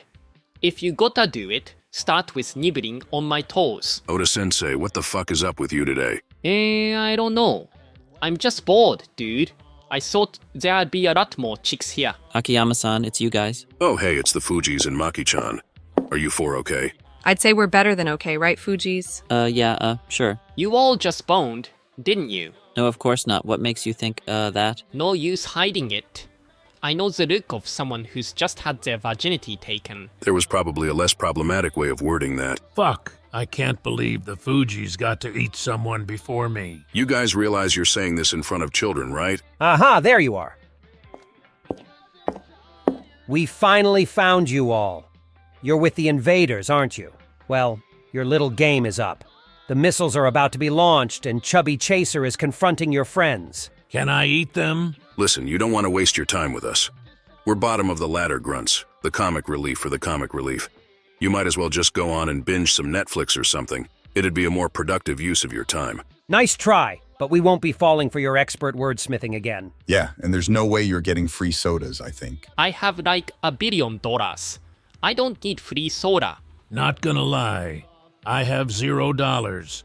Speaker 8: If you gotta do it, start with nibbling on my toes.
Speaker 3: Oda Sensei, what the fuck is up with you today?
Speaker 8: I don't know. I'm just bored, dude. I thought there'd be a lot more chicks here.
Speaker 14: Akiyama-san, it's you guys.
Speaker 3: Oh hey, it's the Fujis and Maki-chan. Are you four okay?
Speaker 10: I'd say we're better than okay, right, Fujis?
Speaker 14: Sure.
Speaker 8: You all just boned, didn't you?
Speaker 14: No, of course not. What makes you think, that?
Speaker 8: No use hiding it. I know the look of someone who's just had their virginity taken.
Speaker 3: There was probably a less problematic way of wording that.
Speaker 2: Fuck, I can't believe the Fujis got to eat someone before me.
Speaker 3: You guys realize you're saying this in front of children, right?
Speaker 18: Aha, there you are. We finally found you all. You're with the invaders, aren't you? Well, your little game is up. The missiles are about to be launched, and Chubby Chaser is confronting your friends.
Speaker 2: Can I eat them?
Speaker 3: Listen, you don't want to waste your time with us. We're bottom of the ladder grunts, the comic relief for the comic relief. You might as well just go on and binge some Netflix or something. It'd be a more productive use of your time.
Speaker 18: Nice try, but we won't be falling for your expert wordsmithing again.
Speaker 1: Yeah, and there's no way you're getting free sodas, I think.
Speaker 8: I have like $1 billion. I don't need free soda.
Speaker 2: Not gonna lie, I have $0.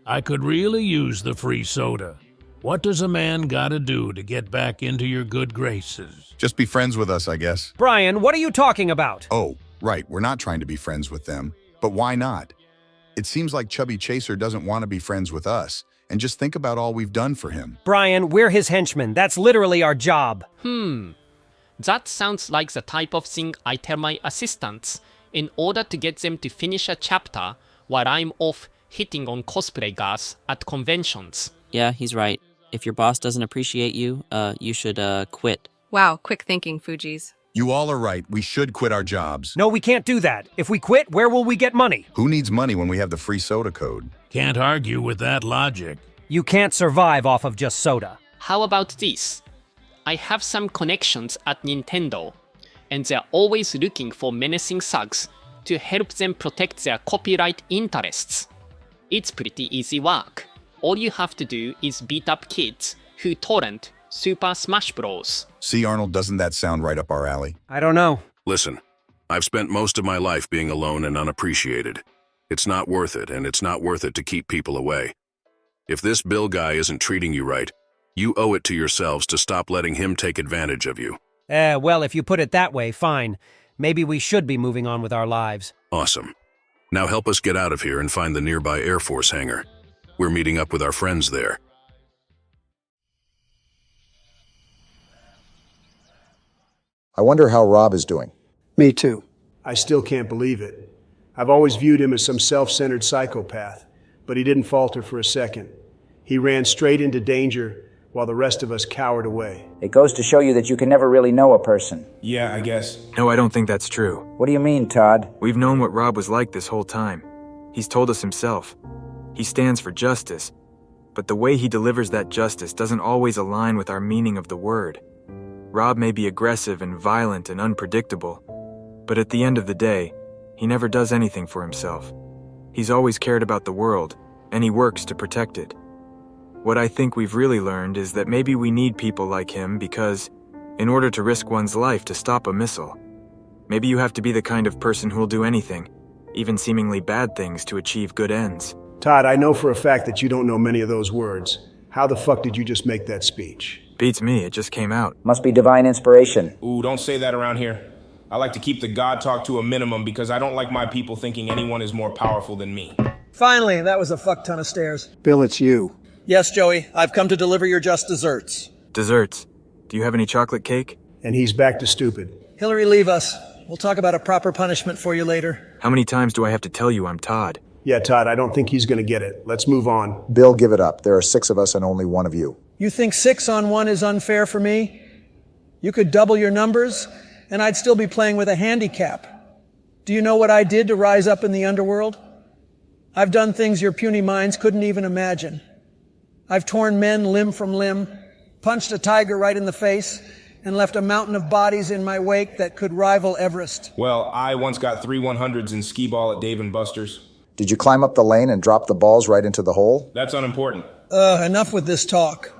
Speaker 2: I could really use the free soda. What does a man gotta do to get back into your good graces?
Speaker 1: Just be friends with us, I guess.
Speaker 18: Brian, what are you talking about?
Speaker 1: Oh, right, we're not trying to be friends with them. But why not? It seems like Chubby Chaser doesn't want to be friends with us. And just think about all we've done for him.
Speaker 18: Brian, we're his henchmen. That's literally our job.
Speaker 8: That sounds like the type of thing I tell my assistants in order to get them to finish a chapter while I'm off hitting on cosplay girls at conventions.
Speaker 14: Yeah, he's right. If your boss doesn't appreciate you, you should, quit.
Speaker 10: Wow, quick thinking, Fuji's.
Speaker 1: You all are right. We should quit our jobs.
Speaker 18: No, we can't do that. If we quit, where will we get money?
Speaker 1: Who needs money when we have the free soda code?
Speaker 2: Can't argue with that logic.
Speaker 18: You can't survive off of just soda.
Speaker 8: How about this? I have some connections at Nintendo, and they're always looking for menacing thugs to help them protect their copyright interests. It's pretty easy work. All you have to do is beat up kids who torrent Super Smash Bros.
Speaker 1: See, Arnold, doesn't that sound right up our alley?
Speaker 18: I don't know.
Speaker 3: Listen, I've spent most of my life being alone and unappreciated. It's not worth it, and it's not worth it to keep people away. If this Bill guy isn't treating you right, you owe it to yourselves to stop letting him take advantage of you.
Speaker 18: Well, if you put it that way, fine. Maybe we should be moving on with our lives.
Speaker 3: Awesome. Now help us get out of here and find the nearby Air Force hangar. We're meeting up with our friends there.
Speaker 4: I wonder how Rob is doing.
Speaker 7: Me too.
Speaker 6: I still can't believe it. I've always viewed him as some self-centered psychopath, but he didn't falter for a second. He ran straight into danger while the rest of us cowered away.
Speaker 22: It goes to show you that you can never really know a person.
Speaker 5: Yeah, I guess.
Speaker 23: No, I don't think that's true.
Speaker 22: What do you mean, Todd?
Speaker 23: We've known what Rob was like this whole time. He's told us himself. He stands for justice, but the way he delivers that justice doesn't always align with our meaning of the word. Rob may be aggressive and violent and unpredictable, but at the end of the day, he never does anything for himself. He's always cared about the world, and he works to protect it. What I think we've really learned is that maybe we need people like him because, in order to risk one's life to stop a missile, maybe you have to be the kind of person who'll do anything, even seemingly bad things, to achieve good ends.
Speaker 6: Todd, I know for a fact that you don't know many of those words. How the fuck did you just make that speech?
Speaker 23: Beats me, it just came out.
Speaker 22: Must be divine inspiration.
Speaker 5: Ooh, don't say that around here. I like to keep the God talk to a minimum because I don't like my people thinking anyone is more powerful than me.
Speaker 9: Finally, that was a fuck ton of stairs.
Speaker 7: Bill, it's you.
Speaker 9: Yes, Joey, I've come to deliver your just desserts.
Speaker 23: Desserts. Do you have any chocolate cake?
Speaker 6: And he's back to stupid.
Speaker 9: Hillary, leave us. We'll talk about a proper punishment for you later.
Speaker 23: How many times do I have to tell you I'm Todd?
Speaker 6: Yeah, Todd, I don't think he's gonna get it. Let's move on.
Speaker 4: Bill, give it up. There are 6 of us and only 1 of you.
Speaker 9: You think 6 on 1 is unfair for me? You could double your numbers, and I'd still be playing with a handicap. Do you know what I did to rise up in the underworld? I've done things your puny minds couldn't even imagine. I've torn men limb from limb, punched a tiger right in the face, and left a mountain of bodies in my wake that could rival Everest.
Speaker 5: Well, I once got 3 100s in skee-ball at Dave & Buster's.
Speaker 4: Did you climb up the lane and drop the balls right into the hole?
Speaker 5: That's unimportant.
Speaker 9: Enough with this talk.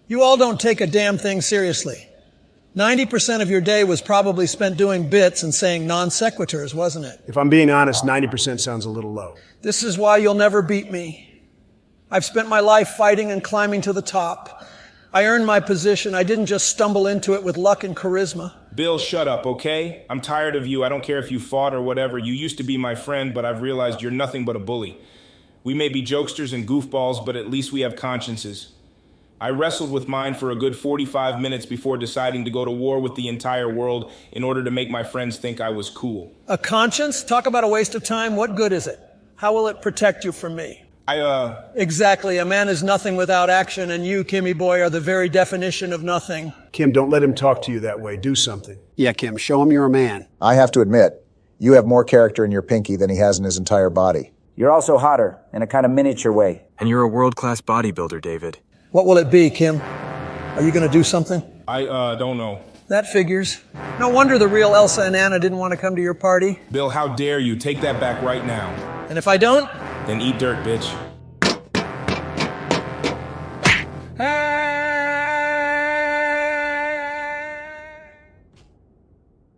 Speaker 9: You all don't take a damn thing seriously. 90% of your day was probably spent doing bits and saying non sequiturs, wasn't it?
Speaker 6: If I'm being honest, 90% sounds a little low.
Speaker 9: This is why you'll never beat me. I've spent my life fighting and climbing to the top. I earned my position. I didn't just stumble into it with luck and charisma.
Speaker 5: Bill, shut up, okay? I'm tired of you. I don't care if you fought or whatever. You used to be my friend, but I've realized you're nothing but a bully. We may be jokesters and goofballs, but at least we have consciences. I wrestled with mine for a good 45 minutes before deciding to go to war with the entire world in order to make my friends think I was cool.
Speaker 9: A conscience? Talk about a waste of time. What good is it? How will it protect you from me? Exactly. A man is nothing without action, and you, Kimmy boy, are the very definition of nothing.
Speaker 6: Kim, don't let him talk to you that way. Do something.
Speaker 7: Yeah, Kim, show him you're a man.
Speaker 4: I have to admit, you have more character in your pinky than he has in his entire body.
Speaker 22: You're also hotter, in a kind of miniature way.
Speaker 23: And you're a world-class bodybuilder, David.
Speaker 9: What will it be, Kim? Are you going to do something?
Speaker 5: I don't know.
Speaker 9: That figures. No wonder the real Elsa and Anna didn't want to come to your party.
Speaker 5: Bill, how dare you? Take that back right now.
Speaker 9: And if I don't?
Speaker 5: Then eat dirt, bitch.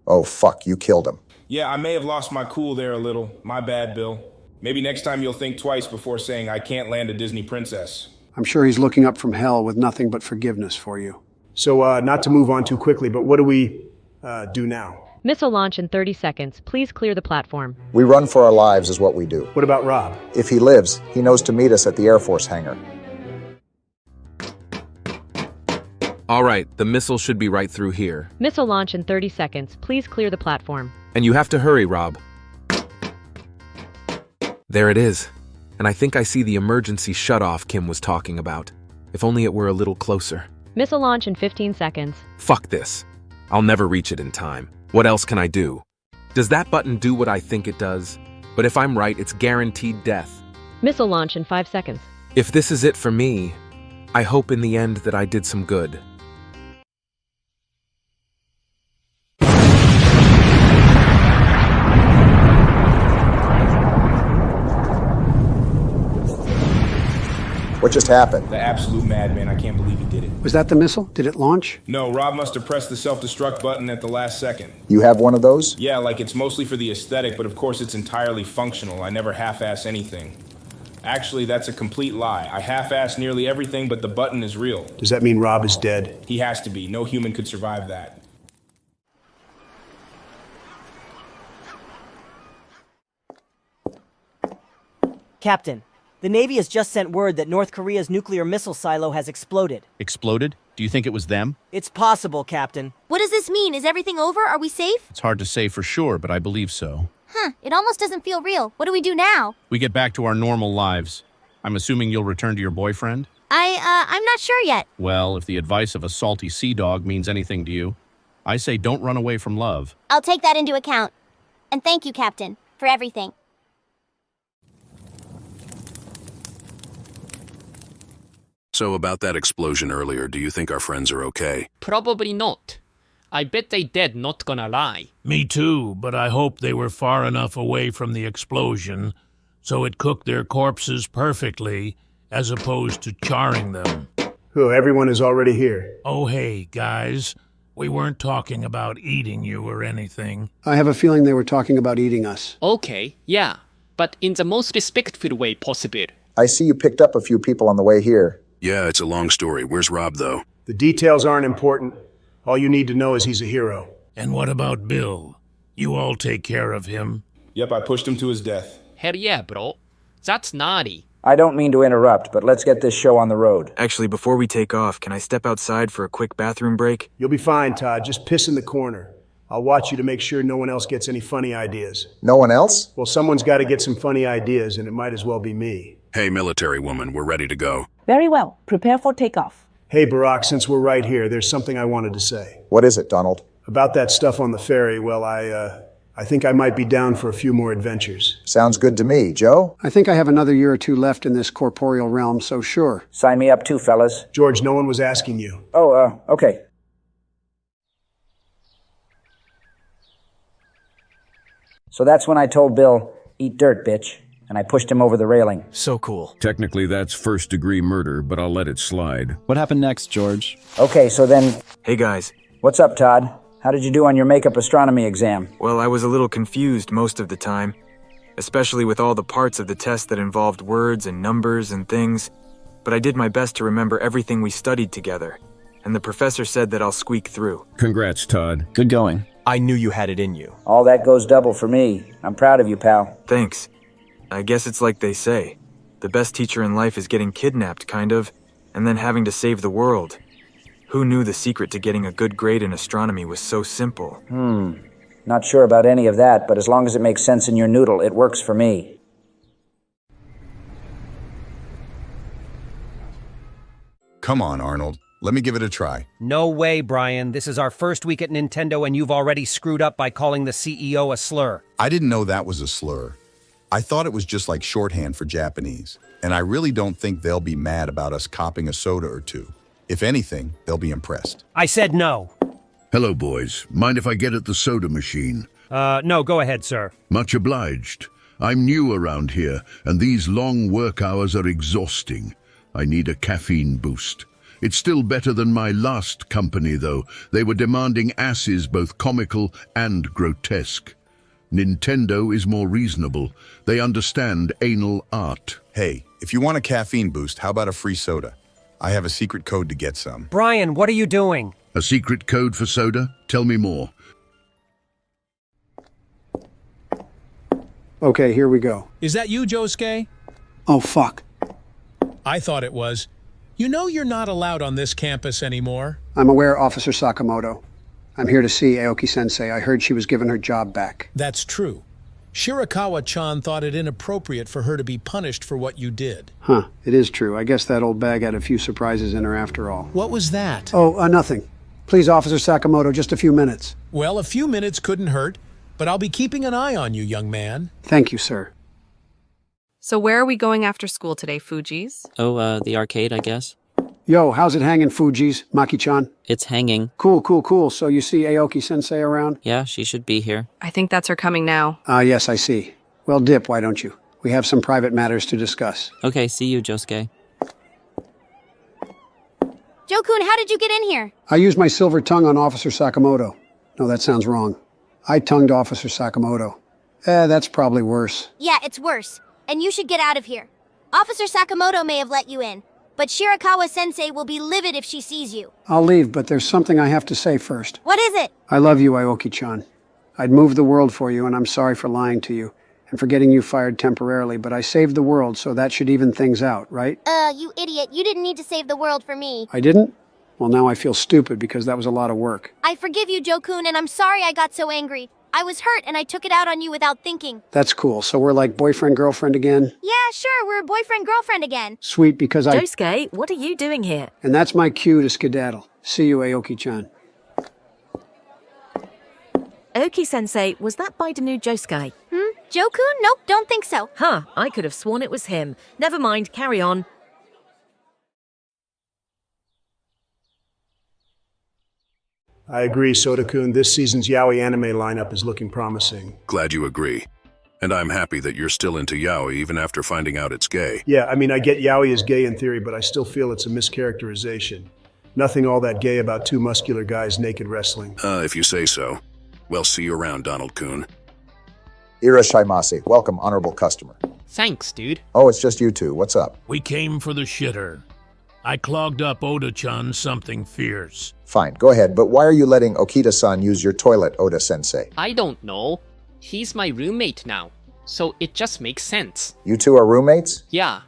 Speaker 4: Oh, fuck, you killed him.
Speaker 5: Yeah, I may have lost my cool there a little. My bad, Bill. Maybe next time you'll think twice before saying I can't land a Disney princess.
Speaker 7: I'm sure he's looking up from hell with nothing but forgiveness for you.
Speaker 6: So, not to move on too quickly, but what do we do now?
Speaker 12: Missile launch in 30 seconds. Please clear the platform.
Speaker 4: We run for our lives is what we do.
Speaker 6: What about Rob?
Speaker 4: If he lives, he knows to meet us at the Air Force hangar.
Speaker 15: All right, the missile should be right through here.
Speaker 12: Missile launch in 30 seconds. Please clear the platform.
Speaker 15: And you have to hurry, Rob. There it is. And I think I see the emergency shutoff Kim was talking about. If only it were a little closer.
Speaker 12: Missile launch in 15 seconds.
Speaker 15: Fuck this. I'll never reach it in time. What else can I do? Does that button do what I think it does? But if I'm right, it's guaranteed death.
Speaker 12: Missile launch in 5 seconds.
Speaker 15: If this is it for me, I hope in the end that I did some good.
Speaker 4: What just happened?
Speaker 5: The absolute madman. I can't believe he did it.
Speaker 7: Was that the missile? Did it launch?
Speaker 5: No, Rob must have pressed the self-destruct button at the last second.
Speaker 4: You have one of those?
Speaker 5: Yeah, like it's mostly for the aesthetic, but of course it's entirely functional. I never half-ass anything. Actually, that's a complete lie. I half-ass nearly everything, but the button is real.
Speaker 6: Does that mean Rob is dead?
Speaker 5: He has to be. No human could survive that.
Speaker 17: Captain, the Navy has just sent word that North Korea's nuclear missile silo has exploded.
Speaker 19: Exploded? Do you think it was them?
Speaker 17: It's possible, Captain.
Speaker 21: What does this mean? Is everything over? Are we safe?
Speaker 19: It's hard to say for sure, but I believe so.
Speaker 21: It almost doesn't feel real. What do we do now?
Speaker 19: We get back to our normal lives. I'm assuming you'll return to your boyfriend?
Speaker 21: I'm not sure yet.
Speaker 19: Well, if the advice of a salty sea dog means anything to you, I say don't run away from love.
Speaker 21: I'll take that into account. And thank you, Captain, for everything.
Speaker 3: So about that explosion earlier, do you think our friends are okay?
Speaker 8: Probably not. I bet they dead, not gonna lie.
Speaker 2: Me too, but I hope they were far enough away from the explosion so it cooked their corpses perfectly as opposed to charring them.
Speaker 6: Oh, everyone is already here.
Speaker 2: Oh, hey, guys. We weren't talking about eating you or anything.
Speaker 7: I have a feeling they were talking about eating us.
Speaker 8: Okay, yeah, but in the most respectful way possible.
Speaker 4: I see you picked up a few people on the way here.
Speaker 3: Yeah, it's a long story. Where's Rob, though?
Speaker 6: The details aren't important. All you need to know is he's a hero.
Speaker 2: And what about Bill? You all take care of him?
Speaker 5: Yep, I pushed him to his death.
Speaker 8: Hell yeah, bro. That's naughty.
Speaker 22: I don't mean to interrupt, but let's get this show on the road.
Speaker 23: Actually, before we take off, can I step outside for a quick bathroom break?
Speaker 6: You'll be fine, Todd. Just piss in the corner. I'll watch you to make sure no one else gets any funny ideas.
Speaker 4: No one else?
Speaker 6: Well, someone's got to get some funny ideas, and it might as well be me.
Speaker 3: Hey, military woman, we're ready to go.
Speaker 25: Very well. Prepare for takeoff.
Speaker 6: Hey, Barack, since we're right here, there's something I wanted to say.
Speaker 4: What is it, Donald?
Speaker 6: About that stuff on the ferry, well, I think I might be down for a few more adventures.
Speaker 4: Sounds good to me. Joe?
Speaker 7: I think I have another year or two left in this corporeal realm, so sure.
Speaker 22: Sign me up too, fellas.
Speaker 6: George, no one was asking you.
Speaker 22: Oh, okay. So that's when I told Bill, eat dirt, bitch, and I pushed him over the railing.
Speaker 23: So cool.
Speaker 24: Technically, that's first-degree murder, but I'll let it slide.
Speaker 26: What happened next, George?
Speaker 22: Okay, so then...
Speaker 23: Hey, guys.
Speaker 22: What's up, Todd? How did you do on your makeup astronomy exam?
Speaker 23: Well, I was a little confused most of the time, especially with all the parts of the test that involved words and numbers and things, but I did my best to remember everything we studied together, and the professor said that I'll squeak through.
Speaker 24: Congrats, Todd.
Speaker 26: Good going.
Speaker 23: I knew you had it in you.
Speaker 22: All that goes double for me. I'm proud of you, pal.
Speaker 23: Thanks. I guess it's like they say. The best teacher in life is getting kidnapped, kind of, and then having to save the world. Who knew the secret to getting a good grade in astronomy was so simple?
Speaker 22: Not sure about any of that, but as long as it makes sense in your noodle, it works for me.
Speaker 1: Come on, Arnold. Let me give it a try.
Speaker 18: No way, Brian. This is our first week at Nintendo and you've already screwed up by calling the CEO a slur.
Speaker 1: I didn't know that was a slur. I thought it was just like shorthand for Japanese. And I really don't think they'll be mad about us copping a soda or two. If anything, they'll be impressed.
Speaker 18: I said no.
Speaker 11: Hello, boys. Mind if I get at the soda machine?
Speaker 18: No, go ahead, sir.
Speaker 11: Much obliged. I'm new around here, and these long work hours are exhausting. I need a caffeine boost. It's still better than my last company, though. They were demanding asses both comical and grotesque. Nintendo is more reasonable. They understand anal art.
Speaker 1: Hey, if you want a caffeine boost, how about a free soda? I have a secret code to get some.
Speaker 18: Brian, what are you doing?
Speaker 11: A secret code for soda? Tell me more.
Speaker 7: Okay, here we go.
Speaker 27: Is that you, Josuke?
Speaker 7: Oh, fuck.
Speaker 27: I thought it was. You know you're not allowed on this campus anymore.
Speaker 7: I'm aware, Officer Sakamoto. I'm here to see Aoki Sensei. I heard she was given her job back.
Speaker 10: That's true. Shirakawa-chan thought it inappropriate for her to be punished for what you did.
Speaker 7: Huh, it is true. I guess that old bag had a few surprises in her after all.
Speaker 10: What was that?
Speaker 7: Oh, nothing. Please, Officer Sakamoto, just a few minutes.
Speaker 10: Well, a few minutes couldn't hurt, but I'll be keeping an eye on you, young man.
Speaker 7: Thank you, sir.
Speaker 13: So where are we going after school today, Fuji's?
Speaker 14: Oh, the arcade, I guess.
Speaker 7: Yo, how's it hanging, Fuji's? Maki-chan?
Speaker 14: It's hanging.
Speaker 7: Cool. So you see Aoki Sensei around?
Speaker 14: Yeah, she should be here.
Speaker 13: I think that's her coming now.
Speaker 7: Yes, I see. Well, dip, why don't you? We have some private matters to discuss.
Speaker 14: Okay, see you, Josuke.
Speaker 21: Joe-kun, how did you get in here?
Speaker 7: I used my silver tongue on Officer Sakamoto. No, that sounds wrong. I tongued Officer Sakamoto. That's probably worse.
Speaker 21: Yeah, it's worse. And you should get out of here. Officer Sakamoto may have let you in, but Shirakawa-sensei will be livid if she sees you.
Speaker 7: I'll leave, but there's something I have to say first.
Speaker 21: What is it?
Speaker 7: I love you, Aoki-chan. I'd move the world for you, and I'm sorry for lying to you and for getting you fired temporarily, but I saved the world, so that should even things out, right?
Speaker 21: You idiot. You didn't need to save the world for me.
Speaker 7: I didn't? Well, now I feel stupid because that was a lot of work.
Speaker 21: I forgive you, Joe-kun, and I'm sorry I got so angry. I was hurt and I took it out on you without thinking.
Speaker 7: That's cool. So we're like boyfriend-girlfriend again?
Speaker 21: Yeah, sure, we're boyfriend-girlfriend again.
Speaker 7: Sweet, because
Speaker 16: Josuke, what are you doing here?
Speaker 7: And that's my cue to skedaddle. See you, Aoki-chan.
Speaker 16: Aoki Sensei, was that Baidanu Josuke?
Speaker 21: Joe-kun? Nope, don't think so.
Speaker 16: Huh, I could have sworn it was him. Never mind, carry on.
Speaker 6: I agree, Soda-kun. This season's yaoi anime lineup is looking promising.
Speaker 3: Glad you agree. And I'm happy that you're still into yaoi even after finding out it's gay.
Speaker 6: Yeah, I mean, I get yaoi is gay in theory, but I still feel it's a mischaracterization. Nothing all that gay about two muscular guys naked wrestling.
Speaker 3: If you say so. Well, see you around, Donald-kun.
Speaker 4: Irashaimase. Welcome, honorable customer.
Speaker 8: Thanks, dude.
Speaker 4: Oh, it's just you two. What's up?
Speaker 2: We came for the shitter. I clogged up Oda-chan something fierce.
Speaker 4: Fine, go ahead, but why are you letting Okita-san use your toilet, Oda Sensei?
Speaker 8: I don't know. He's my roommate now, so it just makes sense.
Speaker 4: You two are roommates?
Speaker 8: Yeah,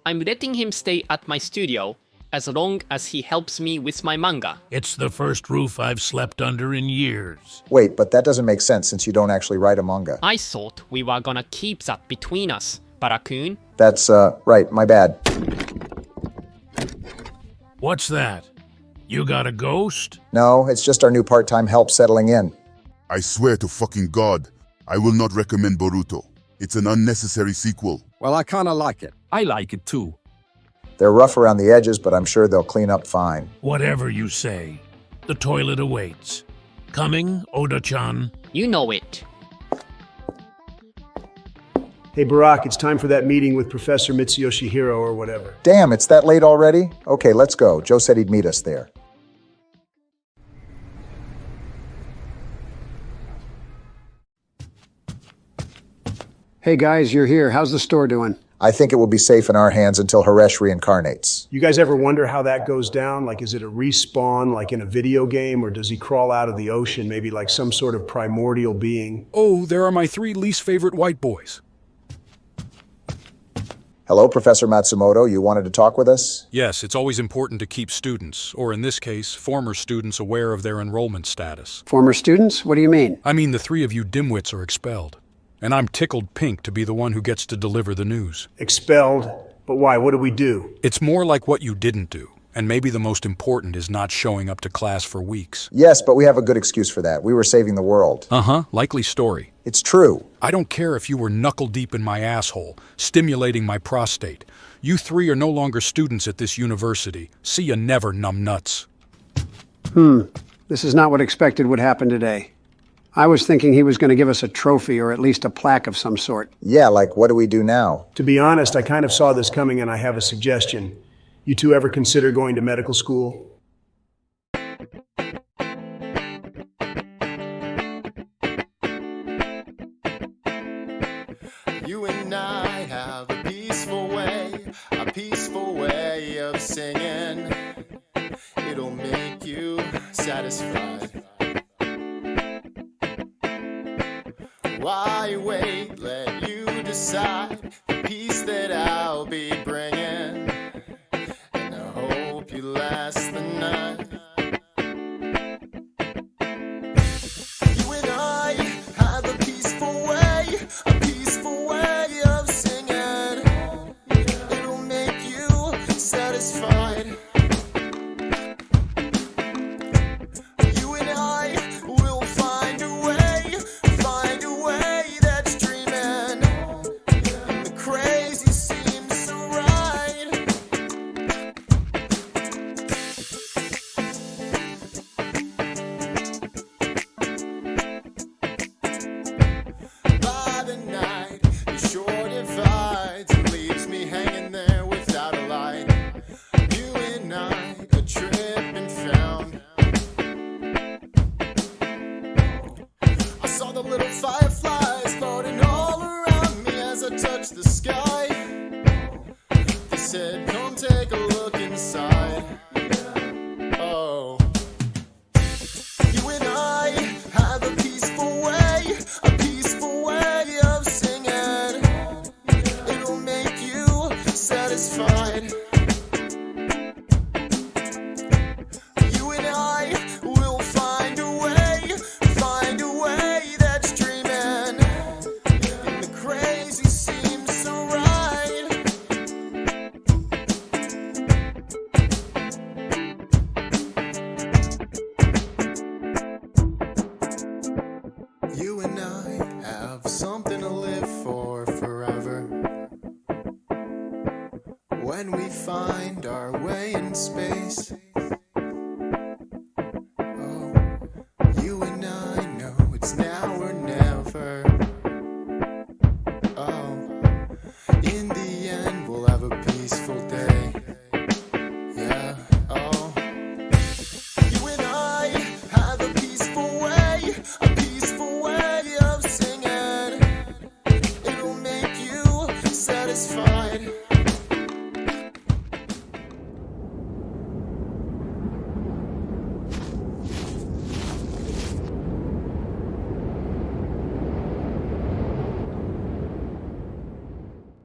Speaker 8: I'm letting him stay at my studio as long as he helps me with my manga.
Speaker 2: It's the first roof I've slept under in years.
Speaker 4: Wait, but that doesn't make sense since you don't actually write a manga.
Speaker 8: I thought we were gonna keep that between us, Barakun.
Speaker 4: That's, right, my bad.
Speaker 2: What's that? You got a ghost?
Speaker 4: No, it's just our new part-time help settling in.
Speaker 20: I swear to fucking God, I will not recommend Boruto. It's an unnecessary sequel.
Speaker 26: Well, I kinda like it. I like it too.
Speaker 4: They're rough around the edges, but I'm sure they'll clean up fine.
Speaker 2: Whatever you say. The toilet awaits. Coming, Oda-chan?
Speaker 8: You know it.
Speaker 6: Hey, Barack, it's time for that meeting with Professor Mitsuyoshi Hiro or whatever.
Speaker 4: Damn, it's that late already? Okay, let's go. Joe said he'd meet us there.
Speaker 7: Hey guys, you're here. How's the store doing?
Speaker 4: I think it will be safe in our hands until Haresh reincarnates.
Speaker 6: You guys ever wonder how that goes down? Like, is it a respawn like in a video game, or does he crawl out of the ocean, maybe like some sort of primordial being?
Speaker 27: Oh, there are my 3 least favorite white boys.
Speaker 4: Hello, Professor Matsumoto. You wanted to talk with us?
Speaker 27: Yes, it's always important to keep students, or in this case, former students, aware of their enrollment status.
Speaker 7: Former students? What do you mean?
Speaker 27: I mean the 3 of you dimwits are expelled. And I'm tickled pink to be the one who gets to deliver the news.
Speaker 6: Expelled? But why? What did we do?
Speaker 27: It's more like what you didn't do. And maybe the most important is not showing up to class for weeks.
Speaker 4: Yes, but we have a good excuse for that. We were saving the world.
Speaker 27: Uh-huh, likely story.
Speaker 4: It's true.
Speaker 27: I don't care if you were knuckle-deep in my asshole, stimulating my prostate. You 3 are no longer students at this university. See ya never, numbnuts.
Speaker 7: This is not what expected would happen today. I was thinking he was going to give us a trophy or at least a plaque of some sort.
Speaker 4: Yeah, like what do we do now?
Speaker 6: To be honest, I kind of saw this coming and I have a suggestion. You two ever consider going to medical school?
Speaker 28: You and I have a peaceful way of singing. It'll make you satisfied. Why wait? Let you decide the peace that I'll be bringing. And I hope you last the night. little fireflies floating all around me as I touch the sky. They said, come take a look inside. Oh, you and I have a peaceful way of singing. It'll make you satisfied. You and I will find a way that's dreaming. And the crazy seems so right. You and I have something to live for forever. When we find our way in space. Oh, you and I know it's now or never. Oh, in the end we'll have a peaceful day. Yeah, oh. You and I have a peaceful way of singing. It'll make you satisfied.